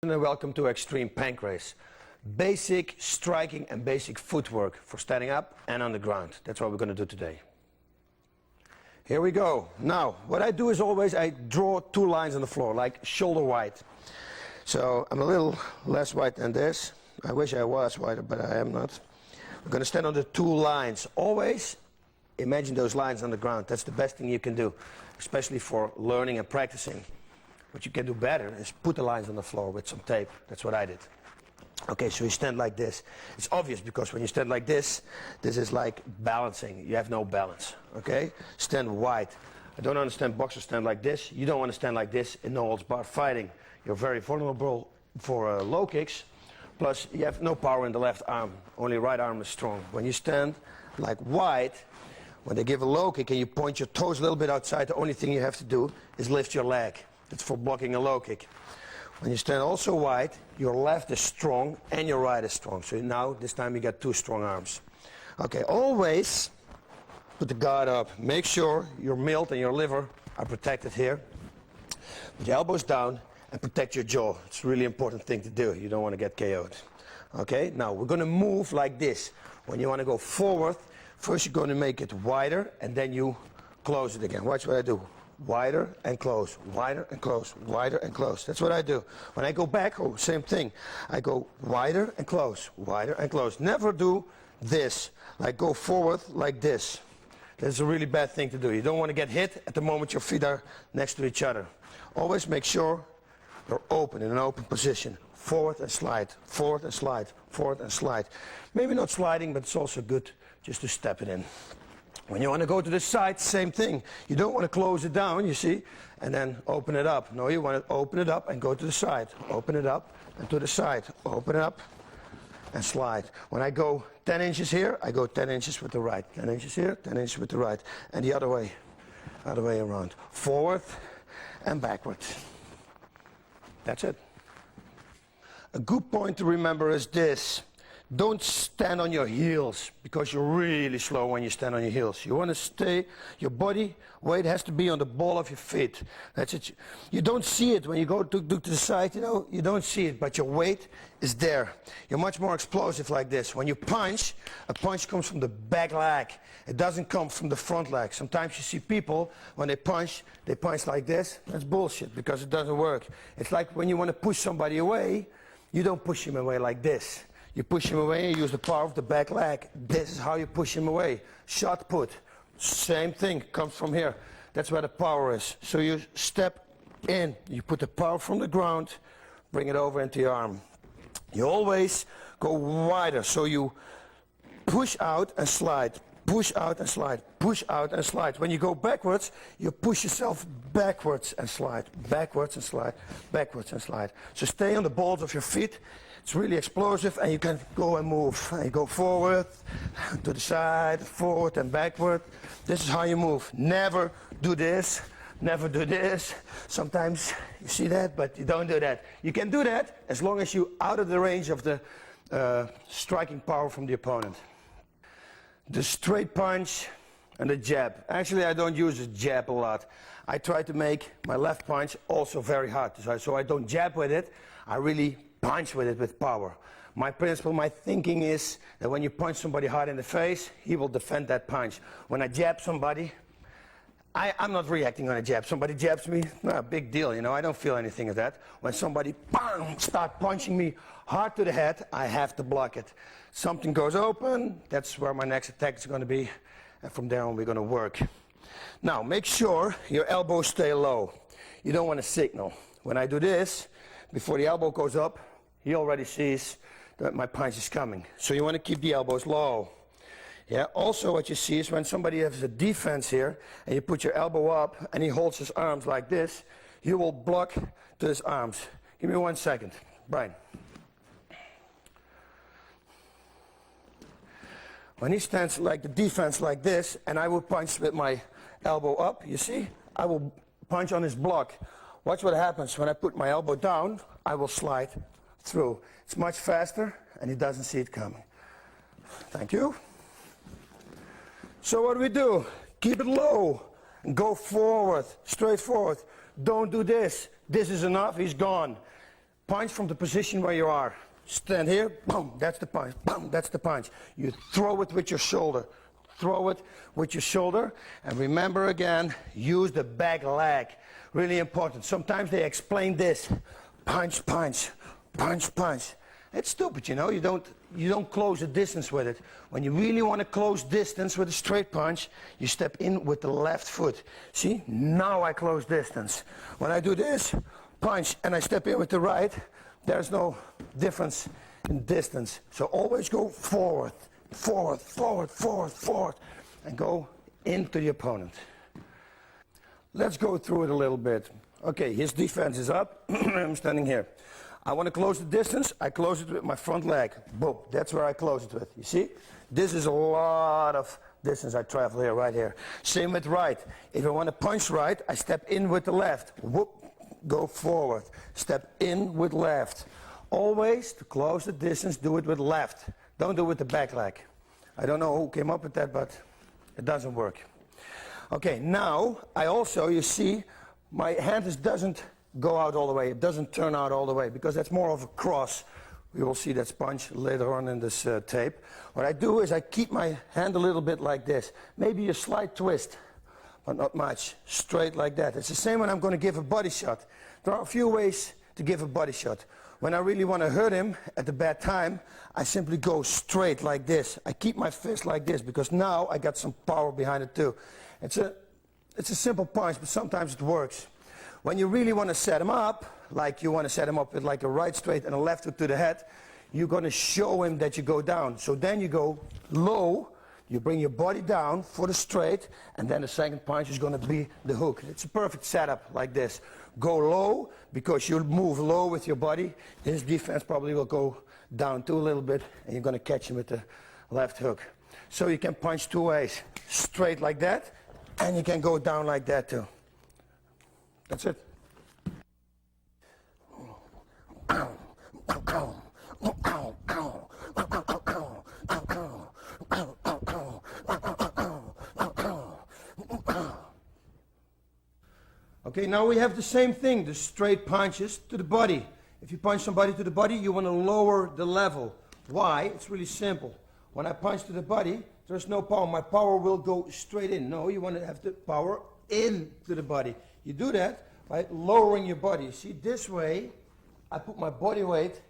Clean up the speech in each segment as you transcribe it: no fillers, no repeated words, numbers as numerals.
And welcome to Extreme Pancrase. Basic striking and basic footwork for standing up and on the ground. That's what we're going to do today. Here we go. Now, what I do is always I draw two lines on the floor, like shoulder wide. So I'm a little less wide than this. I wish I was wider, but I am not. We're going to stand on the two lines. Always imagine those lines on the ground. That's the best thing you can do, especially for learning and practicing. What you can do better is put the lines on the floor with some tape. That's what I did. Okay, so you stand like this. It's obvious because when you stand like this is like balancing. You have no balance, okay? Stand wide. I don't understand boxers stand like this. You don't want to stand like this in no-holds-barred fighting. You're very vulnerable for low kicks. Plus, you have no power in the left arm. Only right arm is strong. When you stand like wide, when they give a low kick and you point your toes a little bit outside, the only thing you have to do is lift your leg. It's for blocking a low kick. When you stand also wide, your left is strong and your right is strong. So now, this time you got two strong arms. Okay, always put the guard up. Make sure your milt and your liver are protected here. Put your elbows down and protect your jaw. It's a really important thing to do. You don't want to get KO'd. Okay, now we're going to move like this. When you want to go forward, first you're going to make it wider and then you close it again. Watch what I do. Wider and close, wider and close, wider and close. That's what I do. When I go back, oh, same thing. I go wider and close, wider and close. Never do this, like go forward like this. That's a really bad thing to do. You don't want to get hit at the moment your feet are next to each other. Always make sure you're open, in an open position. Forward and slide, forward and slide, forward and slide. Maybe not sliding, but it's also good just to step it in. When you want to go to the side, same thing. You don't want to close it down, you see, and then open it up. No, you want to open it up and go to the side. Open it up and to the side. Open it up and slide. When I go 10 inches here, I go 10 inches with the right. 10 inches here, 10 inches with the right. And the other way around. Forward and backward. That's it. A good point to remember is this. Don't stand on your heels because you're really slow when you stand on your heels. You want to stay, your body weight has to be on the ball of your feet. That's it. You don't see it when you go to the side, you know, you don't see it, but your weight is there. You're much more explosive like this. When you punch, a punch comes from the back leg. It doesn't come from the front leg. Sometimes you see people, when they punch like this. That's bullshit because it doesn't work. It's like when you want to push somebody away, you don't push him away like this. You push him away and use the power of the back leg. This is how you push him away. Shot put, same thing, comes from here. That's where the power is. So you step in, you put the power from the ground, bring it over into your arm. You always go wider, so you push out and slide, push out and slide, push out and slide. When you go backwards, you push yourself backwards and slide, backwards and slide, backwards and slide. So stay on the balls of your feet. It's really explosive and you can go and move. And you go forward, to the side, forward and backward. This is how you move. Never do this, never do this. Sometimes you see that, but you don't do that. You can do that as long as you're out of the range of the striking power from the opponent. The straight punch and the jab. Actually, I don't use the jab a lot. I try to make my left punch also very hard. So I don't jab with it. I really punch with it with power. My principle, my thinking is that when you punch somebody hard in the face, he will defend that punch. When I jab somebody, I'm not reacting on a jab. Somebody jabs me, no, big deal, you know, I don't feel anything of that. When somebody start punching me hard to the head, I have to block it. Something goes open, that's where my next attack is going to be, and from there on we're going to work. Now, make sure your elbows stay low. You don't want to signal. When I do this, before the elbow goes up, he already sees that my punch is coming. So you want to keep the elbows low. Yeah. Also what you see is when somebody has a defense here and you put your elbow up and he holds his arms like this, you will block to his arms. Give me 1 second. Brian. When he stands like the defense like this and I will punch with my elbow up, you see, I will punch on his block. Watch what happens. When I put my elbow down, I will slide through. It's much faster, and he doesn't see it coming. Thank you. So what do? Keep it low. And go forward, straight forward. Don't do this. This is enough, he's gone. punch from the position where you are. Stand here, boom, that's the punch, boom, that's the punch. You throw it with your shoulder. Throw it with your shoulder. And remember again, use the back leg. Really important. Sometimes they explain this. Punch, punch, punch, punch. It's stupid, you know. You don't close the distance with it. When you really want to close distance with a straight punch, you step in with the left foot. See? Now I close distance. When I do this, punch, and I step in with the right, there's no difference in distance. So always go forward, forward, forward, forward, forward, and go into the opponent. Let's go through it a little bit. Okay, his defense is up. I'm standing here. I want to close the distance. I close it with my front leg. Boom. That's where I close it with. You see? This is a lot of distance I travel here, right here. Same with right. If I want to punch right, I step in with the left. Whoop. Go forward. Step in with left. Always, to close the distance, do it with left. Don't do it with the back leg. I don't know who came up with that, but it doesn't work. Okay, now, I also, you see, my hand doesn't go out all the way. It doesn't turn out all the way because that's more of a cross. We will see that punch later on in this tape. What I do is I keep my hand a little bit like this. Maybe a slight twist, but not much. Straight like that. It's the same when I'm going to give a body shot. There are a few ways to give a body shot. When I really want to hurt him at the bad time, I simply go straight like this. I keep my fist like this because now I got some power behind it too. It's a simple punch, but sometimes it works. When you really want to set him up, like you want to set him up with like a right straight and a left hook to the head, you're going to show him that you go down. So then you go low, you bring your body down for the straight, and then the second punch is going to be the hook. It's a perfect setup like this. Go low, because you'll move low with your body. His defense probably will go down too a little bit, and you're going to catch him with the left hook. So you can punch two ways. Straight like that, and you can go down like that too. That's it. Okay, now we have the same thing, the straight punches to the body. If you punch somebody to the body, you want to lower the level. Why? It's really simple. When I punch to the body, there's no power. My power will go straight in. No, you want to have the power into the body. You do that by lowering your body. See, this way, I put my body weight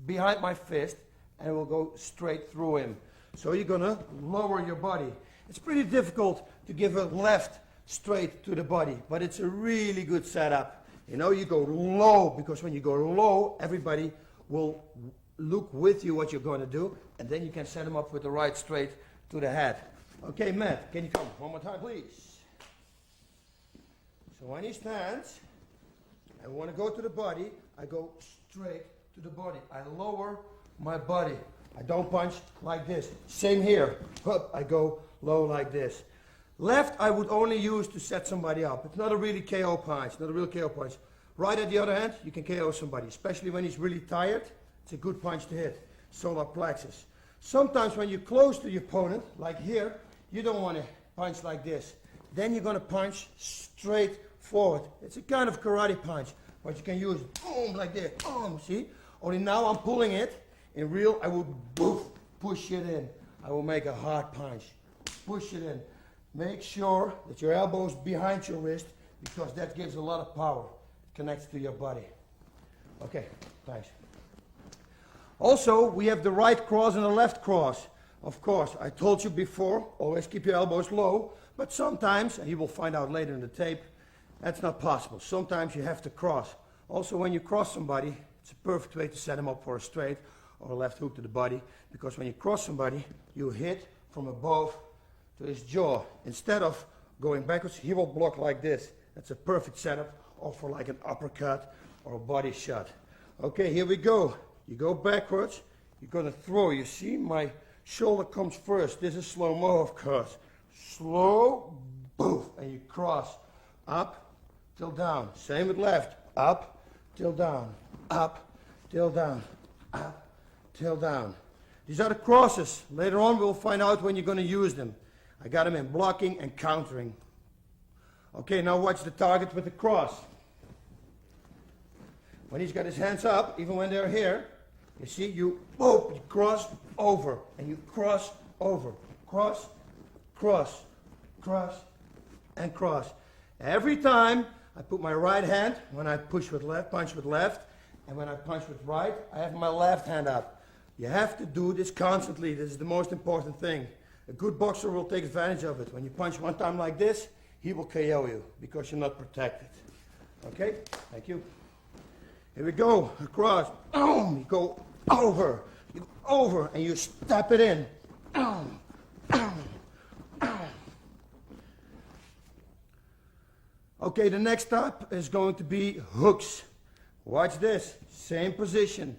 behind my fist and it will go straight through him. So you're going to lower your body. It's pretty difficult to give a left straight to the body, but it's a really good setup. You know, you go low, because when you go low, everybody will look with you what you're going to do, and then you can set him up with the right straight to the head. Okay, Matt, can you come one more time, please? So when he stands, I want to go to the body, I go straight to the body. I lower my body. I don't punch like this. Same here. I go low like this. Left, I would only use to set somebody up. It's not a really KO punch, not a real KO punch. Right, at the other hand, you can KO somebody, especially when he's really tired. It's a good punch to hit. Solar plexus. Sometimes when you're close to your opponent, like here, you don't want to punch like this. Then you're going to punch straight forward. It's a kind of karate punch, but you can use boom like this. Boom, see? Only now I'm pulling it. In real, I will boof, push it in. I will make a hard punch. Push it in. Make sure that your elbow is behind your wrist, because that gives a lot of power. It connects to your body. Okay, thanks. Also, we have the right cross and the left cross. Of course, I told you before, always keep your elbows low, but sometimes, and you will find out later in the tape, that's not possible. Sometimes you have to cross. Also, when you cross somebody, it's a perfect way to set him up for a straight or a left hook to the body, because when you cross somebody, you hit from above to his jaw. Instead of going backwards, he will block like this. That's a perfect setup, or for like an uppercut or a body shot. Okay, here we go. You go backwards, you're going to throw. You see, my shoulder comes first. This is slow-mo, of course. Slow, boof, and you cross. Up, till down. Same with left. Up, till down. Up, till down. Up, till down. These are the crosses. Later on, we'll find out when you're going to use them. I got them in blocking and countering. Okay, now watch the target with the cross. when he's got his hands up, even when they're here, you see, you cross over, and you cross over. Cross, cross, cross, and cross. Every time I put my right hand, when I push with left, punch with left, and when I punch with right, I have my left hand up. You have to do this constantly. This is the most important thing. A good boxer will take advantage of it. When you punch one time like this, he will KO you because you're not protected. Okay? Thank you. Here we go. Across. Boom! You go over. You go over and you step it in. Boom! Boom! Boom! Okay, the next step is going to be hooks. Watch this. Same position.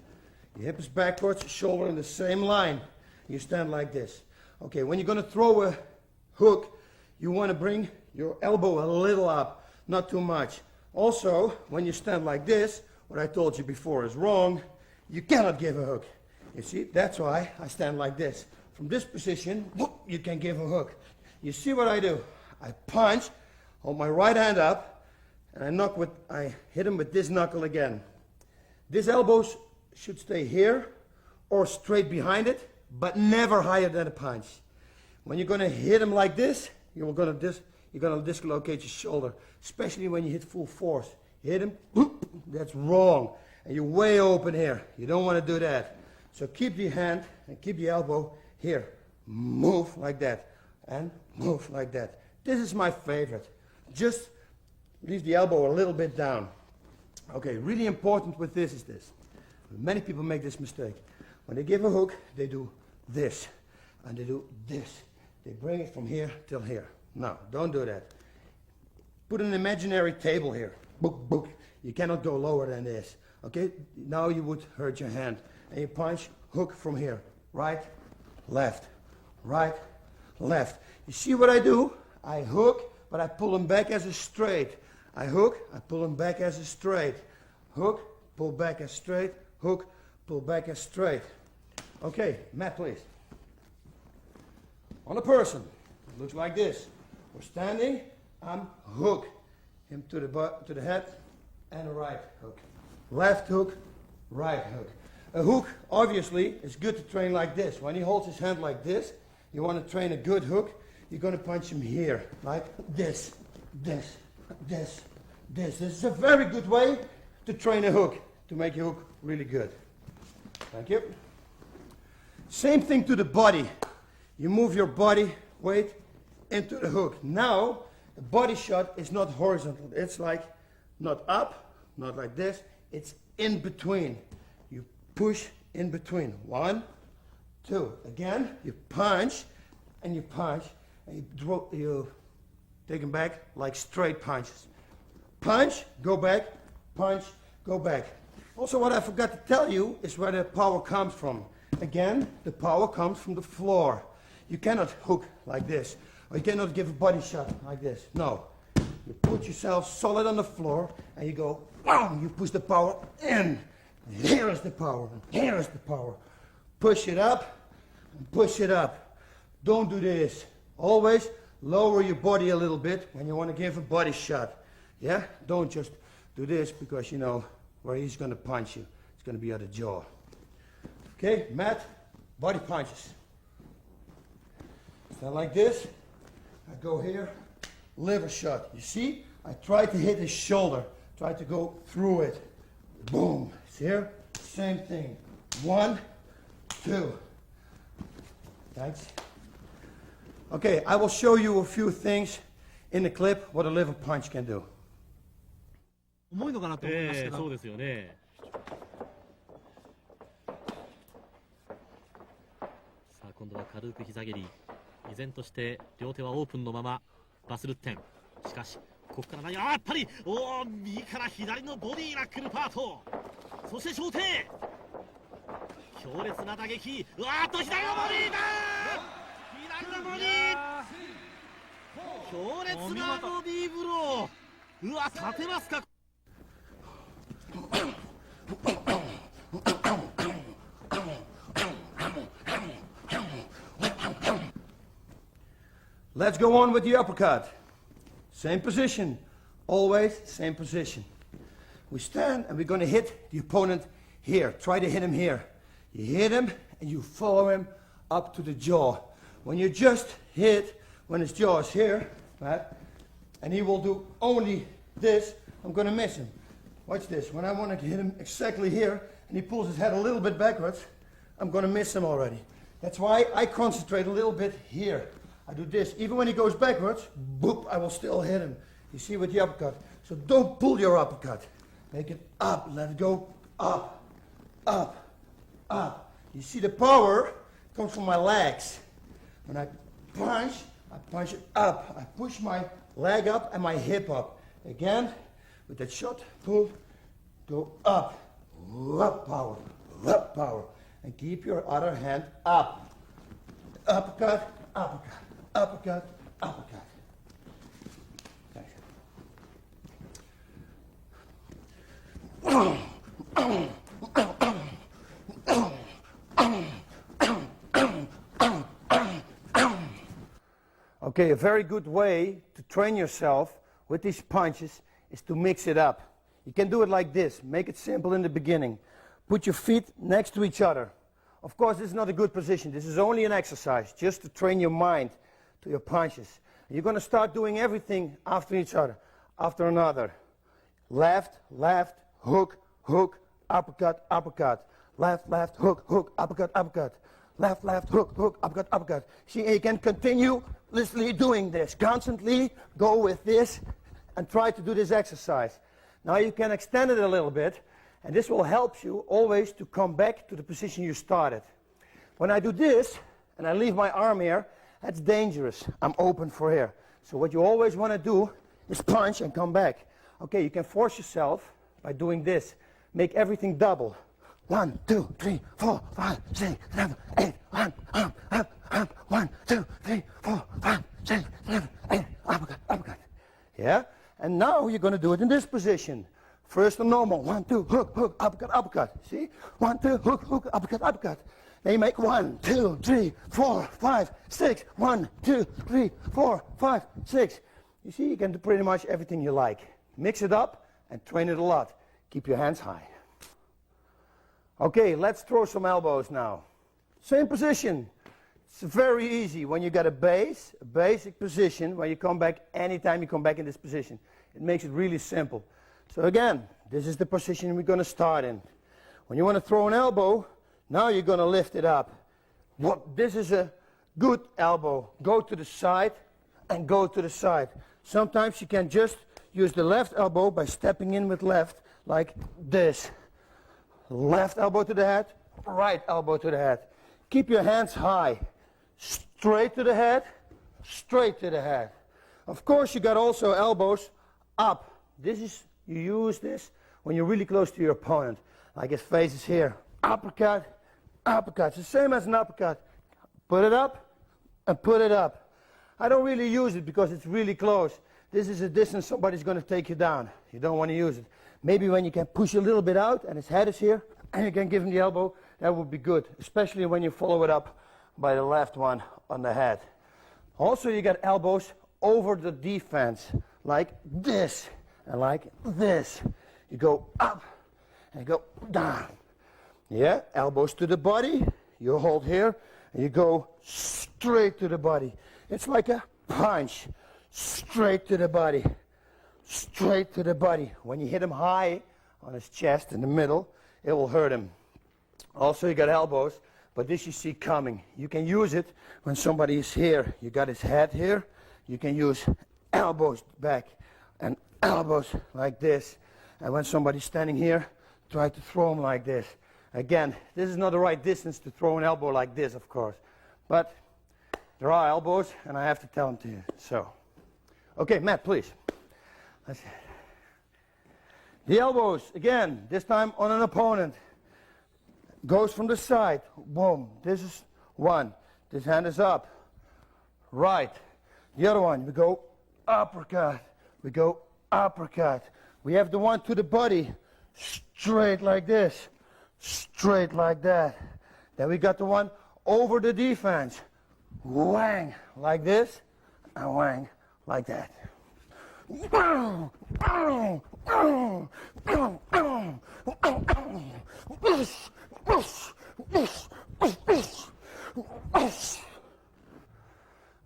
Your hip is backwards, shoulder in the same line. You stand like this. Okay, when you're going to throw a hook, you want to bring your elbow a little up, not too much. Also, when you stand like this, what I told you before is wrong. You cannot give a hook. You see, that's why I stand like this. From this position, you can give a hook. You see what I do? I punch, hold my right hand up, and I hit him with this knuckle again. This elbow should stay here or straight behind it, but never higher than a punch. When you're going to hit him like this, you're going to dislocate your shoulder, especially when you hit full force. You hit him, that's wrong, and you're way open here. You don't want to do that. So keep the hand and keep the elbow here. Move like that and move like that. This is my favorite. Just leave the elbow a little bit down. Okay, really important with this is this. Many people make this mistake. When they give a hook, they do this, and they do this. They bring it from here till here. No, don't do that. Put an imaginary table here. Book, book. You cannot go lower than this. Okay, now you would hurt your hand. And you punch, hook from here. Right, left, right, left. You see what I do? I hook, but I pull him back as a straight. I hook, I pull him back as a straight. Hook, pull back as straight. Hook, pull back as straight. Okay, Matt, please. On a person, it looks like this. We're standing, I'm hook. Him to the head, and a right hook. Left hook, right hook. A hook, obviously, is good to train like this. When he holds his hand like this, you want to train a good hook, you're going to punch him here, like this, this, this, this. This is a very good way to train a hook, to make your hook really good. Thank you. Same thing to the body. You move your body weight into the hook. Now, the body shot is not horizontal. It's like not up, not like this. It's in between. You push in between. 1, 2. Again, you punch, and you you take them back like straight punches. Punch, go back, punch, go back. Also, what I forgot to tell you is where the power comes from. Again, the power comes from the floor. You cannot hook like this, or you cannot give a body shot like this. No. You put yourself solid on the floor, and you go, wow, you push the power in. Here is the power, here is the power. Push it up, and push it up. Don't do this. Always lower your body a little bit when you want to give a body shot. Yeah? Don't just do this because you know where he's going to punch you. It's going to be at the jaw. Okay, Matt, body punches. Stand like this. I go here, liver shot. You see? I try to hit his shoulder. Try to go through it. Boom. See here? Same thing. 1, 2. Thanks. Okay, I will show you a few things in the clip what a liver punch can do. 重いのかなと思いますけど、そうですよね。さあ今度は軽く膝蹴り。依然として両手はオープンのままバスルッテン。しかしここからやっぱり右から左のボディーナックルパート。そして小手。強烈な打撃。左のボディーだ。左のボディー。強烈なボディーブロー。立てますか。Let's go on with the uppercut. Same position. Always same position. We stand and we're going to hit the opponent here. Try to hit him here. You hit him and you follow him up to the jaw. When you just hit, when his jaw is here, right, and he will do only this, I'm going to miss him. Watch this. When I want to hit him exactly here and he pulls his head a little bit backwards, I'm going to miss him already. That's why I concentrate a little bit here. I do this. Even when he goes backwards, boop, I will still hit him. You see with the uppercut. So don't pull your uppercut. Make it up. Let it go up, up, up. You see the power comes from my legs. When I punch it up. I push my leg up and my hip up. Again, with that shot, pull, go up. Up power, up power. And keep your other hand up. Uppercut, uppercut, uppercut, uppercut. Okay, a very good way to train yourself with these punches is to mix it up. You can do it like this. Make it simple in the beginning. Put your feet next to each other. Of course, this is not a good position. This is only an exercise, just to train your mind to your punches. You're going to start doing everything after each other, after another. Left, left, hook, hook, uppercut, uppercut. Left, left, hook, hook, uppercut, uppercut. Left, left, hook, hook, uppercut, uppercut. See, you can continuously doing this. Constantly go with this and try to do this exercise. Now you can extend it a little bit, and this will help you always to come back to the position you started. When I do this, and I leave my arm here, that's dangerous. I'm open for here. So what you always want to do is punch and come back. Okay, you can force yourself by doing this. Make everything double. 1, 2, 3, 4, 5, 6, 7, 8, 1, 1, 2, 3, 4, 5, 6, 7, 8, uppercut, uppercut. Yeah? And now you're going to do it in this position. First a normal, 1, 2, hook, hook, uppercut, uppercut. See? 1, 2, hook, hook, uppercut, uppercut. Then you make 1, 2, 3, 4, 5, 6. 1, 2, 3, 4, 5, 6. You see, you can do pretty much everything you like. Mix it up and train it a lot. Keep your hands high. Okay, let's throw some elbows now. Same position. It's very easy when you got a basic position, where you come back anytime you come back in this position. It makes it really simple. So again, this is the position we're going to start in. When you want to throw an elbow, now you're going to lift it up. This is a good elbow. Go to the side and go to the side. Sometimes you can just use the left elbow by stepping in with left, like this. Left elbow to the head, right elbow to the head. Keep your hands high. Straight to the head, straight to the head. Of course, you got also elbows up. You use this when you're really close to your opponent. Like his face is here. Uppercut, uppercut. It's the same as an uppercut. Put it up and put it up. I don't really use it because it's really close. This is a distance somebody's going to take you down. You don't want to use it. Maybe when you can push a little bit out and his head is here and you can give him the elbow, that would be good. Especially when you follow it up by the left one on the head. Also, you got elbows over the defense, like this and like this. You go up and you go down. Yeah, elbows to the body. You hold here and you go straight to the body. It's like a punch. Straight to the body. Straight to the body. When you hit him high on his chest in the middle, it will hurt him. Also, you got elbows, but this you see coming. You can use it when somebody is here. You got his head here. You can use elbows back and elbows like this. And when somebody's standing here, try to throw him like this. Again, this is not the right distance to throw an elbow like this, of course. But there are elbows, and I have to tell them to you. So, okay, Matt, please. Let's see. The elbows, again, this time on an opponent. Goes from the side. Boom. This is one. This hand is up. Right. The other one, we go uppercut. We go uppercut. We have the one to the body. Straight like this. Straight like that. Then we got the one over the defense. Whang. Like this. And whang. Like that.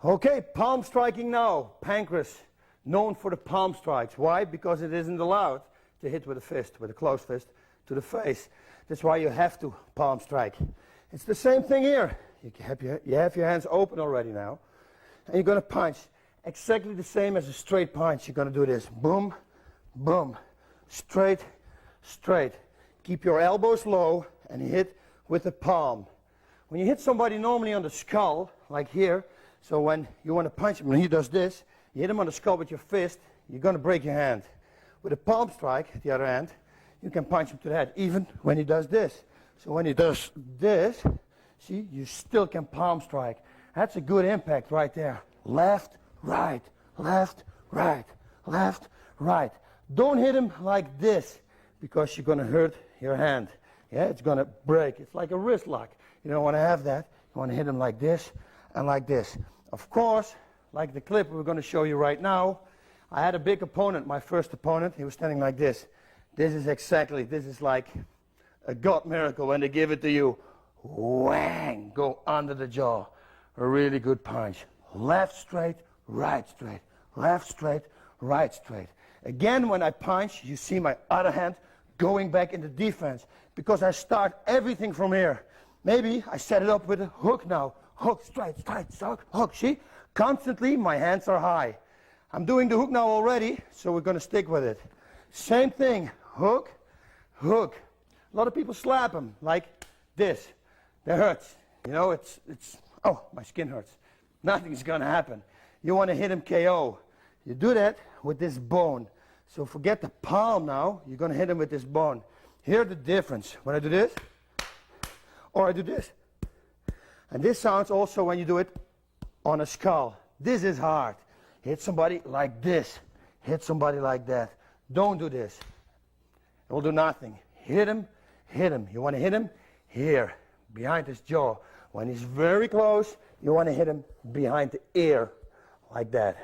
Okay, palm striking now. Pancrase, known for the palm strikes. Why? Because it isn't allowed to hit with a fist, with a closed fist, to the face. That's why you have to palm strike. It's the same thing here. You have your hands open already now. And you're going to punch. Exactly the same as a straight punch. You're going to do this. Boom, boom. Straight, straight. Keep your elbows low and hit with the palm. When you hit somebody normally on the skull, like here, so when you want to punch him, when he does this, you hit him on the skull with your fist, you're going to break your hand. With a palm strike, at the other hand, you can punch him to the head, even when he does this. So when he does this, see, you still can palm strike. That's a good impact right there. Left, right, left, right, left, right. Don't hit him like this, because you're going to hurt your hand. Yeah, it's going to break. It's like a wrist lock. You don't want to have that. You want to hit him like this and like this. Of course, like the clip we're going to show you right now, I had a big opponent, my first opponent. He was standing like this. This is like a God miracle when they give it to you. Whang! Go under the jaw. A really good punch. Left straight, right straight. Left straight, right straight. Again, when I punch, you see my other hand going back into defense, because I start everything from here. Maybe I set it up with a hook now. Hook, straight, straight, hook. See? Constantly, my hands are high. I'm doing the hook now already, so we're going to stick with it. Same thing. Hook, hook. A lot of people slap them like this. That hurts. You know, it's oh, my skin hurts. Nothing's going to happen. You want to hit him KO. You do that with this bone. So forget the palm now. You're going to hit him with this bone. Here's the difference. When I do this, or I do this. And this sounds also when you do it on a skull. This is hard. Hit somebody like this. Hit somebody like that. Don't do this. It will do nothing. Hit him, hit him. You want to hit him here, behind his jaw. When he's very close, you want to hit him behind the ear, like that.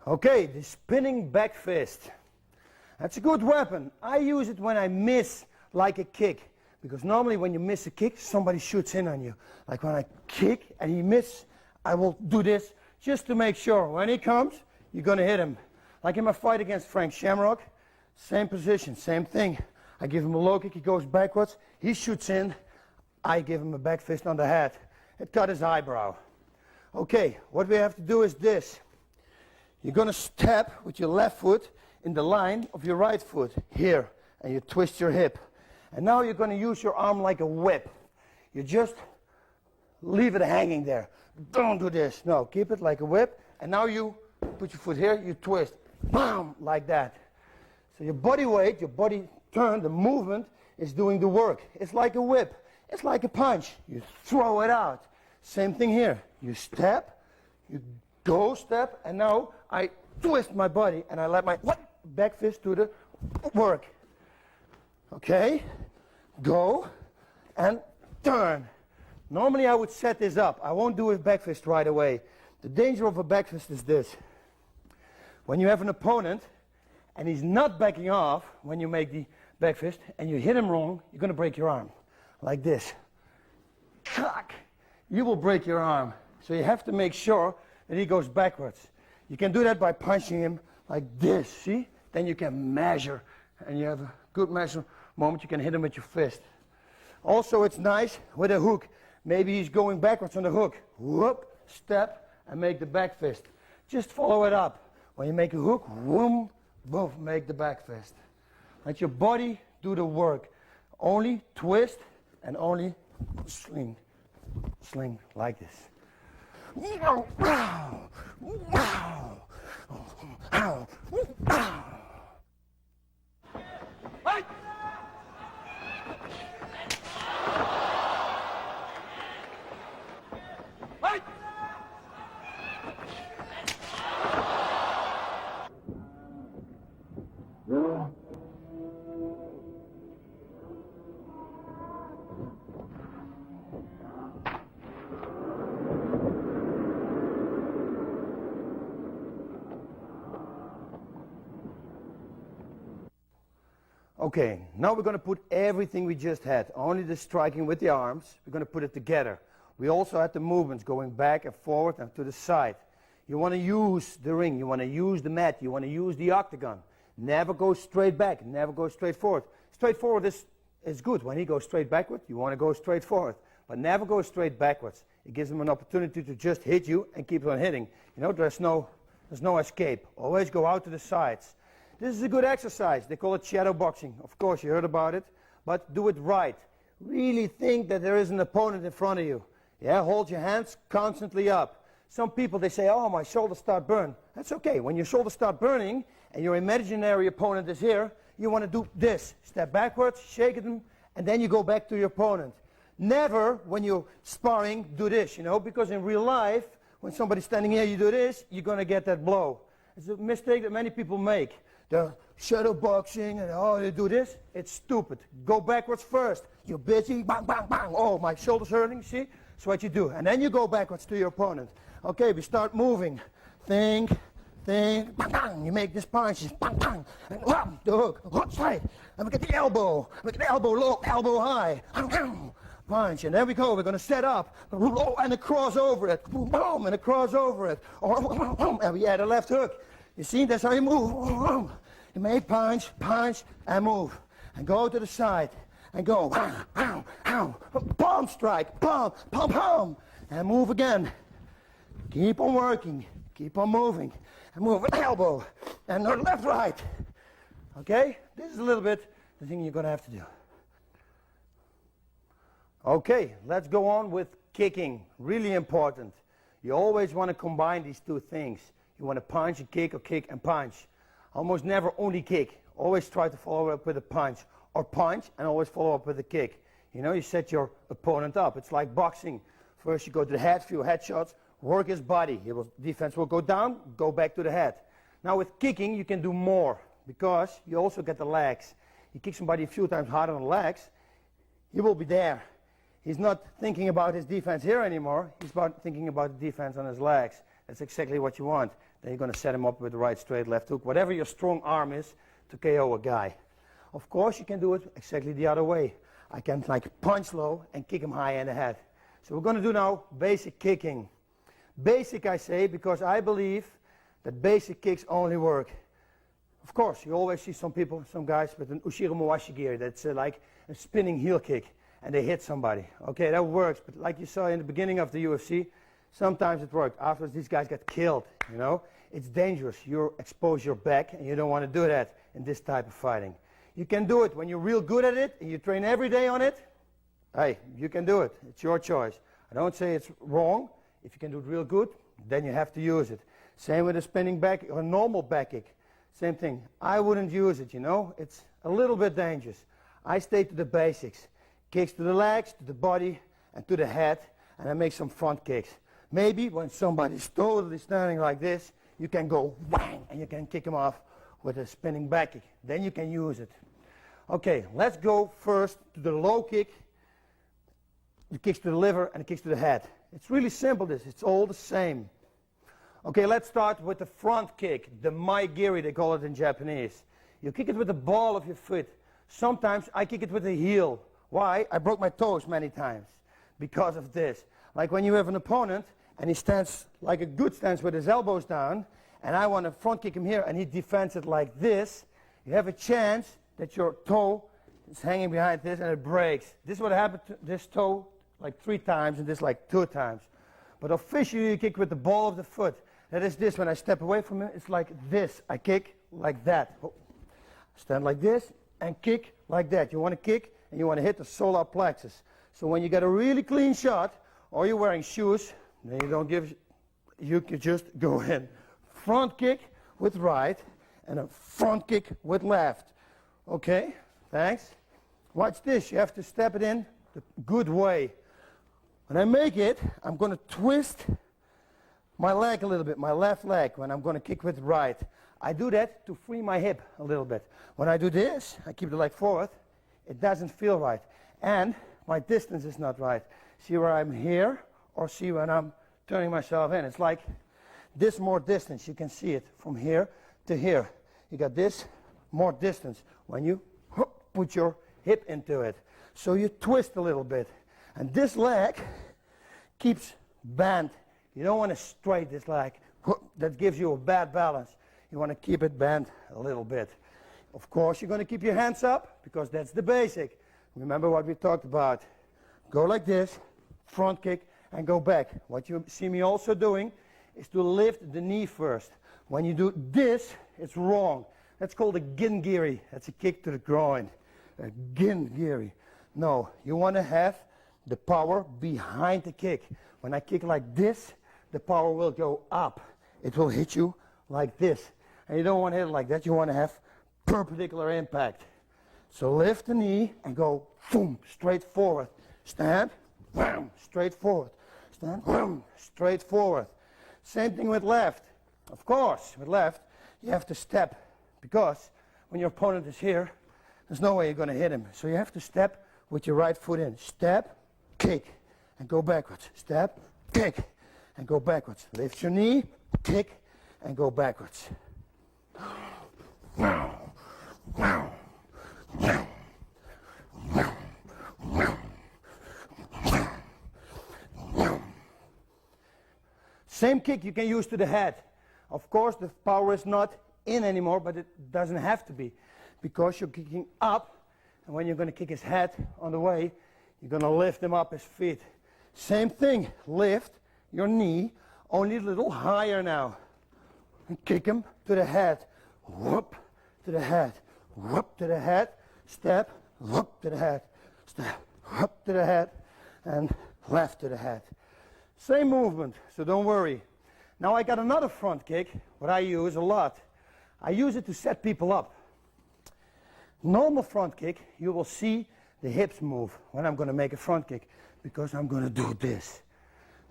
Okay, the spinning back fist. That's a good weapon. I use it when I miss like a kick. Because normally when you miss a kick, somebody shoots in on you. Like when I kick and he misses, I will do this just to make sure. When he comes, you're going to hit him. Like in my fight against Frank Shamrock, same position, same thing. I give him a low kick, he goes backwards, he shoots in, I give him a back fist on the head. It cut his eyebrow. Okay, what we have to do is this. You're going to step with your left foot in the line of your right foot, here, and you twist your hip. And now you're going to use your arm like a whip. You just leave it hanging there. Don't do this. No, keep it like a whip. And now you put your foot here, you twist. Bam! Like that. So your body weight, your body turn, the movement is doing the work. It's like a whip. It's like a punch. You throw it out. Same thing here. You step, you go step, and now I twist my body and I let my back fist do the work. Okay? Go and turn. Normally I would set this up. I won't do a back fist right away. The danger of a back fist is this. When you have an opponent and he's not backing off when you make the back fist and you hit him wrong, you're going to break your arm. Like this. You will break your arm. So you have to make sure that he goes backwards. You can do that by punching him like this, see? Then you can measure, and you have a good measure moment. You can hit him with your fist. Also, it's nice with a hook. Maybe he's going backwards on the hook. Whoop, step, and make the back fist. Just follow it up. When you make a hook, boom, boom, make the back fist. Let your body do the work. Only twist, and only sling like this. Okay, now we're going to put everything we just had, only the striking with the arms, we're going to put it together. We also had the movements going back and forward and to the side. You want to use the ring, you want to use the mat, you want to use the octagon. Never go straight back, never go straight forward. Straight forward is good. When he goes straight backward, you want to go straight forward. But never go straight backwards. It gives him an opportunity to just hit you and keep on hitting. You know, there's no escape. Always go out to the sides. This is a good exercise. They call it shadow boxing. Of course, you heard about it, but do it right. Really think that there is an opponent in front of you. Yeah, hold your hands constantly up. Some people, they say, oh, my shoulders start burning. That's okay. When your shoulders start burning and your imaginary opponent is here, you want to do this. Step backwards, shake them, and then you go back to your opponent. Never, when you're sparring, do this, you know, because in real life, when somebody's standing here, you do this, you're going to get that blow. It's a mistake that many people make. They're shadow boxing and oh, they do this. It's stupid. Go backwards first. You're busy, bang, bang, bang. Oh, my shoulder's hurting, see? That's what you do. And then you go backwards to your opponent. Okay, we start moving. Think, bang, bang. You make this punch, bang, bang. And the hook side. And we get the elbow. We get the elbow low, elbow high. Punch, and there we go. We're going to set up, and a cross over it. Boom, and a cross over it. And we add a left hook. You see, that's how you move. You make punch, and move. And go to the side. And go. Palm strike. Palm. And move again. Keep on working. Keep on moving. And move with the elbow. And left, right. Okay? This is a little bit the thing you're going to have to do. Okay, let's go on with kicking. Really important. You always want to combine these two things. You want to punch and kick, or kick and punch. Almost never only kick. Always try to follow up with a punch. Or punch and always follow up with a kick. You know, you set your opponent up. It's like boxing. First you go to the head, few headshots, work his body. Defense will go down, go back to the head. Now with kicking you can do more because you also get the legs. You kick somebody a few times harder on the legs, he will be there. He's not thinking about his defense here anymore. He's thinking about the defense on his legs. That's exactly what you want. Then you're going to set him up with the right straight left hook, whatever your strong arm is to KO a guy. Of course, you can do it exactly the other way. I can like punch low and kick him high in the head. So we're going to do now basic kicking. Basic, I say, because I believe that basic kicks only work. Of course, you always see some people, some guys with an Ushiro Mowashi gear that's like a spinning heel kick and they hit somebody. Okay, that works, but like you saw in the beginning of the UFC, sometimes it worked. Afterwards, these guys get killed, you know. It's dangerous. You expose your back, and you don't want to do that in this type of fighting. You can do it when you're real good at it, and you train every day on it. Hey, you can do it. It's your choice. I don't say it's wrong. If you can do it real good, then you have to use it. Same with a spinning back or a normal back kick. Same thing. I wouldn't use it, you know. It's a little bit dangerous. I stay to the basics. Kicks to the legs, to the body, and to the head, and I make some front kicks. Maybe when somebody's totally standing like this, you can go whang, and you can kick him off with a spinning back kick. Then you can use it. Okay, let's go first to the low kick, the kicks to the liver, and the kicks to the head. It's really simple, this. It's all the same. Okay, let's start with the front kick, the maigiri, they call it in Japanese. You kick it with the ball of your foot. Sometimes I kick it with the heel. Why? I broke my toes many times because of this. Like when you have an opponent and he stands like a good stance with his elbows down, and I want to front kick him here and he defends it like this, you have a chance that your toe is hanging behind this and it breaks. This is what happened to this toe like 3 times and this like 2 times. But officially you kick with the ball of the foot. That is this. When I step away from it, it's like this. I kick like that. Oh. Stand like this and kick like that. You want to kick and you want to hit the solar plexus. So when you get a really clean shot, or you're wearing shoes, then you don't give, you can just go in. Front kick with right, and a front kick with left. Okay, thanks. Watch this, you have to step it in the good way. When I make it, I'm going to twist my leg a little bit, my left leg, when I'm going to kick with right. I do that to free my hip a little bit. When I do this, I keep the leg forward, it doesn't feel right. And my distance is not right. See where I'm here, or see when I'm turning myself in. It's like this more distance. You can see it from here to here. You got this more distance when you put your hip into it. So you twist a little bit. And this leg keeps bent. You don't want to straight this leg. That gives you a bad balance. You want to keep it bent a little bit. Of course, you're going to keep your hands up because that's the basic. Remember what we talked about. Go like this, front kick, and go back. What you see me also doing is to lift the knee first. When you do this, it's wrong. That's called a gingiri. That's a kick to the groin. A gingiri. No, you want to have the power behind the kick. When I kick like this, the power will go up. It will hit you like this. And you don't want to hit it like that. You want to have perpendicular impact. So lift the knee and go boom, straight forward. Stand, wham, straight forward. Stand, wham, straight forward. Same thing with left. Of course, with left, you have to step because when your opponent is here, there's no way you're going to hit him. So you have to step with your right foot in. Step, kick, and go backwards. Step, kick, and go backwards. Lift your knee, kick, and go backwards. Same kick you can use to the head. Of course, the power is not in anymore, but it doesn't have to be because you're kicking up, and when you're going to kick his head on the way, you're going to lift him up his feet. Same thing, lift your knee only a little higher now and kick him to the head. Whoop to the head, whoop to the head, step, whoop to the head, step, whoop to the head, and left to the head. Same movement, so don't worry. Now I got another front kick, what I use a lot. I use it to set people up. Normal front kick, you will see the hips move when I'm going to make a front kick because I'm going to do this.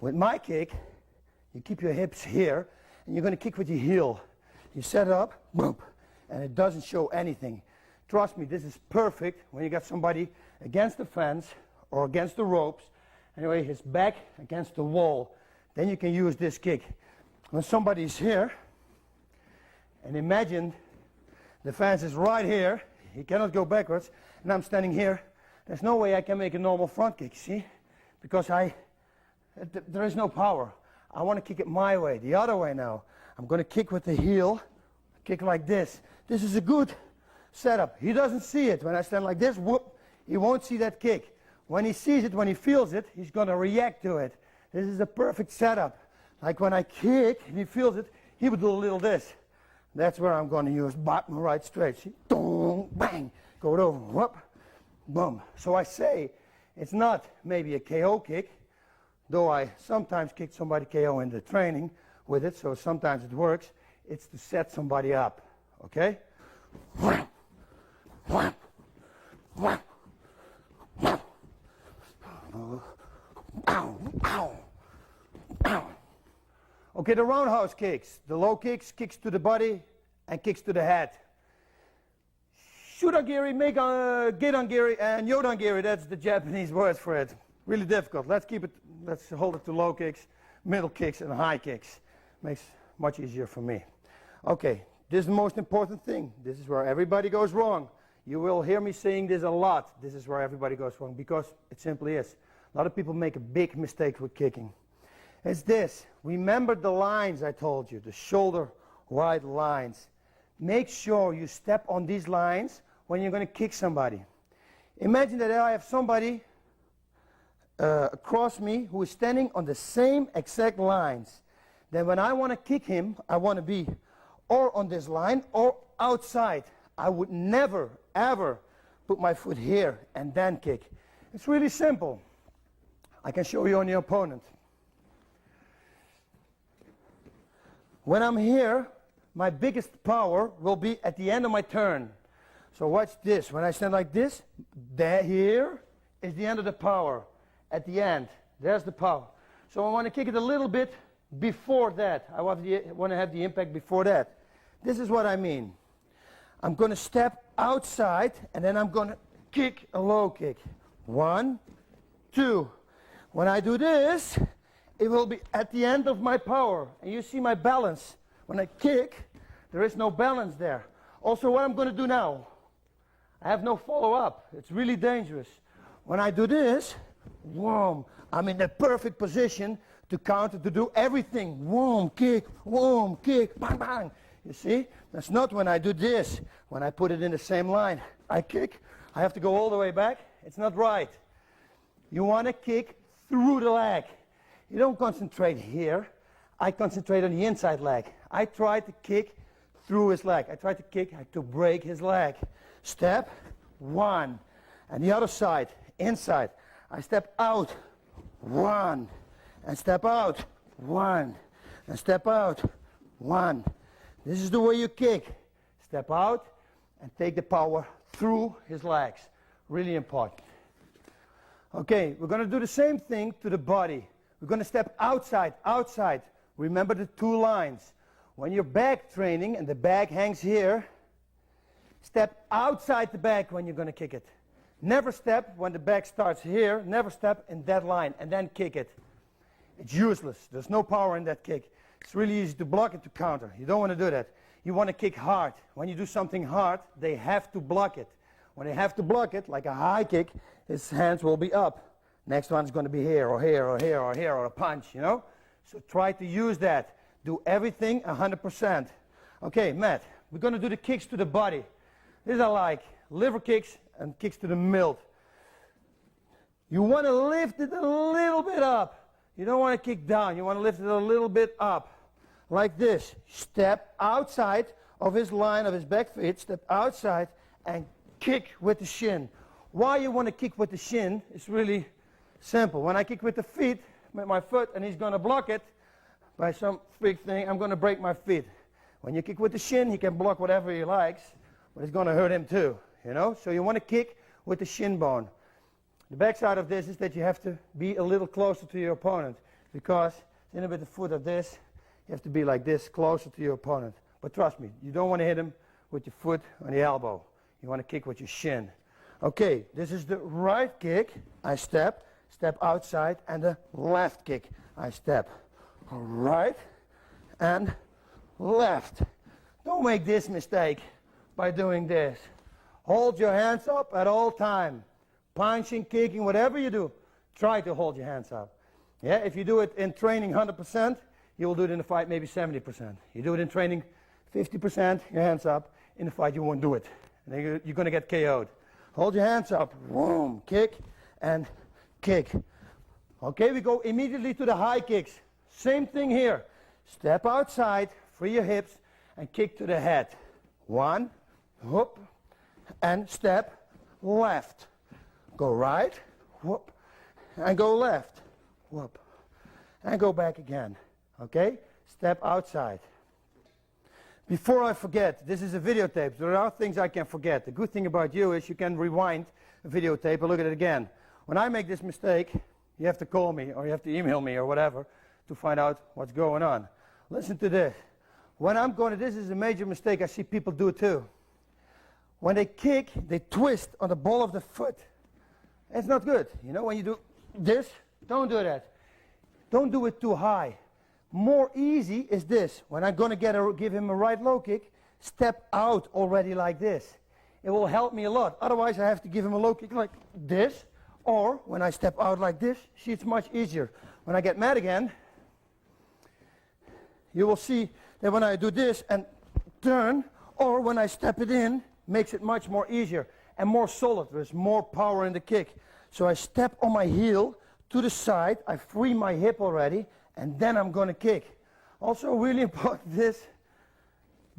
With my kick, you keep your hips here and you're going to kick with your heel. You set it up, boom, and it doesn't show anything. Trust me, this is perfect when you got somebody against the fence or against the ropes. Anyway, his back against the wall. Then you can use this kick. When somebody's here, and imagine the fence is right here, he cannot go backwards, and I'm standing here, there's no way I can make a normal front kick, see? Because there is no power. I want to kick it my way, the other way now. I'm going to kick with the heel, kick like this. This is a good setup. He doesn't see it. When I stand like this, whoop, he won't see that kick. When he sees it, when he feels it, he's going to react to it. This is the perfect setup. Like when I kick and he feels it, he would do a little this. That's where I'm going to use bottom right straight. See? Dong, bang, go it over, whoop, boom. So I say, it's not maybe a KO kick, though I sometimes kick somebody KO in the training with it, so sometimes it works. It's to set somebody up, okay? Wham, wham, wham, wham. Ow, ow, ow. Okay, the roundhouse kicks. The low kicks, kicks to the body and kicks to the head. Shuragiri, Gedangiri, and Yodangiri, that's the Japanese word for it. Really difficult. Let's hold it to low kicks, middle kicks, and high kicks. Makes much easier for me. Okay, this is the most important thing. This is where everybody goes wrong. You will hear me saying this a lot. This is where everybody goes wrong because it simply is. A lot of people make a big mistake with kicking. It's this. Remember the lines I told you, the shoulder-wide lines. Make sure you step on these lines when you're going to kick somebody. Imagine that I have somebody across me who is standing on the same exact lines. Then when I want to kick him, I want to be or on this line or outside. I would never, ever put my foot here and then kick. It's really simple. I can show you on the opponent. When I'm here, my biggest power will be at the end of my turn. So watch this. When I stand like this, here is the end of the power. At the end, there's the power. So I want to kick it a little bit before that. I want to have the impact before that. This is what I mean. I'm going to step outside, and then I'm going to kick a low kick. 1, 2. When I do this, it will be at the end of my power. And you see my balance. When I kick, there is no balance there. Also, what I'm going to do now, I have no follow-up. It's really dangerous. When I do this, whoom, I'm in the perfect position to counter, to do everything. Whoom, kick, bang, bang. You see? That's not when I do this. When I put it in the same line, I kick, I have to go all the way back. It's not right. You want to kick through the leg. You don't concentrate here. I concentrate on the inside leg. I try to kick through his leg. I try to kick to break his leg. Step, 1. And the other side, inside. I step out, 1. And step out, 1. And step out, 1. This is the way you kick. Step out and take the power through his legs. Really important. Okay, we're going to do the same thing to the body. We're going to step outside, outside. Remember the 2 lines. When you're back training and the bag hangs here, step outside the bag when you're going to kick it. Never step when the bag starts here. Never step in that line and then kick it. It's useless. There's no power in that kick. It's really easy to block it to counter. You don't want to do that. You want to kick hard. When you do something hard, they have to block it. When they have to block it, like a high kick, his hands will be up. Next one's going to be here, or here, or here, or here, or a punch, you know? So try to use that. Do everything 100%. Okay, Matt, we're going to do the kicks to the body. These are like liver kicks and kicks to the middle. You want to lift it a little bit up. You don't want to kick down. You want to lift it a little bit up. Like this. Step outside of his line, of his back feet. Step outside and kick with the shin. Why you want to kick with the shin is really simple. When I kick with the feet, with my foot, and he's going to block it by some freak thing, I'm going to break my feet. When you kick with the shin, he can block whatever he likes, but it's going to hurt him too, you know? So you want to kick with the shin bone. The backside of this is that you have to be a little closer to your opponent, because in with the foot of this, you have to be like this, closer to your opponent. But trust me, you don't want to hit him with your foot on the elbow. You want to kick with your shin. Okay, this is the right kick. I step outside, and the left kick. I step right and left. Don't make this mistake by doing this. Hold your hands up at all time. Punching, kicking, whatever you do, try to hold your hands up. Yeah, if you do it in training 100%, you will do it in the fight maybe 70%. You do it in training 50%, your hands up. In the fight, you won't do it. And then you're going to get KO'd. Hold your hands up. Boom, kick and kick. Okay, we go immediately to the high kicks. Same thing here. Step outside, free your hips, and kick to the head. 1, whoop, and step left. Go right, whoop, and go left, whoop, and go back again. Okay? Step outside. Before I forget, this is a videotape. There are things I can forget. The good thing about you is you can rewind a videotape and look at it again. When I make this mistake, you have to call me or you have to email me or whatever to find out what's going on. Listen to this. When I'm going to, this is a major mistake I see people do too. When they kick, they twist on the ball of the foot. It's not good. You know, when you do this, don't do that. Don't do it too high. More easy is this. When I'm going to give him a right low kick, step out already like this. It will help me a lot. Otherwise, I have to give him a low kick like this. Or when I step out like this, see, it's much easier. When I get mad again, you will see that when I do this and turn, or when I step it in, makes it much more easier and more solid. There's more power in the kick. So I step on my heel to the side. I free my hip already. And then I'm going to kick. Also really important is,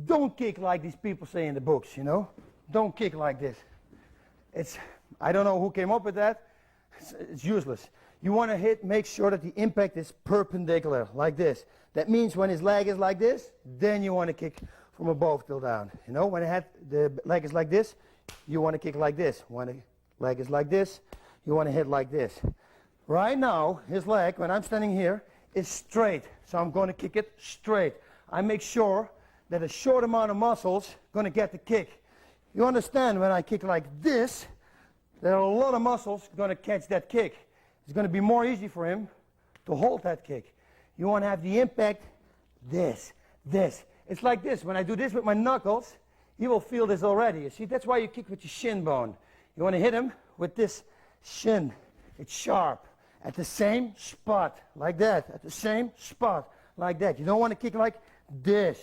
don't kick like these people say in the books, you know. Don't kick like this. I don't know who came up with that. It's useless. You want to hit, make sure that the impact is perpendicular, like this. That means when his leg is like this, then you want to kick from above till down. You know, when the leg is like this, you want to kick like this. When the leg is like this, you want to hit like this. Right now, his leg, when I'm standing here, is straight. So I'm going to kick it straight. I make sure that a short amount of muscles going to get the kick. You understand, when I kick like this, there are a lot of muscles going to catch that kick. It's going to be more easy for him to hold that kick. You want to have the impact, this. It's like this. When I do this with my knuckles, he will feel this already. You see, that's why you kick with your shin bone. You want to hit him with this shin. It's sharp. At the same spot, like that. At the same spot, like that. You don't want to kick like this.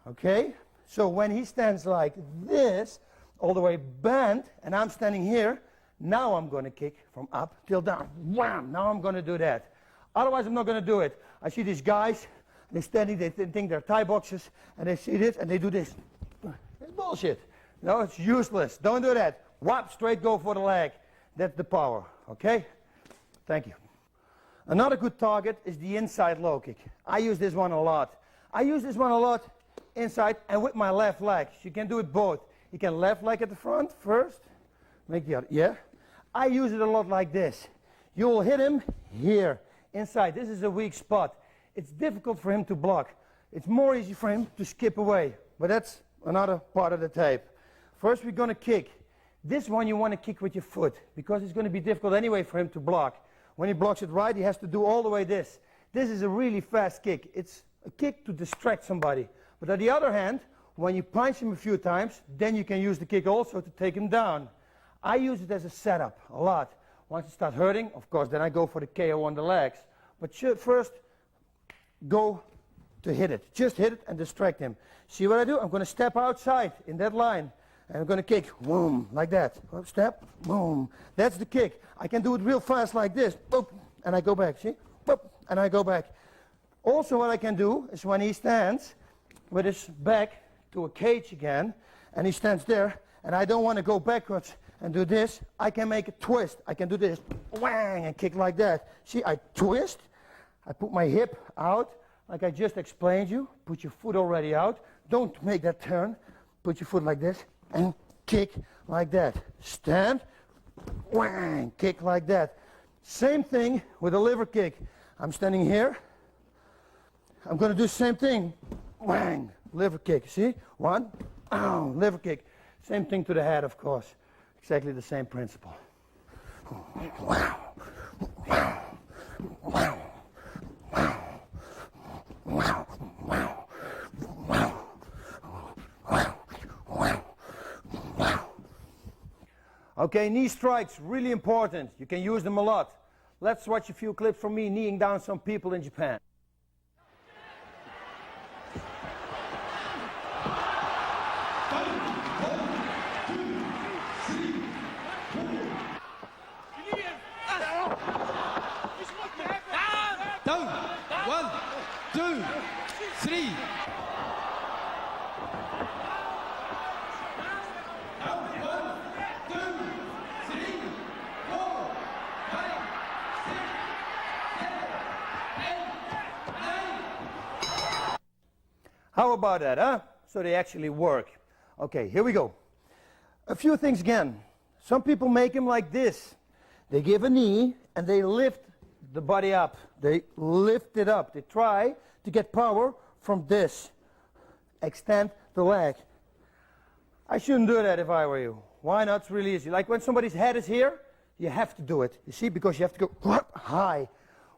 Okay? So when he stands like this, all the way bent, and I'm standing here, now I'm going to kick from up till down. Wham! Now I'm going to do that. Otherwise, I'm not going to do it. I see these guys, they're standing, they think they're Thai boxers, and they see this, and they do this. It's bullshit. No, it's useless. Don't do that. Whap, straight go for the leg. That's the power. Okay? Thank you. Another good target is the inside low kick. I use this one a lot. I use this one a lot inside and with my left leg. You can do it both. You can left leg at the front first. Make the other. Yeah? I use it a lot like this. You will hit him here, inside. This is a weak spot. It's difficult for him to block. It's more easy for him to skip away. But that's another part of the tape. First we're going to kick. This one you want to kick with your foot because it's going to be difficult anyway for him to block. When he blocks it right, he has to do all the way this. This is a really fast kick. It's a kick to distract somebody. But on the other hand, when you punch him a few times, then you can use the kick also to take him down. I use it as a setup a lot. Once it starts hurting, of course, then I go for the KO on the legs. But first, go to hit it. Just hit it and distract him. See what I do? I'm going to step outside in that line. And I'm going to kick, boom, like that. Step, boom. That's the kick. I can do it real fast like this. Boop, and I go back, see? Boop, and I go back. Also what I can do is when he stands with his back to a cage again, and he stands there, and I don't want to go backwards and do this, I can make a twist. I can do this, whang, and kick like that. See, I twist. I put my hip out, like I just explained you. Put your foot already out. Don't make that turn. Put your foot like this. And kick like that. Stand, whang, kick like that. Same thing with a liver kick. I'm standing here. I'm going to do the same thing. Whang, liver kick. See? One, liver kick. Same thing to the head, of course. Exactly the same principle. Wow. Wow. Wow. Wow. Wow. Wow. Wow. Wow. Wow. Okay, knee strikes, really important. You can use them a lot. Let's watch a few clips from me kneeing down some people in Japan. Down. 1, 2, 3. How about that, huh? So they actually work. Okay, here we go. A few things again. Some people make them like this. They give a knee and they lift the body up. They lift it up. They try to get power from this. Extend the leg. I shouldn't do that if I were you. Why not? It's really easy. Like when somebody's head is here, you have to do it. You see, because you have to go high.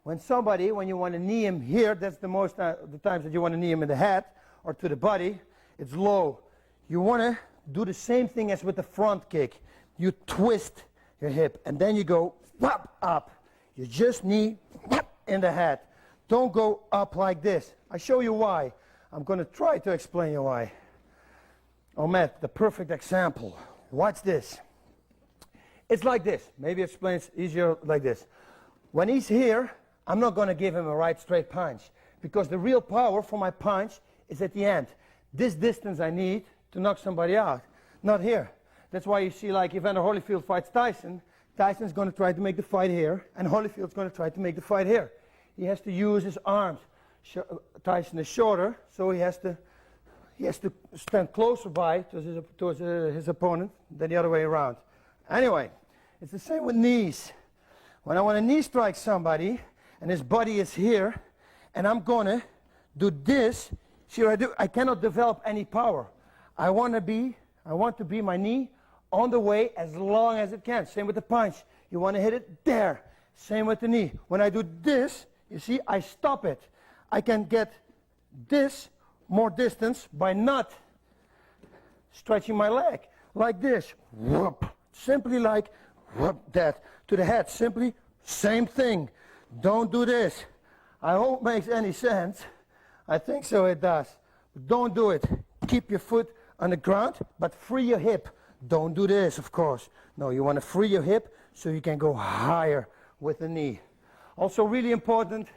When you want to knee him here, that's the most the times that you want to knee him in the head or to the body, it's low. You want to do the same thing as with the front kick. You twist your hip and then you go up. You just knee in the head. Don't go up like this. I show you why. I'm going to try to explain you why. Oh, Matt, the perfect example. Watch this. It's like this. Maybe it explains easier like this. When he's here, I'm not going to give him a right straight punch because the real power for my punch is at the end. This distance I need to knock somebody out, not here. That's why you see like Evander Holyfield fights Tyson, Tyson's going to try to make the fight here, and Holyfield's going to try to make the fight here. He has to use his arms. Tyson is shorter, so he has to stand closer by towards his opponent than the other way around. Anyway, it's the same with knees. When I want to knee strike somebody, and his body is here, and I'm going to do this, see what I do? I cannot develop any power. I want to be my knee on the way as long as it can. Same with the punch. You want to hit it there. Same with the knee. When I do this, you see, I stop it. I can get this more distance by not stretching my leg like this. Whoop. Simply like whoop, that. To the head, simply same thing. Don't do this. I hope it makes any sense. I think so it does. But don't do it. Keep your foot on the ground, but free your hip. Don't do this, of course. No, you want to free your hip so you can go higher with the knee. Also really important,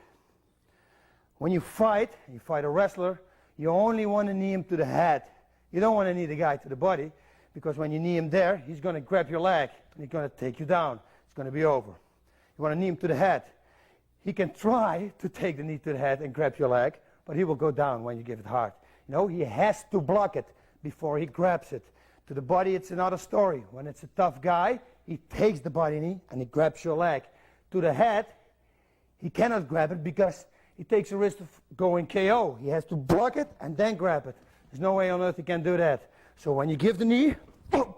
when you fight a wrestler, you only want to knee him to the head. You don't want to knee the guy to the body, because when you knee him there, he's going to grab your leg and he's going to take you down. It's going to be over. You want to knee him to the head. He can try to take the knee to the head and grab your leg, but he will go down when you give it hard. You know, he has to block it before he grabs it. To the body, it's another story. When it's a tough guy, he takes the body knee and he grabs your leg. To the head, he cannot grab it because he takes a risk of going KO. He has to block it and then grab it. There's no way on earth he can do that. So when you give the knee,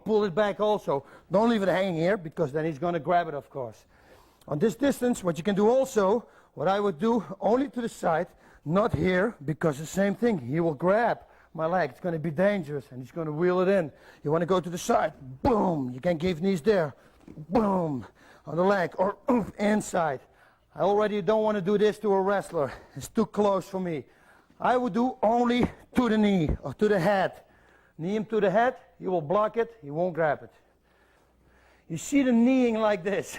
pull it back also. Don't leave it hanging here, because then he's going to grab it, of course. On this distance, what you can do also, what I would do, only to the side, not here, because the same thing. He will grab my leg. It's going to be dangerous, and he's going to wheel it in. You want to go to the side. Boom. You can give knees there. Boom. On the leg, or inside. I already don't want to do this to a wrestler. It's too close for me. I would do only to the knee, or to the head. Knee him to the head, he will block it, he won't grab it. You see the kneeing like this.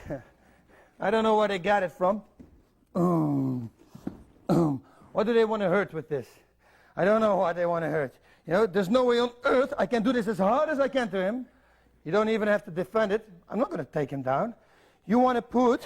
I don't know where they got it from. What do they want to hurt with this? I don't know what they want to hurt. You know, there's no way on earth I can do this as hard as I can to him. You don't even have to defend it. I'm not going to take him down. You want to put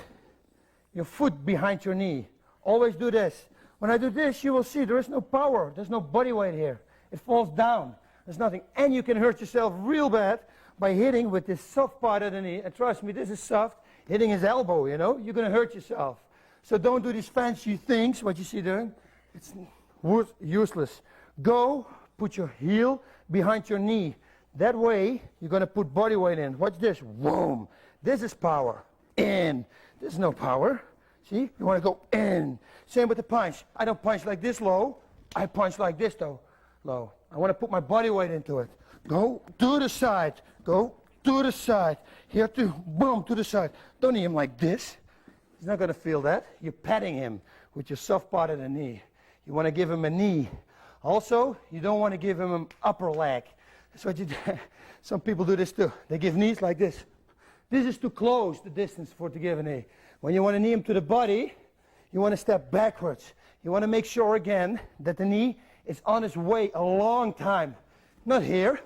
your foot behind your knee. Always do this. When I do this, you will see there is no power. There's no body weight here. It falls down. There's nothing. And you can hurt yourself real bad by hitting with this soft part of the knee. And trust me, this is soft. Hitting his elbow, you know, you're going to hurt yourself. So don't do these fancy things, what you see doing. It's useless. Go put your heel behind your knee. That way, you're going to put body weight in. Watch this. Boom. This is power. In. There's no power. See? You want to go in. Same with the punch. I don't punch like this low. I punch like this, though, low. I want to put my body weight into it. Go to the side. Go to the side. Here to, boom, to the side. Don't knee him like this. He's not going to feel that. You're patting him with your soft part of the knee. You want to give him a knee. Also, you don't want to give him an upper leg. That's what you do. Some people do this too. They give knees like this. This is too close, the distance for to give a knee. When you want to knee him to the body, you want to step backwards. You want to make sure again that the knee is on its way a long time. Not here.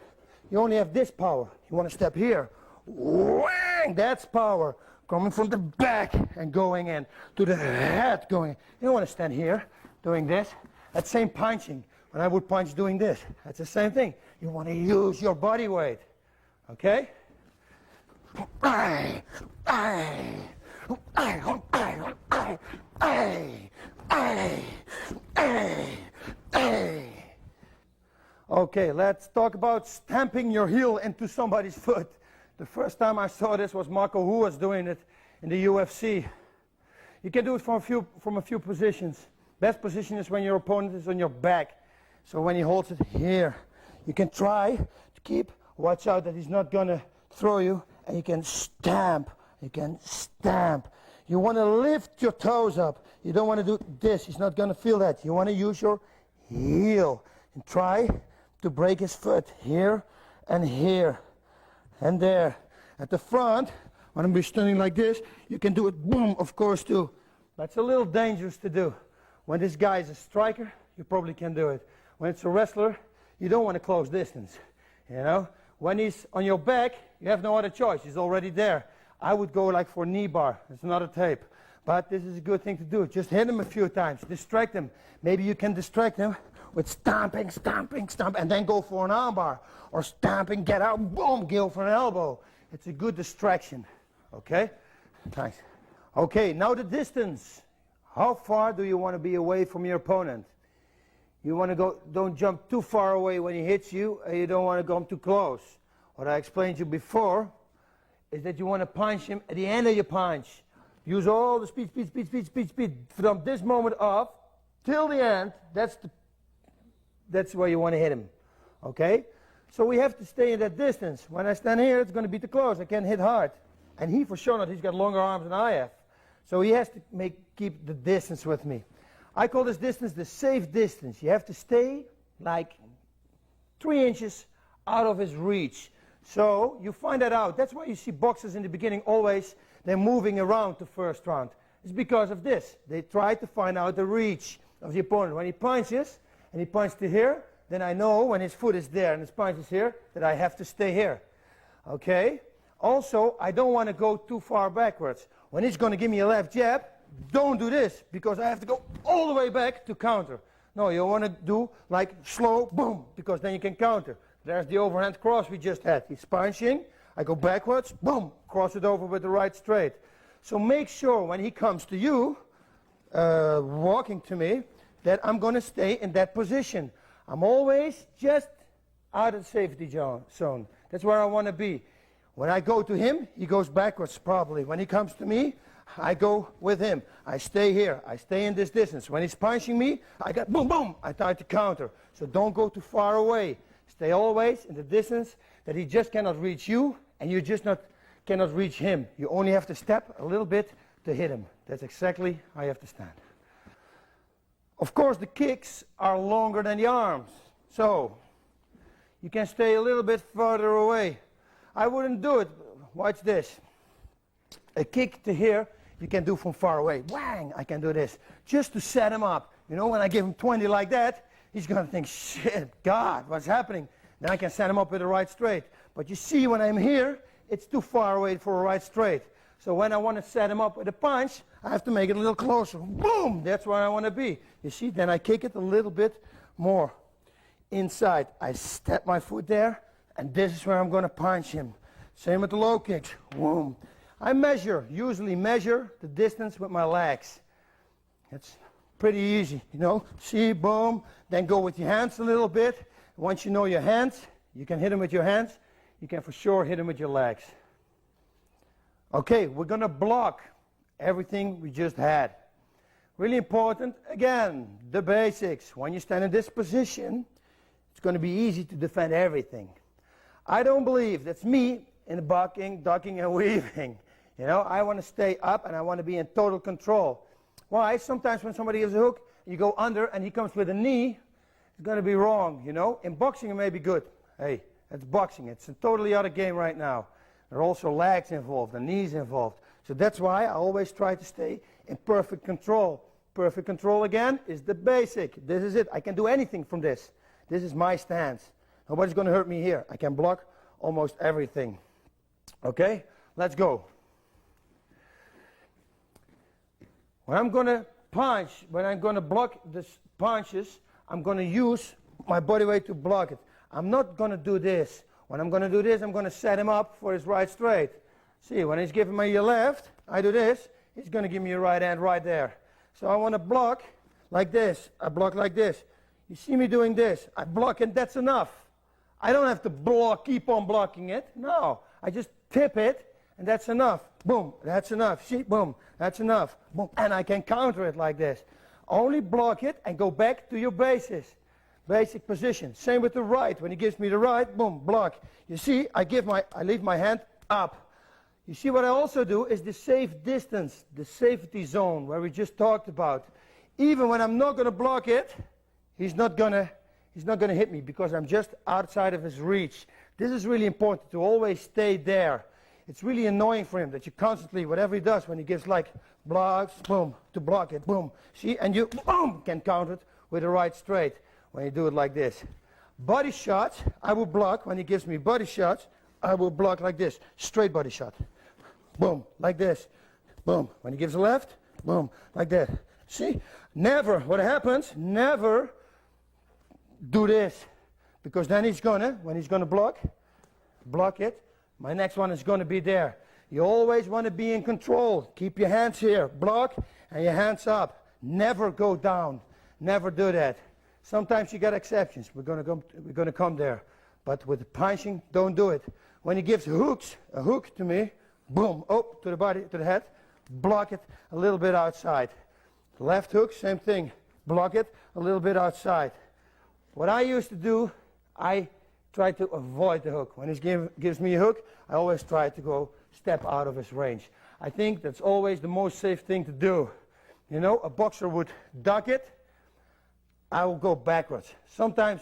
You only have this power. You want to step here. Whang! That's power. Coming from the back and going in. To the head going in. You don't want to stand here doing this. That same punching. When I would punch doing this, that's the same thing. You want to use your body weight. Okay? Okay, let's talk about stamping your heel into somebody's foot. The first time I saw this was Marco Hu was doing it in the UFC. You can do it from a few positions. Best position is when your opponent is on your back. So when he holds it here, you can try to keep, watch out that he's not going to throw you, and you can stamp. You can stamp. You want to lift your toes up. You don't want to do this. He's not going to feel that. You want to use your heel and try to break his foot here and here and there. At the front, when I'm standing like this, you can do it, boom, of course, too. That's a little dangerous to do. When this guy is a striker, you probably can do it. When it's a wrestler, you don't want to close distance. You know? When he's on your back, you have no other choice. He's already there. I would go like for knee bar. It's not a tape. But this is a good thing to do. Just hit him a few times. Distract him. Maybe you can distract him with stomping, stomping, stomping, and then go for an arm bar. Or stomping, get out, boom, go for an elbow. It's a good distraction. Okay? Thanks. Okay, now the distance. How far do you want to be away from your opponent? You want to go, don't jump too far away when he hits you, and you don't want to come too close. What I explained to you before is that you want to punch him at the end of your punch. Use all the speed, speed, speed, speed, speed, speed. From this moment up till the end, that's where you want to hit him. Okay? So we have to stay in that distance. When I stand here, it's going to be too close. I can't hit hard. And he, for sure, he's got longer arms than I have. So he has to keep the distance with me. I call this distance the safe distance. You have to stay like 3 inches out of his reach. So you find that out. That's why you see boxers in the beginning always, they're moving around the first round. It's because of this. They try to find out the reach of the opponent. When he punches, and he punches to here, then I know when his foot is there and his punch is here, that I have to stay here. Okay? Also, I don't want to go too far backwards. When he's going to give me a left jab, don't do this, because I have to go all the way back to counter. No, you want to do like slow, boom, because then you can counter. There's the overhand cross we just had. He's punching, I go backwards, boom, cross it over with the right straight. So make sure when he comes to you, walking to me, that I'm going to stay in that position. I'm always just out of the safety zone. That's where I want to be. When I go to him, he goes backwards probably. When he comes to me, I go with him. I stay here. I stay in this distance. When he's punching me, I got boom, boom. I try to counter. So don't go too far away. Stay always in the distance that he just cannot reach you, and you just cannot reach him. You only have to step a little bit to hit him. That's exactly how you have to stand. Of course, the kicks are longer than the arms. So you can stay a little bit further away. I wouldn't do it. Watch this. A kick to here, you can do from far away. Whang! I can do this. Just to set him up. You know, when I give him 20 like that, he's going to think, shit, God, what's happening? Then I can set him up with a right straight. But you see, when I'm here, it's too far away for a right straight. So when I want to set him up with a punch, I have to make it a little closer. Boom! That's where I want to be. You see, then I kick it a little bit more inside. I step my foot there, and this is where I'm going to punch him. Same with the low kicks. Boom. I usually measure the distance with my legs. It's pretty easy, you know. See, boom, then go with your hands a little bit. Once you know your hands, you can hit them with your hands. You can for sure hit them with your legs. Okay, we're going to block everything we just had. Really important, again, the basics. When you stand in this position, it's going to be easy to defend everything. I don't believe that's me in bucking, ducking, and weaving. You know, I want to stay up and I want to be in total control. Why? Sometimes when somebody gives a hook, you go under and he comes with a knee, it's going to be wrong, you know. In boxing it may be good. Hey, that's boxing. It's a totally other game right now. There are also legs involved and knees involved. So that's why I always try to stay in perfect control. Perfect control, again, is the basic. This is it. I can do anything from this. This is my stance. Nobody's going to hurt me here. I can block almost everything. Okay? Let's go. When I'm going to punch, when I'm going to block the punches, I'm going to use my body weight to block it. I'm not going to do this. When I'm going to do this, I'm going to set him up for his right straight. See, when he's giving me a left, I do this. He's going to give me a right hand right there. So I want to block like this. I block like this. You see me doing this. I block and that's enough. I don't have to block, keep on blocking it. No, I just tip it and that's enough. Boom, that's enough. See, boom, that's enough. Boom, and I can counter it like this. Only block it and go back to your basic position. Same with the right. When he gives me the right, boom, block. You see, I leave my hand up. You see what I also do is the safe distance, the safety zone where we just talked about. Even when I'm not going to block it, he's not going to hit me because I'm just outside of his reach. This is really important to always stay there. It's really annoying for him that you constantly, whatever he does, when he gives like blocks, boom, to block it, boom. See, and you, boom, can counter it with a right straight when you do it like this. Body shots, I will block. When he gives me body shots, I will block like this, straight body shot. boom, like this. Boom. When he gives a left, boom, like that. See? Never, what happens, never do this. Because then he's gonna, when he's gonna block it, my next one is gonna be there. You always want to be in control. Keep your hands here, block, and your hands up. Never go down. Never do that. Sometimes you get exceptions. We're gonna come there. But with the punching, don't do it. When he gives a hook to me, boom, up to the body, to the head, block it a little bit outside. Left hook, same thing. Block it a little bit outside. What I used to do, I try to avoid the hook. When he gives me a hook, I always try to go step out of his range. I think that's always the most safe thing to do. You know, a boxer would duck it, I will go backwards. Sometimes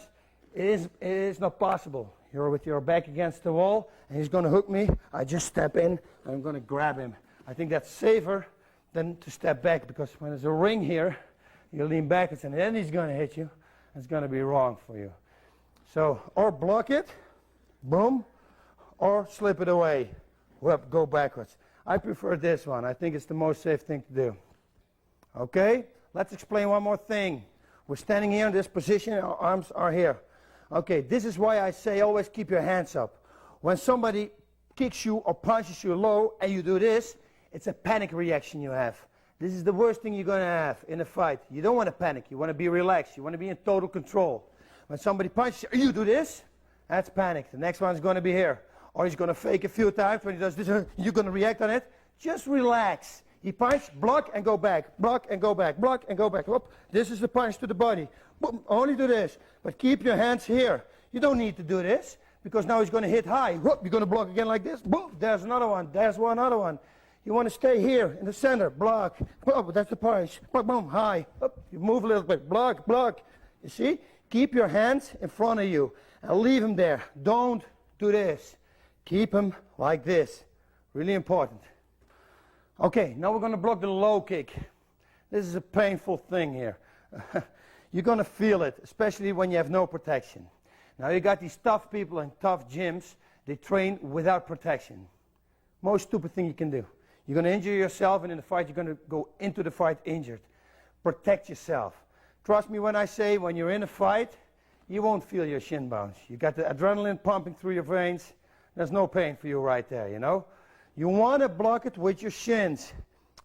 it is not possible. You're with your back against the wall and he's going to hook me. I just step in and I'm going to grab him. I think that's safer than to step back, because when there's a ring here, you lean backwards and then he's going to hit you. It's going to be wrong for you. So, or block it, boom, or slip it away. Whoop, go backwards. I prefer this one. I think it's the most safe thing to do. Okay, let's explain one more thing. We're standing here in this position, our arms are here. Okay, this is why I say always keep your hands up. When somebody kicks you or punches you low and you do this, it's a panic reaction you have. This is the worst thing you're going to have in a fight. You don't want to panic. You want to be relaxed. You want to be in total control. When somebody punches you, you do this, that's panic. The next one's going to be here. Or he's going to fake a few times. When he does this, you're going to react on it. Just relax. He punches, block and go back. Block and go back. Block and go back. Whoop. This is the punch to the body. Boom. Only do this. But keep your hands here. You don't need to do this, because now he's going to hit high. Whoop. You're going to block again like this. Boom. There's another one. There's one other one. You want to stay here in the center. Block. Oh, that's the punch. Boom, boom, high. Up. You move a little bit. Block, block. You see? Keep your hands in front of you and leave them there. Don't do this. Keep them like this. Really important. Okay, now we're going to block the low kick. This is a painful thing here. You're going to feel it, especially when you have no protection. Now you got these tough people in tough gyms. They train without protection. Most stupid thing you can do. You're going to injure yourself, and in the fight you're going to go into the fight injured. Protect yourself. Trust me when I say, when you're in a fight, you won't feel your shin bones. You got the adrenaline pumping through your veins. There's no pain for you right there, you know. You want to block it with your shins.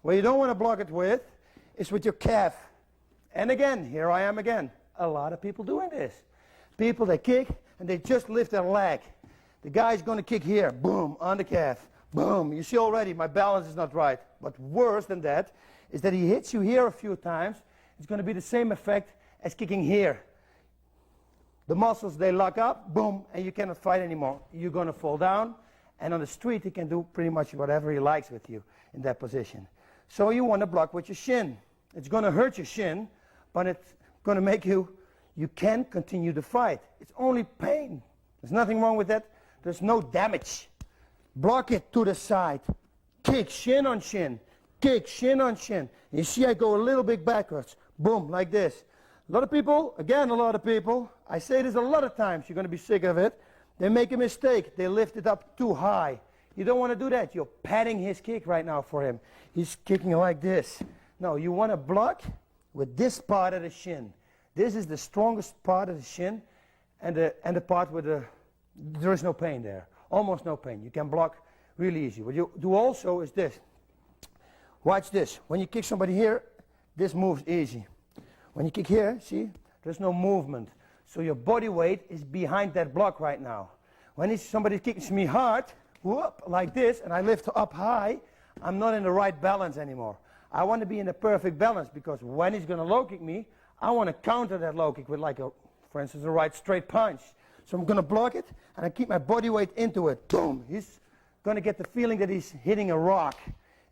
What you don't want to block it with is with your calf. And again, here I am again. A lot of people doing this. People, they kick and they just lift their leg. The guy's going to kick here, boom, on the calf, boom. You see already my balance is not right. But worse than that is that he hits you here a few times. It's going to be the same effect as kicking here. The muscles, they lock up, boom, and you cannot fight anymore. You're going to fall down, and on the street he can do pretty much whatever he likes with you in that position. So you want to block with your shin. It's going to hurt your shin, but it's going to make you can continue the fight. It's only pain. There's nothing wrong with that. There's no damage. Block it to the side. Kick shin on shin. Kick shin on shin. You see I go a little bit backwards. Boom, like this. A lot of people, again a lot of people, I say this a lot of times, you're going to be sick of it. They make a mistake. They lift it up too high. You don't want to do that. You're padding his kick right now for him. He's kicking like this. No, you want to block with this part of the shin. This is the strongest part of the shin, and the part where there is no pain there. Almost no pain. You can block really easy. What you do also is this. Watch this. When you kick somebody here, this moves easy. When you kick here, see, there's no movement. So your body weight is behind that block right now. When somebody kicks me hard, whoop, like this, and I lift up high, I'm not in the right balance anymore. I want to be in a perfect balance, because when he's going to low kick me, I want to counter that low kick with, like, for instance, a right straight punch. So I'm going to block it, and I keep my body weight into it. Boom. He's going to get the feeling that he's hitting a rock.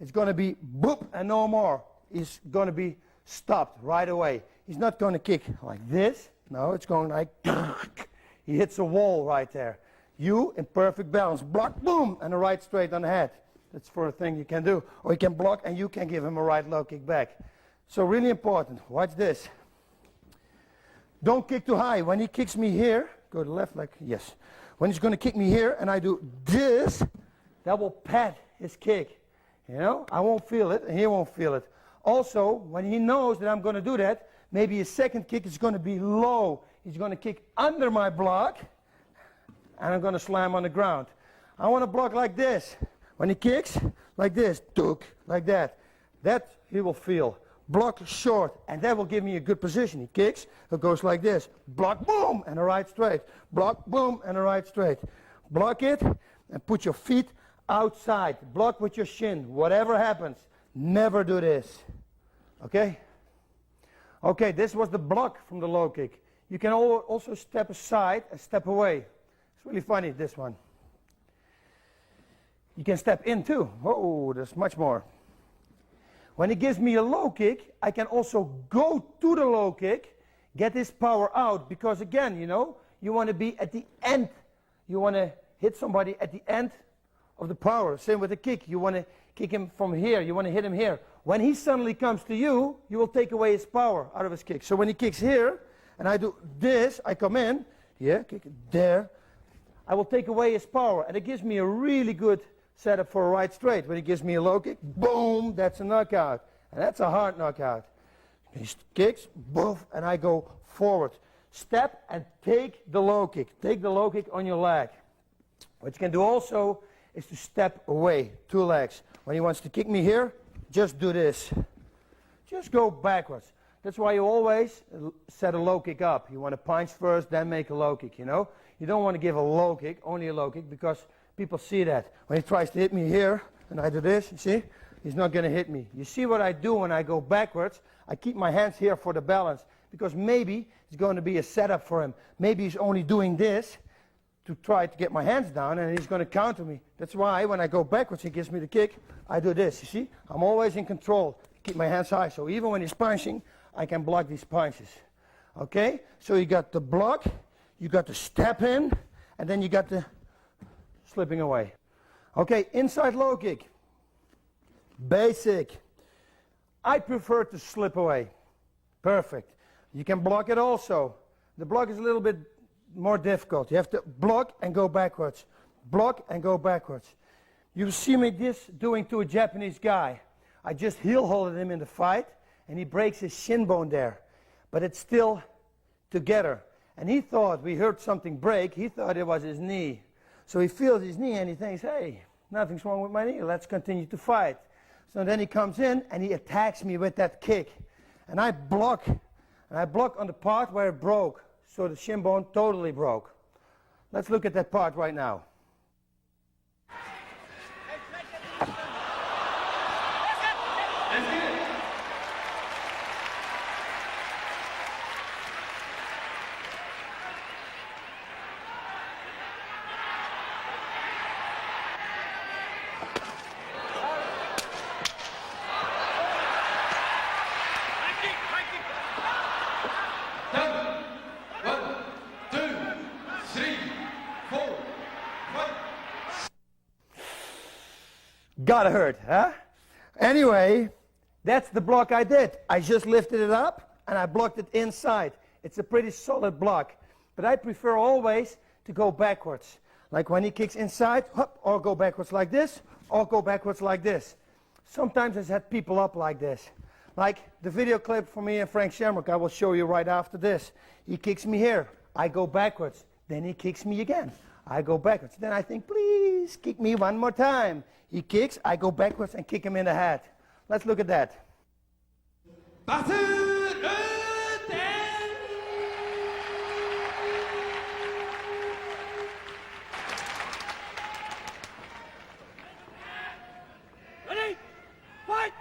It's going to be boop and no more. He's going to be stopped right away. He's not going to kick like this. No, it's going like he hits a wall right there. You in perfect balance. Block, boom, and a right straight on the head. That's for a thing you can do. Or you can block and you can give him a right low kick back. So really important. Watch this. Don't kick too high. When he kicks me here, go to the left like yes. When he's going to kick me here and I do this, that will pad his kick. You know, I won't feel it, and he won't feel it. Also, when he knows that I'm going to do that, maybe his second kick is going to be low. He's going to kick under my block, and I'm going to slam on the ground. I want to block like this. When he kicks, like this, tuk, like that. That he will feel. Block short, and that will give me a good position. He kicks, it goes like this. Block, boom, and a right straight. Block, boom, and a right straight. Block it, and put your feet outside. Block with your shin. Whatever happens, never do this. Okay? Okay, this was the block from the low kick. You can also step aside and step away. It's really funny, this one. You can step in too. Oh, there's much more. When he gives me a low kick, I can also go to the low kick, get his power out, because again, you know, you want to be at the end. You want to hit somebody at the end of the power. Same with the kick. You want to kick him from here. You want to hit him here. When he suddenly comes to you, you will take away his power out of his kick. So when he kicks here, and I do this, I come in, here, kick it there, I will take away his power, and it gives me a really good setup for a right straight. When he gives me a low kick, boom, that's a knockout. And that's a hard knockout. He kicks, boom, and I go forward. Step and take the low kick. Take the low kick on your leg. What you can do also is to step away, 2 legs. When he wants to kick me here, just do this. Just go backwards. That's why you always set a low kick up. You want to punch first, then make a low kick, you know. You don't want to give a low kick, only a low kick, because people see that. When he tries to hit me here, and I do this, you see, he's not going to hit me. You see what I do when I go backwards? I keep my hands here for the balance, because maybe it's going to be a setup for him. Maybe he's only doing this to try to get my hands down, and he's going to counter me. That's why when I go backwards, he gives me the kick, I do this, you see? I'm always in control. Keep my hands high, so even when he's punching, I can block these punches. Okay? So you got the block, you got the step in, and then you got the slipping away. Okay, inside low kick. Basic. I prefer to slip away. Perfect. You can block it also. The block is a little bit more difficult. You have to block and go backwards. Block and go backwards. You see me this doing to a Japanese guy. I just heel holded him in the fight, and he breaks his shin bone there. But it's still together. And he thought, we heard something break, he thought it was his knee. So he feels his knee and he thinks, hey, nothing's wrong with my knee, let's continue to fight. So then he comes in and he attacks me with that kick. And I block on the part where it broke. So the shin bone totally broke. Let's look at that part right now. Gotta hurt, huh? Anyway, that's the block I did. I just lifted it up and I blocked it inside. It's a pretty solid block. But I prefer always to go backwards. Like when he kicks inside, hop, or go backwards like this, or go backwards like this. Sometimes I set people up like this. Like the video clip for me and Frank Shamrock, I will show you right after this. He kicks me here. I go backwards. Then he kicks me again. I go backwards. Then I think, please, kick me one more time. He kicks, I go backwards and kick him in the head. Let's look at that. Bas Rutten! Ready? Fight!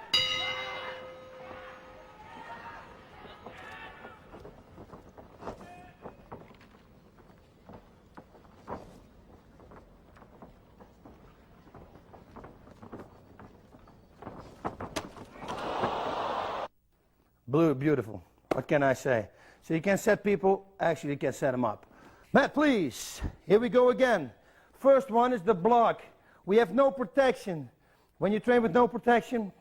Blue, beautiful. What can I say? So you can set people, actually you can set them up. Matt, please. Here we go again. First one is the block. We have no protection. When you train with no protection,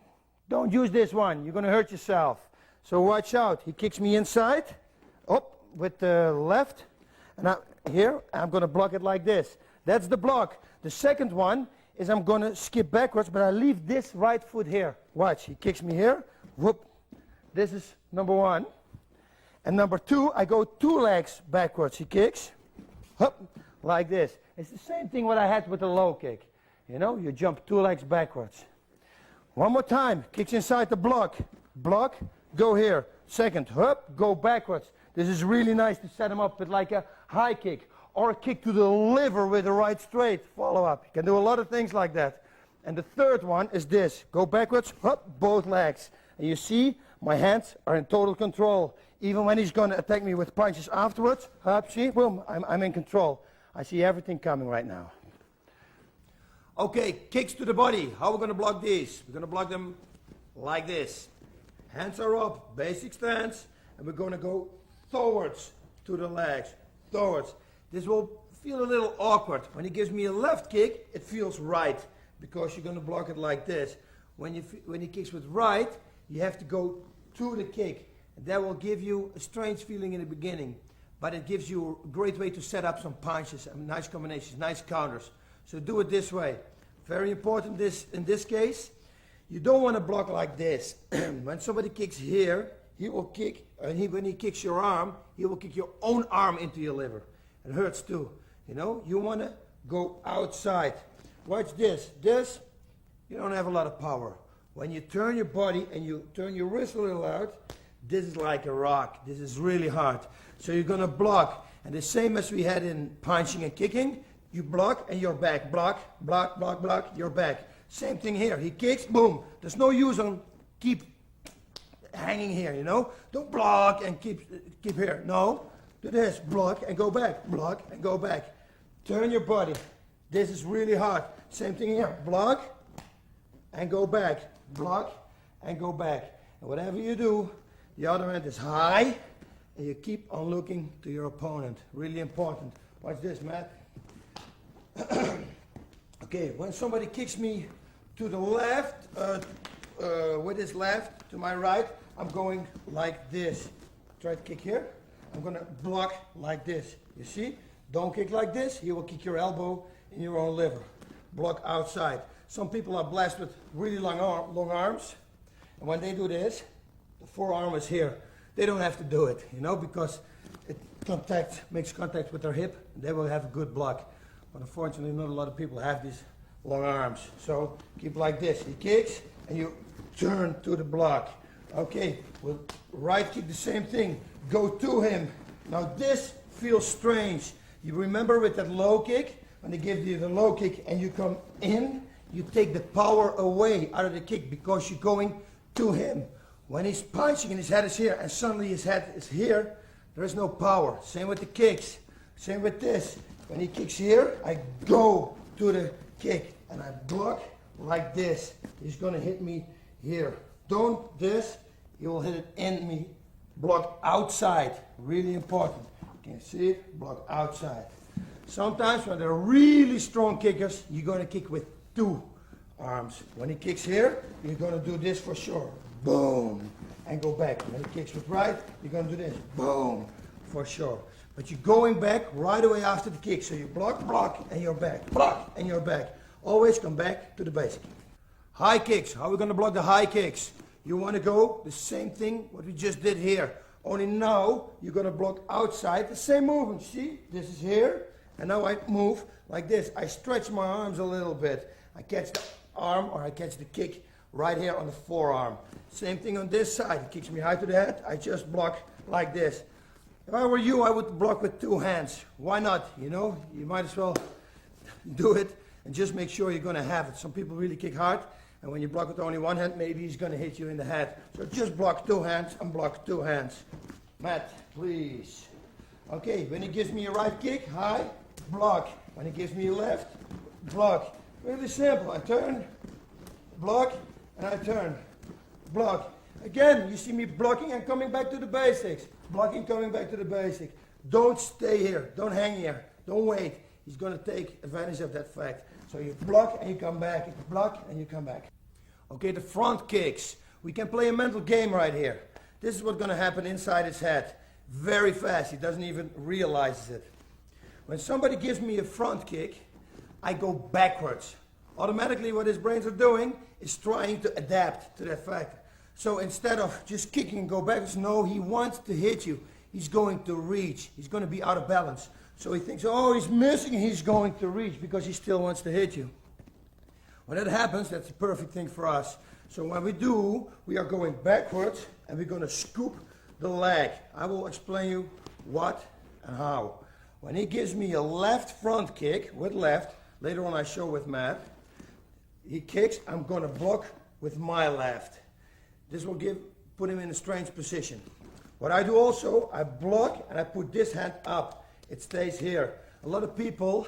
don't use this one. You're going to hurt yourself. So watch out. He kicks me inside, up with the left, and here I'm going to block it like this. That's the block. The second one is I'm gonna skip backwards, but I leave this right foot here. Watch, he kicks me here, whoop. This is number one. And number two, I go 2 legs backwards. He kicks, hup, like this. It's the same thing what I had with the low kick. You know, you jump 2 legs backwards. One more time, kicks inside the block. Block, go here. Second, hup, go backwards. This is really nice to set him up with like a high kick or a kick to the liver with the right straight. Follow up. You can do a lot of things like that. And the third one is this. Go backwards, hup, both legs. And you see, my hands are in total control. Even when he's going to attack me with punches afterwards, hup, see, boom, I'm in control. I see everything coming right now. Okay, kicks to the body. How are we going to block these? We're going to block them like this. Hands are up, basic stance, and we're going to go forwards to the legs, forwards. This will feel a little awkward. When he gives me a left kick, it feels right, because you're going to block it like this. When he kicks with right, you have to go to the kick. And that will give you a strange feeling in the beginning, but it gives you a great way to set up some punches, and nice combinations, nice counters. So do it this way. Very important in this case, you don't want to block like this. When somebody kicks here, he will kick, and when he kicks your arm, he will kick your own arm into your liver. It hurts too. You know, you want to go outside. Watch this. This, you don't have a lot of power. When you turn your body and you turn your wrist a little out, this is like a rock. This is really hard. So you're going to block. And the same as we had in punching and kicking, you block and you're back. Block, block, block, block, you're back. Same thing here. He kicks, boom. There's no use on keep hanging here, you know. Don't block and keep here. No. Do this. Block and go back. Block and go back. Turn your body. This is really hard. Same thing here. Block and go back. Block and go back. And whatever you do, the other hand is high, and you keep on looking to your opponent. Really important. Watch this, Matt. Okay, when somebody kicks me to the left, with his left, to my right, I'm going like this. Try to kick here. I'm going to block like this. You see? Don't kick like this. He will kick your elbow in your own liver. Block outside. Some people are blessed with really long arms. And when they do this, the forearm is here. They don't have to do it, you know, because it makes contact with their hip. And they will have a good block. But unfortunately, not a lot of people have these long arms. So keep like this. He kicks, and you turn to the block. Okay, with right kick, the same thing. Go to him. Now this feels strange. You remember with that low kick, when they give you the low kick and you come in, you take the power away out of the kick because you're going to him. When he's punching and his head is here and suddenly his head is here, there is no power. Same with the kicks. Same with this. When he kicks here, I go to the kick and I block like this. He's going to hit me here. Don't this, he will hit it in me. Block outside. Really important. You can see it? Block outside. Sometimes when they're really strong kickers, you're going to kick with 2 arms. When he kicks here, you're going to do this for sure. Boom. And go back. When he kicks with right, you're going to do this. Boom. For sure. But you're going back right away after the kick. So you block, block, and you're back. Block, and you're back. Always come back to the basic. High kicks. How are we going to block the high kicks? You want to go the same thing what we just did here. Only now you're going to block outside the same movement. See? This is here. And now I move like this. I stretch my arms a little bit. I catch the arm or I catch the kick right here on the forearm. Same thing on this side. He kicks me high to the head. I just block like this. If I were you, I would block with 2 hands. Why not? You know, you might as well do it and just make sure you're going to have it. Some people really kick hard, and when you block with only 1 hand, maybe he's going to hit you in the head. So just block 2 hands and block 2 hands. Matt, please. Okay, when he gives me a right kick, high, block. When he gives me a left, block. Really simple. I turn, block, and I turn, block. Again, you see me blocking and coming back to the basics. Blocking, coming back to the basic. Don't stay here. Don't hang here. Don't wait. He's going to take advantage of that fact. So you block and you come back. You block and you come back. Okay, the front kicks. We can play a mental game right here. This is what's going to happen inside his head. Very fast. He doesn't even realize it. When somebody gives me a front kick, I go backwards. Automatically what his brains are doing is trying to adapt to that fact. So instead of just kicking and go backwards, no, he wants to hit you. He's going to reach. He's going to be out of balance. So he thinks, oh, he's missing, he's going to reach because he still wants to hit you. When that happens, that's the perfect thing for us. So when we do, we are going backwards and we're going to scoop the leg. I will explain you what and how. When he gives me a left front kick with left, later on I show with Matt, he kicks, I'm going to block with my left. This will put him in a strange position. What I do also, I block and I put this hand up. It stays here. A lot of people,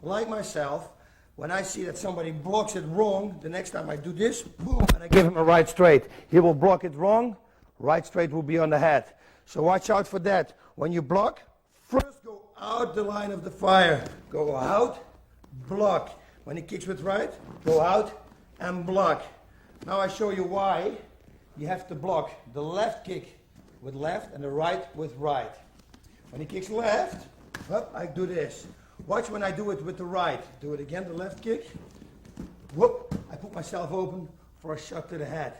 like myself, when I see that somebody blocks it wrong, the next time I do this, boom, and I give him a right straight. He will block it wrong, right straight will be on the head. So watch out for that. When you block, first go out the line of the fire. Go out, block. When he kicks with right, go out and block. Now I show you why you have to block the left kick with left and the right with right. When he kicks left, up, I do this. Watch when I do it with the right. Do it again, the left kick. Whoop, I put myself open for a shot to the head.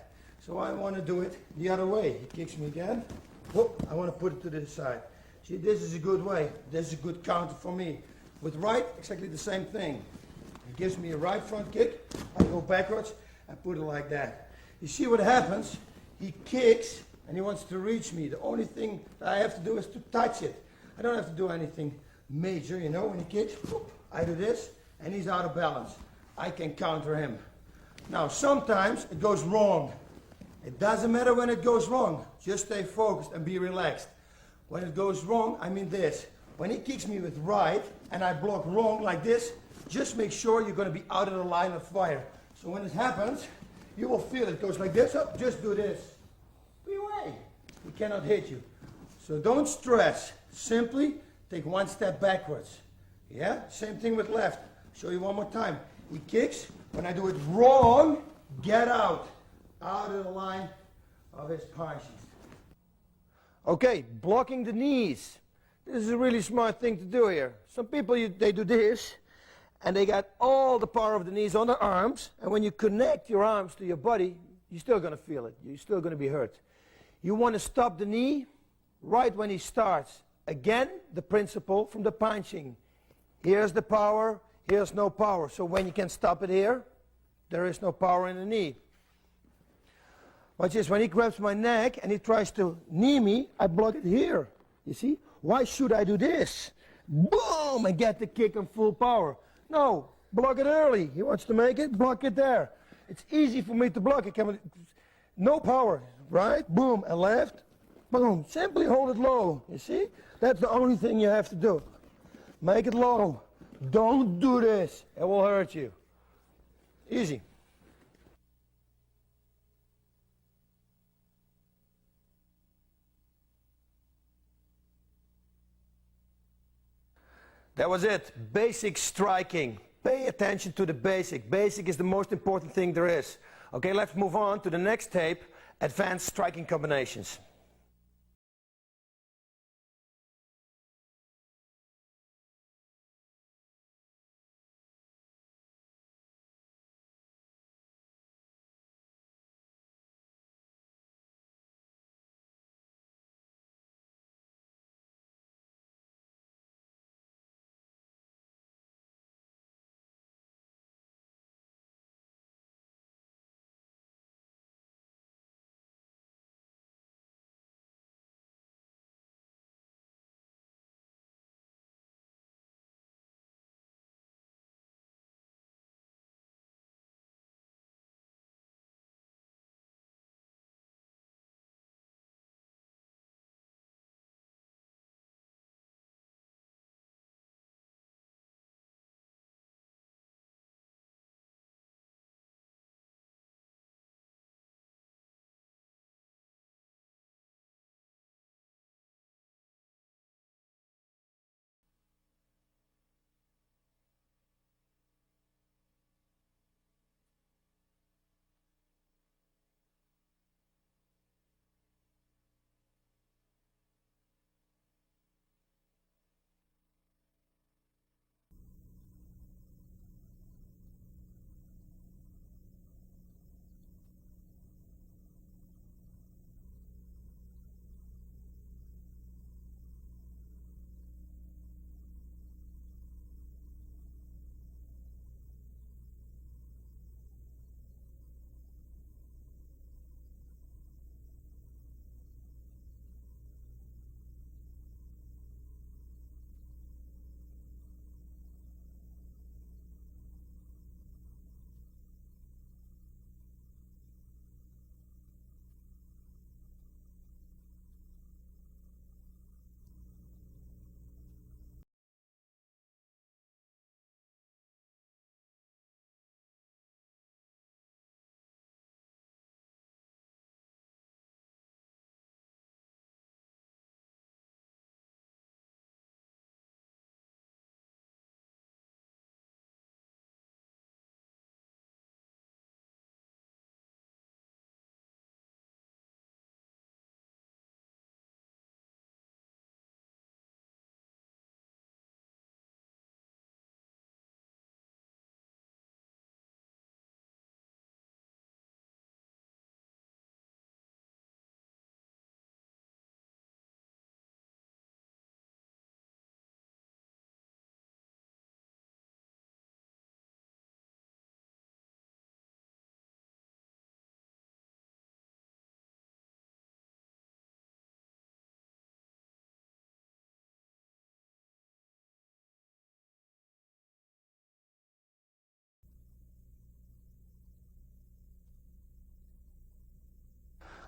So I want to do it the other way. He kicks me again. Whoop, I want to put it to the side. See, this is a good way. This is a good counter for me. With right, exactly the same thing. He gives me a right front kick. I go backwards and put it like that. You see what happens? He kicks and he wants to reach me. The only thing that I have to do is to touch it. I don't have to do anything major, you know. When he kicks, whoop, I do this and he's out of balance. I can counter him. Now sometimes it goes wrong. It doesn't matter when it goes wrong. Just stay focused and be relaxed. When it goes wrong, I mean this. When he kicks me with right and I block wrong like this, just make sure you're going to be out of the line of fire. So when it happens, you will feel it goes like this. Up, just do this. Be away. He cannot hit you. So don't stress. Simply take one step backwards. Yeah? Same thing with left. Show you one more time. He kicks. When I do it wrong, get out. Out of the line of his punches. Okay, blocking the knees. This is a really smart thing to do here. Some people, they do this, and they got all the power of the knees on their arms, and when you connect your arms to your body, you're still going to feel it. You're still going to be hurt. You want to stop the knee right when he starts. Again, the principle from the punching. Here's the power, here's no power. So when you can stop it here, there is no power in the knee. Watch this, when he grabs my neck and he tries to knee me, I block it here. You see? Why should I do this? Boom! And get the kick on full power. No, block it early. He wants to make it, block it there. It's easy for me to block it. No power, right? Boom, and left. Boom. Simply hold it low. You see? That's the only thing you have to do. Make it low. Don't do this. It will hurt you. Easy. That was it. Basic striking. Pay attention to the basic. Basic is the most important thing there is. Okay, let's move on to the next tape, advanced striking combinations.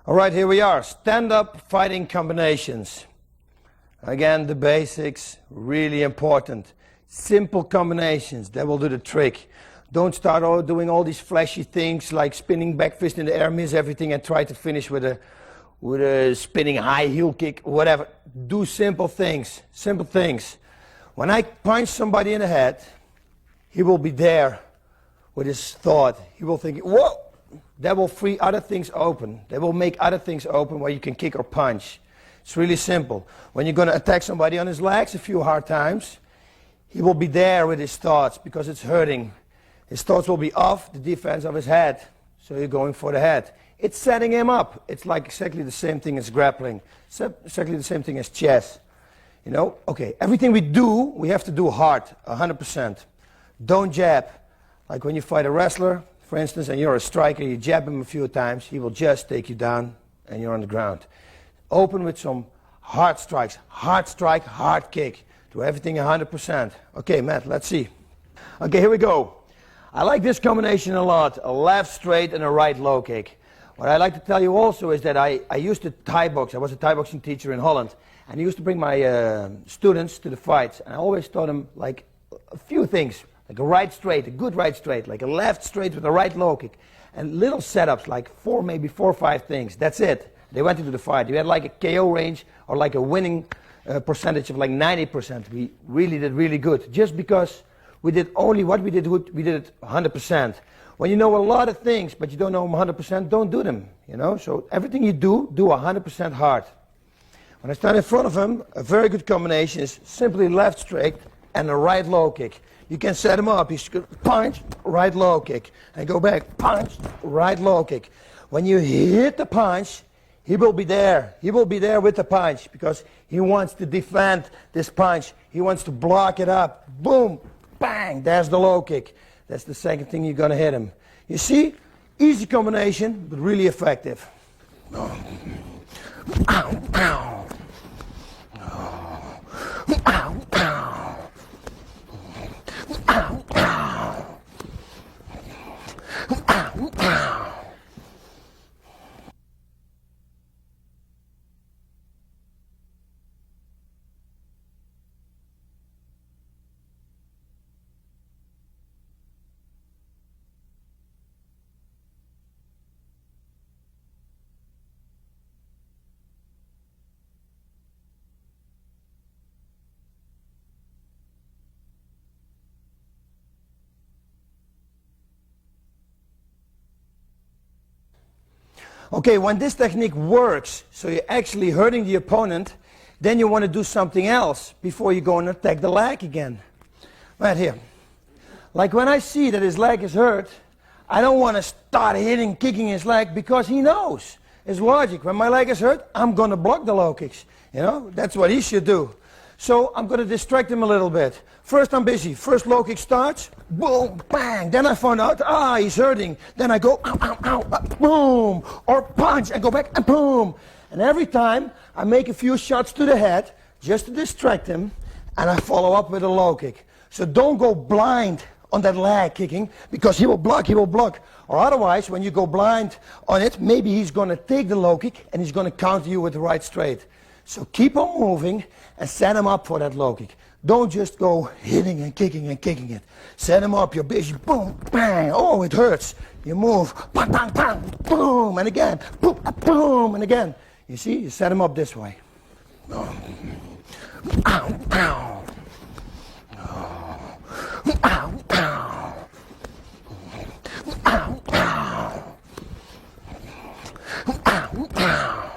All right, here we are. Stand-up fighting combinations. Again, the basics, really important. Simple combinations, that will do the trick. Don't start doing all these flashy things like spinning back fist in the air, miss everything, and try to finish with a spinning high heel kick, whatever. Do simple things, simple things. When I punch somebody in the head, he will be there with his thought. He will think, whoa, that will free other things open. That will make other things open where you can kick or punch. It's really simple. When you're going to attack somebody on his legs a few hard times, he will be there with his thoughts because it's hurting. His thoughts will be off the defense of his head. So you're going for the head. It's setting him up. It's like exactly the same thing as grappling. Exactly the same thing as chess. You know, okay, everything we do, we have to do hard, 100%. Don't jab. Like when you fight a wrestler, for instance, and you're a striker, you jab him a few times, he will just take you down and you're on the ground. Open with some hard strikes. Hard strike, hard kick. Do everything 100%. Okay, Matt, let's see. Okay, here we go. I like this combination a lot, a left straight and a right low kick. What I like to tell you also is that I used to Thai box. I was a Thai boxing teacher in Holland. And I used to bring my students to the fights. And I always taught them like a few things. Like a right straight, a good right straight. Like a left straight with a right low kick. And little setups, like maybe four or five things. That's it. They went into the fight. You had like a KO range or like a winning percentage of like 90%. We really did really good. Just because we did only what we did good, we did it 100%. When you know a lot of things, but you don't know them 100%, don't do them. You know? So everything you do 100% hard. When I stand in front of him, a very good combination is simply left straight and a right low kick. You can set him up. He's going to punch, right low kick. And go back, punch, right low kick. When you hit the punch, he will be there. He will be there with the punch because he wants to defend this punch. He wants to block it up. Boom, bang, there's the low kick. That's the second thing you're going to hit him. You see? Easy combination, but really effective. Ow, ow. Ow, ow. Ow, ow. Ow, ow. Okay, when this technique works, so you're actually hurting the opponent, then you want to do something else before you go and attack the leg again. Right here. Like when I see that his leg is hurt, I don't want to start hitting, kicking his leg because he knows. It's logic. When my leg is hurt, I'm going to block the low kicks. You know, that's what he should do. So I'm going to distract him a little bit. First I'm busy. First low kick starts, boom, bang. Then I find out, he's hurting. Then I go, ow, ow, ow, boom. Or punch and go back and boom. And every time I make a few shots to the head just to distract him and I follow up with a low kick. So don't go blind on that leg kicking because he will block. Or otherwise, when you go blind on it, maybe he's going to take the low kick and he's going to counter you with the right straight. So keep on moving and set him up for that low kick. Don't just go hitting and kicking it. Set him up, you're busy, boom, bang, oh, it hurts. You move, bang, bang, bang, boom, and again, boom, boom, and again. You see, you set him up this way. Ow, ow. Ow, ow. Ow, ow. Ow, ow.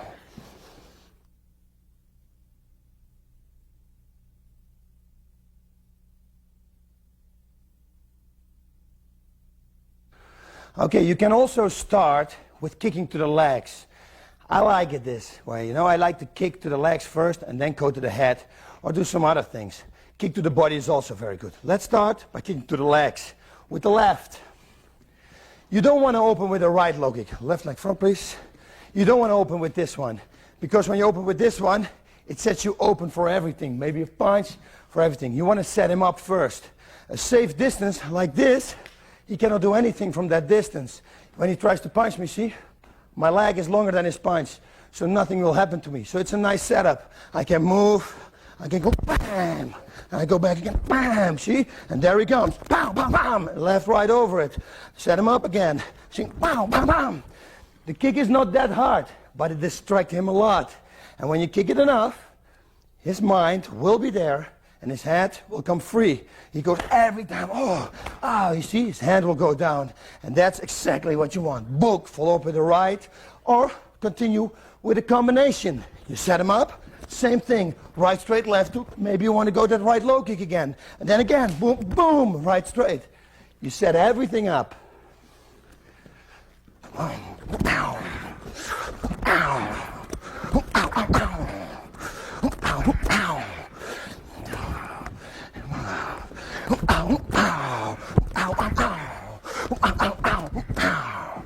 Okay, you can also start with kicking to the legs. I like it this way, you know, I like to kick to the legs first and then go to the head or do some other things. Kick to the body is also very good. Let's start by kicking to the legs with the left. You don't want to open with a right low kick. Left leg front, please. You don't want to open with this one because when you open with this one, it sets you open for everything. Maybe a punch, for everything. You want to set him up first. A safe distance like this, he cannot do anything from that distance. When he tries to punch me, see? my leg is longer than his punch, so nothing will happen to me. So it's a nice setup. I can move, I can go bam, and I go back again, bam, see? And there he comes, bam, bam, bam, left, right over it. Set him up again, see, bam, bam, bam. The kick is not that hard, but it distracts him a lot. And when you kick it enough, his mind will be there, and his head will come free. He goes every time, you see, his hand will go down. And that's exactly what you want. Book, follow up with the right, or continue with a combination. You set him up, same thing, right straight, left hook. Maybe you want to go that right low kick again. And then again, boom, boom, right straight. You set everything up. Ow. Ow. Ow. Ow, ow, ow. Ow, ow. Ow, ow, ow, ow, ow, ow, ow, ow.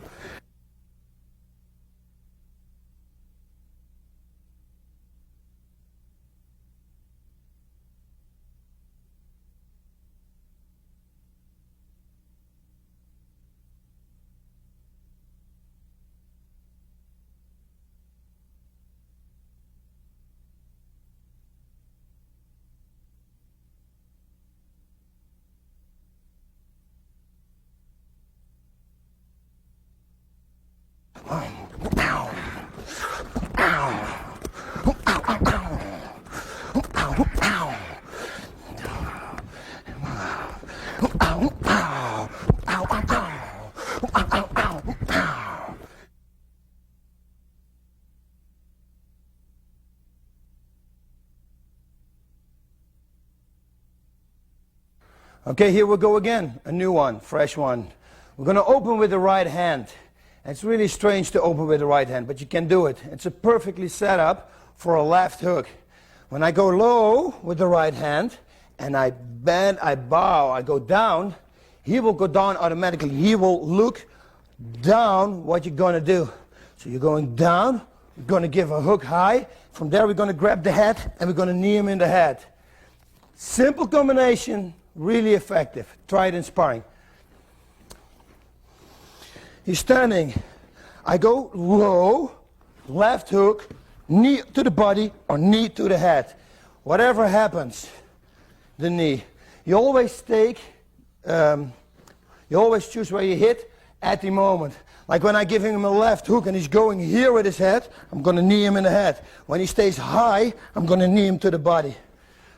Okay, here we go again, a new one, fresh one. We're going to open with the right hand. It's really strange to open with the right hand, but you can do it. It's a perfectly set up for a left hook. When I go low with the right hand, and I bend, I bow, I go down, he will go down automatically. He will look down what you're going to do. So you're going down, you're going to give a hook high. From there we're going to grab the head, and we're going to knee him in the head. Simple combination, really effective. Try it in sparring. He's standing. I go low, left hook, knee to the body or knee to the head. Whatever happens, the knee. You always take, you always choose where you hit at the moment. Like when I give him a left hook and he's going here with his head, I'm going to knee him in the head. When he stays high, I'm going to knee him to the body.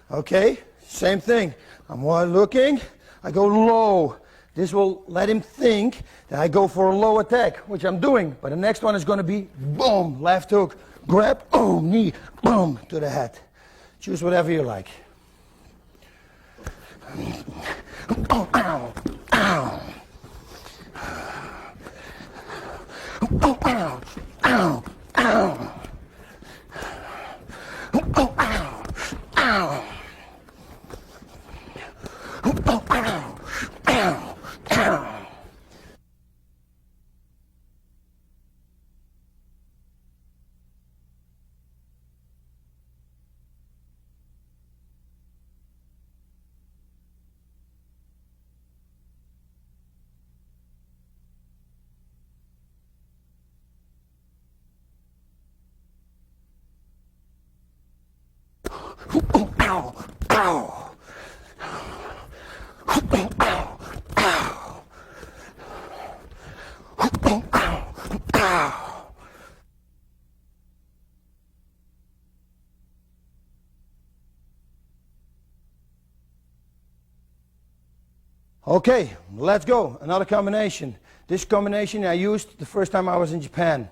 Okay? Same thing. I'm looking, I go low. This will let him think that I go for a low attack, which I'm doing. But the next one is going to be boom, left hook, grab, boom, knee, boom, to the head. Choose whatever you like. Oh, ow, ow. Oh, ow, ow, ow. Oh, ow, ow. Oh, ow, ow, ow. Oh, ow, ow. Okay, let's go. Another combination. This combination I used the first time I was in Japan.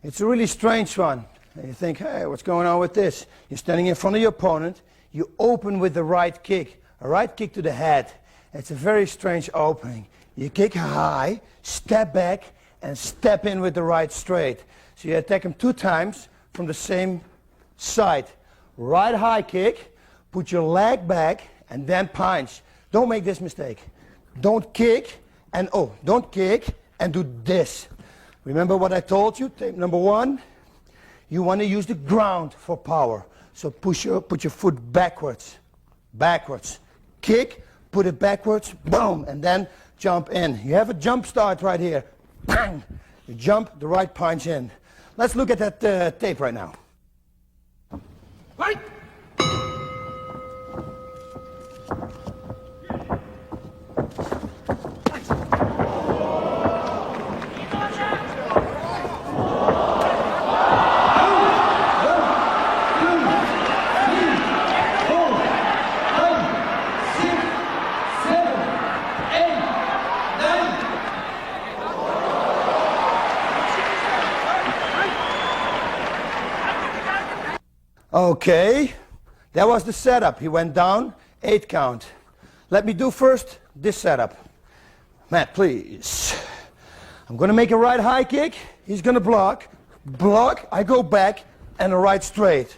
It's a really strange one. And you think, hey, what's going on with this? You're standing in front of your opponent. You open with the right kick. A right kick to the head. It's a very strange opening. You kick high, step back, and step in with the right straight. So you attack him 2 times from the same side. Right high kick, put your leg back, and then punch. Don't make this mistake. Don't kick and do this. Remember what I told you? Tape number 1. You want to use the ground for power. So put your foot backwards. Backwards. Kick, put it backwards, boom, and then jump in. You have a jump start right here. Bang! you jump, the right punch in. Let's look at that tape right now. Fight! Okay, that was the setup. He went down, 8 count. Let me do first this setup. Matt, please. I'm gonna make a right high kick. He's gonna block, I go back, and a right straight.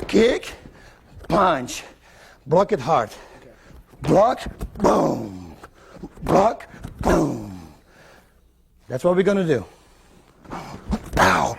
Kick, punch, block it hard. Block, boom, block, boom. That's what we're gonna do. Ow, ow.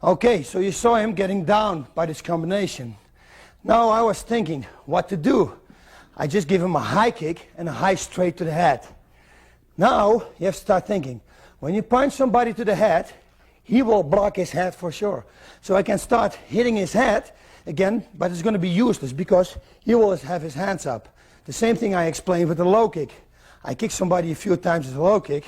Okay, so you saw him getting down by this combination. Now I was thinking what to do. I just give him a high kick and a high straight to the head. Now you have to start thinking, when you punch somebody to the head, he will block his head for sure. So I can start hitting his head again, but it's going to be useless because he will have his hands up. The same thing I explained with the low kick. I kick somebody a few times with a low kick.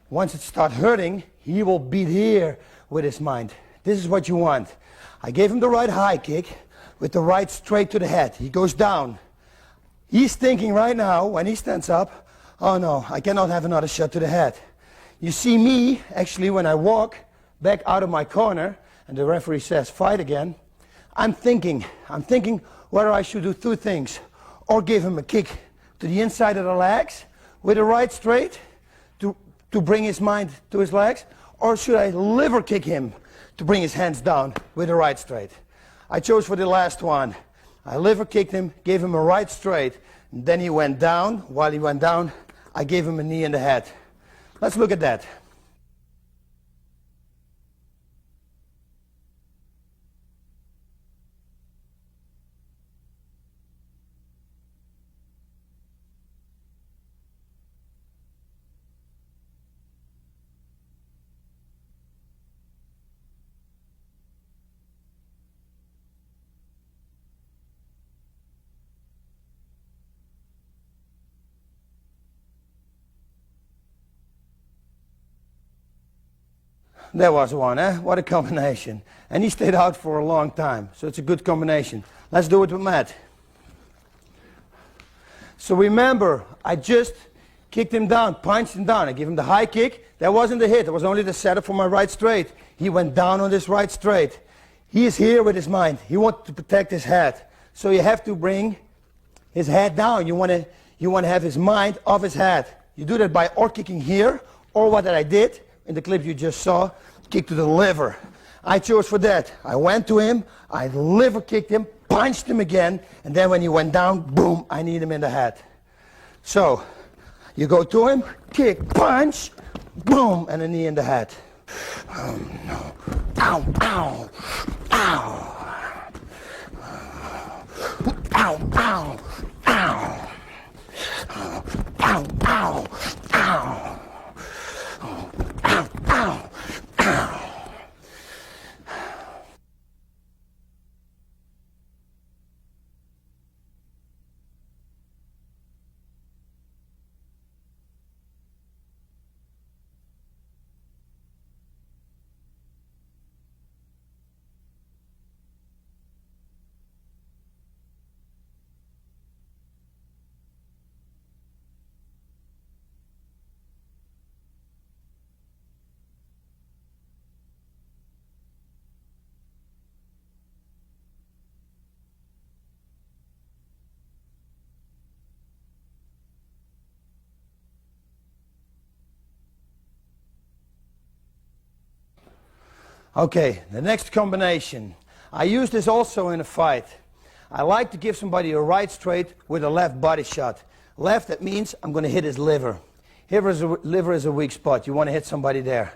Once it starts hurting, he will beat here with his mind. This is what you want. I gave him the right high kick with the right straight to the head. He goes down. He's thinking right now, when he stands up, oh no, I cannot have another shot to the head. You see me, actually, when I walk back out of my corner, and the referee says, fight again, I'm thinking whether I should do 2 things. Or give him a kick to the inside of the legs with a right straight to bring his mind to his legs, or should I liver kick him to bring his hands down with a right straight? I chose for the last one. I liver kicked him, gave him a right straight, and then he went down. While he went down, I gave him a knee in the head. Let's look at that. There was one, eh? What a combination. And he stayed out for a long time, so it's a good combination. Let's do it with Matt. So remember, I just kicked him down, punched him down. I gave him the high kick. That wasn't the hit. It was only the setup for my right straight. He went down on this right straight. He is here with his mind. He wants to protect his head. So you have to bring his head down. You want to have his mind off his head. You do that by or kicking here, or what I did in the clip you just saw, kick to the liver. I chose for that. I went to him, I liver kicked him, punched him again, and then when he went down, boom, I need him in the head. So, you go to him, kick, punch, boom, and a knee in the head. Oh no. Ow, ow, ow. Ow, ow, ow. Ow, ow, ow. Ow, ow, ow. Okay, the next combination. I use this also in a fight. I like to give somebody a right straight with a left body shot. Left, that means I'm going to hit his liver. Liver is a weak spot. You want to hit somebody there.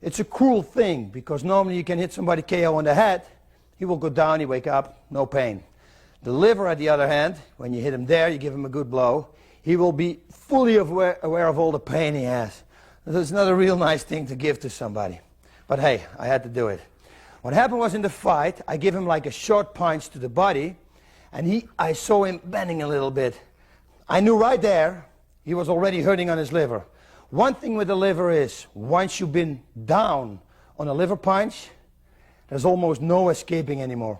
It's a cruel thing because normally you can hit somebody KO on the head. He will go down, he wake up, no pain. The liver, on the other hand, when you hit him there, you give him a good blow, he will be fully aware of all the pain he has. It's not a real nice thing to give to somebody. But hey, I had to do it. What happened was in the fight, I give him like a short punch to the body, and I saw him bending a little bit. I knew right there he was already hurting on his liver. One thing with the liver is, once you've been down on a liver punch, there's almost no escaping anymore.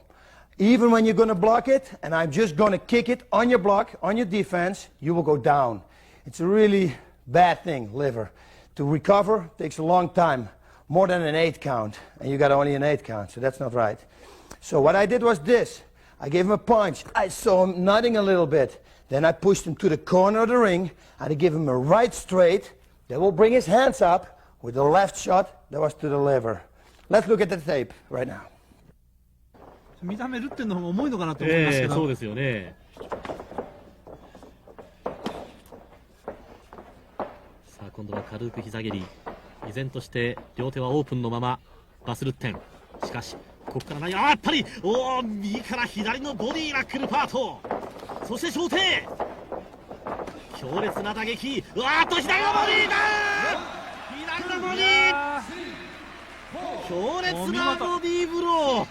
Even when you're going to block it, and I'm just going to kick it on your block, on your defense, you will go down. It's a really bad thing, liver. To recover takes a long time. More than an 8 count, and you got only an 8 count, so that's not right. So what I did was this. I gave him a punch. I saw him nodding a little bit. Then I pushed him to the corner of the ring, and I gave him a right straight that will bring his hands up with the left shot that was to the liver. Let's look at the tape right now. 見た目ルッテンの方が重いのかなと思いますけど、そうですよね。さあ今度は軽く膝蹴り。依然として両手はオープンのままバスルッテン。しかしここからやっぱり右から左のボディーナックルパート。そして小手強烈な打撃。左のボディーだ。左のボディー。強烈なボディーブロー。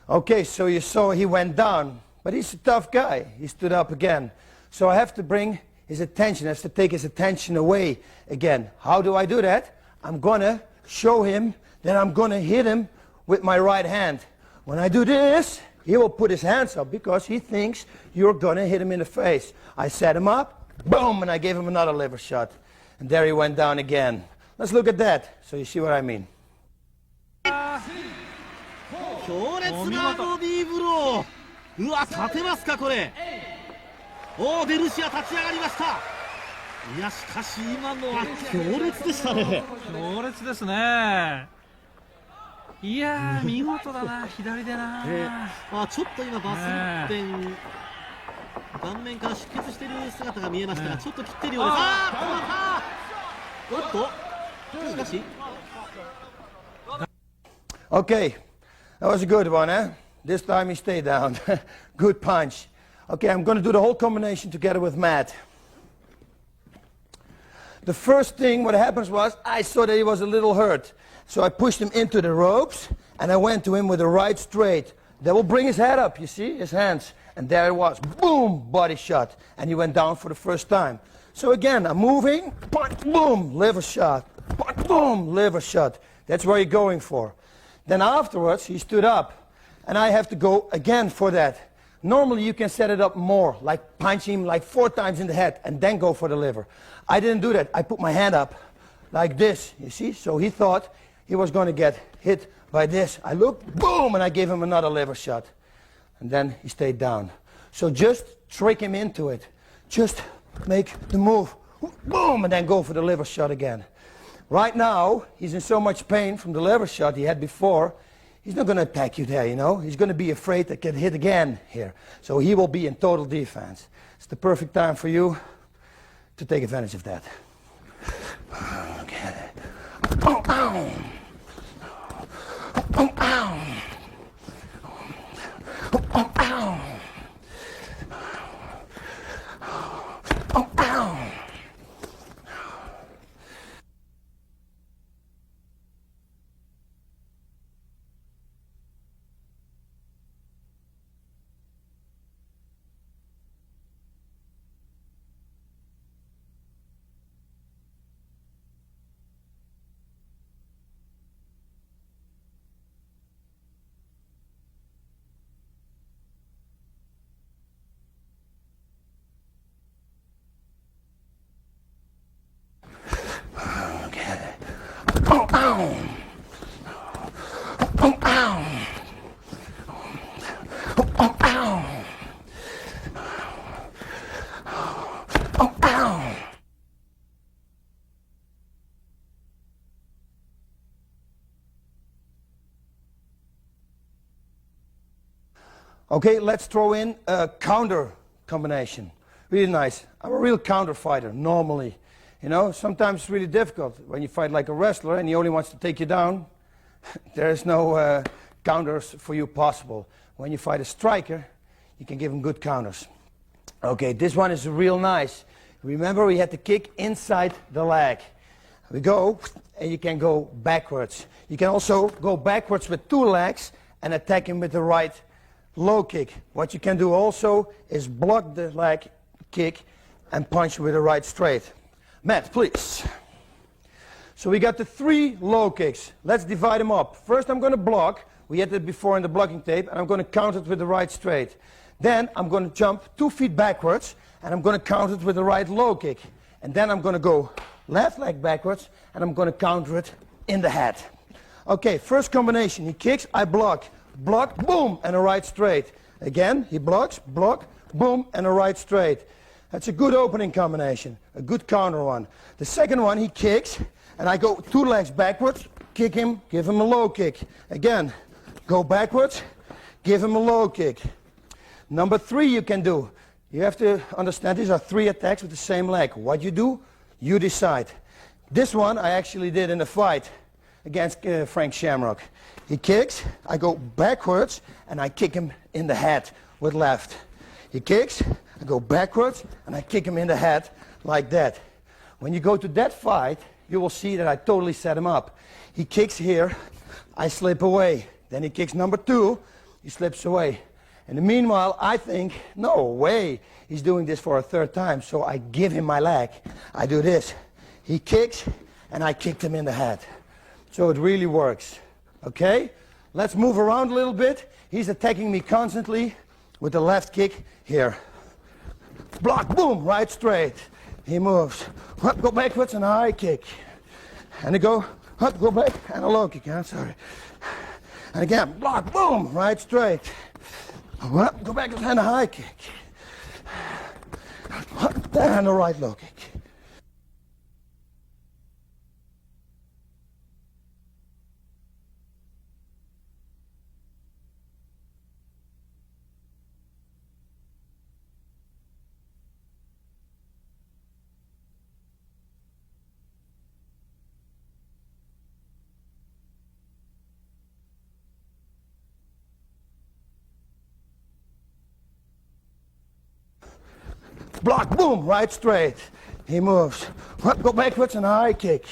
Okay, so you saw he went down, but he's a tough guy. He stood up again. So I have to bring his attention, I have to take his attention away again. How do I do that? I'm going to show him that I'm going to hit him with my right hand. When I do this, he will put his hands up because he thinks you're going to hit him in the face. I set him up, boom, and I gave him another liver shot. And there he went down again. Let's look at that so you see what I mean. 強烈なボディーブロー。うわ、立てますかこれ。デルシア立ち上がりました。いやしかし今のは強烈でしたね。強烈ですね。いやー見事だな、左でな。ちょっと今バスルッテン、顔面から出血している姿が見えましたが、ちょっと切っているようです。おっとしかし Okay, that was a good one, eh? This time he stayed down. Good punch. Okay, I'm going to do the whole combination together with Matt. The first thing, what happens was, I saw that he was a little hurt. So I pushed him into the ropes, and I went to him with a right straight. That will bring his head up, you see, his hands. And there it was, boom, body shot. And he went down for the first time. So again, I'm moving, punch, boom, liver shot. Punch, boom, liver shot. That's what you're going for. Then afterwards, he stood up, and I have to go again for that. Normally, you can set it up more, like punch him like 4 times in the head, and then go for the liver. I didn't do that. I put my hand up like this, you see? So he thought he was going to get hit by this. I looked, boom, and I gave him another liver shot. And then he stayed down. So just trick him into it. Just make the move, boom, and then go for the liver shot again. Right now, he's in so much pain from the liver shot he had before, he's not going to attack you there, you know. He's going to be afraid to get hit again here. So he will be in total defense. It's the perfect time for you to take advantage of that. Okay. Oh, ow. Oh, ow. Oh, ow. Oh, ow. Okay, let's throw in a counter combination. Really nice. I'm a real counter fighter, normally. You know, sometimes it's really difficult when you fight like a wrestler and he only wants to take you down. There is no counters for you possible. When you fight a striker, you can give him good counters. Okay, this one is real nice. Remember, we had the kick inside the leg. We go, and you can go backwards. You can also go backwards with two legs and attack him with the right low kick. What you can do also is block the leg kick and punch with the right straight. Matt, please. So we got the 3 low kicks. Let's divide them up. First I'm going to block. We had it before in the blocking tape, and I'm going to counter it with the right straight. Then I'm going to jump 2 feet backwards, and I'm going to counter it with the right low kick. And then I'm going to go left leg backwards, and I'm going to counter it in the head. Okay, first combination. He kicks, I block. Block, boom, and a right straight. Again, he blocks, block, boom, and a right straight. That's a good opening combination, a good counter one. The second one, he kicks, and I go 2 legs backwards, kick him, give him a low kick. Again, go backwards, give him a low kick. Number 3 you can do. You have to understand these are 3 attacks with the same leg. What you do, you decide. This one I actually did in a fight against Frank Shamrock. He kicks, I go backwards, and I kick him in the head with left. He kicks, I go backwards, and I kick him in the head like that. When you go to that fight, you will see that I totally set him up. He kicks here, I slip away. Then he kicks number 2, he slips away. In the meanwhile, I think, no way, he's doing this for a 3rd time, so I give him my leg. I do this. He kicks, and I kicked him in the head. So it really works. Okay? Let's move around a little bit. He's attacking me constantly with the left kick here. Block, boom, right straight. He moves. Go backwards and a high kick. And he go back and a low kick. I'm sorry. And again, block, boom, right straight. Go back and a high kick. And a right low kick. Block, boom, right straight. He moves. Go backwards and a high kick.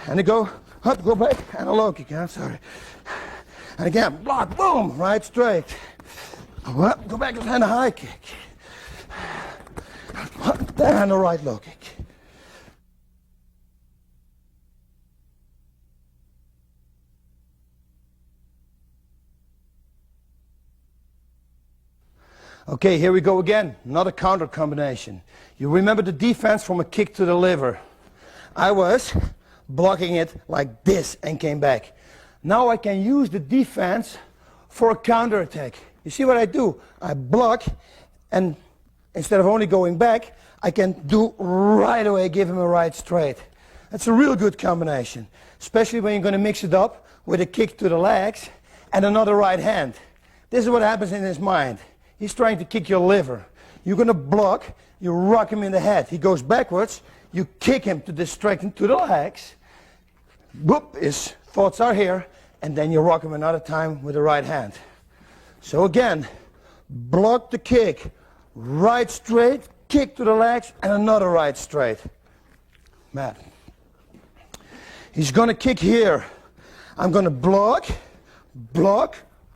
And he go back and a low kick. I'm sorry. And again, block, boom, right straight. Go back and a high kick. And a right low kick. Okay, here we go again. Another counter combination. You remember the defense from a kick to the liver. I was blocking it like this and came back. Now I can use the defense for a counter attack. You see what I do? I block, and instead of only going back, I can do right away, give him a right straight. That's a real good combination, especially when you're going to mix it up with a kick to the legs and another right hand. This is what happens in his mind. He's trying to kick your liver. You're going to block, you rock him in the head. He goes backwards, you kick him to distract him to the legs. Whoop, his thoughts are here, and then you rock him another time with the right hand. So again, block the kick, right straight, kick to the legs, and another right straight. Matt. He's going to kick here. I'm going to block,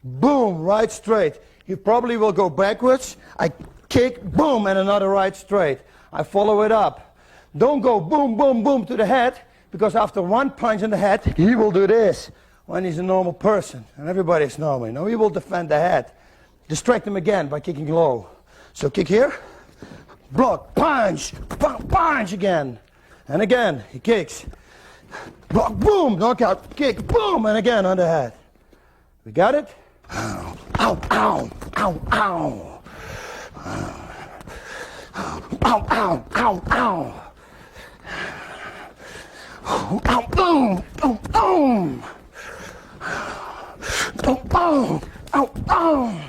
boom, right straight. He probably will go backwards. I kick, boom, and another right straight. I follow it up. Don't go boom, boom, boom to the head, because after one punch in the head, he will do this when he's a normal person. And everybody's normal, you know. He will defend the head. Distract him again by kicking low. So kick here, block, punch, punch again. And again, he kicks. Block, boom, knockout, kick, boom, and again on the head. We got it? Ow, ow, ow, ow, ow. Ow, ow, ow, ow. Ow, boom, boom, boom. Boom, boom, ow, ow.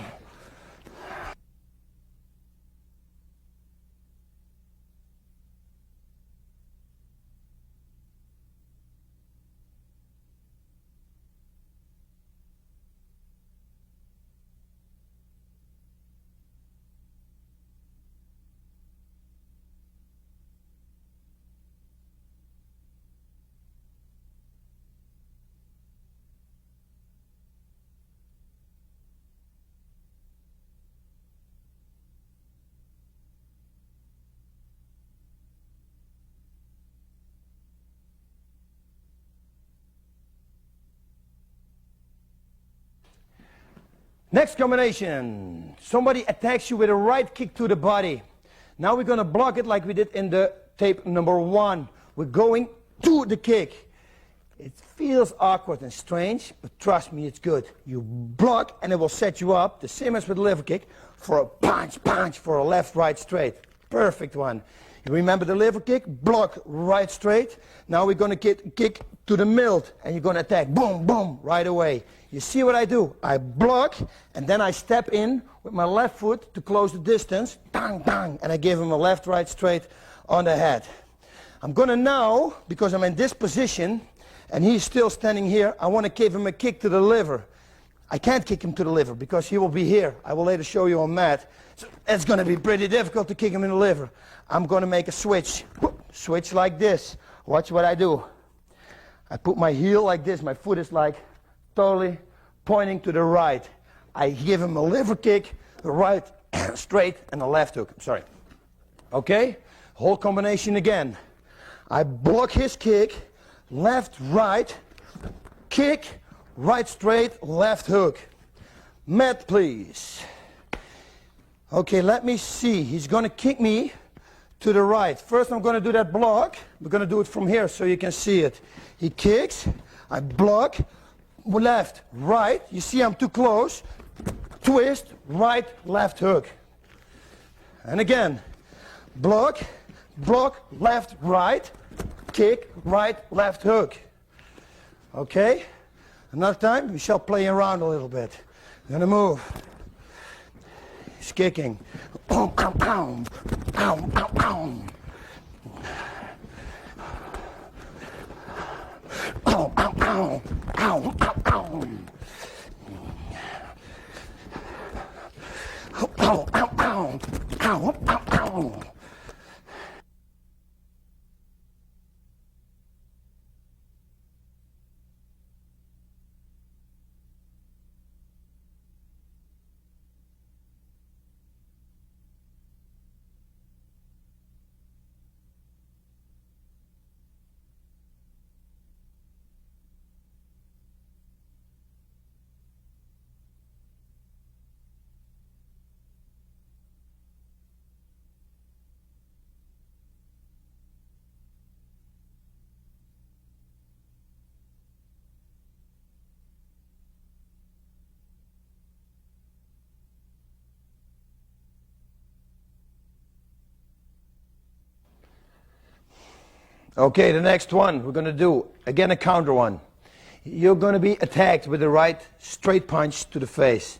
Next combination. Somebody attacks you with a right kick to the body. Now we're going to block it like we did in the tape number 1. We're going to the kick. It feels awkward and strange, but trust me, it's good. You block and it will set you up, the same as with the liver kick, for a punch, for a left, right, straight. Perfect one. You remember the liver kick? Block, right, straight. Now we're going to kick to the middle, and you're going to attack. Boom, boom, right away. You see what I do? I block, and then I step in with my left foot to close the distance. Bang, bang, and I give him a left, right, straight on the head. I'm going to now, because I'm in this position, and he's still standing here, I want to give him a kick to the liver. I can't kick him to the liver because he will be here. I will later show you on mat. So it's going to be pretty difficult to kick him in the liver. I'm going to make a switch. Switch like this. Watch what I do. I put my heel like this. My foot is like totally pointing to the right. I give him a liver kick, the right straight, and a left hook. Sorry. Okay? Whole combination again. I block his kick. Left, right, kick, right straight, left hook. Mat, please. Okay, let me see. He's going to kick me to the right. First I'm going to do that block. We're going to do it from here so you can see it. He kicks, I block, left, right. You see I'm too close. Twist, right, left hook. And again, block, block, left, right. Kick, right, left hook. Okay? Another time, we shall play around a little bit. We're gonna move. He's kicking. Ow, ow, ow. Ow, ow, ow. Ow, ow, ow. Ow, ow, ow. Ow, ow, ow. Ow, ow, ow. Okay, the next one we're going to do, again a counter one. You're going to be attacked with the right straight punch to the face.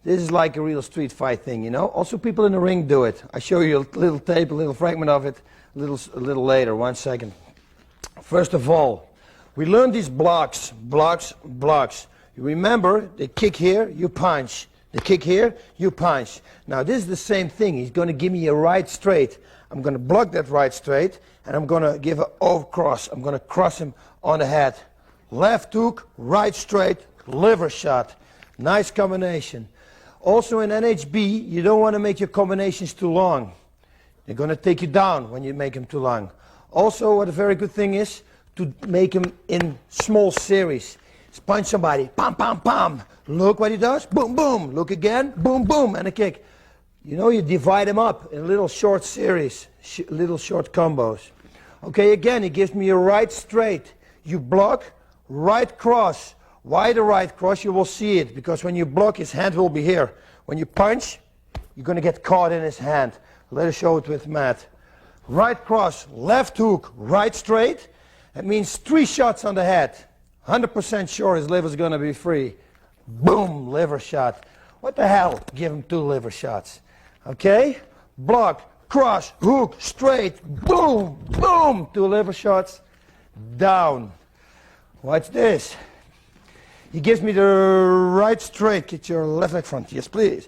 This is like a real street fight thing, you know. Also people in the ring do it. I show you a little tape, a little fragment of it, a little later, 1 second. First of all, we learned these blocks, blocks, blocks. You remember, they kick here, you punch. They kick here, you punch. Now this is the same thing. He's going to give me a right straight. I'm going to block that right straight, and I'm going to give an over cross. I'm going to cross him on the head. Left hook, right straight, liver shot. Nice combination. Also in NHB, you don't want to make your combinations too long. They're going to take you down when you make them too long. Also, what a very good thing is, to make them in small series. Just punch somebody, pam, pam, pam. Look what he does, boom, boom. Look again, boom, boom, and a kick. You know, you divide them up in little short series, little short combos. Okay, again, he gives me a right straight. You block, right cross. Why the right cross? You will see it, because when you block, his hand will be here. When you punch, you're going to get caught in his hand. Let us show it with Matt. Right cross, left hook, right straight. That means 3 shots on the head. 100% sure his liver's going to be free. Boom, liver shot. What the hell? Give him 2 liver shots. Okay? Block, cross, hook, straight, boom, boom. 2 liver shots, down. Watch this. He gives me the right straight. Get your left leg front. Yes, please.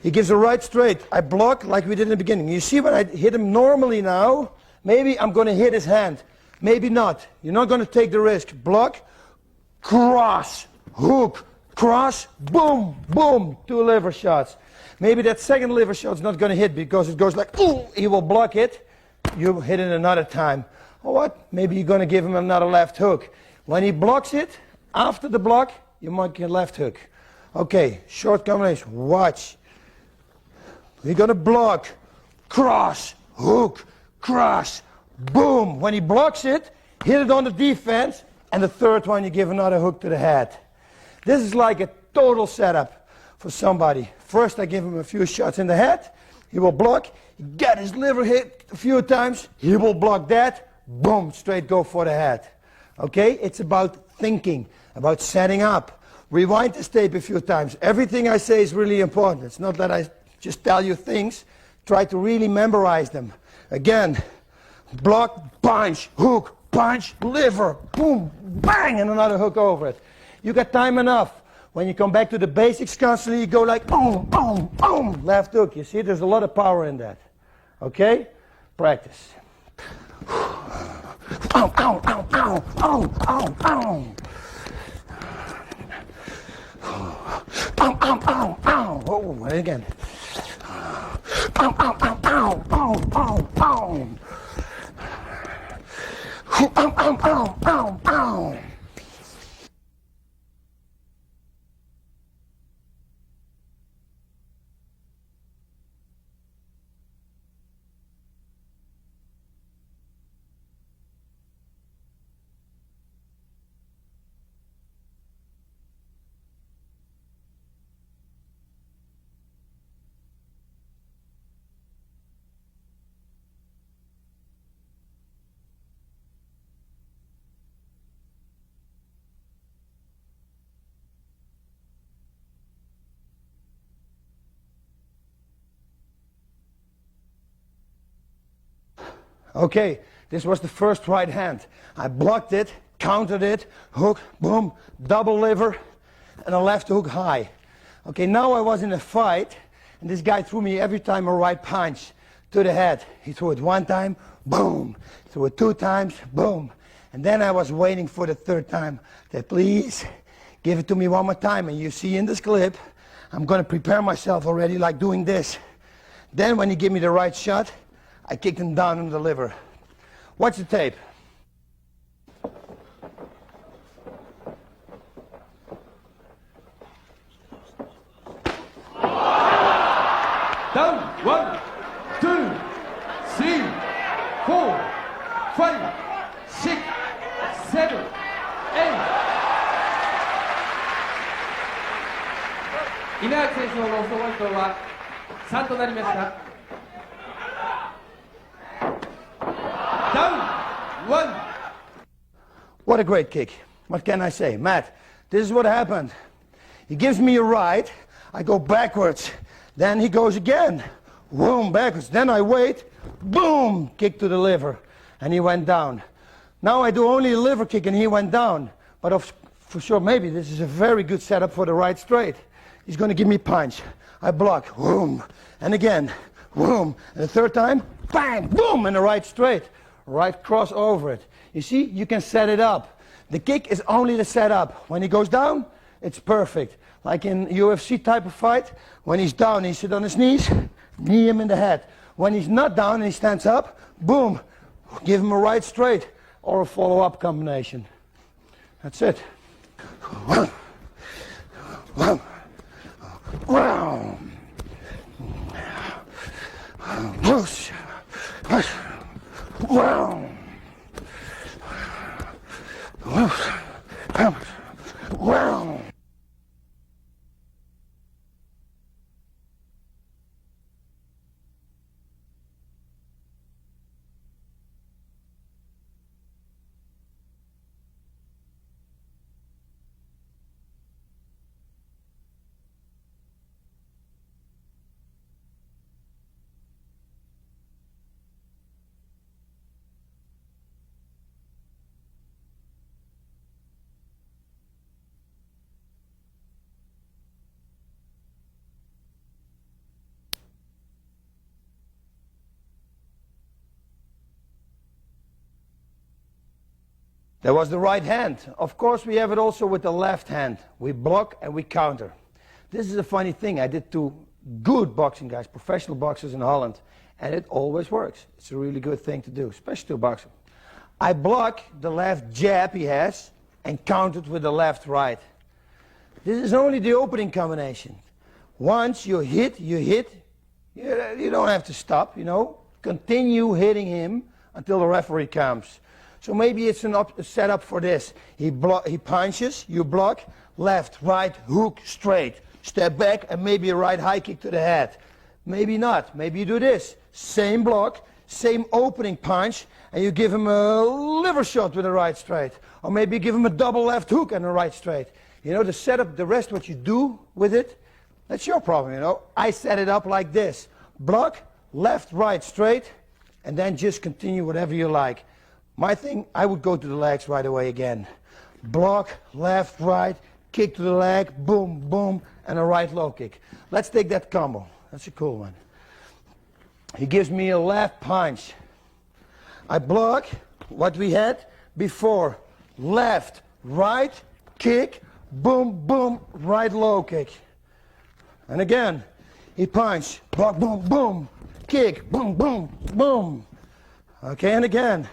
He gives a right straight. I block like we did in the beginning. You see when I hit him normally now, maybe I'm going to hit his hand. Maybe not. You're not going to take the risk. Block, cross, hook, cross, boom, boom. 2 liver shots. Maybe that second liver shot's not going to hit because it goes like, ooh, he will block it. You hit it another time. Or what? Maybe you're going to give him another left hook. When he blocks it, after the block, you might get left hook. Okay, short combination, watch. We're gonna block, cross, hook, cross, boom. When he blocks it, hit it on the defense, and the third one you give another hook to the head. This is like a total setup for somebody. First I give him a few shots in the head, he will block, he get his liver hit a few times, he will block that, boom, straight go for the head. Okay, it's about thinking, about setting up. Rewind this tape a few times. Everything I say is really important. It's not that I just tell you things, try to really memorize them. Again, block, punch, hook, punch, liver, boom, bang, and another hook over it. You got time enough. When you come back to the basics constantly, you go like, boom, boom, boom, left hook. You see, there's a lot of power in that. Okay? Practice. Ow, ow, ow, ow, ow, ow, ow. Ow, ow, ow, ow. Oh, and again. Ow, ow, ow, ow, ow, ow, ow. Ow, ow, ow, ow, ow. Okay, this was the first right hand. I blocked it, countered it, hook, boom, double liver, and a left hook high. Okay, now I was in a fight, and this guy threw me every time a right punch to the head. He threw it one time, boom. Threw it two times, boom. And then I was waiting for the third time. That please, give it to me one more time. And you see in this clip, I'm gonna prepare myself already like doing this. Then when he gave me the right shot, I kicked him down on the liver. Watch the tape. Down, 1, 2, 3, 4, 5, 6, 7, 8.稲垣選手のロストポイントは3となりました。What a great kick. What can I say? Matt, this is what happened. He gives me a right, I go backwards. Then he goes again. Boom, backwards. Then I wait, boom, kick to the liver. And he went down. Now I do only a liver kick and he went down. But for sure, maybe this is a very good setup for the right straight. He's going to give me punch. I block, boom. And again, boom. And the third time, bang, boom, and the right straight. Right cross over it. You see, you can set it up. The kick is only the setup. When he goes down, it's perfect. Like in UFC type of fight, when he's down, he sits on his knees, knee him in the head. When he's not down and he stands up, boom, give him a right straight or a follow-up combination. That's it. Wow. Wow. Wow. That was the right hand. Of course, we have it also with the left hand. We block and we counter. This is a funny thing. I did two good boxing guys, professional boxers in Holland, and it always works. It's a really good thing to do, especially to a boxer. I block the left jab he has and counter it with the left right. This is only the opening combination. Once you hit, you don't have to stop, you know. Continue hitting him until the referee comes. So maybe it's a setup for this. He punches, you block, left, right, hook, straight. Step back and maybe a right high kick to the head. Maybe not. Maybe you do this. Same block, same opening punch, and you give him a liver shot with a right straight. Or maybe you give him a double left hook and a right straight. You know, the setup, the rest, what you do with it, that's your problem, you know. I set it up like this. Block, left, right, straight, and then just continue whatever you like. My thing, I would go to the legs right away again. Block, left, right, kick to the leg, boom, boom, and a right low kick. Let's take that combo. That's a cool one. He gives me a left punch. I block what we had before. Left, right, kick, boom, boom, right low kick. And again, he punch, block, boom, boom, kick, boom, boom, boom. Okay, and again,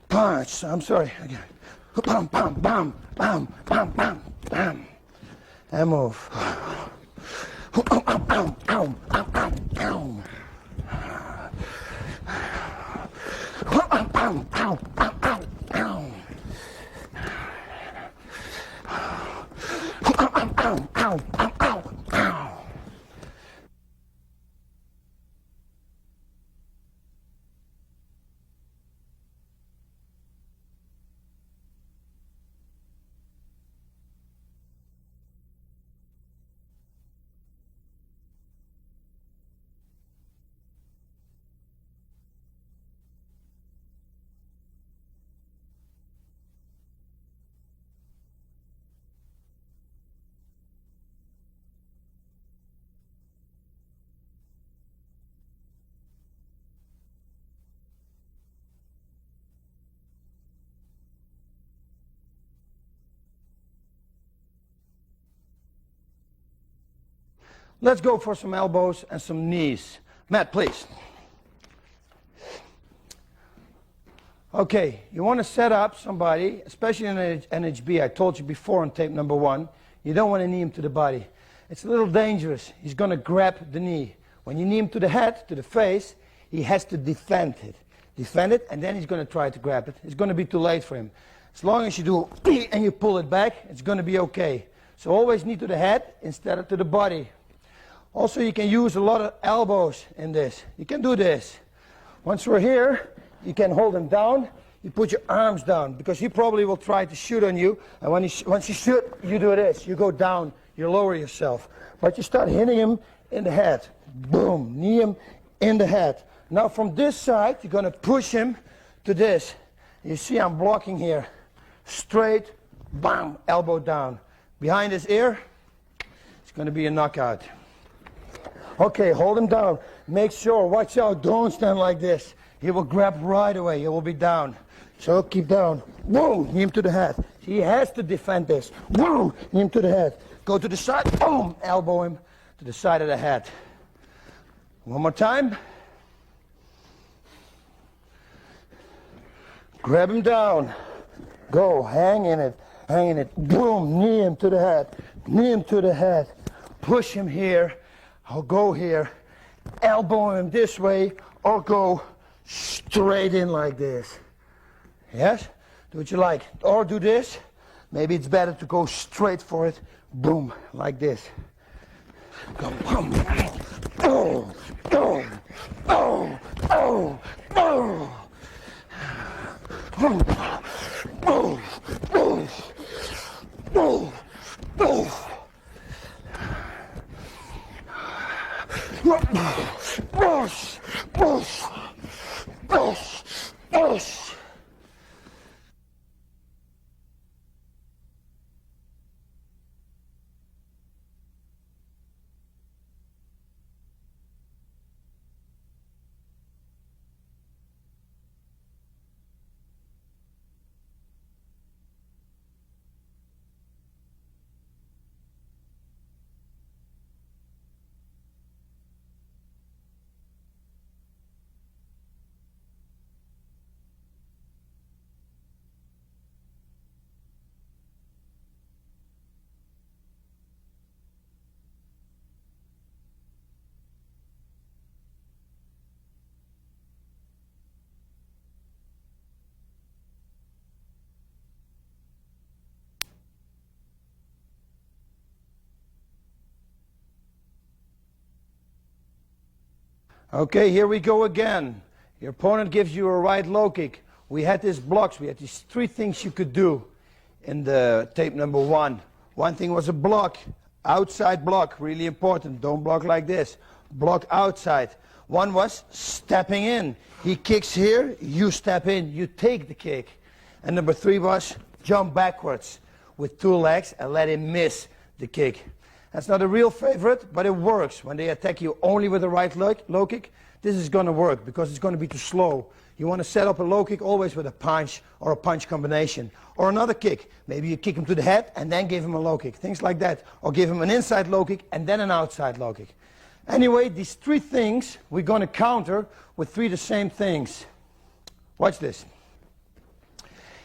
punch, I'm sorry, again. Bam, bam, bam, bam, bam, bam, bam. And move. Let's go for some elbows and some knees. Matt, please. Okay, you want to set up somebody, especially in NHB. I told you before on tape number 1, you don't want to knee him to the body. It's a little dangerous. He's going to grab the knee. When you knee him to the head, to the face, he has to defend it. Defend it, and then he's going to try to grab it. It's going to be too late for him. As long as you do and you pull it back, it's going to be okay. So always knee to the head instead of to the body. Also, you can use a lot of elbows in this. You can do this. Once we're here, you can hold him down. You put your arms down because he probably will try to shoot on you. And once you shoot, you do this. You go down. You lower yourself. But you start hitting him in the head. Boom. Knee him in the head. Now from this side, you're going to push him to this. You see I'm blocking here. Straight, bam, elbow down. Behind his ear, it's going to be a knockout. Okay, hold him down. Make sure, watch out, don't stand like this. He will grab right away, he will be down. So keep down. Whoa, knee him to the head. He has to defend this. Whoa, knee him to the head. Go to the side, boom, elbow him to the side of the head. One more time. Grab him down. Go, hang in it, boom, knee him to the head. Knee him to the head. Push him here. I'll go here, elbow him this way, or go straight in like this. Yes? Do what you like. Or do this. Maybe it's better to go straight for it. Boom, like this. Go, boom. Oh, oh, oh, oh, oh. Oh, oh, oh, oh, oh. Push, push, push, push. Okay, here we go again. Your opponent gives you a right low kick. We had these blocks. We had these 3 things you could do in the tape number 1. One thing was a block, outside block, really important. Don't block like this. Block outside. One was stepping in. He kicks here, you step in, you take the kick. And number 3 was jump backwards with 2 legs and let him miss the kick. That's not a real favorite, but it works. When they attack you only with the right low kick, this is going to work because it's going to be too slow. You want to set up a low kick always with a punch or a punch combination. Or another kick. Maybe you kick him to the head and then give him a low kick. Things like that. Or give him an inside low kick and then an outside low kick. Anyway, these 3 things we're going to counter with 3 the same things. Watch this.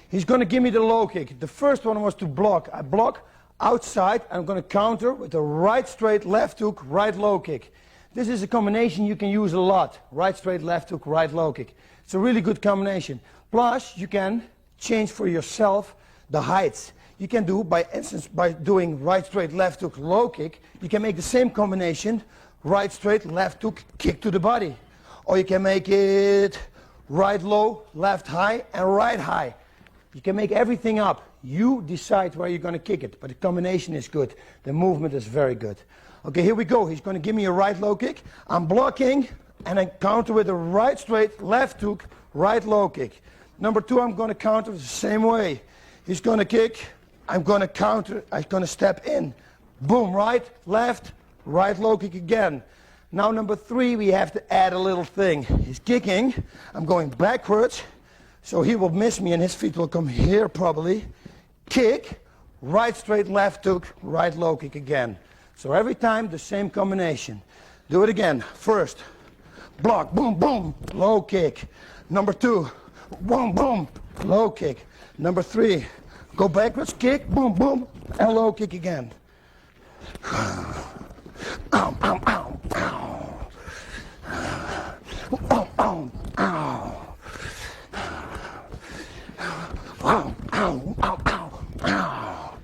He's going to give me the low kick. The first one was to block. I block outside. I'm going to counter with a right straight left hook, right low kick. This is a combination you can use a lot. Right straight left hook, right low kick. It's a really good combination. Plus, you can change for yourself the heights. You can do, by instance, by doing right straight left hook, low kick, you can make the same combination, right straight left hook, kick to the body. Or you can make it right low, left high, and right high. You can make everything up. You decide where you're going to kick it, but the combination is good. The movement is very good. Okay, here we go. He's going to give me a right low kick. I'm blocking, and I counter with a right straight, left hook, right low kick. Number 2, I'm going to counter the same way. He's going to kick. I'm going to counter. I'm going to step in. Boom, right, left, right low kick again. Now number 3, we have to add a little thing. He's kicking. I'm going backwards, so he will miss me, and his feet will come here probably. Kick, right straight left hook, right low kick again. So every time the same combination. Do it again. First, block, boom, boom, low kick. Number 2, boom, boom, low kick. Number 3, go backwards, kick, boom, boom, and low kick again. Ow, ow, ow, ow. Ow, ow, ow. Ow, ow, ow, ow, ow.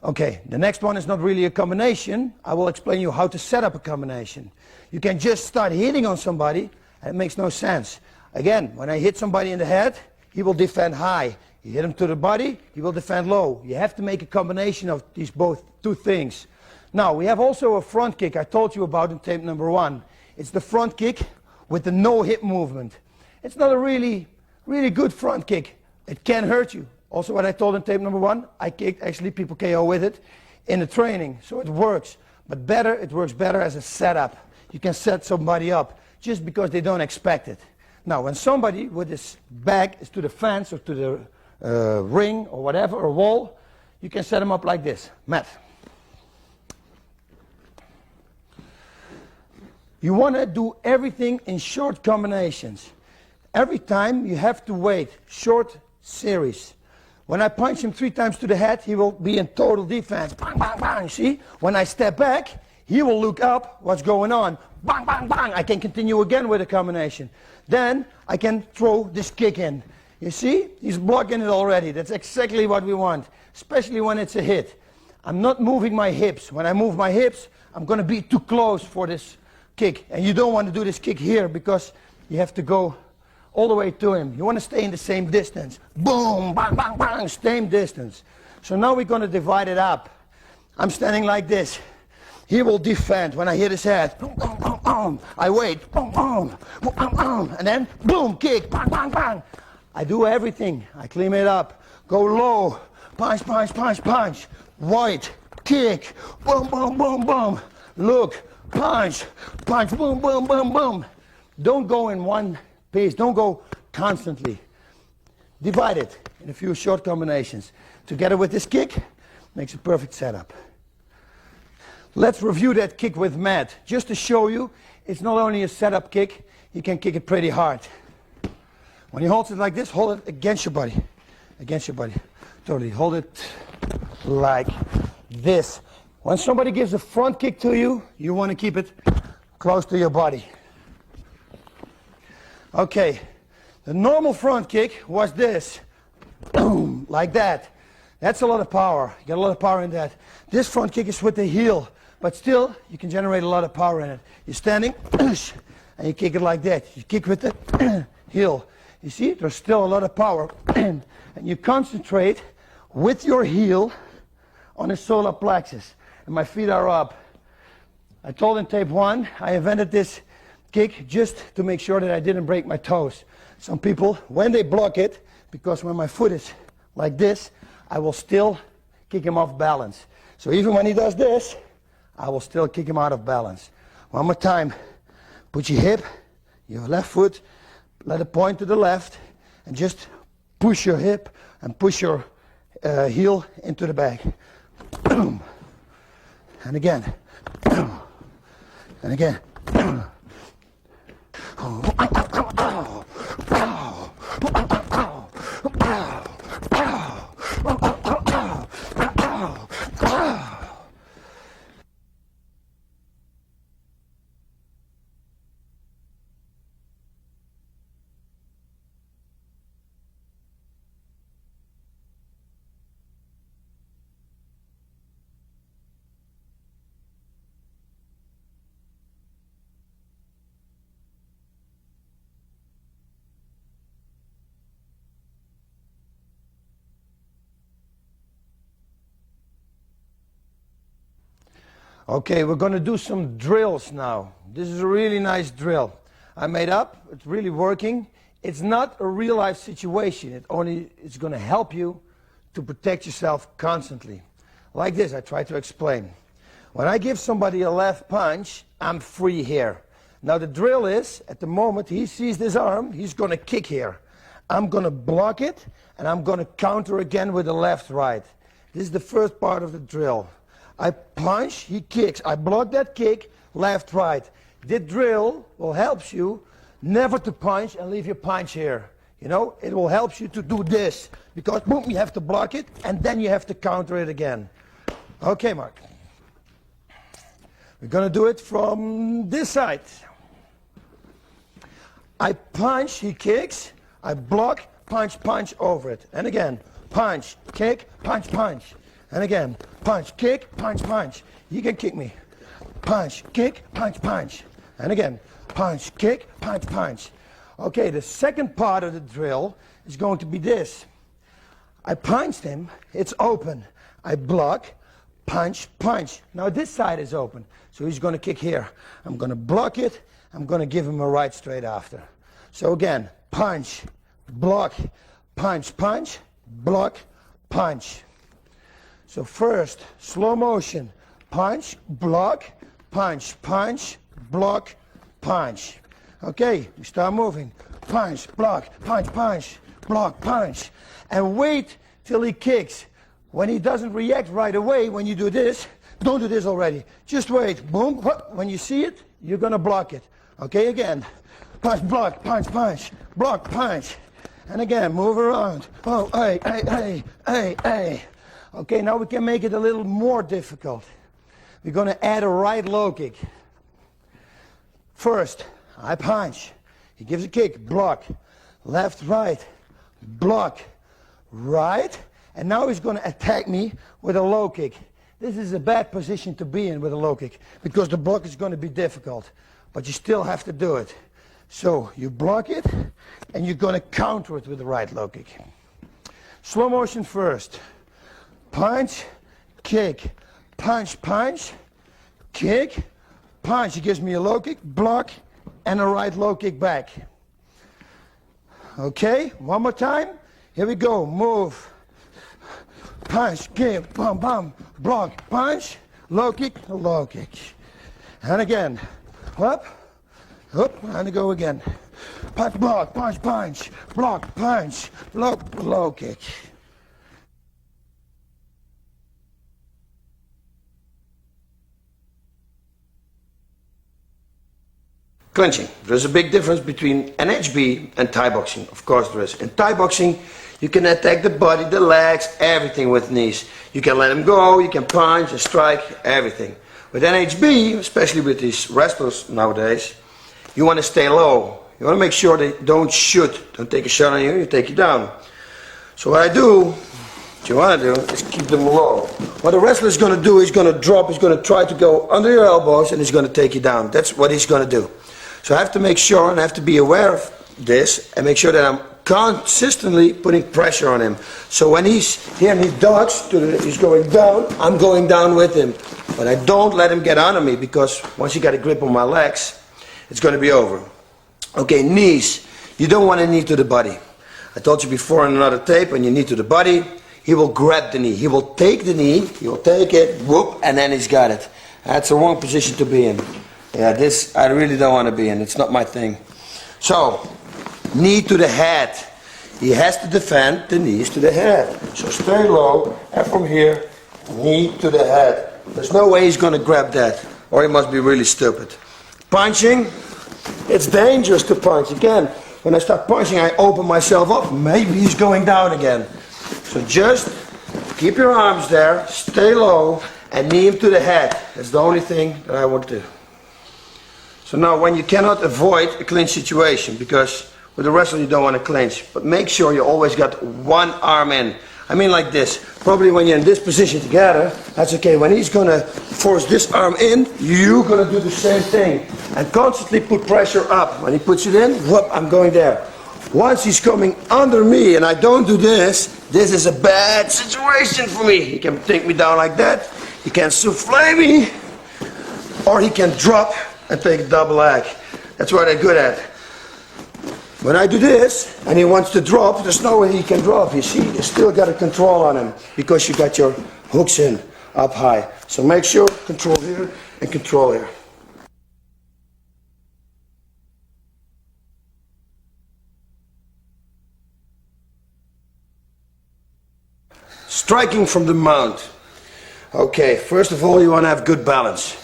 Okay, the next one is not really a combination. I will explain you how to set up a combination. You can just start hitting on somebody, and it makes no sense. Again, when I hit somebody in the head, he will defend high. You hit him to the body, he will defend low. You have to make a combination of these both 2 things. Now, we have also a front kick I told you about in tape number 1. It's the front kick with the no hip movement. It's not a really good front kick. It can hurt you. Also, what I told in tape number 1, I kicked actually people KO with it in the training, so it works. But it works better as a setup. You can set somebody up just because they don't expect it. Now, when somebody with his back is to the fence or to the ring or whatever, or wall, you can set him up like this. Mat. You want to do everything in short combinations. Every time you have to wait, short series. When I punch him 3 times to the head, he will be in total defense. Bang, bang, bang, see? When I step back, he will look up, what's going on. Bang, bang, bang. I can continue again with a combination. Then I can throw this kick in. You see? He's blocking it already. That's exactly what we want, especially when it's a hit. I'm not moving my hips. When I move my hips, I'm going to be too close for this kick. And you don't want to do this kick here because you have to go all the way to him. You want to stay in the same distance. Boom, bang, bang, bang, same distance. So now we're going to divide it up. I'm standing like this. He will defend when I hit his head. Boom, boom, boom, boom. I wait. Boom, boom, boom, boom, boom. And then boom, kick, bang, bang, bang. I do everything. I clean it up. Go low. Punch, punch, punch, punch. White, kick. Boom, boom, boom, boom. Look, punch, punch, boom, boom, boom, boom. Don't go in one pace. Don't go constantly. Divide it in a few short combinations. Together with this kick, makes a perfect setup. Let's review that kick with Matt. Just to show you, it's not only a setup kick, you can kick it pretty hard. When he holds it like this, hold it against your body. Against your body. Totally. Hold it like this. When somebody gives a front kick to you, you want to keep it close to your body. Okay. The normal front kick was this. Boom. Like that. That's a lot of power. You get a lot of power in that. This front kick is with the heel. But still, you can generate a lot of power in it. You're standing, and you kick it like that. You kick with the heel. You see, there's still a lot of power. And you concentrate with your heel on the solar plexus. And my feet are up. I told in tape 1, I invented this kick just to make sure that I didn't break my toes. Some people, when they block it, because when my foot is like this, I will still kick him off balance. So even when he does this, I will still kick him out of balance. One more time. Put your hip, your left foot, let it point to the left, and just push your hip and push your heel into the back. And again. And again. Okay, we're going to do some drills now. This is a really nice drill I made up. It's really working. It's not a real life situation. It's going to help you to protect yourself constantly. Like this, I try to explain. When I give somebody a left punch, I'm free here. Now the drill is, at the moment he sees this arm, he's going to kick here. I'm going to block it, and I'm going to counter again with the left right. This is the first part of the drill. I punch, he kicks. I block that kick, left, right. This drill will help you never to punch and leave your punch here. You know, it will help you to do this. Because, boom, you have to block it, and then you have to counter it again. Okay, Mark. We're going to do it from this side. I punch, he kicks. I block, punch, punch over it. And again, punch, kick, punch, punch. And again, punch, kick, punch, punch. You can kick me. Punch, kick, punch, punch. And again, punch, kick, punch, punch. Okay, the second part of the drill is going to be this. I punched him, it's open. I block, punch, punch. Now this side is open, so he's going to kick here. I'm going to block it, I'm going to give him a right straight after. So again, punch, block, punch, punch, block, punch. So first, slow motion, punch, block, punch, punch, block, punch. Okay, we start moving. Punch, block, punch, punch, block, punch. And wait till he kicks. When he doesn't react right away, when you do this, don't do this already. Just wait, boom, when you see it, you're gonna block it. Okay, again, punch, block, punch, punch, block, punch. And again, move around. Oh, hey, hey, hey, hey, hey. Okay, now we can make it a little more difficult. We're going to add a right low kick. First, I punch. He gives a kick, block. Left, right, block, right. And now he's going to attack me with a low kick. This is a bad position to be in with a low kick because the block is going to be difficult. But you still have to do it. So you block it and you're going to counter it with the right low kick. Slow motion first. Punch, kick, punch, punch, kick, punch. He gives me a low kick, block, and a right low kick back. Okay, one more time. Here we go, move. Punch, kick, bum, bum, block, punch, low kick, low kick. And again, up, up, and go again. Punch, block, punch, punch, block, punch, low kick. clinching. There's a big difference between NHB and Thai boxing. Of course there is. In Thai boxing, you can attack the body, the legs, everything with knees. You can let them go, you can punch and strike, everything. With NHB, especially with these wrestlers nowadays, you want to stay low. You want to make sure they don't shoot. Don't take a shot on you, you take you down. So what I do, what you want to do, is keep them low. What a wrestler is going to do, he's going to drop, he's going to try to go under your elbows, and he's going to take you down. That's what he's going to do. So I have to make sure, and I have to be aware of this, and make sure that I'm consistently putting pressure on him. So when he's here and he ducks, he's going down, I'm going down with him. But I don't let him get under me, because once you got a grip on my legs, it's going to be over. Okay, knees. You don't want a knee to the body. I told you before in another tape, when you knee to the body, he will grab the knee. He will take the knee, he will take it, whoop, and then he's got it. That's the wrong position to be in. Yeah, this I really don't want to be in. It's not my thing. So, knee to the head. He has to defend the knees to the head. So stay low, and from here, knee to the head. There's no way he's going to grab that, or he must be really stupid. Punching, it's dangerous to punch. Again, when I start punching, I open myself up. Maybe he's going down again. So just keep your arms there, stay low, and knee him to the head. That's the only thing that I want to do. So now when you cannot avoid a clinch situation, because with a wrestler you don't want to clinch, but make sure you always got one arm in. I mean like this. Probably when you're in this position together, that's okay. When he's going to force this arm in, you're going to do the same thing. And constantly put pressure up. When he puts it in, whoop, I'm going there. Once he's coming under me and I don't do this, this is a bad situation for me. He can take me down like that. He can souffle me. Or he can drop and take a double leg. That's what I'm good at. When I do this, and he wants to drop, there's no way he can drop. You see, you still got a control on him, because you got your hooks in up high. So make sure, control here and control here. Striking from the mount. Okay, first of all, you want to have good balance.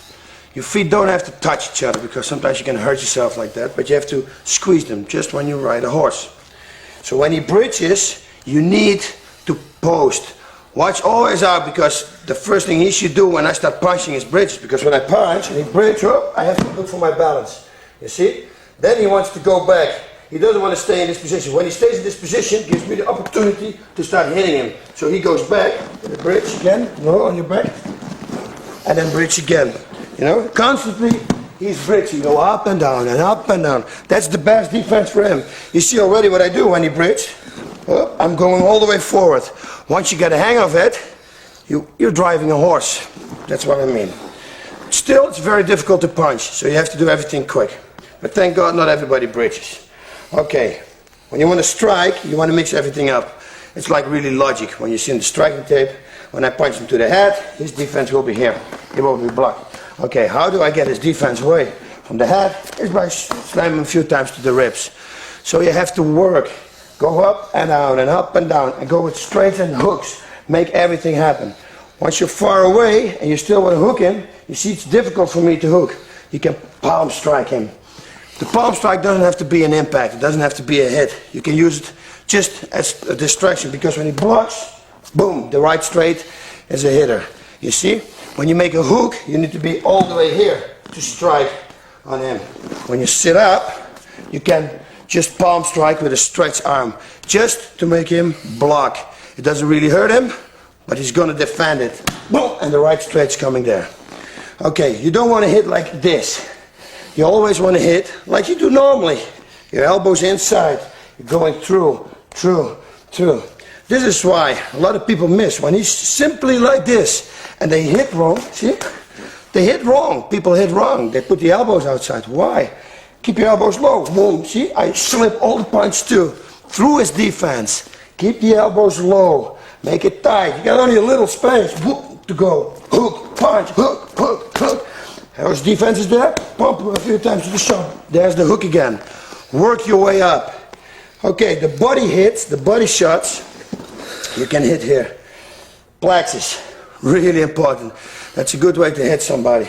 Your feet don't have to touch each other, because sometimes you can hurt yourself like that, but you have to squeeze them just when you ride a horse. So when he bridges, you need to post. Watch always out, because the first thing he should do when I start punching is bridge, because when I punch and he bridge up, I have to look for my balance. You see? Then he wants to go back. He doesn't want to stay in this position. When he stays in this position, it gives me the opportunity to start hitting him. So he goes back, the bridge again, no, on your back, and then bridge again. You know, constantly he's bridging, go up and down and up and down. That's the best defense for him. You see already what I do when he bridges. I'm going all the way forward. Once you get a hang of it, you're driving a horse. That's what I mean. Still, it's very difficult to punch, so you have to do everything quick. But thank God not everybody bridges. Okay, when you want to strike, you want to mix everything up. It's like really logic. When you see in the striking tape, when I punch him to the head, his defense will be here. He will be blocked. Okay, how do I get his defense away from the head? Is by slamming him a few times to the ribs. So you have to work. Go up and down and up and down and go with straights and hooks. Make everything happen. Once you're far away and you still want to hook him, you see it's difficult for me to hook. You can palm strike him. The palm strike doesn't have to be an impact. It doesn't have to be a hit. You can use it just as a distraction, because when he blocks, boom, the right straight is a hitter. You see? When you make a hook, you need to be all the way here to strike on him. When you sit up, you can just palm strike with a stretched arm, just to make him block. It doesn't really hurt him, but he's going to defend it. Boom, and the right stretch coming there. Okay, you don't want to hit like this. You always want to hit like you do normally. Your elbows inside, you're going through. This is why a lot of people miss. When he's simply like this, and they hit wrong, see? They hit wrong. People hit wrong. They put the elbows outside. Why? Keep your elbows low. Boom. See? I slip all the punch too. Through his defense. Keep the elbows low. Make it tight. You got only a little space. Whoop, to go. Hook, punch, hook, hook, hook. His defense is there. Pump him a few times to the shot. There's the hook again. Work your way up. Okay, the body hits, the body shots, you can hit here. Plexus. Really important. That's a good way to hit somebody.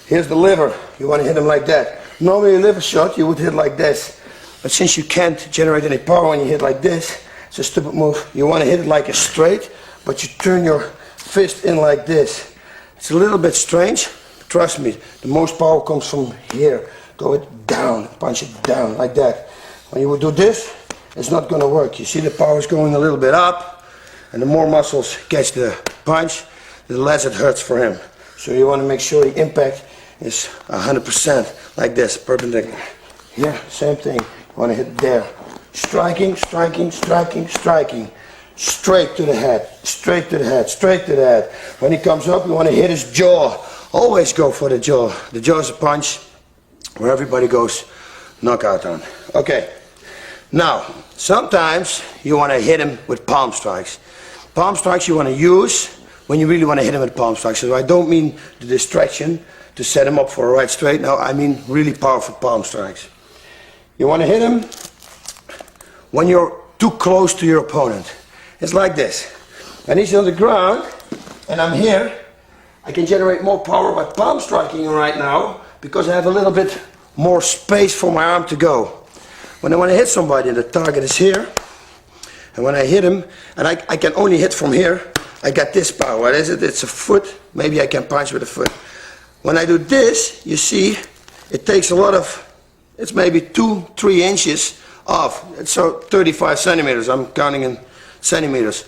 Here's the liver. You want to hit him like that. Normally a liver shot you would hit like this. But since you can't generate any power when you hit like this, it's a stupid move. You want to hit it like a straight, but you turn your fist in like this. It's a little bit strange. Trust me, the most power comes from here. Go it down, punch it down like that. When you would do this, it's not going to work. You see the power is going a little bit up, and the more muscles catch the punch, the less it hurts for him. So you want to make sure the impact is 100% like this, perpendicular. Here, same thing. You want to hit there. Striking, striking, striking, striking. Straight to the head, straight to the head, straight to the head. When he comes up, you want to hit his jaw. Always go for the jaw. The jaw is a punch where everybody goes knockout on. Okay. Now, sometimes you want to hit him with palm strikes. Palm strikes you want to use when you really want to hit him with palm strikes. So I don't mean the distraction to set him up for a right straight. No, I mean really powerful palm strikes. You want to hit him when you're too close to your opponent. It's like this. When he's on the ground and I'm here, I can generate more power by palm striking right now because I have a little bit more space for my arm to go. When I want to hit somebody and the target is here, and when I hit him, and I can only hit from here, I got this power. What is it? It's a foot. Maybe I can punch with a foot. When I do this, you see, it takes a lot of, it's maybe 2-3 inches off. So 35 centimeters, I'm counting in centimeters.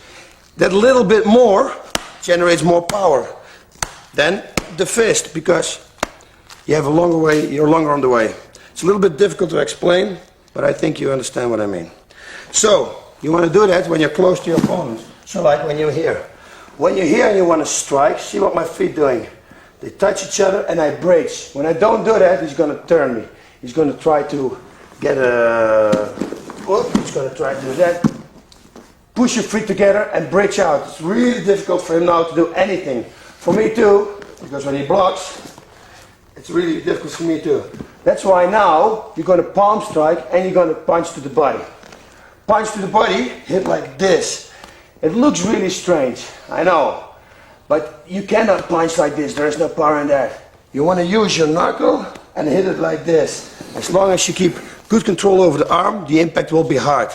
That little bit more generates more power than the fist because you have a longer way, you're longer on the way. It's a little bit difficult to explain, but I think you understand what I mean. So, you want to do that when you're close to your opponent. So like when you're here. When you're here and you want to strike, see what my feet doing. They touch each other and I bridge. When I don't do that, he's going to turn me. He's going to try to get a... he's going to try to do that. Push your feet together and bridge out. It's really difficult for him now to do anything. For me too, because when he blocks, it's really difficult for me too. That's why now you're going to palm strike and you're going to punch to the body. Punch to the body, hit like this. It looks really strange, I know. But you cannot punch like this, there is no power in that. You want to use your knuckle and hit it like this. As long as you keep good control over the arm, the impact will be hard.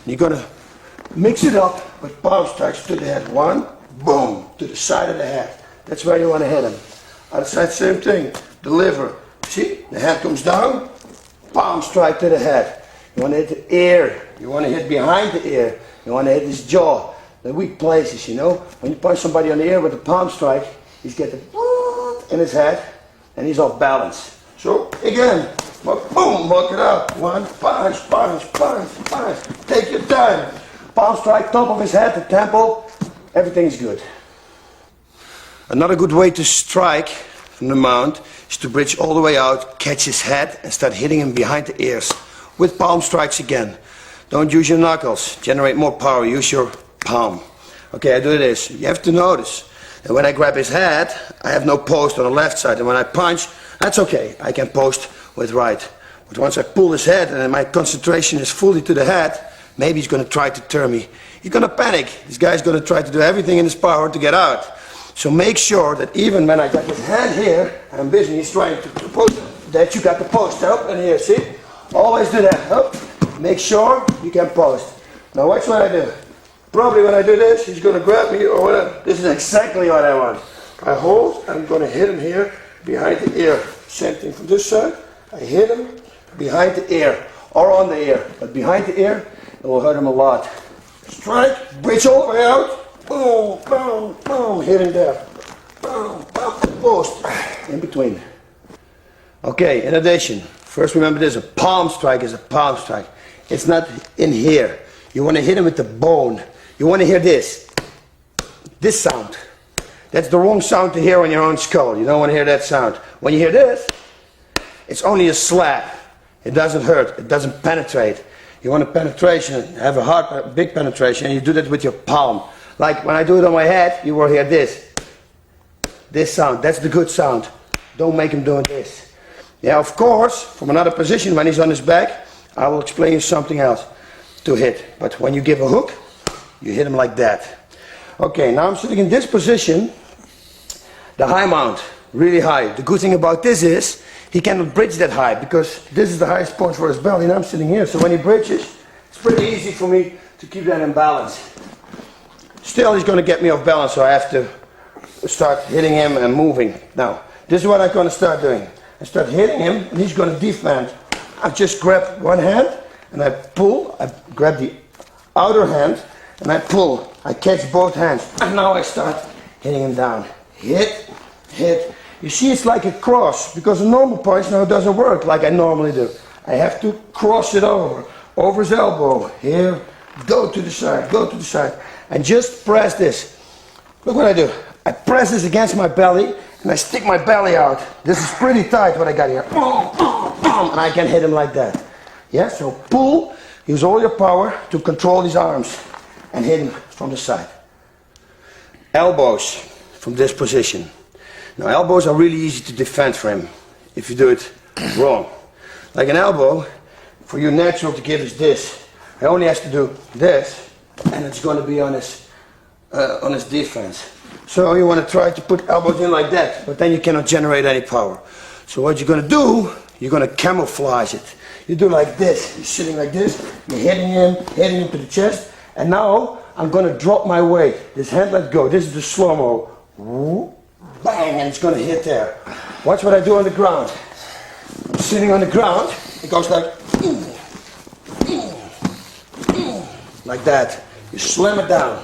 You're going to mix it up with palm strikes to the head. One, boom, to the side of the head. That's where you want to hit him. Other side, same thing. The liver. See, the head comes down, palm strike to the head. You want to hit the ear. You want to hit behind the ear. You want to hit his jaw. The weak places, you know. When you punch somebody on the ear with a palm strike, he's getting in his head and he's off balance. So again, boom, work it out. One, punch, punch, punch, punch. Take your time. Palm strike, top of his head, the temple, everything's good. Another good way to strike from the mount is to bridge all the way out, catch his head and start hitting him behind the ears. With palm strikes again. Don't use your knuckles, generate more power, use your palm. Okay, I do this. You have to notice that when I grab his head, I have no post on the left side, and when I punch, that's okay, I can post with right. But once I pull his head and my concentration is fully to the head, maybe he's going to try to turn me. He's going to panic. This guy's going to try to do everything in his power to get out. So make sure that even when I got his hand here, and I'm busy, he's trying to post, that you got the post up and here, see? Always do that, up. Make sure you can post. Now watch what I do. Probably when I do this, he's going to grab me or whatever. This is exactly what I want. I hold, I'm going to hit him here behind the ear. Same thing from this side. I hit him behind the ear or on the ear. But behind the ear, it will hurt him a lot. Strike, bridge all the way out. Boom, boom, boom, hit him there. Boom, boom, post. In between. Okay, in addition, first remember this, a palm strike is a palm strike. It's not in here. You want to hit him with the bone. You want to hear this. This sound. That's the wrong sound to hear on your own skull. You don't want to hear that sound. When you hear this, it's only a slap. It doesn't hurt. It doesn't penetrate. You want a penetration, have a hard, big penetration, and you do that with your palm. Like when I do it on my head, you will hear this. This sound. That's the good sound. Don't make him doing this. Yeah, of course, from another position, when he's on his back, I will explain you something else to hit. But when you give a hook, you hit him like that. Okay, now I'm sitting in this position, the high mount, really high. The good thing about this is, he cannot bridge that high because this is the highest point for his belly and I'm sitting here. So when he bridges, it's pretty easy for me to keep that in balance. Still, he's going to get me off balance, so I have to start hitting him and moving. Now, this is what I'm going to start doing. I start hitting him and he's going to defend. I just grab one hand and I pull. I grab the outer hand and I pull. I catch both hands and now I start hitting him down. Hit, hit. You see, it's like a cross because a normal punch now doesn't work like I normally do. I have to cross it over his elbow. Here, go to the side, and just press this. Look what I do. I press this against my belly and I stick my belly out. This is pretty tight what I got here. And I can hit him like that. Yeah, so pull, use all your power to control his arms and hit him from the side. Elbows from this position. Now elbows are really easy to defend for him if you do it wrong. Like an elbow, for you natural to give is this. He only has to do this and it's going to be on his defense. So you want to try to put elbows in like that, but then you cannot generate any power. So what you're going to do, you're going to camouflage it. You do like this, you're sitting like this, you're hitting him to the chest, and now I'm going to drop my weight. This hand let go, this is the slow-mo. Bang, and it's going to hit there. Watch what I do on the ground. I'm sitting on the ground, it goes like that. You slam it down.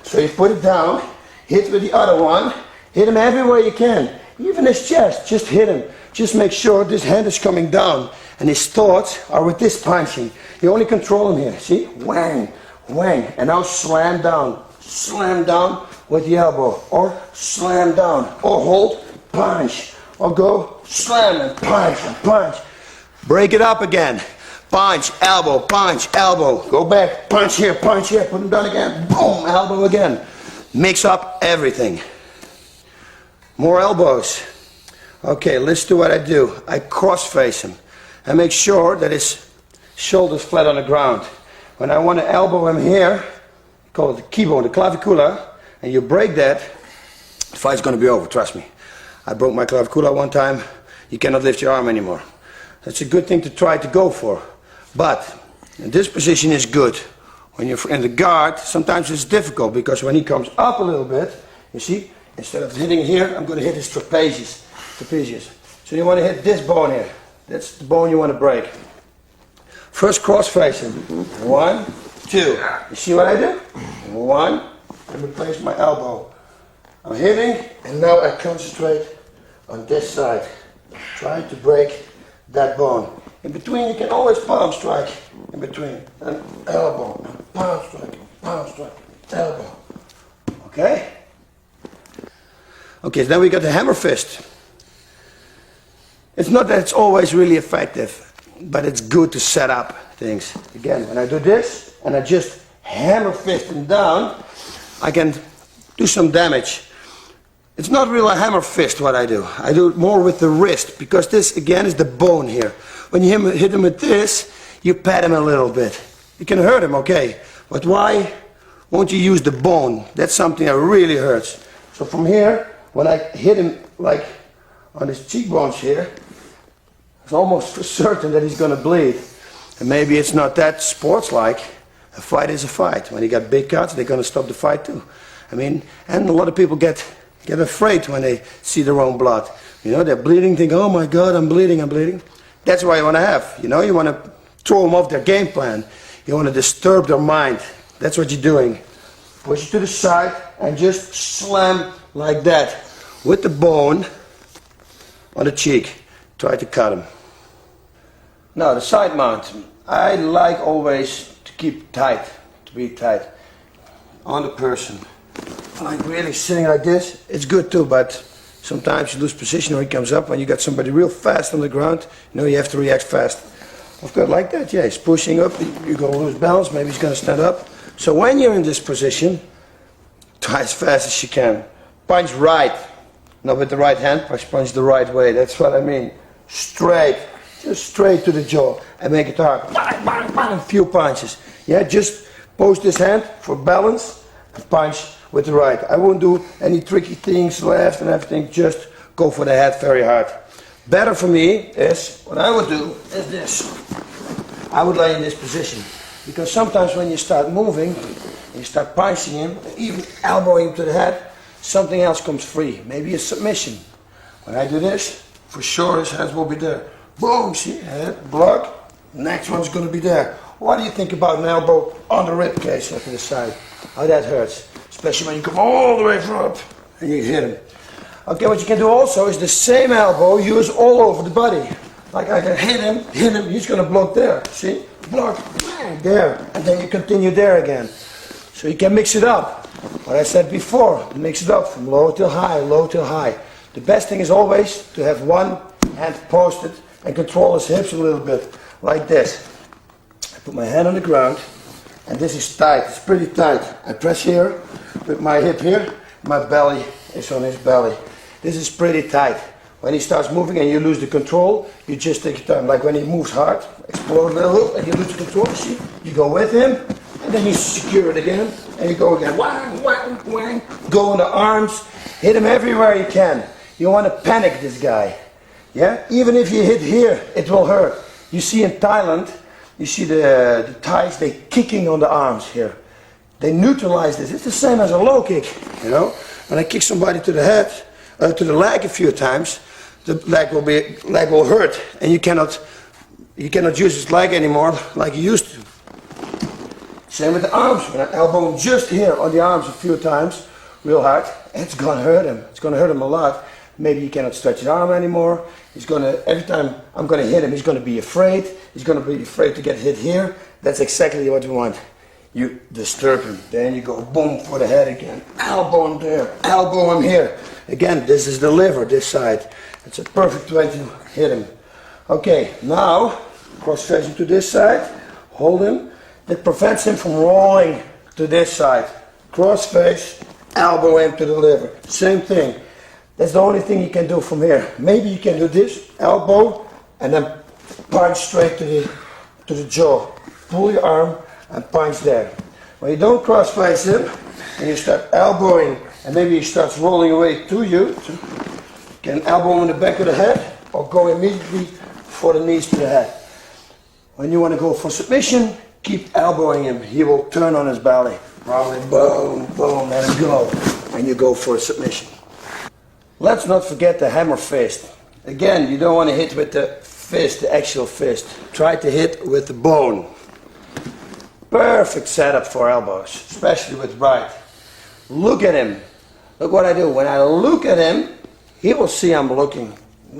So you put it down, hit with the other one, hit him everywhere you can. Even his chest, just hit him. Just make sure this hand is coming down and his thoughts are with this punching. You only control him here, see? Whang, whang, and now slam down with the elbow, or slam down, or hold, punch, or go slam and punch. Break it up again. Punch, elbow, go back, punch here, put him down again, boom, elbow again. Mix up everything. More elbows. Okay, listen to what I do. I cross face him and make sure that his shoulder's flat on the ground. When I want to elbow him here, call it the keyboard, the clavicula, and you break that, the fight's going to be over, trust me. I broke my clavicula one time, you cannot lift your arm anymore. That's a good thing to try to go for. But this position is good. When you're in the guard, sometimes it's difficult because when he comes up a little bit, you see, instead of hitting here, I'm going to hit his trapezius. So you want to hit this bone here. That's the bone you want to break. First cross facing. 1, 2. You see what I do? 1. I replace my elbow. I'm hitting, and now I concentrate on this side. Try to break that bone. In between, you can always palm strike. In between, an elbow, and palm strike, elbow. Okay? Okay, so then we got the hammer fist. It's not that it's always really effective, but it's good to set up things. Again, when I do this, and I just hammer fist him down, I can do some damage. It's not really a hammer fist what I do. I do it more with the wrist, because this, again, is the bone here. When you hit him with this, you pat him a little bit. You can hurt him, okay, but why won't you use the bone? That's something that really hurts. So from here, when I hit him like on his cheekbones here, it's almost for certain that he's going to bleed. And maybe it's not that sports-like. A fight is a fight. When you got big cuts, they're going to stop the fight too. I mean, and a lot of people get afraid when they see their own blood. You know, they're bleeding, think, oh my God, I'm bleeding. That's why you want to have, you know, you want to throw them off their game plan. You want to disturb their mind. That's what you're doing. Push it to the side and just slam like that with the bone on the cheek. Try to cut him. Now the side mount. I like always to keep tight, to be tight on the person. Like really sitting like this, it's good too, but sometimes you lose position when he comes up. When you got somebody real fast on the ground, you know you have to react fast. Of course, like that, yeah, he's pushing up, you're going to lose balance, maybe he's going to stand up. So when you're in this position, try as fast as you can. Punch right, not with the right hand, punch the right way, that's what I mean. Straight, just straight to the jaw and make it hard. Bang, bang, bang, a few punches. Yeah, just post this hand for balance and punch with the right. I won't do any tricky things left and everything, just go for the head very hard. Better for me is, what I would do is this. I would lay in this position. Because sometimes when you start moving, and you start punching him, even elbowing him to the head, something else comes free. Maybe a submission. When I do this, for sure his head will be there. Boom, see, head, block, next one's going to be there. What do you think about an elbow on the rib cage to the side? How that hurts. Especially when you come all the way from up and you hit him. Okay, what you can do also is the same elbow use all over the body. Like I can hit him, he's going to block there. See? Block, there. And then you continue there again. So you can mix it up. What I said before, mix it up from low till high, low till high. The best thing is always to have one hand posted and control his hips a little bit, like this. I put my hand on the ground, and this is tight, it's pretty tight. I press here, with my hip here, my belly is on his belly. This is pretty tight. When he starts moving and you lose the control, you just take your time. Like when he moves hard, explode a little, and you lose the control, see? You go with him, and then you secure it again, and you go again, wang, wang, wang. Go on the arms, hit him everywhere you can. You want to panic this guy, yeah? Even if you hit here, it will hurt. You see in Thailand, you see the Thais, they kicking on the arms here. They neutralize this. It's the same as a low kick, you know? When I kick somebody to the head, to the leg a few times, the leg will hurt, and you cannot use his leg anymore like you used to. Same with the arms. When I elbow him just here on the arms a few times, real hard, it's gonna hurt him. It's gonna hurt him a lot. Maybe he cannot stretch his arm anymore. He's gonna, every time I'm gonna hit him, he's gonna be afraid. He's gonna be afraid to get hit here. That's exactly what you want. You disturb him. Then you go boom for the head again. Elbow him there. Elbow him here. Again, this is the liver, this side. It's a perfect way to hit him. Okay, now cross facing to this side. Hold him. That prevents him from rolling to this side. Cross face, elbow him to the liver. Same thing. That's the only thing you can do from here. Maybe you can do this, elbow, and then punch straight to the jaw. Pull your arm and punch there. When you don't cross face him, and you start elbowing, and maybe he starts rolling away to you, so you can elbow him in the back of the head, or go immediately for the knees to the head. When you want to go for submission, keep elbowing him. He will turn on his belly. Probably boom, boom, let him go. And you go for a submission. Let's not forget the hammer fist. Again, you don't want to hit with the fist, the actual fist. Try to hit with the bone. Perfect setup for elbows, especially with right. Look at him. Look what I do. When I look at him, he will see I'm looking.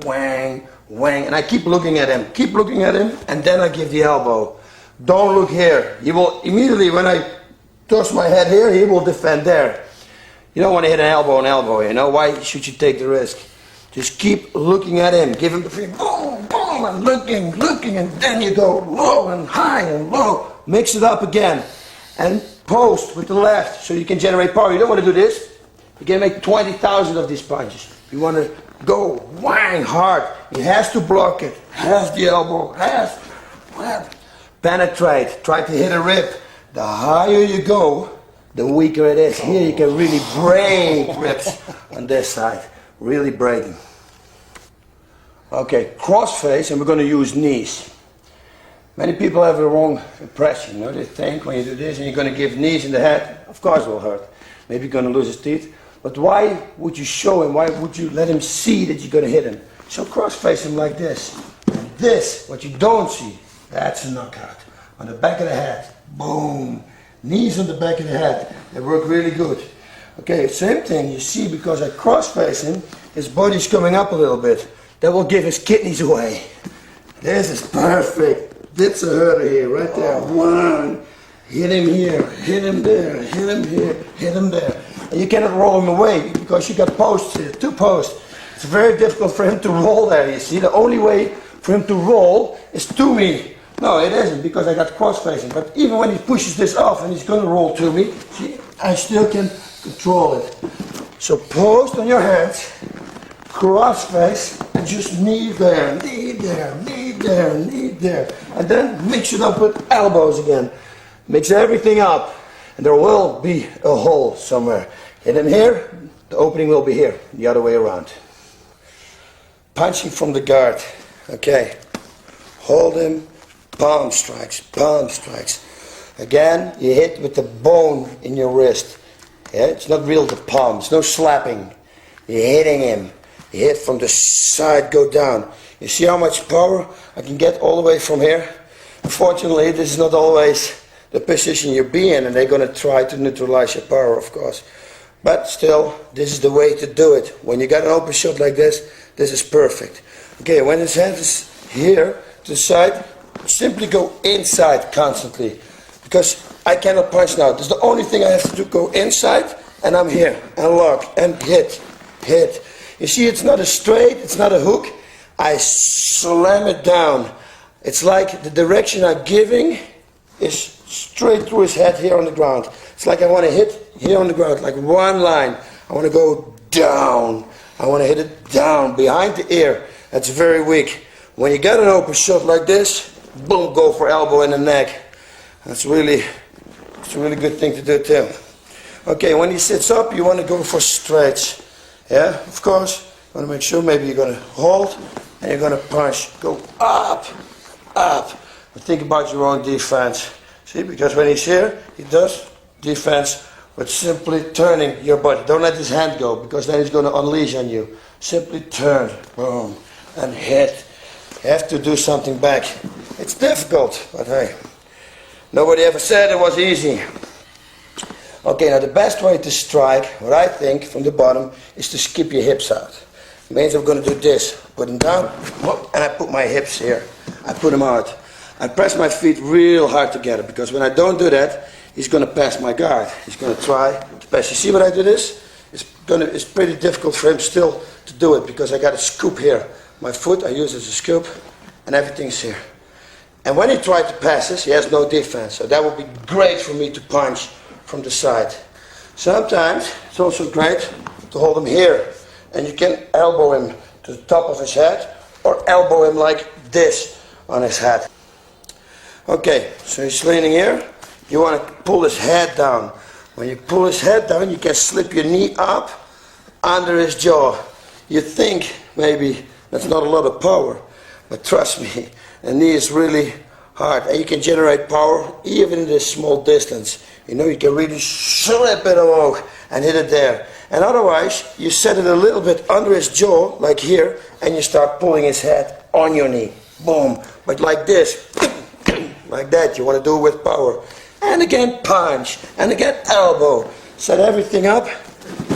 Wang, wang. And I keep looking at him. Keep looking at him, and then I give the elbow. Don't look here. He will immediately, when I toss my head here, he will defend there. You don't want to hit an elbow, you know? Why should you take the risk? Just keep looking at him. Give him the free boom, boom, and looking, and then you go low and high and low. Mix it up again. And post with the left so you can generate power. You don't want to do this. You can make 20,000 of these punches. You want to go whang hard. He has to block it. Has the elbow. Has. Penetrate. Try to hit a rib. The higher you go, the weaker it is. Here you can really break ribs on this side. Really breaking. Okay, cross face, and we're going to use knees. Many people have the wrong impression. You know? They think when you do this and you're going to give knees in the head, of course it will hurt. Maybe you're going to lose his teeth. But why would you show him? Why would you let him see that you're going to hit him? So cross face him like this. And this, what you don't see, that's a knockout. On the back of the head. Boom. Knees on the back of the head. They work really good. Okay, same thing. You see, because I cross face him, his body's coming up a little bit. That will give his kidneys away. This is perfect. That's a hurter here, right there. One. Hit him here, hit him there, hit him here, hit him there. And you cannot roll him away because you got posts here, 2 posts. It's very difficult for him to roll there, you see. The only way for him to roll is to me. No, it isn't because I got cross facing. But even when he pushes this off and he's going to roll to me, see, I still can control it. So post on your hands, cross face, and just knee there, knee there, knee there, knee there. And then mix it up with elbows again. Mix everything up, and there will be a hole somewhere. Hit him here, the opening will be here, the other way around. punching from the guard. Okay, hold him, palm strikes, palm strikes. Again, you hit with the bone in your wrist. Yeah, it's not real the palm, it's no slapping. You're hitting him. You hit from the side, go down. You see how much power I can get all the way from here? Unfortunately, this is not always the position you be in, and they're going to try to neutralize your power, of course. But still, this is the way to do it. When you got an open shot like this is perfect. Okay, when his hand is here to the side, simply go inside constantly. Because I cannot punch now. This is the only thing I have to do, go inside, and I'm here, and lock, and hit, hit. You see, it's not a straight, it's not a hook. I slam it down. It's like the direction I'm giving is straight through his head here on the ground. It's like I want to hit here on the ground, like one line. I want to go down. I want to hit it down, behind the ear. That's very weak. When you get an open shot like this, boom, go for elbow in the neck. It's a really good thing to do too. Okay, when he sits up, you want to go for stretch. Yeah, of course, you want to make sure maybe you're going to hold and you're going to punch. Go up, up. But think about your own defense. See, because when he's here, he does defense with simply turning your body. Don't let his hand go, because then he's going to unleash on you. Simply turn, boom, and hit. You have to do something back. It's difficult, but hey, nobody ever said it was easy. Okay, now the best way to strike, what I think, from the bottom, is to skip your hips out. It means I'm going to do this. Put them down, and I put my hips here. I put them out. I press my feet real hard together, because when I don't do that, he's going to pass my guard. He's going to try to pass. You see what I do this? It's pretty difficult for him still to do it, because I got a scoop here. My foot I use as a scoop, and everything's here. And when he tries to pass this, he has no defense. So that would be great for me to punch from the side. Sometimes it's also great to hold him here, and you can elbow him to the top of his head, or elbow him like this on his head. Okay, so he's leaning here. You want to pull his head down. When you pull his head down, you can slip your knee up under his jaw. You think maybe that's not a lot of power, but trust me, the knee is really hard, and you can generate power even in this small distance. You know, you can really slip it along and hit it there. And otherwise, you set it a little bit under his jaw, like here, and you start pulling his head on your knee. Boom. But like this, like that, you want to do it with power. And again, punch. And again, elbow. Set everything up.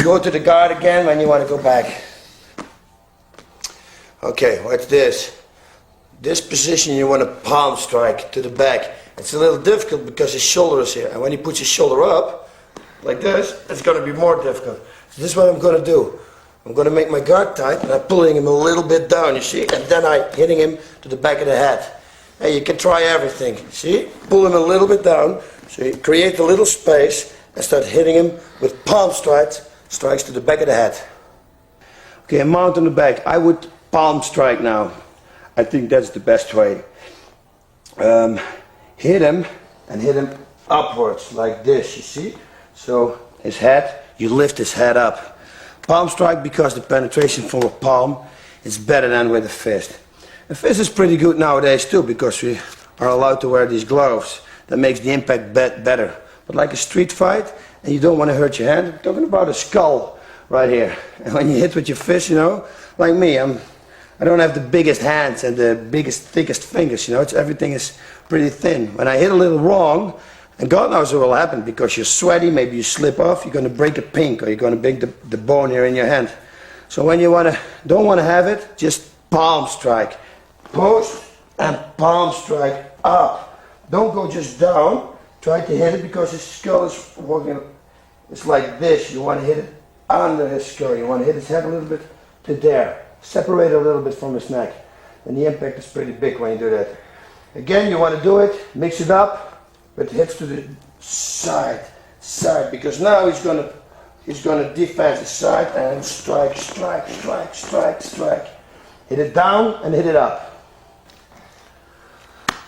Go to the guard again when you want to go back. Okay, watch this. This position you want to palm strike to the back. It's a little difficult because his shoulder is here. And when he puts his shoulder up, like this, it's going to be more difficult. So this is what I'm going to do. I'm going to make my guard tight, and I'm pulling him a little bit down, you see? And then I'm hitting him to the back of the head. And you can try everything, see? Pull him a little bit down, so you create a little space, and start hitting him with palm strikes to the back of the head. Okay, a mount on the back. I would palm strike now. I think that's the best way. Hit him, and hit him upwards, like this, you see? So, his head, you lift his head up. Palm strike, because the penetration from a palm is better than with a fist. A fist is pretty good nowadays too, because we are allowed to wear these gloves. That makes the impact better. But like a street fight, and you don't want to hurt your hand, I'm talking about a skull right here. And when you hit with your fist, you know, like me, I don't have the biggest hands and the biggest, thickest fingers, you know, everything is pretty thin. When I hit a little wrong, and God knows what will happen, because you're sweaty, maybe you slip off, you're going to break a pink, or you're going to break the bone here in your hand. So when you don't want to have it, just palm strike. Post and palm strike up. Don't go just down. Try to hit it, because his skull is walking. It's like this. You want to hit it under his skull. You want to hit his head a little bit to there. Separate it a little bit from his neck. And the impact is pretty big when you do that. Again, you want to do it, mix it up, but hits to the side, because now he's going to defend the side and strike. Hit it down and hit it up.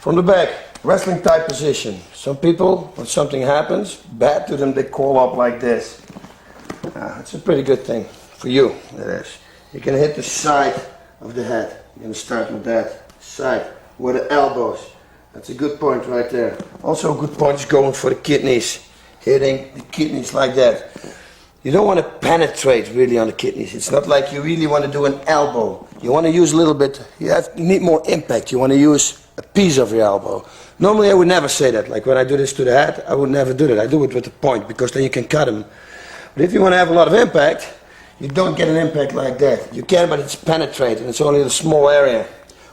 From the back, wrestling type position. Some people, when something happens bad to them, they call up like this. It's a pretty good thing for you, it is. You can hit the side of the head. You're going to start with that side, with the elbows. That's a good point right there. Also a good point is going for the kidneys, hitting the kidneys like that. You don't want to penetrate really on the kidneys. It's not like you really want to do an elbow. You want to use a little bit, you need more impact. You want to use a piece of your elbow. Normally I would never say that. Like when I do this to the head, I would never do that. I do it with the point because then you can cut them. But if you want to have a lot of impact, you don't get an impact like that. You can, but it's penetrating. It's only a small area.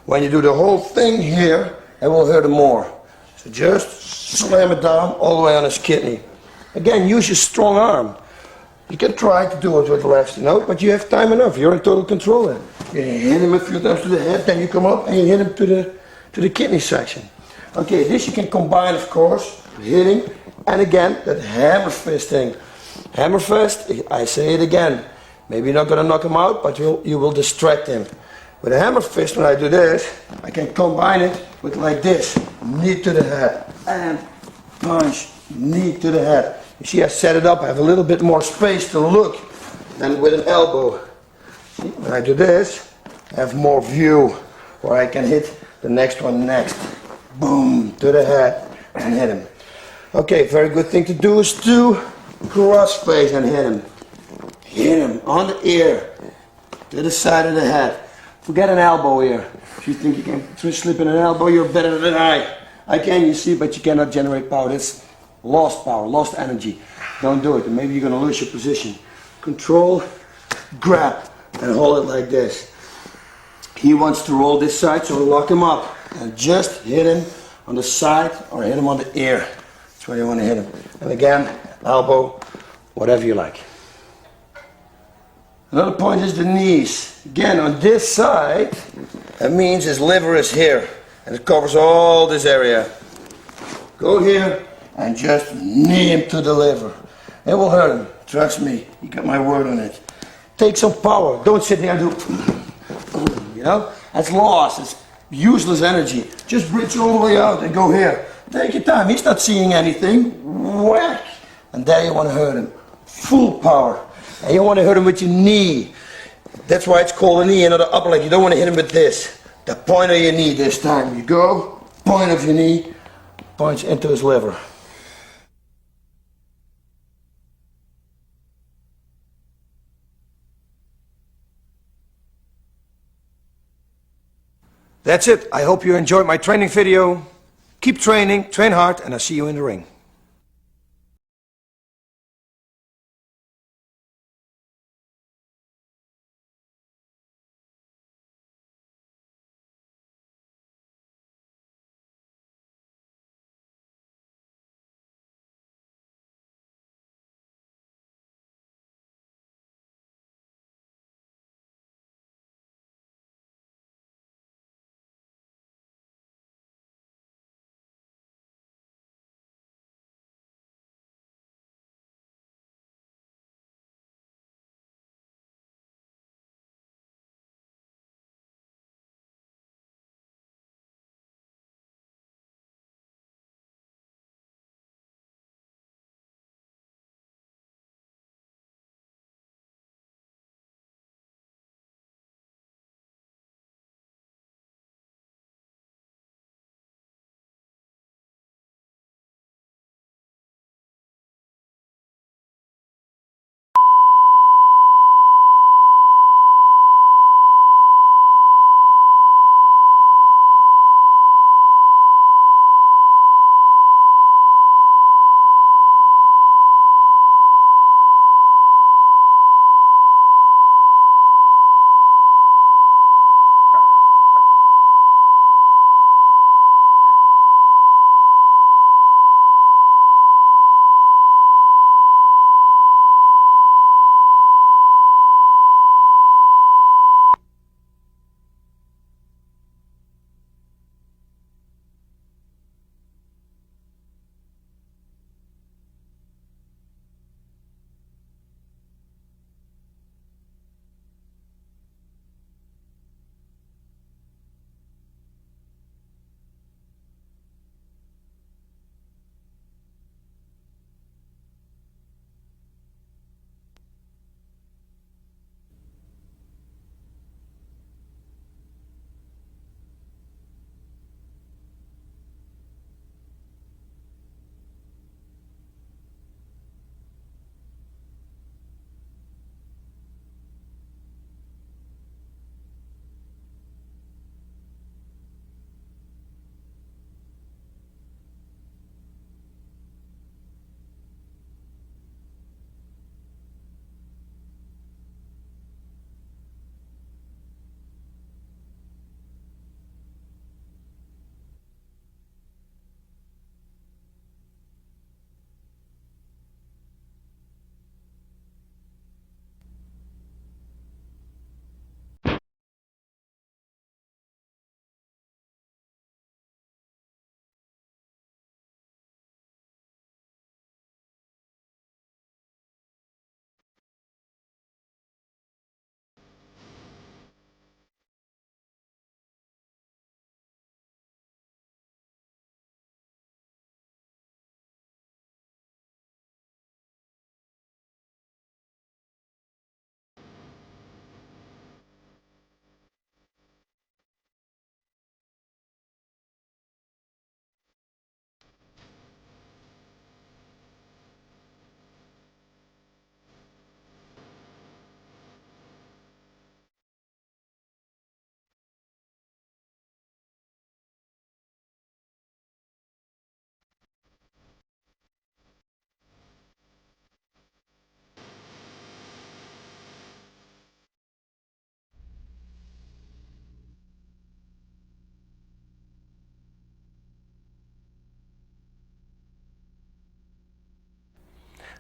When you do the whole thing here, it will hurt him more. So just slam it down all the way on his kidney. Again, use your strong arm. You can try to do it with the left, but you have time enough. You're in total control then. You hit him a few times to the head, then you come up and you hit him to the kidney section. Okay, this you can combine, of course, hitting, and again, that hammer fist thing. Hammer fist, I say it again. Maybe you're not going to knock him out, but you will distract him. With a hammer fist, when I do this, I can combine it with like this. Knee to the head, and punch, knee to the head. You see, I set it up, I have a little bit more space to look than with an elbow. See, when I do this, I have more view, where I can hit the next one next. Boom, to the head, and hit him. Okay, very good thing to do is to cross face and hit him. Hit him on the ear, to the side of the head. Forget an elbow here. If you think you can slip in an elbow, you're better than I can, you see, but you cannot generate power. That's lost power, lost energy. Don't do it, and maybe you're going to lose your position. Control, grab, and hold it like this. He wants to roll this side, so lock him up and just hit him on the side or hit him on the ear. That's where you want to hit him. And again, elbow, whatever you like. Another point is the knees. Again, on this side, that means his liver is here and it covers all this area. Go here and just knee him to the liver. It will hurt him, trust me. You got my word on it. Take some power. Don't sit there and do, that's lost. It's useless energy. Just reach all the way out and go here. Take your time. He's not seeing anything. Whack. And there you want to hurt him. Full power. And you want to hurt him with your knee. That's why it's called a knee and not an upper leg. You don't want to hit him with this. The point of your knee this time. You go, point of your knee, points into his liver. That's it. I hope you enjoyed my training video. Keep training, train hard, and I'll see you in the ring.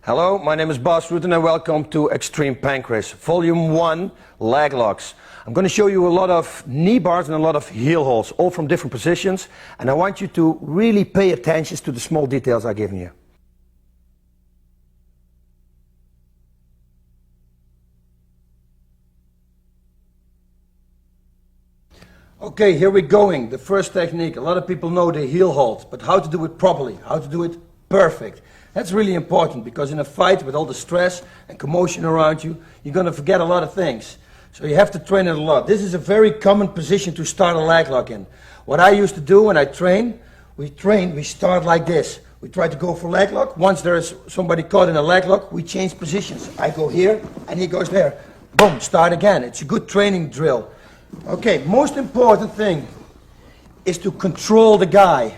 Hello, my name is Bas Rutten and welcome to Extreme Pancrase, Volume 1, leg locks. I'm going to show you a lot of knee bars and a lot of heel holds, all from different positions, and I want you to really pay attention to the small details I've given you. Okay, here we're going. The first technique. A lot of people know the heel hold, but how to do it properly, how to do it perfect. That's really important because in a fight with all the stress and commotion around you, you're going to forget a lot of things. So you have to train it a lot. This is a very common position to start a leg lock in. What I used to do when I we start like this. We try to go for leg lock. Once there is somebody caught in a leg lock, we change positions. I go here and he goes there. Boom, start again. It's a good training drill. Okay, most important thing is to control the guy.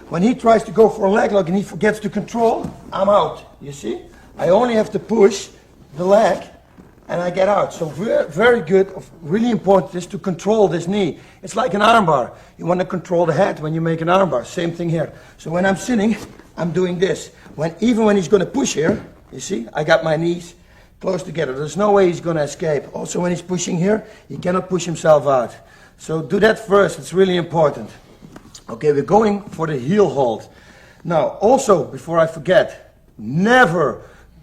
When he tries to go for a leg lock and he forgets to control, I'm out. You see? I only have to push the leg and I get out. So very good, really important is to control this knee. It's like an armbar. You want to control the head when you make an armbar. Same thing here. So when I'm sitting, I'm doing this. Even when he's going to push here, you see, I got my knees close together. There's no way he's going to escape. Also when he's pushing here, he cannot push himself out. So do that first, it's really important. Okay, we're going for the heel hold. Now, also, before I forget, never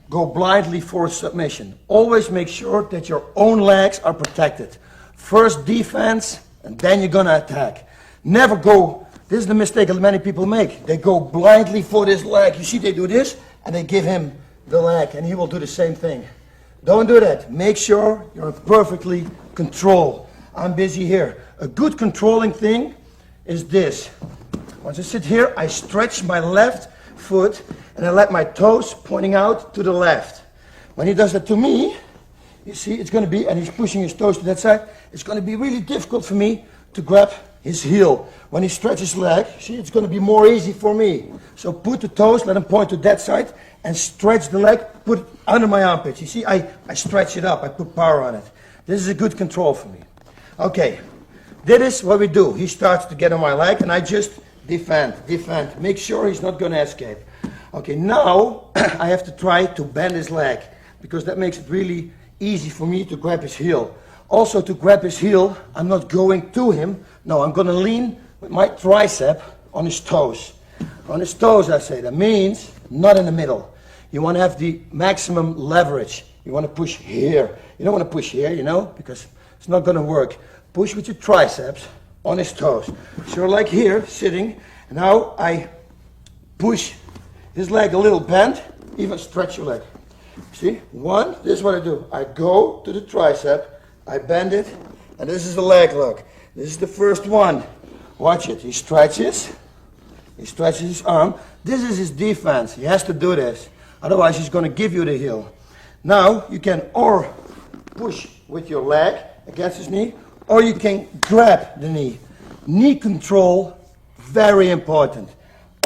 go blindly for a submission. Always make sure that your own legs are protected. First defense, and then you're going to attack. Never go, this is the mistake that many people make. They go blindly for this leg. You see, they do this, and they give him the leg, and he will do the same thing. Don't do that. Make sure you're perfectly controlled. I'm busy here. A good controlling thing is this. Once I sit here, I stretch my left foot and I let my toes pointing out to the left. When he does that to me, you see, it's going to be, and he's pushing his toes to that side, it's going to be really difficult for me to grab his heel. When he stretches his leg, see, it's going to be more easy for me. So put the toes, let him point to that side, and stretch the leg, put it under my armpits. You see, I stretch it up, I put power on it. This is a good control for me. Okay. That is what we do. He starts to get on my leg and I just defend. Make sure he's not going to escape. Okay, now I have to try to bend his leg because that makes it really easy for me to grab his heel. Also to grab his heel, I'm not going to him. No, I'm going to lean with my tricep on his toes. On his toes, I say. That means not in the middle. You want to have the maximum leverage. You want to push here. You don't want to push here, you know, because it's not going to work. Push with your triceps on his toes. So you're like here, sitting. And now I push his leg a little bent, even stretch your leg. See? One, this is what I do. I go to the tricep, I bend it, and this is the leg lock. This is the first one. Watch it. He stretches his arm. This is his defense. He has to do this. Otherwise, he's going to give you the heel. Now, you can or push with your leg against his knee, or you can grab the knee. Knee control, very important.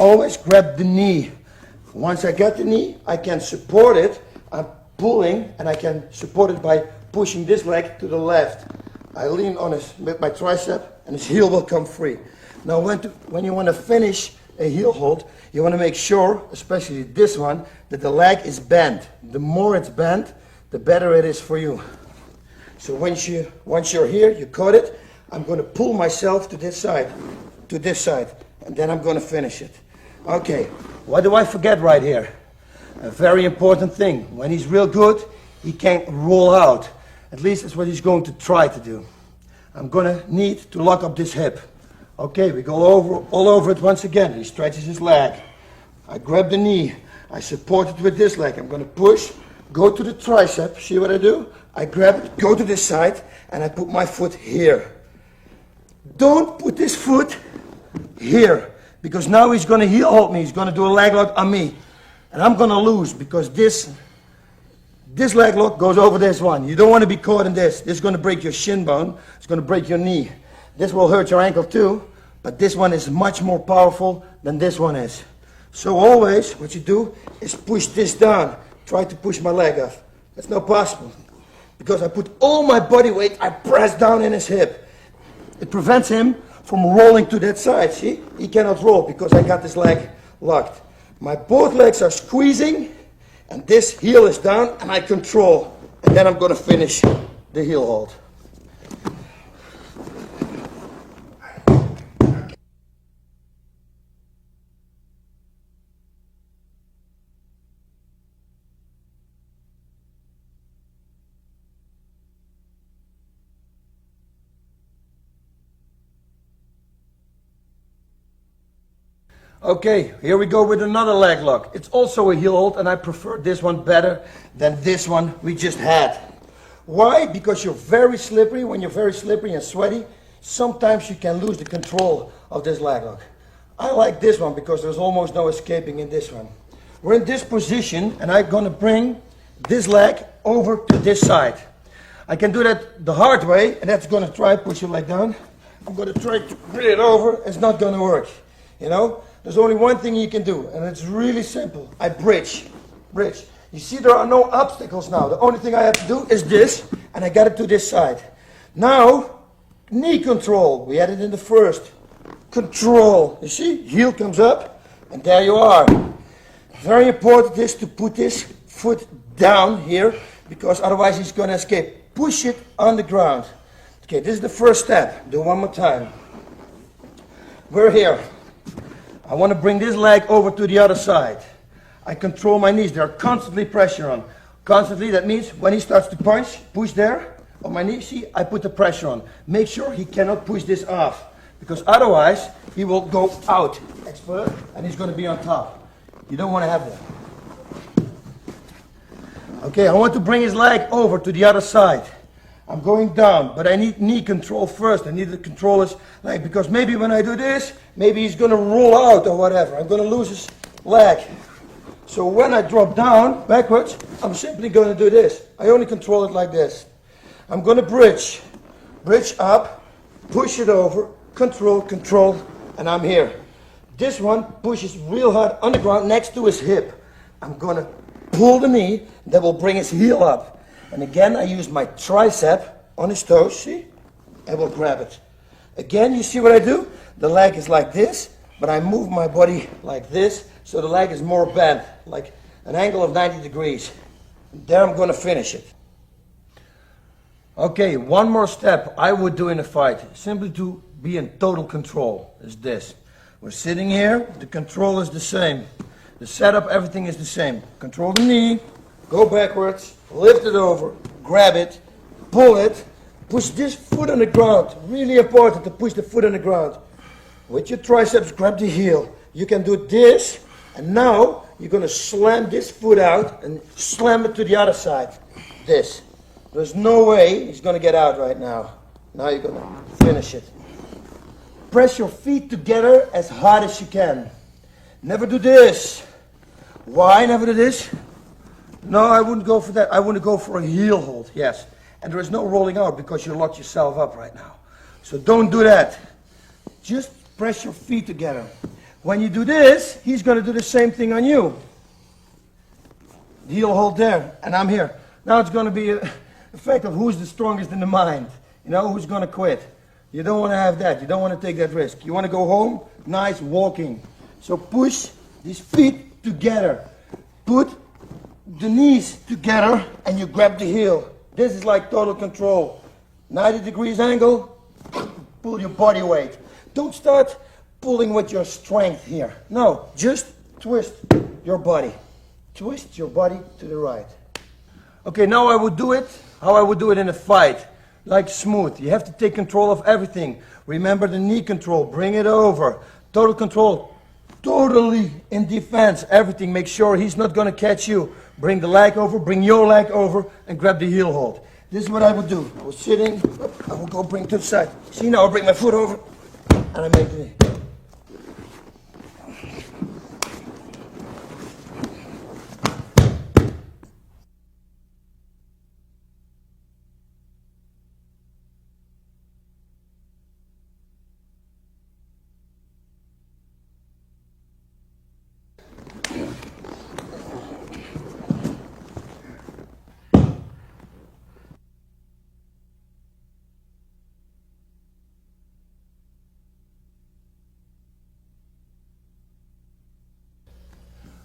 Always grab the knee. Once I get the knee, I can support it. I'm pulling, and I can support it by pushing this leg to the left. I lean on with my tricep, and his heel will come free. Now, when you want to finish a heel hold, you want to make sure, especially this one, that the leg is bent. The more it's bent, the better it is for you. So once you're here, you caught it, I'm going to pull myself to this side, and then I'm going to finish it. Okay, what do I forget right here? A very important thing. When he's real good, he can't roll out. At least that's what he's going to try to do. I'm going to need to lock up this hip. Okay, we go all over it once again. He stretches his leg. I grab the knee. I support it with this leg. I'm going to push, go to the tricep. See what I do? I grab it, go to this side, and I put my foot here. Don't put this foot here, because now he's going to heel hold me. He's going to do a leg lock on me. And I'm going to lose, because this leg lock goes over this one. You don't want to be caught in this. This is going to break your shin bone. It's going to break your knee. This will hurt your ankle too, but this one is much more powerful than this one is. So always, what you do is push this down. Try to push my leg off. That's not possible. Because I put all my body weight, I press down in his hip. It prevents him from rolling to that side, see? He cannot roll because I got this leg locked. My both legs are squeezing And this heel is down and I control. And then I'm going to finish the heel hold. Okay, here we go with another leg lock. It's also a heel hold and I prefer this one better than this one we just had. Why? Because you're very slippery. When you're very slippery and sweaty, sometimes you can lose the control of this leg lock. I like this one because there's almost no escaping in this one. We're in this position and I'm going to bring this leg over to this side. I can do that the hard way, and that's going to try push your leg down. I'm going to try to bring it over. It's not going to work. You know, there's only one thing you can do, and it's really simple. I bridge. You see, there are no obstacles now. The only thing I have to do is this, and I got it to this side. Now, knee control. We had it in the first. Control. You see, heel comes up, and there you are. Very important is to put this foot down here, because otherwise he's going to escape. Push it on the ground. Okay, this is the first step. Do one more time. We're here. I want to bring this leg over to the other side. I control my knees. They're constantly pressure on. Constantly, that means when he starts to punch, push there on my knee. See, I put the pressure on. Make sure he cannot push this off, because otherwise he will go out, expert, and he's going to be on top. You don't want to have that. Okay, I want to bring his leg over to the other side. I'm going down, but I need knee control first. I need to control his leg, because maybe when I do this, maybe he's going to roll out or whatever. I'm going to lose his leg. So when I drop down backwards, I'm simply going to do this. I only control it like this. I'm going to bridge up, push it over, control, and I'm here. This one pushes real hard on the ground next to his hip. I'm going to pull the knee, that will bring his heel up. And again, I use my tricep on his toes, see? I will grab it. Again, you see what I do? The leg is like this, but I move my body like this, so the leg is more bent, like an angle of 90 degrees. There I'm going to finish it. Okay, one more step I would do in a fight, simply to be in total control, is this. We're sitting here, the control is the same. The setup, everything is the same. Control the knee, go backwards, lift it over, grab it, pull it, push this foot on the ground. Really important to push the foot on the ground. With your triceps, grab the heel. You can do this, and now you're going to slam this foot out and slam it to the other side. This. There's no way he's going to get out right now. Now you're going to finish it. Press your feet together as hard as you can. Never do this. Why never do this? No, I wouldn't go for that. I want to go for a heel hold, yes. And there is no rolling out because you locked yourself up right now. So don't do that. Just press your feet together. When you do this, he's going to do the same thing on you. Heel hold there, and I'm here. Now it's going to be a fact of who's the strongest in the mind. You know, who's going to quit. You don't want to have that. You don't want to take that risk. You want to go home, nice walking. So push these feet together. Put the knees together and you grab the heel. This is like total control. 90 degrees angle, pull your body weight. Don't start pulling with your strength here. No, just twist your body. Twist your body to the right. Okay, now I would do it how I would do it in a fight. Like smooth. You have to take control of everything. Remember the knee control. Bring it over. Total control. Totally in defense. Everything. Make sure he's not going to catch you. Bring the leg over. Bring your leg over. And grab the heel hold. This is what I would do. I was sitting. I will go bring to the side. See now, I bring my foot over. And I make the knee.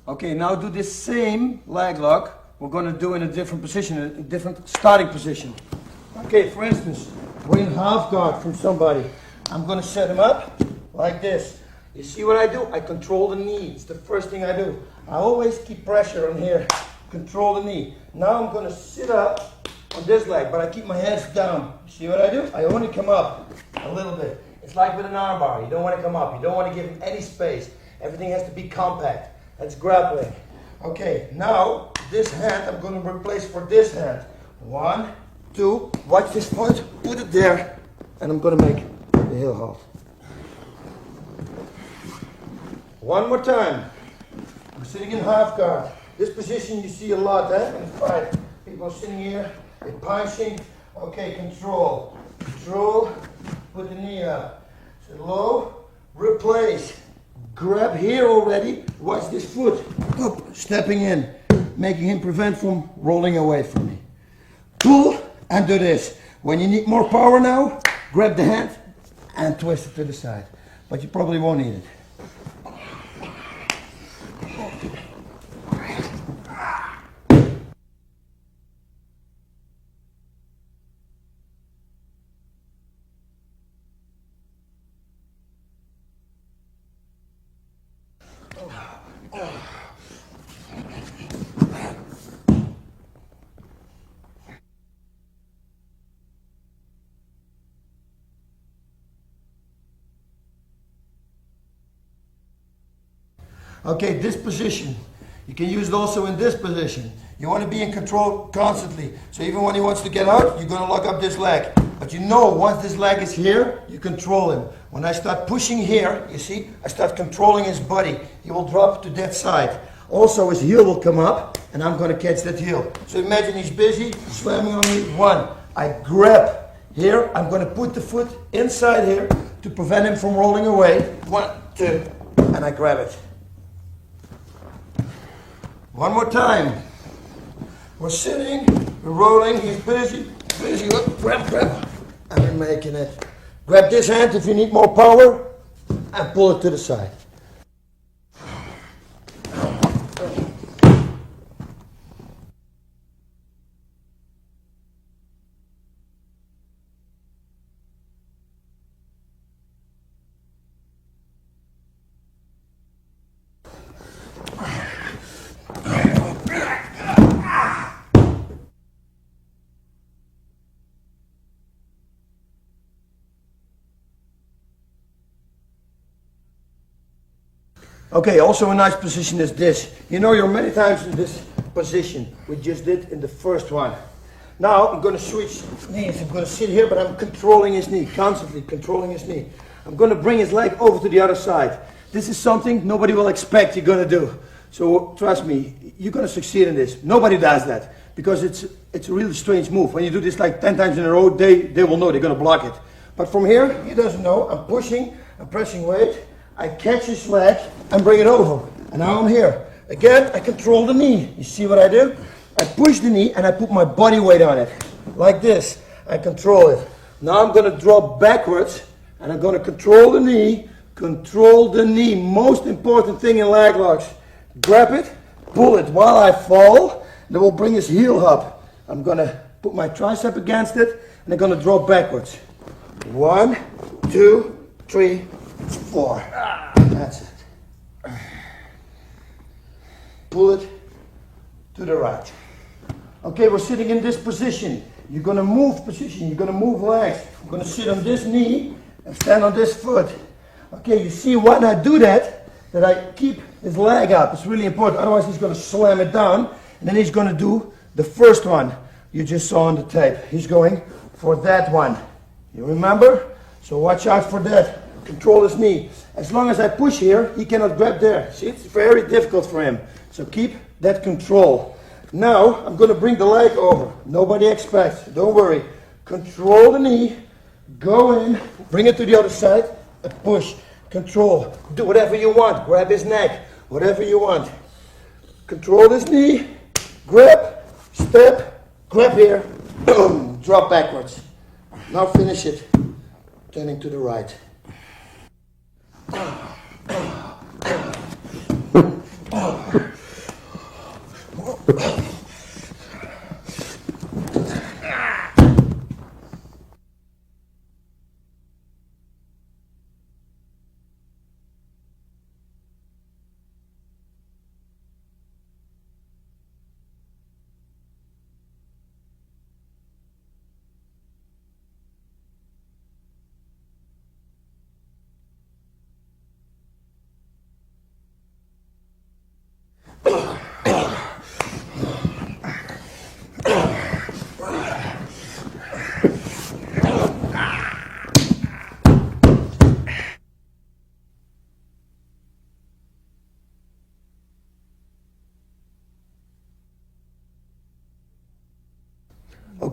Okay, now do this same leg lock. We're going to do in a different position, a different starting position. Okay, for instance, we're in half guard from somebody. I'm going to set him up like this. You see what I do? I control the knee. It's the first thing I do. I always keep pressure on here. Control the knee. Now I'm going to sit up on this leg, but I keep my hands down. See what I do? I only come up a little bit. It's like with an arm bar. You don't want to come up. You don't want to give him any space. Everything has to be compact. That's grappling. Okay, now this hand I'm going to replace for this hand. 1, 2, watch this foot, put it there, and I'm going to make the heel halt. One more time. I'm sitting in half guard. This position you see a lot, in the fight. People are sitting here, they're punching. Okay, control. Control, put the knee up. Sit low, replace. Grab here already, watch this foot. Up, stepping in, making him prevent from rolling away from me. Pull and do this. When you need more power now, grab the hand and twist it to the side. But you probably won't need it. Okay, this position, you can use it also in this position. You want to be in control constantly. So even when he wants to get out, you're going to lock up this leg. But you know, once this leg is here, you control him. When I start pushing here, you see, I start controlling his body. He will drop to that side. Also, his heel will come up, and I'm going to catch that heel. So imagine he's busy, slamming on me. 1, I grab here. I'm going to put the foot inside here to prevent him from rolling away. 1, 2, and I grab it. One more time. We're sitting, we're rolling, he's busy, look, grab, and we're making it. Grab this hand if you need more power, and pull it to the side. Okay, also a nice position is this. You know, you're many times in this position. We just did in the first one. Now I'm going to switch knees. I'm going to sit here, but I'm controlling his knee, constantly controlling his knee. I'm going to bring his leg over to the other side. This is something nobody will expect you're going to do. So trust me, you're going to succeed in this. Nobody does that because it's a really strange move. When you do this like 10 times in a row, they will know they're going to block it. But from here, he doesn't know. I'm pushing, I'm pressing weight. I catch his leg and bring it over. And now I'm here. Again, I control the knee. You see what I do? I push the knee and I put my body weight on it. Like this. I control it. Now I'm going to drop backwards and I'm going to control the knee. Control the knee. Most important thing in leg locks. Grab it, pull it while I fall. That will bring his heel up. I'm going to put my tricep against it and I'm going to drop backwards. 1, 2, 3, 4. That's it. Pull it to the right. Okay, we're sitting in this position. You're going to move position. You're going to move legs. I'm going to sit on this knee and stand on this foot. Okay, you see when I do that I keep his leg up. It's really important. Otherwise, he's going to slam it down. And then he's going to do the first one you just saw on the tape. He's going for that one. You remember? So watch out for that. Control his knee. As long as I push here, he cannot grab there. See, it's very difficult for him. So keep that control. Now, I'm going to bring the leg over. Nobody expects. Don't worry. Control the knee. Go in. Bring it to the other side. And push. Control. Do whatever you want. Grab his neck. Whatever you want. Control this knee. Grab. Step. Grab here. Boom. Drop backwards. Now finish it. Turning to the right.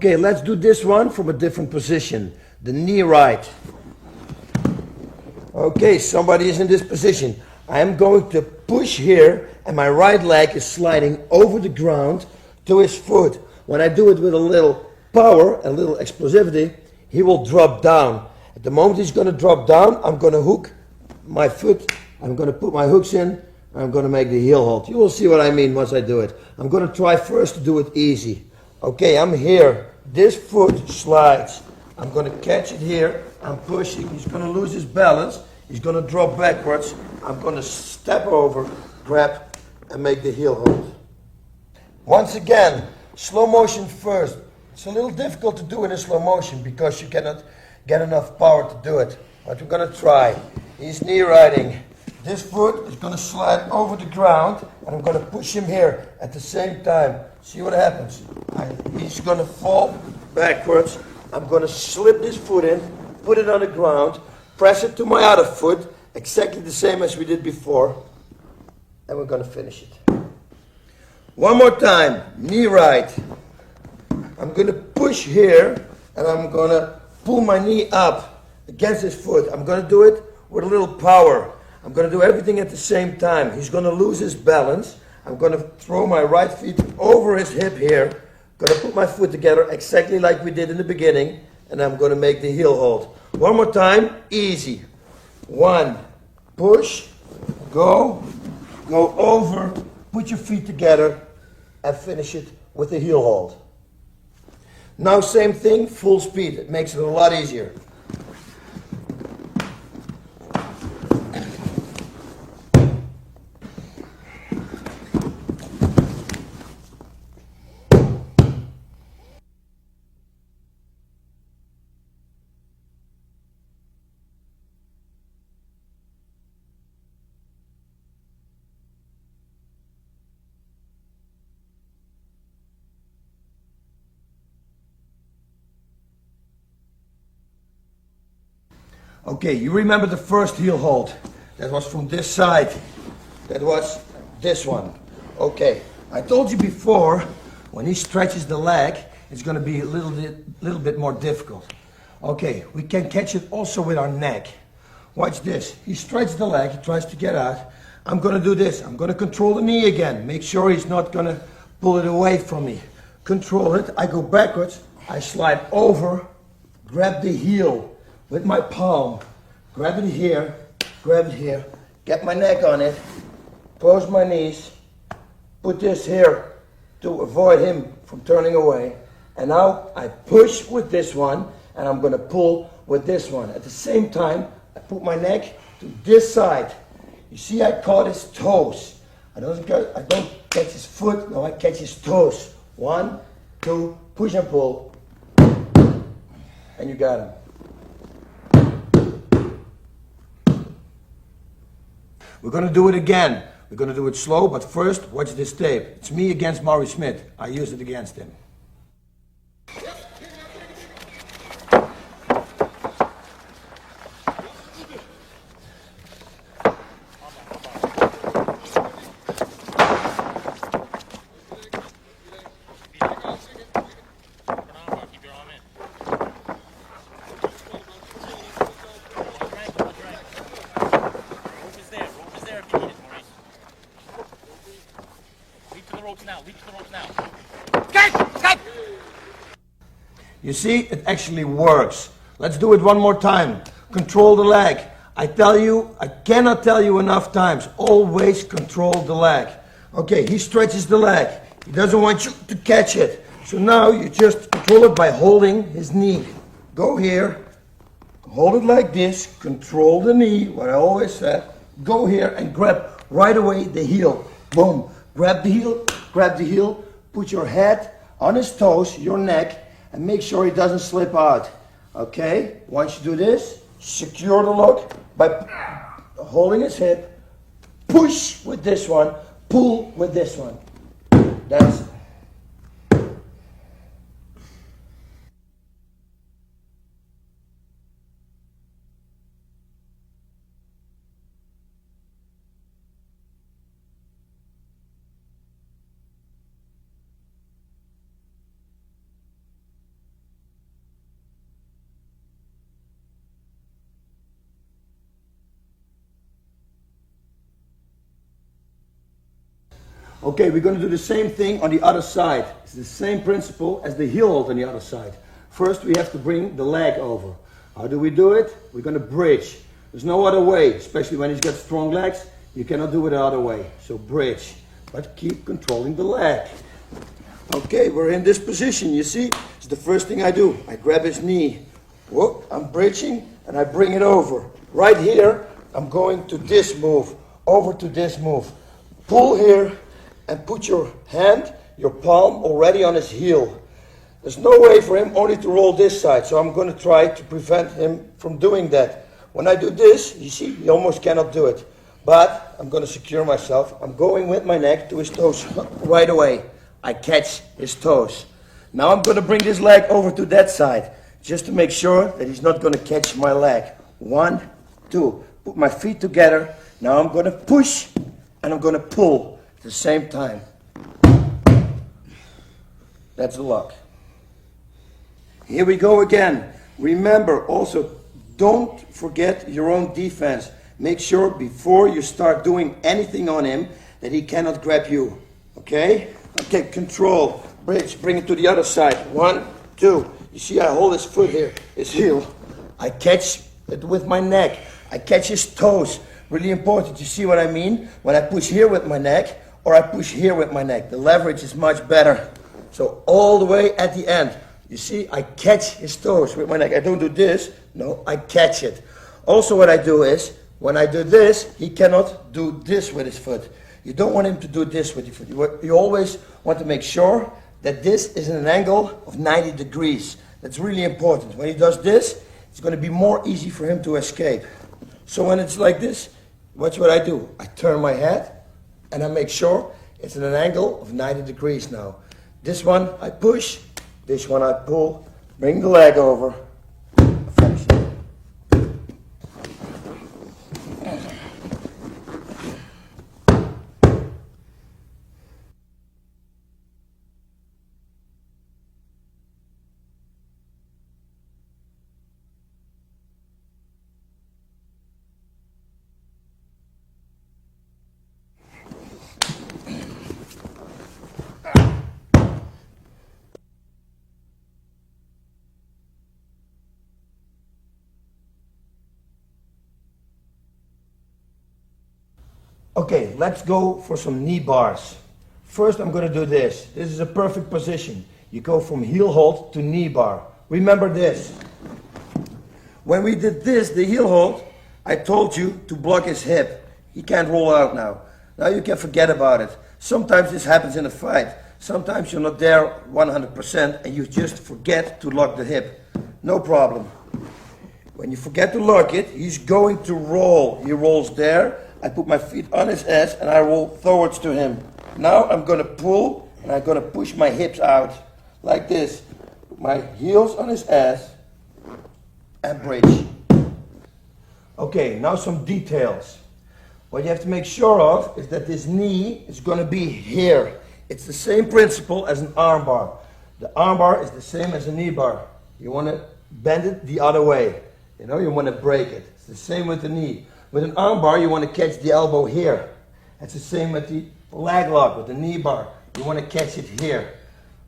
Okay, let's do this one from a different position. The knee right. Okay, somebody is in this position. I am going to push here and my right leg is sliding over the ground to his foot. When I do it with a little power, a little explosivity, he will drop down. At the moment he's going to drop down, I'm going to hook my foot. I'm going to put my hooks in. I'm going to make the heel hold. You will see what I mean once I do it. I'm going to try first to do it easy. Okay, I'm here. This foot slides. I'm going to catch it here. I'm pushing. He's going to lose his balance. He's going to drop backwards. I'm going to step over, grab, and make the heel hold. Once again, slow motion first. It's a little difficult to do in a slow motion because you cannot get enough power to do it. But we're going to try. He's knee riding. This foot is going to slide over the ground, and I'm going to push him here at the same time. See what happens. He's going to fall backwards. I'm going to slip this foot in, put it on the ground, press it to my other foot, exactly the same as we did before, and we're going to finish it. One more time, knee right. I'm going to push here, and I'm going to pull my knee up against his foot. I'm going to do it with a little power. I'm going to do everything at the same time. He's going to lose his balance. I'm going to throw my right feet over his hip here. Going to put my foot together exactly like we did in the beginning. And I'm going to make the heel hold. One more time. Easy. One. Push. Go. Go over. Put your feet together. And finish it with the heel hold. Now same thing. Full speed. It makes it a lot easier. Okay, you remember the first heel hold. That was from this side. That was this one. Okay, I told you before, when he stretches the leg, it's going to be a little bit more difficult. Okay, we can catch it also with our neck. Watch this. He stretches the leg, he tries to get out. I'm going to do this. I'm going to control the knee again. Make sure he's not going to pull it away from me. Control it. I go backwards. I slide over, grab the heel with my palm, grab it here, get my neck on it, close my knees, put this here to avoid him from turning away, and now I push with this one, and I'm going to pull with this one. At the same time, I put my neck to this side. You see, I caught his toes. I don't catch his foot, no, I catch his toes. 1, 2, push and pull, and you got him. We're going to do it again. We're going to do it slow, but first, watch this tape. It's me against Maury Smith. I use it against him. You see, it actually works. Let's do it one more time. Control the leg. I tell you, I cannot tell you enough times, always control the leg. Okay, he stretches the leg. He doesn't want you to catch it. So now you just control it by holding his knee. Go here, hold it like this, control the knee, what I always said. Go here and grab right away the heel. Boom. Grab the heel, put your head on his toes, your neck, and make sure he doesn't slip out. Okay? Once you do this, secure the lock by holding his hip, push with this one, pull with this one. That's it. Okay, we're going to do the same thing on the other side. It's the same principle as the heel hold on the other side. First, we have to bring the leg over. How do we do it? We're going to bridge. There's no other way, especially when he's got strong legs. You cannot do it the other way. So bridge, but keep controlling the leg. Okay, we're in this position. You see, it's the first thing I do. I grab his knee. Whoop, I'm bridging and I bring it over. Right here, I'm going to this move, over to this move. Pull here. And put your hand, your palm already on his heel. There's no way for him only to roll this side, so I'm going to try to prevent him from doing that. When I do this, you see, he almost cannot do it. But I'm going to secure myself. I'm going with my neck to his toes right away. I catch his toes. Now I'm going to bring this leg over to that side, just to make sure that he's not going to catch my leg. 1, 2. Put my feet together. Now I'm going to push and I'm going to pull. At the same time. That's the lock. Here we go again. Remember also, don't forget your own defense. Make sure before you start doing anything on him that he cannot grab you. Okay? Okay, control. Bridge, bring it to the other side. 1, 2. You see I hold his foot here, his heel. I catch it with my neck. I catch his toes. Really important. You see what I mean? When I push here with my neck, or I push here with my neck. The leverage is much better. So all the way at the end. You see, I catch his toes with my neck. I don't do this. No, I catch it. Also what I do is, when I do this, he cannot do this with his foot. You don't want him to do this with your foot. You always want to make sure that this is in an angle of 90 degrees. That's really important. When he does this, it's going to be more easy for him to escape. So when it's like this, watch what I do. I turn my head. And I make sure it's at an angle of 90 degrees now. This one I push, this one I pull, bring the leg over, finish it. Okay, let's go for some knee bars. First I'm going to do this. This is a perfect position. You go from heel hold to knee bar. Remember this. When we did this, the heel hold, I told you to block his hip. He can't roll out now. Now you can forget about it. Sometimes this happens in a fight. Sometimes you're not there 100% and you just forget to lock the hip. No problem. When you forget to lock it, he's going to roll. He rolls there. I put my feet on his ass and I roll forwards to him. Now I'm going to pull and I'm going to push my hips out like this. Put my heels on his ass and bridge. Okay, now some details. What you have to make sure of is that this knee is going to be here. It's the same principle as an arm bar. The arm bar is the same as a knee bar. You want to bend it the other way. You know, you want to break it. It's the same with the knee. With an arm bar, you want to catch the elbow here. That's the same with the leg lock, with the knee bar. You want to catch it here.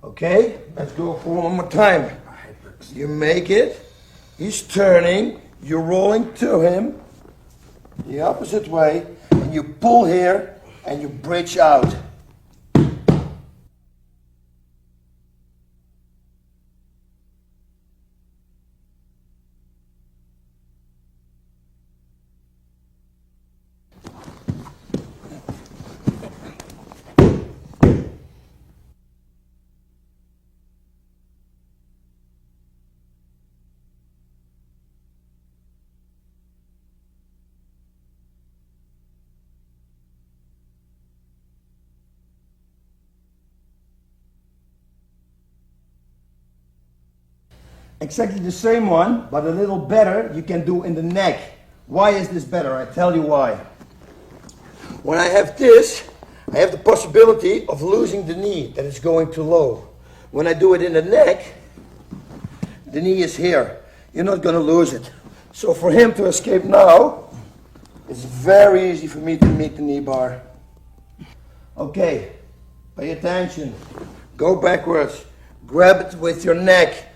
Okay? Let's go for one more time. You make it. He's turning. You're rolling to him the opposite way. And you pull here and you bridge out. exactly the same one, but a little better, you can do in the neck. Why is this better? I tell you why. When I have this, I have the possibility of losing the knee that is going too low. When I do it in the neck, the knee is here. You're not going to lose it. So for him to escape now, it's very easy for me to meet the knee bar. Okay, pay attention. Go backwards. Grab it with your neck.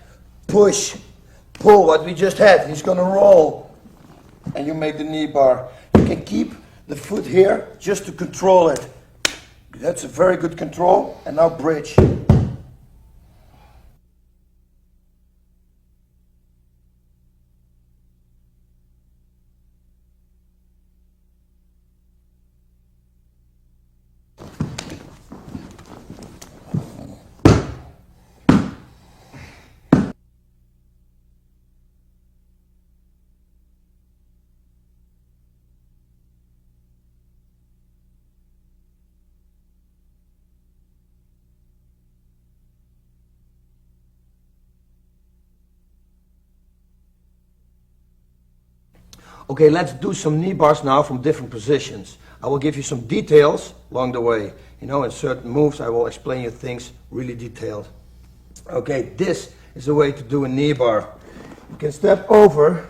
Push. Pull what we just had. He's going to roll. And you make the knee bar. You can keep the foot here just to control it. That's a very good control. And now bridge. Okay, let's do some knee bars now from different positions. I will give you some details along the way. You know, in certain moves I will explain you things really detailed. Okay, this is the way to do a knee bar. You can step over,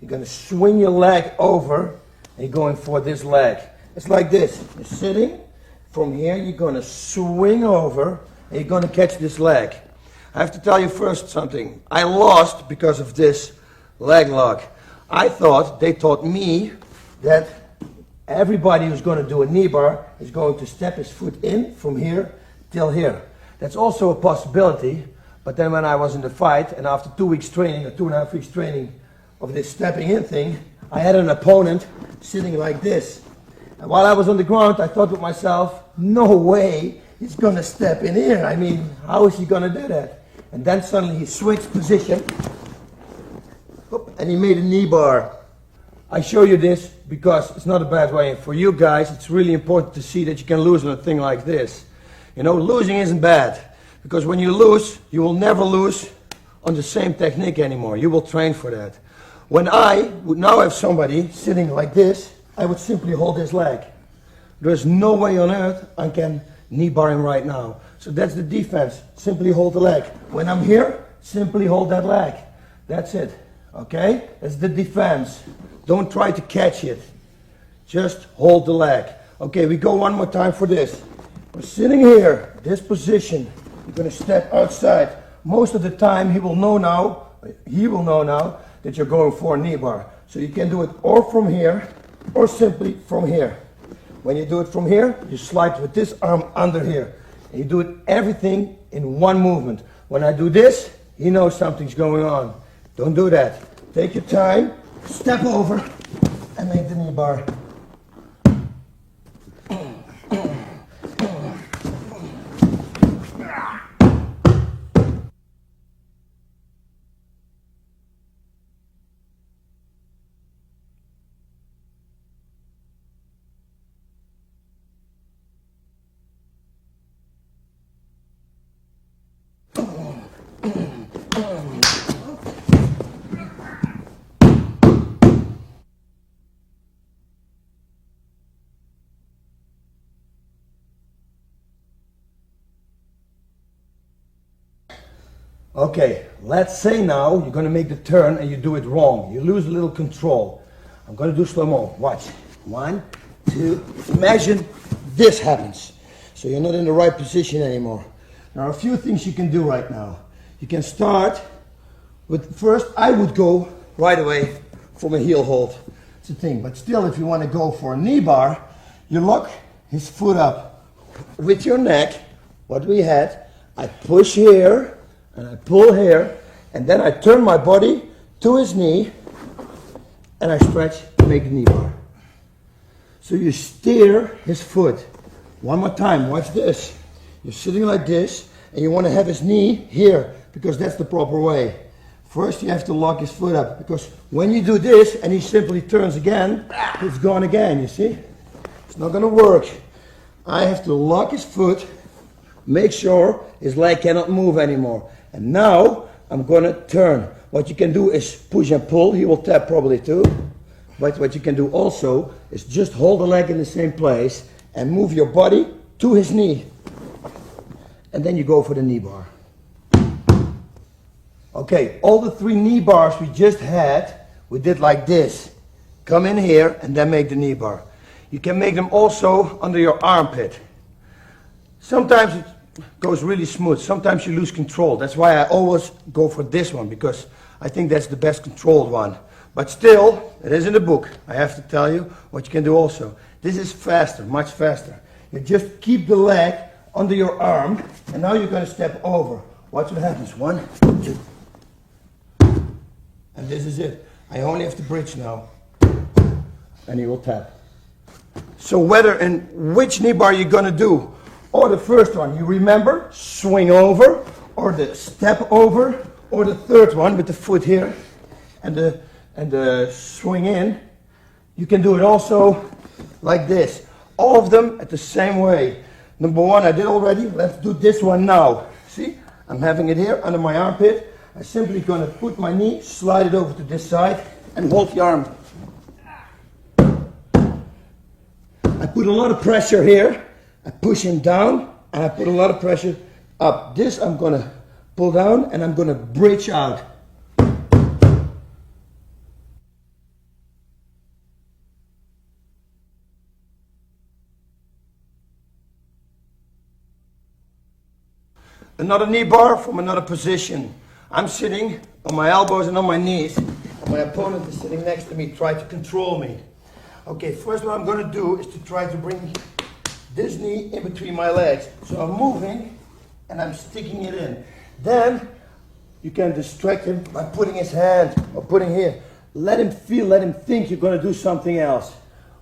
you're going to swing your leg over, and you're going for this leg. It's like this. You're sitting, from here you're going to swing over, and you're going to catch this leg. I have to tell you first something. I lost because of this leg lock. I thought they taught me that everybody who's going to do a knee bar is going to step his foot in from here till here. That's also a possibility, but then when I was in the fight and after 2 weeks training or 2.5 weeks training of this stepping in thing, I had an opponent sitting like this. And while I was on the ground, I thought to myself, no way he's going to step in here. I mean, how is he going to do that? And then suddenly he switched position. And he made a knee bar. I show you this because it's not a bad way. And for you guys, it's really important to see that you can lose on a thing like this. You know, losing isn't bad. Because when you lose, you will never lose on the same technique anymore. You will train for that. When I would now have somebody sitting like this, I would simply hold his leg. There's no way on earth I can knee bar him right now. So that's the defense. Simply hold the leg. When I'm here, simply hold that leg. That's it. Okay? That's the defense. Don't try to catch it. Just hold the leg. Okay, we go one more time for this. We're sitting here, this position. You're going to step outside. Most of the time he will know now that you're going for a knee bar. So you can do it or from here or simply from here. When you do it from here, you slide with this arm under here. And you do it everything in one movement. When I do this, he knows something's going on. Don't do that. Take your time, step over, and make the knee bar. Okay, let's say now you're going to make the turn and you do it wrong. You lose a little control. I'm going to do slow-mo. Watch. 1, 2. Imagine this happens. So you're not in the right position anymore. There are a few things you can do right now. You can start with, first I would go right away from a heel hold. It's a thing. But still, if you want to go for a knee bar, you lock his foot up with your neck, what we had. I push here. And I pull here, and then I turn my body to his knee, and I stretch to make the knee bar. So you steer his foot. One more time, watch this. You're sitting like this, and you want to have his knee here, because that's the proper way. First you have to lock his foot up, because when you do this, and he simply turns again, it's gone again, you see? It's not going to work. I have to lock his foot, make sure his leg cannot move anymore. And now, I'm gonna turn. What you can do is push and pull. He will tap probably too. But what you can do also is just hold the leg in the same place and move your body to his knee. And then you go for the knee bar. Okay, all the 3 knee bars we just had, we did like this. Come in here and then make the knee bar. You can make them also under your armpit. Sometimes it goes really smooth, sometimes you lose control. That's why I always go for this one, because I think that's the best controlled one. But still, it is in the book. I have to tell you what you can do also. This is faster, much faster. You just keep the leg under your arm, and now you're going to step over. Watch what happens. 1, 2. And this is it. I only have to bridge now. And he will tap. So whether and which knee bar you're going to do, or the first one, you remember, swing over, or the step over, or the third one with the foot here, and the swing in. You can do it also like this. All of them at the same way. Number 1 I did already. Let's do this one now. See, I'm having it here under my armpit. I'm simply going to put my knee, slide it over to this side, and hold the arm. I put a lot of pressure here. I push him down, and I put a lot of pressure up. This I'm going to pull down, and I'm going to bridge out. Another knee bar from another position. I'm sitting on my elbows and on my knees, and my opponent is sitting next to me, trying to control me. Okay, first what I'm going to do is to try to bring this knee in between my legs. So I'm moving, and I'm sticking it in. Then, you can distract him by putting his hand, or putting here. Let him feel, let him think you're going to do something else.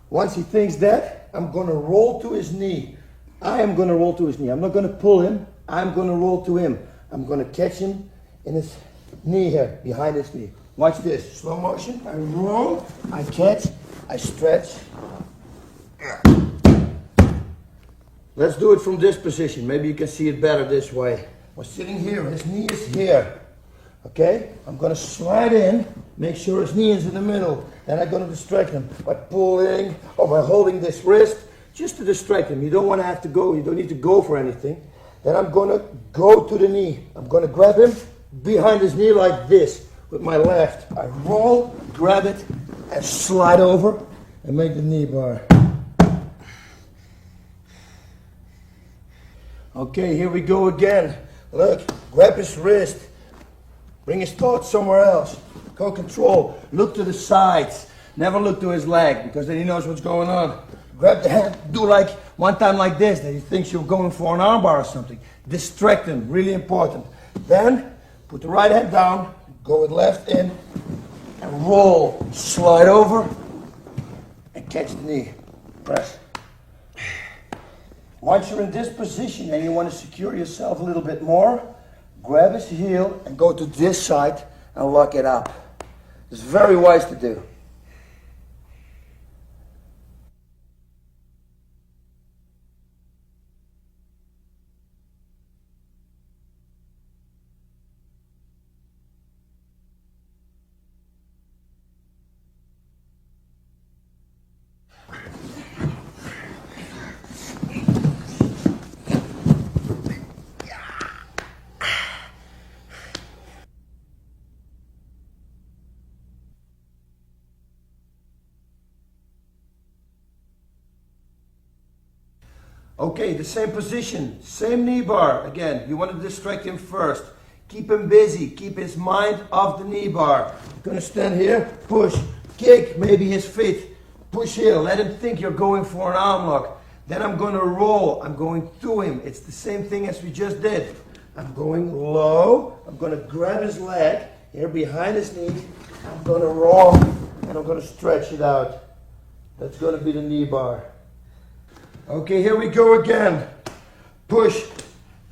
Once he thinks that, I'm going to roll to his knee. I am going to roll to his knee. I'm not going to pull him. I'm going to roll to him. I'm going to catch him in his knee here, behind his knee. Watch this. Slow motion. I roll, I catch, I stretch. Let's do it from this position. Maybe you can see it better this way. We're sitting here. His knee is here. Okay? I'm going to slide in, make sure his knee is in the middle. Then I'm going to distract him by pulling or by holding this wrist just to distract him. You don't want to have to go. You don't need to go for anything. Then I'm going to go to the knee. I'm going to grab him behind his knee like this with my left. I roll, grab it, and slide over and make the knee bar. Okay, here we go again. Look, grab his wrist. Bring his thoughts somewhere else. Go control. Look to the sides. Never look to his leg, because then he knows what's going on. Grab the hand, do like one time like this, that he thinks you're going for an armbar or something. Distract him, really important. Then, put the right hand down, go with left in, and roll. Slide over, and catch the knee. Press. Once you're in this position and you want to secure yourself a little bit more, grab his heel and go to this side and lock it up. It's very wise to do. Okay, the same position, same knee bar. Again, you want to distract him first. Keep him busy, keep his mind off the knee bar. You're going to stand here, push, kick, maybe his feet. Push here, let him think you're going for an arm lock. Then I'm going to roll, I'm going to him. It's the same thing as we just did. I'm going low, I'm going to grab his leg, here behind his knee. I'm going to roll, and I'm going to stretch it out. That's going to be the knee bar. Okay, here we go again. Push.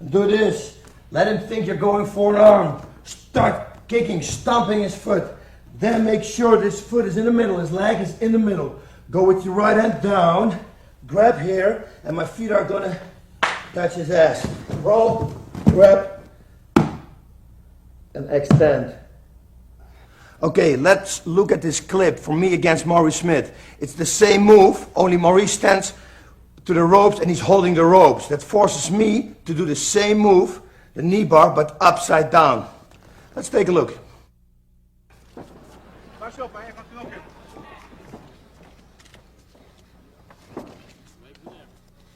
Do this. Let him think you're going for an arm. Start kicking, stomping his foot. Then make sure this foot is in the middle, his leg is in the middle. Go with your right hand down, grab here, and my feet are gonna touch his ass. Roll, grab, and extend. Okay, let's look at this clip from me against Maurice Smith. It's the same move, only Maurice stands to the ropes and he's holding the ropes. That forces me to do the same move, the knee bar, but upside down. Let's take a look.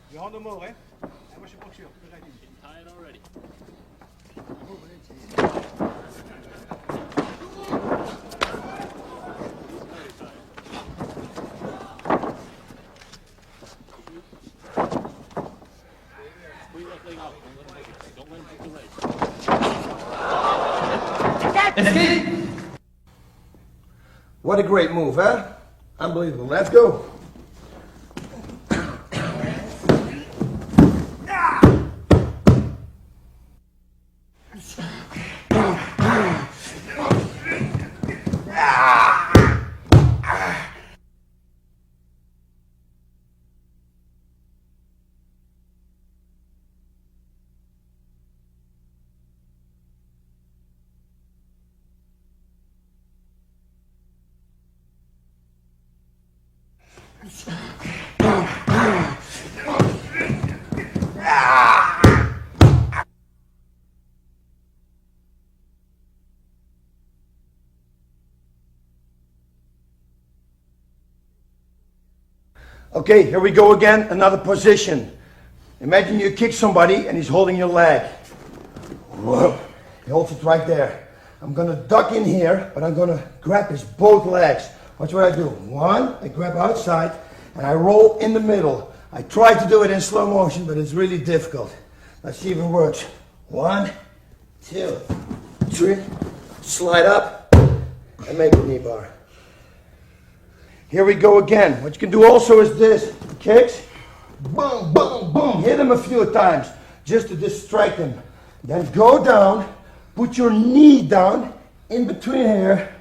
Je handen omhoog, hè? En was je boxje op. Tired already. Don't let him take the race. Escape! What a great move, huh? Unbelievable. Let's go. Okay, here we go again, another position. Imagine you kick somebody and he's holding your leg. Whoa, he holds it right there. I'm gonna duck in here, but I'm gonna grab his both legs. Watch what I do. One, I grab outside, and I roll in the middle. I try to do it in slow motion, but it's really difficult. Let's see if it works. 1, 2, 3, slide up, and make a knee bar. Here we go again. What you can do also is this. Kicks, boom, boom, boom. Hit him a few times, just to distract him. Then go down, put your knee down, in between here.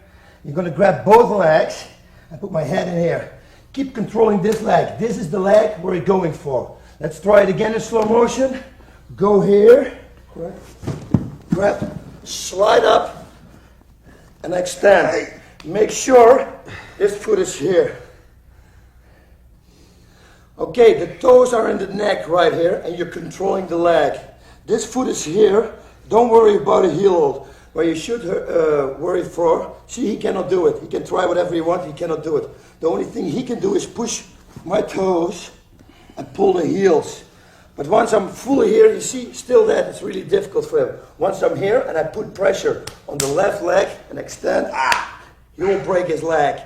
You're gonna grab both legs. I put my head in here. Keep controlling this leg. This is the leg we're going for. Let's try it again in slow motion. Go here, grab, slide up, and extend. Make sure this foot is here. Okay, the toes are in the neck right here, and you're controlling the leg. This foot is here. Don't worry about a heel hold. Where you should worry for, see, he cannot do it. He can try whatever he wants, he cannot do it. The only thing he can do is push my toes and pull the heels. But once I'm fully here, you see, still that, it's really difficult for him. Once I'm here and I put pressure on the left leg and extend, he will break his leg.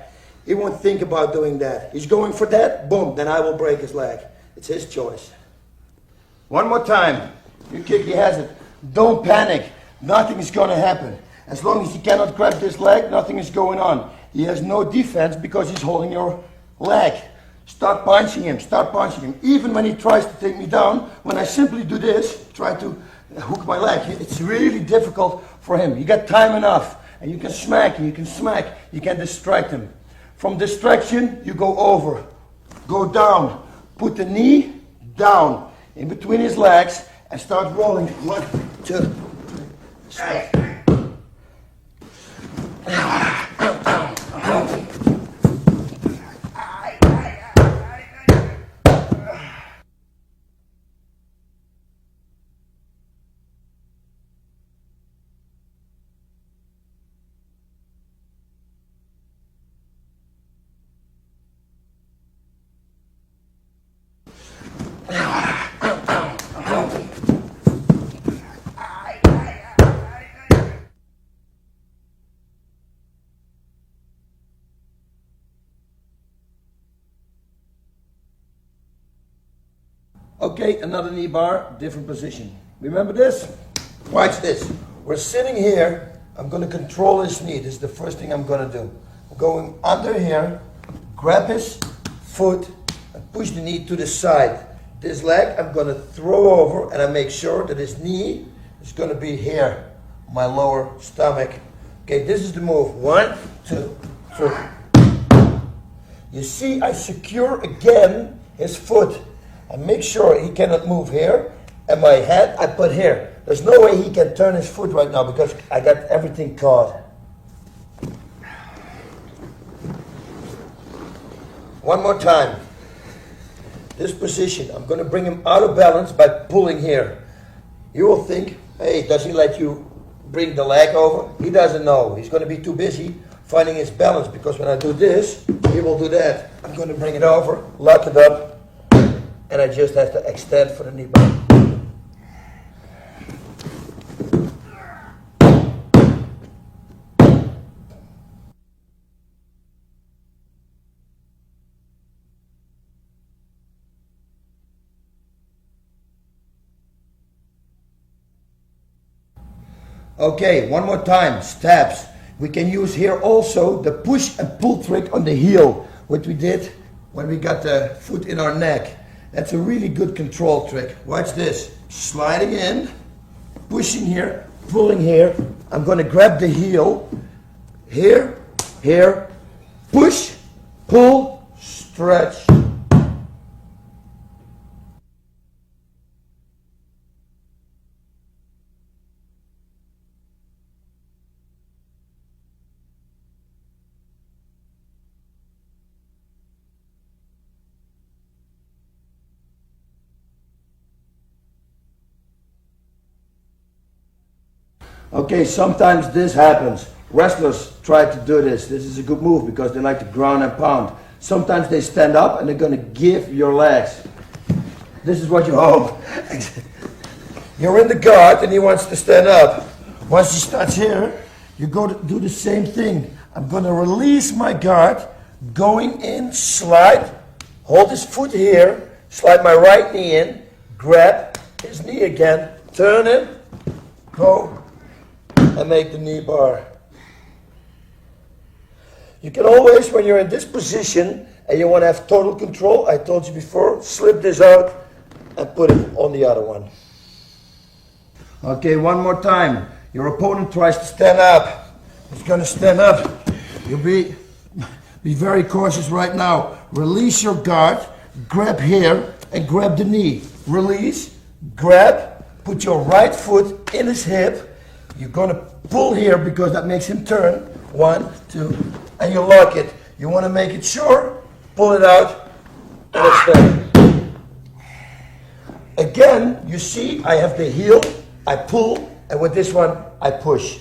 He won't think about doing that. He's going for that, boom, then I will break his leg. It's his choice. One more time. You kick, he has it. Don't panic. Nothing is going to happen. As long as he cannot grab this leg, nothing is going on. He has no defense because he's holding your leg. Start punching him, start punching him. Even when he tries to take me down, when I simply do this, try to hook my leg, it's really difficult for him. You got time enough, and you can smack, and you can smack, you can distract him. From distraction, you go over, go down, put the knee down in between his legs, and start rolling. 1, 2, stop. Okay, another knee bar, different position. Remember this? Watch this. We're sitting here. I'm going to control his knee. This is the first thing I'm going to do. I'm going under here, grab his foot, and push the knee to the side. This leg I'm going to throw over, and I make sure that his knee is going to be here, my lower stomach. Okay, this is the move. 1, 2, 3. You see, I secure again his foot. And make sure he cannot move here. And my head I put here. There's no way he can turn his foot right now because I got everything caught. One more time. This position, I'm going to bring him out of balance by pulling here. You will think, hey, does he let you bring the leg over? He doesn't know. He's going to be too busy finding his balance because when I do this, he will do that. I'm going to bring it over, lock it up, and I just have to extend for the knee bar. Okay, one more time, stabs. We can use here also the push and pull trick on the heel, what we did when we got the foot in our neck. That's a really good control trick. Watch this. Sliding in, pushing here, pulling here. I'm going to grab the heel, here, here, push, pull, stretch. Okay, sometimes this happens. Wrestlers try to do this. This is a good move because they like to ground and pound. Sometimes they stand up and they're going to give your legs. This is what you hope. You're in the guard and he wants to stand up. Once he starts here, you go to do the same thing. I'm going to release my guard, going in, slide, hold his foot here, slide my right knee in, grab his knee again, turn him, go, and make the knee bar. You can always, when you're in this position and you want to have total control, I told you before, slip this out and put it on the other one. Okay, one more time. Your opponent tries to stand up. He's going to stand up. You'll be very cautious right now. Release your guard, grab here and grab the knee. Release, grab, put your right foot in his hip. You're going to pull here because that makes him turn. 1, 2, and you lock it. You want to make it sure, pull it out, and extend. Again, you see, I have the heel, I pull, and with this one, I push.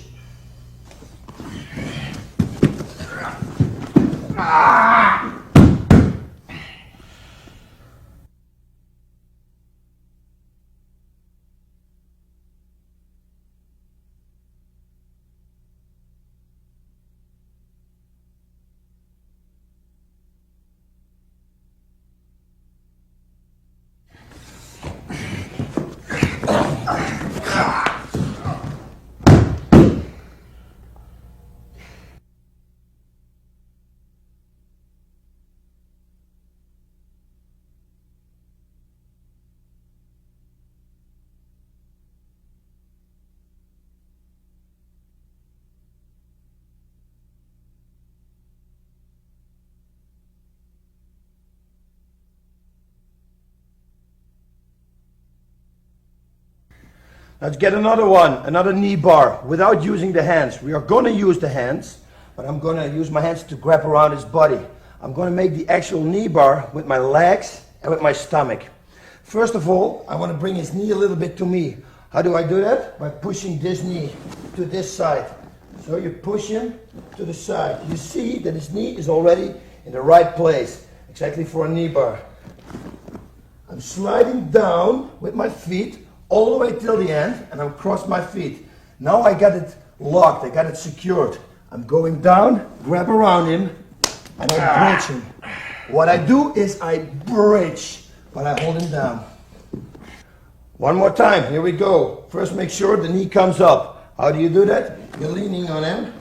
Let's get another one, another knee bar, without using the hands. We are going to use the hands, but I'm going to use my hands to grab around his body. I'm going to make the actual knee bar with my legs and with my stomach. First of all, I want to bring his knee a little bit to me. How do I do that? By pushing this knee to this side. So you push him to the side. You see that his knee is already in the right place, exactly for a knee bar. I'm sliding down with my feet all the way till the end, and I'm crossed my feet. Now I got it locked, I got it secured. I'm going down, grab around him, and I bridge him. What I do is I bridge, but I hold him down. One more time, here we go. First make sure the knee comes up. How do you do that? You're leaning on him,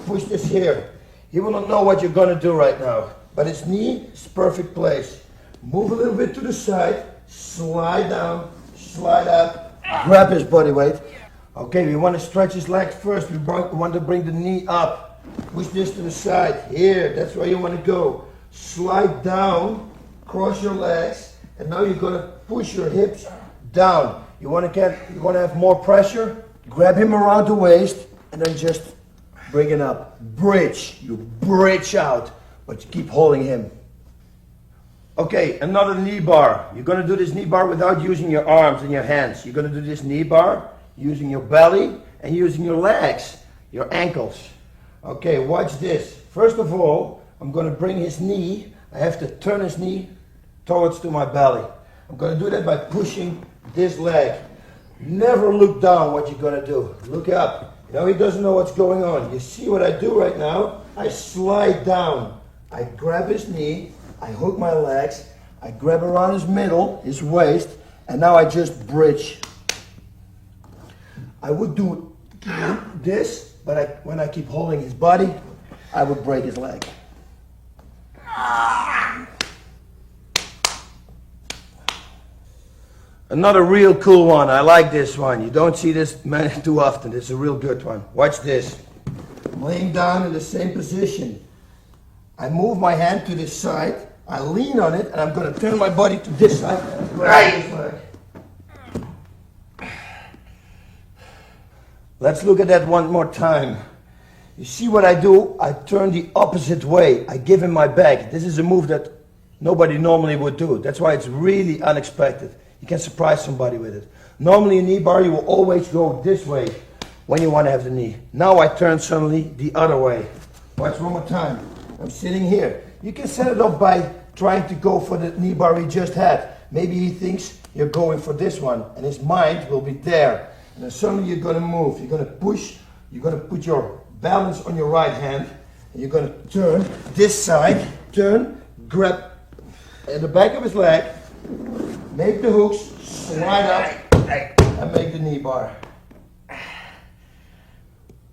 push this here. He will not know what you're gonna do right now, but his knee is perfect place. Move a little bit to the side, slide down, slide up, grab his body weight. Okay, we want to stretch his legs first. We want to bring the knee up. Push this to the side. Here, that's where you want to go. Slide down, cross your legs, and now you're going to push your hips down. You want to have more pressure? Grab him around the waist and then just bring it up. Bridge. You bridge out, but you keep holding him. Okay, another knee bar. You're going to do this knee bar without using your arms and your hands. You're going to do this knee bar using your belly and using your legs, your ankles. Okay, watch this. First of all, I'm going to bring his knee. I have to turn his knee towards to my belly. I'm going to do that by pushing this leg. Never look down what you're going to do. Look up. You know, he doesn't know what's going on. You see what I do right now? I slide down. I grab his knee. I hook my legs. I grab around his middle, his waist, and now I just bridge. I would do this, but when I keep holding his body, I would break his leg. Another real cool one. I like this one. You don't see this too often. It's a real good one. Watch this. I'm laying down in the same position. I move my hand to this side. I lean on it, and I'm going to turn my body to this side. Right. Let's look at that one more time. You see what I do? I turn the opposite way. I give him my back. This is a move that nobody normally would do. That's why it's really unexpected. You can surprise somebody with it. Normally a knee bar, you will always go this way when you want to have the knee. Now I turn suddenly the other way. Watch one more time. I'm sitting here. You can set it up by trying to go for the knee bar he just had. Maybe he thinks you're going for this one, and his mind will be there. And then suddenly you're going to move. You're going to push. You're going to put your balance on your right hand, and you're going to turn this side. Turn, grab at the back of his leg, make the hooks, slide up, and make the knee bar.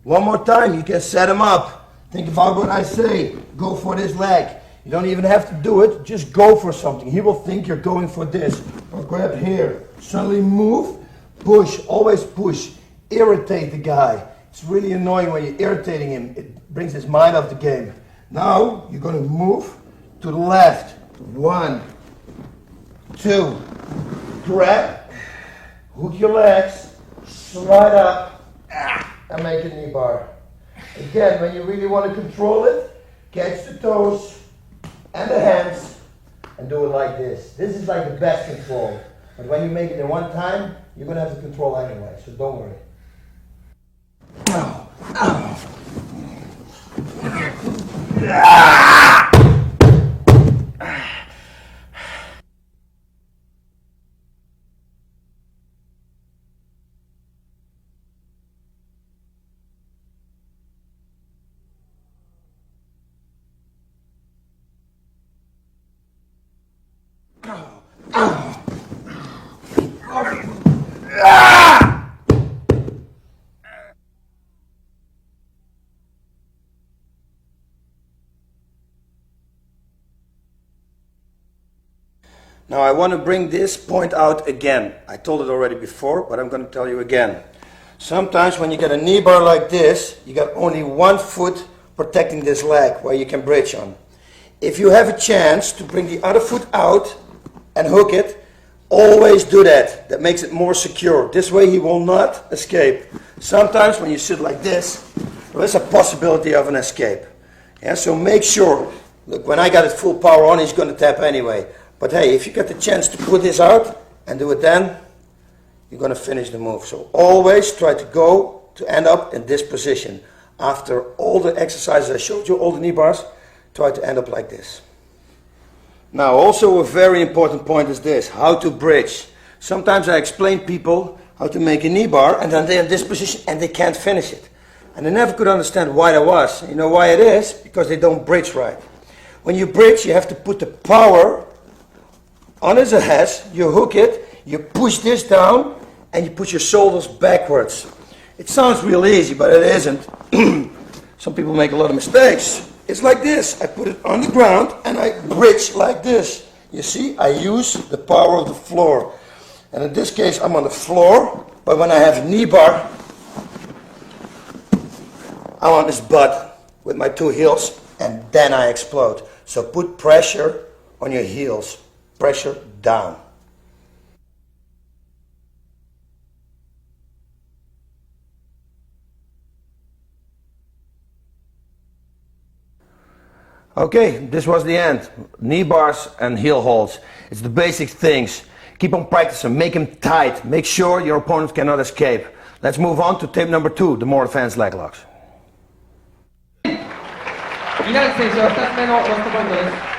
One more time, you can set him up. Think about what I say. Go for this leg. You don't even have to do it, just go for something. He will think you're going for this. Or grab here. Suddenly move, push, always push. Irritate the guy. It's really annoying when you're irritating him. It brings his mind off the game. Now, you're going to move to the left. 1, 2, grab, hook your legs, slide up, and make a knee bar. Again, when you really want to control it, catch the toes and the hands and do it like this. This is like the best control. But when you make it in one time, you're going to have the control anyway, so don't worry. Now I want to bring this point out again. I told it already before, but I'm going to tell you again. Sometimes when you get a knee bar like this, you got only one foot protecting this leg where you can bridge on. If you have a chance to bring the other foot out and hook it, always do that. That makes it more secure. This way he will not escape. Sometimes when you sit like this, there is a possibility of an escape. Yeah, so make sure. Look, when I got it full power on, he's going to tap anyway. But hey, if you get the chance to put this out and do it then, you're going to finish the move. So always try to go to end up in this position. After all the exercises I showed you, all the knee bars, try to end up like this. Now also a very important point is this, how to bridge. Sometimes I explain people how to make a knee bar and then they're in this position and they can't finish it. And I never could understand why that was. You know why it is? Because they don't bridge right. When you bridge, you have to put the power on his head, you hook it, you push this down, and you put your shoulders backwards. It sounds real easy, but it isn't. Some people make a lot of mistakes. It's like this. I put it on the ground, and I bridge like this. You see, I use the power of the floor. And in this case, I'm on the floor, but when I have a knee bar, I'm on his butt with my two heels, and then I explode. So put pressure on your heels. Pressure down. Okay, this was the end. Knee bars and heel holds. It's the basic things. Keep on practicing, make them tight. Make sure your opponent cannot escape. Let's move on to tape number 2, the more advanced leg locks. 稲垣選手は2つ目のロストポイントです。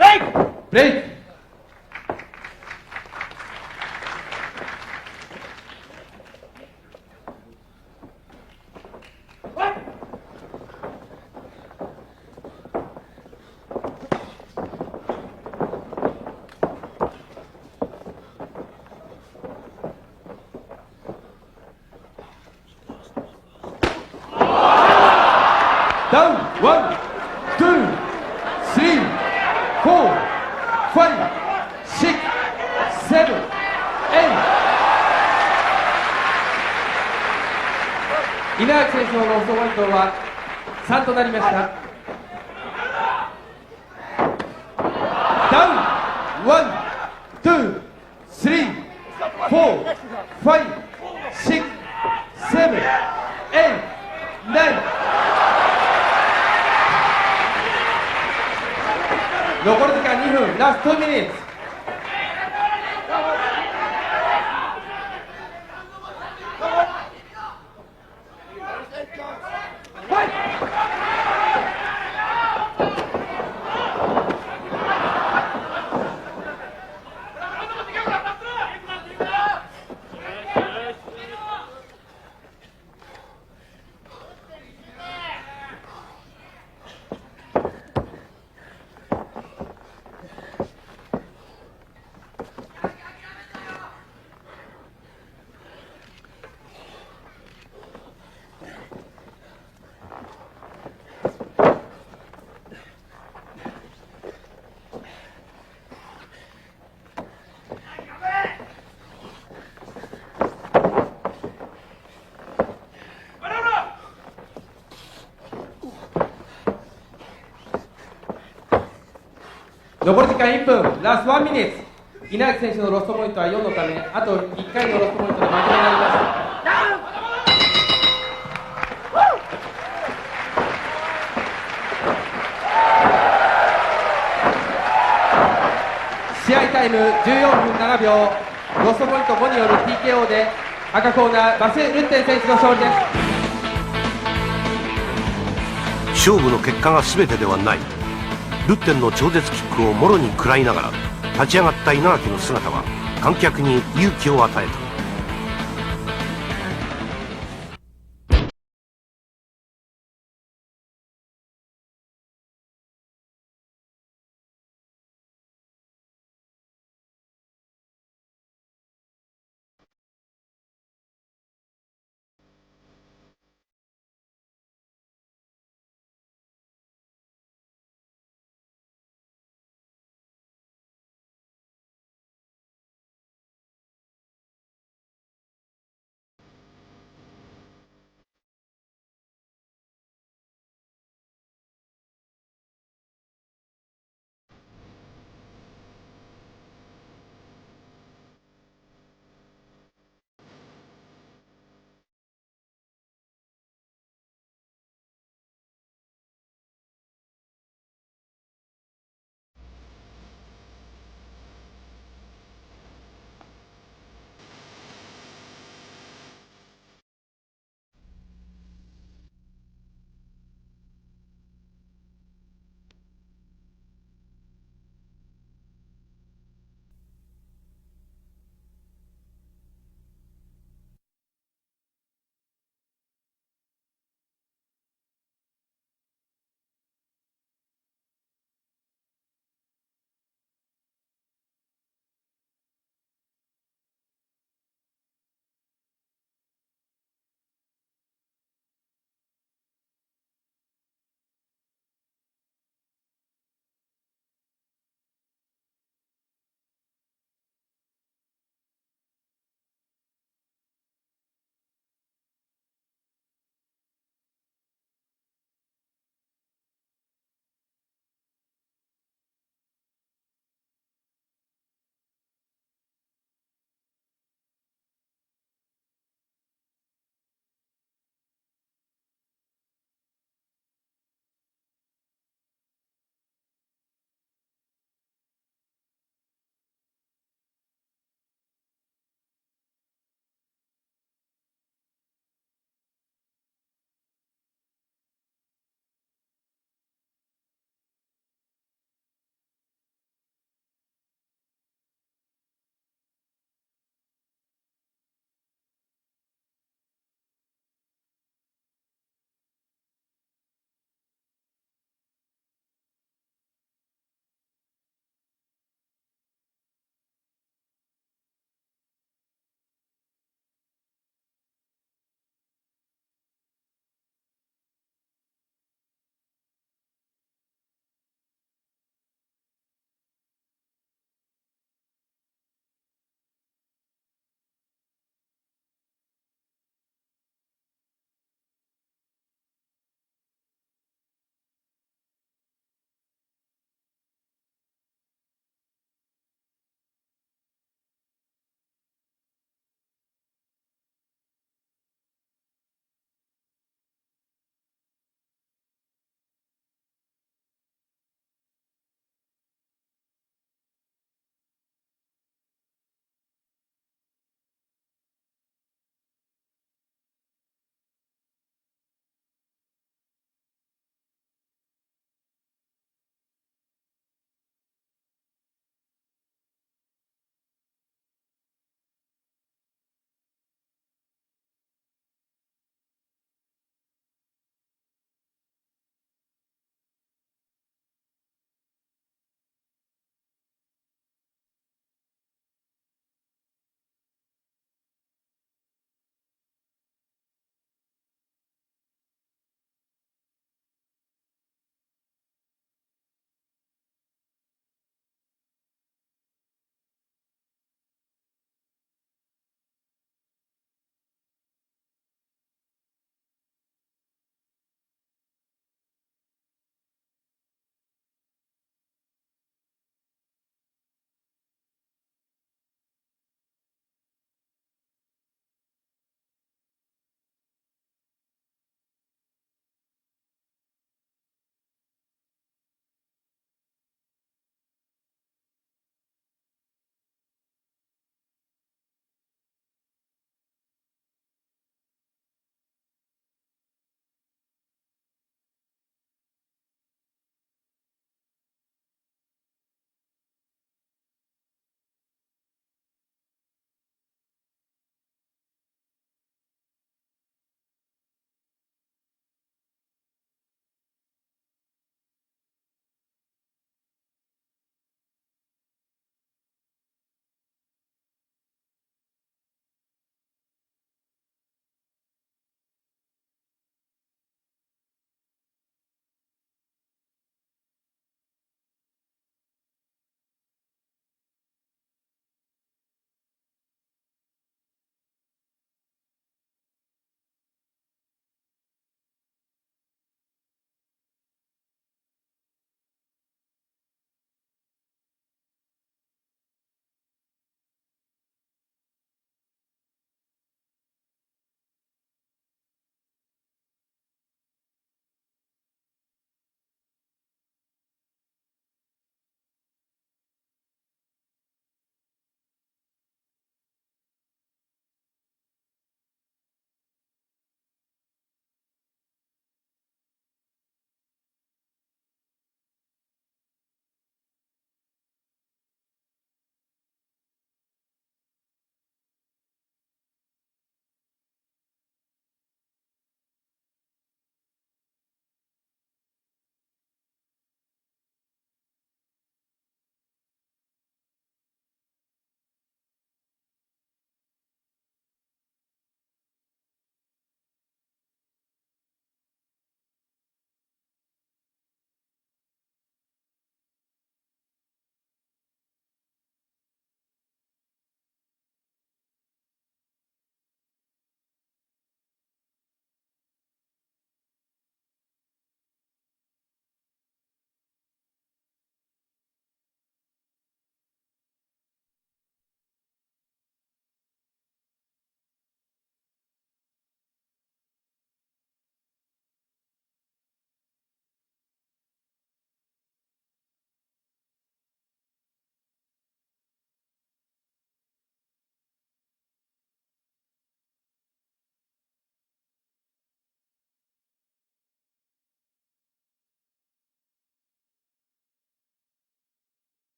レイブレイクダウンワン、ツー、スリー、フォー、5、6、7、8。稲垣選手のロストポイントは3となりました。ダウンワン、ツー、スリー、フォー、ファイブ、シックス、セブン、エイト、ナイン。残り時間2分、ラスト2ミニッツ。残り時間1分、ラスト1ミニッツ。稲垣選手のロストポイントは4のため、あと1回のロストポイントで負けになります。試合タイム14分7秒、ロストポイント5による TKO で赤コーナーバス・ルッテン選手の勝利です。勝負の結果が全てではない。ルッテンの超絶キックをもろに食らいながら立ち上がった稲垣の姿は観客に勇気を与えた。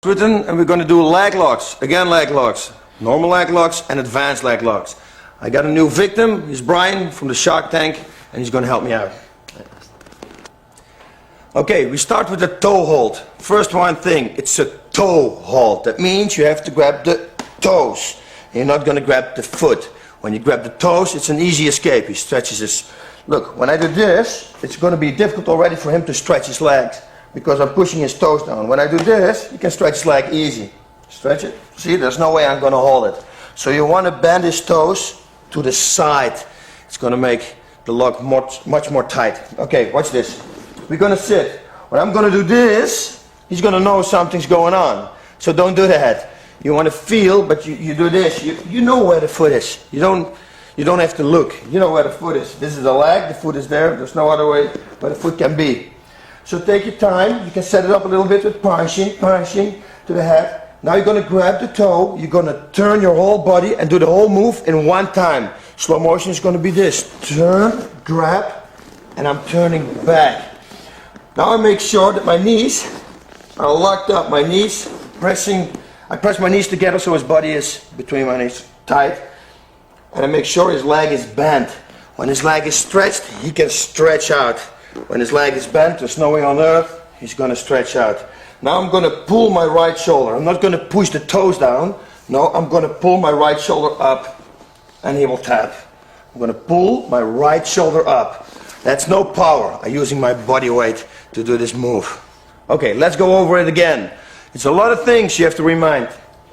Rutten, and we're going to do leg locks. Again, leg locks. Normal leg locks and advanced leg locks. I got a new victim. He's Brian from the Shark Tank, and he's going to help me out. Okay, we start with the toe hold. First one thing, it's a toe hold. That means you have to grab the toes. You're not going to grab the foot. When you grab the toes, it's an easy escape. He stretches his... Look, when I do this, it's going to be difficult already for him to stretch his legs because I'm pushing his toes down. When I do this, he can stretch his leg easy. Stretch it. See, there's no way I'm going to hold it. So you want to bend his toes to the side. It's going to make the lock much more tight. Okay, watch this. We're going to sit. When I'm going to do this, he's going to know something's going on. So don't do that. You want to feel, but you do this. You know where the foot is. You don't have to look. You know where the foot is. This is the leg, the foot is there. There's no other way where the foot can be. So take your time. You can set it up a little bit with punching to the head. Now you're going to grab the toe. You're going to turn your whole body and do the whole move in one time. Slow motion is going to be this. Turn, grab, and I'm turning back. Now I make sure that my knees are locked up. My knees I press my knees together so his body is between my knees tight. And I make sure his leg is bent. When his leg is stretched, he can stretch out. When his leg is bent, there's no way on earth he's going to stretch out. Now I'm going to pull my right shoulder. I'm not going to push the toes down. No, I'm going to pull my right shoulder up and he will tap. I'm going to pull my right shoulder up. That's no power. I'm using my body weight to do this move. Okay, let's go over it again. It's a lot of things you have to remind.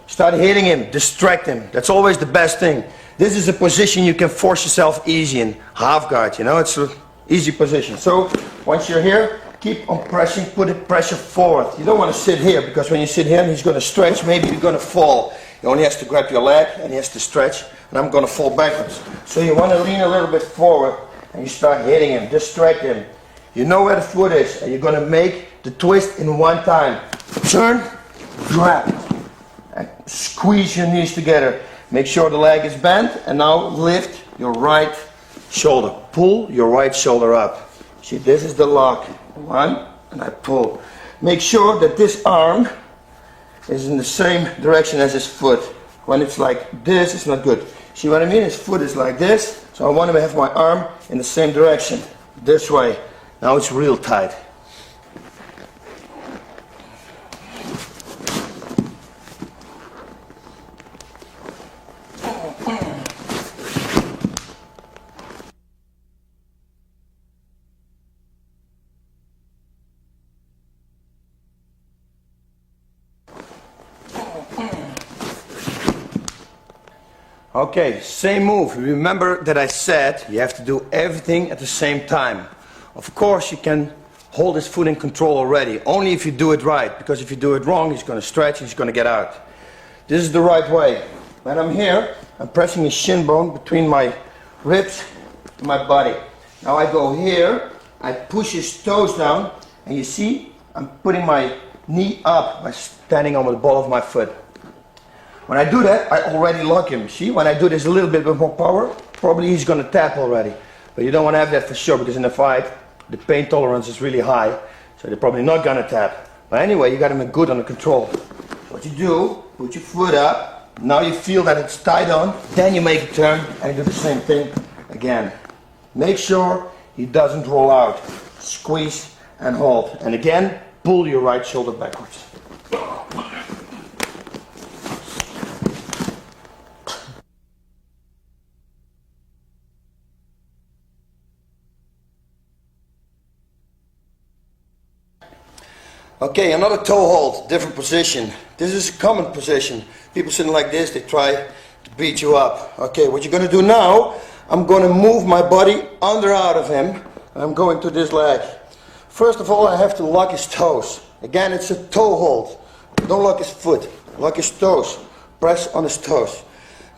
Start hitting him, distract him. That's always the best thing. This is a position you can force yourself easy in. Half guard, you know, it's an easy position. So once you're here, keep on pressing, put the pressure forward. You don't want to sit here because when you sit here and he's going to stretch, maybe you're going to fall. He only has to grab your leg and he has to stretch, and I'm going to fall backwards. So you want to lean a little bit forward and you start hitting him, distract him. You know where the foot is and you're going to make the twist in one time. Turn, grab, and squeeze your knees together. Make sure the leg is bent, and now lift your right shoulder. Pull your right shoulder up. See, this is the lock. One, and I pull. Make sure that this arm is in the same direction as his foot. When it's like this, it's not good. See what I mean? His foot is like this, so I want to have my arm in the same direction. This way. Now it's real tight. Okay, same move. Remember that I said you have to do everything at the same time. Of course, you can hold his foot in control already, only if you do it right, because if you do it wrong, he's going to stretch, he's going to get out. This is the right way. When I'm here, I'm pressing his shin bone between my ribs and my body. Now I go here, I push his toes down, and you see, I'm putting my knee up by standing on the ball of my foot. When I do that, I already lock him. See, when I do this a little bit with more power, probably he's going to tap already. But you don't want to have that for sure, because in a fight, the pain tolerance is really high, so they're probably not going to tap. But anyway, you got him good under control. What you do, put your foot up, now you feel that it's tied on, then you make a turn and do the same thing again. Make sure he doesn't roll out. Squeeze and hold. And again, pull your right shoulder backwards. Okay, another toe hold, different position. This is a common position. People sitting like this, they try to beat you up. Okay, what you're going to do now, I'm going to move my body under out of him, and I'm going to this leg. First of all, I have to lock his toes. Again, it's a toe hold. Don't lock his foot, lock his toes. Press on his toes.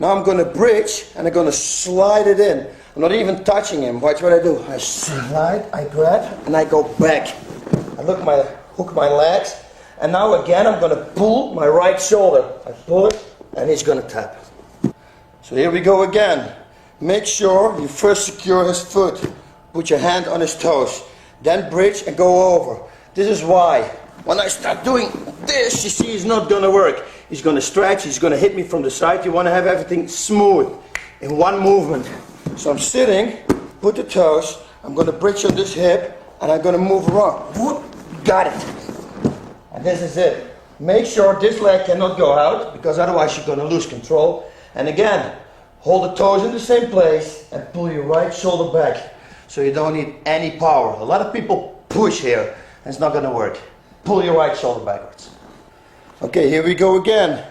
Now I'm going to bridge, and I'm going to slide it in. I'm not even touching him. Watch what I do. I slide, I grab, and I go back. I hook my legs, and now again I'm going to pull my right shoulder. I pull it, and he's going to tap. So here we go again. Make sure you first secure his foot. Put your hand on his toes. Then bridge and go over. This is why. when I start doing this, you see, it's not gonna work. He's gonna stretch, he's gonna hit me from the side. You wanna have everything smooth in one movement. So I'm sitting, put the toes, I'm gonna bridge on this hip, and I'm gonna move around. Whoop, got it. And this is it. Make sure this leg cannot go out, because otherwise you're gonna lose control. And again, hold the toes in the same place and pull your right shoulder back. So you don't need any power. A lot of people push here, and it's not gonna work. Pull your right shoulder backwards. Okay, here we go again.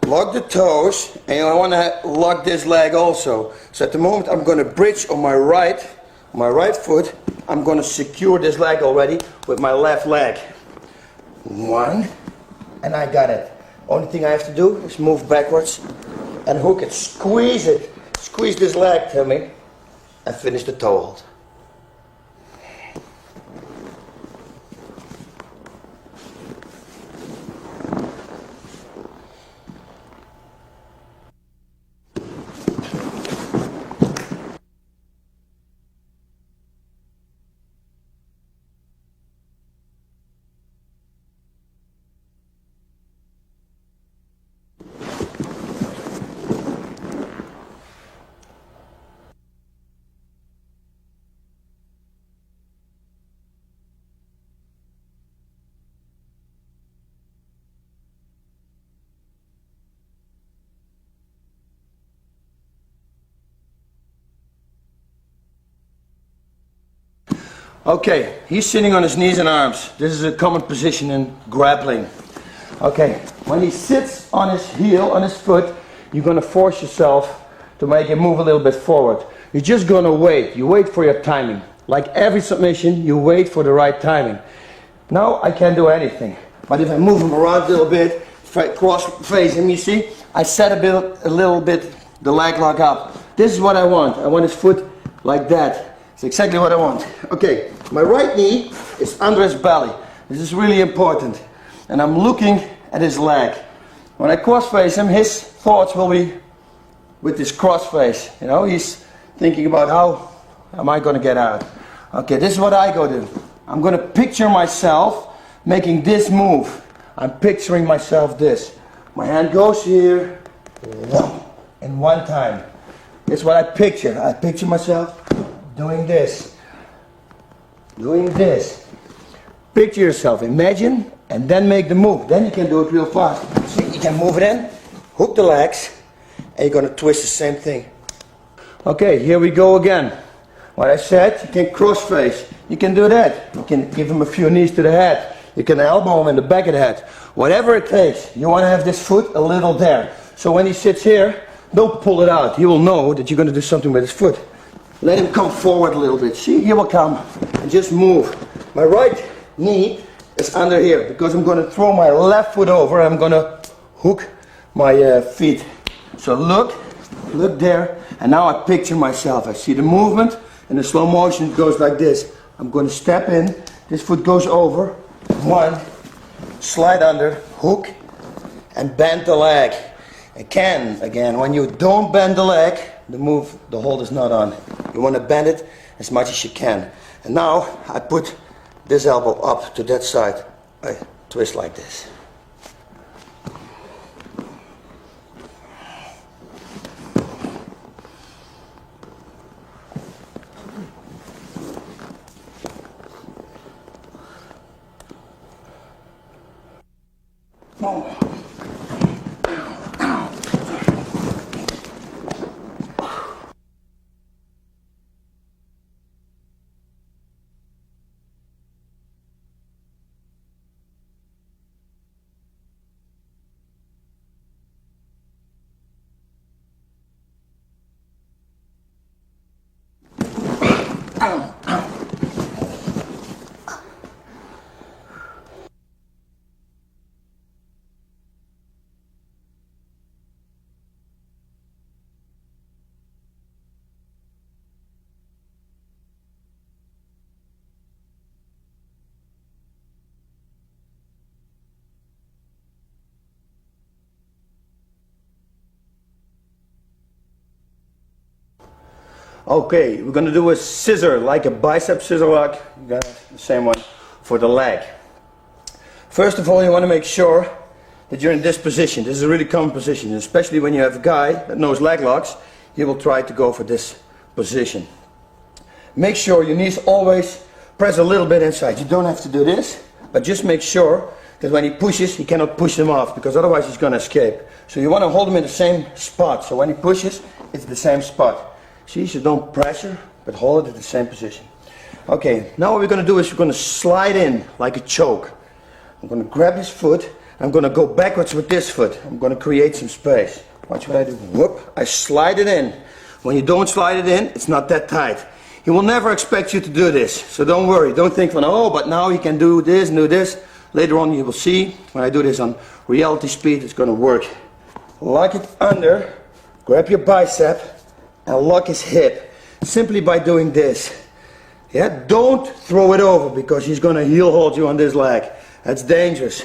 Lock the toes, and I wanna lock this leg also. So at the moment I'm gonna bridge on my right foot. I'm gonna secure this leg already with my left leg. One, and I got it. Only thing I have to do is move backwards and hook it. Squeeze it. Squeeze this leg to me and finish the toe hold. Okay, he's sitting on his knees and arms. This is a common position in grappling. Okay, when he sits on his heel, on his foot, you're gonna force yourself to make him move a little bit forward. You're just gonna wait. You wait for your timing. Like every submission, you wait for the right timing. Now I can't do anything. But if I move him around a little bit, cross face him, you see, I set a little bit the leg lock up. This is what I want. I want his foot like that. It's exactly what I want. Okay, my right knee is under his belly. This is really important. And I'm looking at his leg. When I cross face him, his thoughts will be with this cross face. You know, he's thinking about how am I going to get out. Okay, this is what I go do. I'm going to picture myself making this move. I'm picturing myself this. My hand goes here, in one time. This is what I picture. I picture myself doing this. Doing this. Picture yourself, imagine, and then make the move. Then you can do it real fast. See, you can move it in, hook the legs, and you're going to twist the same thing. Okay, here we go again. What I said, you can cross face. You can do that. You can give him a few knees to the head. You can elbow him in the back of the head. Whatever it takes. You want to have this foot a little there. So when he sits here, don't pull it out. He will know that you're going to do something with his foot. Let him come forward a little bit. See, he will come and just move. My right knee is under here because I'm going to throw my left foot over and I'm going to hook my feet. So look there, and now I picture myself. I see the movement, and in slow motion it goes like this. I'm going to step in, this foot goes over, one, slide under, hook, and bend the leg. Again, when you don't bend the leg, the hold is not on. You want to bend it as much as you can. And now I put this elbow up to that side. I twist like this. Okay, we're going to do a scissor, like a bicep scissor lock. You got the same one for the leg. First of all, you want to make sure that you're in this position. This is a really common position, especially when you have a guy that knows leg locks, he will try to go for this position. Make sure your knees always press a little bit inside. You don't have to do this, but just make sure that when he pushes, he cannot push them off, because otherwise he's going to escape. So you want to hold him in the same spot. So when he pushes, it's the same spot. See, so don't pressure, but hold it at the same position. Okay, now what we're going to do is we're going to slide in like a choke. I'm going to grab his foot. I'm going to go backwards with this foot. I'm going to create some space. Watch what I do. Whoop, I slide it in. When you don't slide it in, it's not that tight. He will never expect you to do this. So don't worry. Don't think from, oh, but now he can do this and do this. Later on you will see, when I do this on reality speed, it's going to work. Lock it under, grab your bicep, and lock his hip. Simply by doing this. Yeah, don't throw it over, because he's going to heel hold you on this leg. That's dangerous.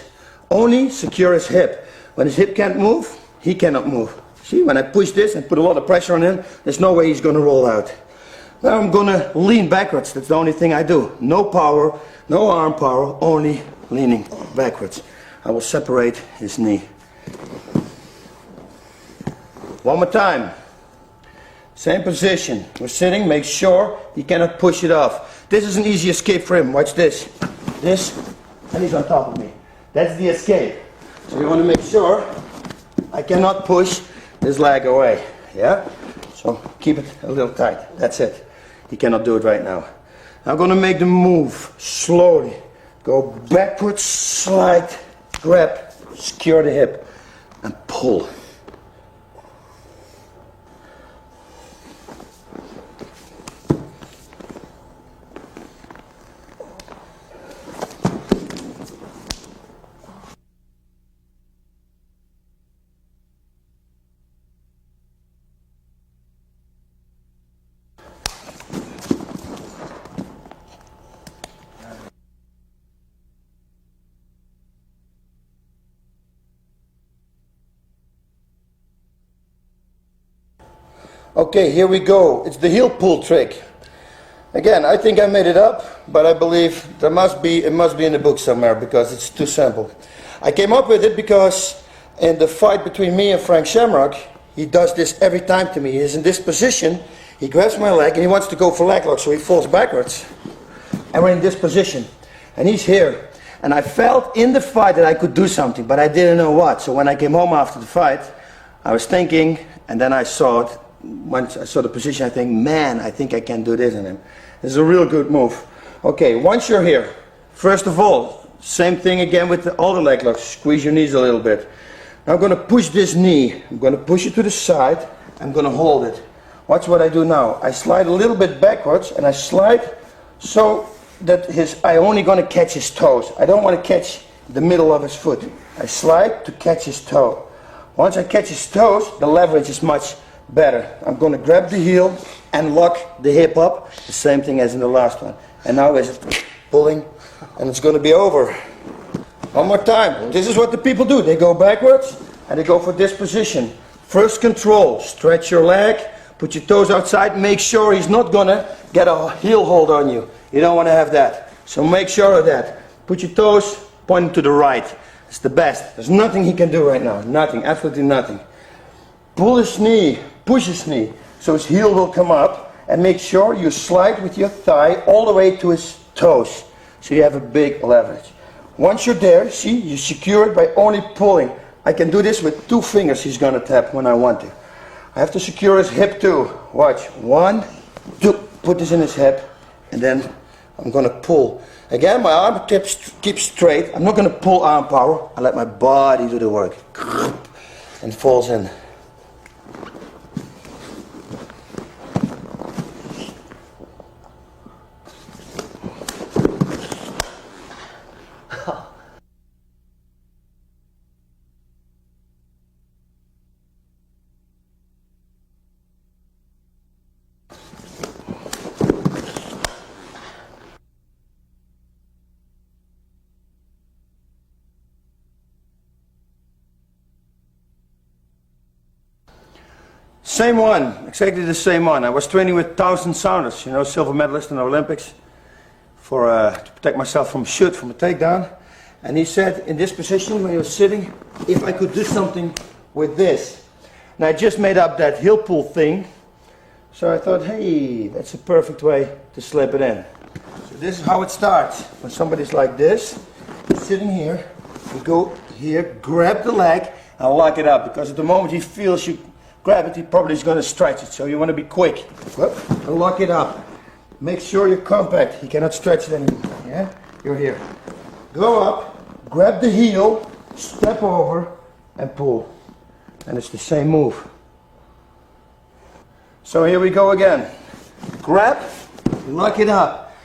Only secure his hip. When his hip can't move, he cannot move. See, when I push this and put a lot of pressure on him, there's no way he's going to roll out. Now I'm going to lean backwards. That's the only thing I do. No power, no arm power, only leaning backwards. I will separate his knee. One more time. Same position. We're sitting, make sure he cannot push it off. This is an easy escape for him. Watch this. This, and he's on top of me. That's the escape. So you want to make sure I cannot push this leg away. Yeah? So keep it a little tight. That's it. He cannot do it right now. I'm going to make the move slowly. Go backwards, slide, grab, secure the hip, and pull. Okay, here we go. It's the heel pull trick. Again, I think I made it up, but I believe it must be in the book somewhere, because it's too simple. I came up with it because in the fight between me and Frank Shamrock, he does this every time to me. He's in this position, he grabs my leg and he wants to go for leg lock, so he falls backwards. And we're in this position. And he's here. And I felt in the fight that I could do something, but I didn't know what. So when I came home after the fight, I was thinking, and then I saw it. Once I saw the position, I think, man, I think I can do this on him. This is a real good move. Okay, once you're here, first of all, same thing again with all the leg locks. Squeeze your knees a little bit. Now I'm going to push this knee. I'm going to push it to the side. I'm going to hold it. Watch what I do now. I slide a little bit backwards, and I slide so that I only going to catch his toes. I don't want to catch the middle of his foot. I slide to catch his toe. Once I catch his toes, the leverage is much better. I'm going to grab the heel and lock the hip up, the same thing as in the last one. And now it's pulling, and it's going to be over. One more time. This is what the people do. They go backwards and they go for this position. First control, stretch your leg, put your toes outside, make sure he's not going to get a heel hold on you. You don't want to have that. So make sure of that. Put your toes pointing to the right. It's the best. There's nothing he can do right now. Nothing, absolutely nothing. Pull his knee, push his knee, so his heel will come up, and make sure you slide with your thigh all the way to his toes, so you have a big leverage. Once you're there, see, you secure it by only pulling. I can do this with 2 fingers. He's going to tap when I want to. I have to secure his hip too. Watch, 1, 2, put this in his hip, and then I'm going to pull. Again, my arm keeps straight. I'm not going to pull arm power. I let my body do the work. And falls in. Same one, exactly the same one. I was training with Townsend Saunders, you know, silver medalist in the Olympics, to protect myself from a shoot, from a takedown. And he said in this position when he was sitting, if I could do something with this. And I just made up that heel pull thing. So I thought, hey, that's a perfect way to slip it in. So this is how it starts. When somebody's like this, sitting here, you go here, grab the leg and lock it up. Because at the moment he feels you grab it, he probably is going to stretch it. So you want to be quick. Whoop, and lock it up. Make sure you're compact. He cannot stretch it anymore. Yeah? You're here. Go up, grab the heel, step over and pull. And it's the same move. So here we go again. Grab, lock it up.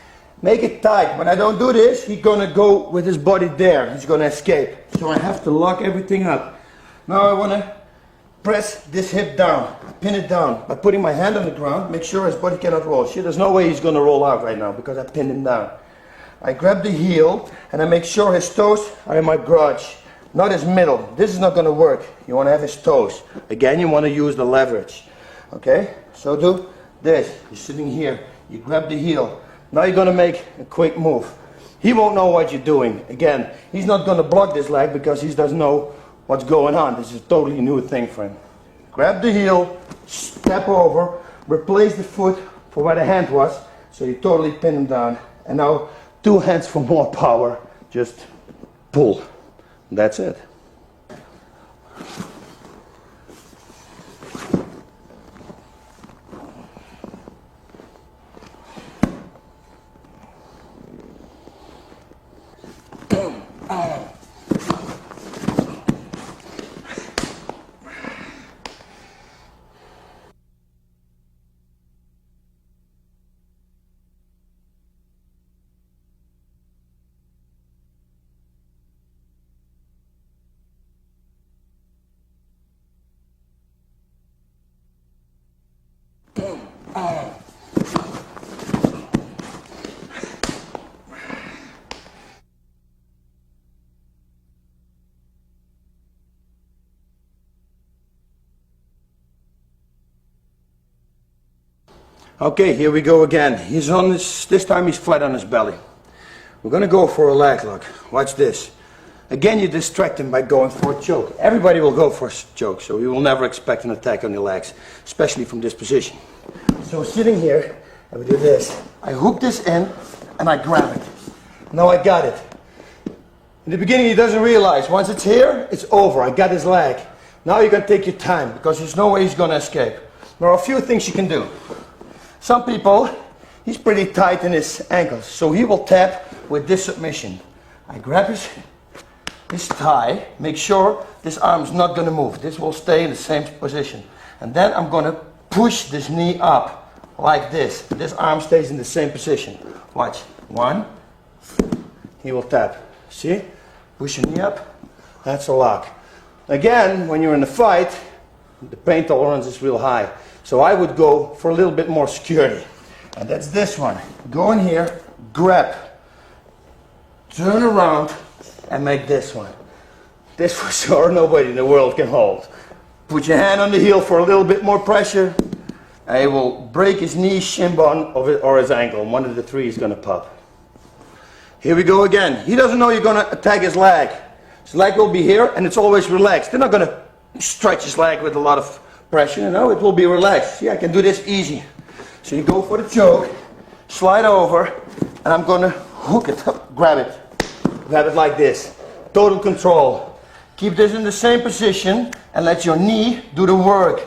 Make it tight. When I don't do this, he's gonna go with his body there. He's gonna escape. So I have to lock everything up. Now I wanna press this hip down, pin it down by putting my hand on the ground. Make sure his body cannot roll. See, there's no way he's gonna roll out right now because I pinned him down. I grab the heel and I make sure his toes are in my crotch, not his middle. This is not gonna work. You wanna have his toes. Again, you wanna use the leverage. Okay, so do this. You're sitting here, you grab the heel. Now you're gonna make a quick move. He won't know what you're doing. Again, he's not gonna block this leg because he doesn't know what's going on. This is a totally new thing for him. Grab the heel, step over, replace the foot for where the hand was, so you totally pin him down. And now, 2 hands for more power, just pull. That's it. Okay, here we go again. He's on this time he's flat on his belly. We're gonna go for a leg lock. Watch this. Again, you distract him by going for a choke. Everybody will go for a choke, so you will never expect an attack on your legs, especially from this position. So sitting here, I will do this. I hook this in and I grab it. Now I got it. In the beginning he doesn't realize, once it's here, it's over. I got his leg. Now you're gonna take your time because there's no way he's gonna escape. There are a few things you can do. Some people, he's pretty tight in his ankles, so he will tap with this submission. I grab his thigh, make sure this arm's not gonna move. This will stay in the same position. And then I'm gonna push this knee up like this. This arm stays in the same position. Watch. 1, he will tap. See? Push your knee up. That's a lock. Again, when you're in a fight, the pain tolerance is real high. So I would go for a little bit more security. And that's this one. Go in here, grab, turn around, and make this one. This for sure nobody in the world can hold. Put your hand on the heel for a little bit more pressure. And it will break his knee, shin bone, or his ankle. One of the three is going to pop. Here we go again. He doesn't know you're going to attack his leg. His leg will be here, and it's always relaxed. They're not going to stretch his leg with a lot of pressure, you know, it will be relaxed. See, I can do this easy. So you go for the choke, slide over, and I'm going to hook it up, grab it like this. Total control. Keep this in the same position and let your knee do the work.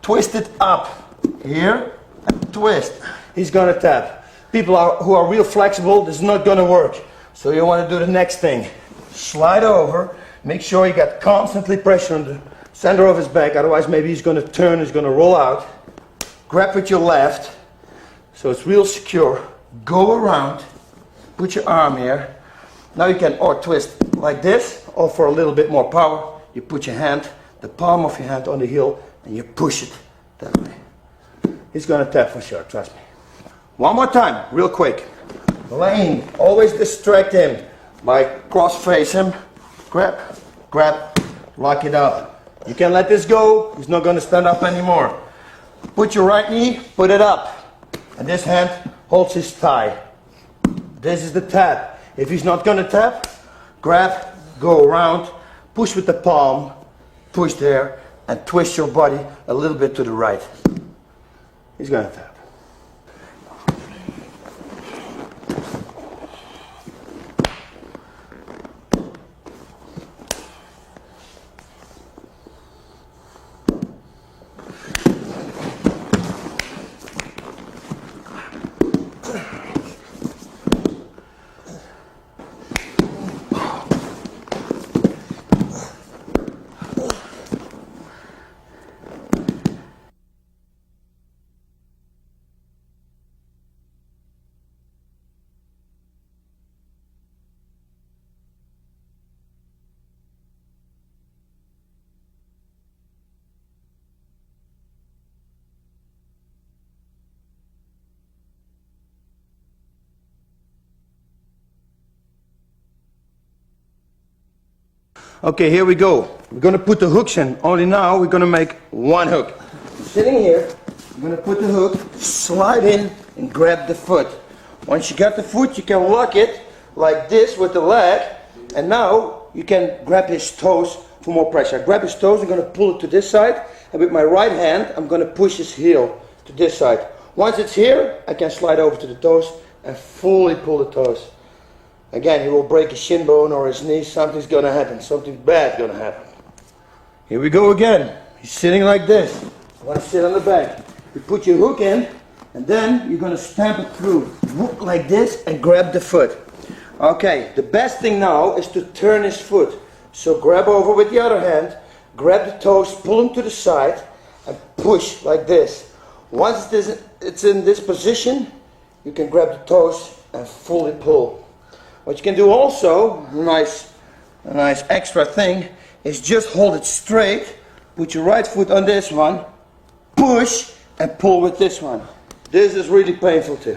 Twist it up. Here, and twist. He's going to tap. People who are real flexible, this is not going to work. So you want to do the next thing. Slide over, make sure you got constantly pressure on the center of his back, otherwise maybe he's going to turn, he's going to roll out. Grab with your left, so it's real secure. Go around, put your arm here. Now you can or twist like this, or for a little bit more power, you put your hand, the palm of your hand on the heel, and you push it that way. He's going to tap for sure, trust me. One more time, real quick. Lane, always distract him by cross face him. Grab, grab, lock it up. You can let this go, he's not going to stand up anymore. Put your right knee, put it up. And this hand holds his thigh. This is the tap. If he's not going to tap, grab, go around, push with the palm, push there, and twist your body a little bit to the right. He's gonna tap. Okay, here we go. We're gonna put the hooks in. Only now we're gonna make one hook. Sitting here, I'm gonna put the hook, slide in, and grab the foot. Once you got the foot, you can lock it like this with the leg, and now you can grab his toes for more pressure. I grab his toes, I'm gonna pull it to this side, and with my right hand, I'm gonna push his heel to this side. Once it's here, I can slide over to the toes and fully pull the toes. Again, he will break his shin bone or his knee. Something's gonna happen. Something bad gonna happen. Here we go again. He's sitting like this. You wanna sit on the back. You put your hook in, and then you're gonna stamp it through. Hook like this and grab the foot. Okay, the best thing now is to turn his foot. So grab over with the other hand, grab the toes, pull them to the side, and push like this. Once it's in this position, you can grab the toes and fully pull. What you can do also, a nice extra thing, is just hold it straight, put your right foot on this one, push, and pull with this one. This is really painful too.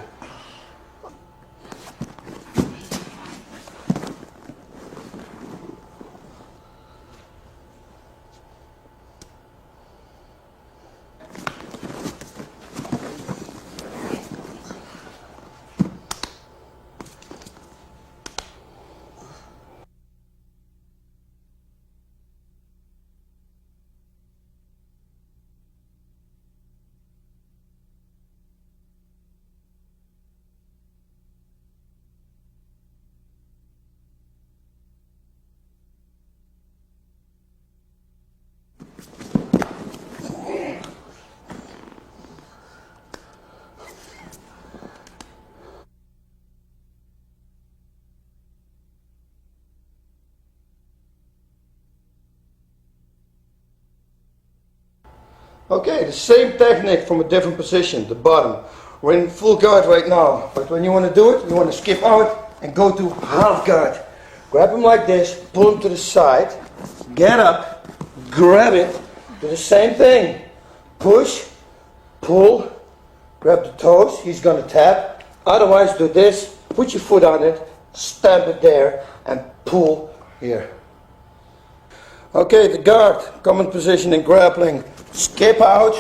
Okay, the same technique from a different position, the bottom. We're in full guard right now, but when you want to do it, you want to skip out and go to half guard. Grab him like this, pull him to the side, get up, grab it, do the same thing. Push, pull, grab the toes, he's going to tap. Otherwise do this, put your foot on it, stamp it there, and pull here. Okay, the guard, common position in grappling. Skip out,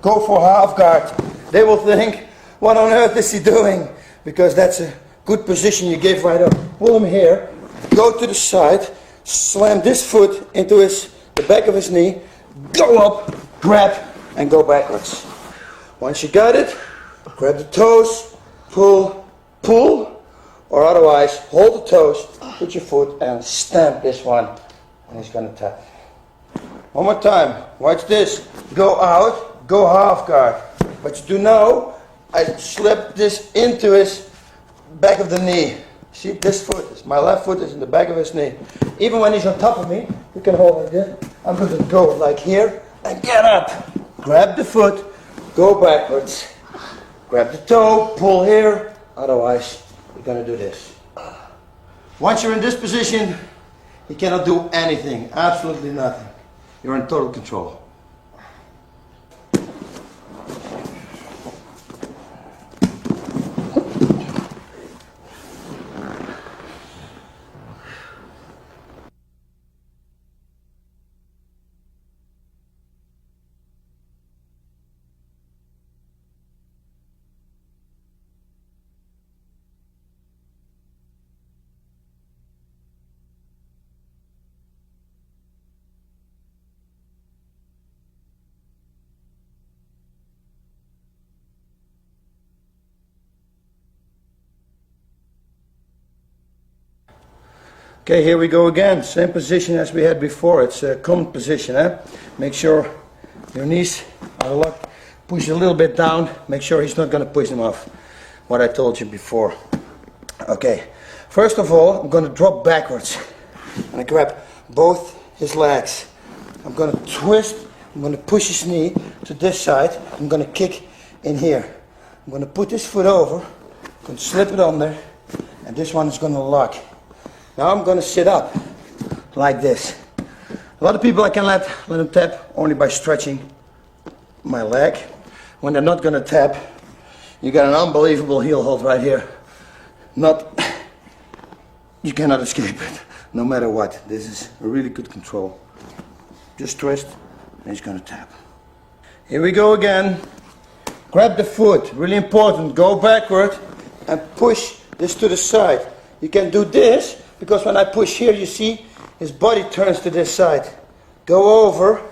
go for half guard. They will think, what on earth is he doing? Because that's a good position you give right up. Pull him here, go to the side, slam this foot into the back of his knee, go up, grab, and go backwards. Once you got it, grab the toes, pull, pull, or otherwise hold the toes, put your foot and stamp this one, and he's going to tap. One more time, watch this. Go out, go half guard. What you do now, I slip this into his back of the knee. See, this foot, my left foot is in the back of his knee. Even when he's on top of me, you can hold like this. I'm going to go like here and get up. Grab the foot, go backwards. Grab the toe, pull here. Otherwise, you're going to do this. Once you're in this position, you cannot do anything, absolutely nothing. You're in total control. Okay, here we go again. Same position as we had before. It's a common position. Make sure your knees are locked. Push a little bit down. Make sure he's not going to push them off. What I told you before. Okay, first of all, I'm going to drop backwards. I'm going to grab both his legs. I'm going to twist. I'm going to push his knee to this side. I'm going to kick in here. I'm going to put this foot over. I'm going to slip it on there. And this one is going to lock. Now I'm going to sit up like this. A lot of people I can let them tap only by stretching my leg. When they're not going to tap, you got an unbelievable heel hold right here. You cannot escape it, no matter what. This is a really good control. Just twist, and he's going to tap. Here we go again. Grab the foot, really important. Go backward and push this to the side. You can do this, because when I push here, you see his body turns to this side. Go over,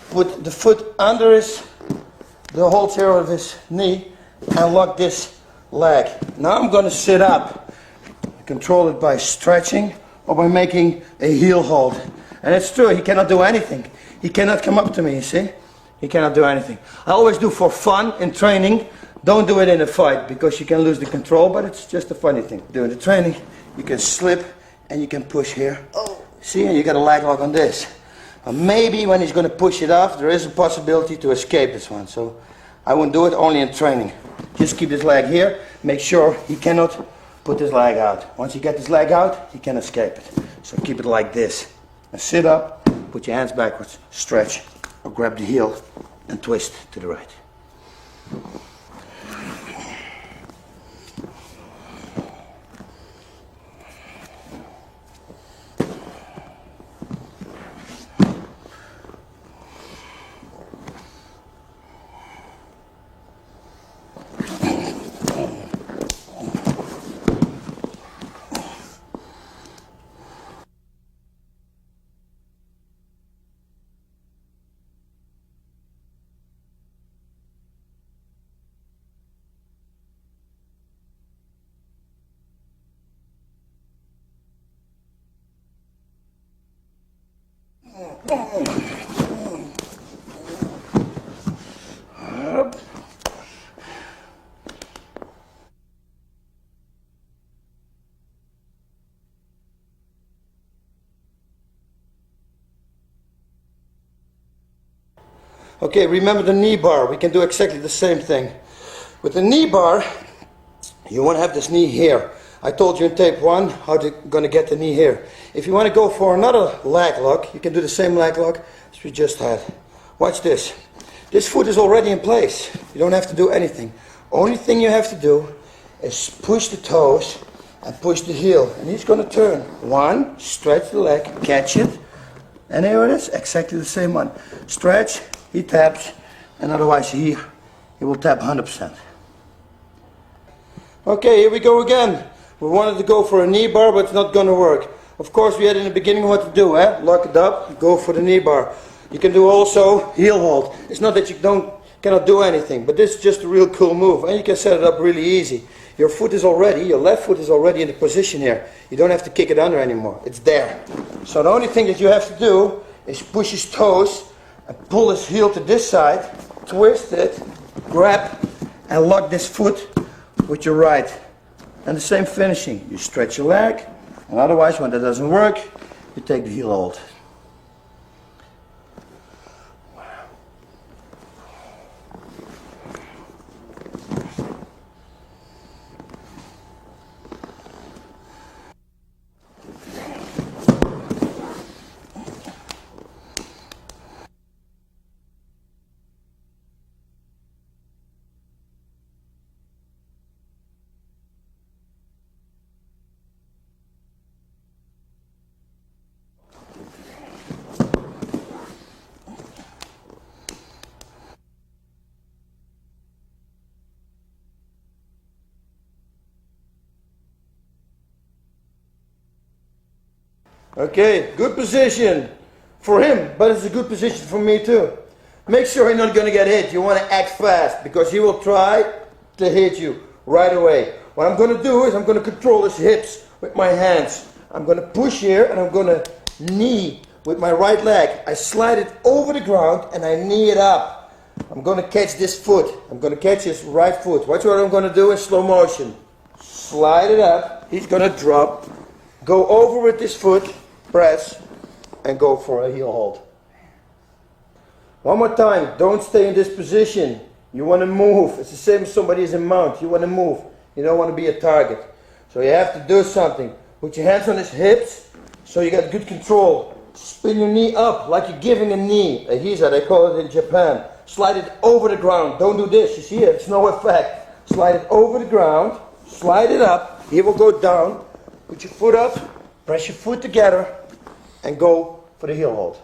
put the foot under the holds here of his knee, and lock this leg. Now I'm going to sit up. Control it by stretching or by making a heel hold. And it's true, he cannot do anything. He cannot come up to me, you see? He cannot do anything. I always do for fun in training. Don't do it in a fight, because you can lose the control, but it's just a funny thing. Doing the training, you can slip and you can push here. Oh, see, and you got a leg lock on this. Maybe when he's going to push it off, there is a possibility to escape this one. So I won't do it, only in training. Just keep this leg here. Make sure he cannot put this leg out. Once you get this leg out, he can escape it. So keep it like this. Now sit up, put your hands backwards, stretch, or grab the heel and twist to the right. Okay, remember the knee bar. We can do exactly the same thing. With the knee bar, you want to have this knee here. I told you in tape 1 how you're going to get the knee here. If you want to go for another leg lock, you can do the same leg lock as we just had. Watch this. This foot is already in place. You don't have to do anything. Only thing you have to do is push the toes and push the heel. And he's going to turn. 1, stretch the leg, catch it. And here it is, exactly the same one. Stretch, he taps, and otherwise he will tap 100%. Okay, here we go again. We wanted to go for a knee bar, but it's not going to work. Of course, we had in the beginning what to do, lock it up, go for the knee bar. You can do also heel hold. It's not that you cannot do anything, but this is just a real cool move, and you can set it up really easy. Your left foot is already in the position here. You don't have to kick it under anymore. It's there. So the only thing that you have to do is push his toes and pull his heel to this side, twist it, grab, and lock this foot with your right. And the same finishing. You stretch your leg, and otherwise, when that doesn't work, you take the heel hold. Okay, good position for him, but it's a good position for me too. Make sure he's not going to get hit. You want to act fast, because he will try to hit you right away. What I'm going to do is I'm going to control his hips with my hands. I'm going to push here and I'm going to knee with my right leg. I slide it over the ground and I knee it up. I'm going to catch this foot. I'm going to catch his right foot. Watch what I'm going to do in slow motion. Slide it up. He's going to drop. Go over with this foot, press, and go for a heel hold. One more time. Don't stay in this position. You want to move. It's the same as somebody is in mount. You want to move. You don't want to be a target. So you have to do something. Put your hands on his hips so you got good control. Spin your knee up like you're giving a knee. A hiza, they call it in Japan. Slide it over the ground. Don't do this. You see it? It's no effect. Slide it over the ground. Slide it up. He will go down. Put your foot up. Press your foot together. And go for the heel hold.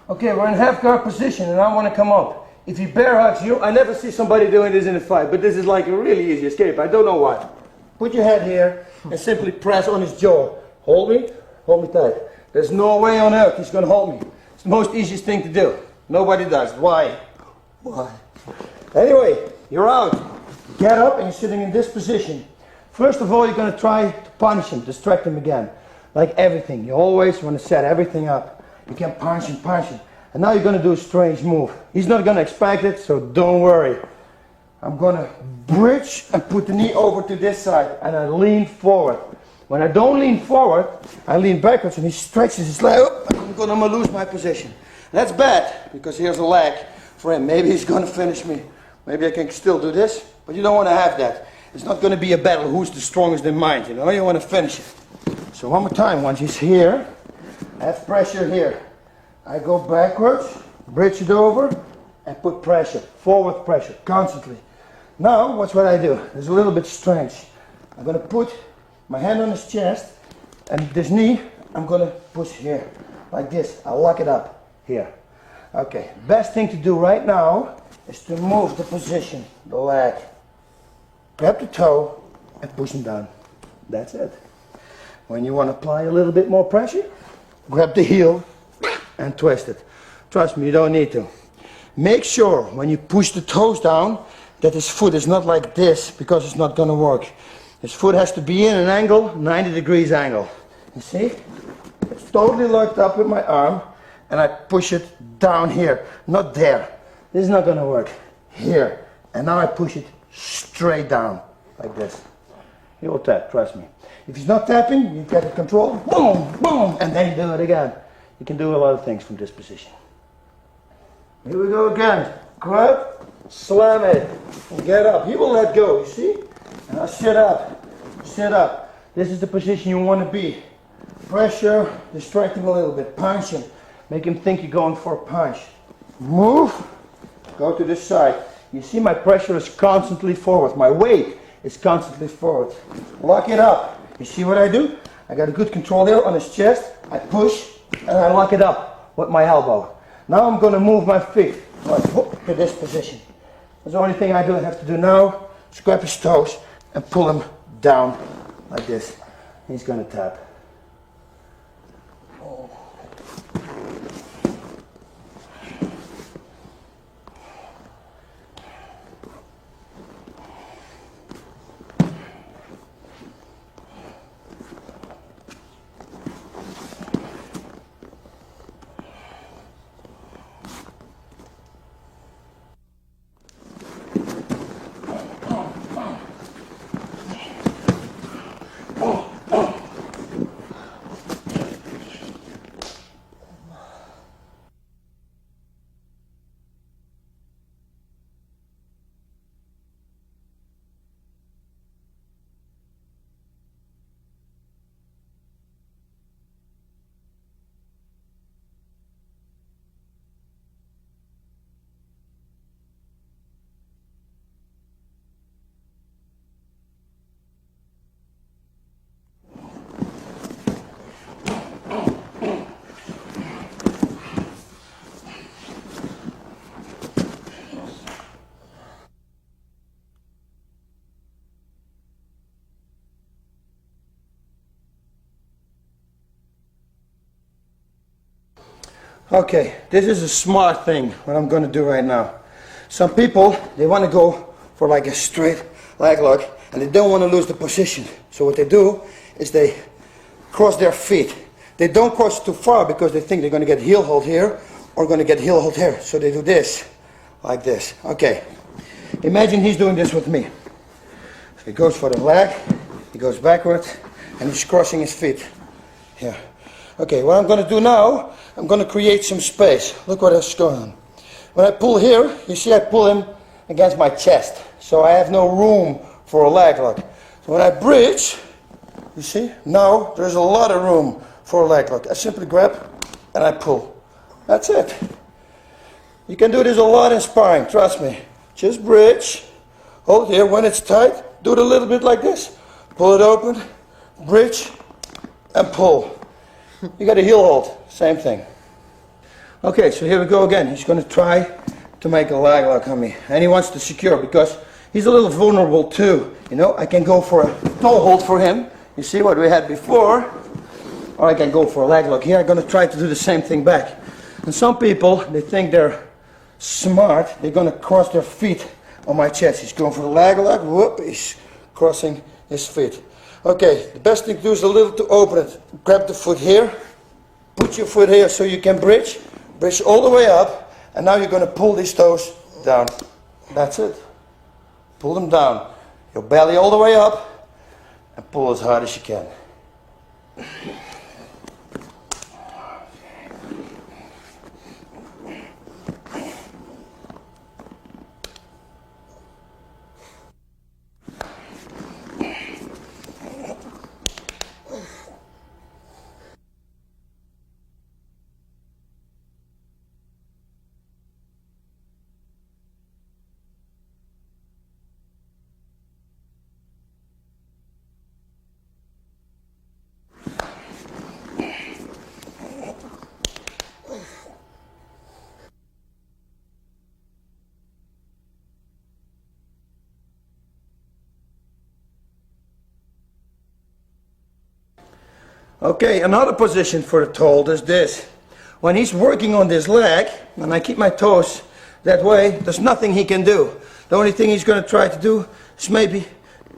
Okay, we're in half guard position and I want to come up. If he bear hugs you, I never see somebody doing this in a fight, but this is like a really easy escape. I don't know why. Put your head here and simply press on his jaw. Hold me tight. There's no way on earth he's going to hold me. It's the most easiest thing to do. Nobody does. Why? Why? Anyway, you're out. Get up and you're sitting in this position. First of all, you're going to try to punish him, distract him again. Like everything. You always want to set everything up. You can punch him. And now you're going to do a strange move. He's not going to expect it, so don't worry. I'm going to bridge and put the knee over to this side and I lean forward. When I don't lean forward, I lean backwards and he stretches his leg up. I'm going to lose my position. That's bad because here's a leg for him. Maybe he's going to finish me. Maybe I can still do this, but you don't want to have that. It's not going to be a battle who's the strongest in mind, you know, you want to finish it. So one more time, once he's here, I have pressure here. I go backwards, bridge it over, and put pressure, forward pressure, constantly. Now, watch what I do. It's a little bit strange. I'm going to put my hand on his chest, and this knee, I'm going to push here, like this. I'll lock it up here. Okay, best thing to do right now is to move the position, the leg. Grab the toe, and push him down. That's it. When you want to apply a little bit more pressure, grab the heel and twist it. Trust me, you don't need to. Make sure when you push the toes down that his foot is not like this because it's not going to work. His foot has to be in an angle, 90 degrees angle. You see? It's totally locked up with my arm and I push it down here, not there. This is not going to work. Here. And now I push it straight down like this. He will tap, trust me. If he's not tapping, you get it control, boom, boom, and then you do it again. You can do a lot of things from this position. Here we go again. Grab, slam it, and get up. He will let go, you see? Now sit up, sit up. This is the position you want to be. Pressure, distract him a little bit, punch him. Make him think you're going for a punch. Move, go to this side. You see my pressure is constantly forward. My weight is constantly forward. Lock it up. You see what I do? I got a good control here on his chest. I push and I lock it up with my elbow. Now I'm going to move my feet like whoop, to this position. That's the only thing I have to do now. Is grab his toes and pull him down like this. He's going to tap. Okay, this is a smart thing, what I'm going to do right now. Some people, they want to go for like a straight leg lock, and they don't want to lose the position. So what they do is they cross their feet. They don't cross too far because they think they're going to get heel hold here or going to get heel hold here. So they do this, like this. Okay, imagine he's doing this with me. He goes for the leg, he goes backwards, and he's crossing his feet here. Okay, what I'm going to do now, I'm going to create some space. Look what is going on. When I pull here, you see I pull him against my chest. So I have no room for a leg lock. So when I bridge, you see, now there's a lot of room for a leg lock. I simply grab and I pull. That's it. You can do this a lot in sparring, trust me. Just bridge, hold here. When it's tight, do it a little bit like this. Pull it open, bridge, and pull. You got a heel hold, same thing. Okay, so here we go again. He's going to try to make a leg lock on me. And he wants to secure because he's a little vulnerable too. You know, I can go for a toe hold for him. You see what we had before. Or I can go for a leg lock here. I'm going to try to do the same thing back. And some people, they think they're smart. They're going to cross their feet on my chest. He's going for the leg lock. Whoop, he's crossing his feet. Okay, the best thing to do is a little to open it. Grab the foot here. Put your foot here so you can bridge. Bridge all the way up. And now you're going to pull these toes down. That's it. Pull them down. Your belly all the way up. And pull as hard as you can. Okay, another position for the toe hold is this. When he's working on this leg, and I keep my toes that way, there's nothing he can do. The only thing he's going to try to do is maybe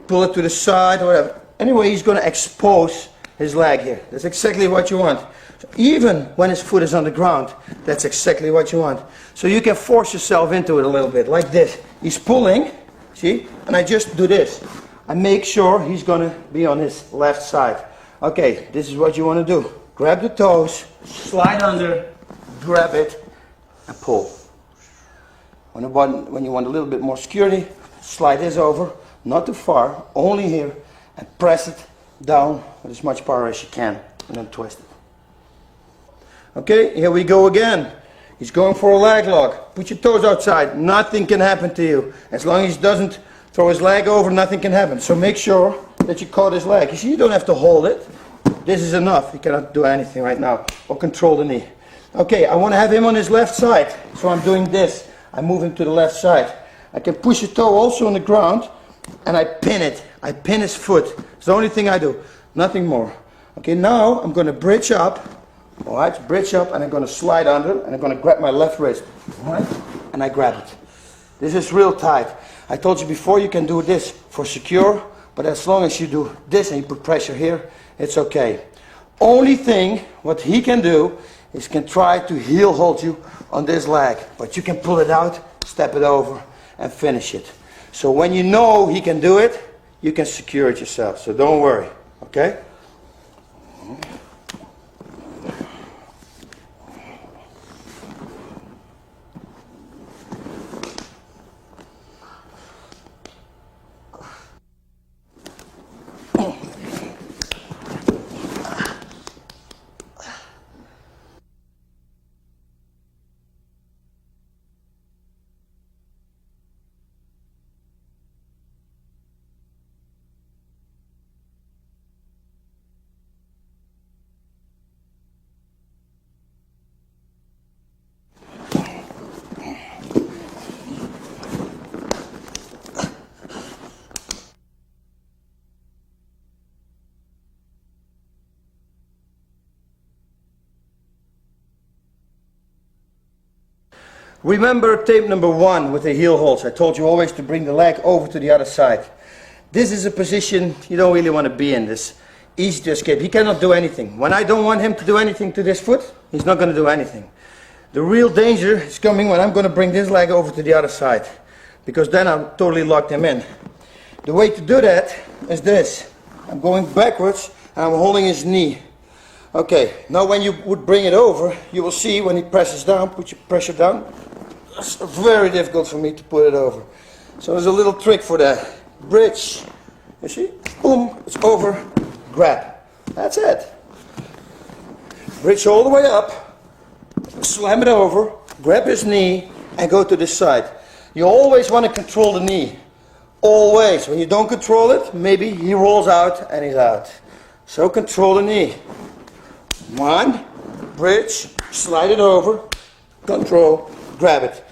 pull it to the side or whatever. Anyway, he's going to expose his leg here. That's exactly what you want. So even when his foot is on the ground, that's exactly what you want. So you can force yourself into it a little bit, like this. He's pulling, see, and I just do this. I make sure he's going to be on his left side. Okay, this is what you want to do. Grab the toes, slide under, grab it, and pull. When you want a little bit more security, slide this over, not too far, only here, and press it down with as much power as you can, and then twist it. Okay, here we go again. He's going for a leg lock. Put your toes outside. Nothing can happen to you. As long as he doesn't throw his leg over, nothing can happen. So make sure that you caught his leg. You see, you don't have to hold it. This is enough. You cannot do anything right now or control the knee. Okay, I want to have him on his left side. So I'm doing this. I move him to the left side. I can push a toe also on the ground and I pin it. I pin his foot. It's the only thing I do. Nothing more. Okay, now I'm going to bridge up. All right, bridge up, and I'm going to slide under, and I'm going to grab my left wrist. All right, and I grab it. This is real tight. I told you before you can do this for secure, but as long as you do this and you put pressure here, it's okay. Only thing what he can do is can try to heel hold you on this leg, but you can pull it out, step it over, and finish it. So when you know he can do it, you can secure it yourself. So don't worry, okay? Remember tape number 1 with the heel holds. I told you always to bring the leg over to the other side. This is a position you don't really want to be in. This easy to escape. He cannot do anything. When I don't want him to do anything to this foot, he's not going to do anything. The real danger is coming when I'm going to bring this leg over to the other side, because then I'm totally locked him in. The way to do that is this. I'm going backwards and I'm holding his knee. Okay, now when you would bring it over, you will see when he presses down, put your pressure down. It's very difficult for me to put it over. So there's a little trick for that. Bridge. You see? Boom, it's over. Grab. That's it. Bridge all the way up. Slam it over. Grab his knee and go to this side. You always want to control the knee. Always. When you don't control it, maybe he rolls out and he's out. So control the knee. 1, bridge, slide it over, control, grab it.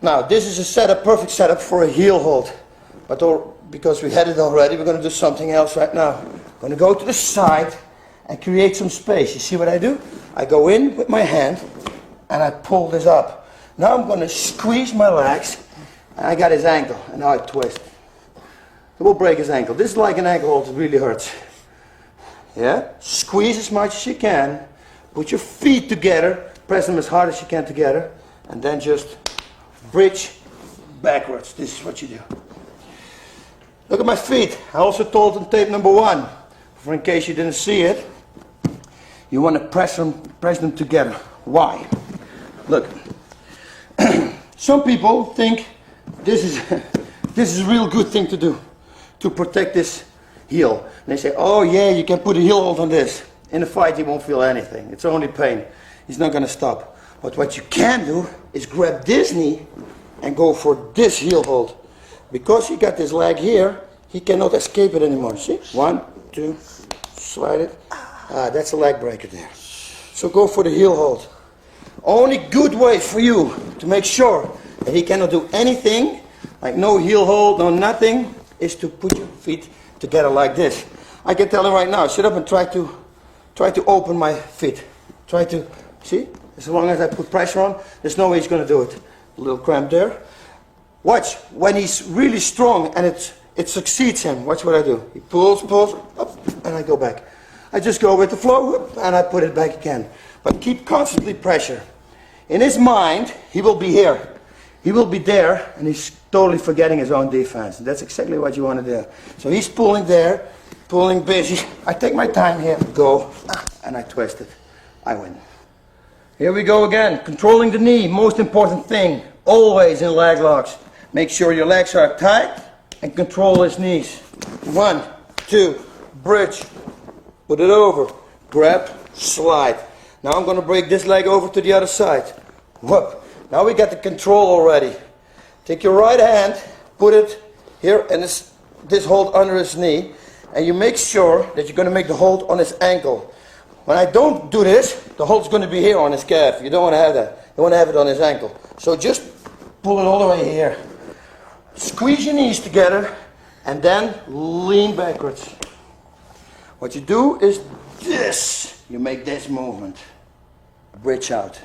Now this is a setup, perfect setup for a heel hold. But because we had it already, we're going to do something else right now. I'm going to go to the side and create some space. You see what I do? I go in with my hand and I pull this up. Now I'm going to squeeze my legs and I got his ankle and now I twist. It will break his ankle. This is like an ankle hold, it really hurts. Yeah? Squeeze as much as you can. Put your feet together. Press them as hard as you can together. And then just bridge backwards. This is what you do. Look at my feet. I also told on tape number 1, for in case you didn't see it, you want to press them together. Why? Look. Some people think this is a real good thing to do, to protect this heel. And they say, oh yeah, you can put a heel hold on this. In a fight he won't feel anything. It's only pain. He's not going to stop. But what you can do is grab this knee and go for this heel hold. Because he got this leg here, he cannot escape it anymore. See? 1, 2, slide it. That's a leg breaker there. So go for the heel hold. Only good way for you to make sure that he cannot do anything, like no heel hold, no nothing, is to put your feet together like this. I can tell him right now, sit up and try to open my feet. Try to, see? As long as I put pressure on, there's no way he's going to do it. A little cramp there. Watch, when he's really strong and it succeeds him, watch what I do. He pulls, up, and I go back. I just go with the flow, and I put it back again. But keep constantly pressure. In his mind, he will be here. He will be there, and he's totally forgetting his own defense. And that's exactly what you want to do. So he's pulling there, pulling busy. I take my time here, go, and I twist it. I win. Here we go again. Controlling the knee, most important thing, always in leg locks. Make sure your legs are tight and control his knees. 1, 2, bridge, put it over, grab, slide. Now I'm going to break this leg over to the other side. Whoop. Now we got the control already. Take your right hand, put it here and this hold under his knee, and you make sure that you're going to make the hold on his ankle. When I don't do this, the hold's going to be here on his calf. You don't want to have that. You want to have it on his ankle. So just pull it all the way here. Squeeze your knees together and then lean backwards. What you do is this. You make this movement. Bridge out.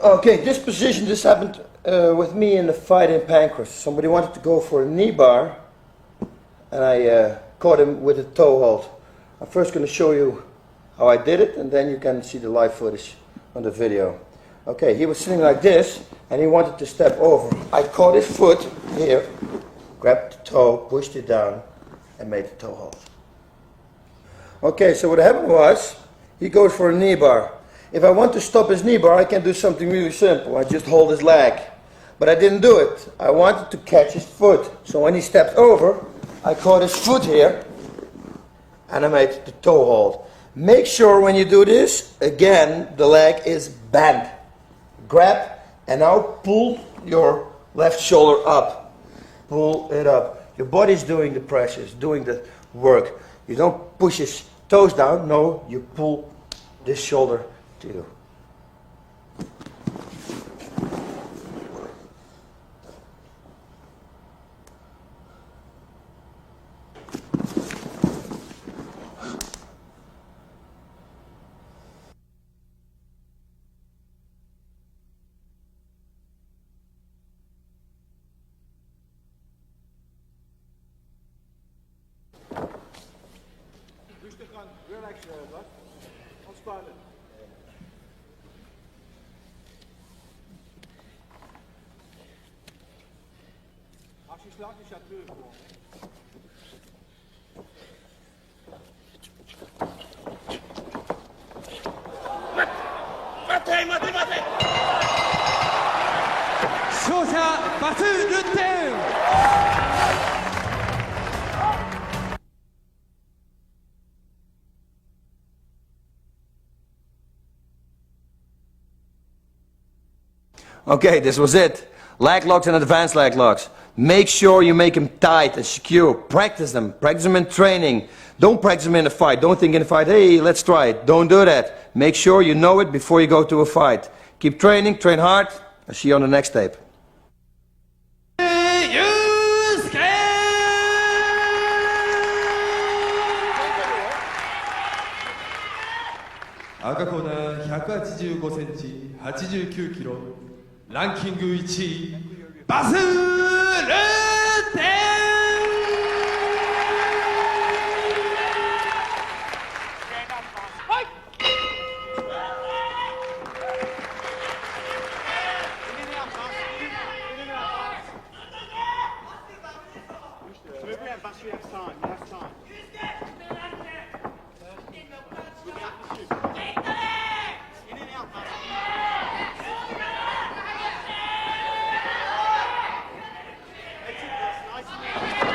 Okay, this position, this happened with me in the fight in Pancrase. Somebody wanted to go for a knee bar, and I caught him with a toe hold. I'm first going to show you how I did it, and then you can see the live footage on the video. Okay, he was sitting like this, and he wanted to step over. I caught his foot here, grabbed the toe, pushed it down, and made the toe hold. Okay, so what happened was, he goes for a knee bar. If I want to stop his knee bar, I can do something really simple. I just hold his leg. But I didn't do it. I wanted to catch his foot. So when he stepped over, I caught his foot here, and I made the toe hold. Make sure when you do this, again, the leg is bent. Grab and now pull your left shoulder up. Pull it up. Your body's doing the pressures, doing the work. You don't push his toes down, no, you pull this shoulder to you. Rustig aan, relax Bas. Ontspannen. Als je slaat, is dat terug gewoon. Mate! 勝者バス・ルッテン。 Okay, this was it. Leg locks and advanced leg locks. Make sure you make them tight and secure. Practice them. Practice them in training. Don't practice them in a fight. Don't think in a fight, hey, let's try it. Don't do that. Make sure you know it before you go to a fight. Keep training, train hard. I'll see you on the next tape. 赤コーナー185センチ89キロランキング1位バス・ルーテン Bas, you have time, you have time. In and out, Bas. That's it, Bas, nice and easy.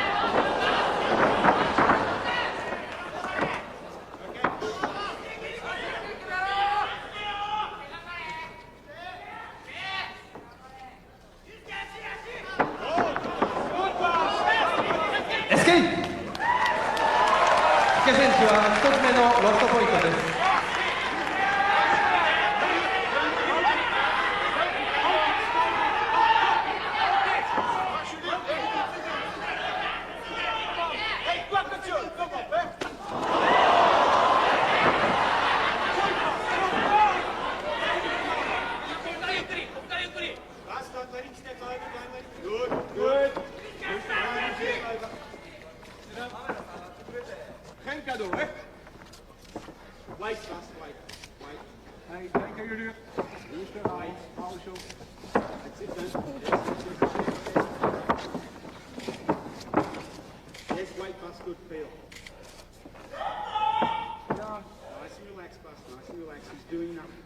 SK 池選手は1つ目のロストポイントです Geen cadeau, hè? Wijd, Bas, wijd. Hey, kijk aan jullie. Rustig, wijd. Hou zo. That's it, then. Yes, wijd, Bas, good feel. Nice and relaxed, Bas, nice and relaxed. He's doing nothing.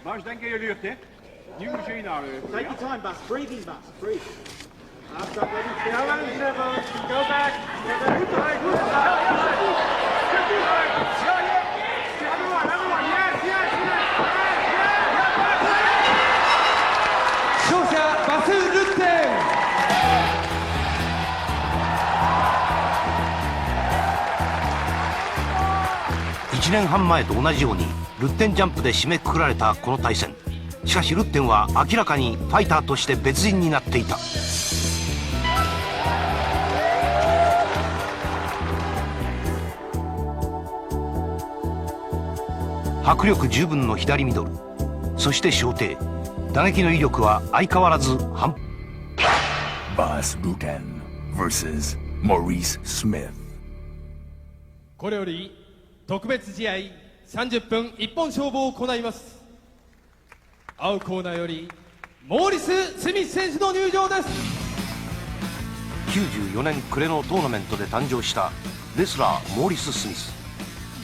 Bas, denk aan je lucht, hè? Nu moet je naar de Take your time, Bas. Breathe in, Bas. Breathe. Afstand, let him feel. Go back. Good time, good time. Everyone, yes. 勝者バス・ルッテン 1年半前と同じようにルッテンジャンプで締めくくられたこの対戦。しかしルッテンは明らかにファイターとして別人になっていた。迫力十分の左ミドル、そして小手、打撃の威力は相変わらず半。Bas Rutten vs. Maurice Smith。これより特別試合30分一本勝負を行います。青コーナーよりモーリス・スミス選手の入場です。94年暮れのトーナメントで誕生したレスラーモーリス・スミス。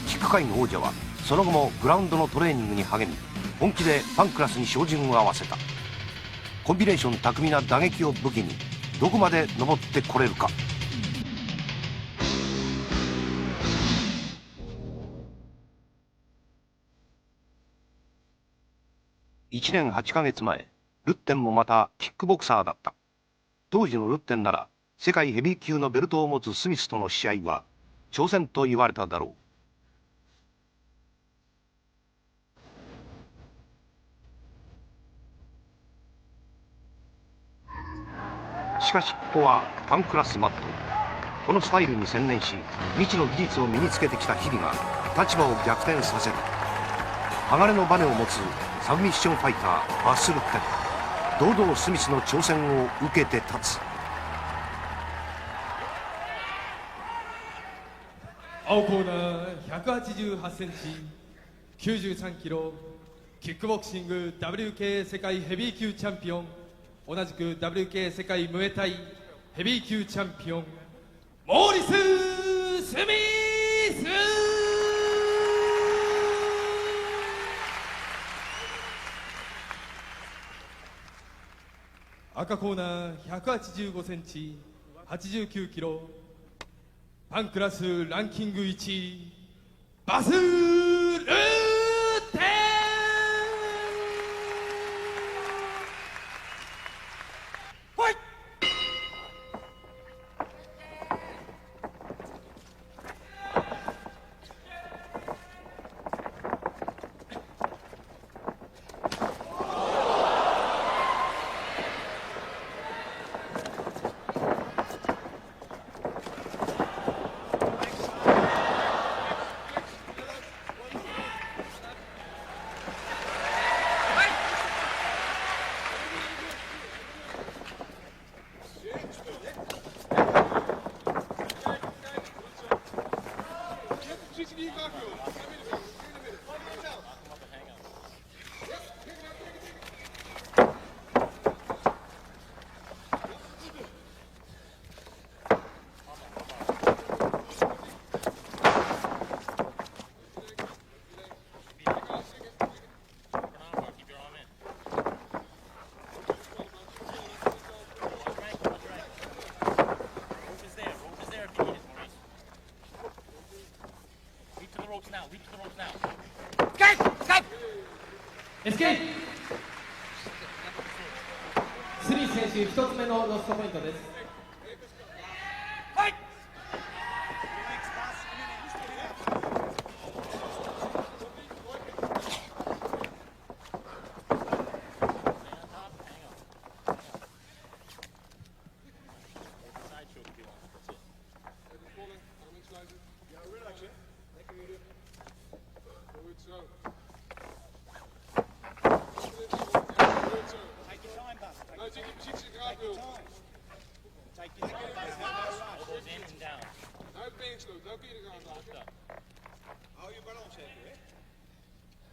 キック界の王者はその後もグラウンドのトレーニングに励み、本気でパンクラスに照準を合わせた。コンビネーション巧みな打撃を武器にどこまで登ってこれるか。1年8ヶ月前、ルッテンもまたキックボクサーだった。当時のルッテンなら、世界ヘビー級のベルトを持つスミスとの試合は、挑戦と言われただろう。しかしここはパンクラスマット。このスタイルに専念し、未知の技術を身につけてきた日々が立場を逆転させる。鋼のバネを持つサブミッションファイターバス・ルッテン。堂々スミスの挑戦を受けて立つ。青コーナー188センチ、93キロ、キックボクシング WK 世界ヘビー級チャンピオン、同じく WK 世界ムエタイヘビー級チャンピオン、モーリス・スミス。赤コーナー185センチ、89キロ、パンクラスランキング1位、バス・ルーテン。エスケープ。スミス選手1つ目のロストポイントです。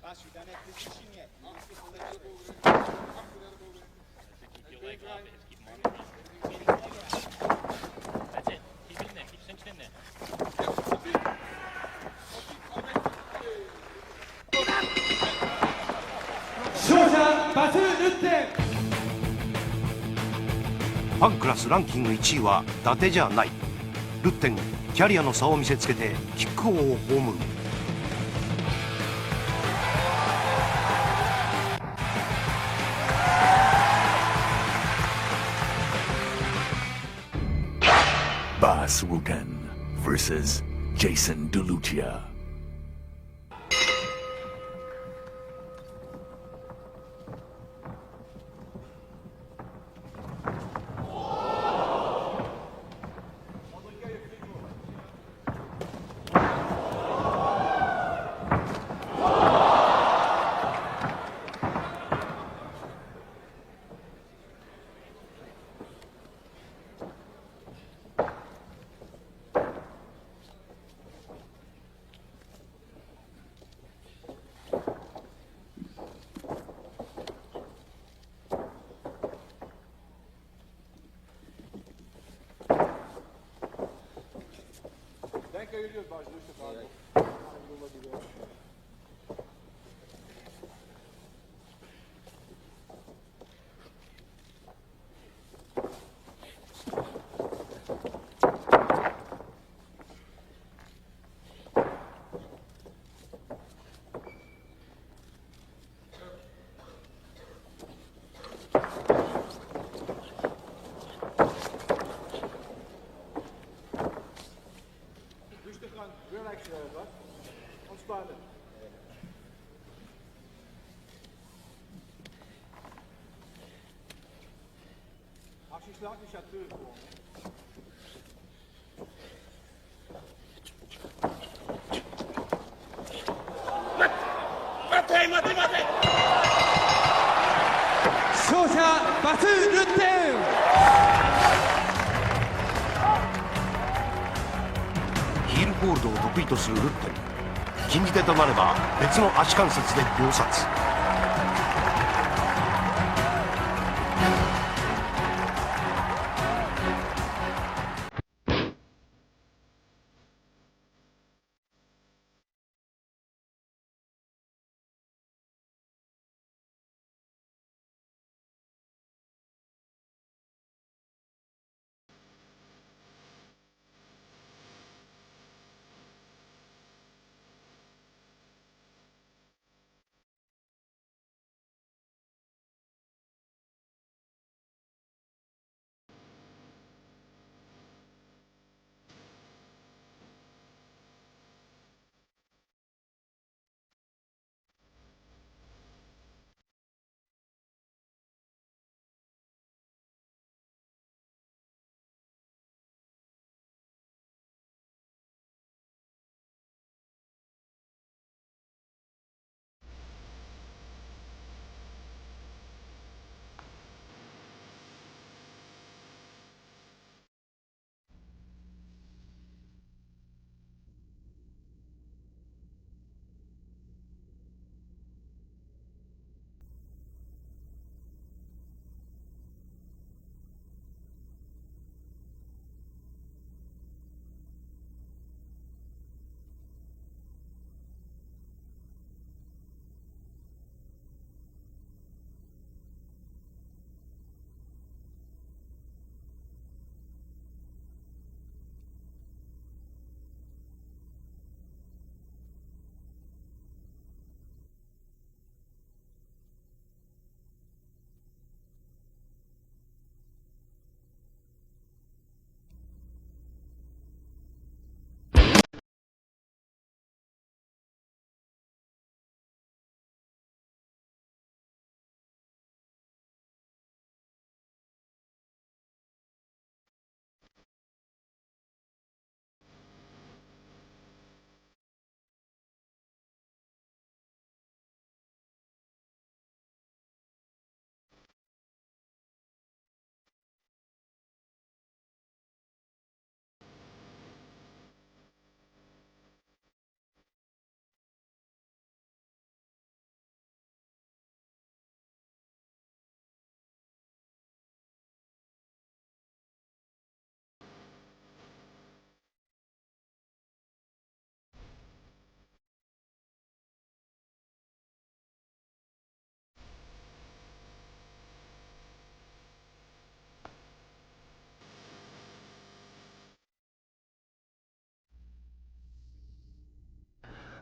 Bas, you done that position yet? That's it. Keep it in there. Keep cinched in there. 勝者バス・ルッテン。パンクラスランキング1位は伊達じゃない。ルッテン、キャリアの差を見せつけてキック王を葬る。Bas Rutten versus Jason DeLucia. 勝者バス・ルッテン。ヒールホールドを得意とするルッテン。禁じ手となれば別の足関節で秒殺。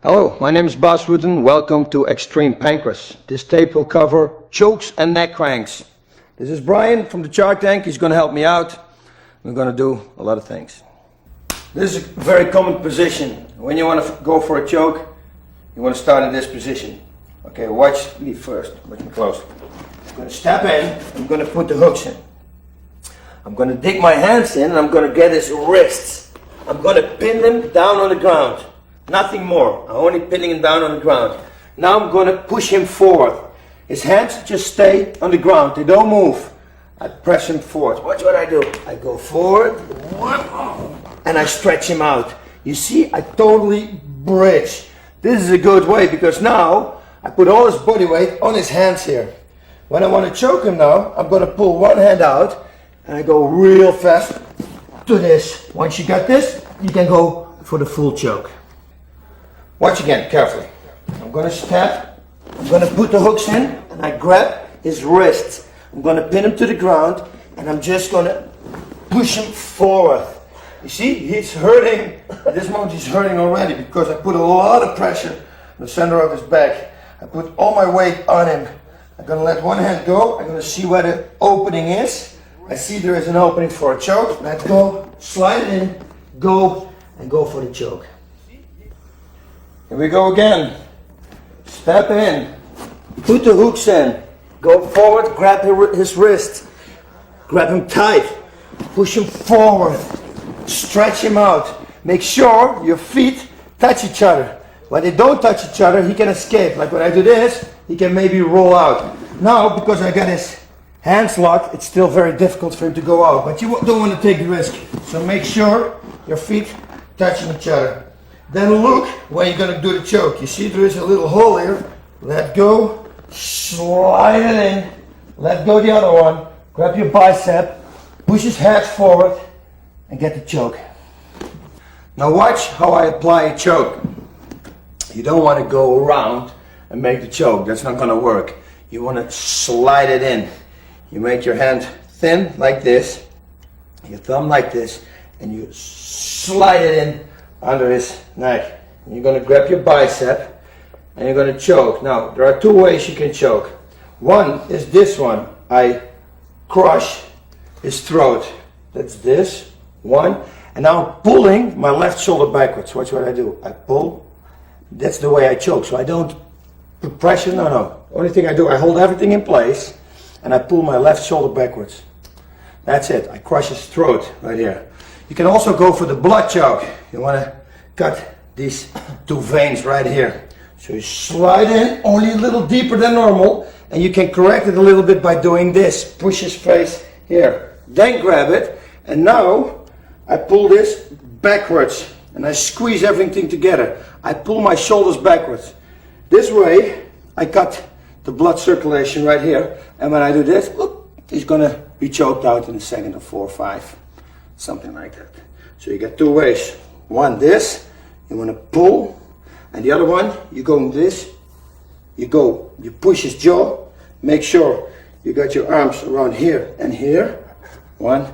Hello, my name is Bas Rutten. Welcome to Extreme Pancrase. This tape will cover chokes and neck cranks. This is Brian from the Shark Tank. He's going to help me out. We're going to do a lot of things. This is a very common position. When you want to go for a choke, you want to start in this position. Okay, watch me first. Watch me close. I'm going to step in. I'm going to put the hooks in. I'm going to dig my hands in and I'm going to get his wrists. I'm going to pin them down on the ground. Nothing more. I'm only pinning him down on the ground. Now I'm going to push him forward. His hands just stay on the ground. They don't move. I press him forward. Watch what I do. I go forward. And I stretch him out. You see, I totally bridge. This is a good way because now I put all his body weight on his hands here. When I want to choke him now, I'm going to pull one hand out and I go real fast to this. Once you got this, you can go for the full choke. Watch again, carefully. I'm going to step, I'm going to put the hooks in, and I grab his wrists. I'm going to pin him to the ground, and I'm just going to push him forward. You see, he's hurting. At this moment he's hurting already because I put a lot of pressure on the center of his back. I put all my weight on him. I'm going to let one hand go. I'm going to see where the opening is. I see there is an opening for a choke. Let go, slide it in, go, and go for the choke. Here we go again. Step in. Put the hooks in. Go forward, grab his wrist. grab him tight, push him forward, stretch him out. Make sure your feet touch each other. When they don't touch each other, he can escape. Like when I do this, he can maybe roll out. Now, because I got his hands locked, it's still very difficult for him to go out. But you don't want to take the risk. So make sure your feet touching each other. Then look when you're going to do the choke. You see there is a little hole here. Let go, slide it in. Let go the other one. Grab your bicep, push his head forward, and get the choke. Now watch how I apply a choke. You don't want to go around and make the choke. That's not going to work. You want to slide it in. You make your hand thin like this, your thumb like this, and you slide it in under his neck. And you're going to grab your bicep and you're going to choke. Now, there are two ways you can choke. One is this one. I crush his throat. That's this one. And now I'm pulling my left shoulder backwards. Watch what I do. I pull. That's the way I choke. So I don't put pressure. No. Only thing I do, I hold everything in place and I pull my left shoulder backwards. That's it. I crush his throat right here. You can also go for the blood choke. You want to cut these two veins right here. So you slide in only a little deeper than normal, and you can correct it a little bit by doing this. Push his face here. Then grab it, and now I pull this backwards and I squeeze everything together. I pull my shoulders backwards. This way I cut the blood circulation right here, and when I do this, whoop, he's gonna be choked out in a second or 4 or 5, something like that. So you got two ways. One, this, you want to pull, and the other one, you go this, you push his jaw, make sure you got your arms around here and here. One,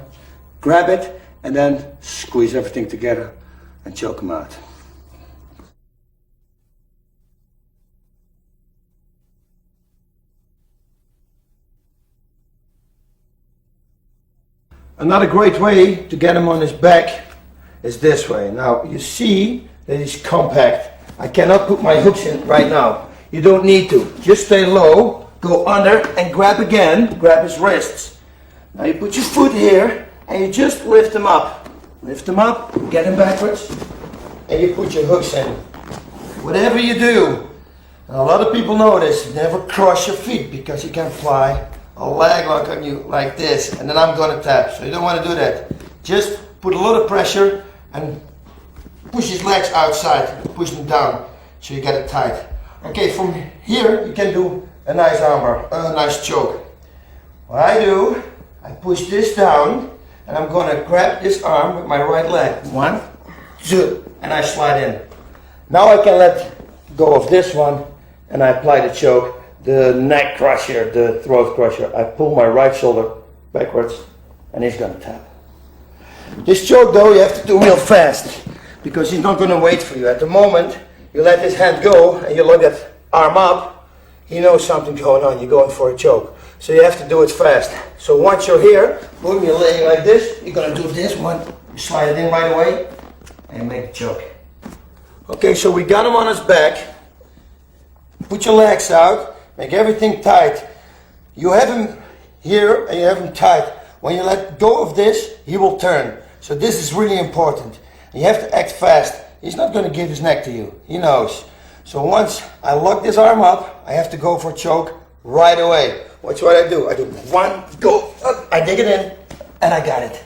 grab it, and then squeeze everything together and choke him out. Another great way to get him on his back is this way. Now you see that he's compact. I cannot put my hooks in right now. You don't need to. Just stay low, go under and grab again, grab his wrists. Now you put your foot here and you just lift him up. Lift him up, get him backwards, and you put your hooks in. Whatever you do, and a lot of people know this, never cross your feet because you can apply a leg lock on you like this, and then I'm gonna tap. So you don't want to do that. Just put a lot of pressure and push his legs outside, push them down, so you get it tight. Okay, from here you can do a nice armbar, a nice choke. What I do, I push this down, and I'm gonna grab this arm with my right leg. 1, 2, and I slide in. Now I can let go of this one, and I apply the choke. The neck crusher, the throat crusher. I pull my right shoulder backwards and he's gonna tap. This choke though you have to do real fast because he's not gonna wait for you. At the moment you let his hand go and you look at arm up, he knows something's going on, you're going for a choke. So you have to do it fast. So once you're here, boom, you're laying like this, you're gonna do this one, you slide it in right away and make the choke. Okay, so we got him on his back. Put your legs out. Make everything tight. You have him here and you have him tight. When you let go of this, he will turn. So this is really important. You have to act fast. He's not going to give his neck to you. He knows. So once I lock this arm up, I have to go for a choke right away. Watch what I do. I do 1, go, up, I dig it in, and I got it.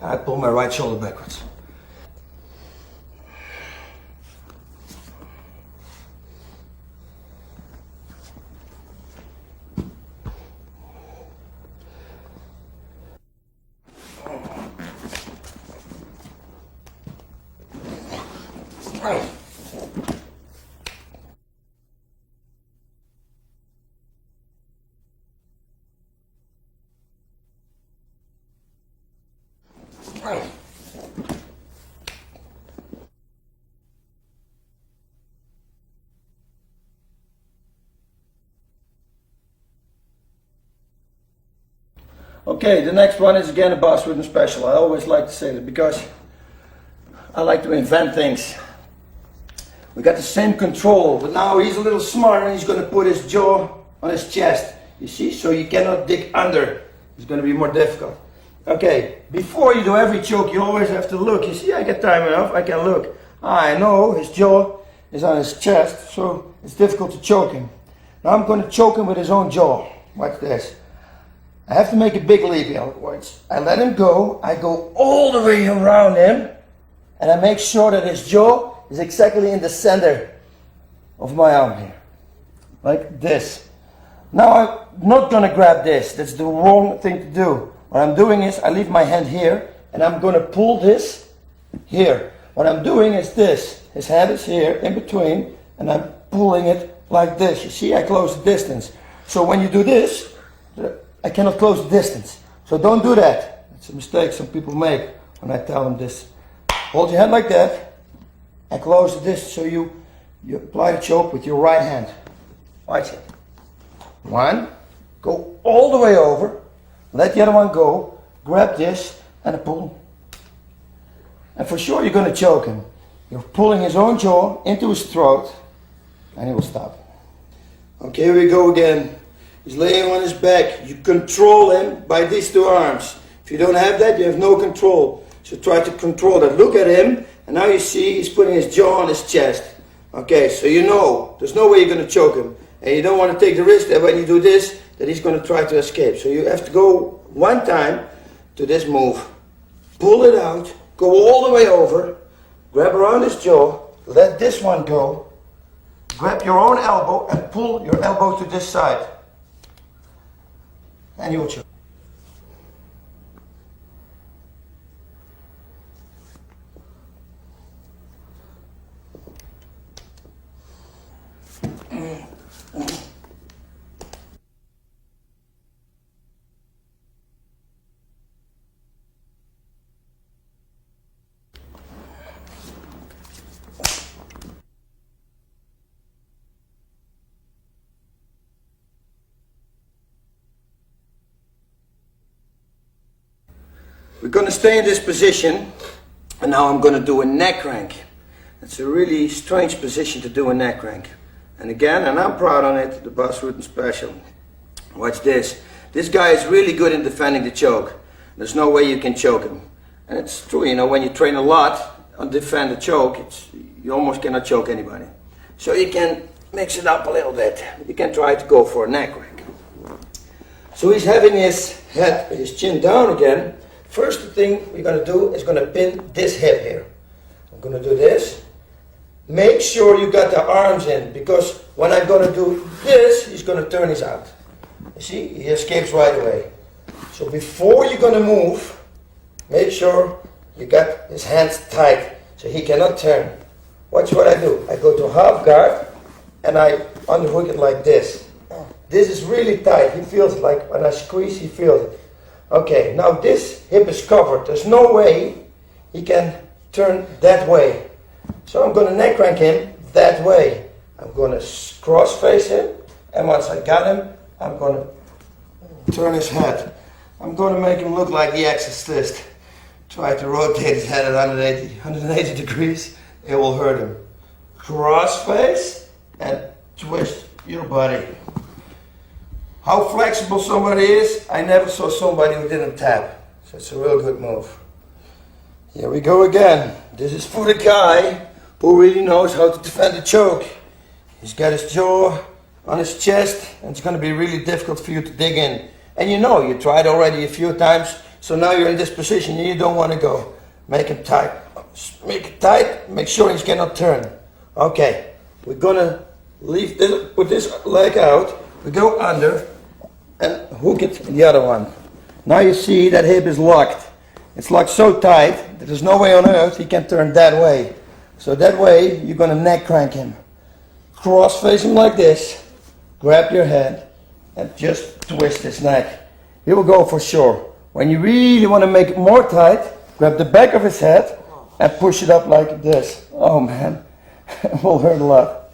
I pull my right shoulder backwards. Okay, the next one is again a Bas Rutten special. I always like to say that because I like to invent things. We got the same control, but now he's a little smarter and he's going to put his jaw on his chest. You see, so you cannot dig under. it's going to be more difficult. Okay, before you do every choke, you always have to look. You see, I get time enough, I can look. I know his jaw is on his chest, so it's difficult to choke him. Now I'm going to choke him with his own jaw. Watch this. I have to make a big leap here. Watch. I let him go, I go all the way around him, and I make sure that his jaw is exactly in the center of my arm here. Like this. Now I'm not going to grab this. That's the wrong thing to do. What I'm doing is I leave my hand here and I'm going to pull this here. What I'm doing is this. His hand is here in between and I'm pulling it like this. You see, I close the distance. So when you do this, I cannot close the distance. So don't do that. It's a mistake some people make when I tell them this. Hold your hand like that and close the distance so you apply the choke with your right hand. Watch it. One, go all the way over, let the other one go, grab this and pull. And for sure you're going to choke him. You're pulling his own jaw into his throat and he will stop. Okay, here we go again. He's laying on his back. You control him by these two arms. If you don't have that, you have no control. So try to control that. Look at him and now you see he's putting his jaw on his chest. Okay, so you know there's no way you're going to choke him. And you don't want to take the risk that when you do this, that he's going to try to escape. So you have to go one time to this move. Pull it out, go all the way over, grab around his jaw, let this one go, grab your own elbow and pull your elbow to this side. And you will choke. We're going to stay in this position and now I'm going to do a neck crank. It's a really strange position to do a neck crank. And again, and I'm proud on it, the Bas Rutten special. Watch this. This guy is really good in defending the choke. There's no way you can choke him. And it's true, you know, when you train a lot on defend the choke, you almost cannot choke anybody. So you can mix it up a little bit. You can try to go for a neck crank. So he's having his head, his chin down again. First thing we're going to do is going to pin this hip here. I'm going to do this. Make sure you got the arms in, because when I'm going to do this, he's going to turn his out. You see, he escapes right away. So before you're going to move, make sure you got his hands tight so he cannot turn. Watch what I do. I go to half guard and I underhook it like this. This is really tight. He feels it, like when I squeeze, he feels it. Okay, now this hip is covered. There's no way he can turn that way. So I'm going to neck crank him that way. I'm going to cross face him, and once I got him, I'm going to turn his head. I'm going to make him look like the exorcist. Try to rotate his head at 180 degrees. It will hurt him. Cross face and twist your body. How flexible somebody is, I never saw somebody who didn't tap. So it's a real good move. Here we go again. This is for the guy who really knows how to defend the choke. He's got his jaw on his chest and it's going to be really difficult for you to dig in. And you know, you tried already a few times, so now you're in this position and you don't want to go. Make him tight. Make it tight, make sure he cannot turn. Okay, we're going to leave this, put this leg out, we go under, and hook it in the other one. Now you see that hip is locked. It's locked so tight that there's no way on earth he can turn that way. So that way you're going to neck crank him. Cross face him like this, grab your head and just twist his neck. He will go for sure. When you really want to make it more tight, grab the back of his head and push it up like this. Oh man, it will hurt a lot.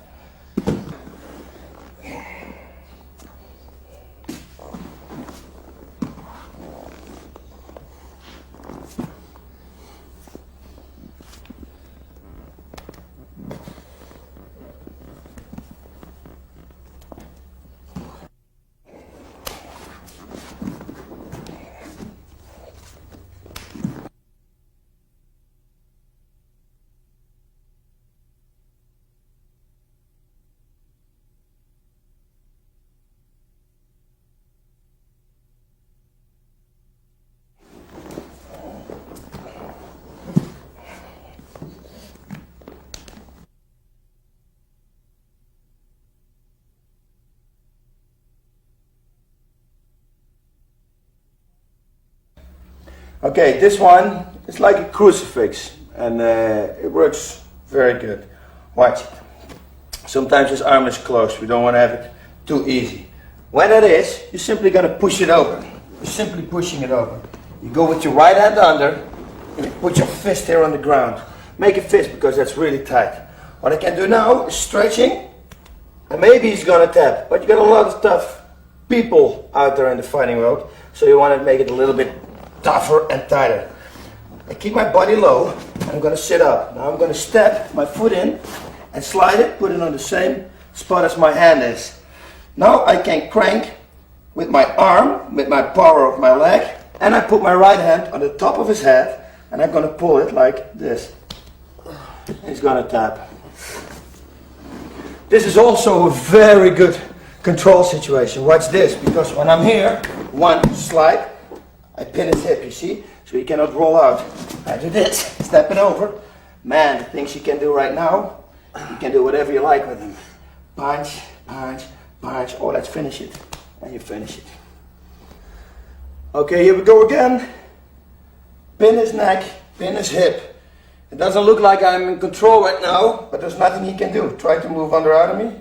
Okay, this one is like a crucifix, and it works very good. Watch it. Sometimes his arm is closed. We don't want to have it too easy. When it is, you're simply going to push it open. You're simply pushing it open. You go with your right hand under, and you put your fist here on the ground. Make a fist because that's really tight. What I can do now is stretching, and maybe he's going to tap. But you got a lot of tough people out there in the fighting world, so you want to make it a little bit tougher and tighter. I keep my body low. I'm going to sit up. Now I'm going to step my foot in and slide it, put it on the same spot as my hand is. Now I can crank with my arm, with my power of my leg, and I put my right hand on the top of his head, and I'm going to pull it like this. He's going to tap. This is also a very good control situation. Watch this, because when I'm here, one slide, I pin his hip, you see? So he cannot roll out. I do this, step it over. Man, the things you can do right now, you can do whatever you like with him. Punch, punch, punch. Oh, let's finish it. And you finish it. Okay, here we go again. Pin his neck, pin his hip. It doesn't look like I'm in control right now, but there's nothing he can do. Try to move under out of me.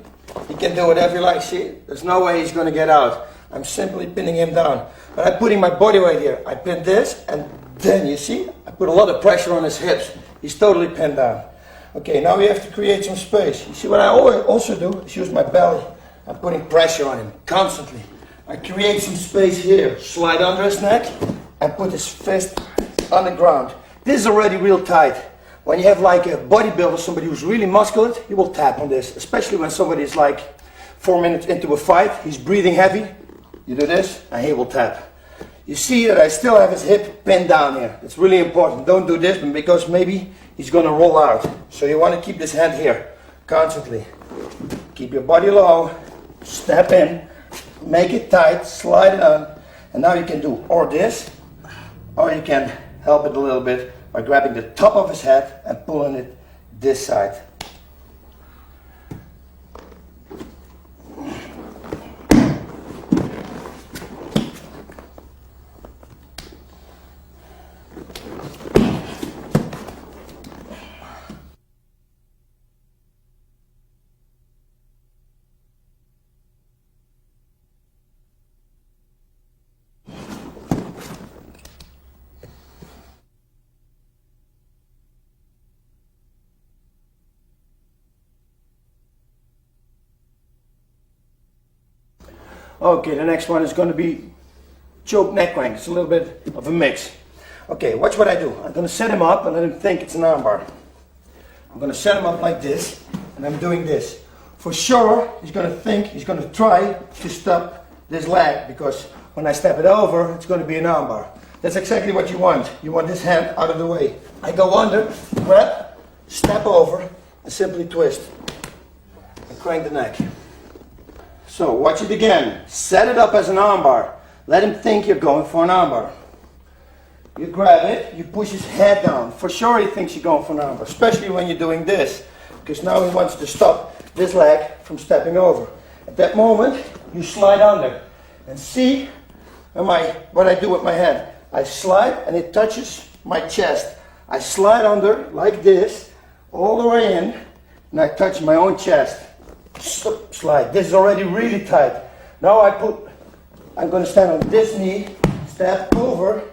He can do whatever you like. See, there's no way he's going to get out. I'm simply pinning him down. But I'm putting my body right here. I pin this, and then, you see, I put a lot of pressure on his hips. He's totally pinned down. Okay, now we have to create some space. You see, what I also do is use my belly. I'm putting pressure on him constantly. I create some space here. Slide under his neck and put his fist on the ground. This is already real tight. When you have like a bodybuilder, somebody who's really muscular, he will tap on this. Especially when somebody is like 4 minutes into a fight, he's breathing heavy. You do this, and he will tap. You see that I still have his hip pinned down here. It's really important. Don't do this, because maybe he's going to roll out. So you want to keep this hand here constantly. Keep your body low, step in, make it tight, slide it on, and now you can do or this, or you can help it a little bit by grabbing the top of his head and pulling it this side. Okay, the next one is going to be choke neck crank. It's a little bit of a mix. Okay, watch what I do. I'm going to set him up and let him think it's an armbar. I'm going to set him up like this, and I'm doing this. For sure, he's going to think, he's going to try to stop this leg, because when I step it over, it's going to be an armbar. That's exactly what you want. You want this hand out of the way. I go under, grab, step over, and simply twist. And crank the neck. So watch it again. Set it up as an armbar. Let him think you're going for an armbar. You grab it, you push his head down. For sure he thinks you're going for an armbar, especially when you're doing this, because now he wants to stop this leg from stepping over. At that moment, you slide under. And see what I do with my hand. I slide and it touches my chest. I slide under like this, all the way in, and I touch my own chest. Slide. This is already really tight. Now I'm going to stand on this knee, step over,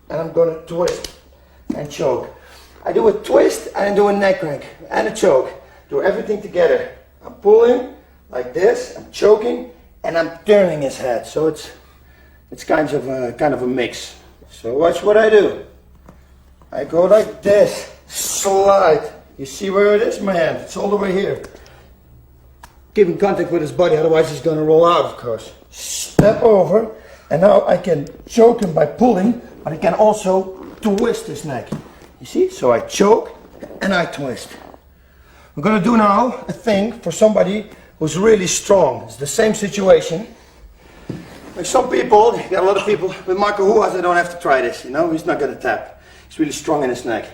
and I'm going to twist and choke. I do a twist and I do a neck crank and a choke. Do everything together. I'm pulling like this, I'm choking, and I'm turning his head. So it's kind of a mix. So watch what I do. I go like this, slide. You see where it is, my hand? It's all the way here. Keeping contact with his body, otherwise he's going to roll out, of course. Step over, and now I can choke him by pulling, but I can also twist his neck. You see? So I choke and I twist. We're going to do now a thing for somebody who's really strong. It's the same situation. Like some people, you got a lot of people, with Marco Huas, they don't have to try this, you know? He's not going to tap. He's really strong in his neck.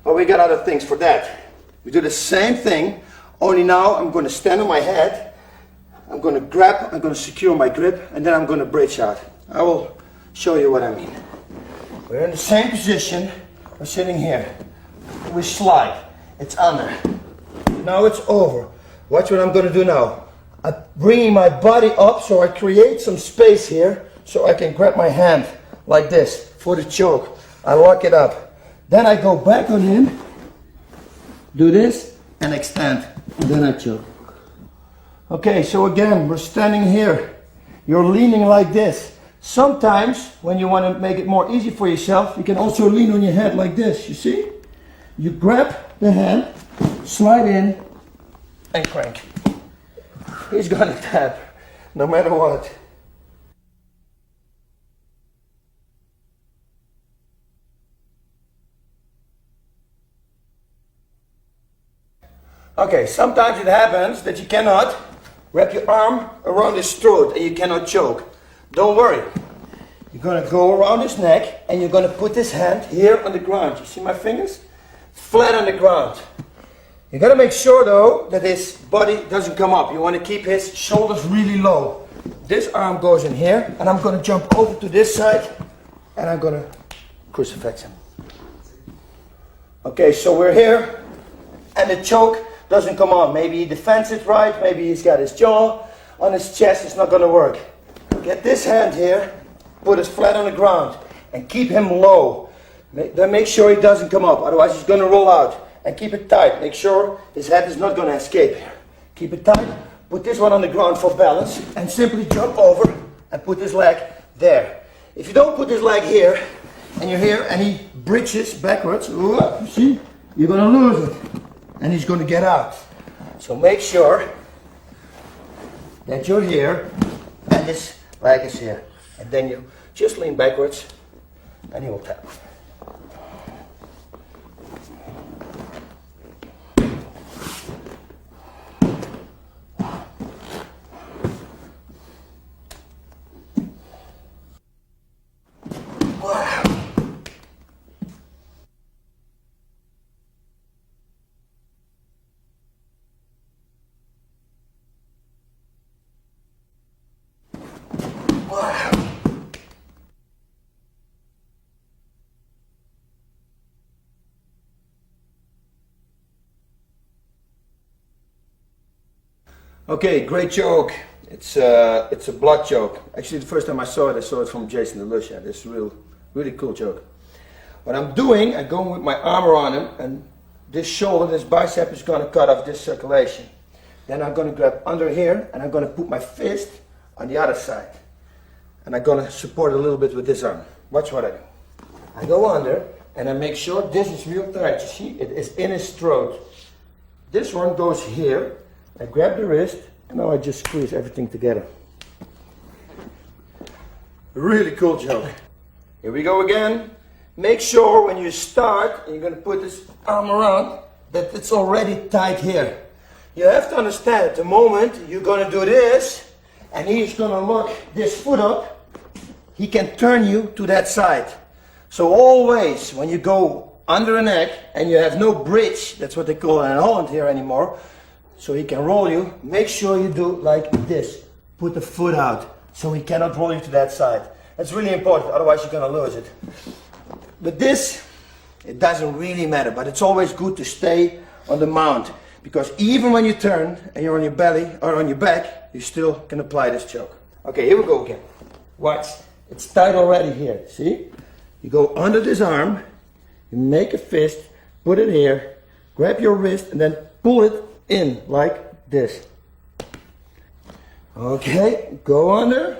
But we got other things for that. We do the same thing. Only now I'm going to stand on my head, I'm going to grab, I'm going to secure my grip, and then I'm going to bridge out. I will show you what I mean. We're in the same position. We're sitting here. We slide. It's under. Now it's over. Watch what I'm going to do now. I'm bringing my body up so I create some space here so I can grab my hand like this for the choke. I lock it up. Then I go back on him, do this, and extend. And then I choke. Okay, so again, we're standing here. You're leaning like this. Sometimes, when you want to make it more easy for yourself, you can also lean on your head like this, you see? You grab the hand, slide in, and crank. He's gonna tap, no matter what. Okay, sometimes it happens that you cannot wrap your arm around his throat and you cannot choke. Don't worry. You're gonna go around his neck and you're gonna put this hand here on the ground. You see my fingers? Flat on the ground. You gotta make sure though that his body doesn't come up. You wanna keep his shoulders really low. This arm goes in here and I'm gonna jump over to this side and I'm gonna crucifix him. Okay, so we're here and the choke doesn't come on. Maybe he defends it right, maybe he's got his jaw on his chest, it's not gonna work. Get this hand here, put it flat on the ground and keep him low. Then make sure he doesn't come up, otherwise he's gonna roll out. And keep it tight. Make sure his head is not going to escape here. Keep it tight. Put this one on the ground for balance and simply jump over and put his leg there. If you don't put his leg here and you're here and he bridges backwards, you see, you're going to lose it and he's going to get out. So make sure that you're here and his leg is here. And then you just lean backwards and he will tap. Okay, great choke. It's a blood choke. Actually, the first time I saw it from Jason DeLucia. This is really cool choke. What I'm doing, I'm going with my arm around him, and this shoulder, this bicep is going to cut off this circulation. Then I'm going to grab under here, and I'm going to put my fist on the other side. And I'm going to support a little bit with this arm. Watch what I do. I go under, and I make sure this is real tight. You see, it is in his throat. This one goes here. I grab the wrist, and now I just squeeze everything together. Really cool choke. Here we go again. Make sure when you start, and you're going to put this arm around, that it's already tight here. You have to understand, at the moment you're going to do this, and he's going to lock this foot up, he can turn you to that side. So always, when you go under a neck, and you have no bridge, that's what they call it in Holland here anymore, so he can roll you, make sure you do like this. Put the foot out, so he cannot roll you to that side. That's really important, otherwise you're going to lose it. But this, it doesn't really matter, but it's always good to stay on the mount, because even when you turn and you're on your belly or on your back, you still can apply this choke. Okay, here we go again. Watch, it's tight already here, see? You go under this arm, you make a fist, put it here, grab your wrist and then pull it in like this. Okay, go under,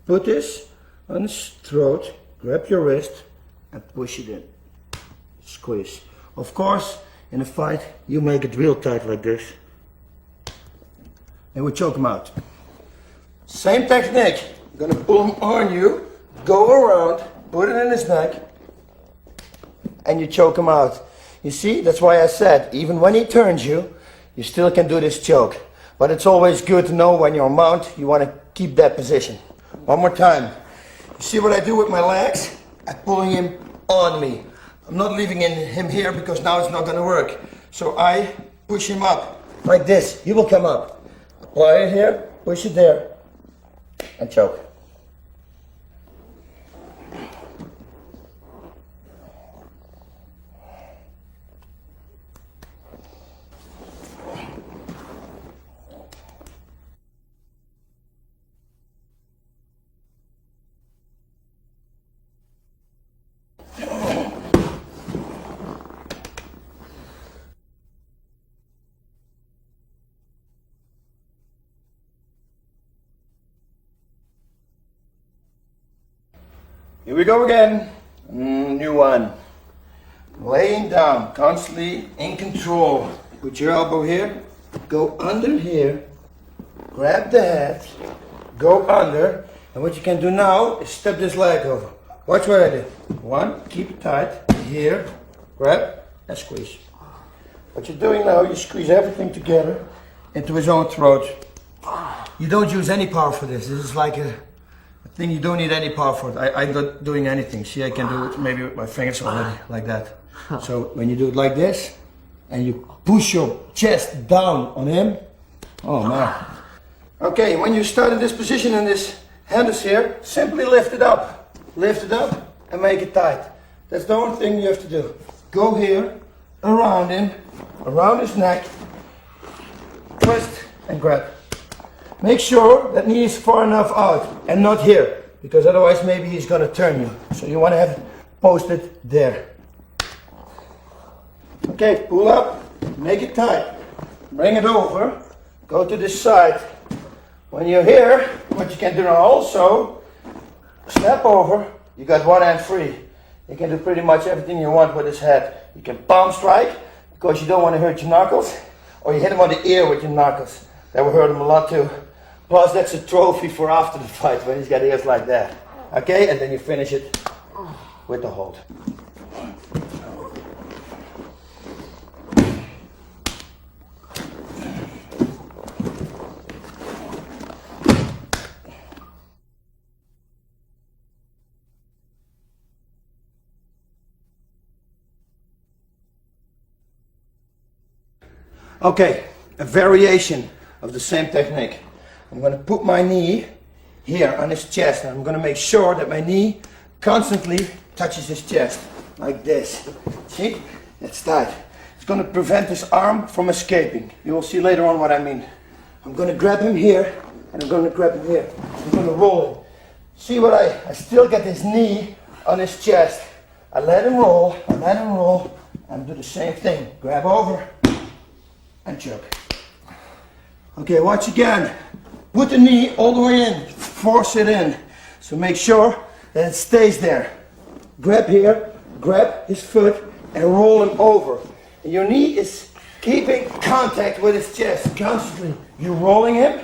put this on his throat, grab your wrist and push it in. Squeeze. Of course, in a fight, you make it real tight like this. And we choke him out. Same technique. I'm gonna pull him on you, go around, put it in his neck, and you choke him out. You see, that's why I said, even when he turns you, you still can do this choke. But it's always good to know when you're mount, you want to keep that position. One more time. You see what I do with my legs? I'm pulling him on me. I'm not leaving him here because now it's not going to work. So I push him up like this. He will come up. Apply it here, push it there, and choke. Here we go again. New one. Laying down, constantly in control. Put your elbow here, go under here, grab the head, go under, and what you can do now is step this leg over. Watch what I do. One, keep it tight, here, grab, and squeeze. What you're doing now, you squeeze everything together into his own throat. You don't use any power for this. This is like a thing you don't need any power for. I'm not doing anything. See, I can do it maybe with my fingers already, like that. So when you do it like this, and you push your chest down on him, oh man. Okay, when you start in this position and this hand is here, simply lift it up. Lift it up and make it tight. That's the only thing you have to do. Go here, around him, around his neck, twist and grab. Make sure that knee is far enough out and not here, because otherwise maybe he's gonna turn you. So you wanna have it posted there. Okay, pull up, make it tight, bring it over, go to this side. When you're here, what you can do now also, step over, you got one hand free. You can do pretty much everything you want with his head. You can palm strike, because you don't want to hurt your knuckles, or you hit him on the ear with your knuckles. That will hurt him a lot too. Plus that's a trophy for after the fight, when he's got ears like that. Okay, and then you finish it with the hold. Okay, a variation of the same technique. I'm going to put my knee here on his chest, and I'm going to make sure that my knee constantly touches his chest, like this. See? It's tight. It's going to prevent his arm from escaping. You will see later on what I mean. I'm going to grab him here, and I'm going to grab him here. I'm going to roll him. See what I still get his knee on his chest. I let him roll, and do the same thing. Grab over, and choke. Okay, watch again. Put the knee all the way in, force it in. So make sure that it stays there. Grab here, grab his foot, and roll him over. And your knee is keeping contact with his chest constantly. You're rolling him,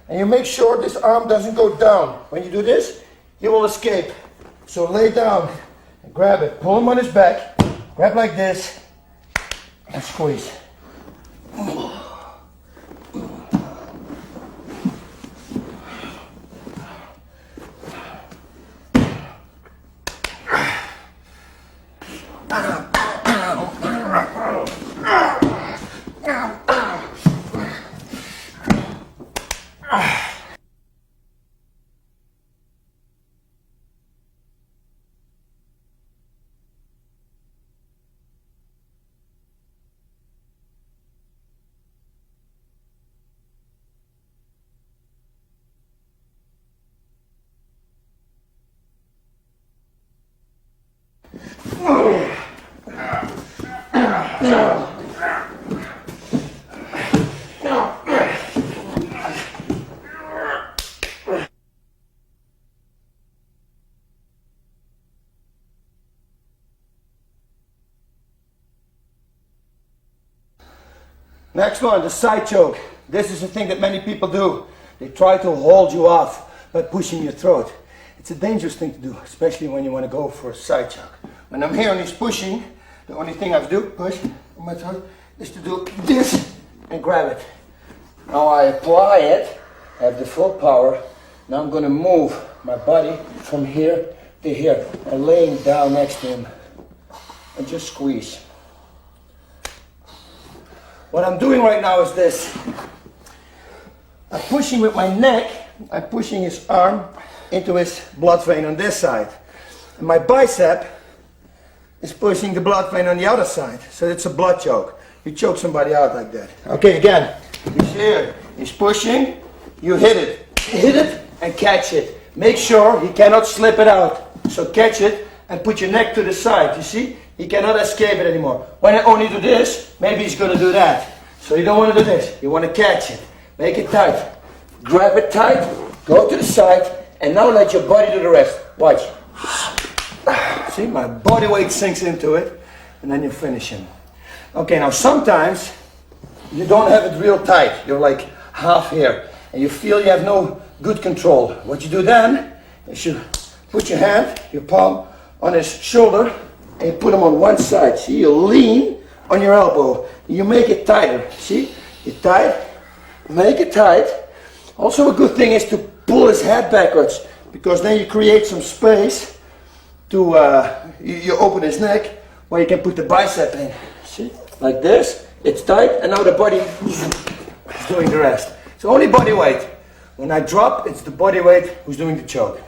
and you make sure this arm doesn't go down. When you do this, he will escape. So lay down and grab it. Pull him on his back, grab like this, and squeeze. Next one, the side choke. This is a thing that many people do. They try to hold you off by pushing your throat. It's a dangerous thing to do, especially when you want to go for a side choke. When I'm here and he's pushing, the only thing I have to do, push on my throat, is to do this and grab it. Now I apply it, have the full power. Now I'm going to move my body from here to here and laying down next to him and just squeeze. What I'm doing right now is this. I'm pushing with my neck, I'm pushing his arm into his blood vein on this side. And my bicep is pushing the blood vein on the other side. So it's a blood choke. You choke somebody out like that. Okay, again. He's here. He's pushing. You hit it. Hit it and catch it. Make sure he cannot slip it out. So catch it and put your neck to the side. You see? He cannot escape it anymore. When I only do this, maybe he's going to do that. So you don't want to do this. You want to catch it. Make it tight. Grab it tight. Go to the side. And now let your body do the rest. Watch. See, my body weight sinks into it, and then you finish him. Okay, now sometimes you don't have it real tight. You're like half here, and you feel you have no good control. What you do then is you put your hand, your palm, on his shoulder, and you put him on one side. See, you lean on your elbow. You make it tighter. See, you tight, make it tight. Also, a good thing is to pull his head backwards, because then you create some space to you open his neck where you can put the bicep in. See, like this, it's tight, and now the body is doing the rest. It's only body weight. When I drop, it's the body weight who's doing the choke.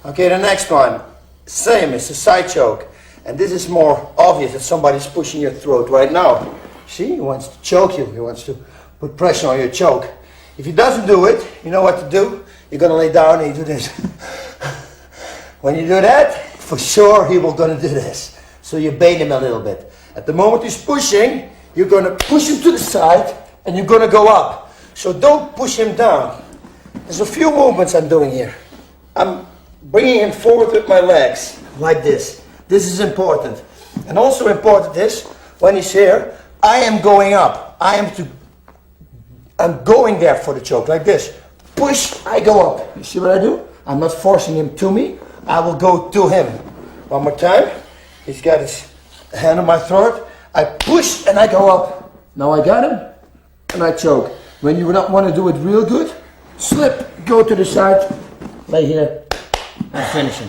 Okay, the next one, same, it's a side choke. And this is more obvious that somebody's pushing your throat right now. See, he wants to choke you, he wants to put pressure on your choke. If he doesn't do it, you know what to do? You're gonna lay down and you do this. When you do that, for sure he will gonna do this. So you bait him a little bit. At the moment he's pushing, you're gonna push him to the side and you're gonna go up. So don't push him down. There's a few movements I'm doing here. I'm bringing him forward with my legs, like this. This is important. And also important is, when he's here, I am going up. I'm going there for the choke, like this. Push, I go up. You see what I do? I'm not forcing him to me. I will go to him. One more time. He's got his hand on my throat. I push and I go up. Now I got him and I choke. When you don't want to do it real good, slip, go to the side, lay here, and finish him.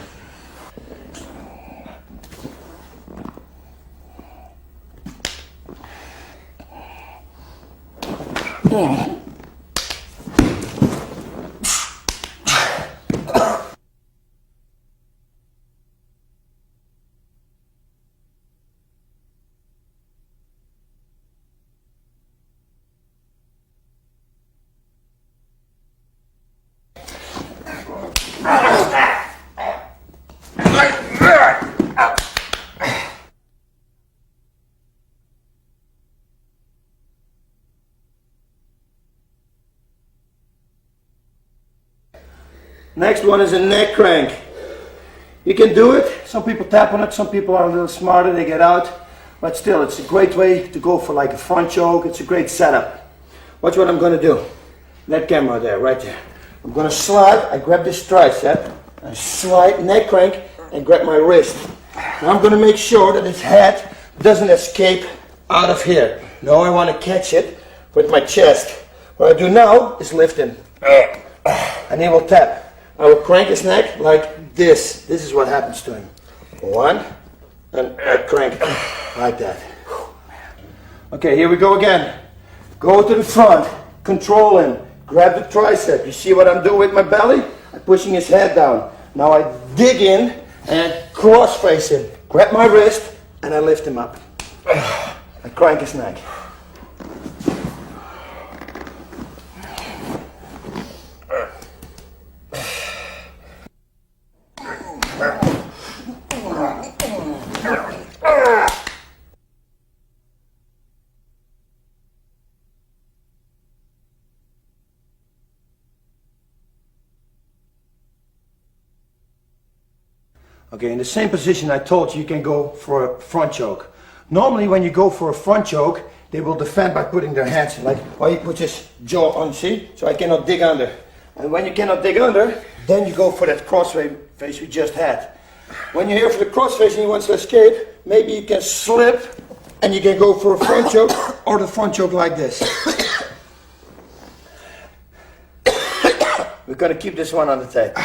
Next one is a neck crank. You can do it. Some people tap on it, some people are a little smarter, they get out. But still, it's a great way to go for like a front choke. It's a great setup. Watch what I'm going to do. That camera there, right there. I'm going to slide, I grab this tricep, I slide, neck crank, and grab my wrist. Now I'm going to make sure that his head doesn't escape out of here. Now I want to catch it with my chest. What I do now is lift him. And he will tap. I will crank his neck like this. This is what happens to him. One, and I crank like that. Okay, here we go again. Go to the front, control him, grab the tricep. You see what I'm doing with my belly? I'm pushing his head down. Now I dig in and cross face him. Grab my wrist and I lift him up. I crank his neck. Okay, in the same position I told you, you can go for a front choke. Normally when you go for a front choke, they will defend by putting their hands like, or he puts his jaw on, see? So I cannot dig under. And when you cannot dig under, then you go for that cross face we just had. When you're here for the cross face and he wants to escape, maybe you can slip and you can go for a front choke or the front choke like this. We're going to keep this one on the tape.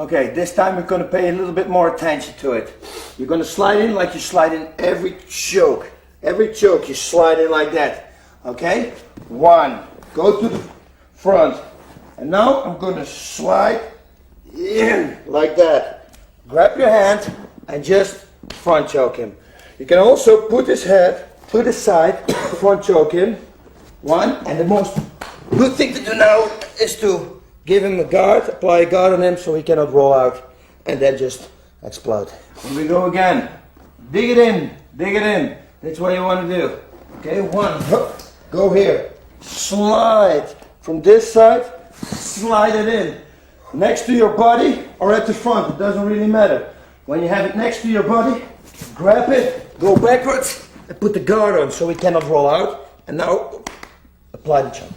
Okay, this time we're going to pay a little bit more attention to it. You're going to slide in like you slide in every choke. Every choke you slide in like that. Okay? 1. Go to the front. And now I'm going to slide in like that. Grab your hand and just front choke him. You can also put his head to the side, front choke him. 1. And the most good thing to do now is to give him a guard, apply a guard on him so he cannot roll out and then just explode. Here we go again. Dig it in, dig it in. That's what you want to do. Okay, 1, go here. Slide from this side, slide it in. Next to your body or at the front, it doesn't really matter. When you have it next to your body, grab it, go backwards and put the guard on so he cannot roll out. And now apply the choke.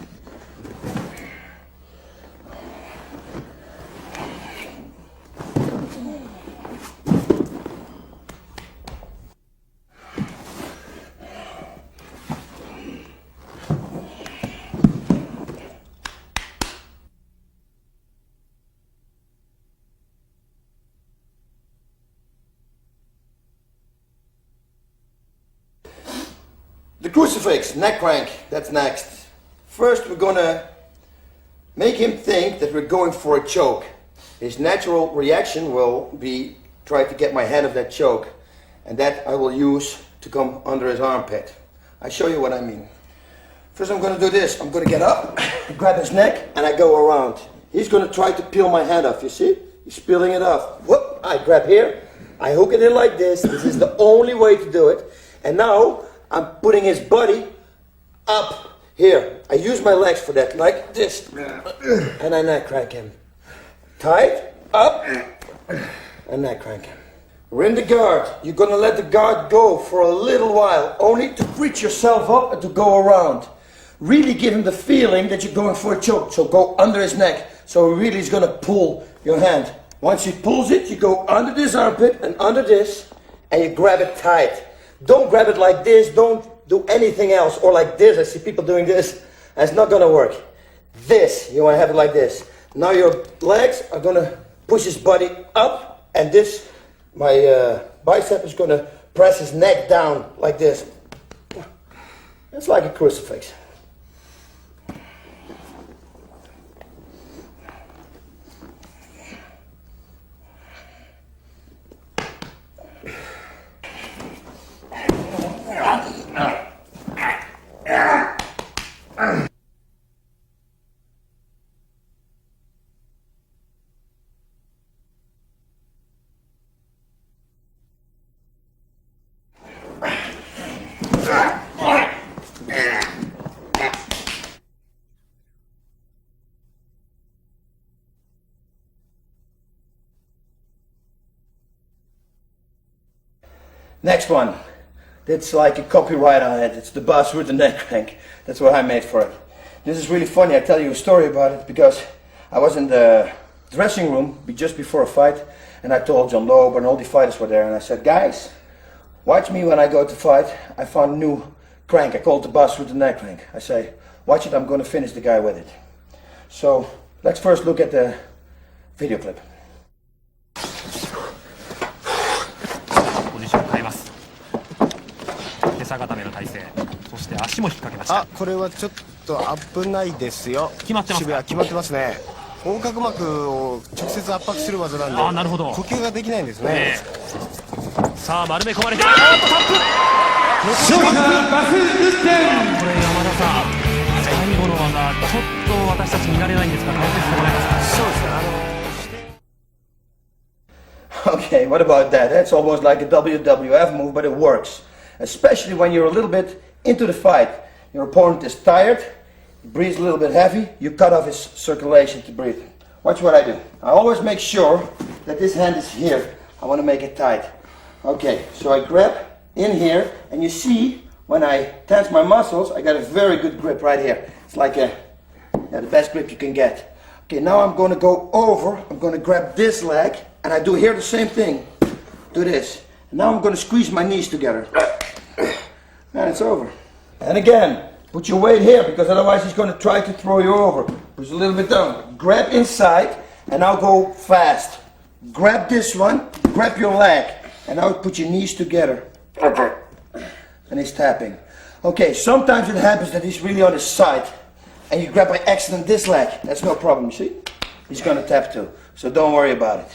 The crucifix, neck crank, that's next. First we're gonna make him think that we're going for a choke. His natural reaction will be try to get my head of that choke, and that I will use to come under his armpit. I show you what I mean. First I'm gonna do this. I'm gonna get up, grab his neck, and I go around. He's gonna try to peel my head off, you see? He's peeling it off. Whoop, I grab here, I hook it in like this. This is the only way to do it. And now I'm putting his body up here. I use my legs for that, like this. And I neck crank him. Tight, up, and neck crank him. We're in the guard. You're gonna let the guard go for a little while, only to reach yourself up and to go around. Really give him the feeling that you're going for a choke. So go under his neck. So he really is gonna pull your hand. Once he pulls it, you go under this armpit and under this, and you grab it tight. Don't grab it like this, don't do anything else, or like this. I see people doing this. That's not gonna work. This, you wanna have it like this. Now your legs are gonna push his body up, and this, my bicep is gonna press his neck down like this. It's like a crucifix. Next one. That's like a copyright on it. It's the Bas Rutten neck crank. That's what I made for it. This is really funny. I tell you a story about it because I was in the dressing room just before a fight, and I told John Loeb and all the fighters were there, and I said, guys, watch me when I go to fight. I found a new crank. I call it the Bas Rutten neck crank. I say, watch it, I'm going to finish the guy with it. So let's first look at the video clip. ポジションを変えます。手下固めの体勢、そして足も引っ掛けました。あ、これはちょっと危ないですよ。決まってますか。渋谷決まってますね。横隔膜を直接圧迫する技なんで、なるほど。呼吸ができないんですね。さあ丸め込まれて、タップ。勝者バス・ルッテン。これ山田さん、最後の技ちょっと私たち見られないんですが、解説してもらえますか。そうですね。Okay, what about that? That's almost like a WWF move, but it works. Especially when you're a little bit into the fight. Your opponent is tired, he breathes a little bit heavy, you cut off his circulation to breathe. Watch what I do. I always make sure that this hand is here. I want to make it tight. Okay, so I grab in here, and you see, when I tense my muscles, I got a very good grip right here. It's like the best grip you can get. Okay, now I'm going to go over, I'm going to grab this leg, and I do here the same thing. Do this. And now I'm going to squeeze my knees together. And it's over. And again, put your weight here, because otherwise he's going to try to throw you over. Push a little bit down. Grab inside, and now go fast. grab this one, grab your leg, and now put your knees together. And he's tapping. Okay, sometimes it happens that he's really on his side, and you grab by accident this leg. That's no problem, you see? He's gonna tap too, so don't worry about it.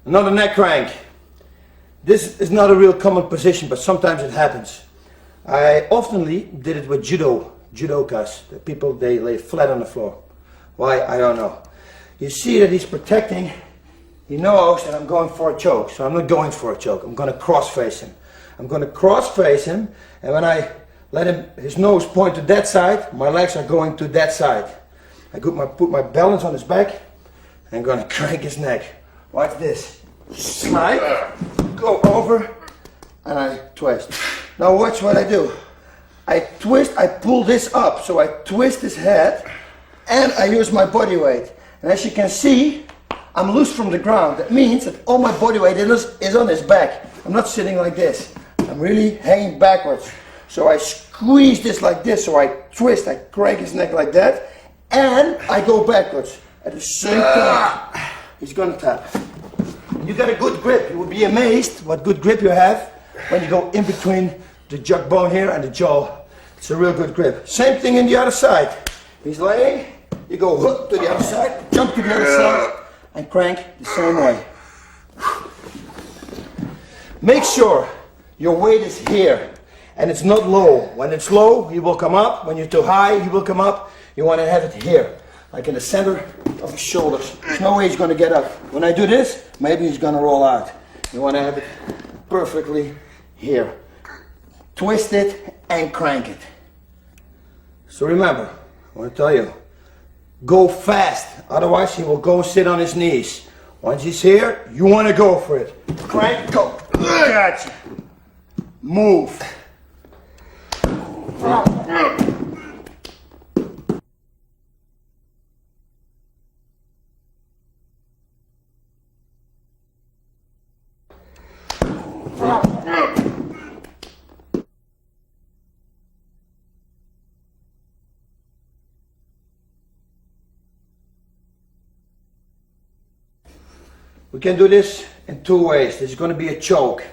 Another neck crank. This is not a real common position, but sometimes it happens. I oftenly did it with judokas. The people, they lay flat on the floor. Why? I don't know. You see that he's protecting. He knows that I'm going for a choke, so I'm not going for a choke. I'm going to cross face him. I'm going to cross face him, and when I let him, his nose point to that side, my legs are going to that side. I put my balance on his back, and I'm going to crank his neck. Watch this. Slide, go over, and I twist. Now watch what I do. I twist, I pull this up, so I twist his head, and I use my body weight. And as you can see, I'm loose from the ground. That means that all my body weight is on his back. I'm not sitting like this. I'm really hanging backwards. So I squeeze this like this, so I twist, I crank his neck like that, and I go backwards. At the same time, he's gonna tap. You got a good grip. You will be amazed what good grip you have when you go in between the jug bone here and the jaw. It's a real good grip. Same thing in the other side. He's laying, you go hook to the other side, jump to the other side, and crank the same way. Make sure your weight is here and it's not low. When it's low, you will come up. When you're too high, you will come up. You want to have it here, like in the center of his shoulders. There's no way he's going to get up. When I do this, maybe he's going to roll out. You want to have it perfectly here. Twist it and crank it. So remember, I want to tell you, go fast. Otherwise, he will go sit on his knees. Once he's here, you want to go for it. Crank, go. Gotcha. Move. We can do this in two ways. This is going to be a choke.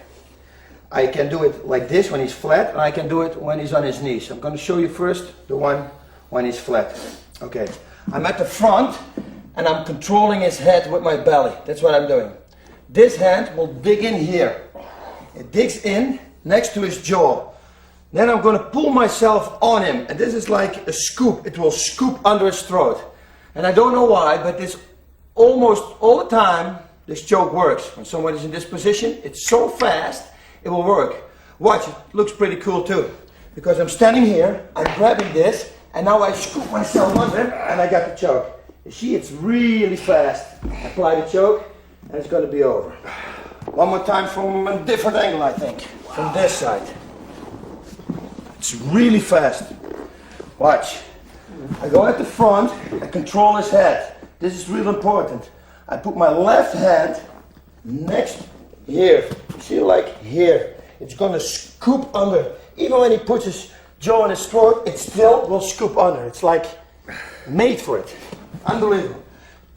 I can do it like this when he's flat, and I can do it when he's on his knees. I'm going to show you first the one when he's flat. Okay, I'm at the front and I'm controlling his head with my belly. That's what I'm doing. This hand will dig in here. It digs in next to his jaw. Then I'm going to pull myself on him, and this is like a scoop. It will scoop under his throat. And I don't know why, but this almost all the time, this choke works. When someone is in this position, it's so fast, it will work. Watch, it looks pretty cool too. Because I'm standing here, I'm grabbing this, and now I scoop myself under, and I got the choke. You see, it's really fast. Apply the choke, and it's going to be over. One more time from a different angle, I think. From this side. It's really fast. Watch. I go at the front, I control his head. This is real important. I put my left hand next here. See, like here. It's going to scoop under. Even when he puts his jaw in his throat, it still will scoop under. It's like made for it. Unbelievable.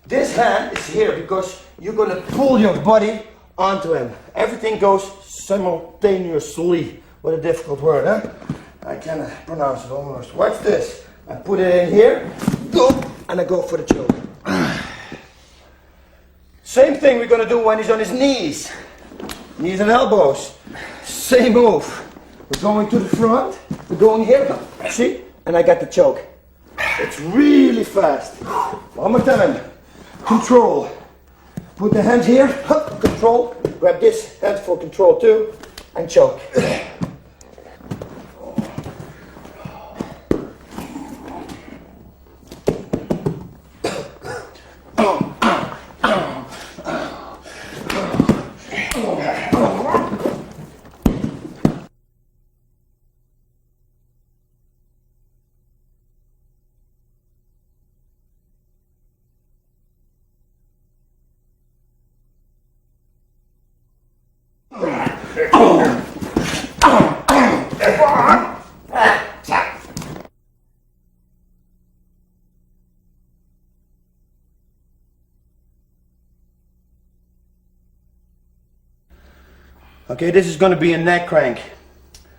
This hand is here because you're going to pull your body onto him. Everything goes simultaneously. What a difficult word, huh? I cannot pronounce it almost. Watch this. I put it in here, go, and I go for the choke. Same thing we're going to do when he's on his knees. Knees and elbows. Same move. We're going to the front. We're going here. See? And I got the choke. It's really fast. One more time. Control. Put the hand here. Control. Grab this hand for control too. And choke. Okay, this is going to be a neck crank.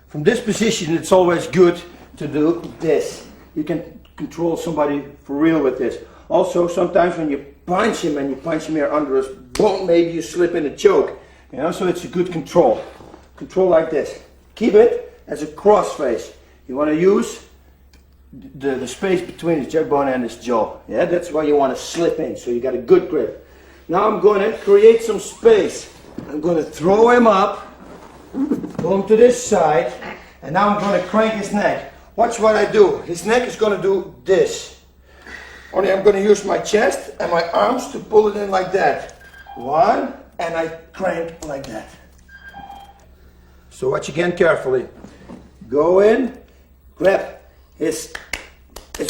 From this position, it's always good to do this. You can control somebody for real with this. Also, sometimes when you punch him and you punch him here under his bone, maybe you slip in a choke. You know, so it's a good control. Control like this. Keep it as a cross face. You want to use the space between his jug bone and his jaw. Yeah, that's why you want to slip in, so you got a good grip. Now I'm going to create some space. I'm going to throw him up, go him to this side, and now I'm going to crank his neck. Watch what I do. His neck is going to do this. Only I'm going to use my chest and my arms to pull it in like that. One, and I crank like that. So watch again carefully. Go in, grab his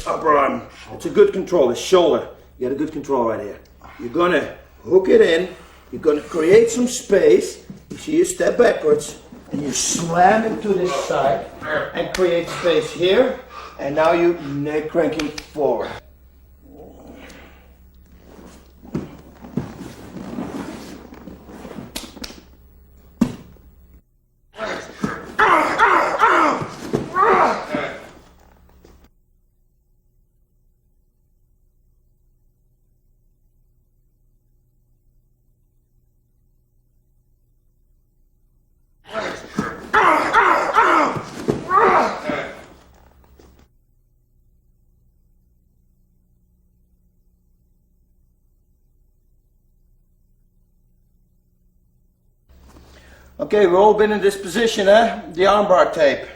upper arm. It's a good control, his shoulder. You got a good control right here. You're going to hook it in. You're going to create some space. You see, you step backwards and you slam him to this side and create space here. And now you neck cranking forward. Okay, we've all been in this position, eh? The armbar tape.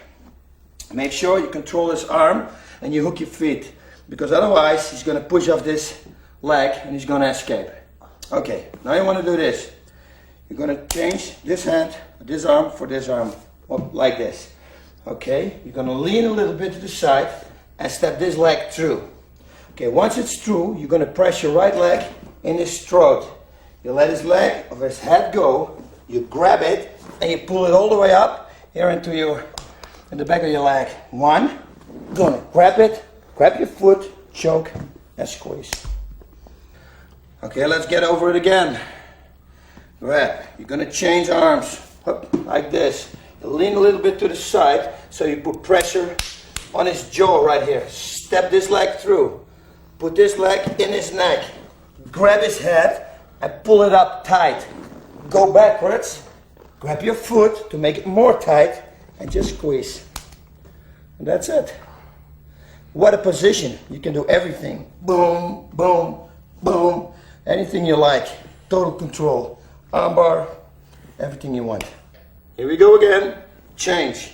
Make sure you control his arm and you hook your feet, because otherwise he's going to push off this leg and he's going to escape. Okay, now you want to do this. You're going to change this hand, this arm for this arm, like this. Okay, you're going to lean a little bit to the side and step this leg through. Okay, once it's through, you're going to press your right leg in his throat. You let his leg or his head go, you grab it and you pull it all the way up here in the back of your leg. One, gonna grab it, grab your foot, choke and squeeze. Okay, let's get over it again. Grab, you're gonna change arms, up, like this. You lean a little bit to the side so you put pressure on his jaw right here. Step this leg through, put this leg in his neck, grab his head and pull it up tight. Go backwards, grab your foot to make it more tight and just squeeze. And that's it. What a position. You can do everything. Boom, boom, boom. Anything you like. Total control. Armbar, everything you want. Here we go again. Change.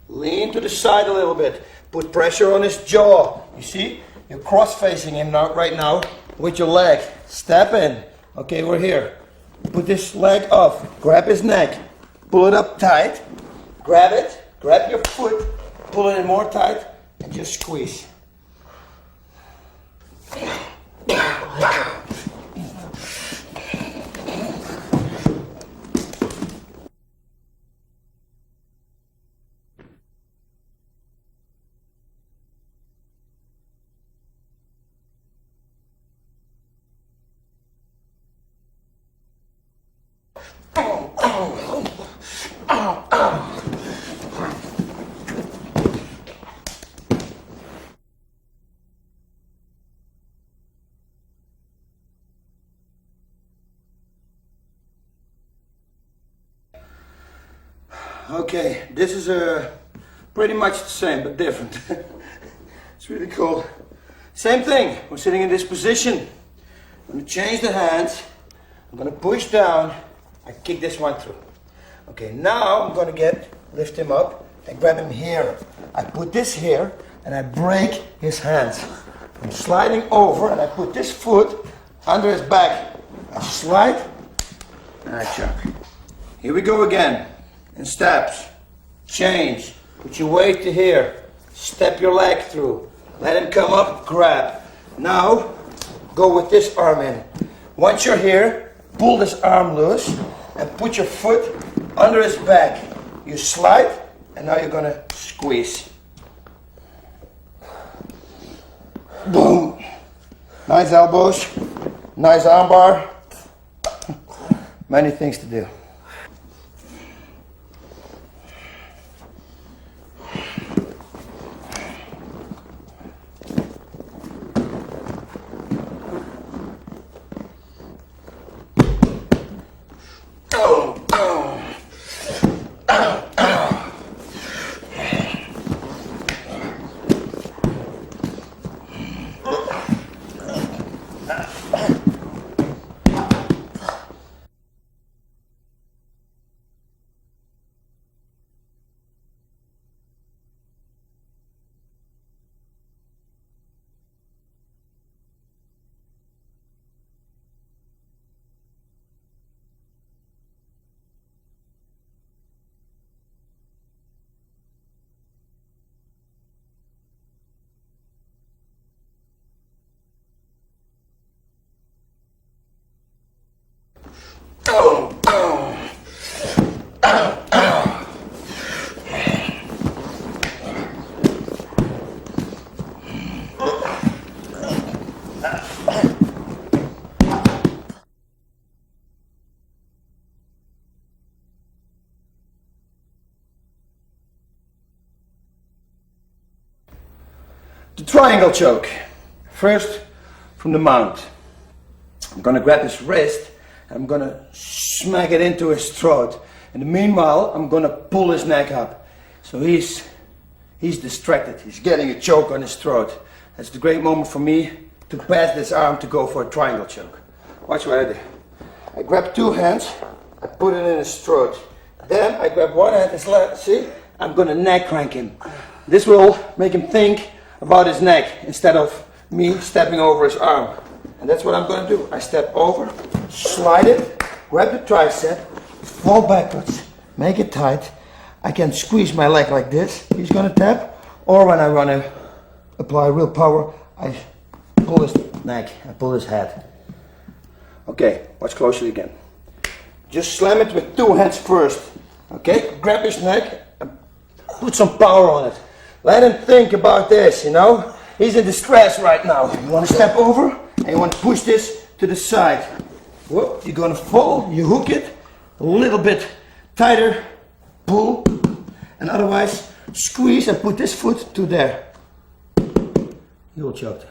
Lean to the side a little bit. Put pressure on his jaw. You see? You're cross-facing him now, right now with your leg. Step in. Okay, we're here. Put this leg off, grab his neck, pull it up tight, grab it, grab your foot, pull it in more tight, and just squeeze. Okay, this is pretty much the same but different. It's really cool. Same thing, we're sitting in this position. I'm going to change the hands. I'm going to push down. I kick this one through. Okay, now I'm going to lift him up and grab him here. I put this here and I break his hands. I'm sliding over and I put this foot under his back. I slide and I chuck. Here we go again. In steps. Change. Put your weight to here. Step your leg through. Let him come up, grab. Now, go with this arm in. Once you're here, pull this arm loose and put your foot under his back. You slide, and now you're gonna squeeze. Boom. Nice elbows. Nice armbar. Many things to do. The triangle choke. First, from the mount. I'm gonna grab his wrist and I'm gonna smack it into his throat. In the meanwhile, I'm gonna pull his neck up. So he's distracted. He's getting a choke on his throat. That's the great moment for me to pass this arm to go for a triangle choke. Watch what I do. I grab two hands, I put it in his throat. Then I grab one hand, his left, see? I'm gonna neck crank him. This will make him think about his neck instead of me stepping over his arm. And that's what I'm gonna do. I step over, slide it, grab the tricep, fall backwards, make it tight. I can squeeze my leg like this. He's gonna tap. Or when I wanna apply real power, I pull his neck, I pull his head. Okay, watch closely again. Just slam it with two hands first. Okay, grab his neck and put some power on it. Let him think about this, you know? He's in distress right now. You want to step over and you want to push this to the side. Whoop, you're gonna fall, you hook it a little bit tighter, pull, and otherwise squeeze and put this foot to there. You will choke.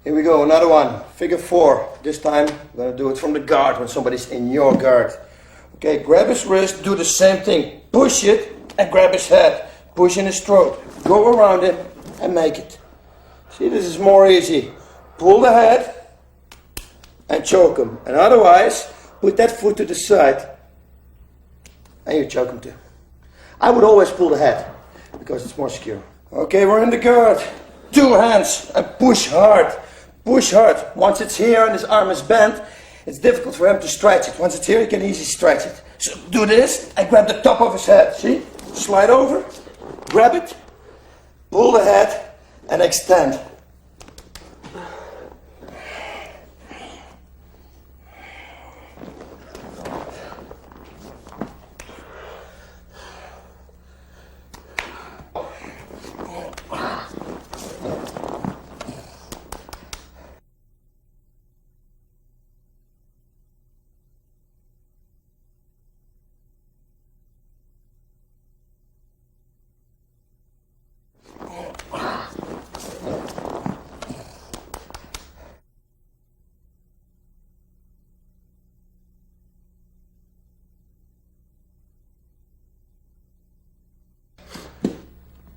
Here we go, another one, figure four. This time we're gonna do it from the guard when somebody's in your guard. Okay, grab his wrist, do the same thing. Push it and grab his head. Push in his throat. Go around him and make it. See, this is more easy. Pull the head and choke him. And otherwise, put that foot to the side and you choke him too. I would always pull the head because it's more secure. Okay, we're in the guard. Two hands and push hard. Push hard. Once it's here and his arm is bent, it's difficult for him to stretch it. Once it's here, he can easily stretch it. So do this and grab the top of his head. See? Slide over, grab it, pull the head and extend.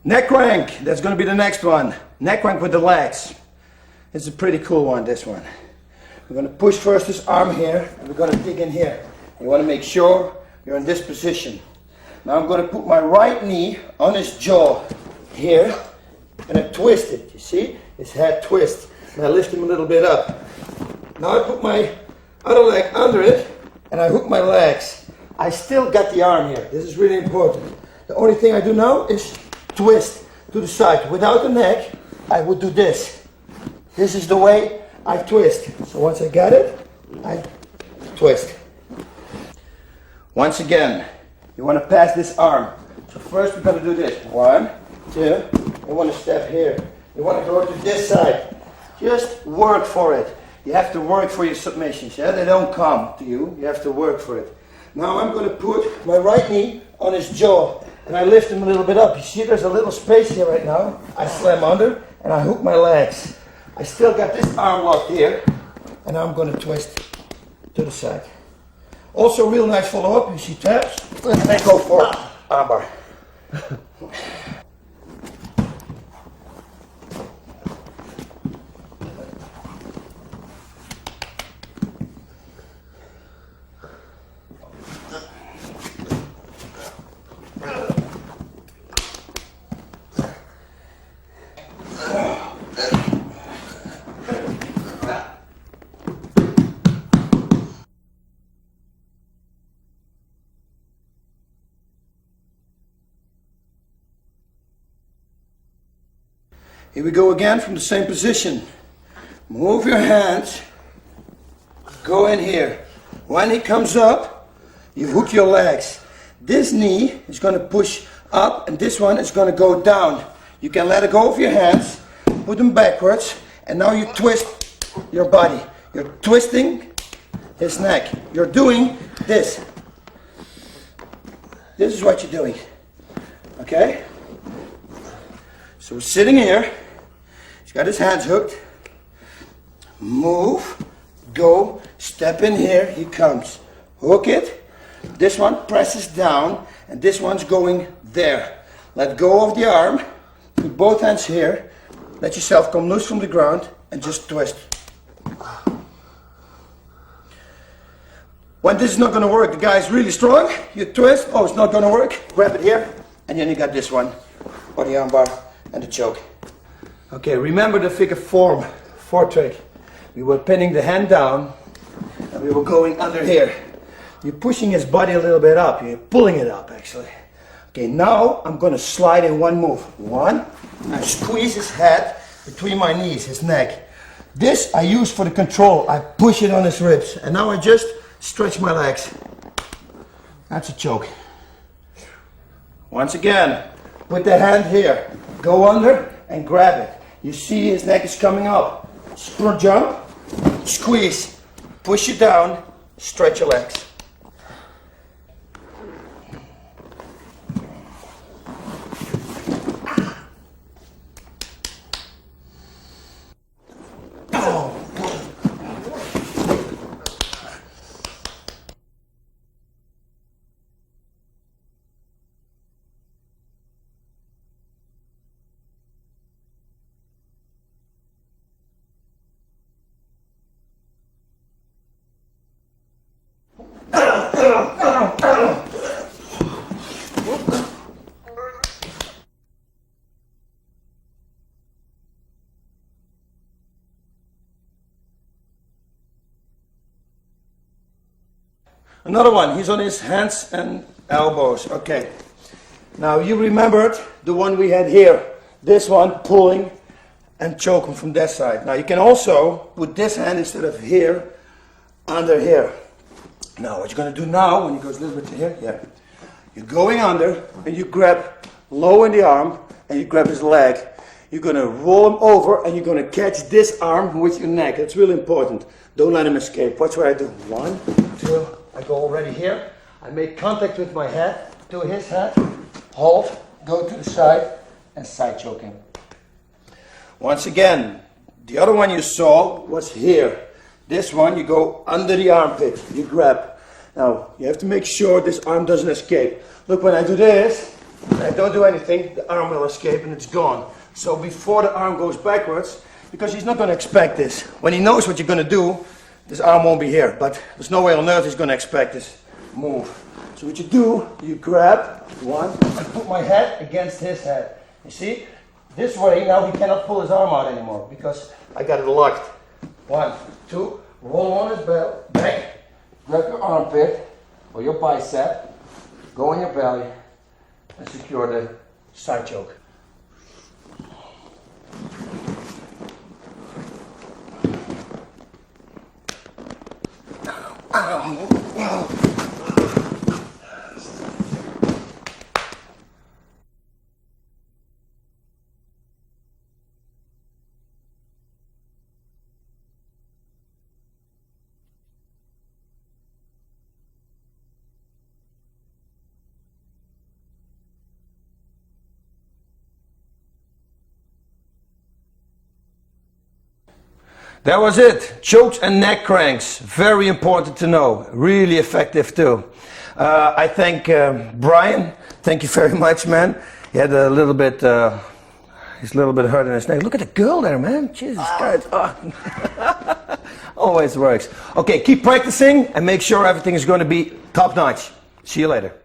Neck crank, that's going to be the next one. Neck crank with the legs. It's a pretty cool one, this one. We're going to push first his arm here, and we're going to dig in here. You want to make sure you're in this position. Now I'm going to put my right knee on his jaw here, and I twist it. You see? His head twists. And I lift him a little bit up. Now I put my other leg under it, and I hook my legs. I still got the arm here. This is really important. The only thing I do now is twist to the side. Without the neck, I would do this. This is the way I twist. So once I got it, I twist. Once again, you want to pass this arm. So first we're going to do this. 1, 2. You want to step here. You want to go to this side. Just work for it. You have to work for your submissions. Yeah? They don't come to you. You have to work for it. Now I'm going to put my right knee on his jaw. And I lift him a little bit up. You see there's a little space here right now. I slam under and I hook my legs. I still got this arm locked here. And now I'm going to twist to the side. Also real nice follow up. You see taps. And then go for armbar. Here we go again from the same position. Move your hands. Go in here. When he comes up, you hook your legs. This knee is going to push up and this one is going to go down. You can let it go of your hands, put them backwards, and now you twist your body. You're twisting his neck. You're doing this. This is what you're doing. Okay? So we're sitting here. He's got his hands hooked. Move, go, step in here, he comes. Hook it. This one presses down, and this one's going there. Let go of the arm. Put both hands here. Let yourself come loose from the ground, and just twist. When this is not going to work, the guy is really strong. You twist. Oh, it's not going to work. Grab it here, and then you got this one, or the armbar, and the choke. Okay, remember the figure four trick. We were pinning the hand down, and we were going under here. You're pushing his body a little bit up. You're pulling it up, actually. Okay, now I'm going to slide in one move. One, I squeeze his head between my knees, his neck. This I use for the control. I push it on his ribs, and now I just stretch my legs. That's a choke. Once again, put the hand here. Go under and grab it. You see his neck is coming up. Jump, squeeze, push it down, stretch your legs. Another one, he's on his hands and elbows. Okay. Now you remembered the one we had here. This one, pulling and choking from that side. Now you can also put this hand instead of here, under here. Now what you're going to do now, when he goes a little bit to here, yeah. You're going under and you grab low in the arm and you grab his leg. You're going to roll him over and you're going to catch this arm with your neck. That's really important. Don't let him escape. Watch what I do. 1, 2, I go already here. I make contact with my head to his head. Hold, go to the side and side choke him. Once again, the other one you saw was here. This one you go under the armpit. You grab. Now you have to make sure this arm doesn't escape. Look, when I do this, I don't do anything, the arm will escape and it's gone. So before the arm goes backwards, because he's not going to expect this. When he knows what you're going to do, this arm won't be here, but there's no way on earth he's going to expect this move. So what you do, you grab one and put my head against his head. You see? This way, now he cannot pull his arm out anymore because I got it locked. 1, 2, roll on his back, grab your armpit or your bicep, go on your belly and secure the side choke. That was it. Chokes and neck cranks. Very important to know. Really effective too. I thank Brian. Thank you very much, man. He had a little bit, he's a little bit hurt in his neck. Look at the girl there, man. Jesus Christ. Oh. Always works. Okay, keep practicing and make sure everything is going to be top notch. See you later.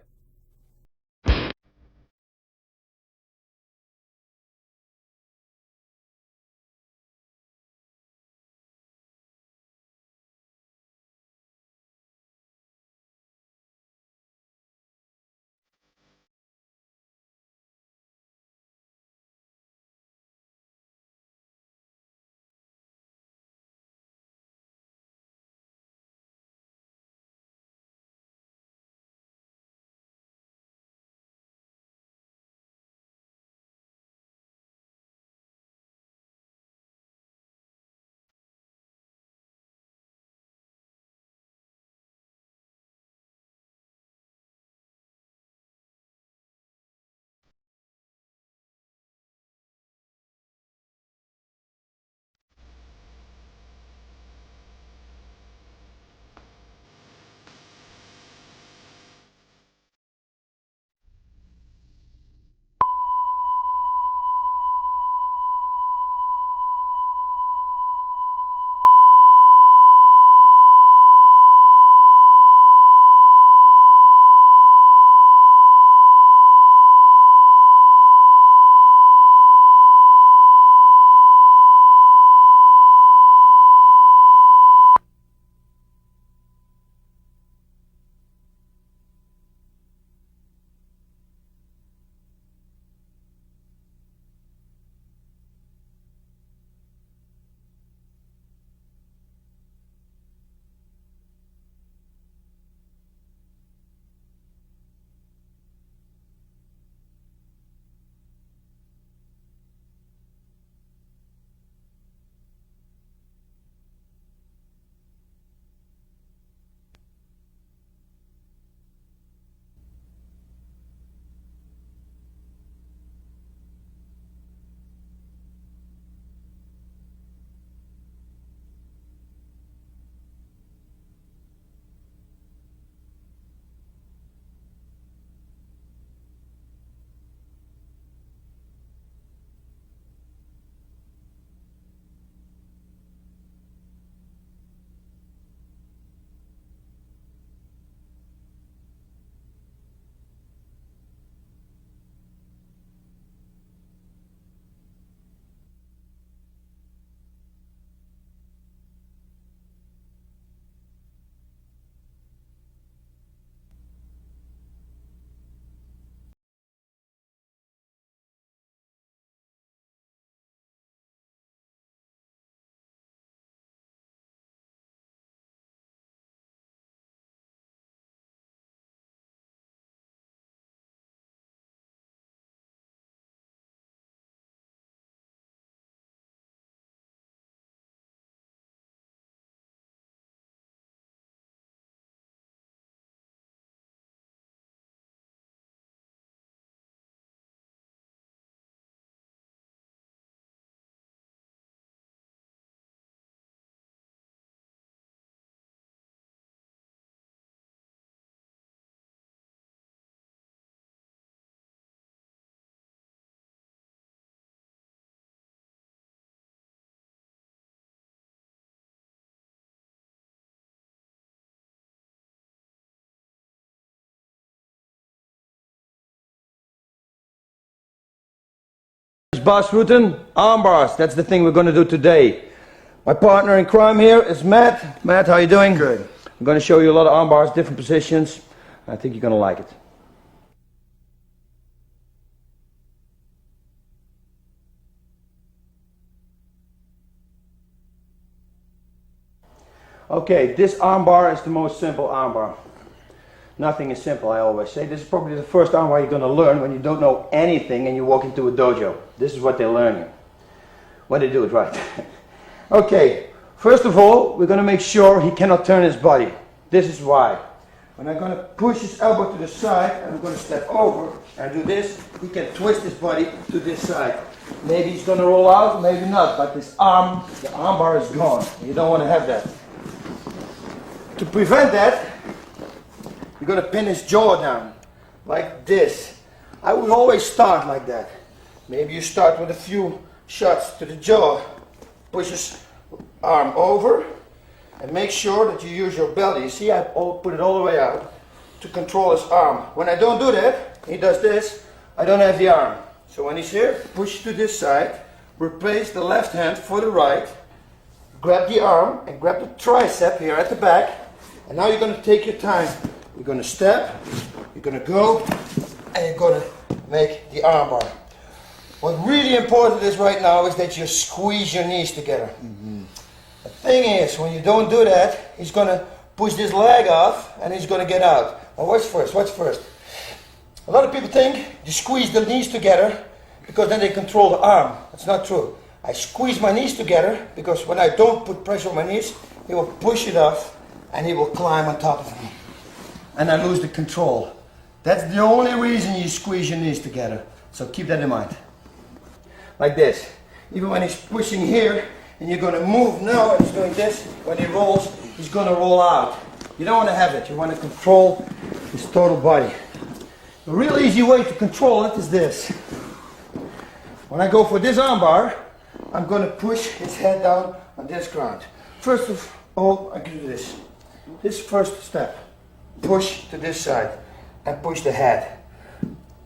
Bas Rutten arm bars. That's the thing we're going to do today. My partner in crime here is Matt. Matt, how you doing? Good. I'm going to show you a lot of arm bars, different positions. I think you're going to like it. Okay, this arm bar is the most simple arm bar. Nothing is simple, I always say. This is probably the first arm bar you're going to learn when you don't know anything and you walk into a dojo. This is what they learn you, when they do it right. Okay, first of all, we're going to make sure he cannot turn his body. This is why. When I'm going to push his elbow to the side and I'm going to step over and do this, he can twist his body to this side. Maybe he's going to roll out, maybe not, but this arm, the arm bar is gone. You don't want to have that. To prevent that, you're going to pin his jaw down, like this. I would always start like that. Maybe you start with a few shots to the jaw, push his arm over, and make sure that you use your belly. You see, I put it all the way out to control his arm. When I don't do that, he does this, I don't have the arm. So when he's here, push to this side, replace the left hand for the right, grab the arm and grab the tricep here at the back, and now you're going to take your time. You're going to step, you're going to go, and you're going to make the arm bar. What really important is right now is that you squeeze your knees together. The thing is, when you don't do that, he's going to push this leg off and he's going to get out. Now what's first? What's first? A lot of people think you squeeze the knees together because then they control the arm. That's not true. I squeeze my knees together because when I don't put pressure on my knees, he will push it off and he will climb on top of me. And I lose the control. That's the only reason you squeeze your knees together. So keep that in mind. Like this. Even when he's pushing here, and you're going to move now, and he's doing this, when he rolls, he's going to roll out. You don't want to have it. You want to control his total body. The real easy way to control it is this. When I go for this arm bar, I'm going to push his head down on this ground. First of all, I can do this. This first step. Push to this side and push the head.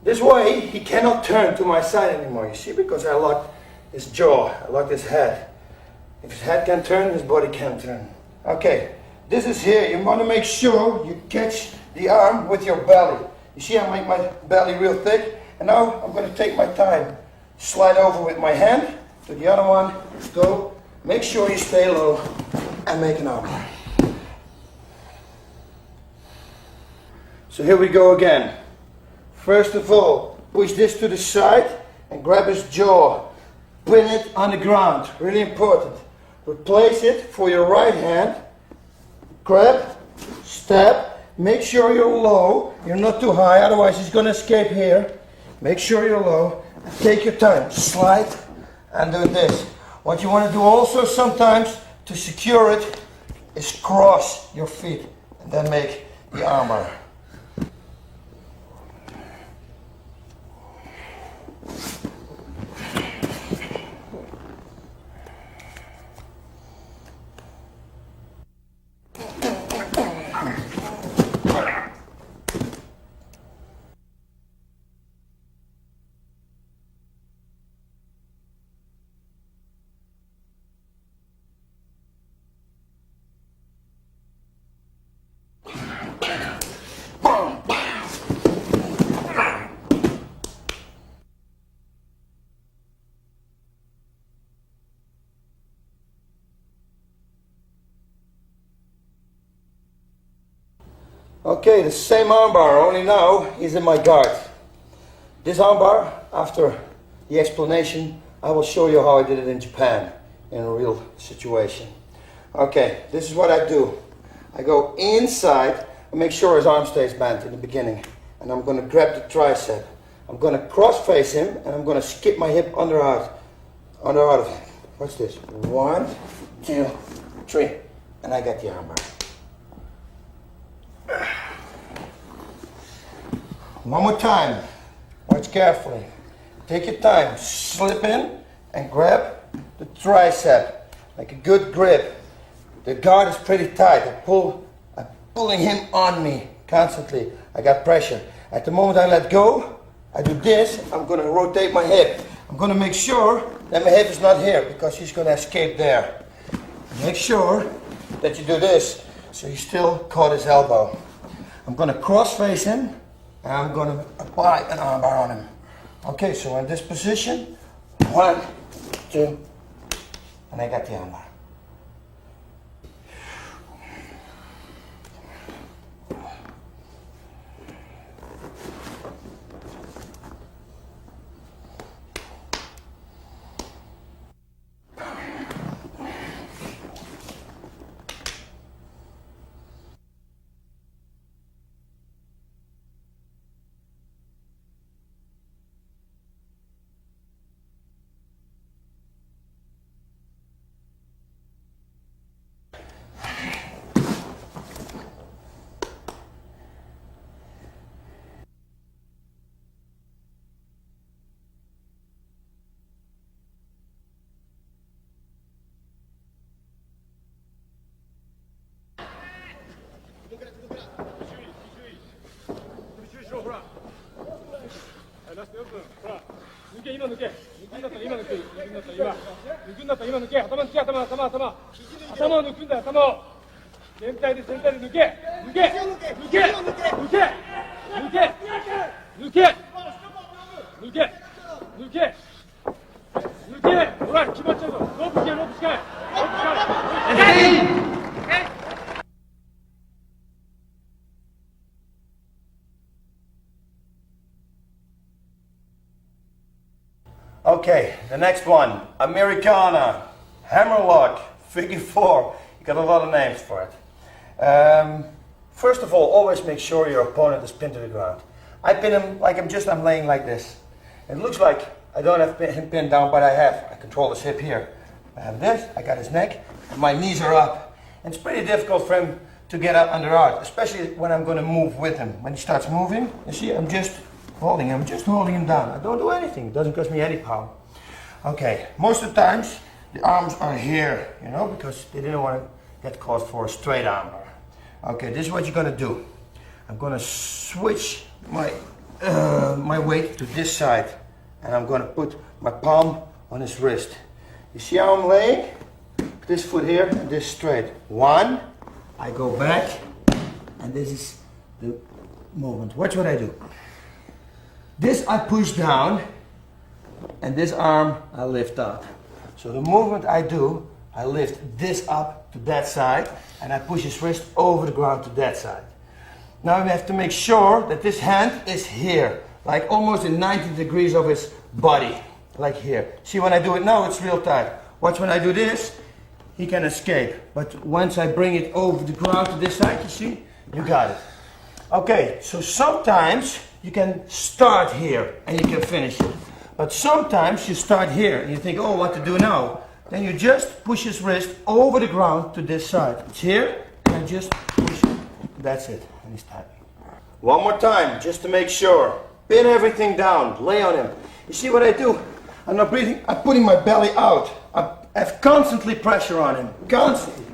This way he cannot turn to my side anymore, you see, because I locked his jaw, I locked his head. If his head can turn, his body can turn. Okay, this is here. You want to make sure you catch the arm with your belly. You see, I make my belly real thick, and now I'm going to take my time. Slide over with my hand to the other one, go. Make sure you stay low and make an arm bar. So here we go again. First of all, push this to the side and grab his jaw. Pin it on the ground, really important. Replace it for your right hand. Grab, step, make sure you're low. You're not too high, otherwise he's going to escape here. Make sure you're low and take your time. Slide and do this. What you want to do also sometimes to secure it is cross your feet and then make the arm bar. Okay, the same arm bar, only now he's in my guard. This arm bar, after the explanation, I will show you how I did it in Japan, in a real situation. Okay, this is what I do. I go inside and make sure his arm stays bent in the beginning. And I'm going to grab the tricep. I'm going to cross face him and I'm going to skip my hip under out of him. Watch this. 1, 2, 3. And I get the arm bar. One more time. Watch carefully. Take your time. Slip in and grab the tricep. Like a good grip. The guard is pretty tight. I'm pulling him on me constantly. I got pressure. At the moment I let go, I do this. I'm going to rotate my hip. I'm going to make sure that my hip is not here because he's going to escape there. Make sure that you do this so you still caught his elbow. I'm going to cross face him and I'm going to apply an armbar on him. Okay, so in this position, 1, 2, and I got the armbar. Okay, the next one, Americana, hammerlock, figure 4. You got a lot of names for it. First of all, always make sure your opponent is pinned to the ground. I pin him like I'm laying like this. It looks like I don't have him pinned down, but I have. I control his hip here. I have this, I got his neck, and my knees are up. And it's pretty difficult for him to get up under art, especially when I'm going to move with him. When he starts moving, you see, I'm just holding him down. I don't do anything. It doesn't cost me any power. Okay, most of the times the arms are here, you know, because they didn't want to get caught for a straight armbar. Okay, this is what you're going to do. I'm going to switch my my weight to this side, and I'm going to put my palm on his wrist. You see how I'm laying? This foot here and this straight. 1, I go back, and this is the movement. Watch what I do. This I push down, and this arm I lift up. So the movement I do, I lift this up to that side, and I push his wrist over the ground to that side. Now we have to make sure that this hand is here, like almost in 90 degrees of his body, like here. See, when I do it now, it's real tight. Watch when I do this, he can escape. But once I bring it over the ground to this side, you see, you got it. Okay, so sometimes you can start here and you can finish it. But sometimes you start here and you think, oh, what to do now? Then you just push his wrist over the ground to this side. It's here, and I just push it. That's it, and he's tight. One more time, just to make sure. Pin everything down, lay on him. You see what I do? I'm not breathing, I'm putting my belly out. I have constantly pressure on him, constantly.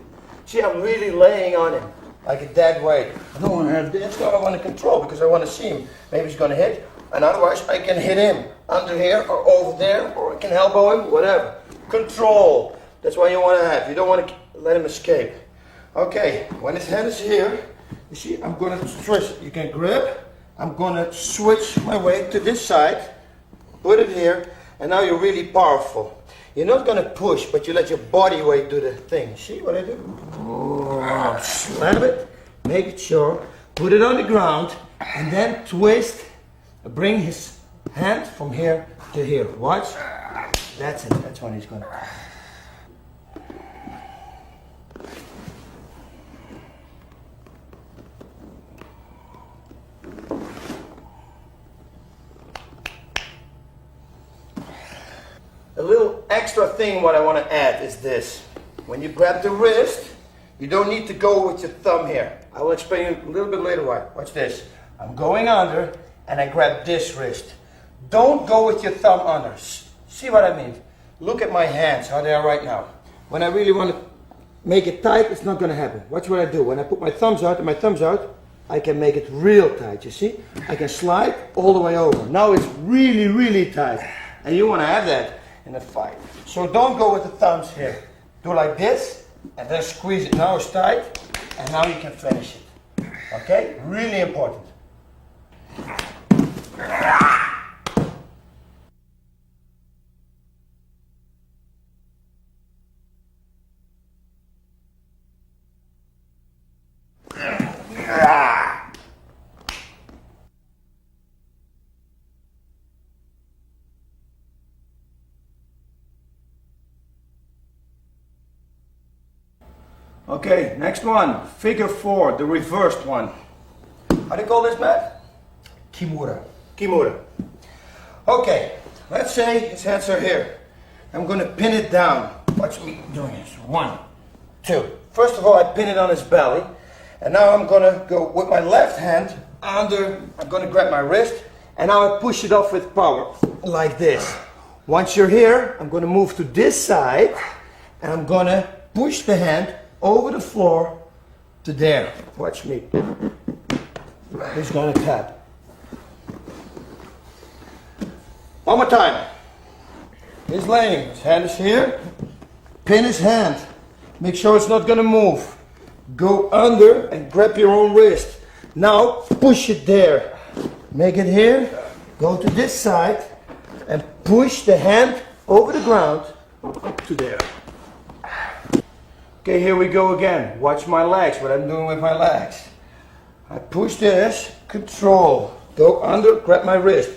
See, I'm really laying on him, like a dead weight. I don't want to have this, I want to control, because I want to see him. Maybe he's going to hit, and otherwise I can hit him under here or over there, or I can elbow him, whatever. Control, that's what you want to have. You don't want to let him escape. Okay, when his hand is here, you see, I'm going to twist. You can grip. I'm going to switch my weight to this side, put it here, and now you're really powerful. You're not going to push, but you let your body weight do the thing. See what I do? Oh, slap it, make it sure, put it on the ground, and then twist. Bring his hand from here to here. Watch. That's it. That's when he's going to. A little extra thing what I want to add is this. When you grab the wrist, you don't need to go with your thumb here. I will explain it a little bit later why. Watch this. I'm going under and I grab this wrist. Don't go with your thumb under. See what I mean? Look at my hands, how they are right now. When I really want to make it tight, it's not going to happen. Watch what I do. When I put my thumbs out and my thumbs out, I can make it real tight, you see? I can slide all the way over. Now it's really, really tight. And you want to have that in a fight. So don't go with the thumbs here. Do like this, and then squeeze it. Now it's tight, and now you can finish it. Okay? Really important. Okay, next one, figure 4, the reversed one. How do you call this, Matt? Kimura. Kimura. Okay, let's say his hands are here. I'm going to pin it down. Watch me doing this. 1, 2. First of all, I pin it on his belly. And now I'm going to go with my left hand under, I'm going to grab my wrist. And now I push it off with power, like this. Once you're here, I'm going to move to this side. And I'm going to push the hand over the floor to there. Watch me. He's going to tap. One more time. He's laying. His hand is here. Pin his hand. Make sure it's not going to move. Go under and grab your own wrist. Now push it there. Make it here. Go to this side and push the hand over the ground to there. Okay, here we go again. Watch my legs, what I'm doing with my legs. I push this, control. Go under, grab my wrist.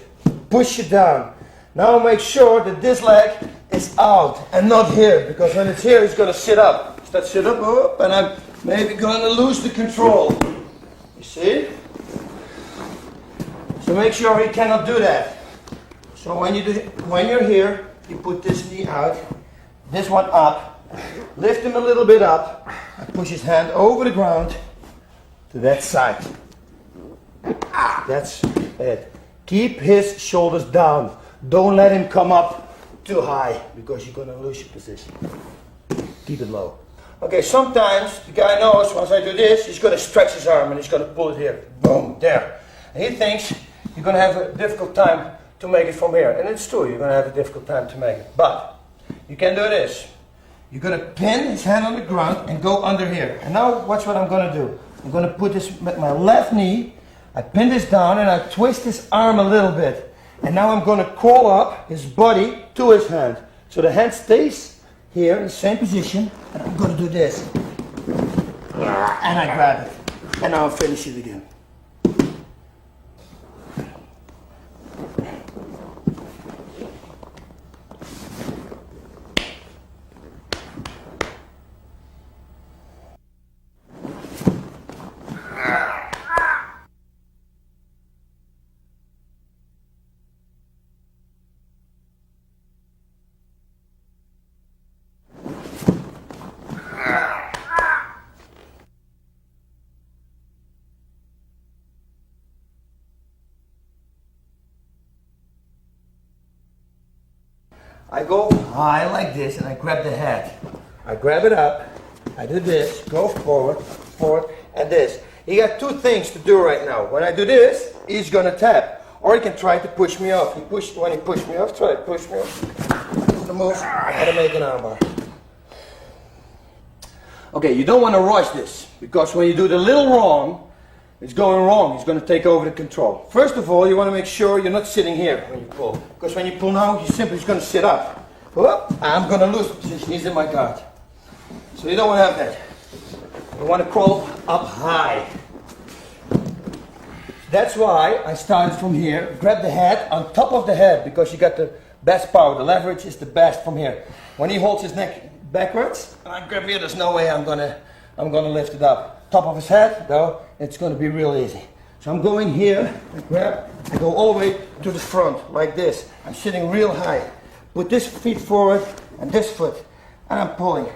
Push it down. Now make sure that this leg is out and not here, because when it's here, it's going to sit up. Start sit up, and I'm maybe going to lose the control. You see? So make sure he cannot do that. So when you're here, you put this knee out, this one up. Lift him a little bit up. I push his hand over the ground to that side. That's it. Keep his shoulders down. Don't let him come up too high because you're going to lose your position. Keep it low. Okay, sometimes the guy knows once I do this, he's going to stretch his arm and he's going to pull it here. Boom, there. And he thinks you're going to have a difficult time to make it from here. And it's true, you're going to have a difficult time to make it. But you can do this. You're going to pin his hand on the ground and go under here. And now watch what I'm going to do. I'm going to put this with my left knee. I pin this down and I twist his arm a little bit. And now I'm going to crawl up his body to his hand. So the hand stays here in the same position. And I'm going to do this. And I grab it. And now I'll finish it again. I go high like this and I grab the head. I grab it up, I do this, go forward, forward, and this. He got two things to do right now. When I do this, he's gonna tap. Or he can try to push me off. When he pushed me off, try to push me off. The move, I gotta make an armbar. Okay, you don't want to rush this, because when you do the little wrong, it's going wrong. He's going to take over the control. First of all, you want to make sure you're not sitting here when you pull. Because when you pull now, he's simply going to sit up. Whoop, I'm going to lose the position. He's in my guard. So you don't want to have that. You want to crawl up high. That's why I started from here. Grab the head on top of the head, because you got the best power. The leverage is the best from here. When he holds his neck backwards, and I grab here, there's no way I'm gonna lift it up. Top of his head, though, it's gonna be real easy. So I'm going here, I grab, I go all the way to the front, like this. I'm sitting real high. Put this feet forward and this foot, and I'm pulling.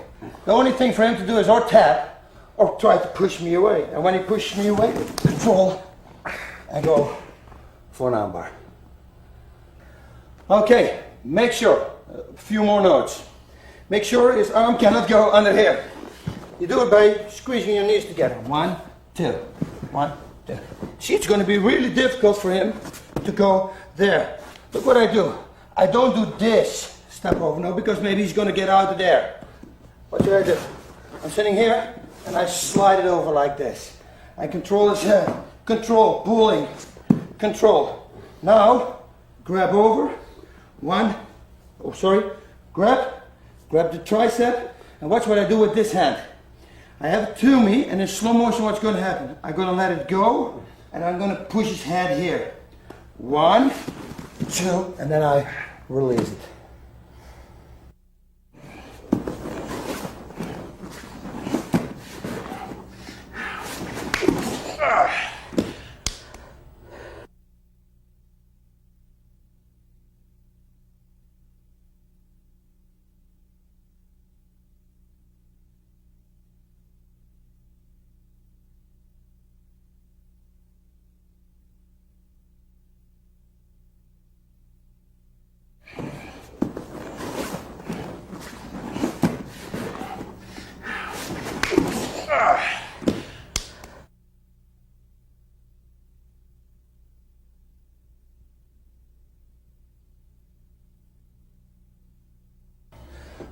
The only thing for him to do is or tap, or try to push me away. And when he pushes me away, control, I go for an armbar. Okay, make sure, a few more notes. Make sure his arm cannot go under here. You do it by squeezing your knees together. 1, 2, 1, 2. See, it's going to be really difficult for him to go there. Look what I do. I don't do this step over, no, because maybe he's gonna get out of there. What do I do? I'm sitting here and I slide it over like this. I control his head. Control, pulling, control. Now, grab over. Grab the tricep, and watch what I do with this hand. I have it to me, and in slow motion what's going to happen? I'm going to let it go, and I'm going to push his head here. 1, 2, and then I release it.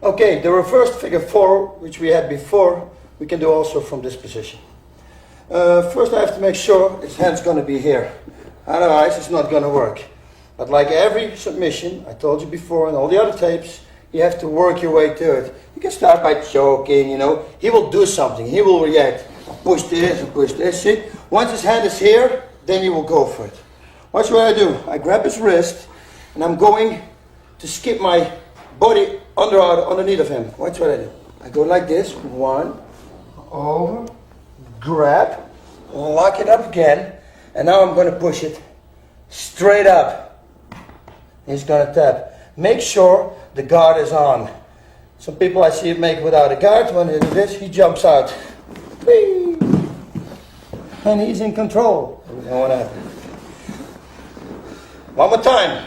Okay, the reversed figure 4, which we had before, we can do also from this position. First I have to make sure his hand's going to be here. Otherwise it's not going to work. But like every submission, I told you before in all the other tapes, you have to work your way to it. You can start by choking, you know. He will do something, he will react. Push this, see? Once his hand is here, then you will go for it. Watch what I do. I grab his wrist and I'm going to skip my body underneath of him. Watch what I do. I go like this. 1, over, grab, lock it up again, and now I'm going to push it straight up. He's going to tap. Make sure the guard is on. Some people I see it make without a guard. When they do this, he jumps out. Whee! And he's in control. One more time.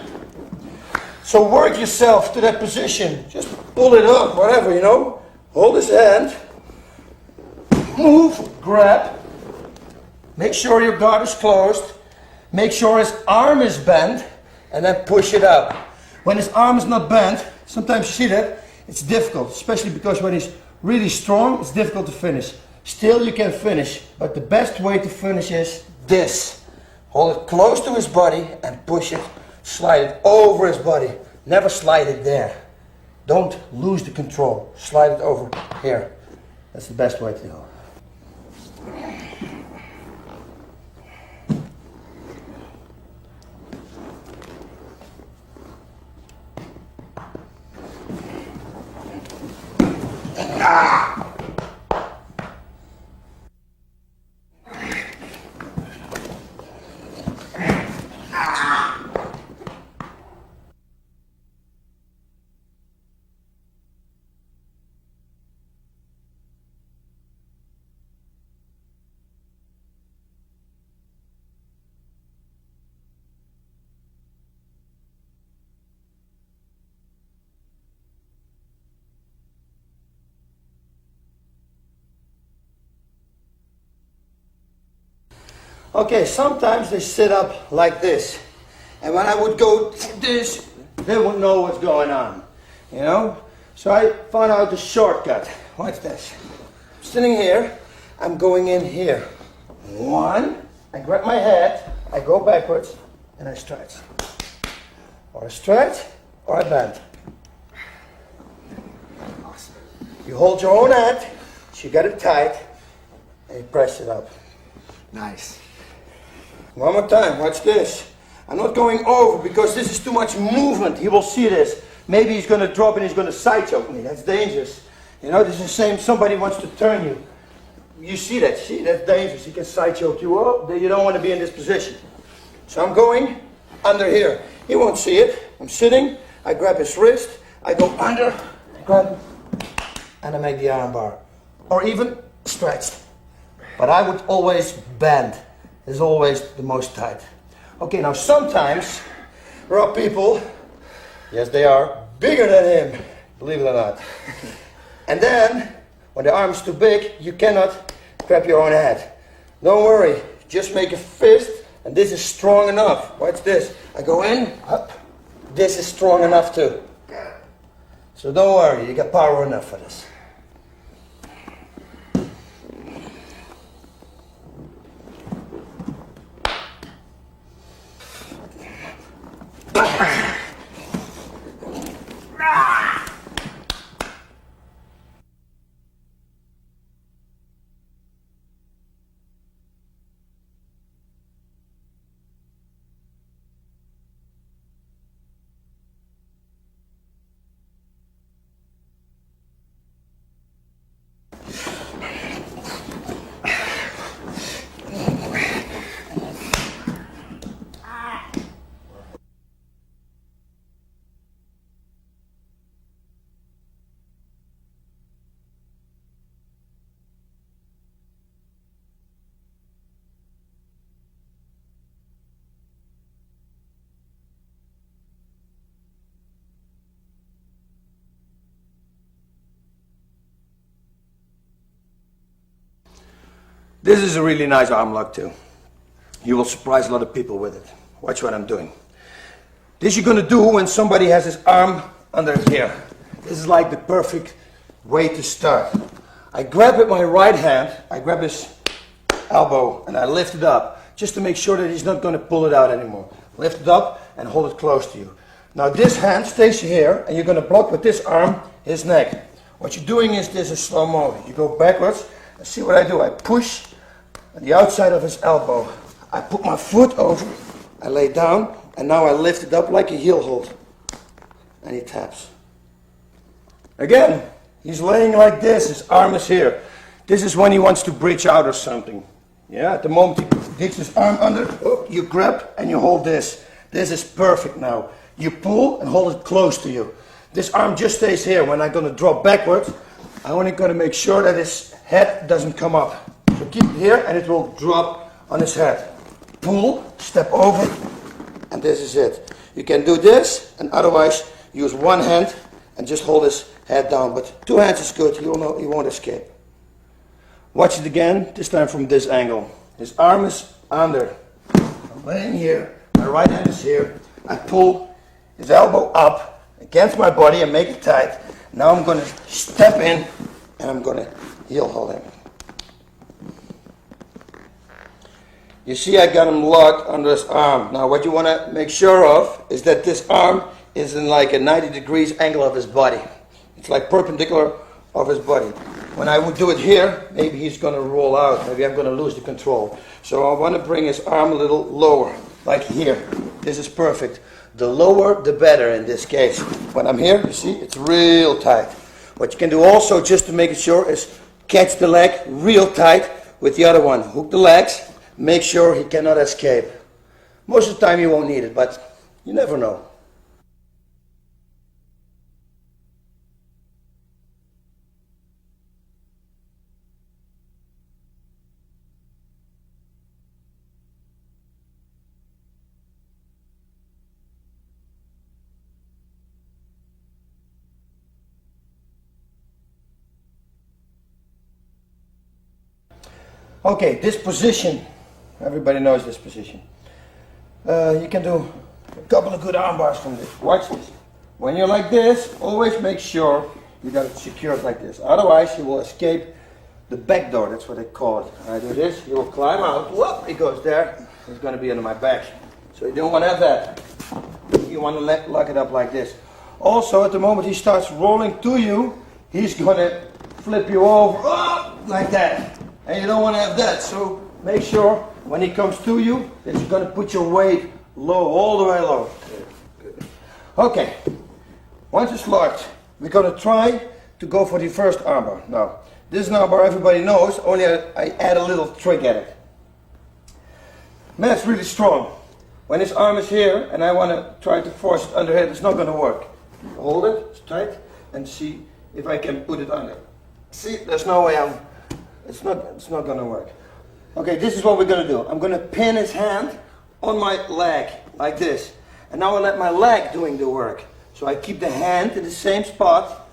So work yourself to that position. Just pull it up, whatever, you know. Hold his hand. Move, grab. Make sure your guard is closed. Make sure his arm is bent. And then push it up. When his arm is not bent, sometimes you see that, it's difficult. Especially because when he's really strong, it's difficult to finish. Still you can finish. But the best way to finish is this. Hold it close to his body and push it. Slide it over his body. Never slide it there. Don't lose the control. Slide it over here. That's the best way to go. Okay, sometimes they sit up like this. And when I would go this, they wouldn't know what's going on. You know? So I found out the shortcut. Watch this. I'm sitting here, I'm going in here. 1, I grab my head, I go backwards, and I stretch. Or I stretch, or I bend. Awesome. You hold your own head, so you get it tight, and you press it up. Nice. One more time, watch this. I'm not going over because this is too much movement. He will see this. Maybe he's going to drop and he's going to side choke me. That's dangerous. You know, this is the same, somebody wants to turn you. You see that, see, that's dangerous. He can side choke you up. You don't want to be in this position. So I'm going under here. He won't see it. I'm sitting, I grab his wrist, I go under, grab, and I make the arm bar. Or even stretched. But I would always bend. Is always the most tight. Okay, now sometimes there are people, yes they are, bigger than him, believe it or not. And then, when the arm is too big, you cannot grab your own head. Don't worry, just make a fist, and this is strong enough. Watch this. I go in, up, this is strong enough too. So don't worry, you got power enough for this. This is a really nice arm lock too. You will surprise a lot of people with it. Watch what I'm doing. This you're gonna do when somebody has his arm under here. This is like the perfect way to start. I grab with my right hand, I grab his elbow and I lift it up just to make sure that he's not gonna pull it out anymore. Lift it up and hold it close to you. Now this hand stays here and you're gonna block with this arm his neck. What you're doing is this is slow mo. You go backwards and see what I do. I push on the outside of his elbow. I put my foot over, I lay down, and now I lift it up like a heel hold. And he taps. Again, he's laying like this, his arm is here. This is when he wants to bridge out or something. Yeah, at the moment he digs his arm under, you grab and you hold this. This is perfect now. You pull and hold it close to you. This arm just stays here. When I'm gonna drop backwards, I'm only gonna make sure that his head doesn't come up. So keep it here and it will drop on his head. Pull, step over, and this is it. You can do this, and otherwise use one hand and just hold his head down. But two hands is good, he won't escape. Watch it again, this time from this angle. His arm is under. I'm laying here, my right hand is here. I pull his elbow up against my body and make it tight. Now I'm going to step in and I'm going to heel hold him. You see I got him locked under his arm. Now what you want to make sure of is that this arm is in like a 90 degrees angle of his body. It's like perpendicular of his body. When I would do it here, maybe he's going to roll out. Maybe I'm going to lose the control. So I want to bring his arm a little lower, like here. This is perfect. The lower, the better in this case. When I'm here, you see, it's real tight. What you can do also, just to make it sure, is catch the leg real tight with the other one. Hook the legs, make sure he cannot escape. Most of the time you won't need it, but you never know. Okay, this position, everybody knows this position. You can do a couple of good arm bars from this. Watch this. When you're like this, always make sure you got it secured like this. Otherwise, you will escape the back door. That's what they call it. I do this, he will climb out. Whoop, he goes there. He's going to be under my back. So you don't want to have that. You want to lock it up like this. Also, at the moment he starts rolling to you, he's going to flip you over like that. And you don't want to have that, so make sure when he comes to you that you're going to put your weight low, all the way low. Good. Okay, once it's locked, we're going to try to go for the first armbar. Now, this is an armbar everybody knows, only I add a little trick at it. Man's really strong. When his arm is here and I want to try to force it under here, it's not going to work. Hold it, it's tight, and see if I can put it under. See, there's no way it's not going to work. Okay, this is what we're going to do. I'm going to pin his hand on my leg, like this. And now I let my leg doing the work. So I keep the hand in the same spot,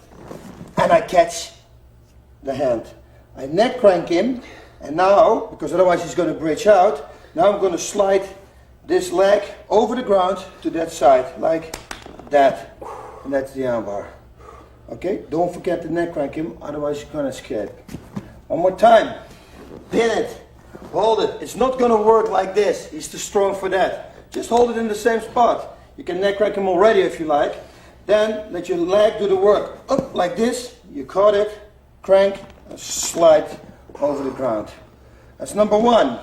and I catch the hand. I neck crank him, and now, because otherwise he's going to bridge out, now I'm going to slide this leg over the ground to that side, like that, and that's the armbar. Okay, don't forget to neck crank him, otherwise you're gonna escape. One more time. Pin it. Hold it. It's not gonna work like this. He's too strong for that. Just hold it in the same spot. You can neck crank him already if you like. Then let your leg do the work. Up like this. You caught it, crank, and slide over the ground. That's number one.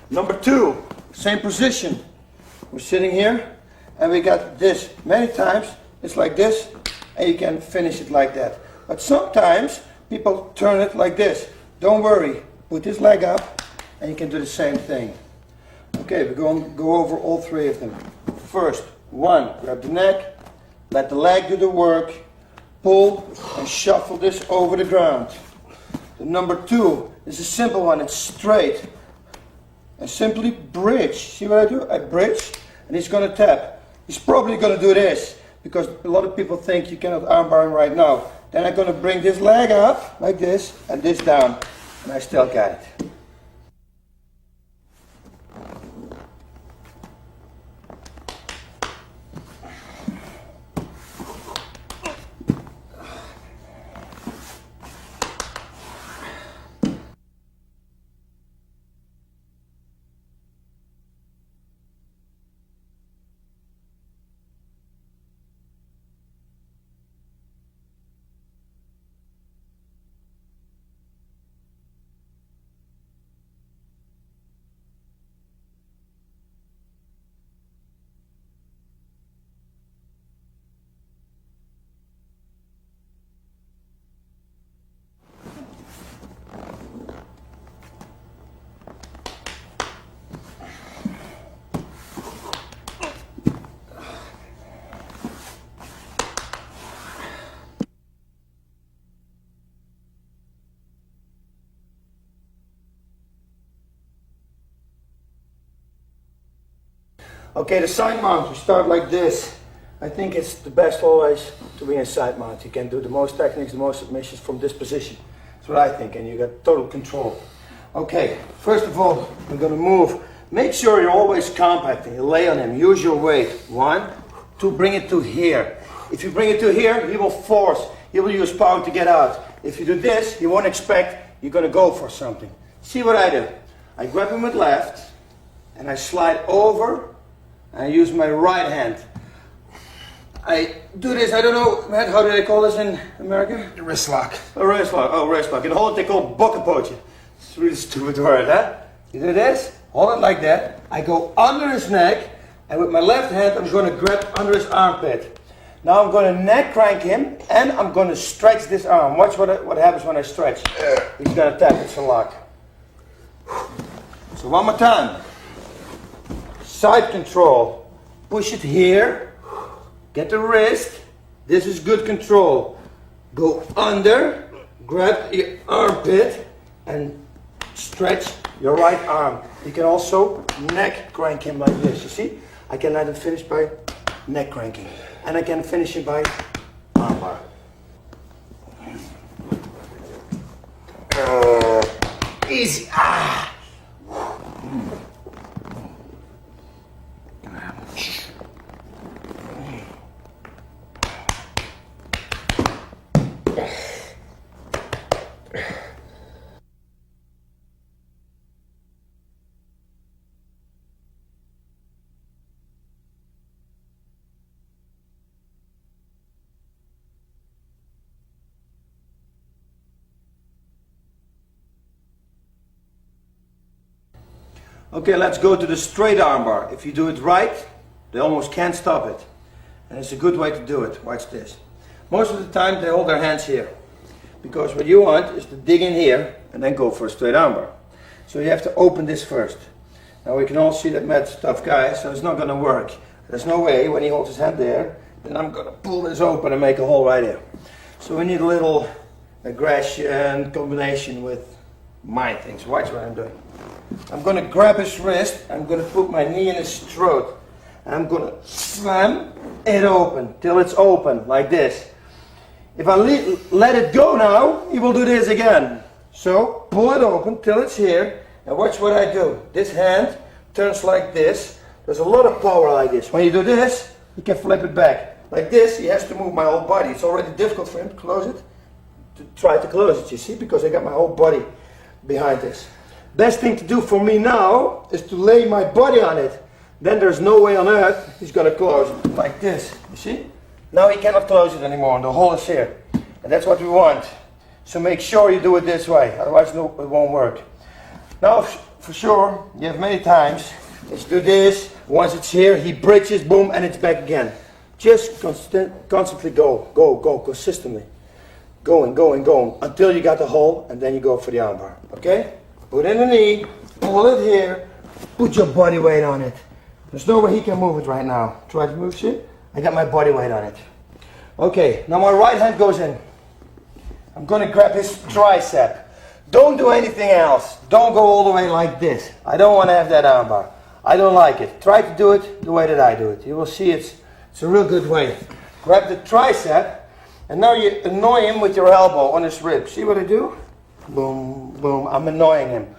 Number two, same position. We're sitting here, and we got this many times. It's like this, and you can finish it like that. But sometimes people turn it like this. Don't worry, put this leg up, and you can do the same thing. Okay, we're going to go over all three of them. First, one, grab the neck, let the leg do the work, pull, and shuffle this over the ground. The number two is a simple one, it's straight. And simply bridge. See what I do? I bridge, and he's going to tap. He's probably going to do this, because a lot of people think you cannot armbar him right now. Then I'm going to bring this leg up, like this, and this down, and I still got it. Okay, the side mount, we start like this. I think it's the best always to be in side mount. You can do the most techniques, the most submissions from this position. That's what I think, and you got total control. Okay, first of all, we're going to move. Make sure you're always compacting. You lay on him, use your weight. 1, 2, bring it to here. If you bring it to here, he will force. He will use power to get out. If you do this, he won't expect you're going to go for something. See what I do? I grab him with left, and I slide over. I use my right hand. I do this, I don't know, Matt, how do they call this in America? A wrist lock. A wrist lock, oh, wrist lock. In Holland they call bokkenpootje. It's a really stupid word, huh? You do this, hold it like that. I go under his neck, and with my left hand I'm going to grab under his armpit. Now I'm going to neck crank him, and I'm going to stretch this arm. Watch what happens when I stretch. He's going to tap, it's a lock. So one more time. Side control, push it here, get the wrist, this is good control. Go under, grab your armpit and stretch your right arm. You can also neck crank him like this, you see? I can let him finish by neck cranking, and I can finish him by armbar. Easy, ah! Okay, let's go to the straight armbar. If you do it right, they almost can't stop it. And it's a good way to do it. Watch this. Most of the time they hold their hands here. Because what you want is to dig in here and then go for a straight armbar. So you have to open this first. Now we can all see that Matt's a tough guy, so it's not going to work. There's no way when he holds his hand there, then I'm going to pull this open and make a hole right here. So we need a little aggression combination with my things. Watch what I'm doing. I'm going to grab his wrist, I'm going to put my knee in his throat, and I'm going to slam it open till it's open, like this. If I let it go now, he will do this again. So pull it open till it's here, and watch what I do. This hand turns like this. There's a lot of power like this. When you do this, he can flip it back. Like this, he has to move my whole body. It's already difficult for him to close it, to try to close it, you see, because I got my whole body behind this. Best thing to do for me now is to lay my body on it. Then there's no way on earth he's going to close it like this, you see? Now he cannot close it anymore, and the hole is here. And that's what we want. So make sure you do it this way, otherwise no, it won't work. Now, for sure, you have many times, let's do this. Once it's here, he bridges, boom, and it's back again. Just constantly go, consistently. Going, until you got the hole, and then you go for the armbar, okay? Put in the knee, pull it here, put your body weight on it. There's no way he can move it right now. Try to move it. I got my body weight on it. Okay, now my right hand goes in. I'm gonna grab his tricep. Don't do anything else. Don't go all the way like this. I don't want to have that armbar. I don't like it. Try to do it the way that I do it. You will see it's a real good way. Grab the tricep, and now you annoy him with your elbow on his rib. See what I do? Boom, boom. I'm annoying him.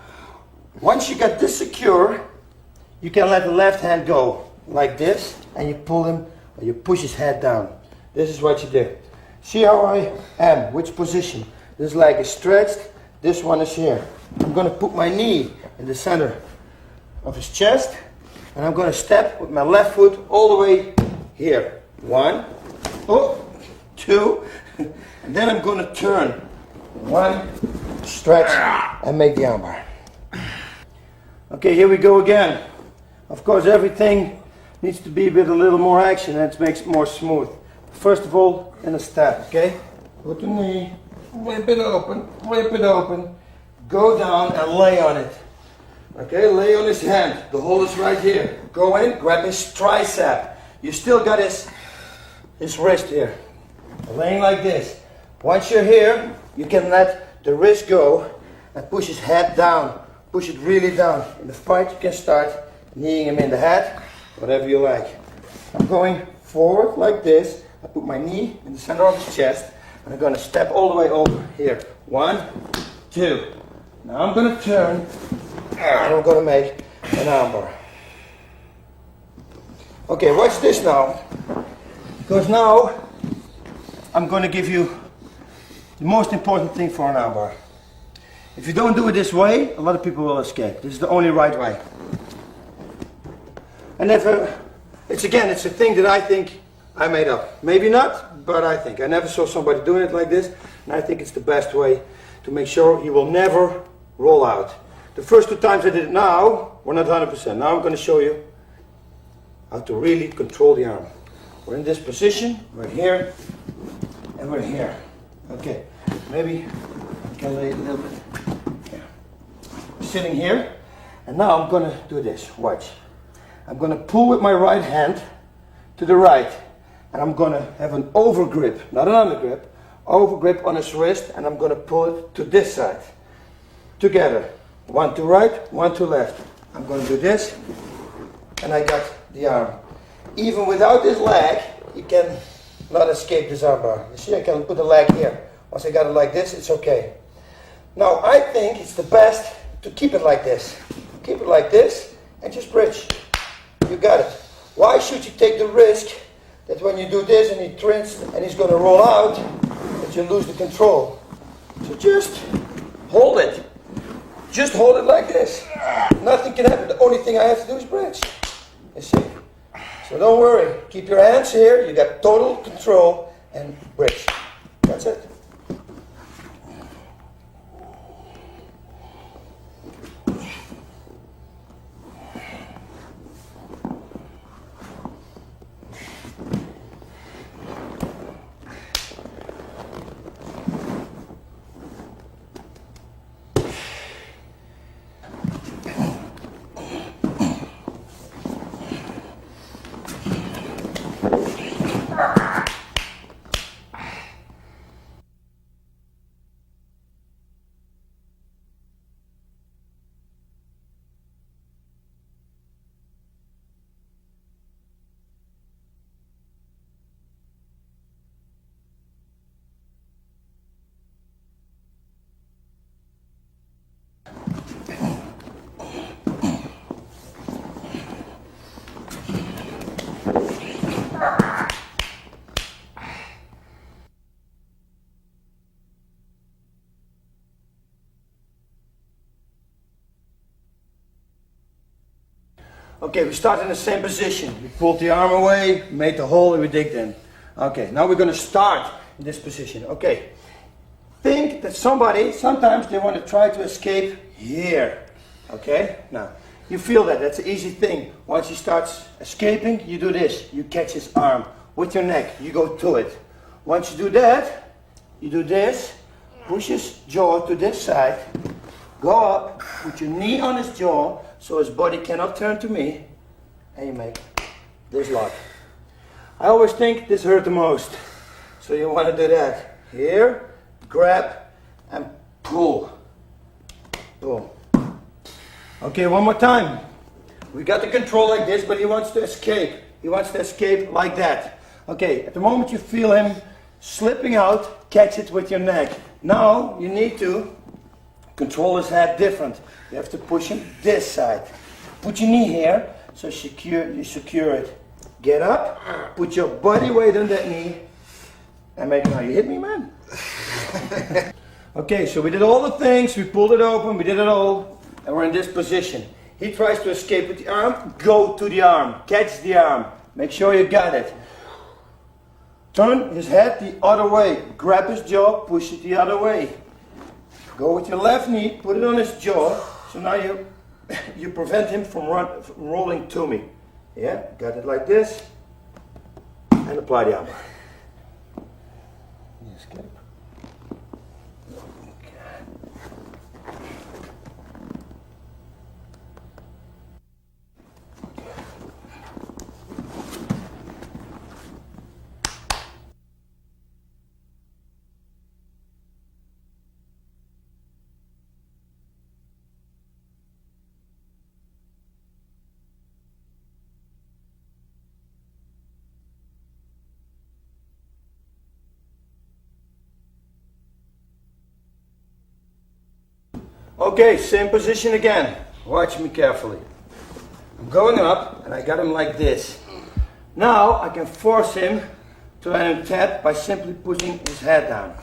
Once you get this secure, you can let the left hand go like this, and you pull him, or you push his head down. This is what you do. See how I am, which position. This leg is stretched, this one is here. I'm going to put my knee in the center of his chest, and I'm going to step with my left foot all the way here. 1, 2, and then I'm going to turn. 1, stretch, and make the armbar. Okay, here we go again. Of course, everything needs to be with a little more action, and it makes it more smooth. First of all, in a step, okay? Put the knee, whip it open, go down and lay on it. Okay, lay on his hand. The hole is right here. Go in, grab his tricep. You still got his wrist here. Laying like this. Once you're here, you can let the wrist go and push his head down. Push it really down. In the fight, you can start kneeing him in the head, whatever you like. I'm going forward like this. I put my knee in the center of his chest, and I'm going to step all the way over here. 1, 2. Now I'm going to turn, and I'm going to make an armbar. Okay, watch this now, because now I'm going to give you the most important thing for an armbar. If you don't do it this way, a lot of people will escape. This is the only right way. And it's a thing that I think I made up. Maybe not, but I think. I never saw somebody doing it like this, and I think it's the best way to make sure he will never roll out. The first 2 times I did it now were not 100%. Now I'm going to show you how to really control the arm. We're in this position, we're here, and we're here. Okay, maybe I can lay it a little bit. Yeah. I'm sitting here, and now I'm going to do this. Watch. I'm going to pull with my right hand to the right. And I'm going to have an overgrip, not an undergrip, overgrip on his wrist, and I'm going to pull it to this side. Together. 1 to right, 1 to left. I'm going to do this, and I got the arm. Even without this leg, you can not escape this armbar. You see, I can put the leg here. Once I got it like this, it's okay. Now, I think it's the best to keep it like this. Keep it like this, and just bridge. You got it. Why should you take the risk that when you do this and he turns and he's going to roll out, that you lose the control? So just hold it. Just hold it like this. Nothing can happen. The only thing I have to do is bridge. You see? So don't worry. Keep your hands here. You got total control and bridge. That's it. Okay, we start in the same position. We pulled the arm away, made the hole, and we digged in. Okay, now we're going to start in this position. Okay, think that sometimes they want to try to escape here. Okay, now you feel that, that's an easy thing. Once he starts escaping, you do this. You catch his arm with your neck, you go to it. Once you do that, you do this, push his jaw to this side, go up, put your knee on his jaw so his body cannot turn to me, and you make this lock. I always think this hurt the most, so you want to do that. Here, grab and pull. Boom. Okay, one more time. We got the control like this, but he wants to escape. He wants to escape like that. Okay, at the moment you feel him slipping out, catch it with your neck. Now you need to control his head different. You have to push him this side. Put your knee here, so you secure it. Get up, put your body weight on that knee, and make, now you hit me, man. Okay, so we did all the things, we pulled it open, we did it all, and we're in this position. He tries to escape with the arm, go to the arm, catch the arm, make sure you got it. Turn his head the other way, grab his jaw, push it the other way. Go with your left knee, put it on his jaw, so now you prevent him from rolling to me. Yeah, got it like this, and apply the arm. Escape. Okay, same position again. Watch me carefully. I'm going up and I got him like this. Now I can force him to tap by simply pushing his head down.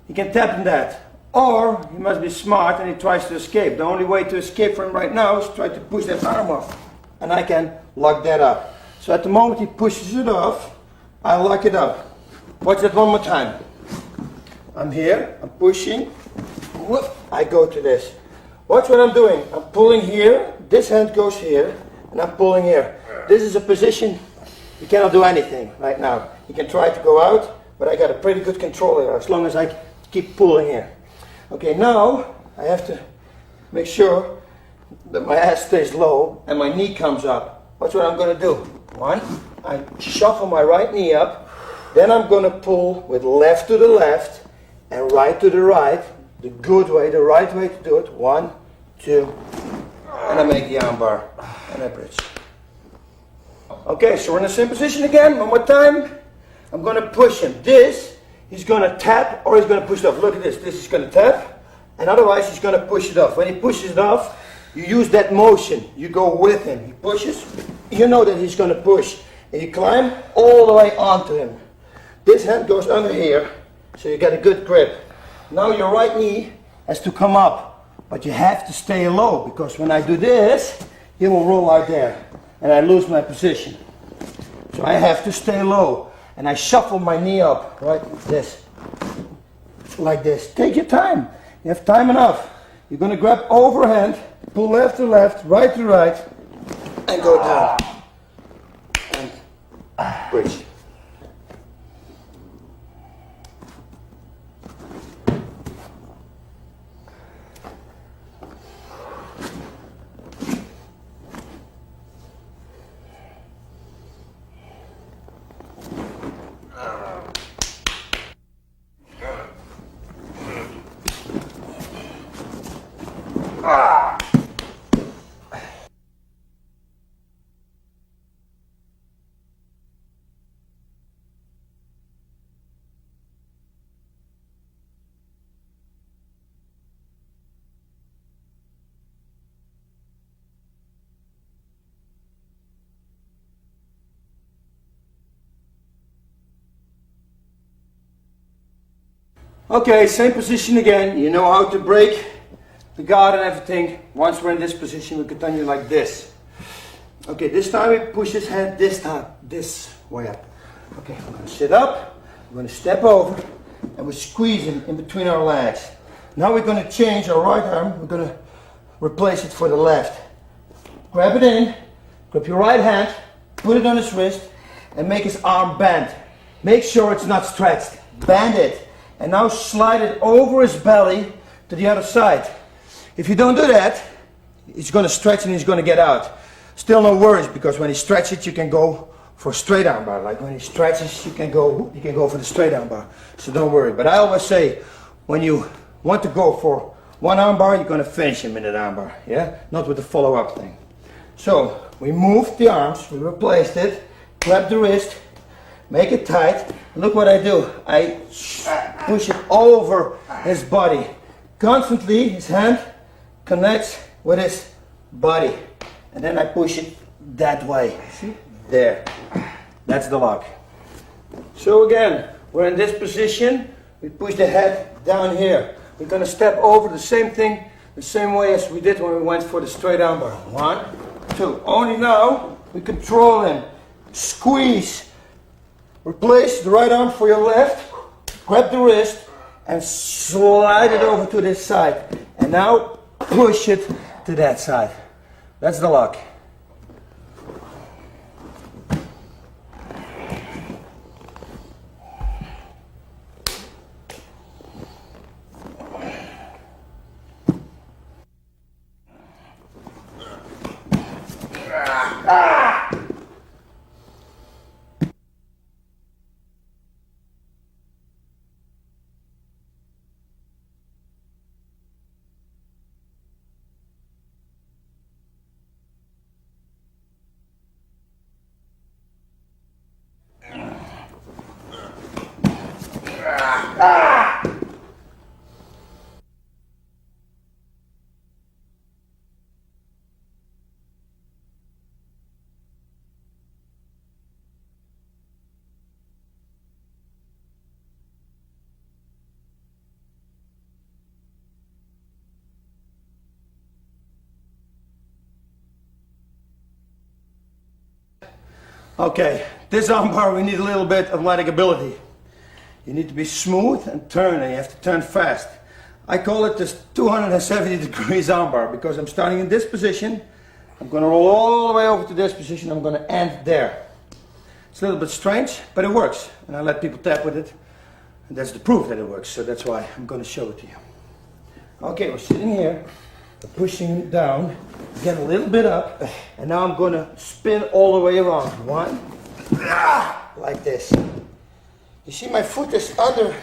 He can tap in that. Or he must be smart and he tries to escape. The only way to escape from him right now is try to push that arm off. And I can lock that up. So at the moment he pushes it off, I lock it up. Watch that one more time. I'm here, I'm pushing. Whoop, I go to this. Watch what I'm doing. I'm pulling here, this hand goes here, and I'm pulling here. This is a position you cannot do anything right now. You can try to go out, but I got a pretty good control here as long as I keep pulling here. Okay, now I have to make sure that my ass stays low and my knee comes up. Watch what I'm going to do. One, I shuffle my right knee up, then I'm going to pull with left to the left and right to the right. The good way, the right way to do it. 1, 2, and I make the arm bar and I bridge. Okay, so we're in the same position again. One more time. I'm going to push him. This, he's going to tap or he's going to push it off. Look at this. This is going to tap, and otherwise he's going to push it off. When he pushes it off, you use that motion. You go with him. He pushes. You know that he's going to push, and you climb all the way onto him. This hand goes under here, so you get a good grip. Now your right knee has to come up, but you have to stay low because when I do this, he will roll out there and I lose my position. So I have to stay low and I shuffle my knee up, right, like this. Take your time, you have time enough. You're going to grab overhand, pull left to left, right to right, and go down. And bridge. Okay, same position again. You know how to break the guard and everything. Once we're in this position, we continue like this. Okay, this time we push his head this way up. Okay, I'm gonna sit up, I'm gonna step over, and we're squeezing in between our legs. Now we're gonna change our right arm, we're gonna replace it for the left. Grab it in, grab your right hand, put it on his wrist, and make his arm bend. Make sure it's not stretched. Bend it, and now slide it over his belly to the other side. If you don't do that, he's gonna stretch and he's gonna get out. Still no worries, because when he stretches, you can go for a straight arm bar. Like when he stretches, you can go for the straight arm bar. So don't worry. But I always say, when you want to go for one arm bar, you're gonna finish him in that arm bar. Yeah, not with the follow-up thing. So we moved the arms, we replaced it, grab the wrist, make it tight. Look what I do. I push it over his body. Constantly, his hand connects with his body. And then I push it that way. See? There. That's the lock. So again, we're in this position. We push the head down here. We're going to step over the same thing, the same way as we did when we went for the straight arm bar. 1, 2. Only now we control him. Squeeze. Replace the right arm for your left. Grab the wrist and slide it over to this side. And now push it to that side. That's the lock. Okay, this arm bar we need a little bit of athletic ability. You need to be smooth and turn, and you have to turn fast. I call it this 270 degrees arm bar because I'm starting in this position. I'm going to roll all the way over to this position. I'm going to end there. It's a little bit strange, but it works. And I let people tap with it. And that's the proof that it works. So that's why I'm going to show it to you. Okay, we're sitting here. We're pushing down. Get a little bit up. And now I'm going to spin all the way around. 1. Like this. You see my foot is under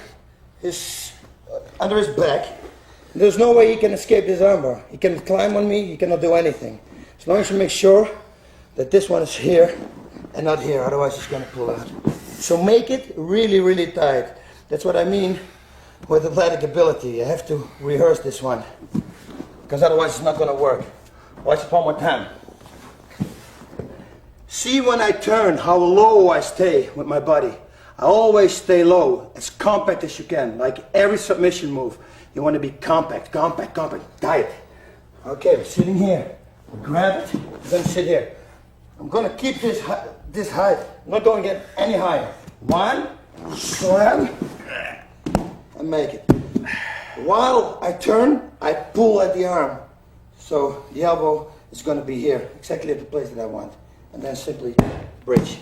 his back. There's no way he can escape this armbar. He can climb on me, he cannot do anything. As long as you make sure that this one is here and not here, otherwise he's going to pull out. So make it really, really tight. That's what I mean with athletic ability. You have to rehearse this one, because otherwise it's not going to work. Watch it one more time. See when I turn how low I stay with my body. I always stay low, as compact as you can. Like every submission move, you want to be compact, compact, compact, tight. Okay, we're sitting here. Grab it, I'm going to sit here. I'm going to keep this height. I'm not going to get any higher. 1, slam, and make it. While I turn, I pull at the arm. So the elbow is going to be here, exactly at the place that I want. And then simply bridge.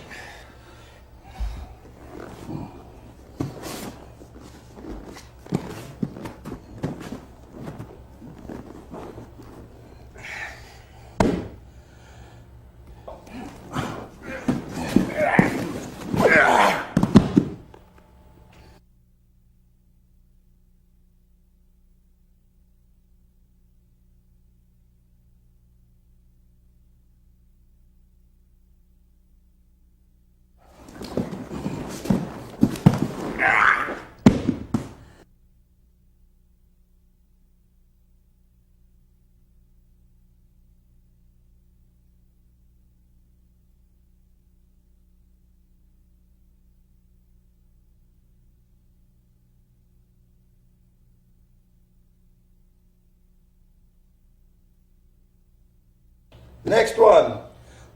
Next one.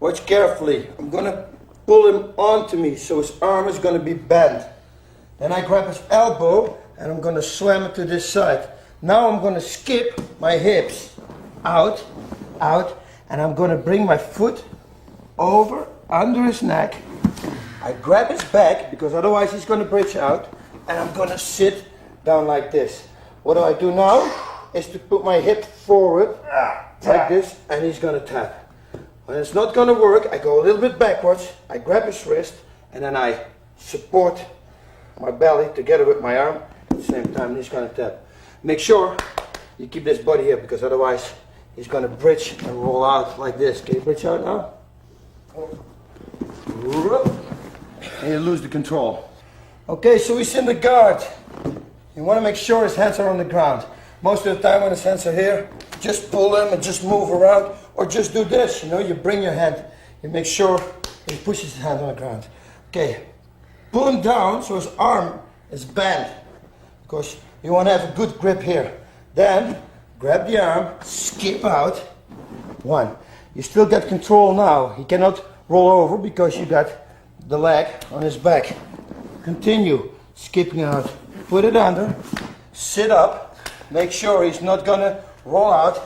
Watch carefully. I'm gonna pull him onto me so his arm is gonna be bent. Then I grab his elbow and I'm gonna slam it to this side. Now I'm gonna skip my hips. Out, out, and I'm gonna bring my foot over, under his neck. I grab his back because otherwise he's gonna bridge out, and I'm gonna sit down like this. What I do now is to put my hip forward like this, and he's gonna tap. When it's not gonna work, I go a little bit backwards, I grab his wrist, and then I support my belly together with my arm. At the same time, he's gonna tap. Make sure you keep this body here because otherwise he's gonna bridge and roll out like this. Can you bridge out now? And you lose the control. Okay, so he's in the guard. You want to make sure his hands are on the ground. Most of the time when his hands are here, just pull him and just move around, or just do this, you know, you bring your hand, you make sure he pushes his hand on the ground. Okay, pull him down so his arm is bent, because you want to have a good grip here. Then, grab the arm, skip out. 1. You still get control now. He cannot roll over because you got the leg on his back. Continue, skipping out. Put it under, sit up, make sure he's not gonna roll out,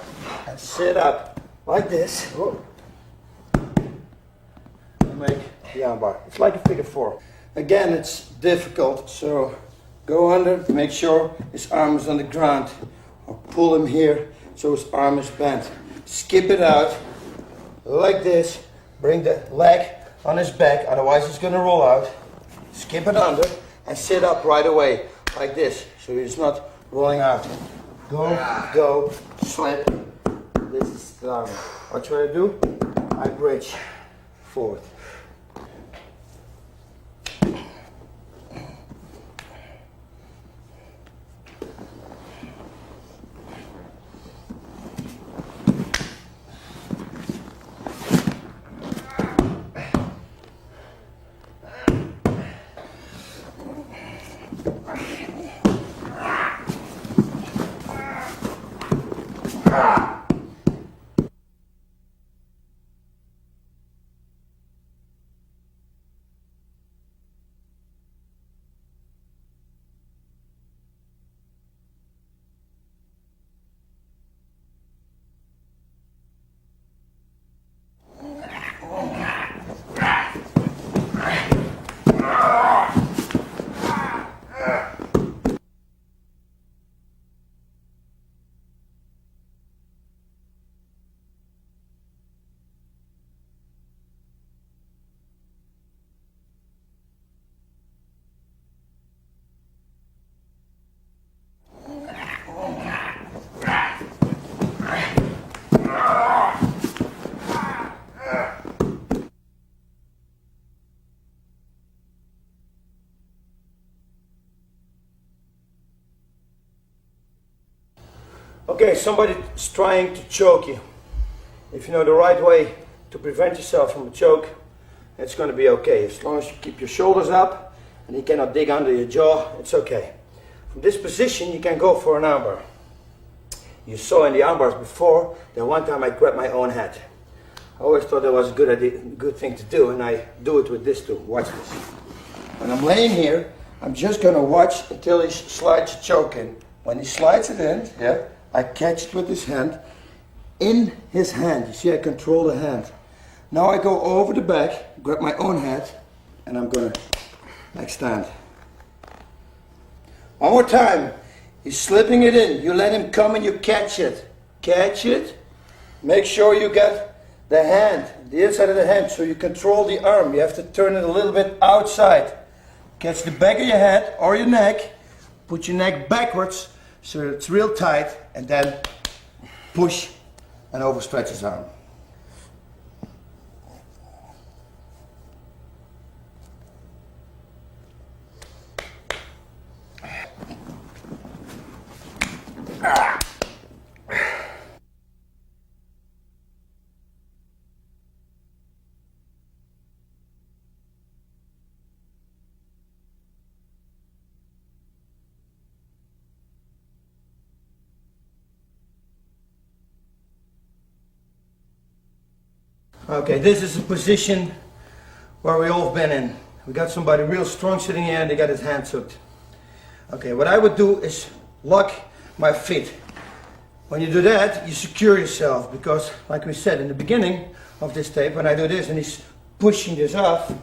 and sit up like this. And make the arm bar. It's like a figure 4. Again, it's difficult, so go under, make sure his arm is on the ground, or pull him here so his arm is bent. Skip it out like this, bring the leg on his back, otherwise he's gonna roll out. Skip it under and sit up right away like this, so he's not rolling out. Go, go, slip. This is the arm. Watch what I do. I bridge forward. Okay, somebody's trying to choke you. If you know the right way to prevent yourself from a choke, it's going to be okay. As long as you keep your shoulders up and he cannot dig under your jaw, it's okay. From this position, you can go for an armbar. You saw in the armbars before that one time I grabbed my own head. I always thought that was a good idea, good thing to do, and I do it with this too. Watch this. When I'm laying here, I'm just going to watch until he slides a choke in. When he slides it in, yeah, I catch it with his hand, in his hand. You see, I control the hand. Now I go over the back, grab my own head, and I'm gonna extend. One more time. He's slipping it in. You let him come and you catch it. Catch it. Make sure you get the hand, the inside of the hand, so you control the arm. You have to turn it a little bit outside. Catch the back of your head or your neck. Put your neck backwards so it's real tight, and then push and overstretch his arm. Okay, this is a position where we all been in. We got somebody real strong sitting here and they got his hands hooked. Okay, what I would do is lock my feet. When you do that, you secure yourself because, like we said in the beginning of this tape, when I do this and he's pushing this off,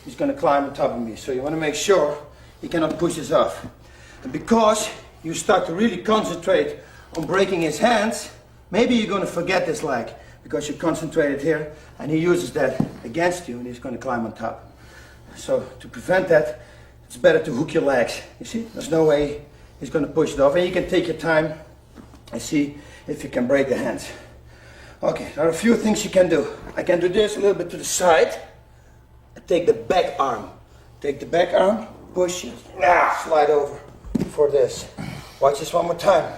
he's going to climb on top of me. So you want to make sure he cannot push this off. And because you start to really concentrate on breaking his hands, maybe you're going to forget this leg because you concentrated here and he uses that against you and he's going to climb on top. So to prevent that, it's better to hook your legs. You see, there's no way he's going to push it off, and you can take your time and see if you can break the hands. Okay, there are a few things you can do. I can do this a little bit to the side and take the back arm. Take the back arm, push it, slide over for this. Watch this one more time.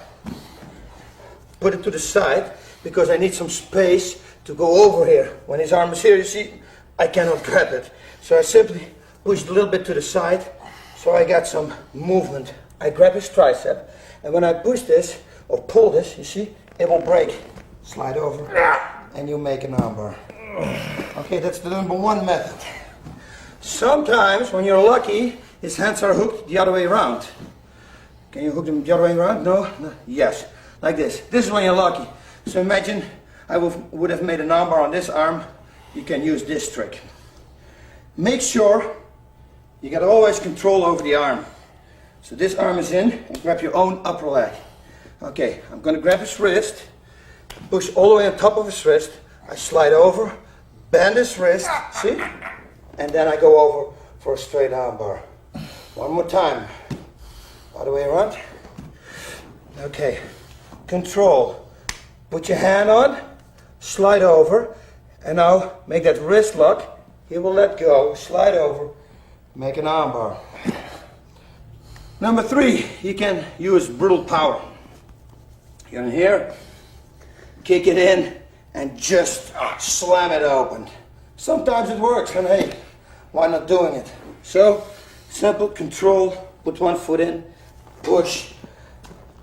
Put it to the side because I need some space to go over here. When his arm is here, you see, I cannot grab it. So I simply push it a little bit to the side so I got some movement. I grab his tricep, and when I push this or pull this, you see, it will break. Slide over, and you make an armbar. Okay, that's the number one method. Sometimes, when you're lucky, his hands are hooked the other way around. Can you hook them the other way around? No? No? Yes. Like this. This is when you're lucky. So imagine I would have made an armbar on this arm. You can use this trick. Make sure you got always control over the arm. So this arm is in, and grab your own upper leg. Okay, I'm going to grab his wrist, push all the way on top of his wrist. I slide over, bend his wrist, see? And then I go over for a straight armbar. One more time. Other way around. Okay, control. Put your hand on, slide over, and now make that wrist lock. He will let go, slide over, make an armbar. Number 3, you can use brutal power. You're in here, kick it in, and just slam it open. Sometimes it works, and hey, why not doing it? So, simple control, put one foot in, push,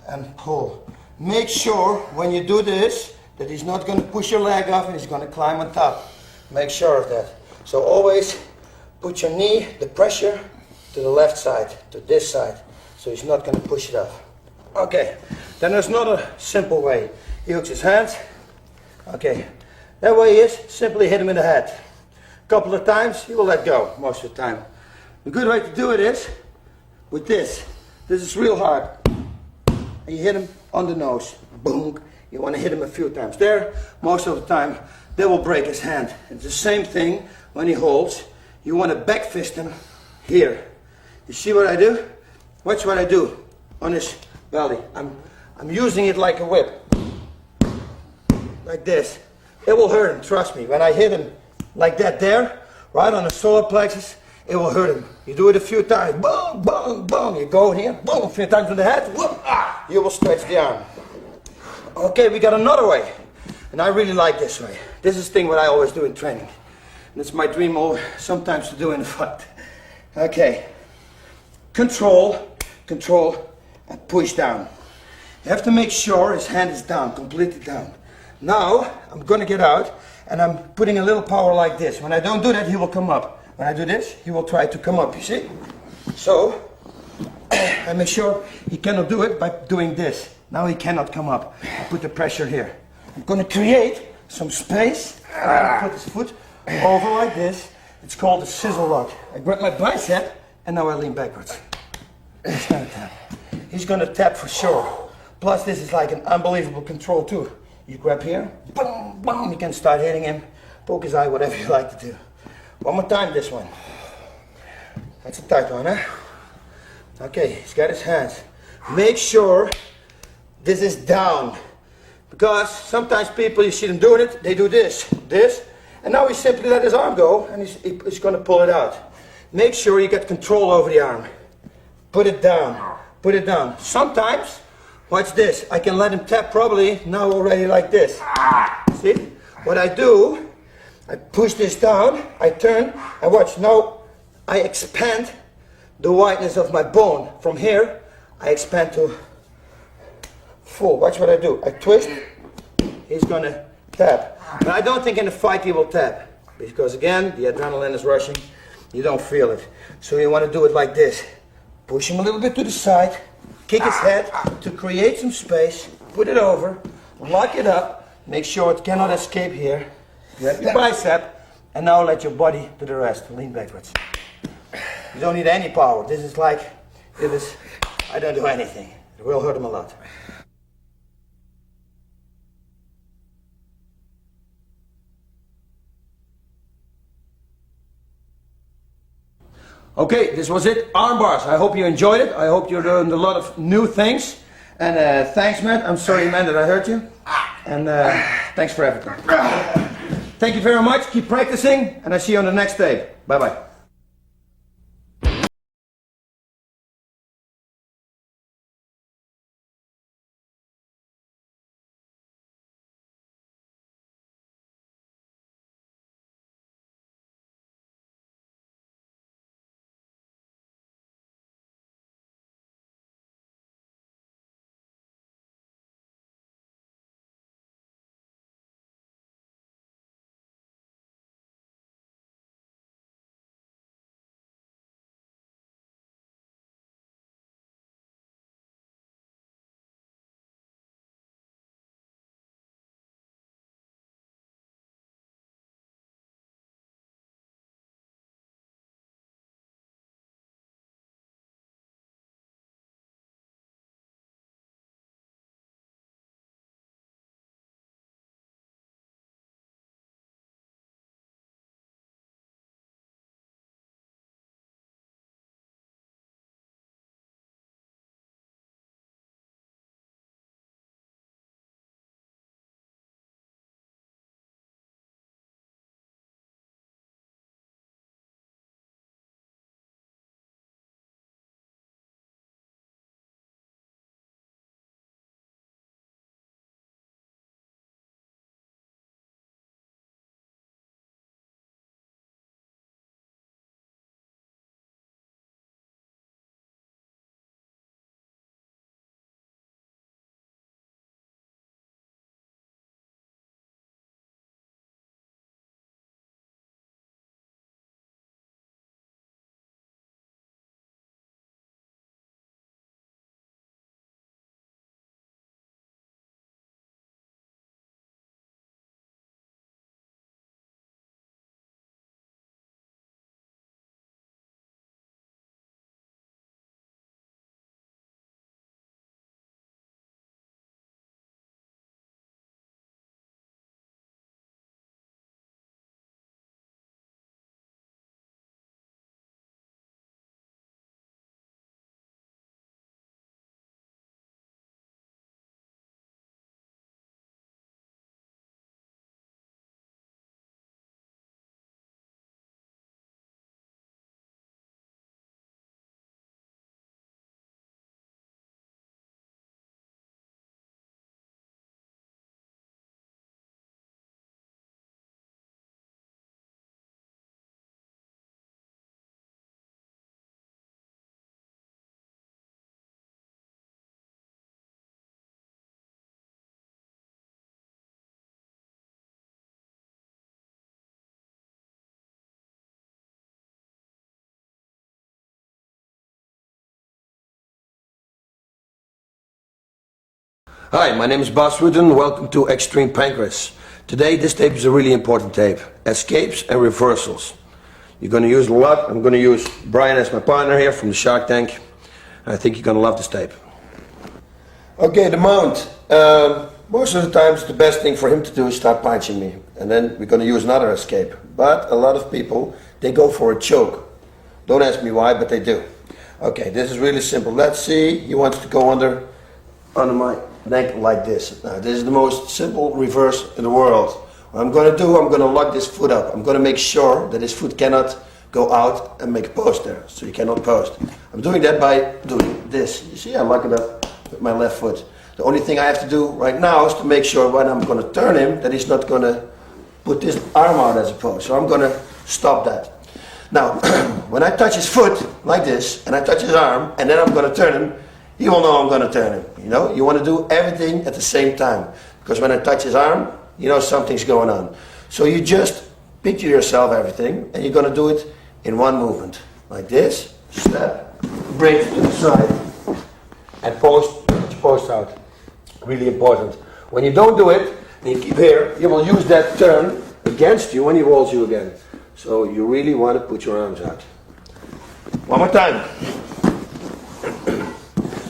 and pull. Make sure when you do this that he's not going to push your leg off and he's going to climb on top. Make sure of that. So always put your knee, the pressure, to the left side, to this side, so he's not going to push it off. Okay, then there's another simple way. He hooks his hands. Okay, that way is simply hit him in the head. A couple of times, he will let go most of the time. A good way to do it is with this. This is real hard. And you hit him on the nose. Boom. You want to hit him a few times there. Most of the time, they will break his hand. It's the same thing when he holds. You want to back fist him here. You see what I do? Watch what I do on his belly. I'm using it like a whip. Like this. It will hurt him, trust me. When I hit him like that there, right on the solar plexus, it will hurt him. You do it a few times. Boom, boom, boom. You go here, boom, a few times on the head. Whoop, you will stretch the arm. Okay, we got another way. And I really like this way. This is the thing what I always do in training. And it's my dream sometimes to do in a fight. Okay. Control, control, and push down. You have to make sure his hand is down, completely down. Now, I'm going to get out, and I'm putting a little power like this. When I don't do that, he will come up. When I do this, he will try to come up, you see? So, I make sure he cannot do it by doing this. Now he cannot come up. I put the pressure here. I'm going to create some space. I put his foot over like this. It's called a scissor lock. I grab my bicep, and now I lean backwards. He's going to tap. He's going to tap for sure. Plus, this is like an unbelievable control too. You grab here, boom, boom. You can start hitting him, poke his eye, whatever you like to do. One more time, this one. That's a tight one, huh? Okay, he's got his hands. Make sure this is down. Because sometimes people, you see them doing it, they do this, and now he simply let his arm go, and he's going to pull it out. Make sure you get control over the arm. Put it down, put it down. Sometimes, watch this, I can let him tap probably now already like this. See? What I do, I push this down, I turn, and watch, now I expand the wideness of my bone. From here, I expand to full. Watch what I do. I twist, he's gonna tap. But I don't think in a fight he will tap, because again, the adrenaline is rushing, you don't feel it. So you want to do it like this. Push him a little bit to the side, kick his head to create some space, put it over, lock it up, make sure it cannot escape here. Grab your bicep, and now let your body do the rest. Lean backwards. You don't need any power. This is like, I don't do anything. It will hurt him a lot. Okay, this was it. Arm bars. I hope you enjoyed it. I hope you learned a lot of new things. And thanks, man. I'm sorry, man, that I hurt you. And thanks for everything. Thank you very much. Keep practicing, and I see you on the next tape. Bye-bye. Hi, my name is Bas Rutten. Welcome to Extreme Pancrase. Today, this tape is a really important tape. Escapes and reversals. You're going to use a lot. I'm going to use Brian as my partner here from the Shark Tank. I think you're going to love this tape. Okay, the mount. Most of the times, the best thing for him to do is start punching me. And then we're going to use another escape. But a lot of people, they go for a choke. Don't ask me why, but they do. Okay, this is really simple. Let's see. He wants to go under my neck like this. Now, this is the most simple reverse in the world. What I'm going to do, I'm going to lock this foot up. I'm going to make sure that his foot cannot go out and make a post there. So you cannot post. I'm doing that by doing this. You see, I lock it up with my left foot. The only thing I have to do right now is to make sure when I'm going to turn him that he's not going to put this arm out as a post. So I'm going to stop that. Now, when I touch his foot like this, and I touch his arm, and then I'm going to turn him, he will know I'm going to turn him. You know, you want to do everything at the same time. Because when I touch his arm, you know something's going on. So you just picture yourself everything, and you're going to do it in one movement. Like this, step, break to the side, and post out. Really important. When you don't do it, and you keep here, you will use that turn against you when he rolls you again. So you really want to put your arms out. One more time.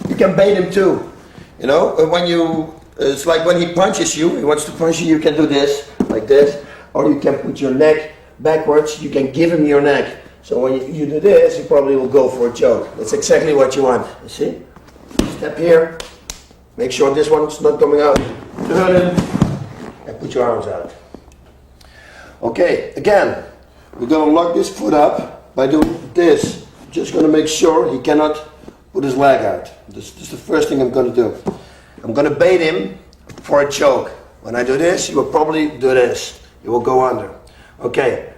You can bait him too. You know, when you, it's like when he punches you, he wants to punch you, you can do this, like this, or you can put your neck backwards, you can give him your neck. So when you do this, he probably will go for a choke. That's exactly what you want, you see? Step here, make sure this one's not coming out. Turn it, and put your arms out. Okay, again, we're gonna lock this foot up by doing this. Just gonna make sure he cannot put his leg out. This is the first thing I'm gonna do. I'm gonna bait him for a choke. When I do this, you will probably do this. You will go under. Okay,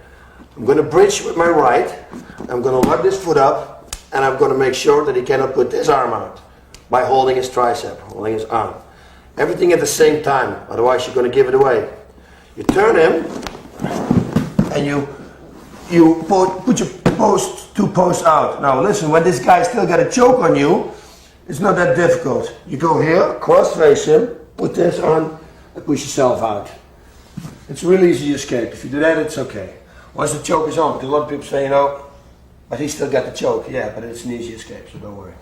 I'm gonna bridge with my right. I'm gonna lock this foot up, and I'm gonna make sure that he cannot put this arm out by holding his tricep, holding his arm. Everything at the same time, otherwise you're gonna give it away. You turn him, and you put your two posts out. Now listen, when this guy still got a choke on you, it's not that difficult. You go here, cross face him, put this on, and push yourself out. It's really easy to escape. If you do that, it's okay. Once the choke is on, because a lot of people say, you know, but he still got the choke. Yeah, but it's an easy escape, so don't worry.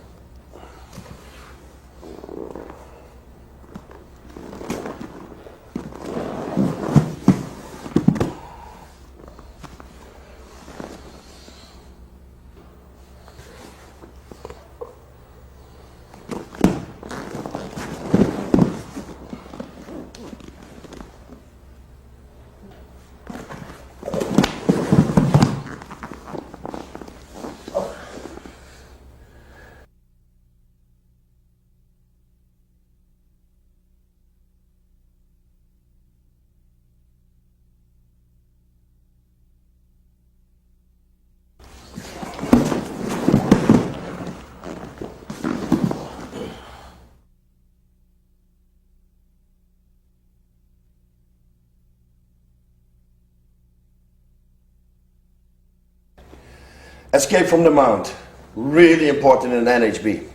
Escape from the mount, really important in NHB.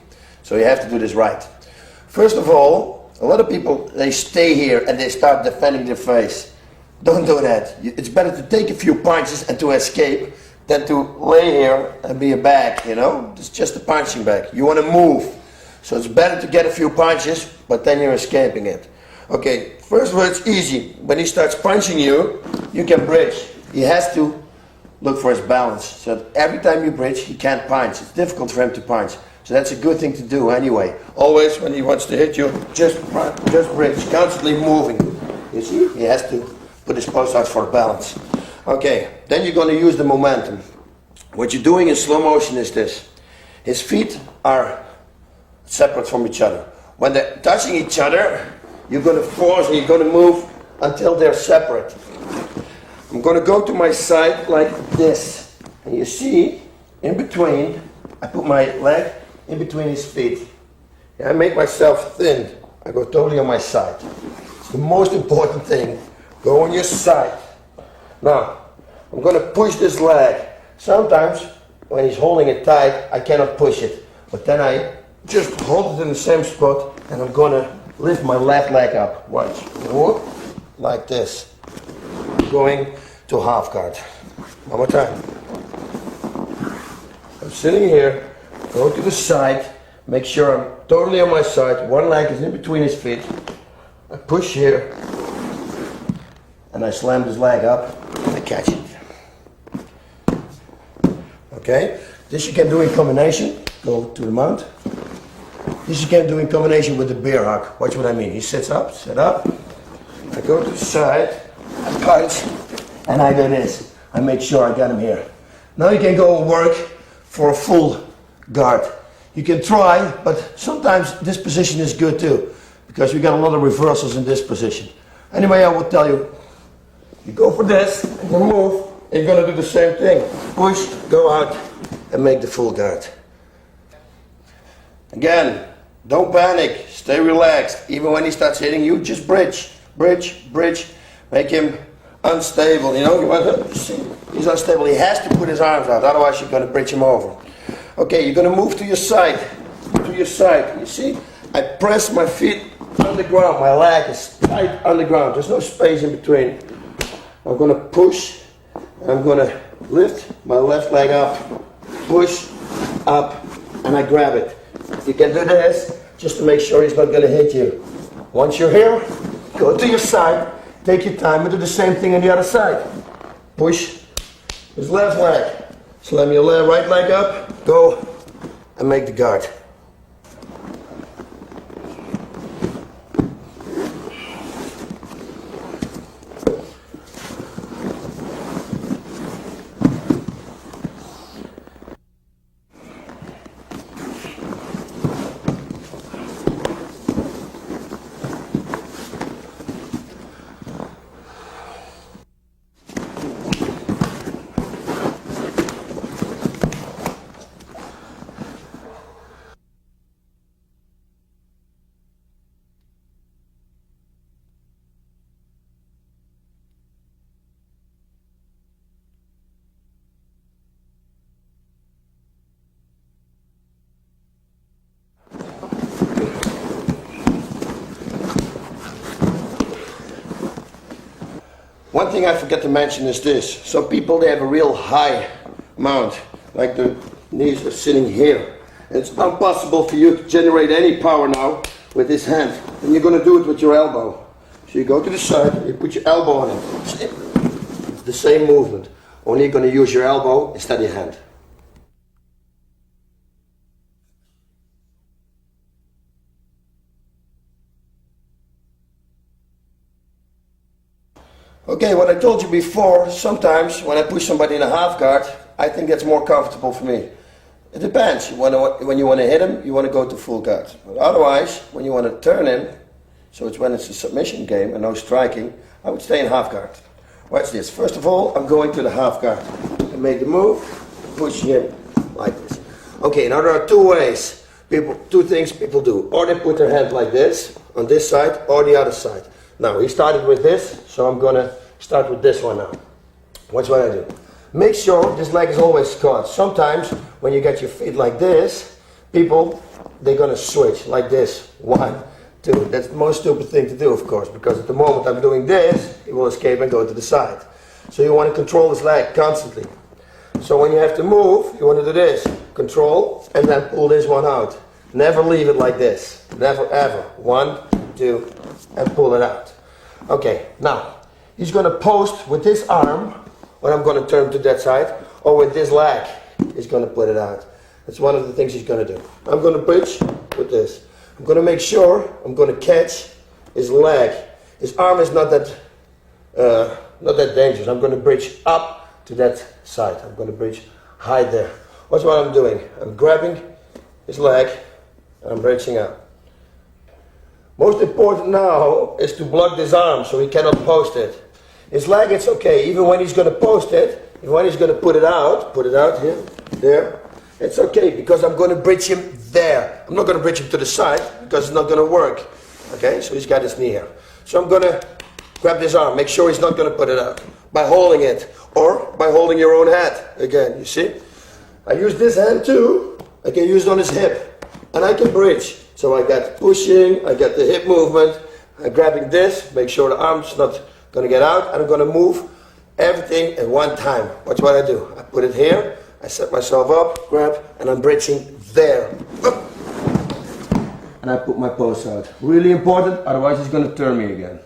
So you have to do this right. First of all, a lot of people, they stay here and they start defending their face. Don't do that. It's better to take a few punches and to escape than to lay here and be a bag, you know? It's just a punching bag. You want to move. So it's better to get a few punches, but then you're escaping it. Okay, first of all, it's easy. When he starts punching you, you can bridge. He has to look for his balance. So that every time you bridge, he can't punch. It's difficult for him to punch. So that's a good thing to do anyway. Always when he wants to hit you, just bridge, constantly moving. You see, he has to put his post out for balance. Okay, then you're going to use the momentum. What you're doing in slow motion is this. His feet are separate from each other. When they're touching each other, you're going to force and you're going to move until they're separate. I'm going to go to my side like this. And you see, in between, I put my leg in between his feet. Yeah, I make myself thin. I go totally on my side. It's the most important thing. Go on your side. Now, I'm going to push this leg. Sometimes, when he's holding it tight, I cannot push it. But then I just hold it in the same spot, and I'm going to lift my left leg up. Watch. Whoop. Like this. Going to half guard. One more time. I'm sitting here, go to the side, make sure I'm totally on my side, one leg is in between his feet. I push here, and I slam this leg up, and I catch it. Okay? This you can do in combination, go to the mount. This you can do in combination with the bear hug. Watch what I mean. He sits up, sit up, I go to the side, I punch, and I do this. I make sure I got him here. Now you can go and work for a full guard. You can try, but sometimes this position is good too, because we got a lot of reversals in this position. Anyway, I will tell you, you go for this, and you move, and you're gonna do the same thing. Push, go out, and make the full guard. Again, don't panic, stay relaxed. Even when he starts hitting you, just bridge, bridge, bridge. Make him unstable, you know, you want to see, he's unstable, he has to put his arms out, otherwise you're going to bridge him over. Okay, you're going to move to your side, you see, I press my feet on the ground, my leg is tight on the ground, there's no space in between. I'm going to push, I'm going to lift my left leg up, push, up, and I grab it. You can do this, just to make sure he's not going to hit you. Once you're here, go to your side, take your time and do the same thing on the other side. Push his left leg. Slam your right leg up, go and make the guard. One thing I forget to mention is this. Some people, they have a real high mount, like the knees are sitting here. It's impossible for you to generate any power now with this hand. And you're going to do it with your elbow. So you go to the side, you put your elbow on it. It's the same movement, only you're going to use your elbow instead of your hand. Okay, what I told you before, sometimes when I push somebody in a half guard, I think that's more comfortable for me. It depends. When you want to hit him, you want to go to full guard. But otherwise, when you want to turn him, so it's when it's a submission game and no striking, I would stay in half guard. Watch this. First of all, I'm going to the half guard. I make the move, push him like this. Okay, now there are two ways. Two things people do. Or they put their hand like this, on this side, or the other side. Now, he started with this, so I'm going to start with this one now. Watch what I do. Make sure this leg is always caught. Sometimes, when you get your feet like this, people, they're going to switch like this. 1, 2. That's the most stupid thing to do, of course, because at the moment I'm doing this, he will escape and go to the side. So you want to control his leg constantly. So when you have to move, you want to do this. Control, and then pull this one out. Never leave it like this. Never, ever. 1, 2, and pull it out. Okay, now, he's going to post with this arm, when I'm going to turn to that side, or with this leg, he's going to put it out. That's one of the things he's going to do. I'm going to bridge with this. I'm going to make sure I'm going to catch his leg. His arm is not that dangerous. I'm going to bridge up to that side. I'm going to bridge high there. Watch what I'm doing. I'm grabbing his leg, and I'm bridging up. Most important now is to block this arm so he cannot post it. His leg, it's okay, even when he's going to post it, even when he's going to put it out here, there, it's okay because I'm going to bridge him there. I'm not going to bridge him to the side because it's not going to work. Okay, so he's got his knee here. So I'm going to grab this arm, make sure he's not going to put it out by holding it or by holding your own head. Again, you see? I use this hand too. I can use it on his hip and I can bridge. So I got pushing, I got the hip movement, I'm grabbing this, make sure the arm's not going to get out, and I'm going to move everything at one time. Watch what I do. I put it here, I set myself up, grab, and I'm bridging there. And I put my post out. Really important, otherwise he's going to turn me again.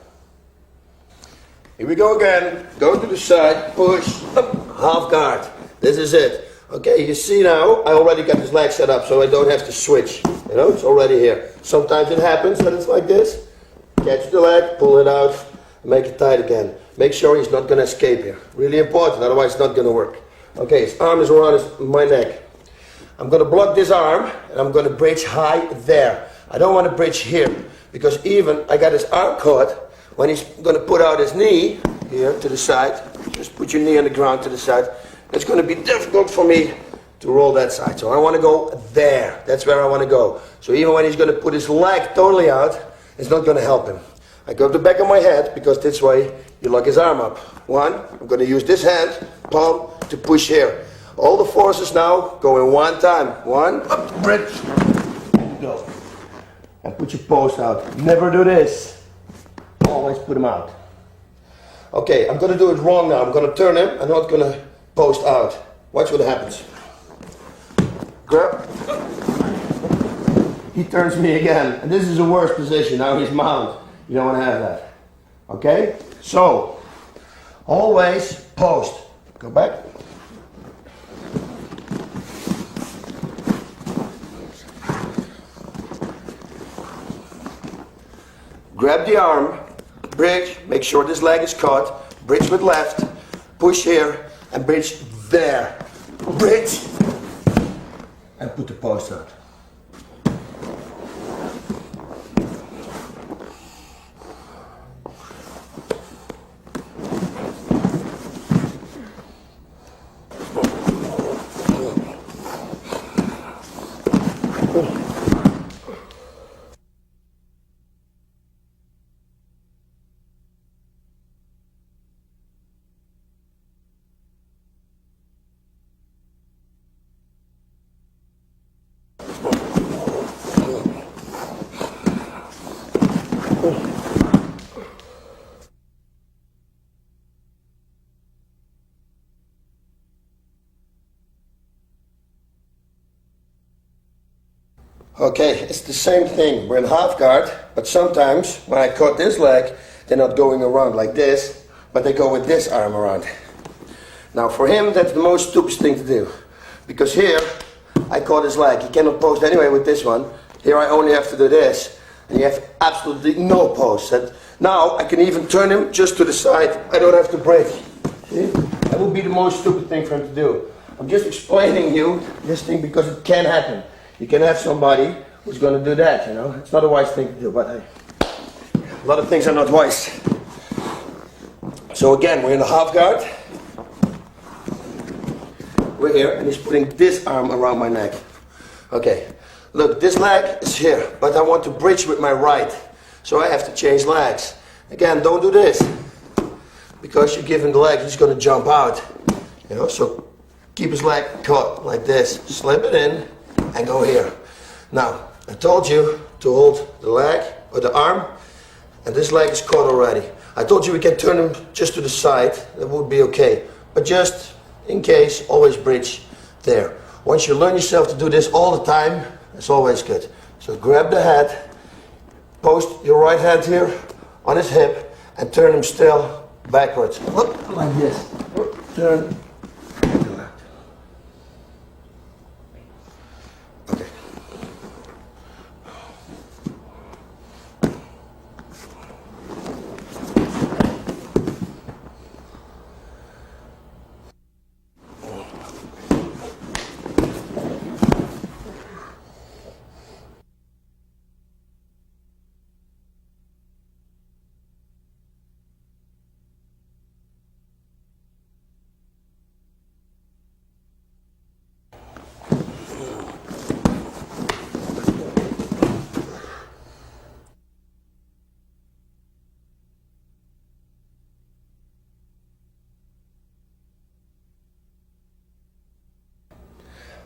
Here we go again. Go to the side, push, half guard. This is it. Okay, you see now, I already got his leg set up so I don't have to switch. You know, it's already here. Sometimes it happens that it's like this. Catch the leg, pull it out, make it tight again. Make sure he's not going to escape here. Really important, otherwise it's not going to work. Okay, his arm is around my neck. I'm going to block this arm and I'm going to bridge high there. I don't want to bridge here because even I got his arm caught when he's going to put out his knee here to the side. Just put your knee on the ground to the side. It's going to be difficult for me to roll that side. So I want to go there. That's where I want to go. So even when he's going to put his leg totally out, it's not going to help him. I go to the back of my head because this way you lock his arm up. One, I'm going to use this hand, palm, to push here. All the forces now go in one time. One, up, bridge, and go. And put your post out. Never do this. Always put them out. Okay, I'm going to do it wrong now. I'm going to turn him. I'm not going to post out. Watch what happens. Grab. He turns me again. And this is the worst position. Now he's mount. You don't want to have that. Okay? So, always post. Go back. Grab the arm, bridge, make sure this leg is caught, bridge with left, push here, and bridge there. Bridge, and put the post out. Okay, it's the same thing. We're in half guard, but sometimes when I cut this leg, they're not going around like this, but they go with this arm around. Now for him, that's the most stupid thing to do. Because here, I caught his leg. He cannot post anyway with this one. Here I only have to do this, and you have absolutely no post. And now I can even turn him just to the side. I don't have to break. See? That would be the most stupid thing for him to do. I'm just explaining you this thing because it can happen. You can have somebody who's going to do that, you know. It's not a wise thing to do, but hey, a lot of things are not wise. So again, we're in the half guard. We're here, and he's putting this arm around my neck. Okay, look, this leg is here, but I want to bridge with my right. So I have to change legs. Again, don't do this. Because you give him the leg, he's going to jump out. You know, so keep his leg caught like this. Slip it in. And go here. Now, I told you to hold the leg or the arm, and this leg is caught already. I told you we can turn him just to the side, that would be okay. But just in case, always bridge there. Once you learn yourself to do this all the time, it's always good. So grab the head, post your right hand here on his hip, and turn him still backwards. Look, like this. Turn.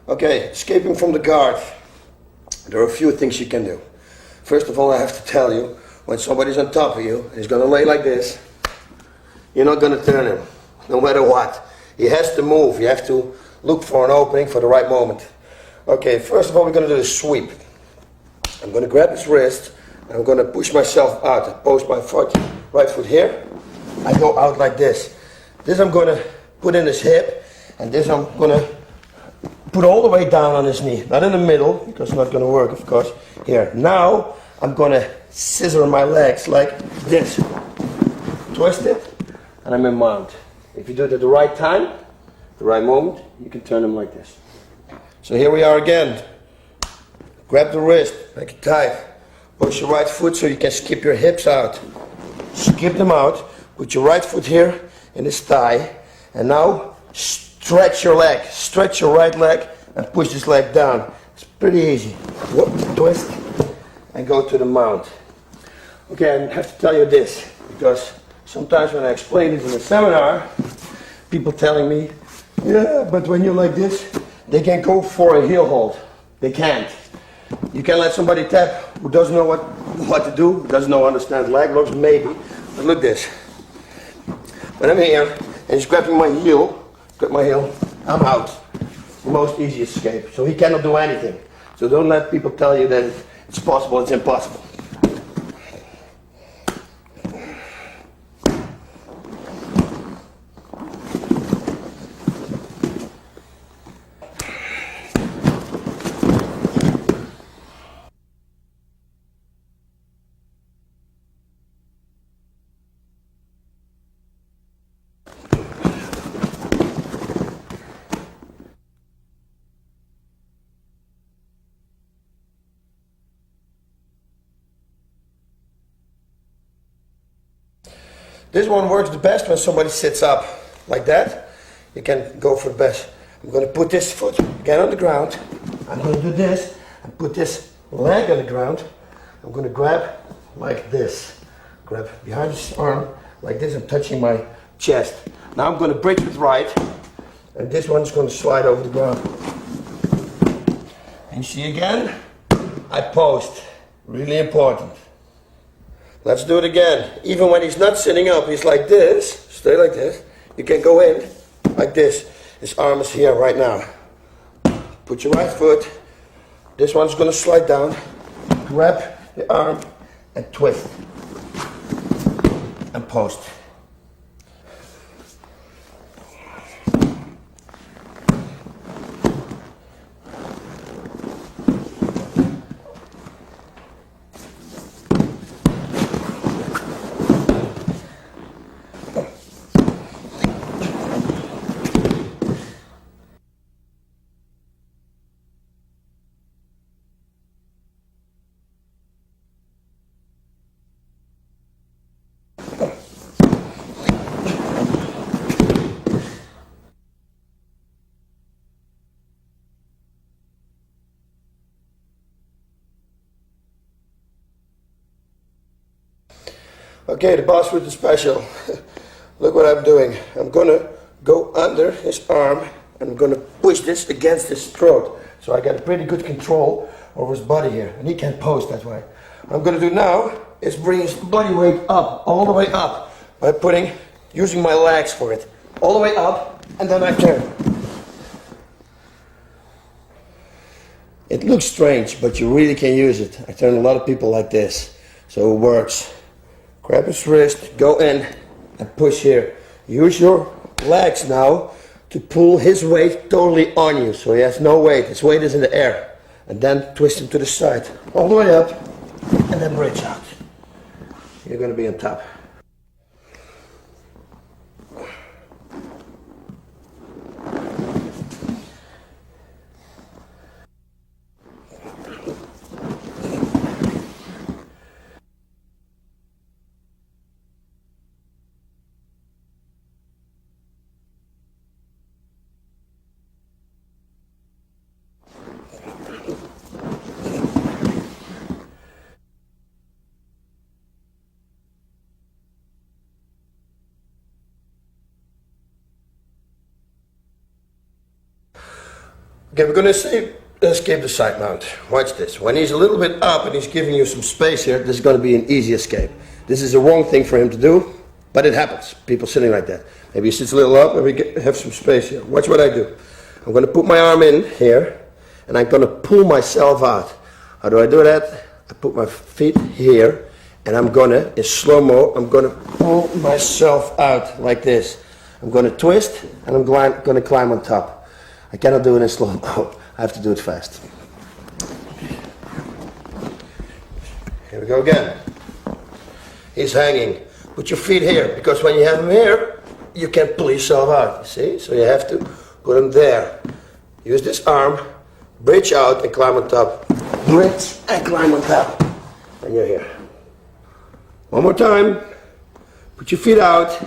Okay, escaping from the guard. There are a few things you can do. First of all, I have to tell you, when somebody's on top of you, he's going to lay like this, you're not going to turn him, no matter what. He has to move. You have to look for an opening for the right moment. Okay, first of all, we're going to do a sweep. I'm going to grab his wrist, and I'm going to push myself out. I post my foot, right foot here. I go out like this. This I'm going to put in his hip, and this I'm going to put all the way down on his knee. Not in the middle, because it's not going to work, of course. Here. Now, I'm going to scissor my legs like this. Twist it, and I'm in mount. If you do it at the right time, the right moment, you can turn them like this. So here we are again. Grab the wrist, make it tight. Push your right foot so you can skip your hips out. Skip them out. Put your right foot here in his thigh. And now, stretch your leg. Stretch your right leg and push this leg down. It's pretty easy. Whoop, twist, and go to the mount. Okay, I have to tell you this, because sometimes when I explain it in a seminar, people telling me, yeah, but when you're like this, they can go for a heel hold. They can't. You can let somebody tap who doesn't know what to do, doesn't know understand leg locks, maybe. But look this. When I'm here and he's grabbing my heel, I'm out. The most easiest escape. So he cannot do anything. So don't let people tell you that it's possible, it's impossible. This one works the best when somebody sits up like that. You can go for the best. I'm going to put this foot again on the ground. I'm going to do this and put this leg on the ground. I'm going to grab like this. Grab behind his arm like this. I'm touching my chest. Now I'm going to bridge with right. And this one's going to slide over the ground. And you see again, I post. Really important. Let's do it again. Even when he's not sitting up, he's like this. Stay like this. You can go in like this. His arm is here right now. Put your right foot. This one's going to slide down. Grab the arm and twist. And post. Okay, the Bas Rutten special. Look what I'm doing. I'm gonna go under his arm and I'm gonna push this against his throat. So I got a pretty good control over his body here. And he can't post that way. What I'm gonna do now is bring his body weight up, all the way up, by using my legs for it. All the way up, and then I turn. It looks strange, but you really can use it. I turn a lot of people like this, so it works. Grab his wrist, go in, and push here. Use your legs now to pull his weight totally on you, so he has no weight. His weight is in the air. And then twist him to the side, all the way up, and then bridge out. You're going to be on top. Okay, we're going to escape the side mount. Watch this. When he's a little bit up and he's giving you some space here, this is going to be an easy escape. This is the wrong thing for him to do, but it happens. People sitting like that. Maybe he sits a little up and we have some space here. Watch what I do. I'm going to put my arm in here and I'm going to pull myself out. How do I do that? I put my feet here and I'm going to, in slow-mo, I'm going to pull myself out like this. I'm going to twist and I'm going to climb on top. I cannot do it in slow-mo. I have to do it fast. Here we go again. He's hanging. Put your feet here, because when you have him here, you can pull yourself out, you see? So you have to put him there. Use this arm, bridge out and climb on top. Bridge and climb on top. And you're here. One more time. Put your feet out.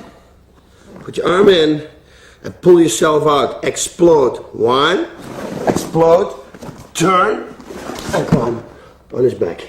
Put your arm in. And pull yourself out. Explode. One. Explode. Turn. And climb on his back.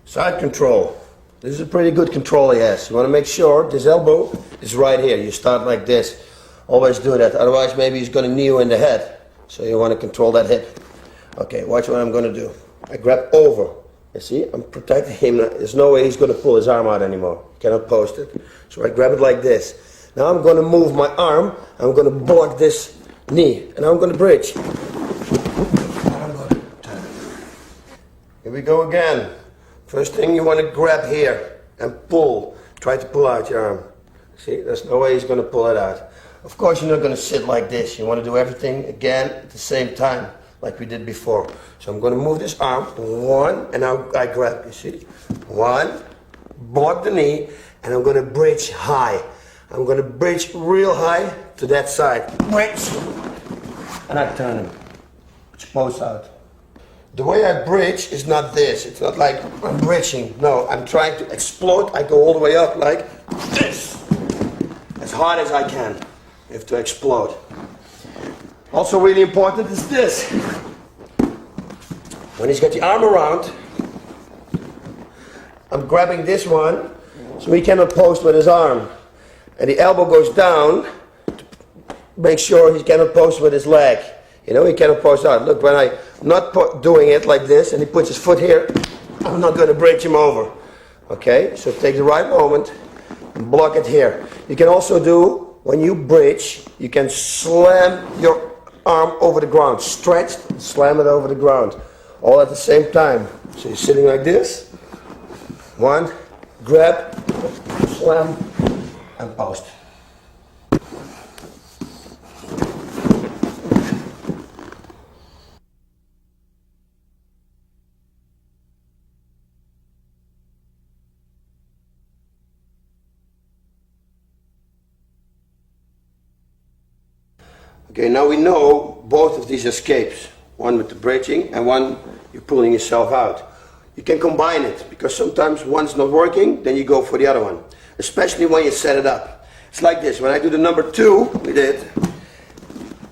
Side control. This is a pretty good control he has. You want to make sure this elbow is right here. You start like this. Always do that. Otherwise, maybe he's going to knee you in the head. So you want to control that hip. Okay, watch what I'm going to do. I grab over. You see, I'm protecting him. There's no way he's going to pull his arm out anymore. He cannot post it. So I grab it like this. Now I'm going to move my arm. I'm going to block this knee. And I'm going to bridge. Here we go again. First thing, you want to grab here and pull. Try to pull out your arm. See, there's no way he's going to pull it out. Of course, you're not going to sit like this. You want to do everything again at the same time, like we did before. So I'm going to move this arm, one, and now I grab, you see? One, block the knee, and I'm going to bridge high. I'm going to bridge real high to that side. Bridge. And I turn him. Which both out. The way I bridge is not this. It's not like I'm bridging. No, I'm trying to explode. I go all the way up like this. As hard as I can. You have to explode. Also really important is this. When he's got the arm around, I'm grabbing this one so he cannot post with his arm. And the elbow goes down to make sure he cannot post with his leg. You know, he cannot post out. Look, when I'm not doing it like this and he puts his foot here, I'm not going to bridge him over. Okay, so take the right moment and block it here. You can also do, when you bridge, you can slam your arm over the ground. Stretch, slam it over the ground. All at the same time. So you're sitting like this. One, grab, slam, and post. Okay, now we know both of these escapes. One with the bridging and one you're pulling yourself out. You can combine it because sometimes one's not working, then you go for the other one. Especially when you set it up. It's like this, when I do the number 2, we did,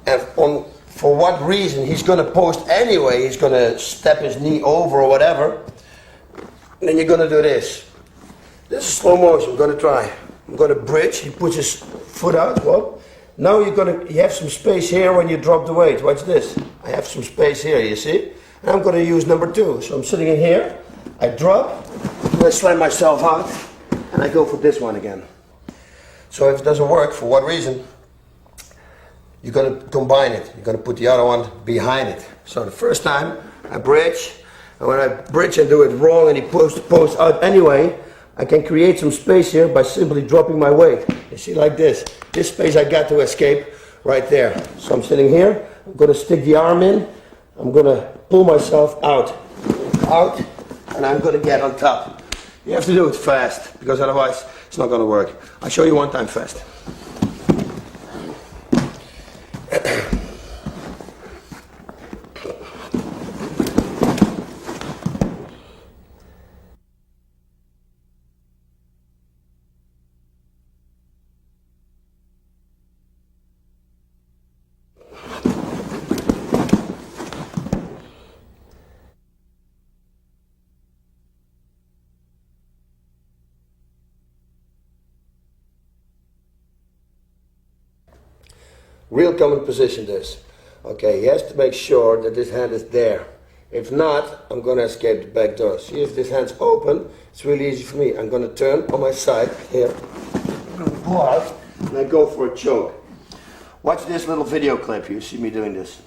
and for what reason he's going to post anyway, he's going to step his knee over or whatever, then you're going to do this. This is slow motion, I'm going to try. I'm going to bridge, he puts his foot out, whoa. Now you have some space here when you drop the weight. Watch this. I have some space here, you see? And I'm going to use number 2. So I'm sitting in here, I drop, and I slam myself out, and I go for this one again. So if it doesn't work, for what reason, you're going to combine it. You're going to put the other one behind it. So the first time, I bridge, and when I bridge and do it wrong and he posts out anyway, I can create some space here by simply dropping my weight. You see, like this. This space I got to escape right there. So I'm sitting here, I'm going to stick the arm in, I'm going to pull myself out, and I'm going to get on top. You have to do it fast, because otherwise it's not going to work. I'll show you one time fast. Real common position this. Okay, he has to make sure that this hand is there. If not, I'm going to escape the back door. See, if this hand's open, it's really easy for me. I'm going to turn on my side here, I'm going to pull out, and I go for a choke. Watch this little video clip. You see me doing this.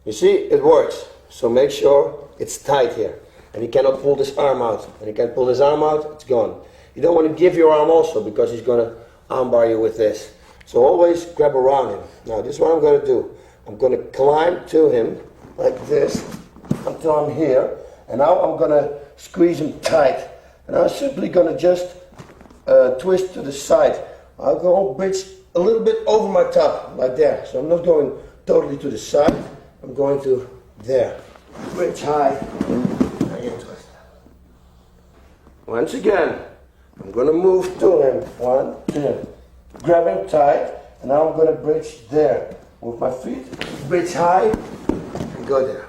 You see, it works. So make sure it's tight here. And he cannot pull this arm out. When he can pull his arm out, it's gone. You don't want to give your arm also because he's going to armbar you with this. So always grab around him. Now this is what I'm going to do. I'm going to climb to him like this until I'm here. And now I'm gonna squeeze him tight. And I'm simply gonna just twist to the side. I'll go bridge a little bit over my top, like that. So I'm not going totally to the side. I'm going to there. Bridge high, and you twist. Once again, I'm gonna move to him. 1, 2. Grab him tight, and now I'm gonna bridge there. Move my feet, bridge high, and go there.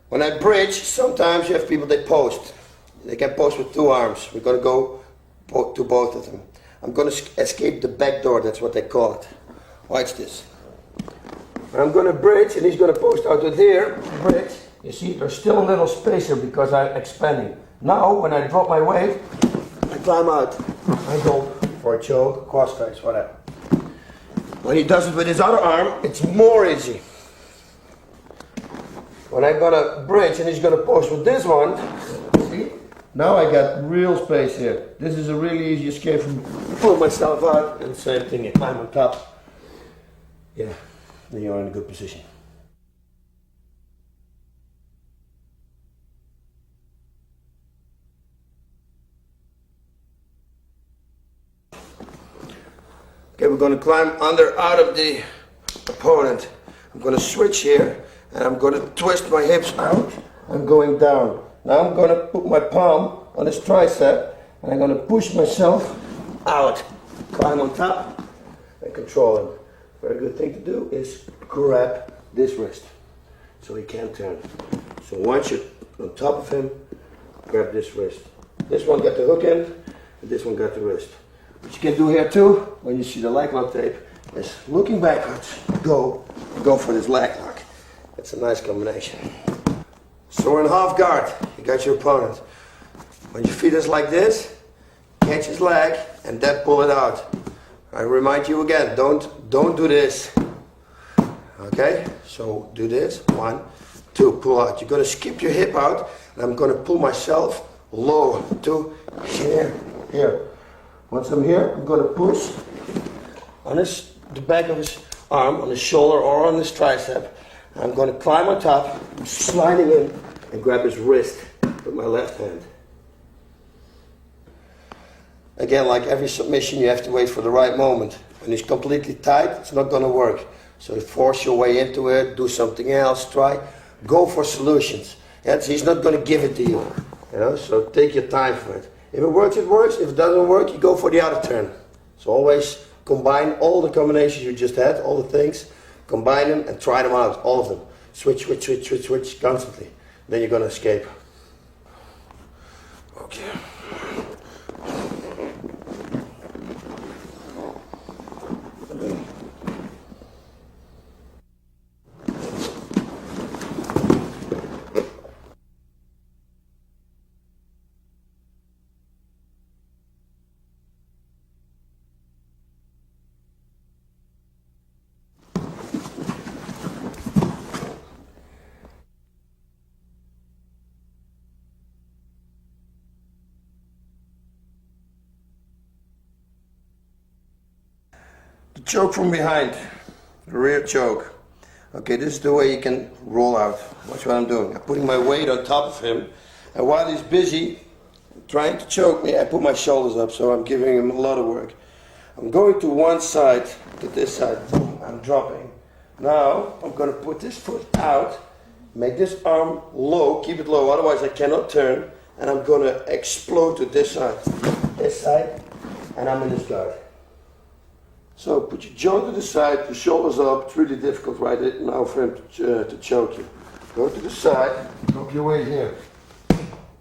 When I bridge, sometimes you have people, they post. They can post with 2 arms. We're going to go to both of them. I'm going to escape the back door, that's what they call it. Watch this. I'm going to bridge, and he's going to post out with here. Bridge. You see, there's still a little space here because I'm expanding. Now, when I drop my weight, I climb out. I go for a choke, cross strikes, whatever. When he does it with his other arm, it's more easy. When I'm gonna bridge and he's gonna post with this one, see? Now I got real space here. This is a really easy escape from pulling myself out, and same thing, you climb on top. Yeah, then you're in a good position. Okay, we're gonna climb out of the opponent. I'm gonna switch here. And I'm going to twist my hips out. I'm going down. Now I'm going to put my palm on his tricep, and I'm going to push myself out. Climb on top and control him. Very good thing to do is grab this wrist so he can't turn. So once you're on top of him, grab this wrist. This one got the hook in, and this one got the wrist. What you can do here too, when you see the leg lock tape, is looking backwards, go for this leg lock. It's a nice combination. So we're in half guard. You got your opponent. When your feet is like this, catch his leg and then pull it out. I remind you again, don't do this. Okay? So do this. 1, 2, pull out. You're gonna skip your hip out, and I'm gonna pull myself low to here. Once I'm here, I'm gonna push on the back of his arm, on his shoulder or on his tricep. I'm going to climb on top, sliding in, and grab his wrist with my left hand. Again, like every submission, you have to wait for the right moment. When he's completely tight, it's not going to work. So force your way into it, do something else, try. Go for solutions. He's not going to give it to you. So take your time for it. If it works, it works. If it doesn't work, you go for the other turn. So always combine all the combinations you just had, all the things. Combine them and try them out, all of them. Switch constantly. Then you're going to escape. Okay. The choke from behind, the rear choke. Okay, this is the way you can roll out. Watch what I'm doing. I'm putting my weight on top of him, and while he's busy trying to choke me, I put my shoulders up, so I'm giving him a lot of work. I'm going to one side, to this side, boom, I'm dropping. Now, I'm going to put this foot out, make this arm low, keep it low, otherwise I cannot turn, and I'm going to explode to this side, and I'm in this guard. So put your jaw to the side, your shoulders up. It's really difficult right now for him to choke you. Go to the side, drop your weight here.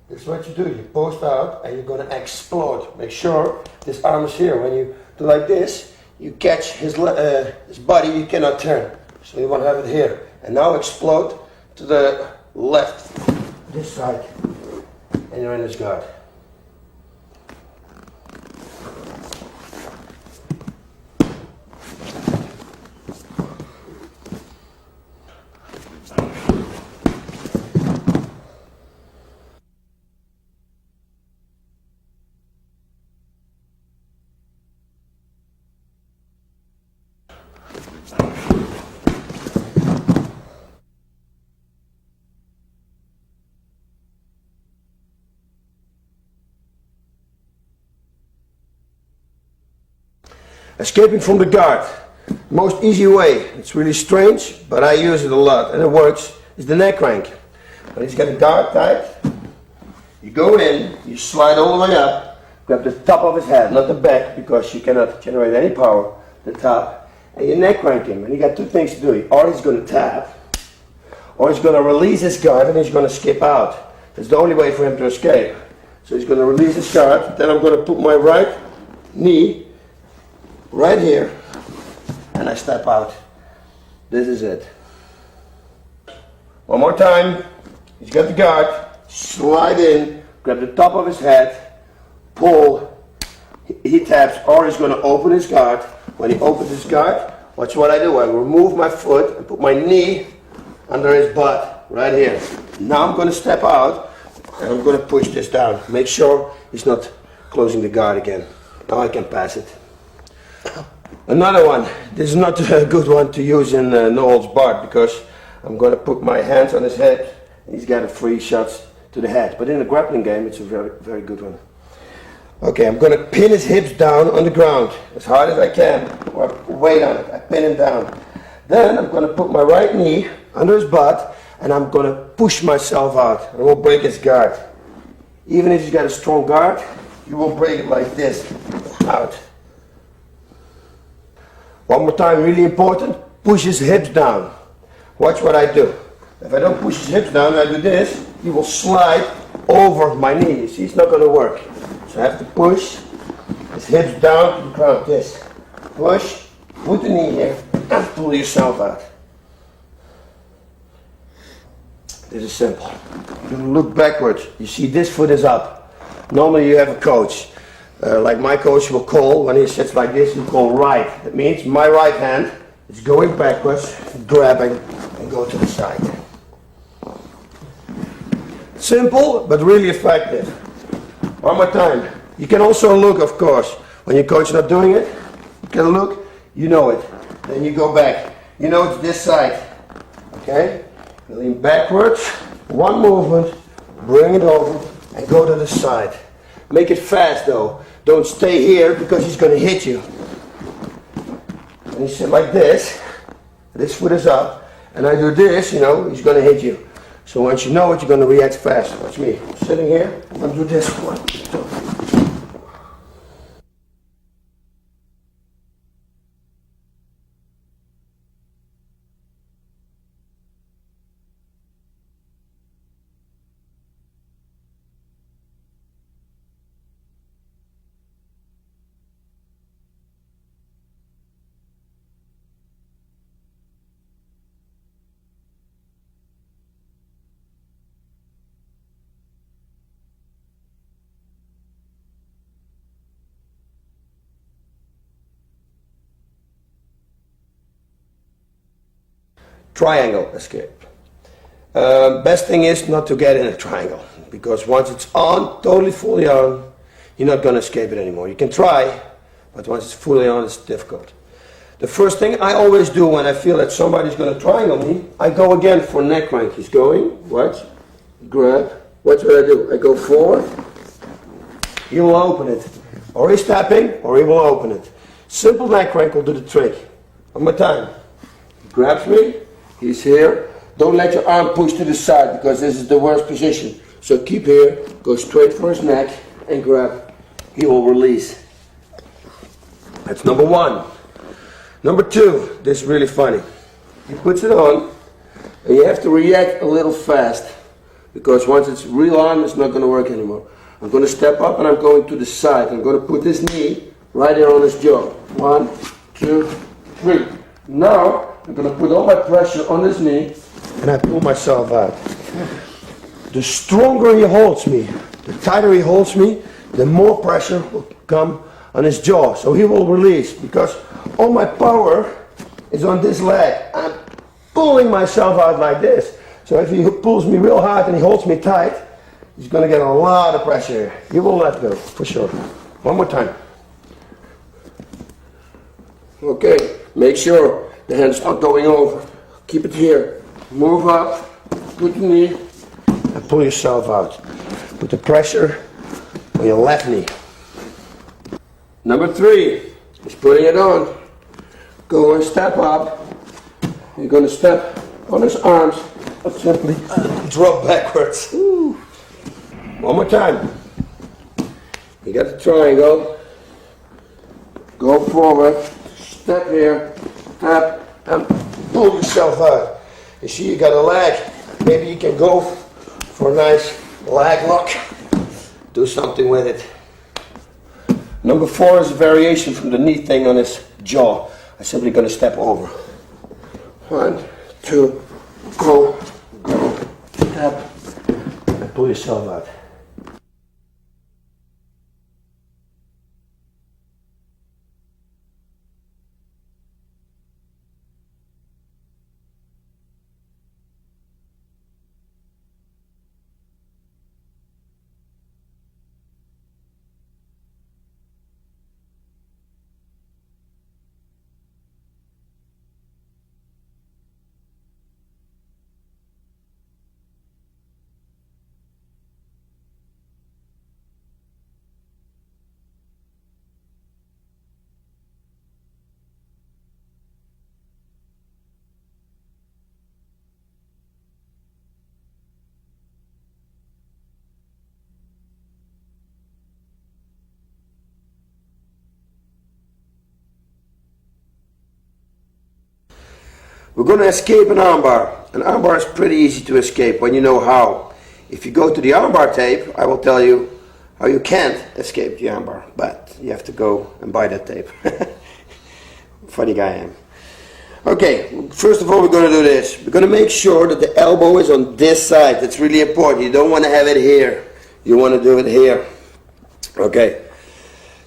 This is what you do. You post out and you're going to explode. Make sure this arm is here. When you do like this, you catch his body, you cannot turn. So you want to have it here. And now explode to the left, this side. and you're in his guard. Escaping from the guard. Most easy way, it's really strange, but I use it a lot and it works, is the neck crank. When he's got the guard tight, you go in, you slide all the way up, grab the top of his head, not the back, because you cannot generate any power, the top, and you neck crank him. And you got two things to do. Or he's going to tap, or he's going to release his guard and he's going to skip out. That's the only way for him to escape. So he's going to release his guard, then I'm going to put my right knee right here, and I step out. This is it. One more time. He's got the guard. Slide in, grab the top of his head, pull. He taps, or he's going to open his guard. When he opens his guard, watch what I do. I remove my foot and put my knee under his butt, right here. Now I'm going to step out, and I'm going to push this down. Make sure he's not closing the guard again. Now I can pass it. Another one. This is not a good one to use in no holds barred, because I'm going to put my hands on his head and he's got a free shots to the head. But in a grappling game, it's a very, very good one. Okay, I'm going to pin his hips down on the ground as hard as I can, or weight on it. I pin him down. Then I'm going to put my right knee under his butt and I'm going to push myself out. I will break his guard. Even if he's got a strong guard, you will break it like this, out. One more time, really important, push his hips down. Watch what I do. If I don't push his hips down and I do this, he will slide over my knee. You see, it's not going to work. So I have to push his hips down to the ground, this. Push, put the knee here, and pull yourself out. This is simple. You look backwards, you see this foot is up. Normally you have a coach. Like my coach will call, when he sits like this, he'll call right. That means my right hand is going backwards, grabbing, and go to the side. Simple, but really effective. One more time. You can also look, of course. When your coach is not doing it, you can look, you know it. Then you go back. You know it's this side. Okay? Lean backwards, one movement, bring it over, and go to the side. Make it fast though. Don't stay here because he's going to hit you. And you sit like this foot is up, and I do this, you know, he's going to hit you. So once you know it, you're going to react fast. Watch me. I'm sitting here, I'm going to do this. 1, 2. Triangle escape. Best thing is not to get in a triangle, because once it's on, totally fully on, you're not going to escape it anymore. You can try, but once it's fully on, it's difficult. The first thing I always do when I feel that somebody's going to triangle me, I go again for neck crank. He's going, watch, grab, watch what I do. I go forward, he will open it. Or he's tapping, or he will open it. Simple neck crank will do the trick. One more time. He grabs me. He's here. Don't let your arm push to the side, because this is the worst position. So keep here, go straight for his neck and grab. He will release. That's number one. Number two, this is really funny. He puts it on, and you have to react a little fast, because once it's real on, it's not going to work anymore. I'm going to step up and I'm going to the side. I'm going to put this knee right there on his jaw. 1, 2, 3. Now, I'm going to put all my pressure on this knee, and I pull myself out. the stronger he holds me, the tighter he holds me, the more pressure will come on his jaw. So he will release, because all my power is on this leg. I'm pulling myself out like this. So if he pulls me real hard and he holds me tight, he's going to get a lot of pressure here. He will let go, for sure. One more time. Okay, make sure the hand's not going over. Keep it here. Move up, put the knee, and pull yourself out. Put the pressure on your left knee. Number 3 is putting it on. Go and step up. You're going to step on his arms, or simply drop backwards. Woo. One more time. You got the triangle. Go forward, step here, tap, and pull yourself out. You see you got a leg. Maybe you can go for a nice leg lock. Do something with it. Number 4 is a variation from the knee thing on his jaw. I'm simply going to step over. 1, 2, go, tap, and pull yourself out. We're going to escape an armbar. An armbar is pretty easy to escape when you know how. If you go to the armbar tape, I will tell you how you can't escape the armbar, but you have to go and buy that tape. Funny guy I am. Okay, first of all we're going to do this. We're going to make sure that the elbow is on this side. That's really important. You don't want to have it here. You want to do it here. Okay.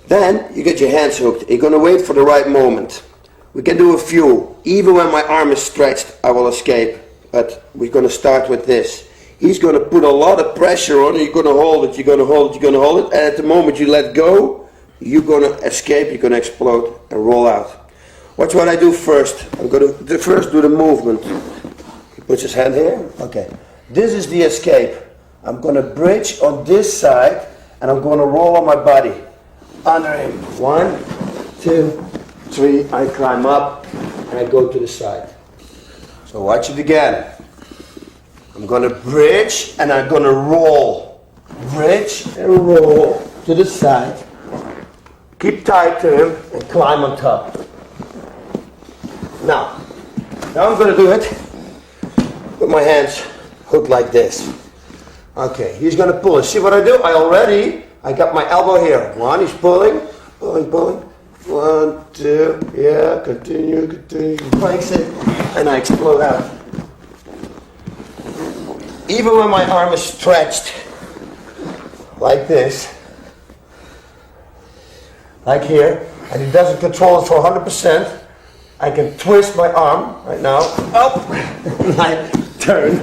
Then you get your hands hooked. You're going to wait for the right moment. We can do a few. Even when my arm is stretched, I will escape. But we're going to start with this. He's going to put a lot of pressure on it. You're going to hold it, you're going to hold it, you're going to hold it. And at the moment you let go, you're going to escape, you're going to explode and roll out. Watch what I do first. I'm going to first do the movement. He puts his hand here. Okay. This is the escape. I'm going to bridge on this side and I'm going to roll on my body. Under him. 1, 2, 3. I climb up and I go to the side. So watch it again. I'm going to bridge and I'm going to roll. Bridge and roll to the side. Keep tight to him and climb on top. Now I'm going to do it with my hands hooked like this. Okay, he's going to pull it. See what I do? I got my elbow here. 1, he's pulling, pulling, pulling. 1, 2, yeah, continue. He breaks it, and I explode out. Even when my arm is stretched, like this, like here, and he doesn't control it for 100%, I can twist my arm right now, up, and I turn.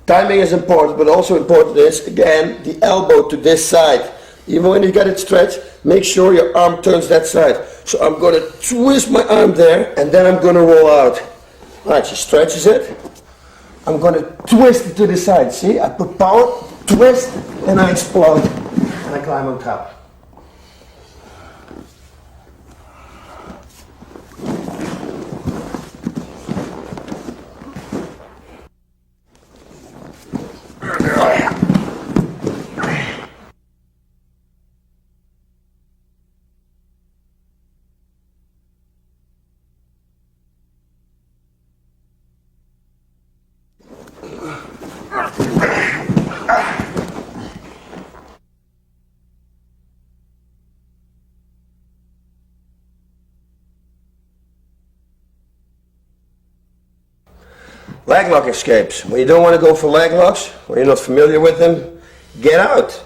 Timing is important, but also important is, again, the elbow to this side. Even when you get it stretched, make sure your arm turns that side. So I'm going to twist my arm there, and then I'm going to roll out. Right, she stretches it. I'm going to twist it to the side. See, I put power, twist, and I explode. And I climb on top. Leg lock escapes. When you don't want to go for leg locks, when you're not familiar with them, get out.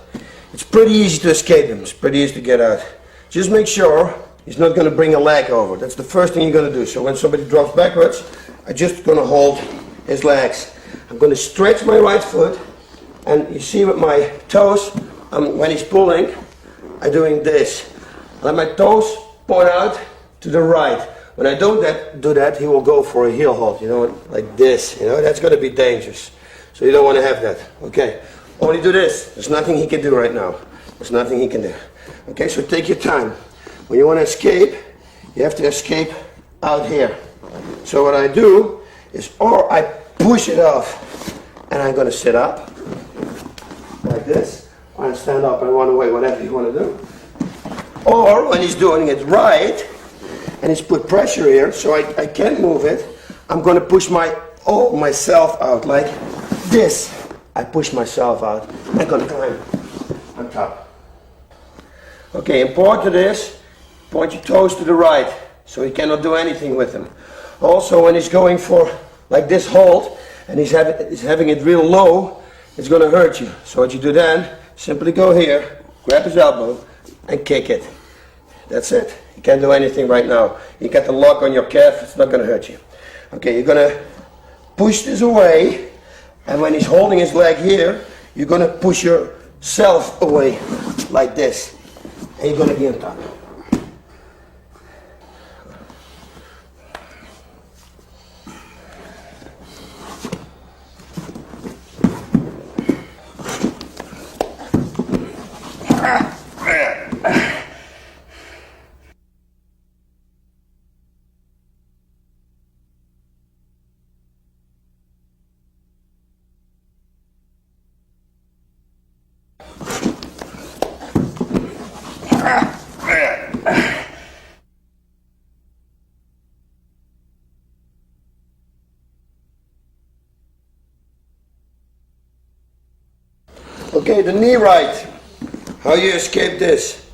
It's pretty easy to escape them. It's pretty easy to get out. Just make sure he's not going to bring a leg over. That's the first thing you're going to do. So when somebody drops backwards, I'm just going to hold his legs. I'm going to stretch my right foot, and you see with my toes, when he's pulling, I'm doing this. Let my toes point out to the right. When I don't do that, he will go for a heel hold, you know, like this. You know, that's going to be dangerous. So you don't want to have that. Okay, only do this. There's nothing he can do right now. There's nothing he can do. Okay, so take your time. When you want to escape, you have to escape out here. So what I do is, or I push it off, and I'm going to sit up like this, or I stand up and run away, whatever you want to do. Or when he's doing it right, and he's put pressure here, so I can't move it, I'm going to push myself out like this. I push myself out. I'm going to climb on top. Okay, important is, point your toes to the right, so he cannot do anything with them. Also, when he's going for like this hold, and he's having it real low, it's going to hurt you. So what you do then, simply go here, grab his elbow, and kick it. That's it. You can't do anything right now. You got the lock on your calf, it's not going to hurt you. Okay, you're going to push this away, and when he's holding his leg here, you're going to push yourself away like this, and you're going to be on top. Okay, the knee right. How you escape this?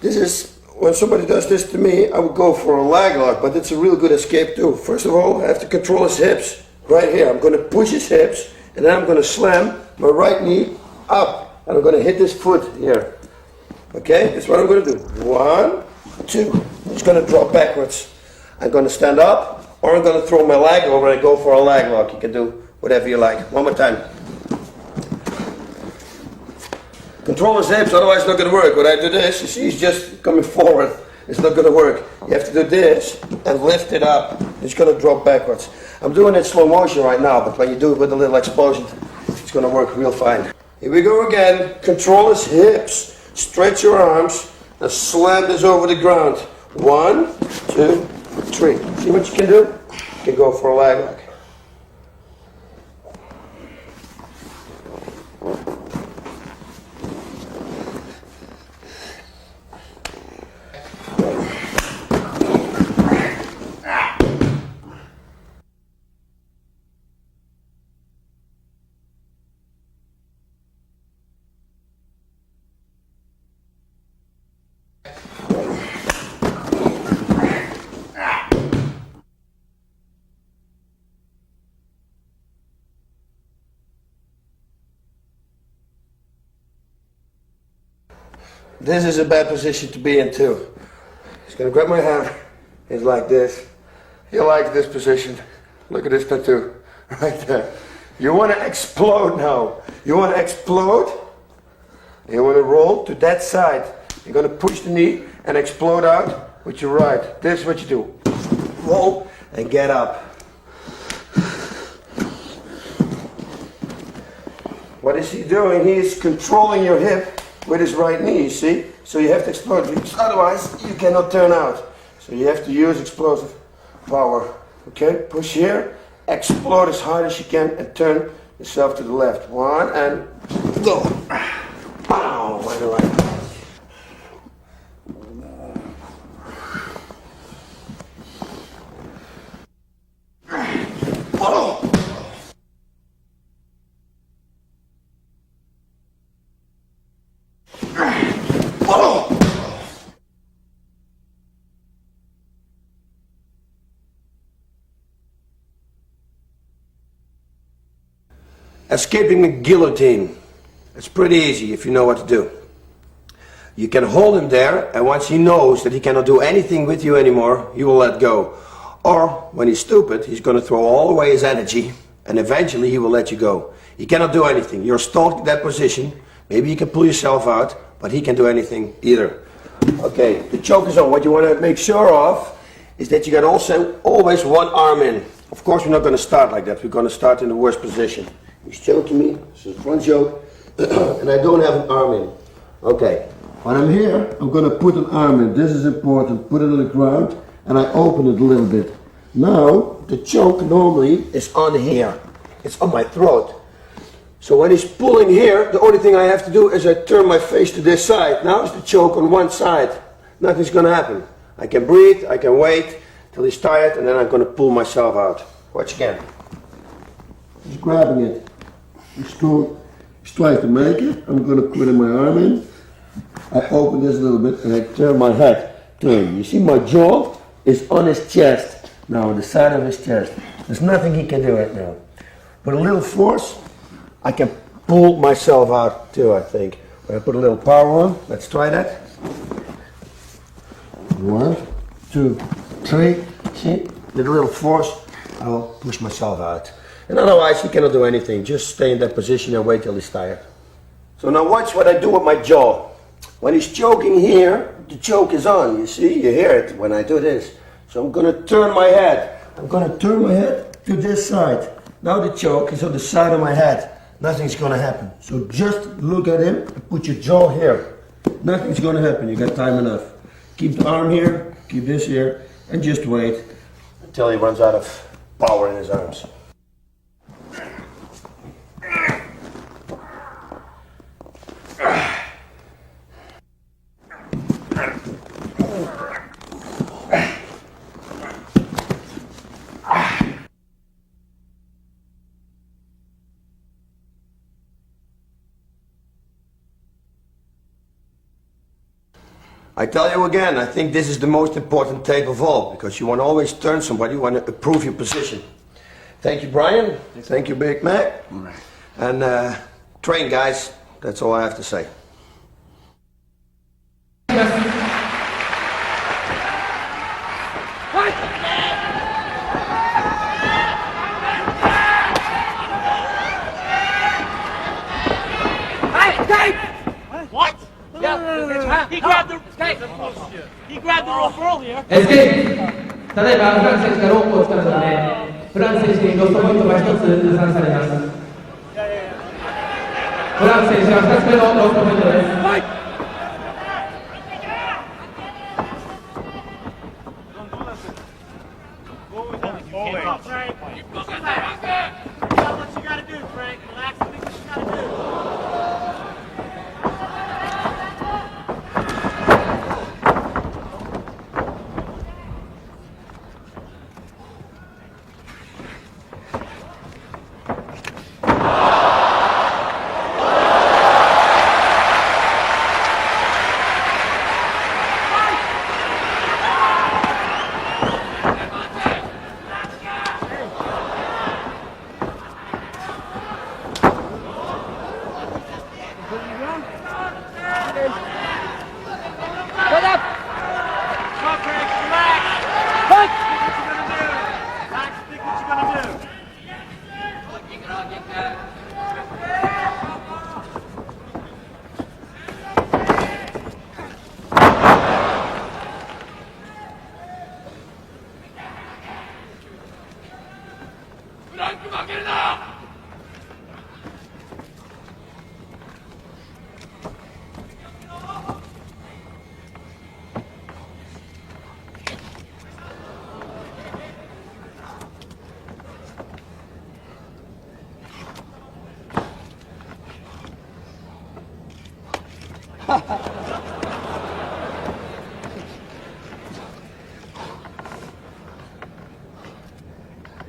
This is, when somebody does this to me, I would go for a leg lock, but it's a real good escape too. First of all, I have to control his hips right here. I'm going to push his hips, and then I'm going to slam my right knee up, and I'm going to hit his foot here. Okay, that's what I'm going to do. 1, 2. He's going to drop backwards. I'm going to stand up, or I'm going to throw my leg over and go for a leg lock. You can do whatever you like. One more time. Control his hips, otherwise it's not going to work. When I do this, you see he's just coming forward. It's not going to work. You have to do this and lift it up. It's going to drop backwards. I'm doing it slow motion right now, but when you do it with a little explosion, it's going to work real fine. Here we go again. Control his hips. Stretch your arms and slam this over the ground. 1, 2, 3. See what you can do? You can go for a leg lock. This is a bad position to be in too. He's going to grab my hand. He's like this. He likes this position. Look at this tattoo right there. You want to explode now. You want to explode. You want to roll to that side. You're going to push the knee and explode out with your right. This is what you do. Roll and get up. What is he doing? He is controlling your hip with his right knee, you see? So you have to explode, because otherwise you cannot turn out. So you have to use explosive power. Okay, push here, explode as hard as you can, and turn yourself to the left. 1, and go. Pow, by the right. Escaping the guillotine. It's pretty easy if you know what to do. You can hold him there, and once he knows that he cannot do anything with you anymore, he will let go. Or, when he's stupid, he's going to throw all away his energy, and eventually he will let you go. He cannot do anything. You're stalled in that position. Maybe you can pull yourself out, but he can't do anything either. Okay, the choke is on. What you want to make sure of is that you got also always one arm in. Of course, we're not going to start like that. We're going to start in the worst position. He's choking me. This is front choke, and I don't have an arm in. Okay, when I'm here, I'm going to put an arm in. This is important. Put it on the ground, and I open it a little bit. Now, the choke normally is on here. It's on my throat. So when he's pulling here, the only thing I have to do is I turn my face to this side. Now is the choke on one side. Nothing's going to happen. I can breathe, I can wait till he's tired, and then I'm going to pull myself out. Watch again. He's grabbing it. He's trying to make it. I'm going to put my arm in. I open this a little bit and I turn my head to him. You see my jaw is on his chest. Now on the side of his chest. There's nothing he can do right now. With a little force, I can pull myself out too, I think. When I put a little power on, let's try that. 1, 2, 3. See? With a little force, I'll push myself out. And otherwise, he cannot do anything. Just stay in that position and wait till he's tired. So now watch what I do with my jaw. When he's choking here, the choke is on. You see? You hear it when I do this. So I'm going to turn my head. I'm going to turn my head to this side. Now the choke is on the side of my head. Nothing's going to happen. So just look at him and put your jaw here. Nothing's going to happen. You got time enough. Keep the arm here, keep this here, and just wait until he runs out of power in his arms. I tell you again, I think this is the most important tape of all, because you want to always turn somebody, you want to improve your position. Thank you, Brian. Thank you, Big Mac. And train, guys. That's all I have to say. What? Yeah, he grabbed the rope earlier. Escape! ただいまフランス選手がロープをつかんだので、フランス選手にロストポイントが1つ加算されます。フランス選手が2つ目のロストポイントです。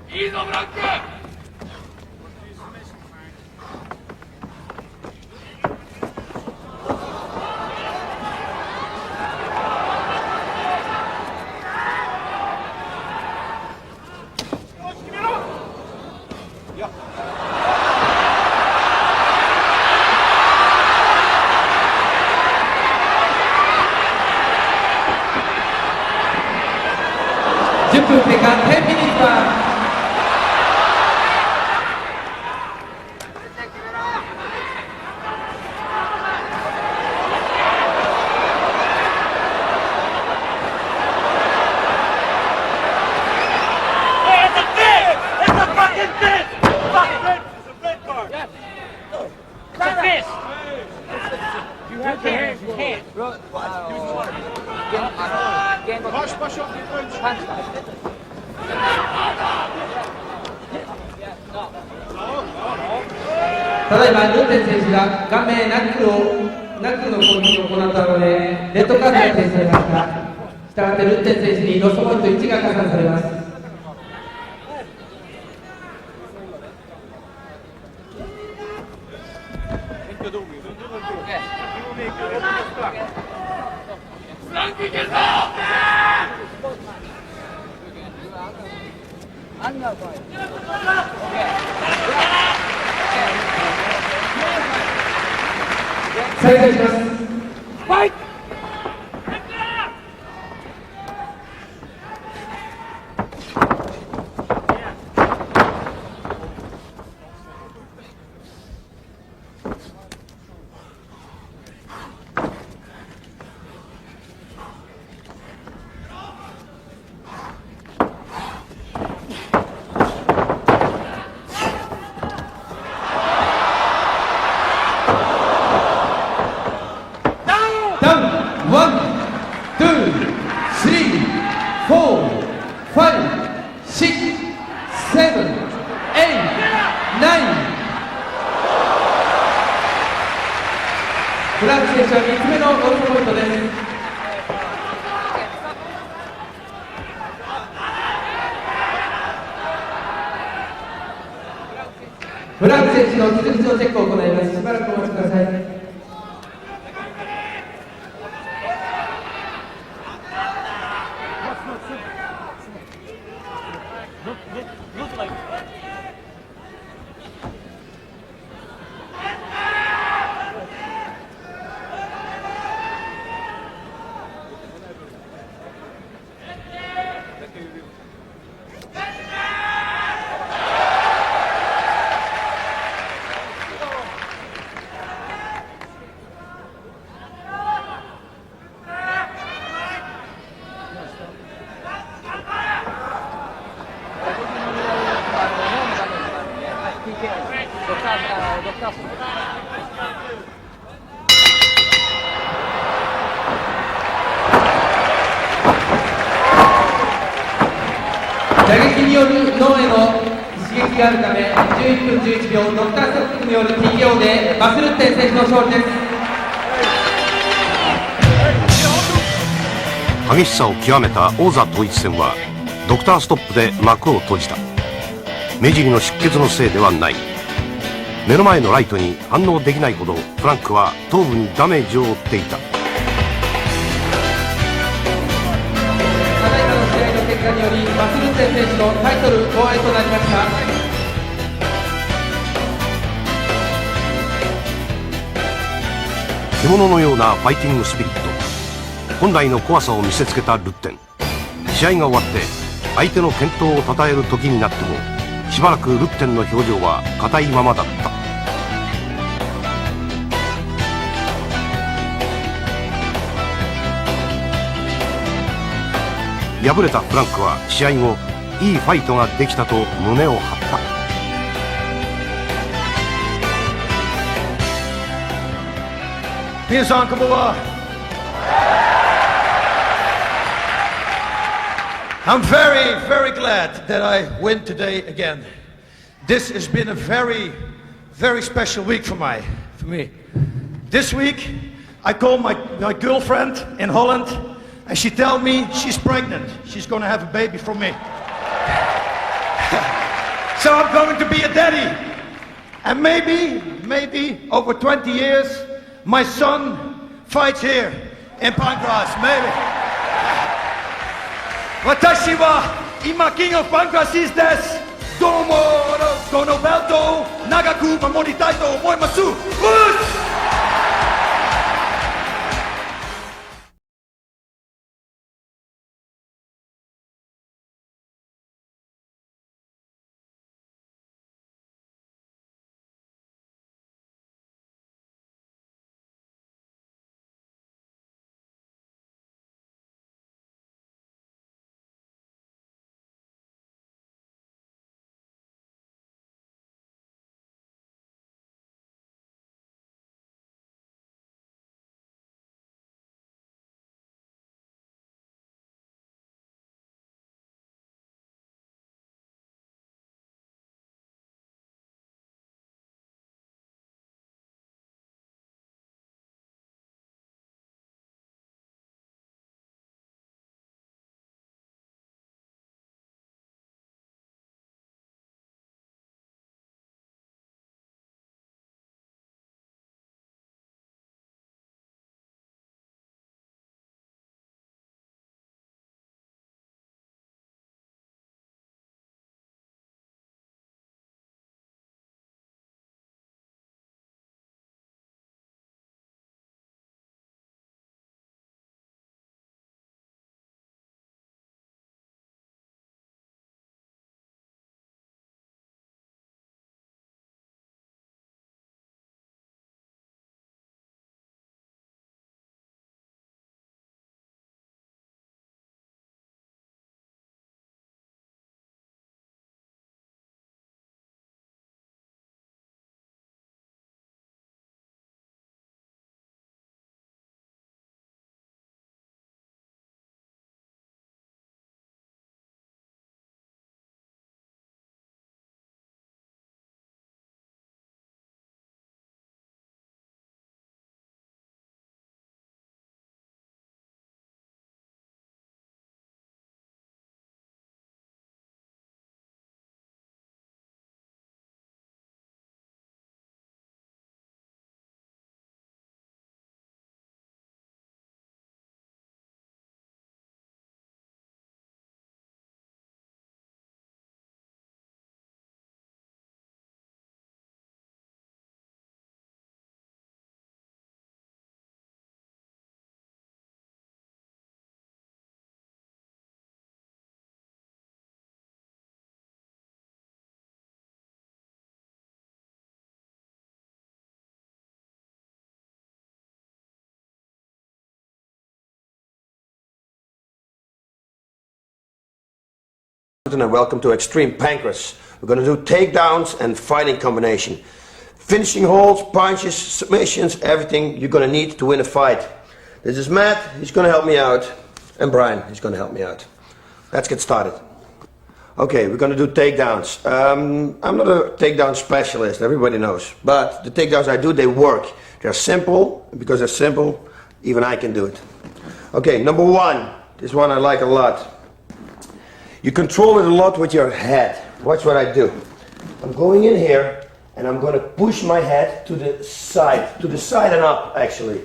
いいぞブラック。経過10ミニッツはただいまルーテン選手が顔面ナックルの攻撃を行ったのでレッドカードが提示されました。したがってルーテン選手にロストポイント1が加算されます。再開します。フランク選手は3つ目のロストポイントです。フランク選手の傷口のチェックを行います。しばらくお待ちください。打撃による脳への刺激があるため11分11秒ドクターストップによる TKO でバスルッテン選手の勝利です。激しさを極めた王座統一戦はドクターストップで幕を閉じた。目尻の出血のせいではない。目の前のライトに反応できないほどフランクは頭部にダメージを負っていた。ただいまの試合の結果によりバスルッテン選手のタイトル防衛となりました。獣のようなファイティングスピリット、本来の怖さを見せつけたルッテン。試合が終わって相手の健闘をたたえる時になってもしばらくルッテンの表情は硬いままだった。敗れたフランクは試合後いいファイトができたと胸を張った。皆さんこんばんは。I'm very, very glad that I win today again. This has been a very, very special week for me. This week, I called my girlfriend in Holland, and she told me she's pregnant. She's going to have a baby from me. So I'm going to be a daddy. And maybe over 20 years, my son fights here in Pancrase. Maybe. 私は今キングオブパンクラスです。どうもこのベルトを長く守りたいと思います。And welcome to Extreme Pancrase. We're going to do takedowns and fighting combination. Finishing holds, punches, submissions, everything you're going to need to win a fight. This is Matt, he's going to help me out. And Brian, he's going to help me out. Let's get started. Okay, we're going to do takedowns. I'm not a takedown specialist, everybody knows. But the takedowns I do, they work. They're simple. Because they're simple, even I can do it. Okay, number one. This one I like a lot. You control it a lot with your head. Watch what I do. I'm going in here and I'm going to push my head to the side and up actually.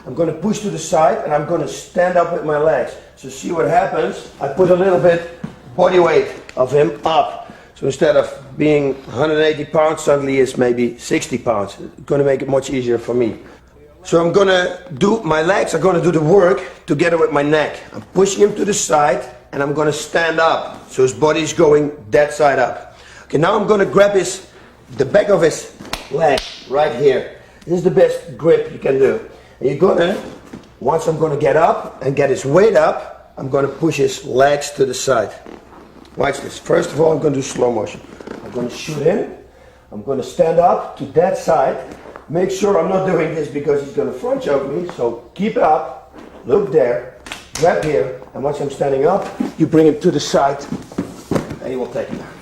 I'm going to push to the side and I'm going to stand up with my legs. So see what happens? I put a little bit body weight of him up. So instead of being 180 pounds, suddenly it's maybe 60 pounds. It's going to make it much easier for me. So I'm going to do, my legs are going to do the work together with my neck. I'm pushing him to the side and I'm going to stand up. So his body's going that side up. Okay, now I'm going to grab the back of his leg right here. This is the best grip you can do. And you're going to, once I'm going to get up and get his weight up, I'm going to push his legs to the side. Watch this. First of all, I'm going to do slow motion. I'm going to shoot in. I'm going to stand up to that side. Make sure I'm not doing this because he's going to front choke me. So keep it up. Look there. Grab here. And once I'm standing up, you bring him to the side. And he will take it down.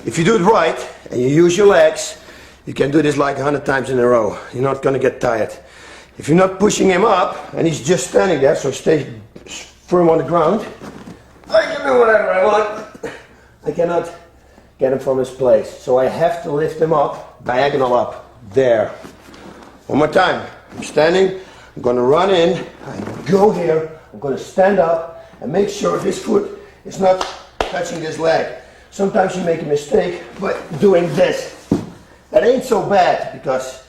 If you do it right and you use your legs, you can do this like 100 times in a row. You're not going to get tired. If you're not pushing him up and he's just standing there, so stay firm on the ground, I can do whatever I want. I cannot get him from his place. So I have to lift him up, diagonal up, there. One more time. I'm standing, I'm going to run in, I go here, I'm going to stand up and make sure this foot is not touching this leg. Sometimes you make a mistake by doing this. That ain't so bad because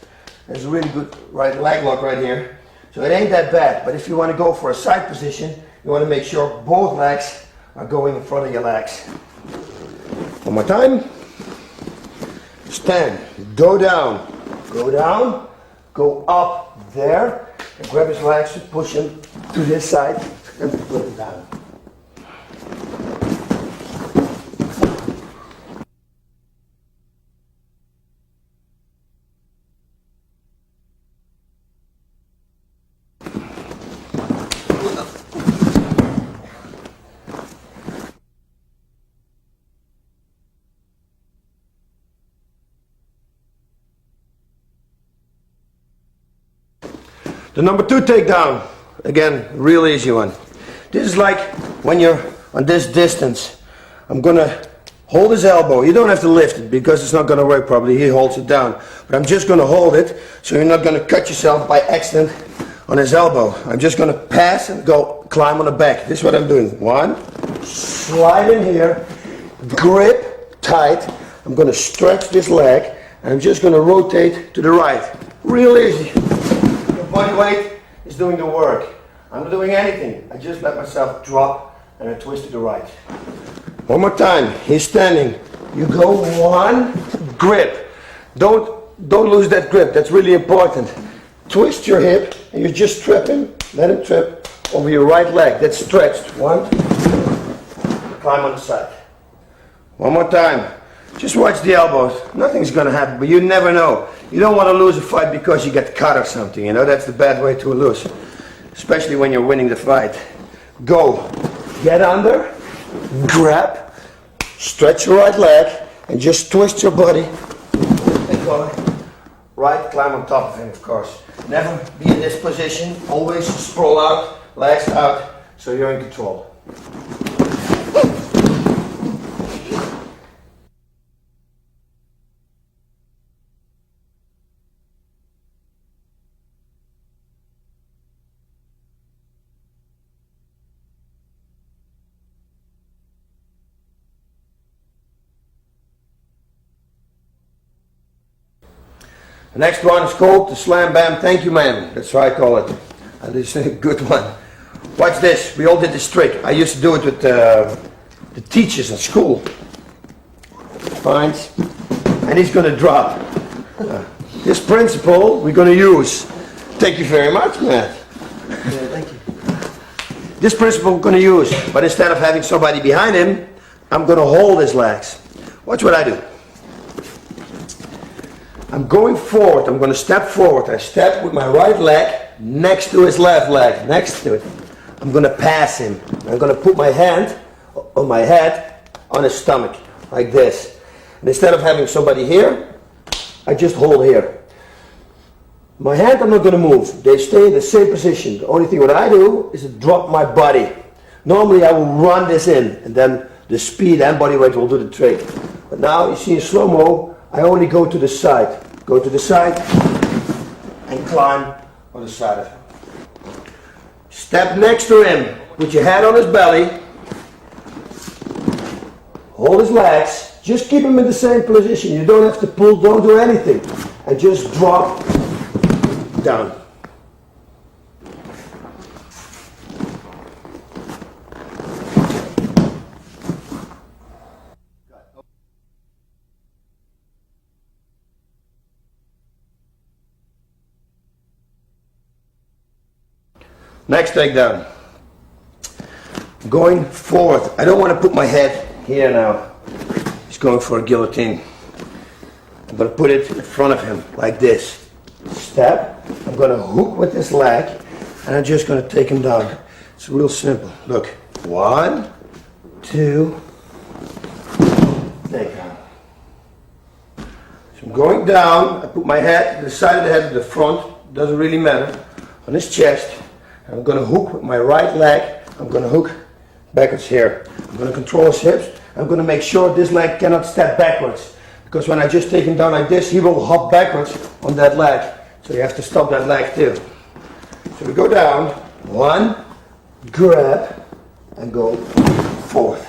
there's a really good right leg lock right here. So it ain't that bad. But if you want to go for a side position, you want to make sure both legs are going in front of your legs. One more time. Stand. Go down. Go down. Go up there. And grab his legs and push him to this side and put him down. The number two takedown, again, real easy one. This is like when you're on this distance. I'm gonna hold his elbow. You don't have to lift it because it's not gonna work properly. He holds it down. But I'm just gonna hold it so you're not gonna cut yourself by accident on his elbow. I'm just gonna pass and go climb on the back. This is what I'm doing. One, slide in here, grip tight. I'm gonna stretch this leg and I'm just gonna rotate to the right. Real easy. Body weight is doing the work. I'm not doing anything. I just let myself drop and I twist to the right. One more time. He's standing. You go one, grip. Don't lose that grip. That's really important. Twist your hip and you just trip him. Let him trip over your right leg. That's stretched. One. Climb on the side. One more time. Just watch the elbows. Nothing's going to happen, but you never know. You don't want to lose a fight because you get cut or something, you know. That's the bad way to lose, especially when you're winning the fight. Go. Get under, grab, stretch your right leg, and just twist your body. And go right, climb on top of him, of course. Never be in this position. Always sprawl out, legs out, so you're in control. The next one is called the Slam Bam Thank You Man. That's what I call it. And this is a good one. Watch this. We all did this trick. I used to do it with the teachers at school. Finds. And he's going to drop. This principle we're going to use. Thank you very much, Matt. Yeah, thank you. This principle I'm going to use, but instead of having somebody behind him, I'm going to hold his legs. Watch what I do. I'm going forward. I'm going to step forward. I step with my right leg next to his left leg, next to it. I'm going to pass him. I'm going to put my hand on my head on his stomach, like this. And instead of having somebody here, I just hold here. My hand, I'm not going to move. They stay in the same position. The only thing what I do is to drop my body. Normally I will run this in, and then the speed and body weight will do the trick. But now you see in slow-mo, I only go to the side. Go to the side and climb on the side of him. Step next to him. Put your hand on his belly. Hold his legs. Just keep him in the same position. You don't have to pull, don't do anything. And just drop down. Next takedown. Going forward. I don't want to put my head here now. He's going for a guillotine. I'm going to put it in front of him like this. Step. I'm going to hook with this leg and I'm just going to take him down. It's real simple. Look. 1, 2, take down. So I'm going down. I put my head to the side of the head to the front. Doesn't really matter. On his chest. I'm going to hook with my right leg. I'm going to hook backwards here. I'm going to control his hips. I'm going to make sure this leg cannot step backwards. Because when I just take him down like this, he will hop backwards on that leg. So you have to stop that leg too. So we go down. 1, grab, and go forward.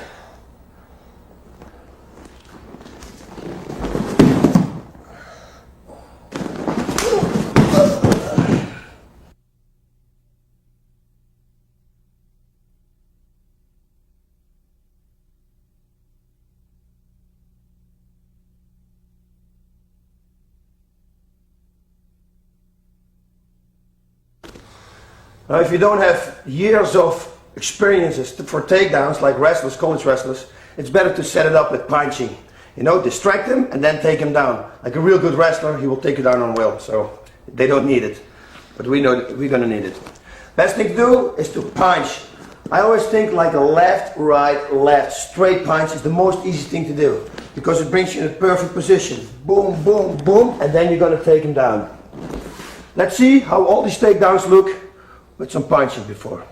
Now, if you don't have years of experiences for takedowns, like wrestlers, college wrestlers, it's better to set it up with punching. You know, distract him and then take him down. Like a real good wrestler, he will take you down on will, so they don't need it. But we know we're gonna need it. Best thing to do is to punch. I always think like a left, right, left. Straight punch is the most easy thing to do because it brings you in a perfect position. Boom, boom, boom, and then you're gonna take him down. Let's see how all these takedowns look with some punching before.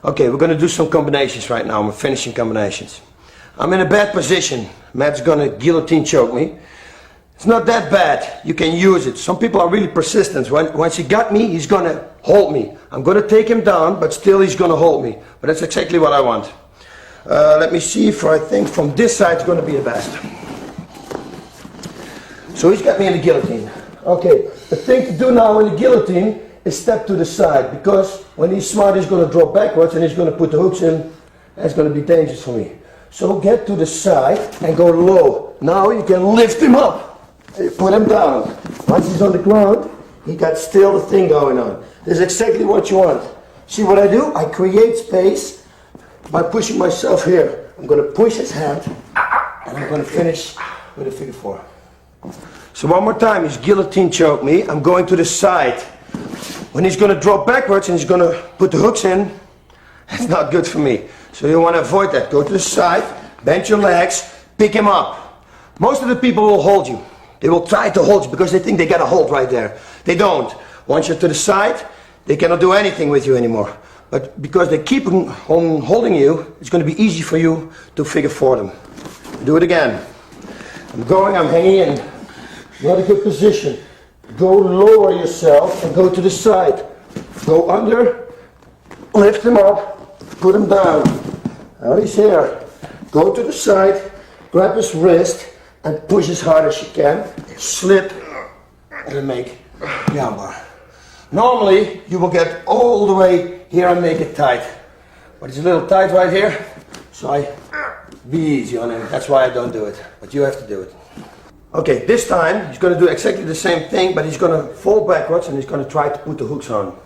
Okay, we're going to do some combinations right now. We're finishing combinations. I'm in a bad position. Matt's going to guillotine choke me. It's not that bad. You can use it. Some people are really persistent. Once he got me, he's going to hold me. I'm going to take him down, but still he's going to hold me. But that's exactly what I want. Let me see if I think from this side it's going to be the best. So he's got me in the guillotine. Okay, the thing to do now in the guillotine is step to the side, because when he's smart he's going to drop backwards and he's going to put the hooks in. That's going to be dangerous for me. So get to the side and go low. Now you can lift him up. You put him down. Once he's on the ground, he got still the thing going on. This is exactly what you want. See what I do? I create space by pushing myself here. I'm going to push his hand and I'm going to finish with a figure four. So one more time, he's guillotine choke me. I'm going to the side. When he's going to drop backwards and he's going to put the hooks in, it's not good for me. So you want to avoid that. Go to the side, bend your legs, pick him up. Most of the people will hold you. They will try to hold you because they think they got a hold right there. They don't. Once you're to the side, they cannot do anything with you anymore. But because they keep on holding you, it's going to be easy for you to figure four them. Do it again. I'm going, I'm hanging in. Not a good position. Go lower yourself and go to the side. Go under, lift him up, put him down. Now he's here. Go to the side, grab his wrist and push as hard as you can. Slip and then make the armbar. Normally you will get all the way here and make it tight. But it's a little tight right here, so I be easy on him. That's why I don't do it, but you have to do it. Okay, this time he's going to do exactly the same thing, but he's going to fall backwards and he's going to try to put the hooks on.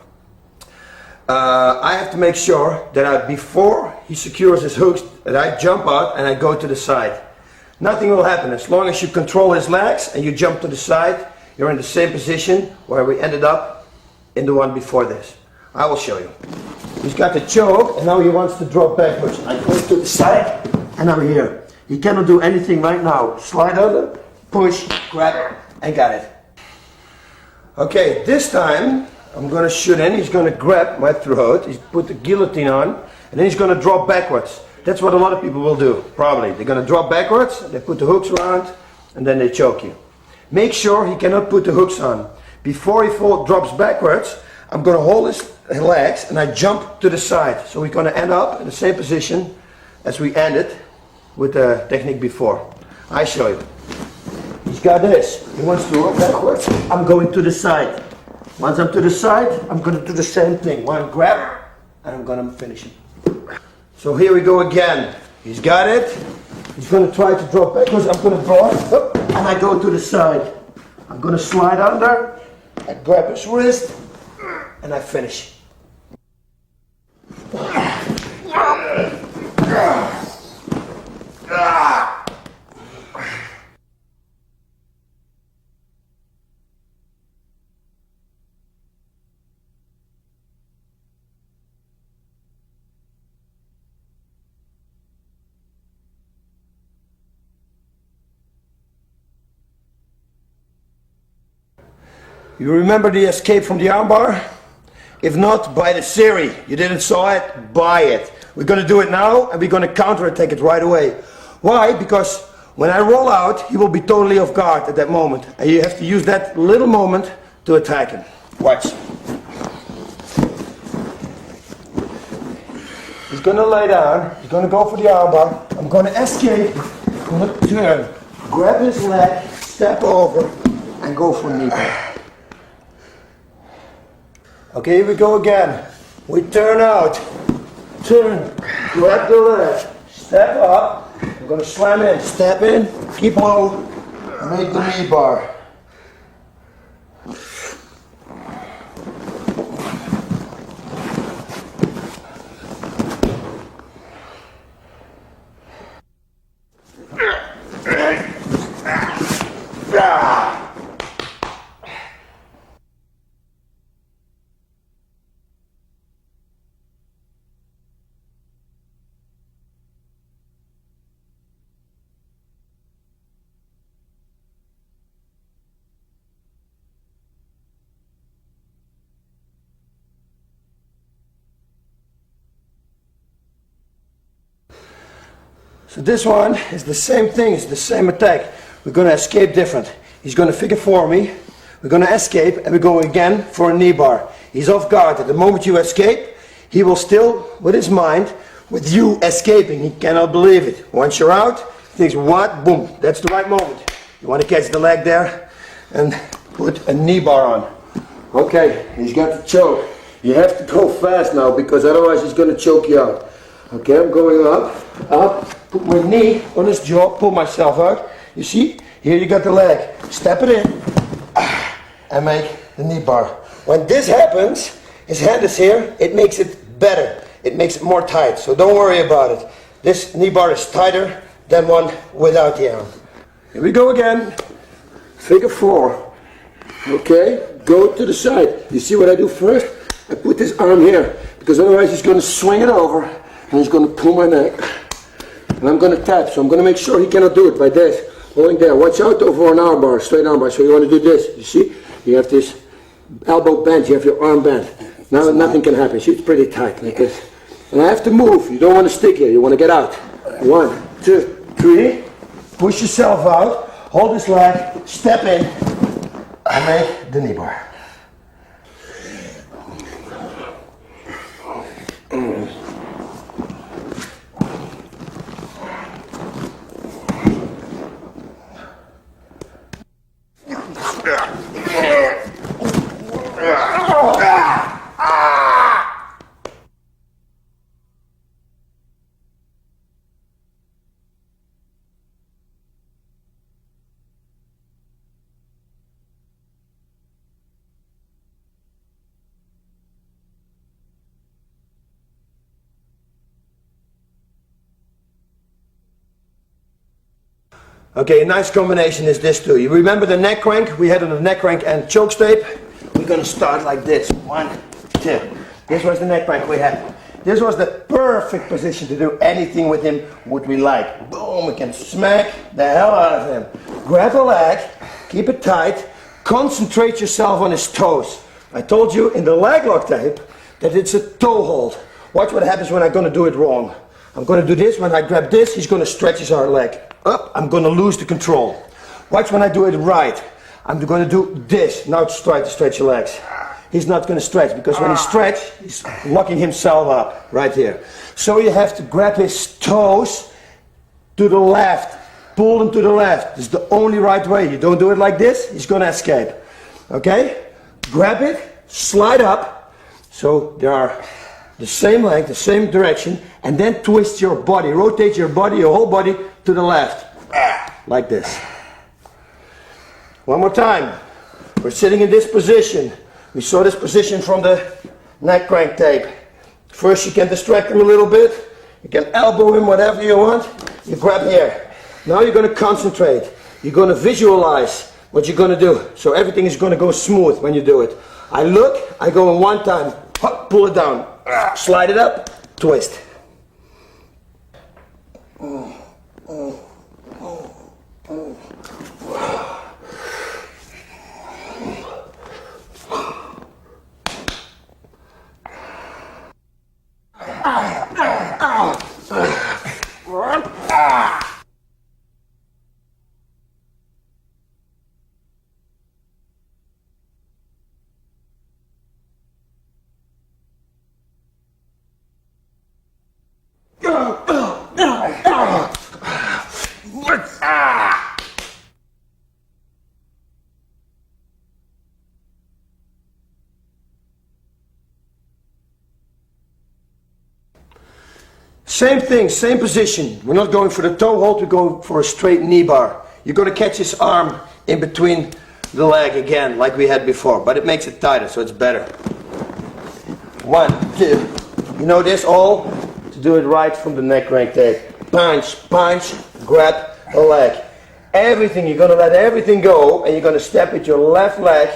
I have to make sure that before he secures his hooks, that I jump out and I go to the side. Nothing will happen as long as you control his legs and you jump to the side. You're in the same position where we ended up in the one before this. I will show you. He's got the choke and now he wants to drop backwards. I go to the side and I'm here. He cannot do anything right now. Slide under, push, grab, and got it. Okay, this time I'm going to shoot in. He's going to grab my throat. He's put the guillotine on and then he's going to drop backwards. That's what a lot of people will do, probably. They're going to drop backwards, they put the hooks around and then they choke you. Make sure he cannot put the hooks on. Before he drops backwards, I'm going to hold his legs and I jump to the side. So we're going to end up in the same position as we ended with the technique before. I show you. He's got this. He wants to roll backwards. I'm going to the side. Once I'm to the side, I'm going to do the same thing. One grab and I'm going to finish it. So here we go again. He's got it. He's going to try to drop backwards. I'm going to draw it and I go to the side. I'm going to slide under. I grab his wrist and I finish. You remember the escape from the armbar? If not, buy the series. You didn't saw it, buy it. We're going to do it now and we're going to counterattack it right away. Why? Because when I roll out, he will be totally off guard at that moment. And you have to use that little moment to attack him. Watch. He's going to lay down. He's going to go for the armbar. I'm going to escape. I'm going to turn. Grab his leg, step over, and go for a knee bar. Okay, here we go again. We turn out, turn, grab the leg, step up. I'm going to slam in, step in, keep low, make the knee bar. So this one is the same thing, it's the same attack. We're going to escape different. He's going to figure four me, we're going to escape and we go again for a knee bar. He's off guard. At the moment you escape, he will still, with his mind, with you escaping. He cannot believe it. Once you're out, he thinks, what? Boom, that's the right moment. You want to catch the leg there and put a knee bar on. Okay, he's got the choke. You have to go fast now because otherwise he's going to choke you out. Okay, I'm going up, put my knee on his jaw, pull myself out. You see, here you got the leg. Step it in, and make the knee bar. When this happens, his hand is here, it makes it better. It makes it more tight, so don't worry about it. This knee bar is tighter than one without the arm. Here we go again. Figure 4. Okay, go to the side. You see what I do first? I put this arm here, because otherwise he's going to swing it over, and he's going to pull my neck. And I'm going to tap, so I'm going to make sure he cannot do it by this. Holding there. Watch out over an arm bar, straight arm bar. So you want to do this. You see? You have this elbow bent, you have your arm bent. Now nothing can happen. See, it's pretty tight like this. And I have to move. You don't want to stick here. You want to get out. 1, 2, 3. Push yourself out. Hold this leg. Step in. And make the knee bar. Okay, a nice combination is this too. You remember the neck crank? We had on the neck crank and choke tape. We're gonna start like this. 1, 2. This was the neck crank we had. This was the perfect position to do anything with him what we like. Boom, we can smack the hell out of him. Grab the leg, keep it tight, concentrate yourself on his toes. I told you in the leg lock tape that it's a toe hold. Watch what happens when I'm gonna do it wrong. I'm gonna do this, when I grab this, he's gonna stretch his hard leg. Up, I'm gonna lose the control. Watch when I do it right. I'm gonna do this. Now try to stretch your legs. He's not gonna stretch, because when he stretches, he's locking himself up right here. So you have to grab his toes to the left. Pull them to the left. This is the only right way. You don't do it like this, he's gonna escape. Okay? Grab it, slide up, so they are the same length, the same direction, and then twist your body. Rotate your body, your whole body, to the left. Like this. One more time. We're sitting in this position. We saw this position from the neck crank tape. First you can distract him a little bit. You can elbow him, whatever you want. You grab here. Now you're going to concentrate. You're going to visualize what you're going to do. So everything is going to go smooth when you do it. I look, I go in one time, hop, pull it down, slide it up, twist. Same thing, same position. We're not going for the toe hold, we're going for a straight knee bar. You're going to catch his arm in between the leg again, like we had before, but it makes it tighter, so it's better. 1, 2. You know this all? To do it right from the neck crank tape. Punch, punch, grab the leg. Everything, you're going to let everything go, and you're going to step with your left leg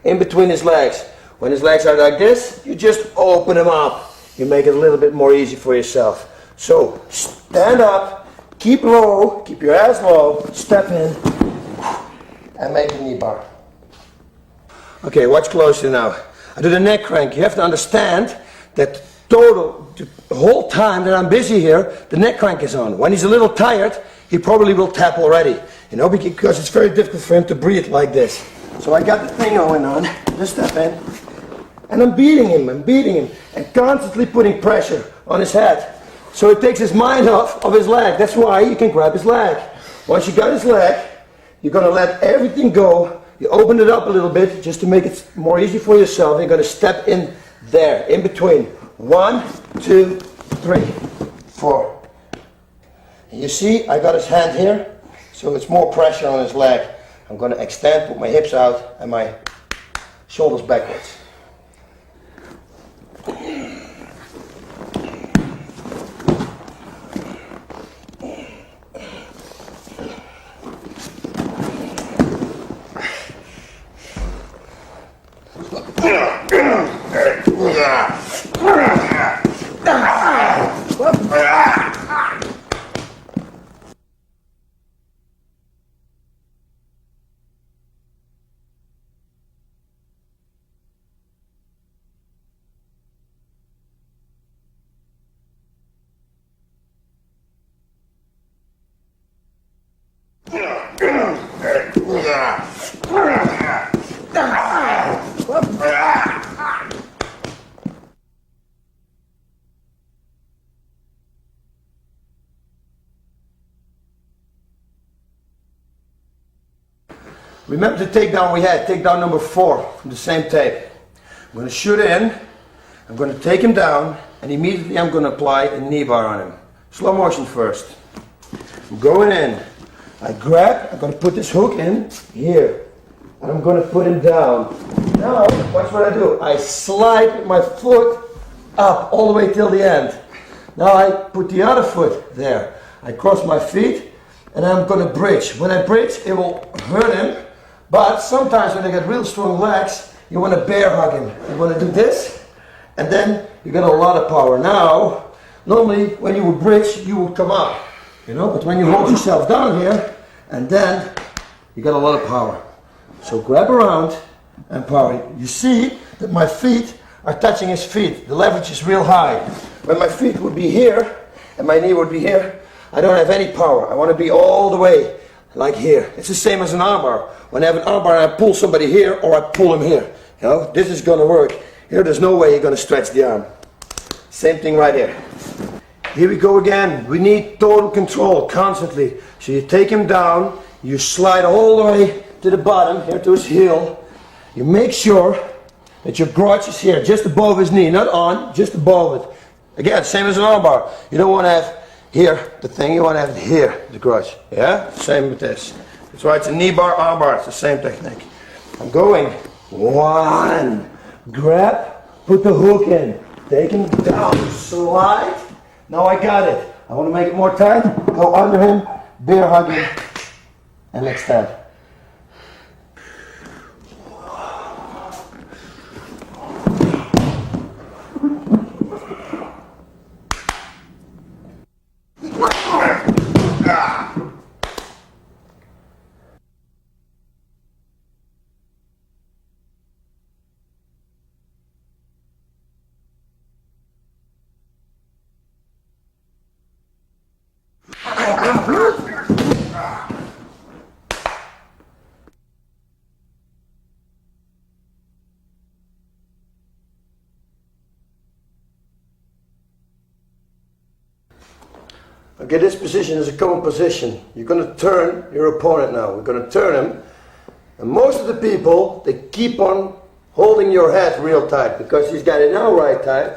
in between his legs. When his legs are like this, you just open them up. You make it a little bit more easy for yourself. So, stand up, keep low, keep your ass low, step in, and make the knee bar. Okay, watch closely now. I do the neck crank. You have to understand that the whole time that I'm busy here, the neck crank is on. When he's a little tired, he probably will tap already, you know, because it's very difficult for him to breathe like this. So I got the thing going on, just step in, and I'm beating him, and constantly putting pressure on his head. So it takes his mind off of his leg. That's why you can grab his leg. Once you got his leg, you're going to let everything go. You open it up a little bit just to make it more easy for yourself. You're going to step in there, in between. 1, 2, 3. 4. You see, I got his hand here, so it's more pressure on his leg. I'm going to extend, put my hips out and my shoulders backwards. Remember the takedown we had, takedown number 4 from the same tape. I'm going to shoot in, I'm going to take him down, and immediately I'm going to apply a knee bar on him. Slow motion first. I'm going in, I grab, I'm going to put this hook in here, and I'm going to put him down. Now, watch what I do. I slide my foot up all the way till the end. Now I put the other foot there. I cross my feet, and I'm going to bridge. When I bridge, it will hurt him. But sometimes when they get real strong legs, you want to bear hug him. You want to do this, and then you get a lot of power. Now, normally when you would bridge, you would come up, you know, but when you hold yourself down here, and then you get a lot of power. So grab around and power. You see that my feet are touching his feet. The leverage is real high. When my feet would be here, and my knee would be here, I don't have any power. I want to be all the way like here. It's the same as an armbar. When I have an armbar, I pull somebody here or I pull him here. You know, this is going to work. Here, there's no way you're going to stretch the arm. Same thing right here. Here we go again. We need total control constantly. So you take him down, you slide all the way to the bottom, here to his heel. You make sure that your crotch is here, just above his knee, not on, just above it. Again, same as an armbar. You don't want to have here the thing, you want to have it here, the crotch. Yeah? Same with this. That's why it's a knee bar, arm bar. It's the same technique. I'm going. 1. Grab, put the hook in. Take him down, slide. Now I got it. I want to make it more tight. Go under him, bear hug him, and extend. Okay, this position is a common position. You're going to turn your opponent now. We're going to turn him. And most of the people, they keep on holding your head real tight because he's got it now right tight,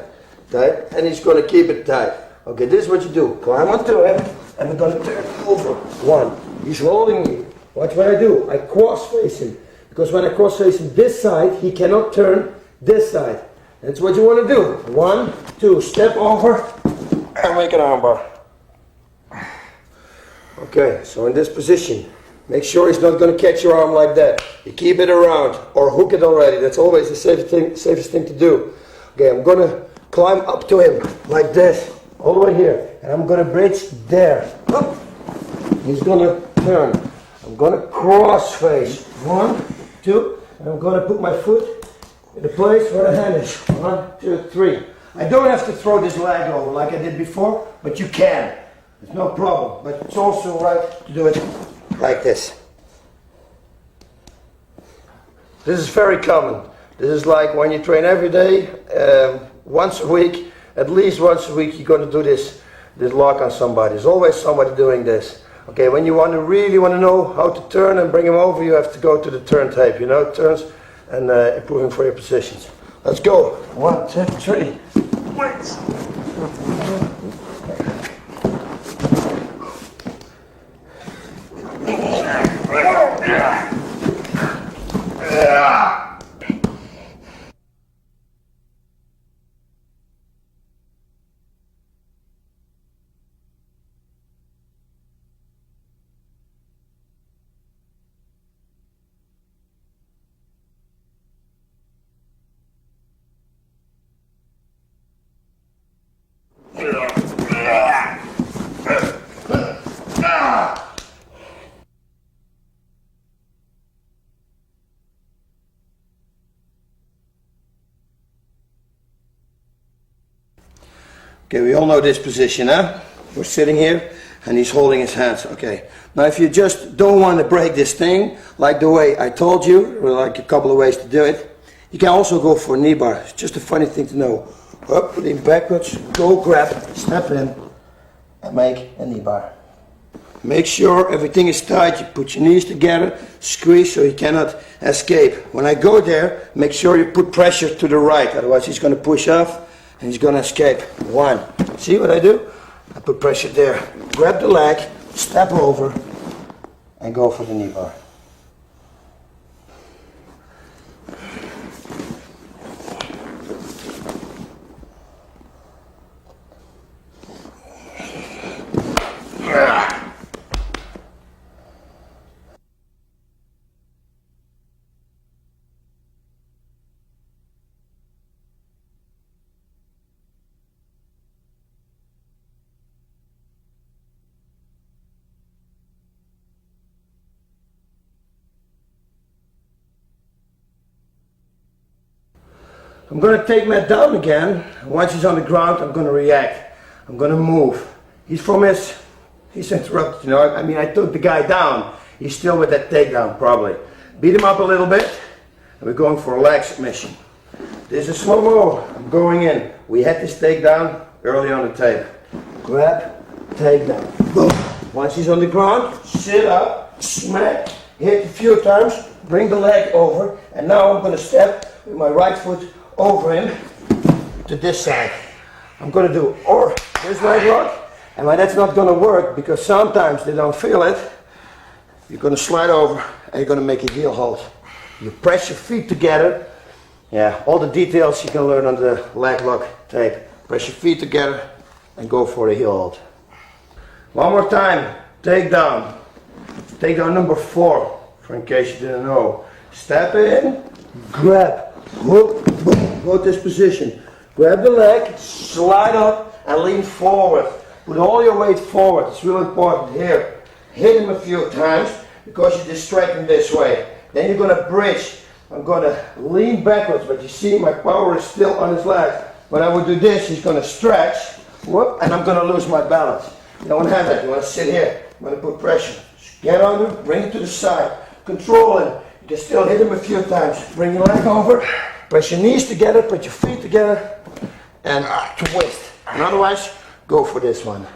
and he's going to keep it tight. Okay, this is what you do. Climb onto him, and we're going to turn over. 1. He's holding me. Watch what I do. I cross face him. Because when I cross face him this side, he cannot turn this side. That's what you want to do. 1, 2, step over, and make an armbar. Okay, so in this position, make sure he's not going to catch your arm like that. You keep it around or hook it already. That's always the safest thing to do. Okay, I'm going to climb up to him like this, all the way here. And I'm going to bridge there. Up. He's going to turn. I'm going to cross face. 1, 2, and I'm going to put my foot in the place where the hand is. 1, 2, 3. I don't have to throw this leg over like I did before, but you can. It's no problem, but it's also right to do it like this. This is very common. This is like when you train every day, once a week, at least once a week, you're going to do this lock on somebody. There's always somebody doing this. Okay, when you really want to know how to turn and bring him over, you have to go to the turn tape, you know, turns and improving for your positions. Let's go. 1, 2, 3. Wait. Okay, we all know this position, huh? We're sitting here and he's holding his hands. Okay, now if you just don't want to break this thing, like the way I told you, or like a couple of ways to do it, you can also go for a knee bar. It's just a funny thing to know. Up, lean backwards, go grab, step in, and make a knee bar. Make sure everything is tight, you put your knees together, squeeze so you cannot escape. When I go there, make sure you put pressure to the right, otherwise he's going to push off and he's going to escape. 1. See what I do? I put pressure there. Grab the leg, step over, and go for the knee bar. I'm going to take Matt down again. Once he's on the ground, I'm going to react. I'm going to move. He's interrupted, you know. I mean, I took the guy down. He's still with that takedown, probably. Beat him up a little bit, and we're going for a leg submission. This is slow-mo. I'm going in. We had this takedown early on the tape. Grab, takedown. Boom. Once he's on the ground, sit up, smack, hit a few times, bring the leg over, and now I'm going to step with my right foot over him to this side. I'm going to do or this leg lock, and when that's not going to work because sometimes they don't feel it, you're going to slide over and you're going to make a heel hold. You press your feet together. Yeah, all the details you can learn on the leg lock tape. Press your feet together and go for the heel hold. One more time, takedown. Takedown number 4, for in case you didn't know. Step in, grab. Whoop, boom, go to this position. Grab the leg, slide up and lean forward. Put all your weight forward. It's really important here. Hit him a few times because you distract him this way. Then you're going to bridge. I'm going to lean backwards, but you see my power is still on his leg. When I would do this, he's going to stretch, whoop, and I'm going to lose my balance. You don't want to have that. You want to sit here. You want to put pressure. Get on him, bring it to the side. Control him. You can still hit him a few times. Bring your leg over, press your knees together, put your feet together, and twist. And otherwise, go for this one.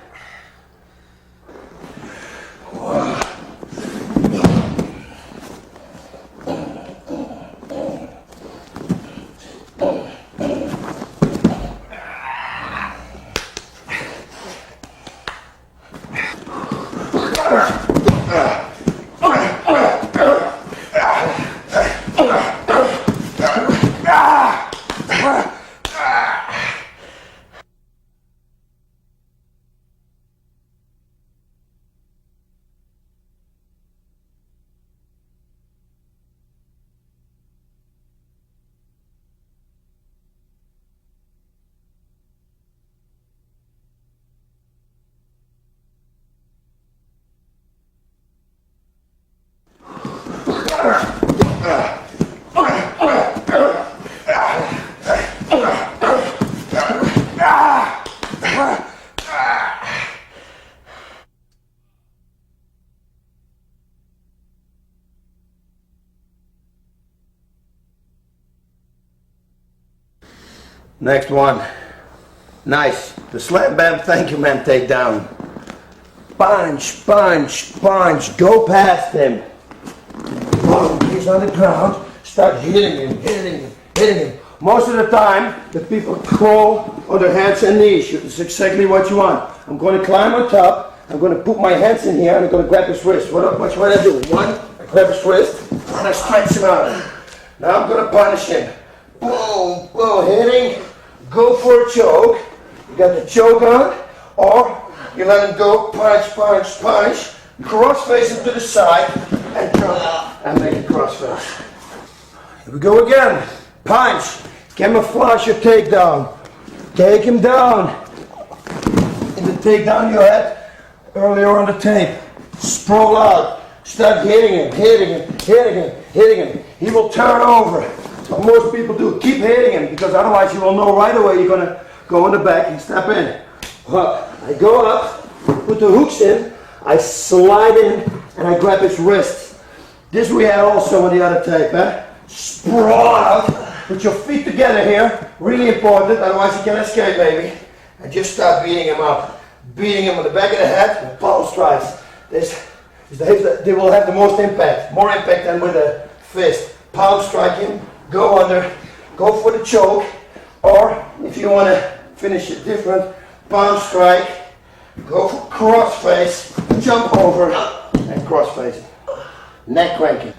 Next one. Nice. The slam bam, thank you man, take down. Punch, punch, punch. Go past him. Boom, he's on the ground. Start hitting him, hitting him, hitting him. Most of the time, the people crawl on their hands and knees. That's exactly what you want. I'm going to climb on top. I'm going to put my hands in here and I'm going to grab his wrist. Watch what I do. 1, I grab his wrist and I stretch him out. Now I'm going to punish him. Boom, boom, hitting. Go for a choke. You got the choke on, or you let him go, punch, punch, punch. Cross face him to the side and jump and make a cross face. Here we go again. Punch. Camouflage your takedown. Take him down. In the takedown you had earlier on the tape. Sprawl out. Start hitting him, hitting him, hitting him, hitting him. He will turn over. What most people do, keep hitting him because otherwise you will know right away you're going to go on the back and step in. Hook. I go up, put the hooks in, I slide in, and I grab his wrist. This we had also on the other tape, eh? Sprawl out, put your feet together here, really important, otherwise he can escape maybe. And just start beating him up. Beating him on the back of the head with palm strikes. They will have the most impact, more impact than with a fist. Palm strike him, go under, go for the choke, or if you want to finish it different, palm strike, go for cross face, jump over, and cross face. Neck cranking.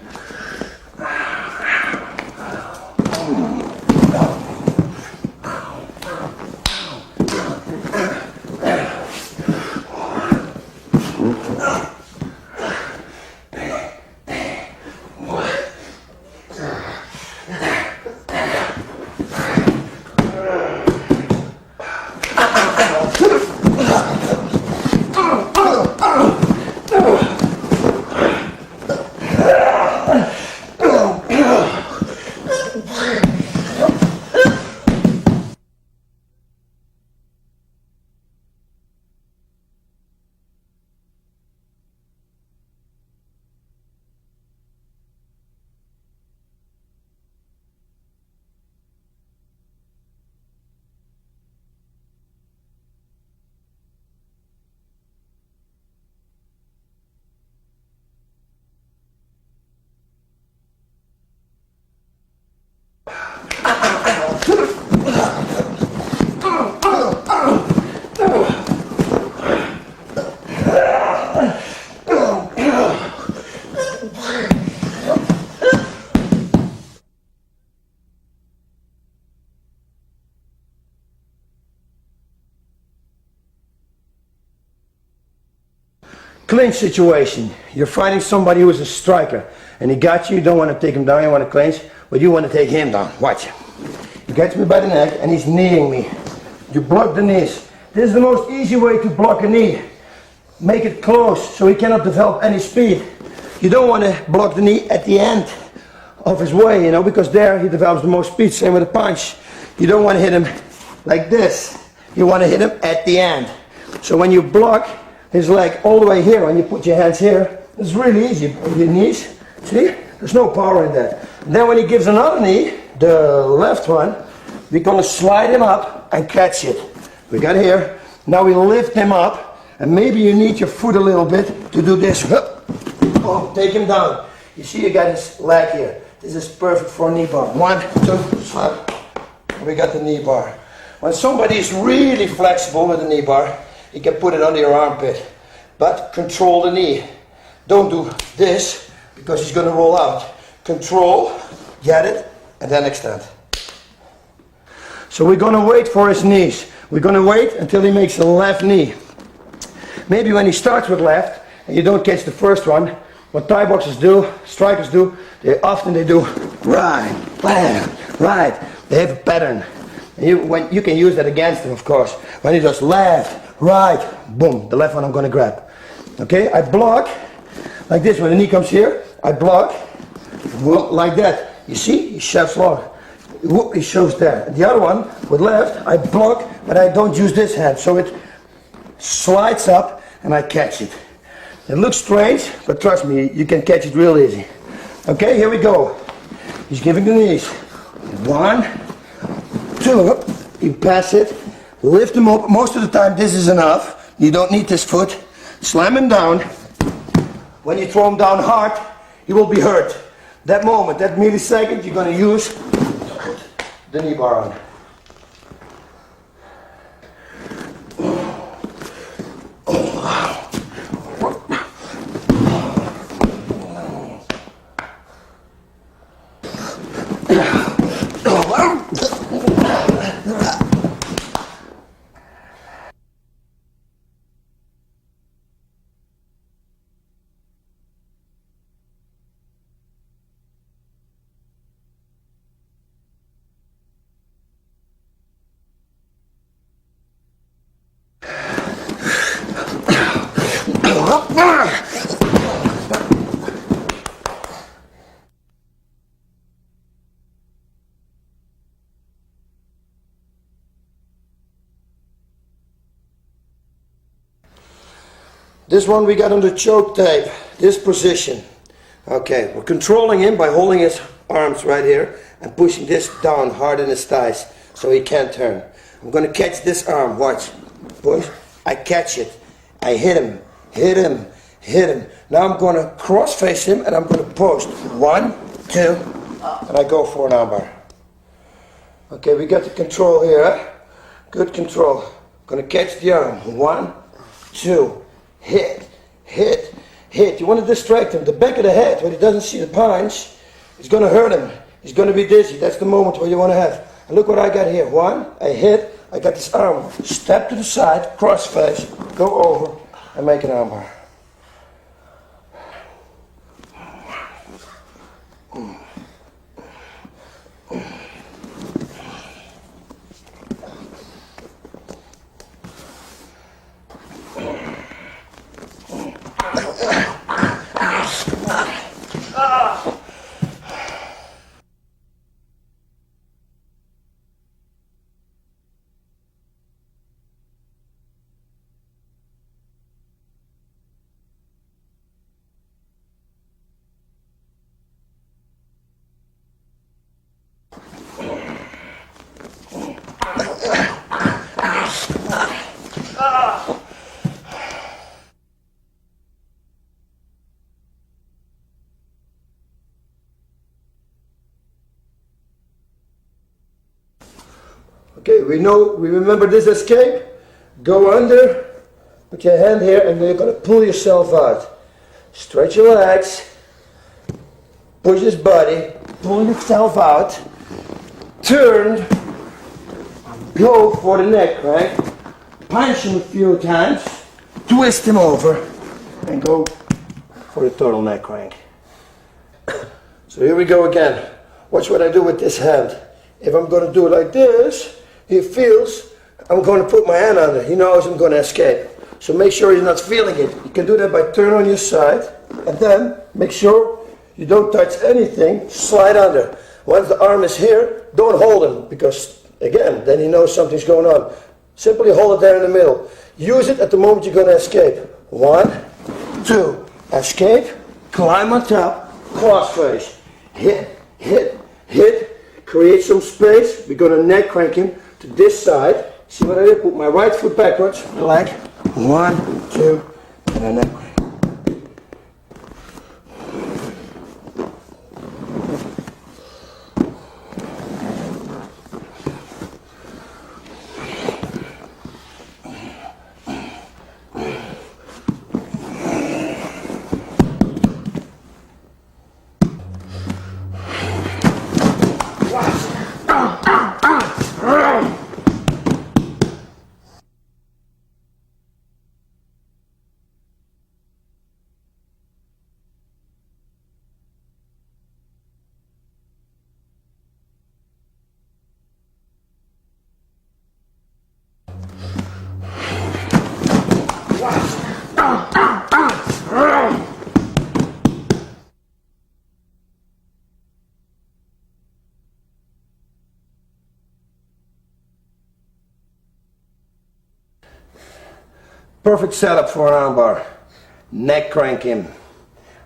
Clinch situation. You're fighting somebody who is a striker and he got you, you don't want to take him down, you want to clinch, but you want to take him down. Watch. He gets me by the neck and he's kneeing me. You block the knees. This is the most easy way to block a knee. Make it close so he cannot develop any speed. You don't want to block the knee at the end of his way, you know, because there he develops the most speed. Same with a punch. You don't want to hit him like this. You want to hit him at the end. So when you block his leg all the way here and you put your hands here, it's really easy. Your knees, see? There's no power in that. And then when he gives another knee, the left one, we're going to slide him up and catch it. We got here. Now we lift him up and maybe you need your foot a little bit to do this. Oh, take him down. You see you got his leg here. This is perfect for a knee bar. 1, 2, slap. We got the knee bar. When somebody is really flexible with the knee bar, you can put it under your armpit, but control the knee. Don't do this because he's going to roll out. Control, get it, and then extend. So we're going to wait for his knees. We're going to wait until he makes a left knee. Maybe when he starts with left and you don't catch the first one, what Thai boxers do, strikers do, they do right, left, right. They have a pattern. You can use that against him, of course. When he does left, right, boom, the left one I'm going to grab. Okay, I block like this. When the knee comes here, I block like that. You see, he shoves long. Whoop, he shoves there. The other one, with left, I block, but I don't use this hand. So it slides up and I catch it. It looks strange, but trust me, you can catch it real easy. Okay, here we go. He's giving the knees. 1, 2, you pass it, lift him up. Most of the time this is enough. You don't need this foot. Slam him down. When you throw him down hard, he will be hurt. That moment, that millisecond, you're going to use the knee bar on. This one we got under choke tape, this position. Okay, we're controlling him by holding his arms right here and pushing this down hard in his thighs so he can't turn. I'm going to catch this arm, watch. Push, I catch it. I hit him, hit him, hit him. Now I'm going to cross face him and I'm going to post. 1, 2, and I go for an armbar. Okay, we got the control here, huh? Good control. Going to catch the arm. 1, 2, hit, hit, hit. You want to distract him. The back of the head, where he doesn't see the punch, is going to hurt him. He's going to be dizzy. That's the moment where you want to have. And look what I got here. 1, I hit. I got this arm. Step to the side, cross face, go over, and make an armbar. Okay, we remember this escape. Go under, put your hand here, and you're going to pull yourself out. Stretch your legs, push his body, pull yourself out, turn, go for the neck crank, punch him a few times, twist him over, and go for the total neck crank. So here we go again. Watch what I do with this hand. If I'm going to do it like this, he feels I'm going to put my hand under. He knows I'm going to escape. So make sure he's not feeling it. You can do that by turn on your side, and then make sure you don't touch anything. Slide under. Once the arm is here, don't hold him, because again, then he knows something's going on. Simply hold it there in the middle. Use it at the moment you're going to escape. 1, 2, escape, climb on top, cross face. Hit, hit, hit, create some space. We're going to neck crank him to this side. See what I did? Put my right foot backwards, leg, 1, 2, and a neck crank. Perfect setup for an armbar. Neck crank him.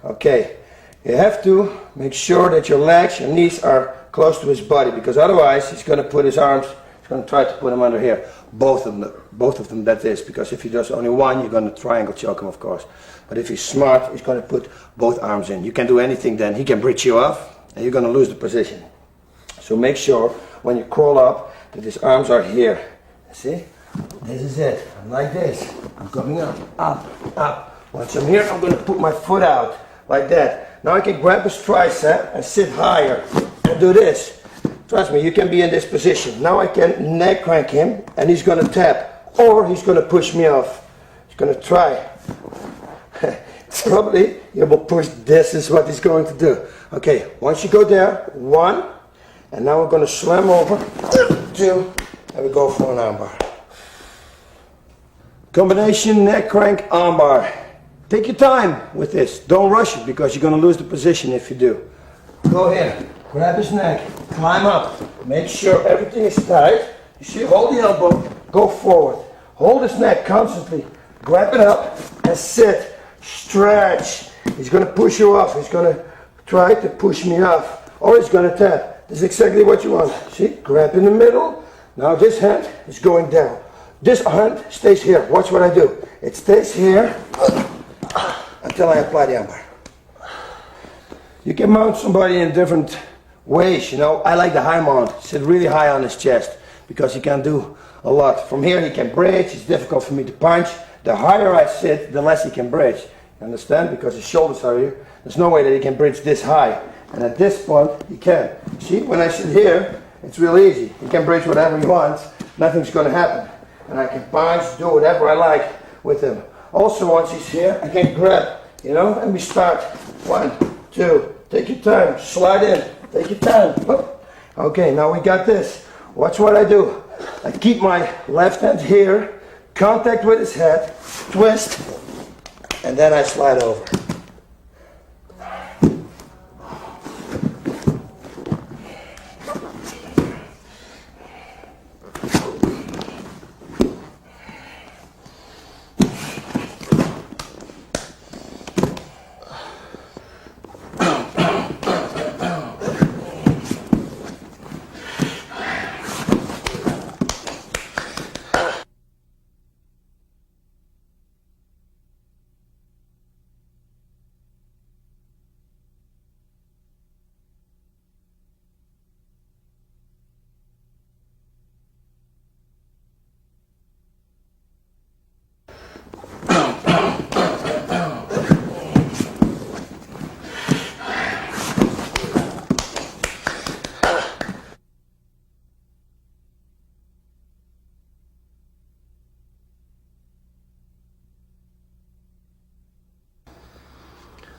Okay, you have to make sure that your legs, your knees are close to his body, because otherwise he's going to put his arms, he's going to try to put them under here. Both of them, that is, because if he does only one, you're going to triangle choke him, of course. But if he's smart, he's going to put both arms in. You can do anything then. He can bridge you off, and you're going to lose the position. So make sure when you crawl up that his arms are here. See? This is it. I'm like this. I'm coming up, up, up. Once I'm here, I'm going to put my foot out like that. Now I can grab his tricep and sit higher and do this. Trust me, you can be in this position. Now I can neck crank him, and he's going to tap, or he's going to push me off. He's going to try. Probably you will push. This is what he's going to do. Okay, once you go there, 1, and now we're going to slam over, 2, and we go for an armbar. Combination neck crank armbar. Take your time with this. Don't rush it, because you're going to lose the position if you do. Go here, grab his neck, climb up. Make sure everything is tight. You see, hold the elbow, go forward. Hold his neck constantly. Grab it up, and sit, stretch. He's going to push you off. He's going to try to push me off, or he's going to tap. This is exactly what you want. See, grab in the middle. Now this hand is going down. This hand stays here. Watch what I do. It stays here until I apply the armbar. You can mount somebody in different ways, you know. I like the high mount. Sit really high on his chest because he can do a lot. From here he can bridge. It's difficult for me to punch. The higher I sit, the less he can bridge. You understand? Because his shoulders are here. There's no way that he can bridge this high. And at this point, he can. See, when I sit here, it's real easy. He can bridge whatever he wants. Nothing's going to happen. And I can punch, do whatever I like with him. Also, once he's here, I can grab, you know, and we start. 1, 2, take your time, slide in, take your time. Okay, now we got this. Watch what I do. I keep my left hand here, contact with his head, twist, and then I slide over.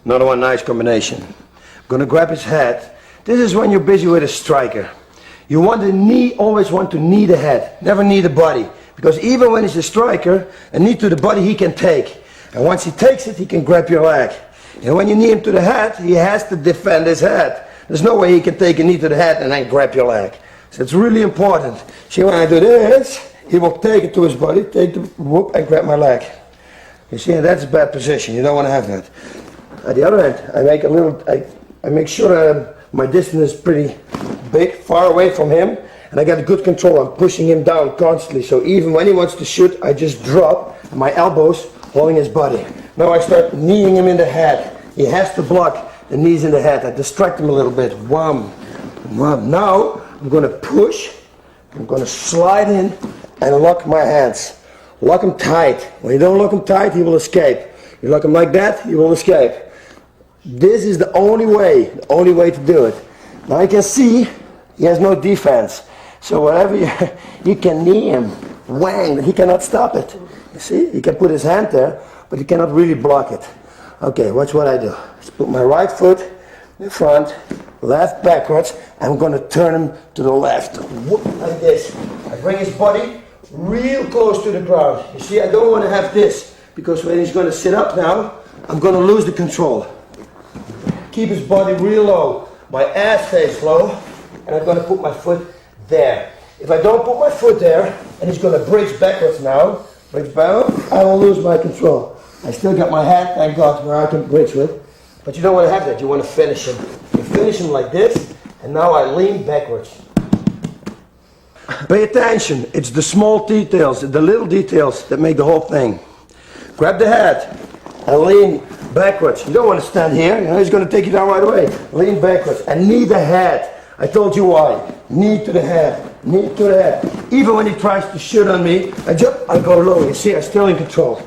Another one, nice combination. I'm gonna grab his head. This is when you're busy with a striker. You want the knee, always want to knee the head, never knee the body. Because even when he's a striker, a knee to the body he can take. And once he takes it, he can grab your leg. And when you knee him to the head, he has to defend his head. There's no way he can take a knee to the head and then grab your leg. So it's really important. See, when I do this, he will take it to his body, take the whoop and grab my leg. You see, and that's a bad position. You don't want to have that. At the other hand, I make sure my distance is pretty big, far away from him, and I got good control. I'm pushing him down constantly, so even when he wants to shoot, I just drop, and my elbows holding his body. Now I start kneeing him in the head. He has to block the knees in the head. I distract him a little bit. Wham, wham. Now I'm going to push, I'm going to slide in and lock my hands. Lock him tight. When you don't lock him tight, he will escape. You lock him like that, he will escape. This is the only way to do it. Now you can see he has no defense. So whatever you can knee him, whang, he cannot stop it. You see, he can put his hand there, but he cannot really block it. Okay, watch what I do. Just put my right foot in front, left backwards, and I'm going to turn him to the left. Whoop, like this. I bring his body real close to the ground. You see, I don't want to have this, because when he's going to sit up now, I'm going to lose the control. Keep his body real low. My ass stays low, and I'm going to put my foot there. If I don't put my foot there, and he's going to bridge backwards now, bridge back, I will lose my control. I still got my hand, thank God, where I can bridge with, but you don't want to have that. You want to finish him. You finish him like this, and now I lean backwards. Pay attention. It's the small details, the little details that make the whole thing. Grab the head and lean backwards. You don't want to stand here, you know, he's going to take you down right away. Lean backwards and knee the head. I told you why. Knee to the head, knee to the head. Even when he tries to shoot on me, I jump, I go low. You see, I'm still in control.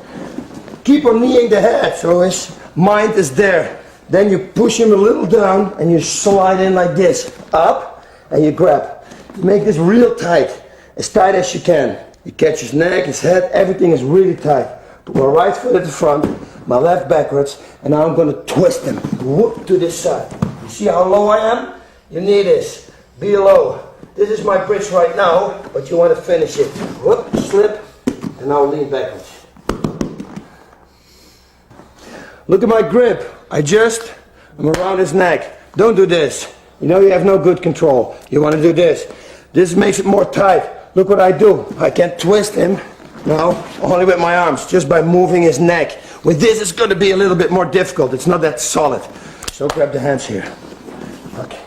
Keep on kneeing the head so his mind is there. Then you push him a little down and you slide in like this. Up and you grab. Make this real tight as you can. You catch his neck, his head, everything is really tight. Put my right foot at the front, my left backwards, and now I'm going to twist him. Whoop to this side. You see how low I am? You need this. Be low. This is my bridge right now, but you want to finish it. Whoop, slip, and now lean backwards. Look at my grip. I'm around his neck. Don't do this. You know you have no good control. You want to do this. This makes it more tight. Look what I do. I can twist him now only with my arms, just by moving his neck. With this, it's going to be a little bit more difficult. It's not that solid. So grab the hands here. Okay.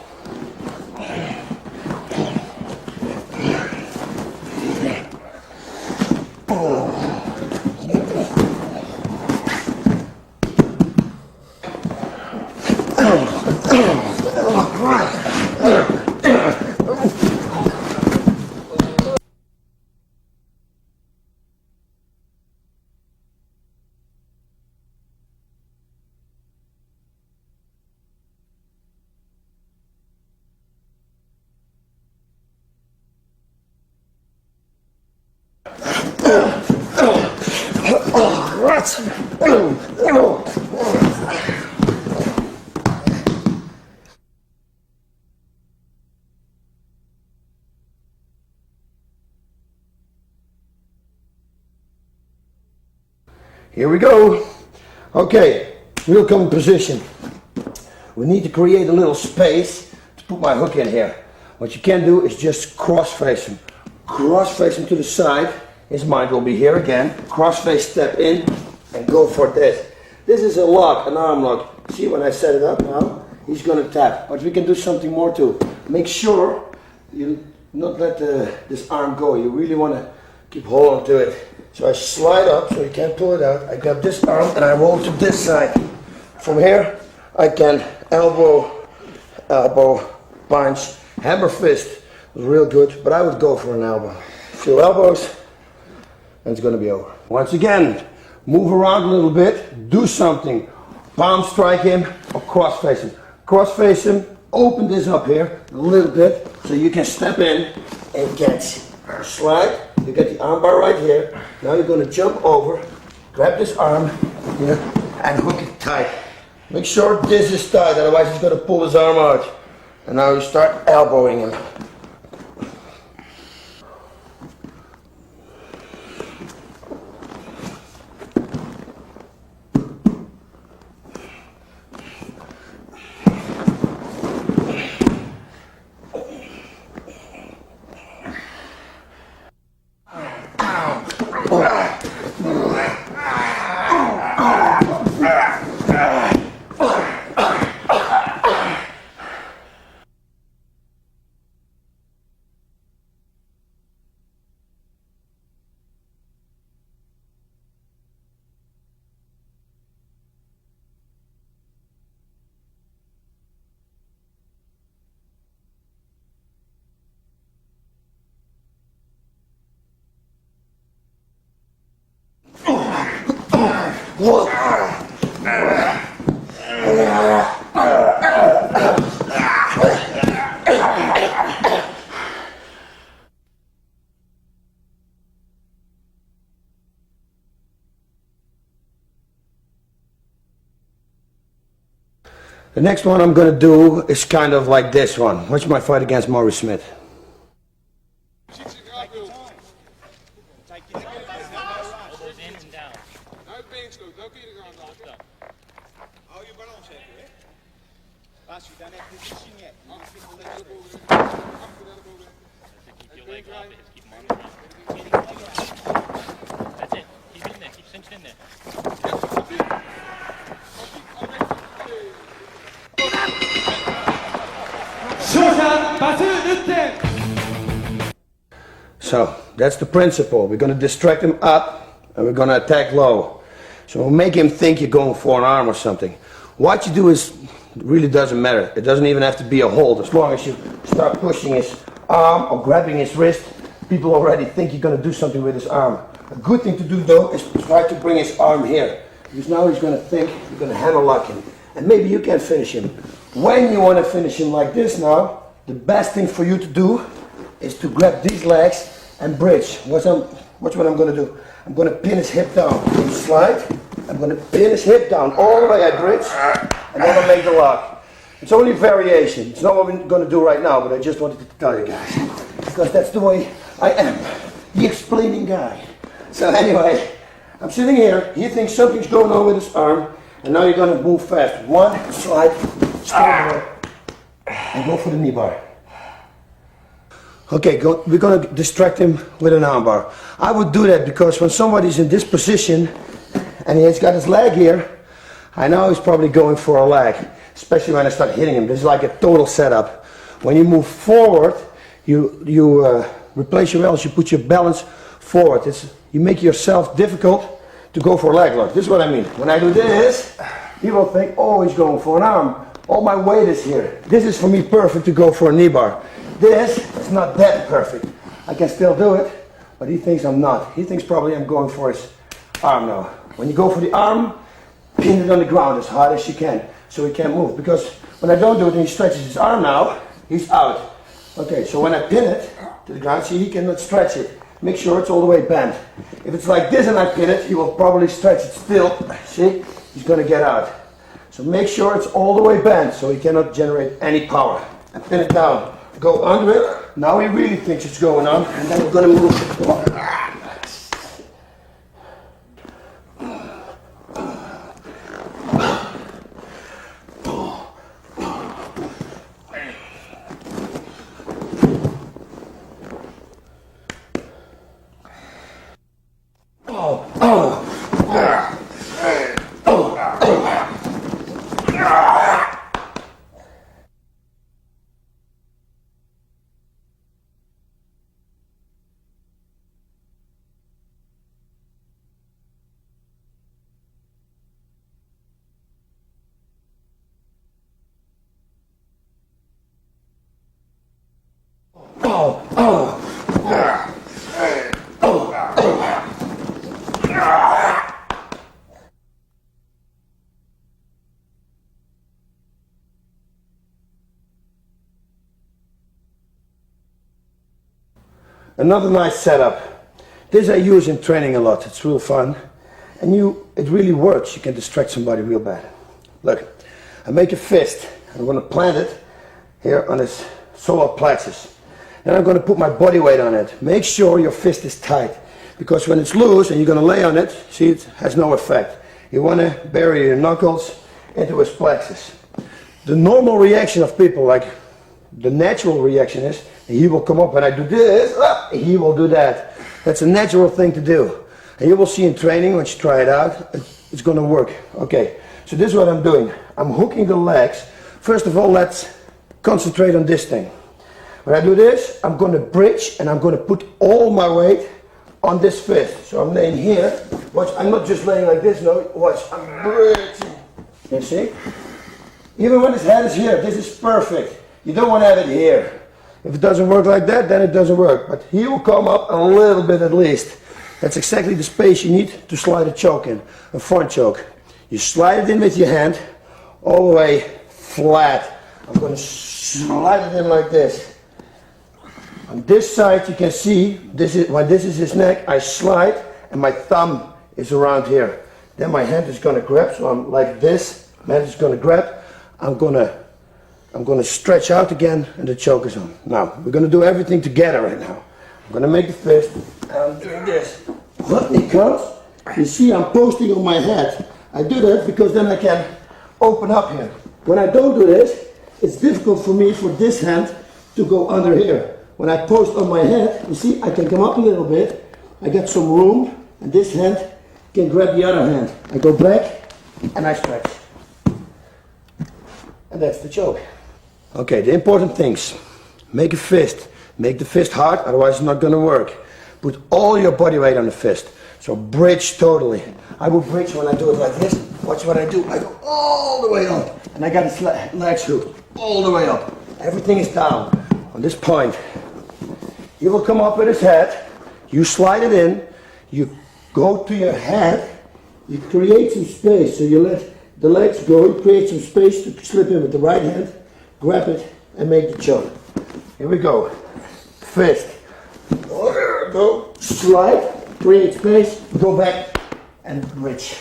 Here we go. Okay, we'll come in position. We need to create a little space to put my hook in here. What you can do is just cross face him. Cross face him to the side. His mind will be here again. Cross face, step in, and go for this. This is a lock, an arm lock. See, when I set it up now, he's going to tap. But we can do something more too. Make sure you not let this arm go. You really want to keep holding to it. So I slide up so you can't pull it out. I grab this arm and I roll to this side. From here, I can elbow, punch, hammer fist. Real good, but I would go for an elbow. Few elbows, and it's going to be over. Once again, move around a little bit, do something. Palm strike him or cross face him. Cross face him, open this up here a little bit so you can step in and catch. Slide, you get the arm bar right here. Now you're going to jump over, grab this arm here and hook it tight. Make sure this is tight, otherwise he's going to pull his arm out. And now you start elbowing him. The next one I'm going to do is kind of like this one. Watch my fight against Maurice Smith. So that's the principle. We're going to distract him up and we're going to attack low. So we'll make him think you're going for an arm or something. What you do is really doesn't matter. It doesn't even have to be a hold. As long as you start pushing his arm or grabbing his wrist, people already think you're going to do something with his arm. A good thing to do though is try to bring his arm here. Because now he's going to think you're going to hammer lock him. And maybe you can finish him. When you want to finish him like this now, the best thing for you to do is to grab these legs and bridge. Watch what I'm going to do. I'm going to pin his hip down. Slide. I'm going to pin his hip down all the way. I bridge. And then I'll make the lock. It's only variation. It's not what we're going to do right now, but I just wanted to tell you guys. Because that's the way I am. The explaining guy. So anyway, I'm sitting here. He thinks something's going on with his arm. And now you're going to move fast. One, slide, stand there, and go for the knee bar. Okay, we're going to distract him with an arm bar. I would do that because when somebody's in this position and he's got his leg here, I know he's probably going for a leg, especially when I start hitting him. This is like a total setup. When you move forward, you replace your balance, you put your balance forward. You make yourself difficult to go for a leg lock. This is what I mean. When I do this, people think, oh, he's going for an arm. All my weight is here. This is for me perfect to go for a knee bar. This is not that perfect. I can still do it, but he thinks I'm not. He thinks probably I'm going for his arm now. When you go for the arm, pin it on the ground as hard as you can so he can't move. Because when I don't do it and he stretches his arm now, he's out. Okay, so when I pin it to the ground, see, he cannot stretch it. Make sure it's all the way bent. If it's like this and I pin it, he will probably stretch it still. See, he's going to get out. So make sure it's all the way bent so he cannot generate any power. And pin it down. Go under it. Now he really thinks it's going on, and then we're going to move. Another nice setup. This I use in training a lot. It's real fun. And it really works. You can distract somebody real bad. Look, I make a fist. I'm going to plant it here on his solar plexus. Then I'm going to put my body weight on it. Make sure your fist is tight. Because when it's loose and you're going to lay on it, see, it has no effect. You want to bury your knuckles into his plexus. The normal reaction of people, like the natural reaction is, he will come up when I do this, he will do that. That's a natural thing to do. And you will see in training, once you try it out, it's going to work. Okay, so this is what I'm doing. I'm hooking the legs. First of all, let's concentrate on this thing. When I do this, I'm going to bridge and I'm going to put all my weight on this fist. So I'm laying here. Watch, I'm not just laying like this, no, watch, I'm bridging. You see? Even when his head is here, this is perfect. You don't want to have it here. If it doesn't work like that, then it doesn't work. But he will come up a little bit at least. That's exactly the space you need to slide a choke in, a front choke. You slide it in with your hand, all the way flat. I'm going to slide it in like this. On this side you can see, when this is his neck, I slide and my thumb is around here. Then my hand is going to grab, so I'm like this, my hand is going to grab. I'm going to stretch out again and the choke is on. Now, we're going to do everything together right now. I'm going to make the fist and I'm doing this. When it comes, you see I'm posting on my head. I do that because then I can open up here. When I don't do this, it's difficult for me for this hand to go under here. When I post on my head, you see I can come up a little bit. I got some room and this hand can grab the other hand. I go back and I stretch. And that's the choke. Okay, the important things. Make a fist. Make the fist hard, otherwise it's not going to work. Put all your body weight on the fist. So bridge totally. I will bridge when I do it like this. Watch what I do. I go all the way up. And I got his legs hooked all the way up. Everything is down. On this point, he will come up with his head. You slide it in. You go to your head. You create some space. So you let the legs go. You create some space to slip in with the right hand. Grab it and make the choke. Here we go. Fist. Go. Slide. Create space. Go back and bridge.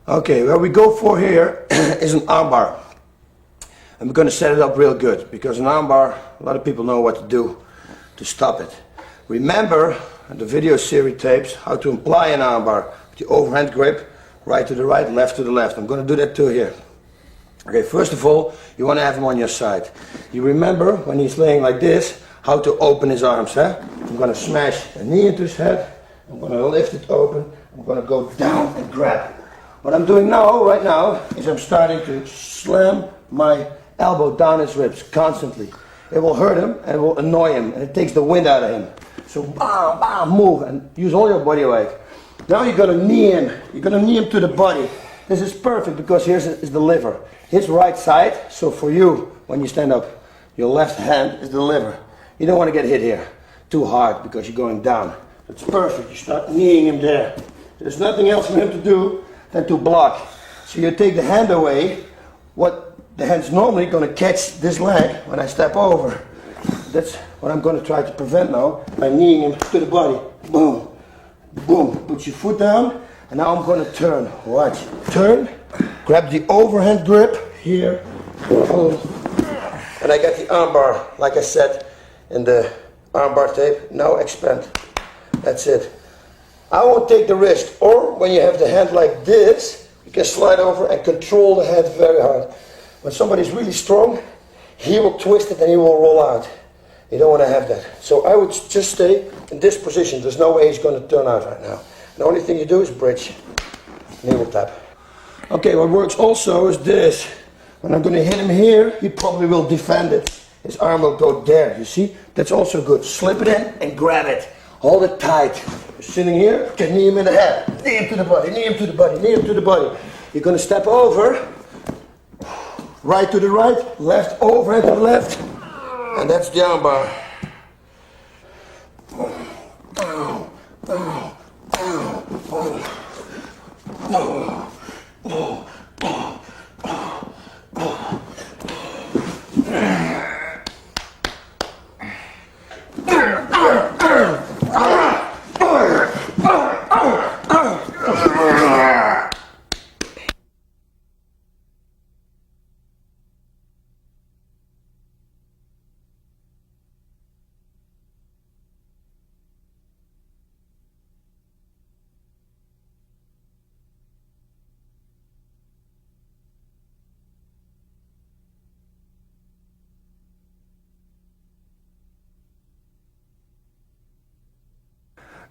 Okay, what we go for here is an armbar. And we're going to set it up real good, because an armbar, a lot of people know what to do to stop it. Remember the video series tapes how to apply an armbar with the overhand grip, right to the right, left to the left. I'm going to do that too here. Okay, first of all, you want to have him on your side. You remember when he's laying like this, how to open his arms, huh? I'm going to smash a knee into his head, I'm going to lift it open, I'm going to go down and grab. What I'm doing now, right now, is I'm starting to slam my elbow down his ribs constantly. It will hurt him and it will annoy him, and it takes the wind out of him. So bam, bam, move and use all your body weight. Now you're going to knee him. You're going to knee him to the body. This is perfect because here's is the liver. His right side, so for you, when you stand up, your left hand is the liver. You don't want to get hit here too hard because you're going down. It's perfect. You start kneeing him there. There's nothing else for him to do than to block. So you take the hand away. What the hand's normally going to catch this leg when I step over. That's what I'm going to try to prevent now by kneeing him to the body. Boom, boom. Put your foot down, and now I'm going to turn. Watch. Turn. Grab the overhand grip here. Boom. And I got the armbar, like I said in the armbar tape. Now expand. That's it. I won't take the wrist. Or when you have the hand like this, you can slide over and control the hand very hard. When somebody's really strong, he will twist it and he will roll out. You don't want to have that. So I would just stay in this position. There's no way he's going to turn out right now. The only thing you do is bridge. And he will tap. Okay, what works also is this. When I'm going to hit him here, he probably will defend it. His arm will go there, you see? That's also good. Slip it in and grab it. Hold it tight. You're sitting here, you can knee him in the head. Knee him to the body, knee him to the body, knee him to the body. You're going to step over. Right to the right, left overhead to the left, and that's the armbar.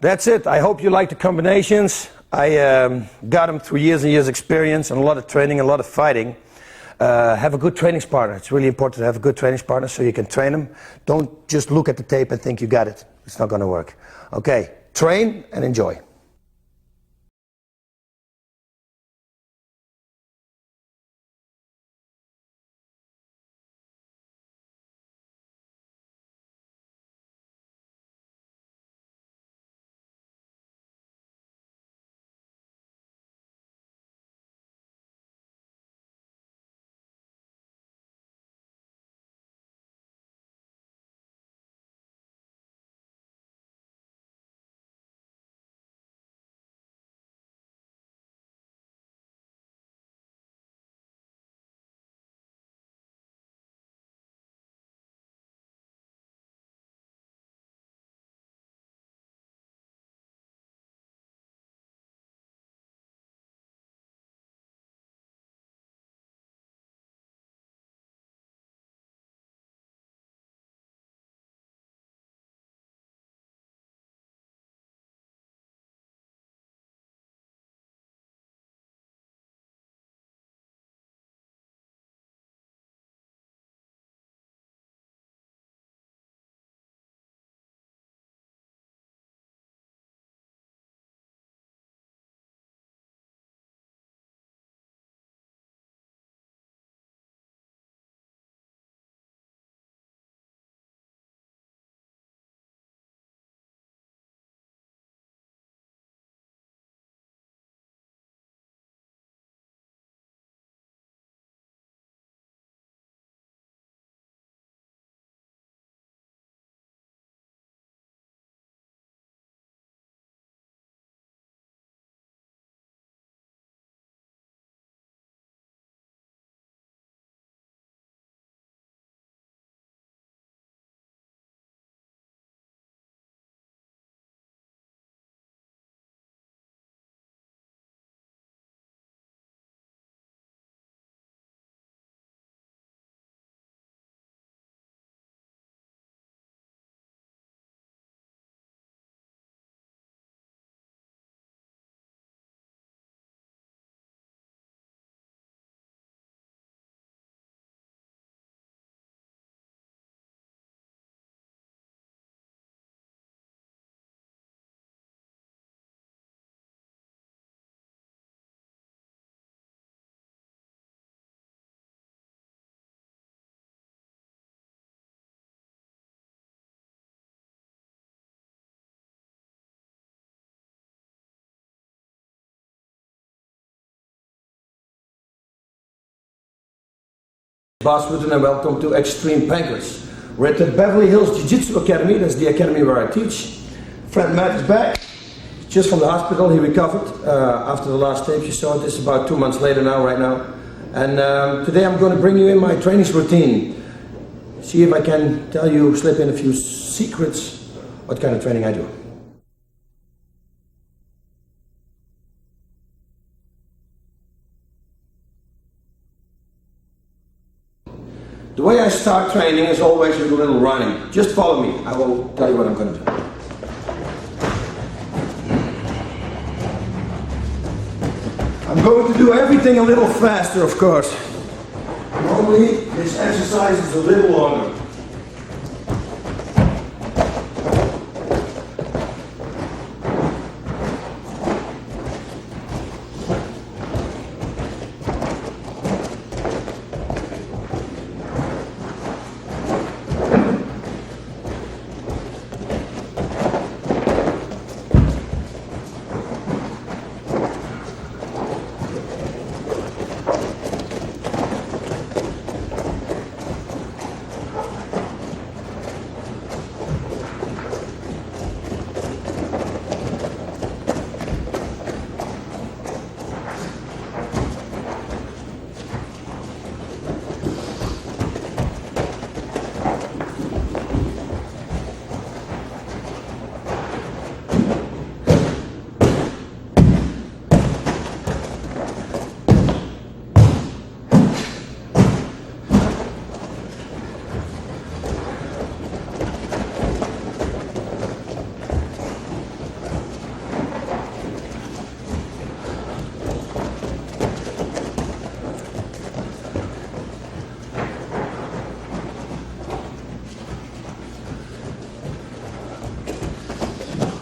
That's it. I hope you like the combinations. I got them through years and years experience and a lot of training, a lot of fighting. Have a good training partner. It's really important to have a good training partner so you can train them. Don't just look at the tape and think you got it. It's not going to work. Okay, train and enjoy. Bas Rutten and welcome to Extreme Pancrase. We're at the Beverly Hills Jiu-Jitsu Academy. That's the academy where I teach. Friend Matt is back, just from the hospital. He recovered after the last tape you saw. This is about 2 months later now, right now. And today I'm going to bring you in my training routine. See if I can tell you, slip in a few secrets, what kind of training I do. The way I start training is always with a little running. Just follow me. I will tell you what I'm going to do. I'm going to do everything a little faster, of course. Normally, this exercise is a little longer.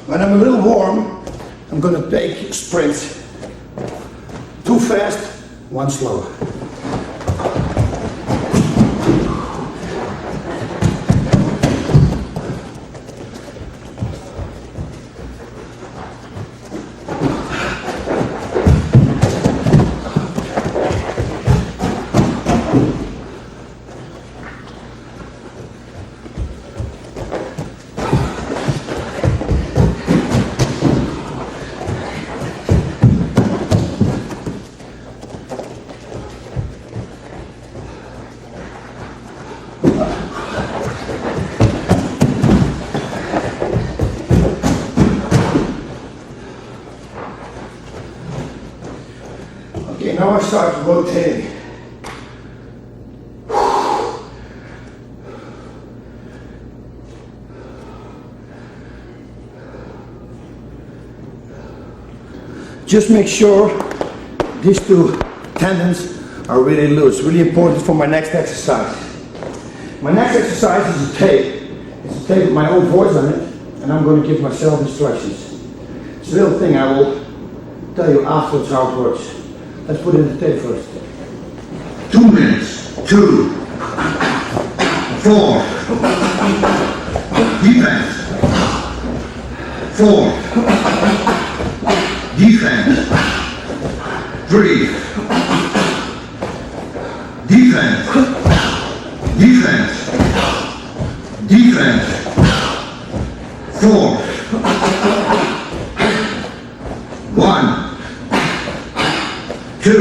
When I'm a little warm, I'm going to take sprints. 2 fast, 1 slow. Okay, now I start rotating. Just make sure these 2 tendons are really loose. Really important for my next exercise. My next exercise is a tape. It's a tape with my own voice on it, and I'm going to give myself instructions. It's a little thing I will tell you afterwards how it works. Let's put in the tape first. 2 minutes. 2, 4, defense. 4, defense. 3, defense. Defense. Defense. 4, 1, 2,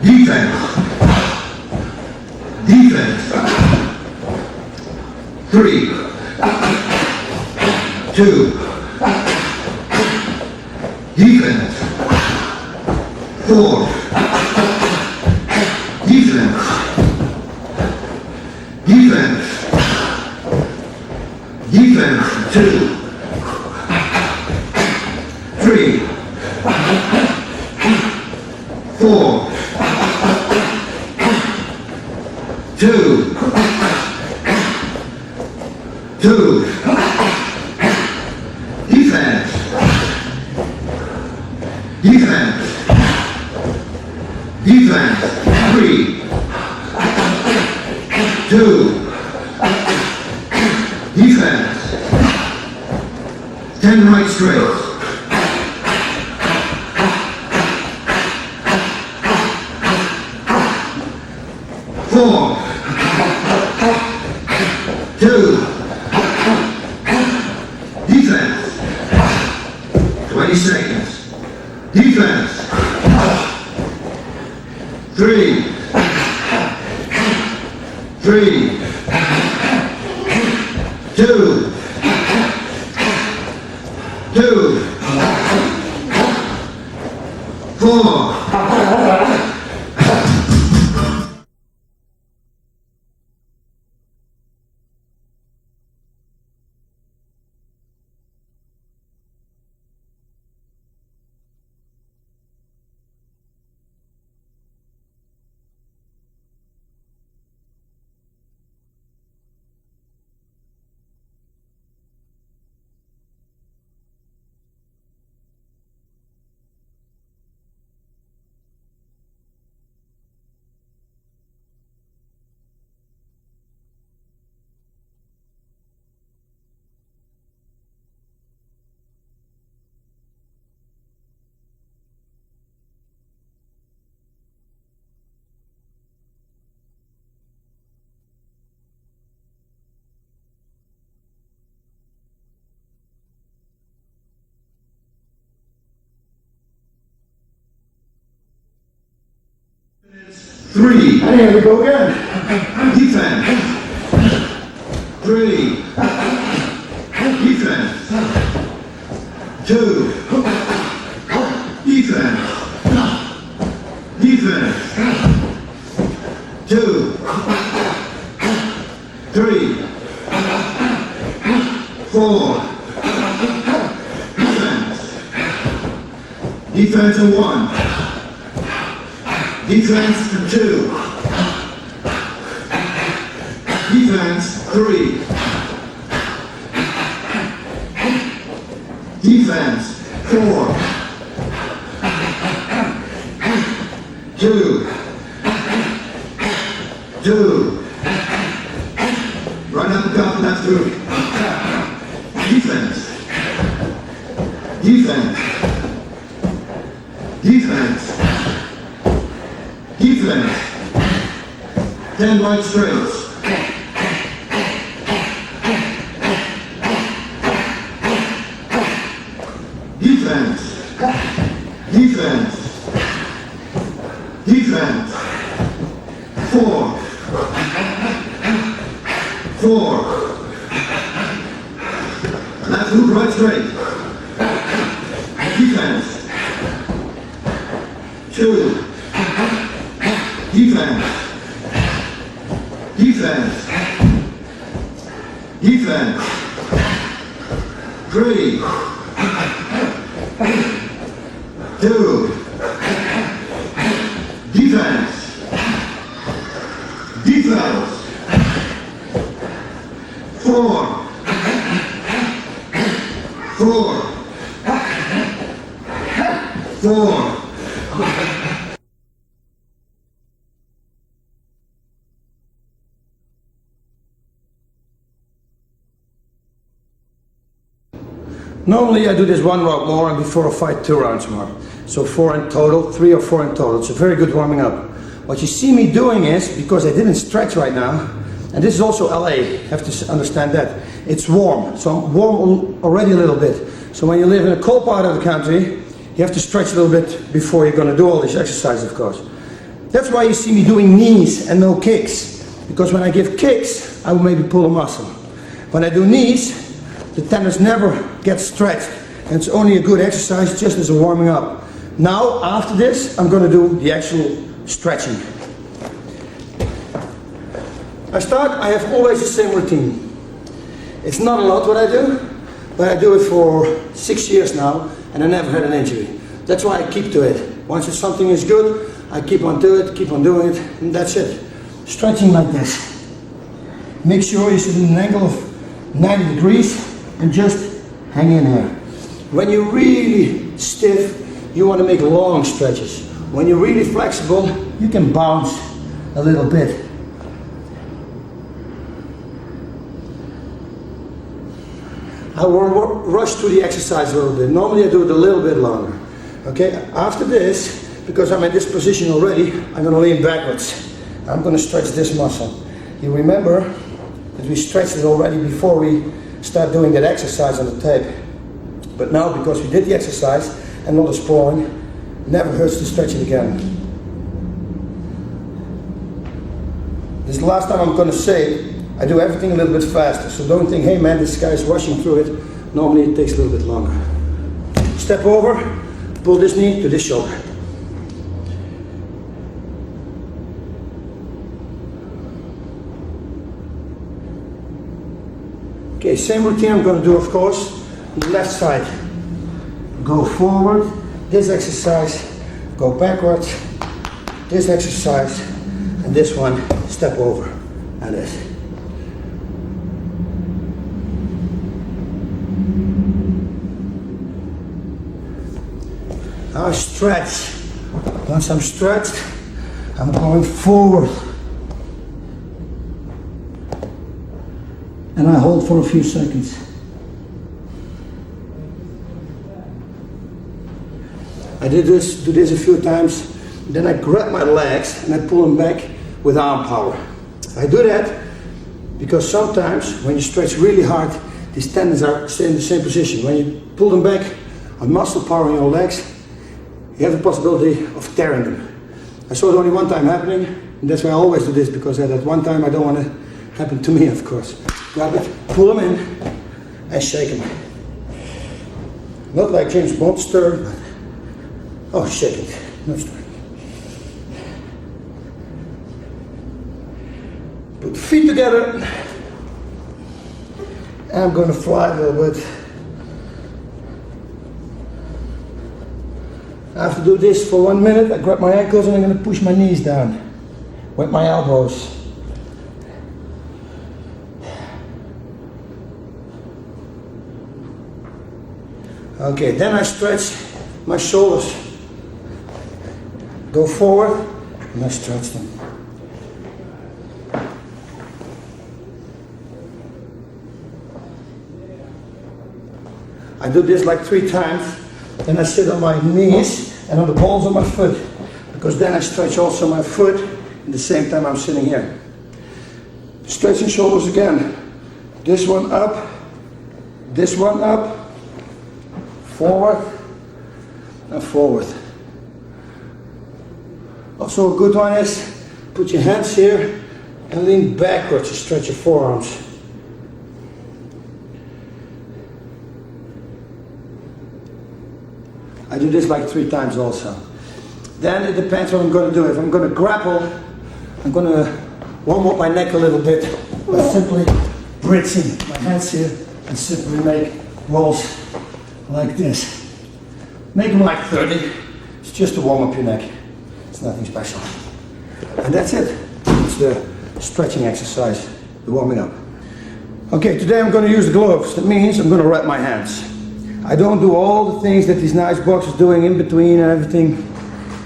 defense, defense, 3, 2, defense, 4, defense, defense, defense, 2, 3, 4, 2, 2, defense, defense, defense, 3, 2, defense, 10 right straight. Defense. 3. 3. 2. 2. 4. Three. And here we go again. Defense. 3. Defense. 2. Defense. Defense. 2. 3. 4. Defense. Defense and 1. Defense and 2. Defense 3. Defense 4. 2. 2. Right up the top, left through. Defense. Defense. Defense. Defense. 10 right straights. Defense. Defense. Defense. 4. 4. Left hook, right straight. Defense. 2. Defense. Defense. Defense. 3. 2. Defense. Defense. 4. 4. 4. Normally I do this 1 round more, and before a fight 2 rounds more. So 4 in total, 3 or 4 in total. It's a very good warming up. What you see me doing is, because I didn't stretch right now, and this is also LA, you have to understand that. It's warm, so I'm warm already a little bit. So when you live in a cold part of the country, you have to stretch a little bit before you're going to do all these exercises, of course. That's why you see me doing knees and no kicks. Because when I give kicks, I will maybe pull a muscle. When I do knees, the tendons never get stretched, and it's only a good exercise just as a warming up. Now, after this, I'm going to do the actual stretching. I have always the same routine. It's not a lot what I do, but I do it for 6 years now, and I never had an injury. That's why I keep to it. Once something is good, I keep on doing it, keep on doing it, and that's it. Stretching like this. Make sure you sit in an angle of 90 degrees and just hang in here. When you're really stiff, you want to make long stretches. When you're really flexible, you can bounce a little bit. I will rush through the exercise a little bit. Normally I do it a little bit longer. Okay, after this, because I'm in this position already, I'm going to lean backwards. I'm going to stretch this muscle. You remember that we stretched it already before we start doing that exercise on the tape. But now, because we did the exercise and not the sprawling, Never hurts to stretch it again. This is the last time I'm going to say it. I do everything a little bit faster, so don't think, hey man, this guy's rushing through it. Normally it takes a little bit longer. Step over, pull this knee to this shoulder. Okay, same routine I'm going to do, of course, on the left side. Go forward, this exercise, go backwards, this exercise, and this one, step over, and this. Now stretch. Once I'm stretched, I'm going forward. And I hold for a few seconds. I do this a few times, then I grab my legs and I pull them back with arm power. I do that because sometimes when you stretch really hard, these tendons are stay in the same position. When you pull them back on muscle power in your legs, you have the possibility of tearing them. I saw it only one time happening, and that's why I always do this, because at that one time I don't want it to happen to me, of course. Grab it, pull them in, and shake them. Not like James Bond stir, but oh, shake it, not stir. Put feet together, and I'm going to fly a little bit. I have to do this for 1 minute. I grab my ankles and I'm going to push my knees down with my elbows. Okay, then I stretch my shoulders. Go forward and I stretch them. I do this like 3 times. Then I sit on my knees and on the balls of my foot, because then I stretch also my foot at the same time I'm sitting here. Stretching shoulders again. This one up, forward and forward. Also a good one is put your hands here and lean backwards to stretch your forearms. I do this like 3 times also. Then it depends what I'm going to do. If I'm going to grapple, I'm going to warm up my neck a little bit by simply bridging my hands here and simply make rolls like this. Make them like 30. It's just to warm up your neck. It's nothing special. And that's it. It's the stretching exercise, the warming up. Okay, today I'm going to use the gloves. That means I'm going to wrap my hands. I don't do all the things that these nice boxers doing in between and everything.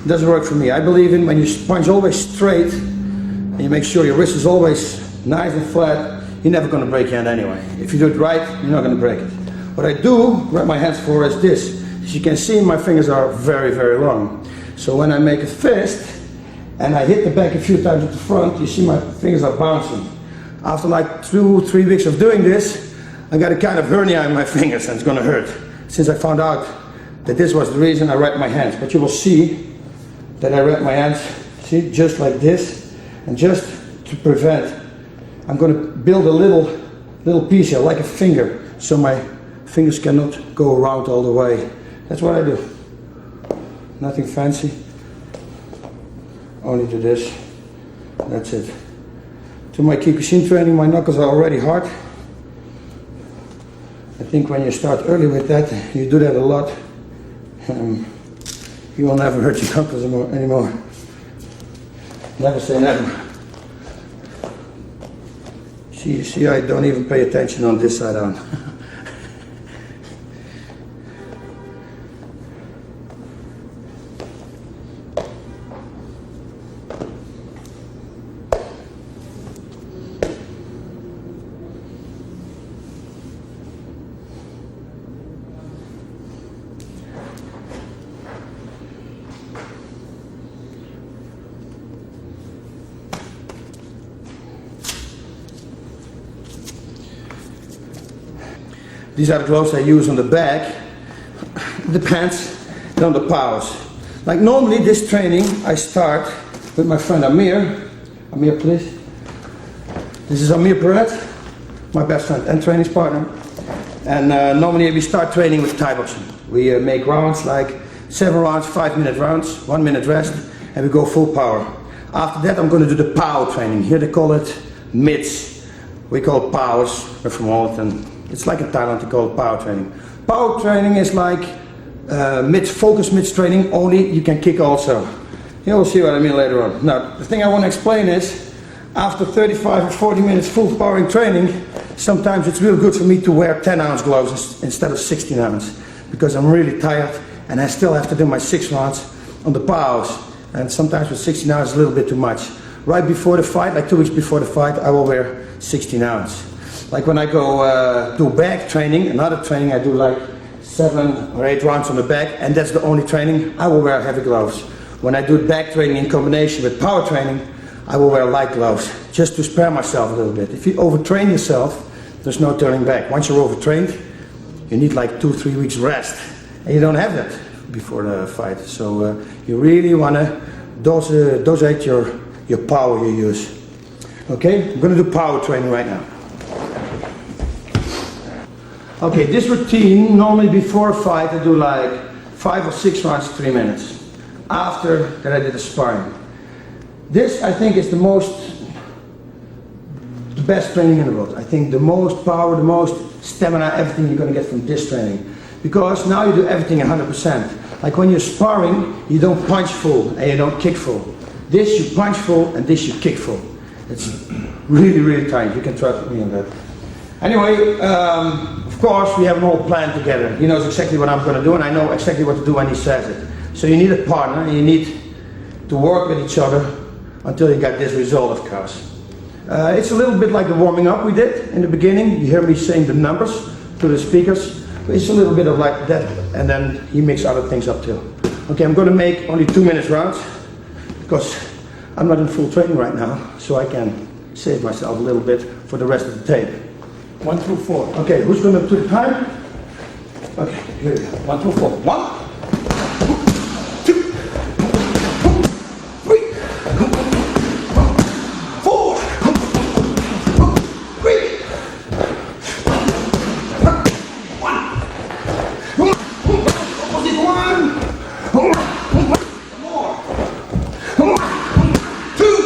It doesn't work for me. I believe in when you punch always straight and you make sure your wrist is always nice and flat, you're never going to break your hand anyway. If you do it right, you're not going to break it. What I do wrap my hands for is this. As you can see, my fingers are very, very long. So when I make a fist and I hit the back a few times at the front, you see my fingers are bouncing. After like 2-3 weeks of doing this, I got a kind of hernia in my fingers and it's going to hurt. Since I found out that this was the reason I wrapped my hands. But you will see that I wrap my hands, see, just like this, and just to prevent, I'm going to build a little piece here, like a finger, so my fingers cannot go around all the way. That's what I do. Nothing fancy. Only do this. That's it. To my Kyokushin training, my knuckles are already hard. I think when you start early with that, you do that a lot, you will never hurt your knuckles anymore. Never say never. See, I don't even pay attention on this side on. These are the gloves I use on the back, the pants, and on the powers. Like normally this training I start with my friend Amir. Amir, please. This is Amir Perret, my best friend and training partner. And normally we start training with Thai boxing. We make rounds like 7 rounds, 5-minute rounds, 1 minute rest, and we go full power. After that I'm going to do the power training. Here they call it mitts. We call it powers. We're from Holland. It's like in Thailand they call it power training. Power training is like focus mitts training, only you can kick also. You'll see what I mean later on. Now, the thing I want to explain is, after 35 or 40 minutes full powering training, sometimes it's real good for me to wear 10-ounce gloves instead of 16-ounce, because I'm really tired and I still have to do my 6 rounds on the powers. And sometimes with 16-ounce is a little bit too much. Right before the fight, like 2 weeks before the fight, I will wear 16-ounce. Like when I go do back training, another training I do like 7 or 8 rounds on the back, and that's the only training, I will wear heavy gloves. When I do back training in combination with power training, I will wear light gloves, just to spare myself a little bit. If you overtrain yourself, there's no turning back. Once you're overtrained, you need like 2-3 weeks rest, and you don't have that before the fight. So you really want to dosate your power you use. Okay, I'm going to do power training right now. Okay, this routine, normally before a fight I do like 5 or 6 rounds, 3 minutes. After that I did a sparring. This I think is the best training in the world. I think the most power, the most stamina, everything you're going to get from this training. Because now you do everything 100%. Like when you're sparring, you don't punch full and you don't kick full. This you punch full and this you kick full. It's really, really tight. You can trust me on that. Anyway, of course we have an whole plan together. He knows exactly what I'm going to do and I know exactly what to do when he says it. So you need a partner and you need to work with each other until you get this result, of course. It's a little bit like the warming up we did in the beginning. You hear me saying the numbers to the speakers. It's a little bit of like that, and then he makes other things up too. Okay, I'm going to make only 2-minute rounds because I'm not in full training right now, so I can save myself a little bit for the rest of the tape. 1 through 4. Okay, who's going to do the time? Okay, here we go. 1 through 4. 1, 2, 3, 4, 3, 1. Opposite 1. More. 2.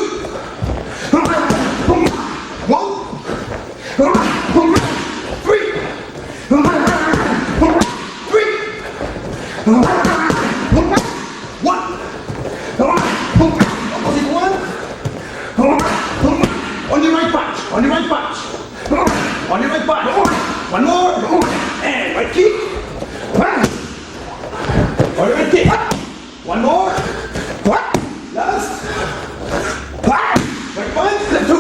1 more, and right kick. Or right kick. 1 more. Last. Right punch, 2.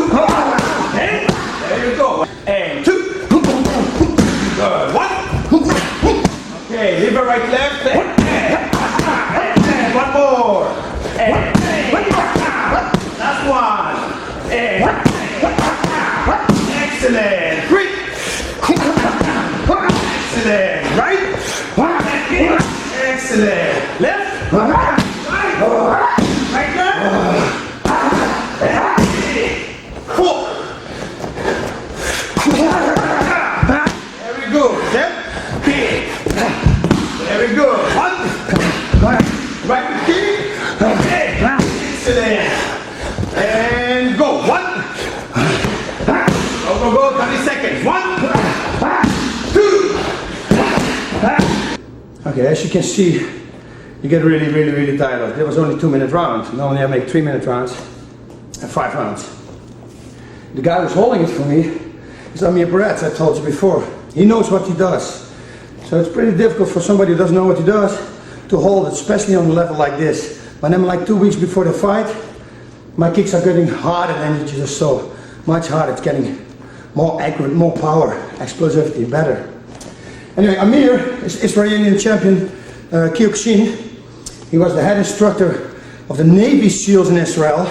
And there you go. And 2. Good. 1. Okay, liver right left. And 1 more. And last one. And excellent. 3. Excellent. Right. Excellent. Left. Right. Right left. 4. Very good. Step. Very good. 1. Right kick. Excellent. And go. 1. Go. 30 seconds. 1. 2. Okay, as you can see, you get really tired. There was only 2-minute rounds. Normally I make 3-minute rounds and 5 rounds. The guy who's holding it for me is Amir Perret, I told you before. He knows what he does. So it's pretty difficult for somebody who doesn't know what he does to hold it, especially on a level like this. When I'm like 2 weeks before the fight, my kicks are getting harder than you just saw. Much harder, it's getting more accurate, more power, explosivity, better. Anyway, Amir is Israeli champion Clinching. He was the head instructor of the Navy SEALs in Israel,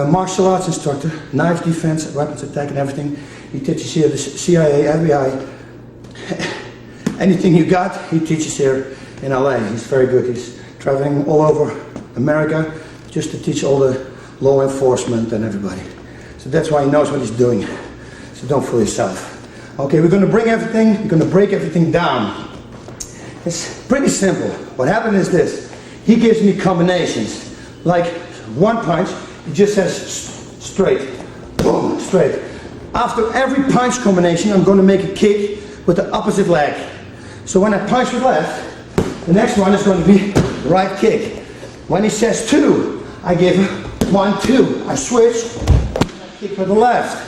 martial arts instructor, knife defense, weapons attack and everything. He teaches here the CIA, FBI. Anything you got, he teaches here in LA. He's very good. He's traveling all over America just to teach all the law enforcement and everybody. So that's why he knows what he's doing. So don't fool yourself. Okay, we're going to bring everything, we're going to break everything down. It's pretty simple. What happened is this. He gives me combinations. Like one punch, he just says straight, boom, straight. After every punch combination, I'm going to make a kick with the opposite leg. So when I punch with left, the next one is going to be right kick. When he says 2, I give 1, 2. I switch, I kick with the left.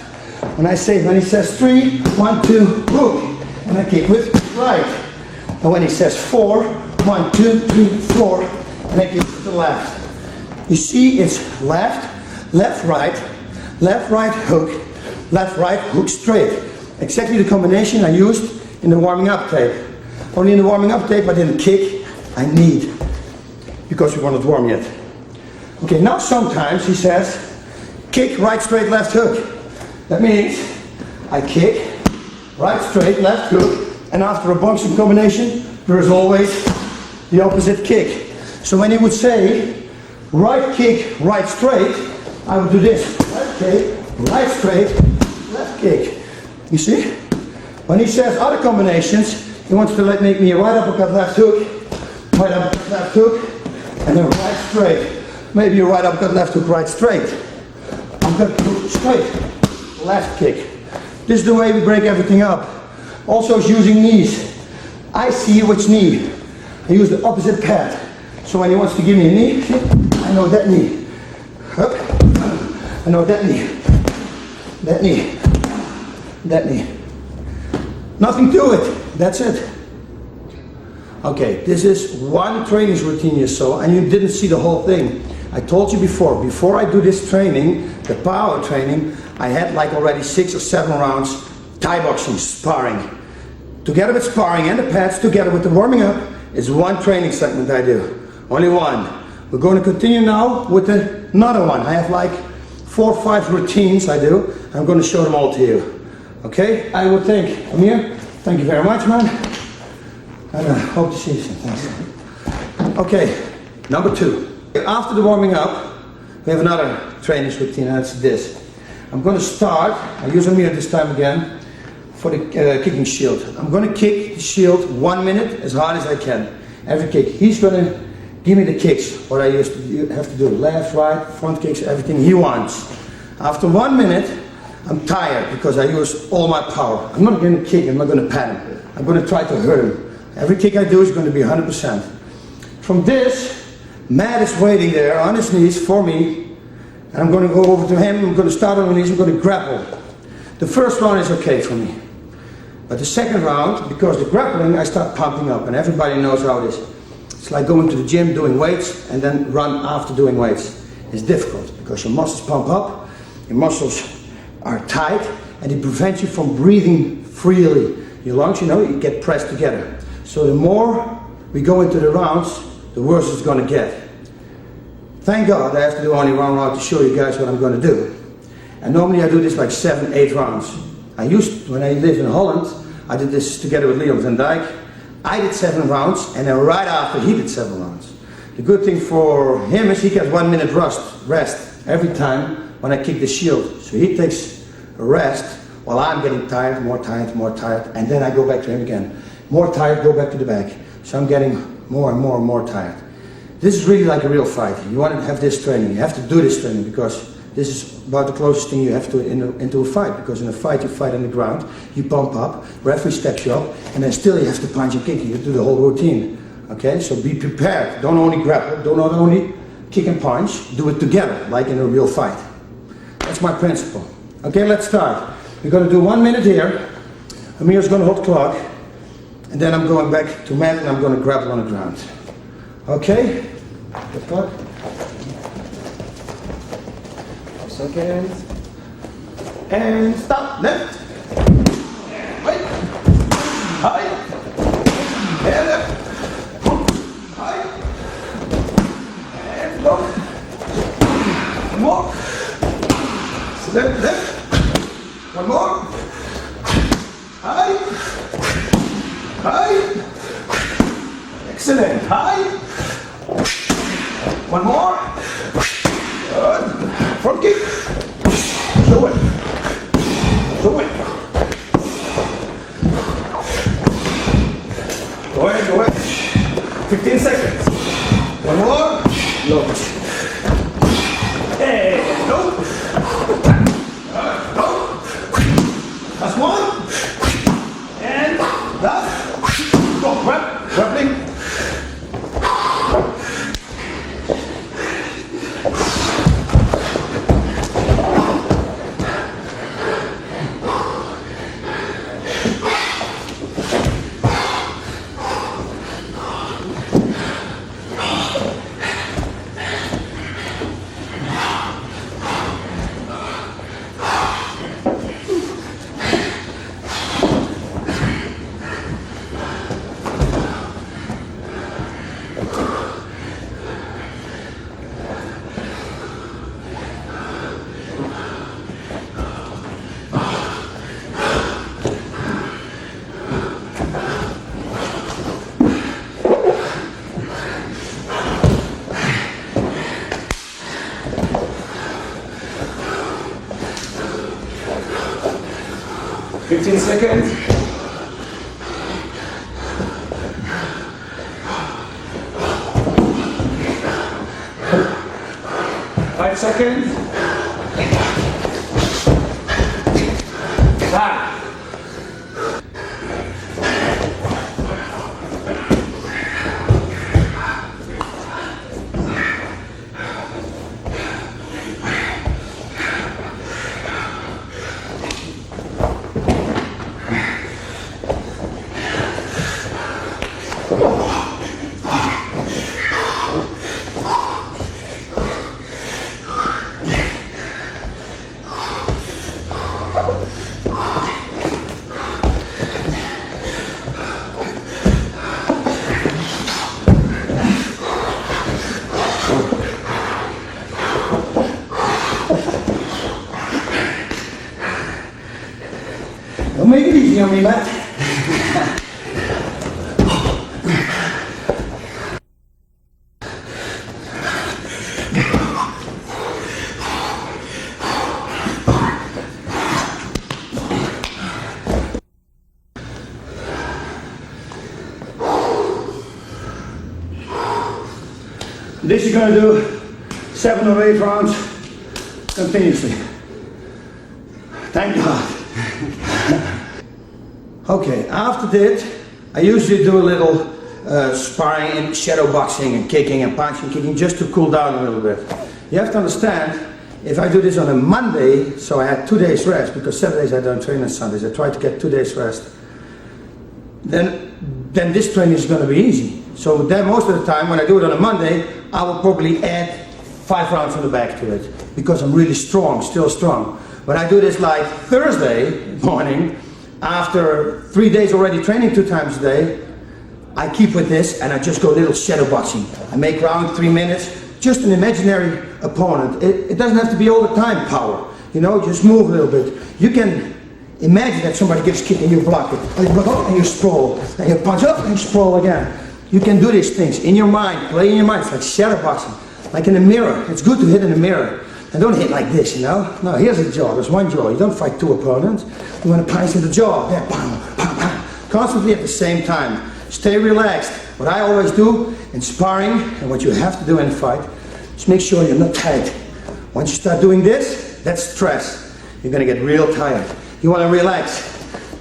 When he says 3, 1, 2, hook, and I kick with right. And when he says 4, 1, 2, 3, 4, and I kick with the left. You see, it's left, left, right, hook, left, right, hook, straight. Exactly the combination I used in the warming up tape. Only in the warming up tape I didn't kick, I kneed, because we weren't warm yet. Okay, now sometimes he says, kick, right, straight, left, hook. That means I kick, right, straight, left, hook, and after a boxing combination, there is always the opposite kick. So when he would say, right kick, right straight, I would do this, right kick, right straight, left kick. You see? When he says other combinations, he wants to make me a right uppercut, left hook, right uppercut, left hook, and then right straight. Maybe a right uppercut, left hook, right straight. Uppercut, hook, straight, left kick. This is the way we break everything up. Also using knees. I see which knee. I use the opposite pad. So when he wants to give me a knee, I know that knee. Up. I know that knee. That knee. That knee. Nothing to it. That's it. Okay, this is one training routine or so, and you didn't see the whole thing. I told you before I do this training, the power training, I had like already 6 or 7 rounds Thai boxing, sparring. Together with sparring and the pads, together with the warming up, is one training segment I do. Only one. We're going to continue now with another one. I have like 4 or 5 routines I do. I'm going to show them all to you. Okay? I will thank Amir. Thank you very much, man. And I hope to see you soon. Thanks. Okay, number 2. After the warming up, we have another training routine, and that's this. I'm going to start, I use Amir this time again, for the kicking shield. I'm going to kick the shield 1 minute as hard as I can. Every kick. He's going to give me the kicks, what I used to have to do. Left, right, front kicks, everything he wants. After 1 minute, I'm tired because I used all my power. I'm not going to kick, I'm not going to pat him. I'm going to try to hurt him. Every kick I do is going to be 100%. From this, Matt is waiting there on his knees for me. And I'm going to go over to him, I'm going to start on my knees, I'm going to grapple. The first round is okay for me. But the second round, because the grappling, I start pumping up, and everybody knows how it is. It's like going to the gym, doing weights, and then run after doing weights. It's difficult, because your muscles pump up, your muscles are tight, and they prevent you from breathing freely. Your lungs, you get pressed together. So the more we go into the rounds, the worse it's going to get. Thank God I have to do only one round to show you guys what I'm going to do. And normally I do this like 7, 8 rounds. When I lived in Holland, I did this together with Leon van Dijk. I did 7 rounds, and then right after he did 7 rounds. The good thing for him is he gets 1 minute rest every time when I kick the shield. So he takes a rest while I'm getting tired, more tired, and then I go back to him again. More tired, go back to the back. So I'm getting more and more tired. This is really like a real fight. You want to have this training. You have to do this training because this is about the closest thing you have to into a fight. Because in a fight, you fight on the ground, you pump up, referee steps you up, and then still you have to punch and kick. You do the whole routine. Okay, so be prepared. Don't only grapple, don't not only kick and punch, do it together, like in a real fight. That's my principle. Okay, let's start. We're going to do 1 minute here. Amir's going to hold the clock, and then I'm going back to Matt, and I'm going to grapple on the ground. Okay, the clock. Second. And stop. Left. Wait. High. And left. High. And low. More. Left. One more. High. High. Excellent. High. One more. Good. Front kick. Do it. Do it. Go ahead, go ahead. 15 seconds. One more. Look. Hey, no. Go. That's one. And that. Go, grab. Grappling. Seconds. 5 seconds. Back. Don't make it easy on me, Matt. This you're going to do 7 or 8 rounds continuously. Thank God. Okay, after that, I usually do a little sparring and shadow boxing and kicking and punching, kicking, just to cool down a little bit. You have to understand, if I do this on a Monday, so I had 2 days rest, because Saturdays I don't train on Sundays, I try to get 2 days rest, then this training is going to be easy. So then most of the time, when I do it on a Monday, I will probably add 5 rounds on the back to it, because I'm really strong, still strong. When I do this like Thursday morning, after 3 days already training 2 times a day, I keep with this and I just go a little shadow boxing. I make round 3 minutes, just an imaginary opponent. It doesn't have to be all the time power, you know, just move a little bit. You can imagine that somebody gets kicked and you block it. And you block up and you sprawl. And you punch up and you sprawl again. You can do these things in your mind, play in your mind. It's like shadow boxing, like in a mirror. It's good to hit in a mirror. And don't hit like this, you know? No, here's a jaw, there's one jaw. You don't fight 2 opponents. You want to punch in the jaw. Yeah, bam, bam, bam. Constantly at the same time. Stay relaxed. What I always do in sparring, and what you have to do in a fight, is make sure you're not tight. Once you start doing this, that's stress. You're going to get real tired. You want to relax.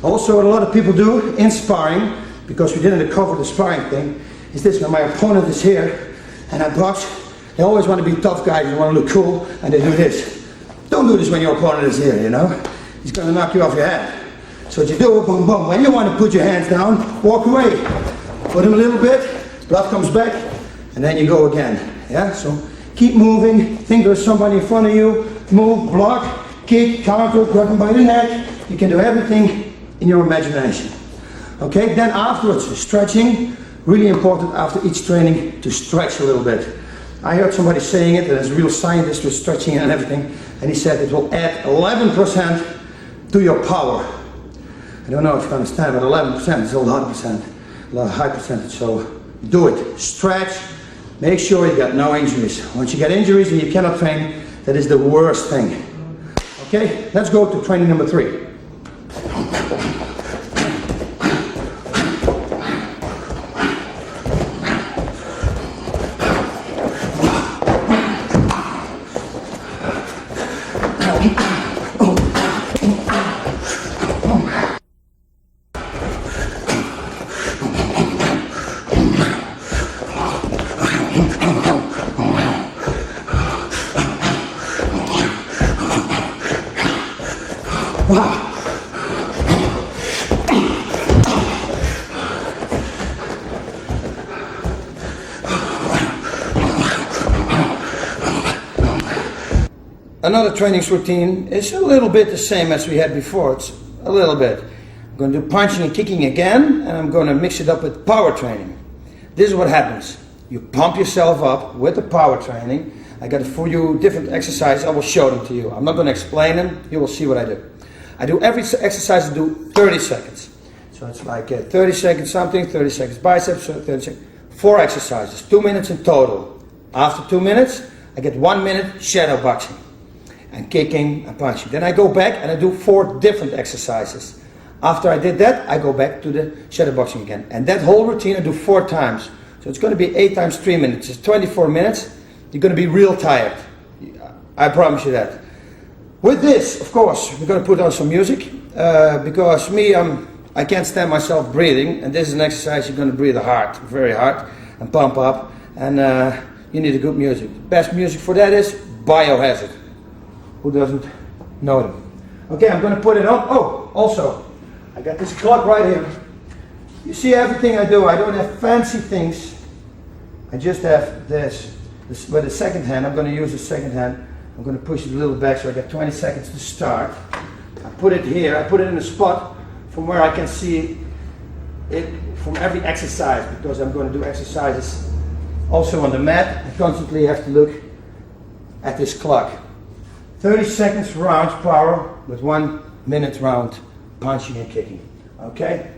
Also, what a lot of people do in sparring, because we didn't cover the sparring thing, is this: when my opponent is here and I box, they always want to be tough guys, they want to look cool, and they do this. Don't do this when your opponent is here, you know? He's going to knock you off your head. So what you do, boom, boom. When you want to put your hands down, walk away. Put them a little bit, blood comes back, and then you go again. Yeah? So keep moving. Think there's somebody in front of you. Move, block, kick, counter, grab him by the neck. You can do everything in your imagination. Okay? Then afterwards, stretching. Really important after each training to stretch a little bit. I heard somebody saying it, there's a real scientist with stretching and everything, and he said it will add 11% to your power. I don't know if you understand, but 11% is a lot of percent, a lot of high percentage, so do it. Stretch, Make sure you got no injuries. Once you get injuries and you cannot train, that is the worst thing. Okay, let's go to training number 3. Another training routine is a little bit the same as we had before. It's a little bit. I'm going to do punching and kicking again, and I'm going to mix it up with power training. This is what happens. You pump yourself up with the power training. I got for you different exercises. I will show them to you. I'm not going to explain them. You will see what I do. I do every exercise, I do 30 seconds. So it's like 30 seconds something, 30 seconds biceps, 30 seconds. 4 exercises, 2 minutes in total. After 2 minutes, I get 1 minute shadow boxing and kicking and punching. Then I go back and I do 4 different exercises. After I did that, I go back to the shadow boxing again. And that whole routine I do 4 times. So it's going to be 8 times 3 minutes. It's 24 minutes. You're going to be real tired. I promise you that. With this, of course, we're going to put on some music. Because I can't stand myself breathing. And this is an exercise you're going to breathe hard, very hard, and pump up. And you need a good music. Best music for that is Biohazard. Who doesn't know them? Okay, I'm going to put it on. Oh, also, I got this clock right here. You see everything I do. I don't have fancy things. I just have this with the second hand. I'm going to use the second hand. I'm going to push it a little back so I get 20 seconds to start. I put it here. I put it in a spot from where I can see it from every exercise, because I'm going to do exercises also on the mat. I constantly have to look at this clock. 30 seconds round power with 1 minute round punching and kicking. Okay?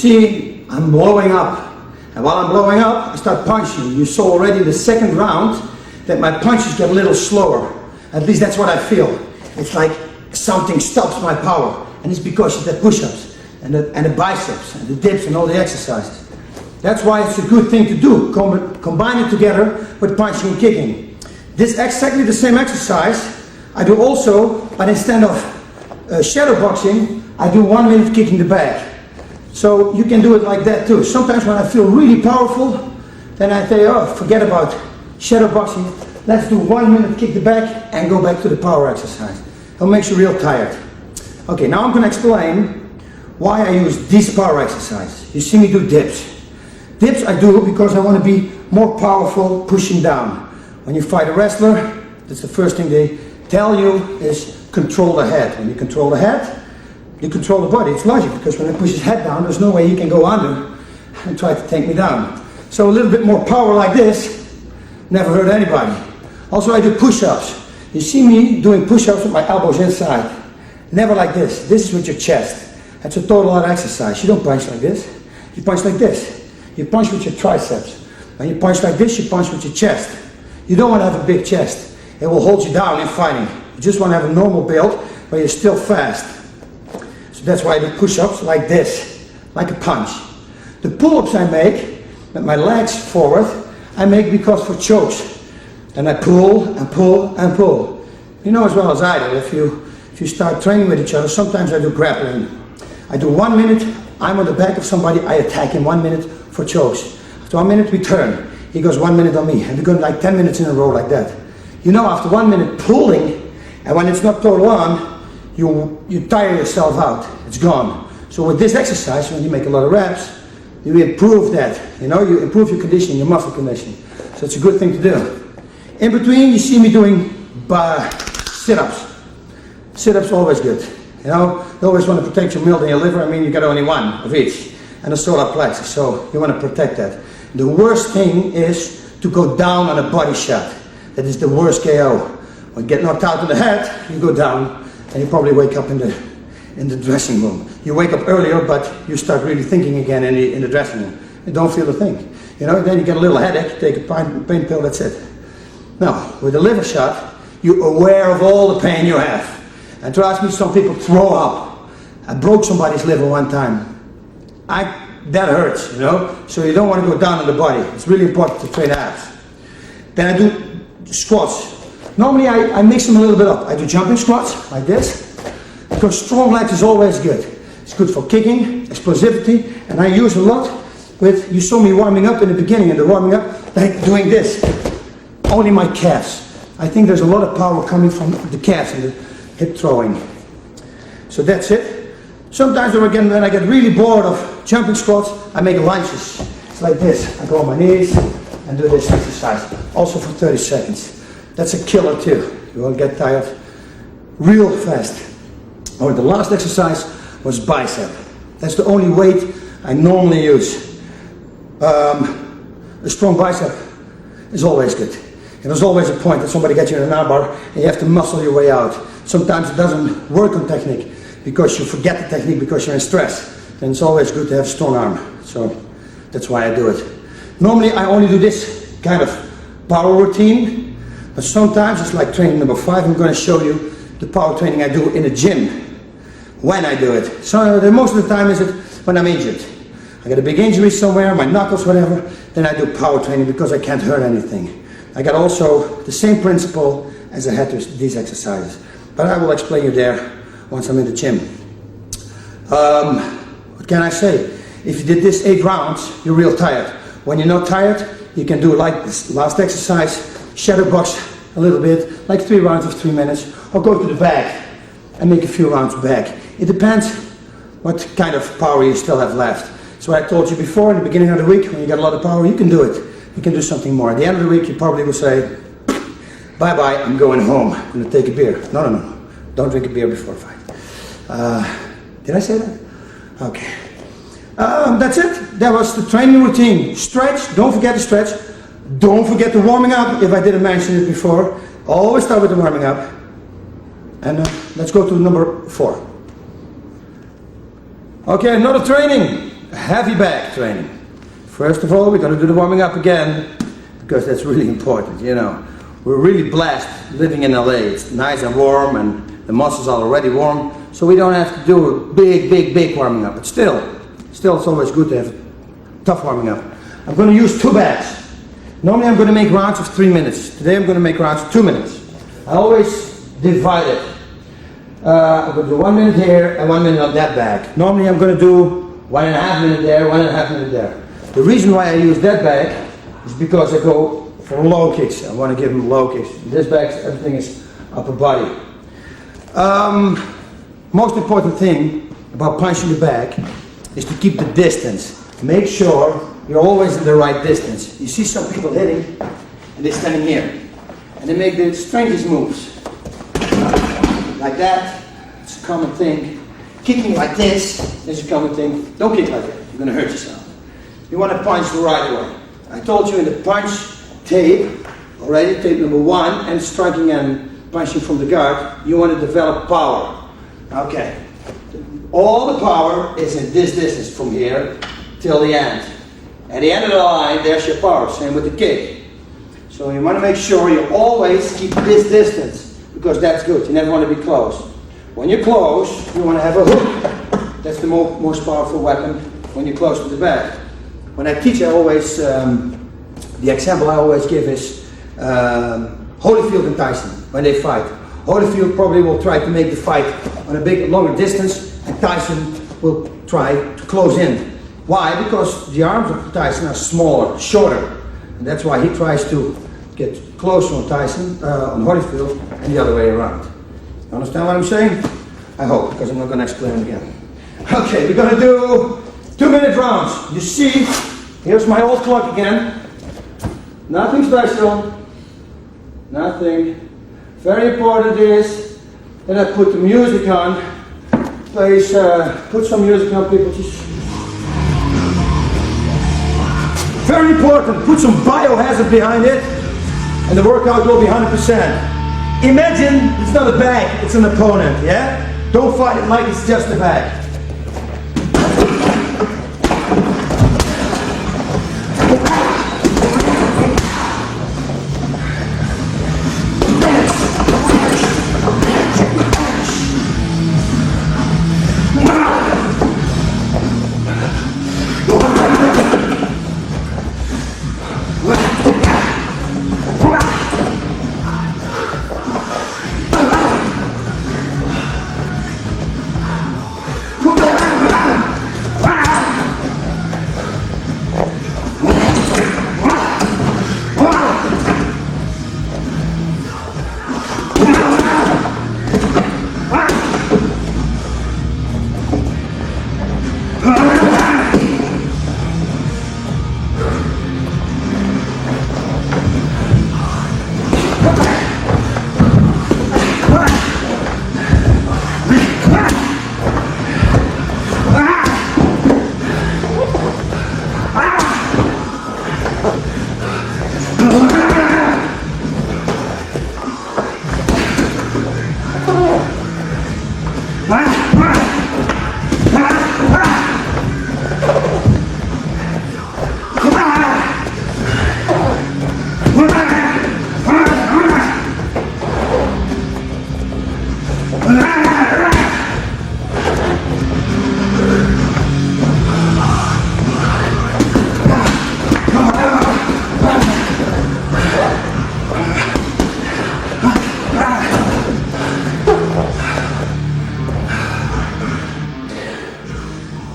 see I'm blowing up. And while I'm blowing up, I start punching. You saw already in the second round that my punches get a little slower. At least that's what I feel. It's like something stops my power. And it's because of the push-ups and the biceps and the dips and all the exercises. That's why it's a good thing to do. Combine it together with punching and kicking. This is exactly the same exercise I do also, but instead of shadow boxing, I do 1 minute kicking the bag. So you can do it like that too. Sometimes when I feel really powerful, then I say, oh, forget about shadow boxing. Let's do 1 minute kick the bag and go back to the power exercise. It makes you real tired. Okay, now I'm going to explain why I use these power exercises. You see me do dips. Dips I do because I want to be more powerful pushing down. When you fight a wrestler, that's the first thing they tell you is control the head. When you control the head, you control the body. It's logic because when I push his head down, there's no way he can go under and try to take me down. So a little bit more power like this never hurt anybody. Also I do push-ups. You see me doing push-ups with my elbows inside. Never like this. This is with your chest. That's a total other exercise. You don't punch like this. You punch like this. You punch with your triceps. When you punch like this, you punch with your chest. You don't want to have a big chest. It will hold you down in fighting. You just want to have a normal build where you're still fast. So that's why I do push-ups like this, like a punch. The pull-ups I make with my legs forward, I make because for chokes. And I pull and pull and pull. You know as well as I do, if you start training with each other, sometimes I do grappling. I do 1 minute, I'm on the back of somebody, I attack him 1 minute for chokes. After 1 minute we turn, he goes 1 minute on me, and we go like 10 minutes in a row like that. You know, after 1 minute pulling, and when it's not total on, you tire yourself out, it's gone. So with this exercise, when you make a lot of reps, you improve that, you know, you improve your conditioning, your muscle conditioning. So it's a good thing to do. In between, you see me doing sit-ups. Sit-ups always good. You know, you always want to protect your milt and your liver. I mean, you got only one of each. And a solar plexus, so you want to protect that. The worst thing is to go down on a body shot. That is the worst KO. When you get knocked out in the head, you go down and you probably wake up in the dressing room. You wake up earlier, but you start really thinking again in the dressing room. You don't feel a thing. You know, then you get a little headache, take a pain pill, that's it. Now, with a liver shot, you're aware of all the pain you have. And trust me, some people throw up. I broke somebody's liver one time. That hurts, you know, so you don't want to go down on the body. It's really important to train abs. Then I do squats. Normally I mix them a little bit up. I do jumping squats like this, because strong legs is always good. It's good for kicking, explosivity, and I use a lot with, you saw me warming up in the beginning, and the warming up, like doing this. Only my calves. I think there's a lot of power coming from the calves and the hip throwing. So that's it. Sometimes when I get really bored of jumping squats, I make lunges. It's like this. I go on my knees and do this exercise. Also for 30 seconds. That's a killer too. You won't get tired real fast. Oh, the last exercise was bicep. That's the only weight I normally use. A strong bicep is always good. And there's always a point that somebody gets you in an arm bar and you have to muscle your way out. Sometimes it doesn't work on technique, because you forget the technique because you're in stress. And it's always good to have a strong arm. So that's why I do it. Normally I only do this kind of power routine, but sometimes it's like training number 5. I'm going to show you the power training I do in the gym when I do it. So most of the time is it when I'm injured. I got a big injury somewhere, my knuckles, whatever, then I do power training because I can't hurt anything. I got also the same principle as I had to these exercises, but I will explain you there once I'm in the gym. What can I say? If you did this 8 rounds, you're real tired. When you're not tired, you can do like this last exercise, shadow box a little bit, like 3 rounds of 3 minutes, or go to the back and make a few rounds back. It depends what kind of power you still have left. So I told you before, in the beginning of the week, when you got a lot of power, you can do it. You can do something more. At the end of the week, you probably will say, bye-bye, I'm going home. I'm going to take a beer. No. Don't drink a beer before a fight. Did I say that? Okay. That's it. That was the training routine. Stretch. Don't forget to stretch. Don't forget the warming up, if I didn't mention it before. Always start with the warming up. And let's go to number 4. Okay, another training. heavy back training. First of all, we're going to do the warming up again, because that's really important, you know. We're really blessed living in LA. It's nice and warm, and the muscles are already warm, so we don't have to do a big warming up. But still it's always good to have a tough warming up. I'm going to use 2 bags. Normally I'm going to make rounds of 3 minutes. Today I'm going to make rounds of 2 minutes. I always divide it. I'm going to do 1 minute here and 1 minute on that bag. Normally I'm going to do 1.5 minutes there, 1.5 minutes there. The reason why I use that bag is because I go for low kicks. I want to give them low kicks. In this bag, everything is upper body. Most important thing about punching the bag is to keep the distance. Make sure you're always in the right distance. You see some people hitting and they're standing here and they make the strangest moves. Like that, it's a common thing. Kicking like this is a common thing. Don't kick like that, you're going to hurt yourself. You want to punch the right way. I told you in the punch tape already, tape number 1, and striking and punching from the guard, you want to develop power. Okay. All the power is in this distance from here till the end. At the end of the line, there's your power. Same with the kick. So you want to make sure you always keep this distance, because that's good. You never want to be close. When you're close, you want to have a hook. That's the most powerful weapon when you're close to the bag. When I teach, I always, the example I always give is Holyfield and Tyson, when they fight. Holyfield probably will try to make the fight on a big, longer distance, and Tyson will try to close in. Why? Because the arms of Tyson are smaller, shorter, and that's why he tries to get closer on Tyson, on Holyfield, and the other way around. You understand what I'm saying? I hope, because I'm not going to explain it again. Okay, we're going to do 2-minute rounds. You see, here's my old clock again. Nothing special. Nothing. Very important is that I put the music on. Please put some music on, people. Just very important. Put some biohazard behind it, and the workout will be 100%. Imagine it's not a bag, it's an opponent, yeah? Don't fight it like it's just a bag.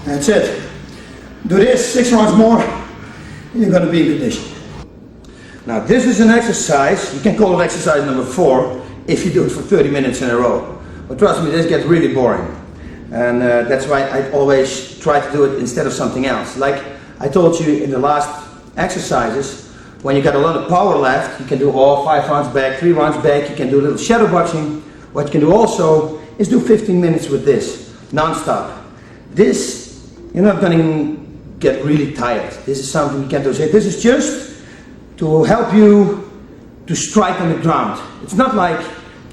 That's it. Do this 6 rounds more, and you're going to be in condition. Now this is an exercise, you can call it exercise number 4 if you do it for 30 minutes in a row. But trust me, this gets really boring. And that's why I always try to do it instead of something else. Like I told you in the last exercises, when you got a lot of power left, you can do all 5 rounds back, 3 rounds back, you can do a little shadow boxing. What you can do also is do 15 minutes with this, non-stop. This, you're not going to get really tired. This is something you can do. This is just to help you to strike on the ground. It's not like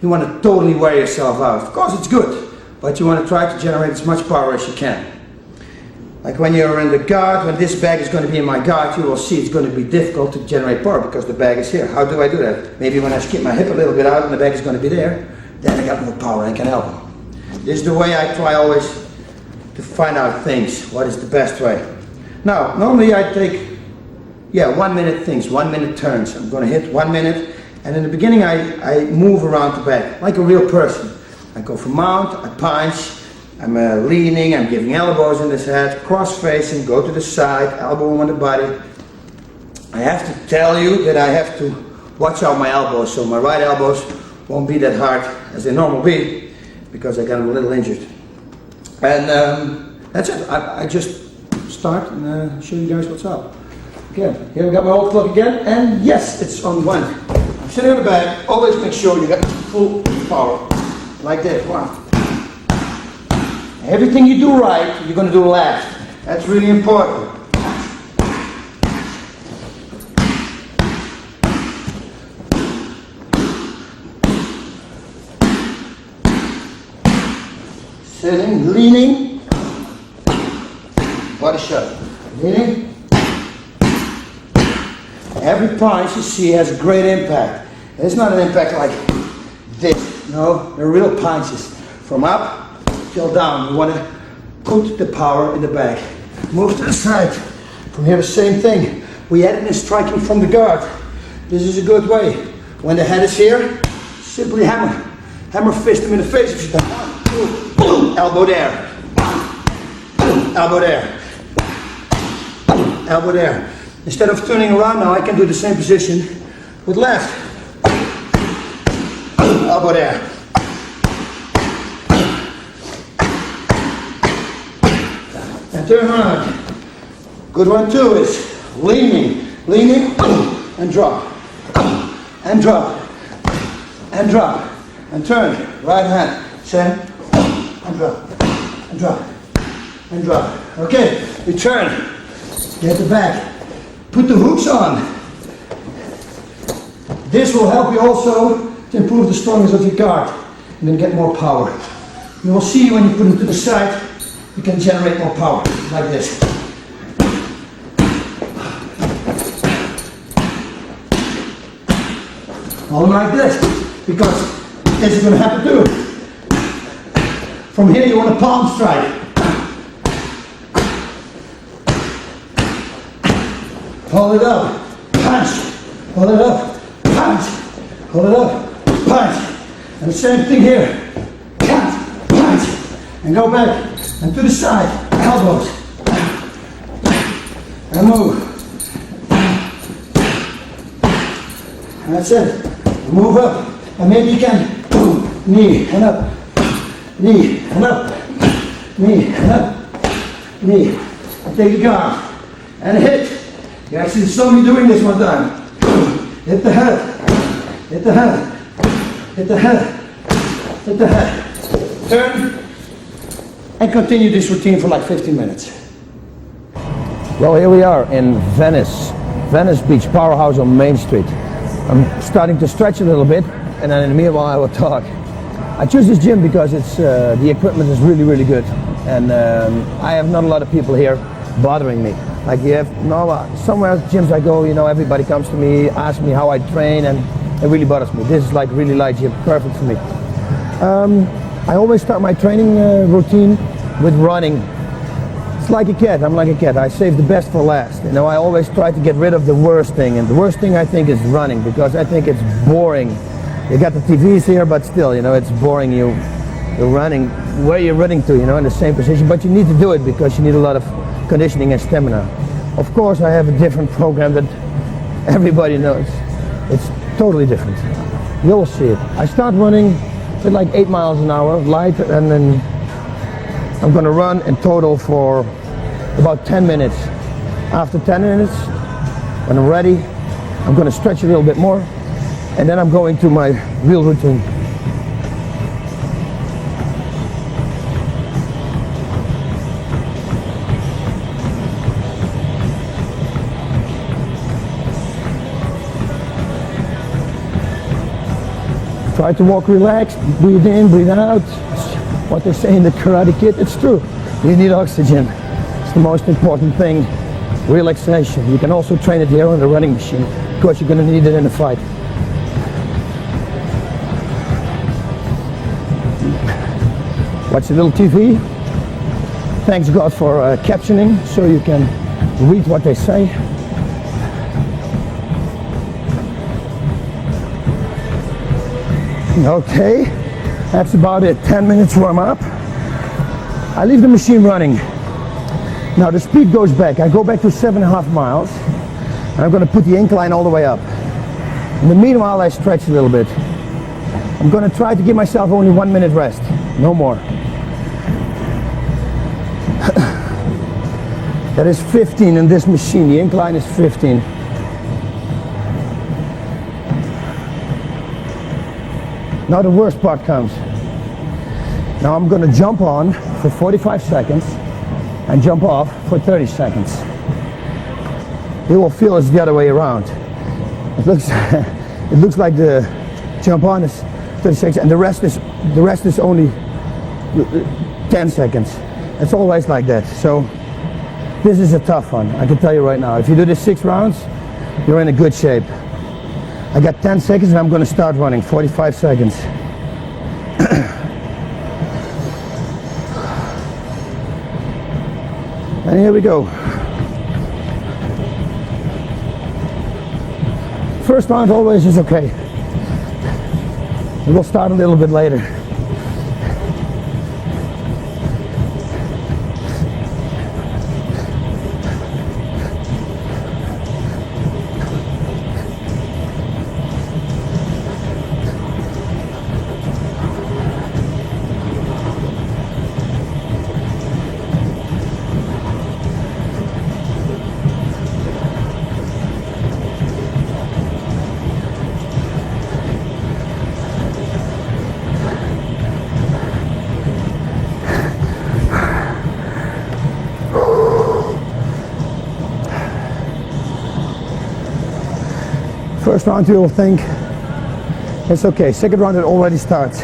you want to totally wear yourself out. Of course it's good, but you want to try to generate as much power as you can. Like when you're in the guard, when this bag is going to be in my guard, you will see it's going to be difficult to generate power because the bag is here. How do I do that? Maybe when I skip my hip a little bit out and the bag is going to be there, then I got more power and can help them. This is the way I try always to find out things. What is the best way? Now, normally I take, 1 minute things, 1 minute turns. I'm going to hit 1 minute, and in the beginning I move around the bag like a real person. I go from mount, I punch, I'm leaning, I'm giving elbows in this head, cross facing, go to the side, elbow on the body. I have to tell you that I have to watch out my elbows, so my right elbows won't be that hard as they normally be, because I got a little injured. And that's it. I just start and show you guys what's up. Again, here we got my old clock again, and yes, it's on 1. I'm sitting on the back, always make sure you got full power. Like that, 1. Everything you do right, you're going to do left. That's really important. Sitting, leaning, body shot. Leaning. Every punch you see has a great impact. It's not an impact like this. No, they're real punches. From up till down. You want to put the power in the bag. Move to the side. From here the same thing. We added in striking from the guard. This is a good way. When the head is here, simply hammer. Hammer fist him in the face if you can. Elbow there. Elbow there. Elbow there. Instead of turning around now, I can do the same position with left. Elbow there. And turn around. Good one too is leaning, and drop, and drop, and drop, and turn. Right hand, send, and drop, and drop, and drop. Okay, return. Get the back. Put the hooks on. This will help you also to improve the strongness of your guard and then get more power. You will see when you put them to the side, you can generate more power, like this. All like this, because this is going to happen too. From here you want a palm strike. Hold it up, punch, hold it up, punch, hold it up, punch. And the same thing here, punch, punch, and go back, and to the side, elbows, and move. And that's it, move up, and maybe you can, boom, knee, and up, knee, and up, knee, and up, knee, and take the guard, and hit. You actually saw me doing this one time. Hit the head, hit the head, hit the head, hit the head. Turn, and continue this routine for like 15 minutes. Well, here we are in Venice Beach Powerhouse on Main Street. I'm starting to stretch a little bit, and then in the meanwhile I will talk. I choose this gym because it's the equipment is really, really good, and I have not a lot of people here bothering me. Like you have somewhere gyms I go, you know, everybody comes to me, asks me how I train, and it really bothers me. This is like really light gym, perfect for me. I always start my training routine with running. It's like a cat, I'm like a cat. I save the best for last. You know, I always try to get rid of the worst thing, and the worst thing I think is running, because I think it's boring. You got the TVs here, but still, you know, it's boring. You're running, where you're running to, you know, in the same position, but you need to do it because you need a lot of conditioning and stamina. Of course, I have a different program that everybody knows. It's totally different. You'll see it. I start running with like 8 miles an hour, light, and then I'm going to run in total for about 10 minutes. After 10 minutes, when I'm ready, I'm going to stretch a little bit more, and then I'm going to my real routine. Try to walk relaxed, breathe in, breathe out. What they say in the Karate Kid, it's true. You need oxygen. It's the most important thing, relaxation. You can also train it here on the running machine because you're going to need it in a fight. Watch a little TV. Thanks God for captioning so you can read what they say. Okay, that's about it. 10 minutes warm up. I leave the machine running. Now the speed goes back. I go back to 7.5 miles and I'm going to put the incline all the way up. In the meanwhile I stretch a little bit. I'm going to try to give myself only 1 minute rest, no more. That is 15 in this machine. The incline is 15. Now the worst part comes. Now I'm going to jump on for 45 seconds and jump off for 30 seconds. You will feel it's the other way around. It looks like the jump on is 30 seconds and the rest is only 10 seconds. It's always like that. So this is a tough one, I can tell you right now. If you do this 6 rounds, you're in a good shape. I got 10 seconds and I'm going to start running, 45 seconds. And here we go. First round always is okay. We'll start a little bit later. First round you will think it's okay. Second round it already starts.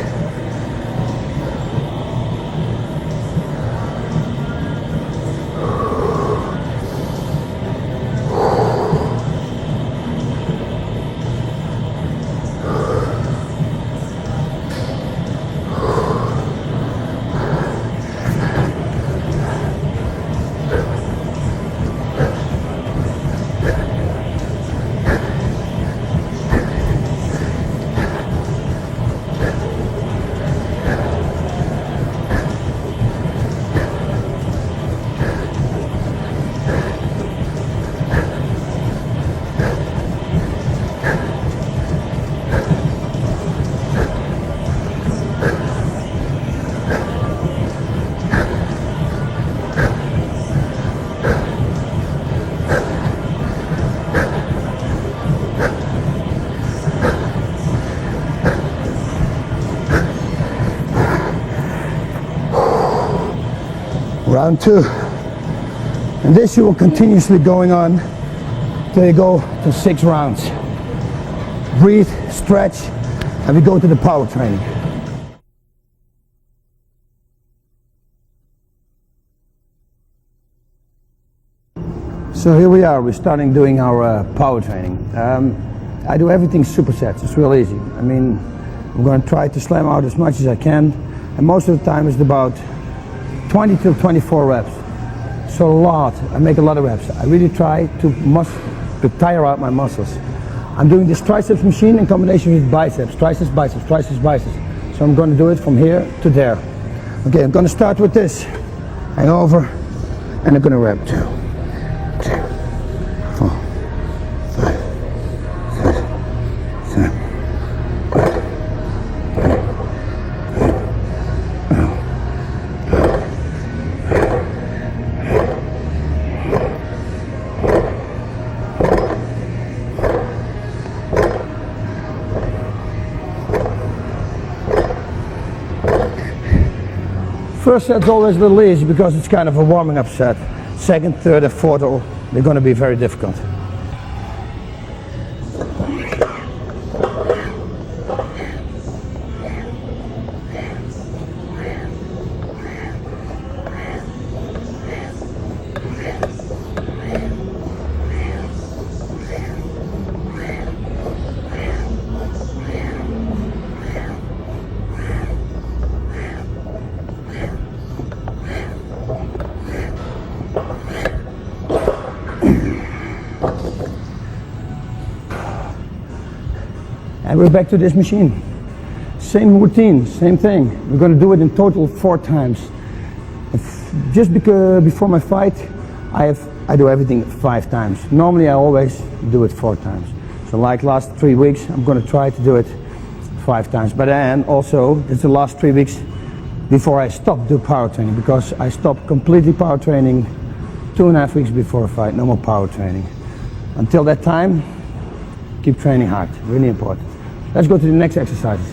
Round 2. And this you will continuously going on till you go to 6 rounds. Breathe, stretch, and we go to the power training. So here we are, we're starting doing our power training. I do everything supersets, it's real easy. I mean, I'm going to try to slam out as much as I can, and most of the time it's about 20 to 24 reps. So a lot, I make a lot of reps. I really try to tire out my muscles. I'm doing this triceps machine in combination with biceps, triceps, biceps, triceps, biceps. So I'm going to do it from here to there. Okay, I'm going to start with this. Hang over, and I'm going to rep 2, 3, 4, 5, 6, 7. First set's always a little easy because it's kind of a warming up set. Second, third, and fourth, they're going to be very difficult. And we're back to this machine. Same routine, same thing. We're going to do it in total 4 times. Just because before my fight, I do everything 5 times. Normally I always do it 4 times. So like last 3 weeks, I'm going to try to do it 5 times. But then also, it's the last 3 weeks before I stop do power training, because I stopped completely power training 2.5 weeks before a fight. No more power training. Until that time, keep training hard. Really important. Let's go to the next exercises.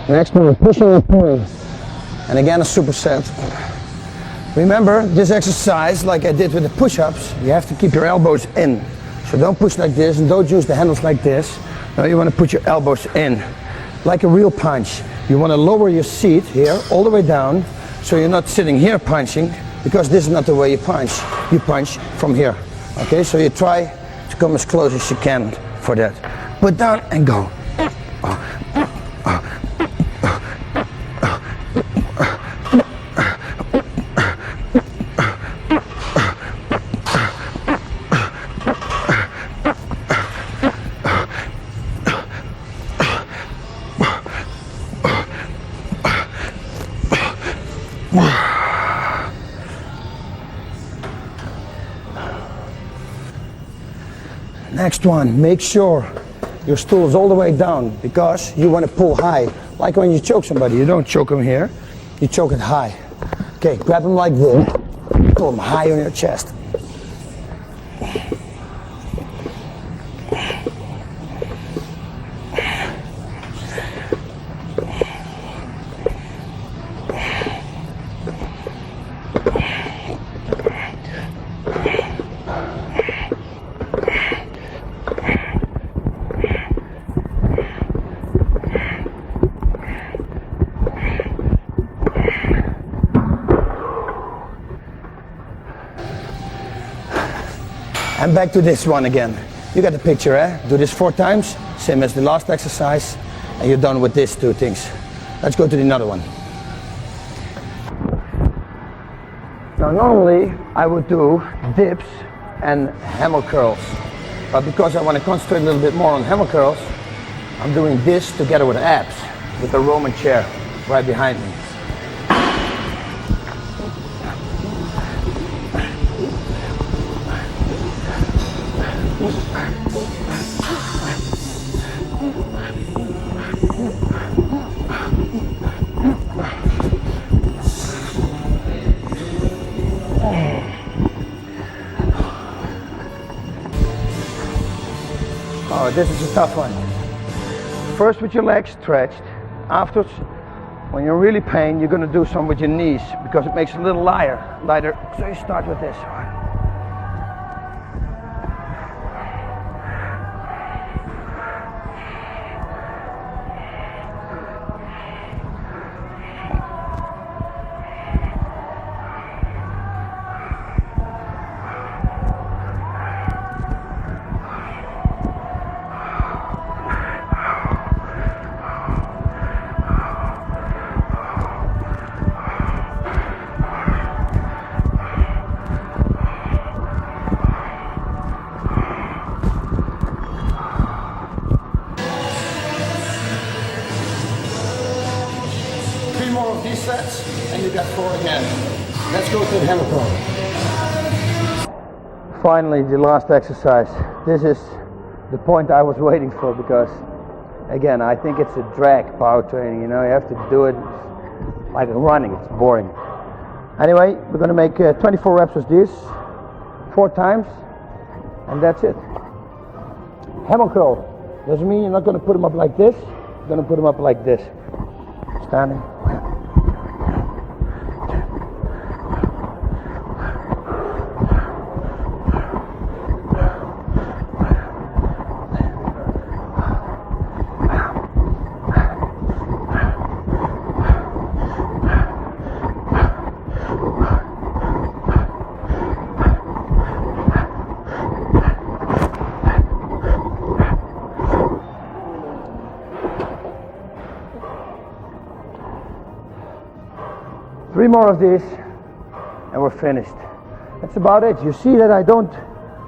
Next one, pushing and pulling. And again a superset. Remember, this exercise, like I did with the push-ups, you have to keep your elbows in. So don't push like this and don't use the handles like this. No, you want to put your elbows in, like a real punch. You want to lower your seat here, all the way down, so you're not sitting here punching, because this is not the way you punch. You punch from here. Okay, so you try to come as close as you can for that. Put down and go. Next one, make sure your stool is all the way down, because you want to pull high. Like when you choke somebody, you don't choke them here, you choke it high. Okay, grab them like this, pull them high on your chest. And back to this one again. You got the picture, eh? Do this 4 times, same as the last exercise, and you're done with these 2 things. Let's go to another one. Now normally I would do dips and hammer curls, but because I want to concentrate a little bit more on hammer curls, I'm doing this together with abs, with the Roman chair right behind me. Oh, this is a tough one. First with your legs stretched. Afterwards, when you're really pain, you're going to do some with your knees, because it makes it a little lighter. So you start with this. These sets, and you got 4 again. Let's go to the hammer curl. Finally, the last exercise. This is the point I was waiting for, because again, I think it's a drag power training, you know, you have to do it like running, it's boring. Anyway, we're going to make 24 reps with this, 4 times, and that's it. Hammer curl doesn't mean you're not going to put them up like this, you're going to put them up like this. Standing. 3 more of these and we're finished. That's about it. You see that I don't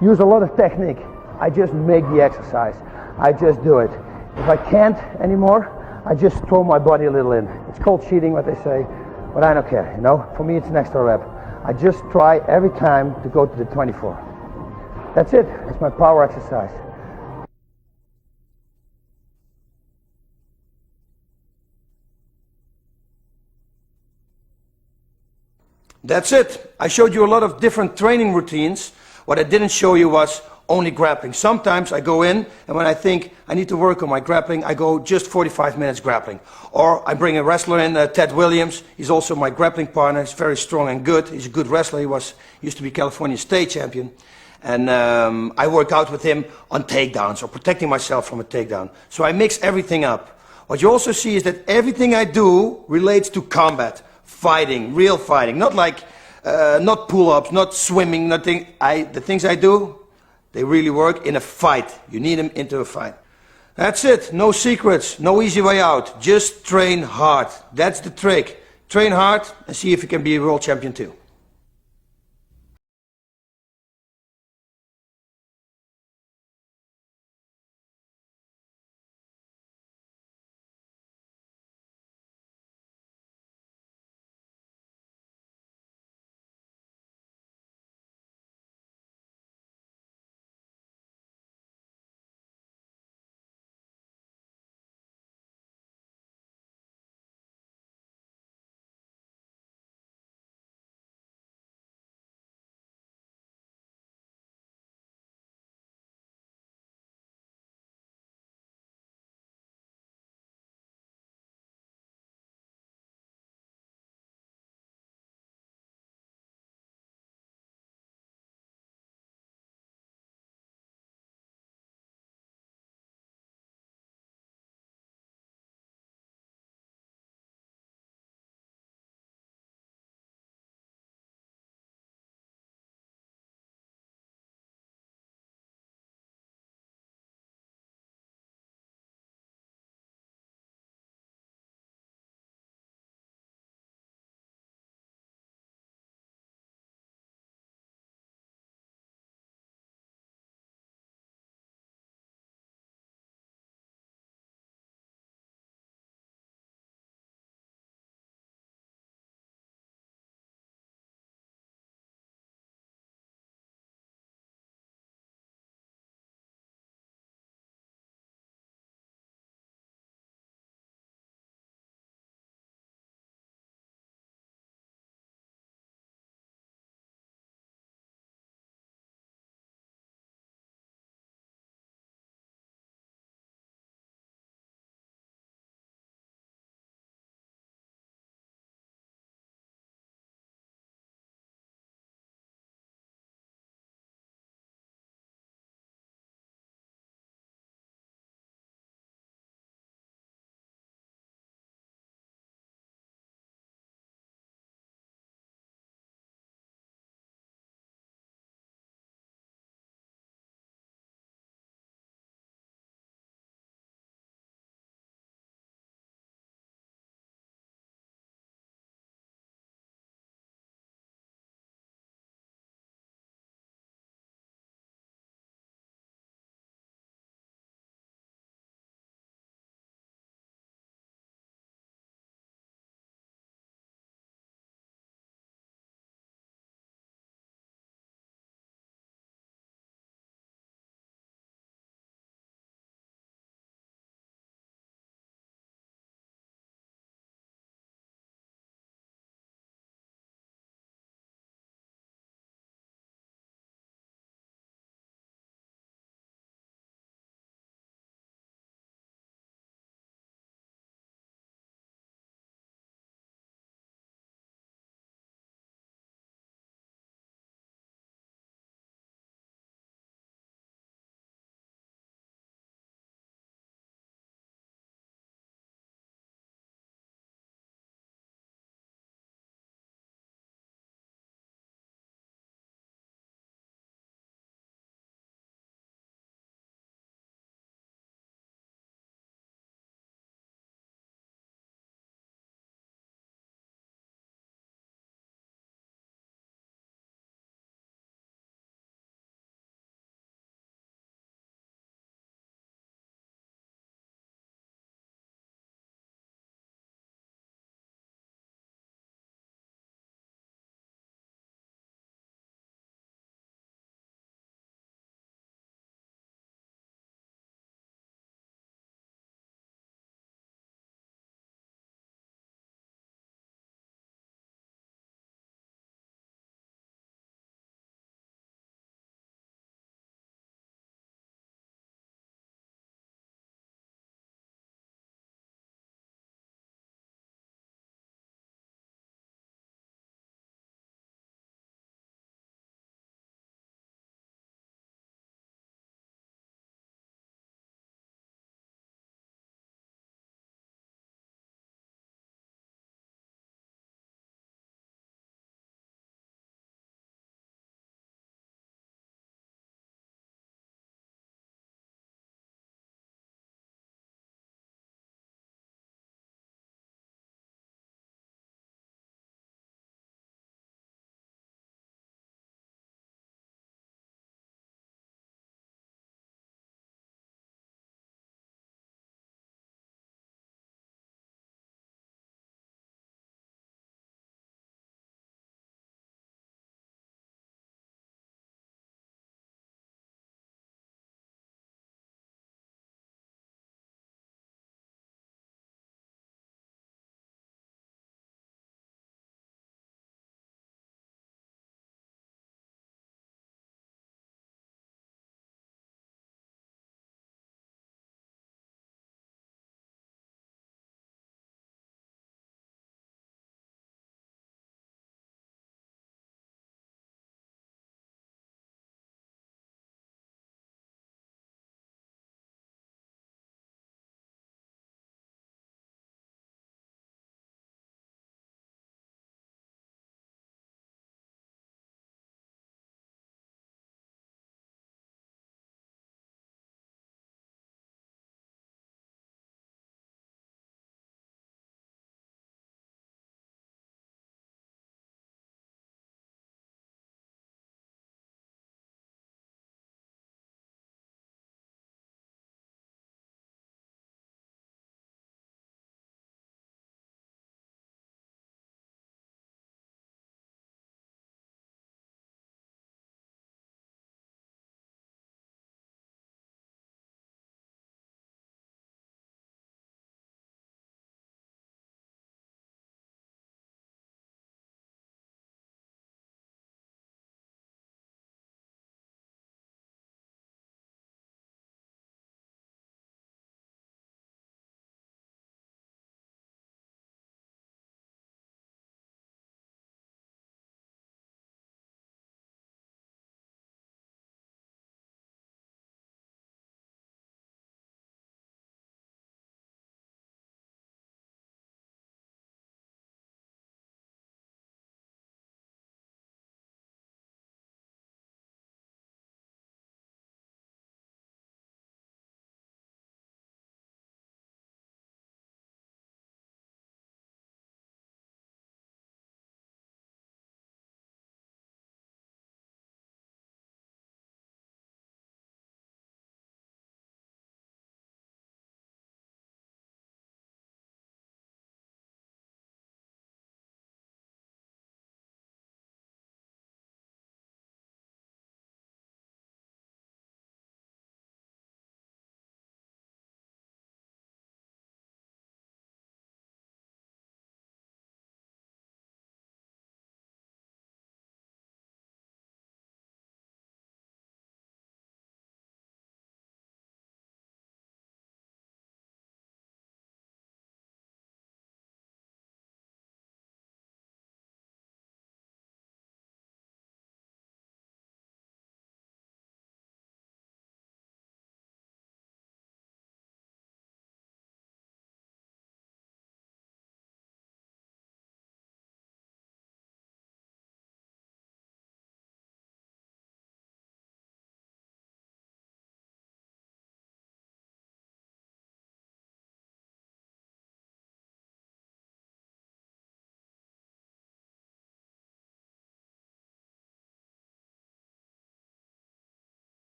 use a lot of technique. I just make the exercise. I just do it. If I can't anymore, I just throw my body a little in. It's called cheating, what they say, but I don't care, you know? For me, it's an extra rep. I just try every time to go to the 24. That's it. It's my power exercise. That's it. I showed you a lot of different training routines. What I didn't show you was only grappling. Sometimes I go in, and when I think I need to work on my grappling, I go just 45 minutes grappling. Or I bring a wrestler in, Ted Williams. He's also my grappling partner. He's very strong and good. He's a good wrestler. He used to be California state champion. And I work out with him on takedowns or protecting myself from a takedown. So I mix everything up. What you also see is that everything I do relates to combat, fighting, real fighting. Not like, not pull-ups, not swimming, nothing. The things I do, they really work in a fight. You need them into a fight. That's it. No secrets, no easy way out. Just train hard. That's the trick. Train hard and see if you can be a world champion too.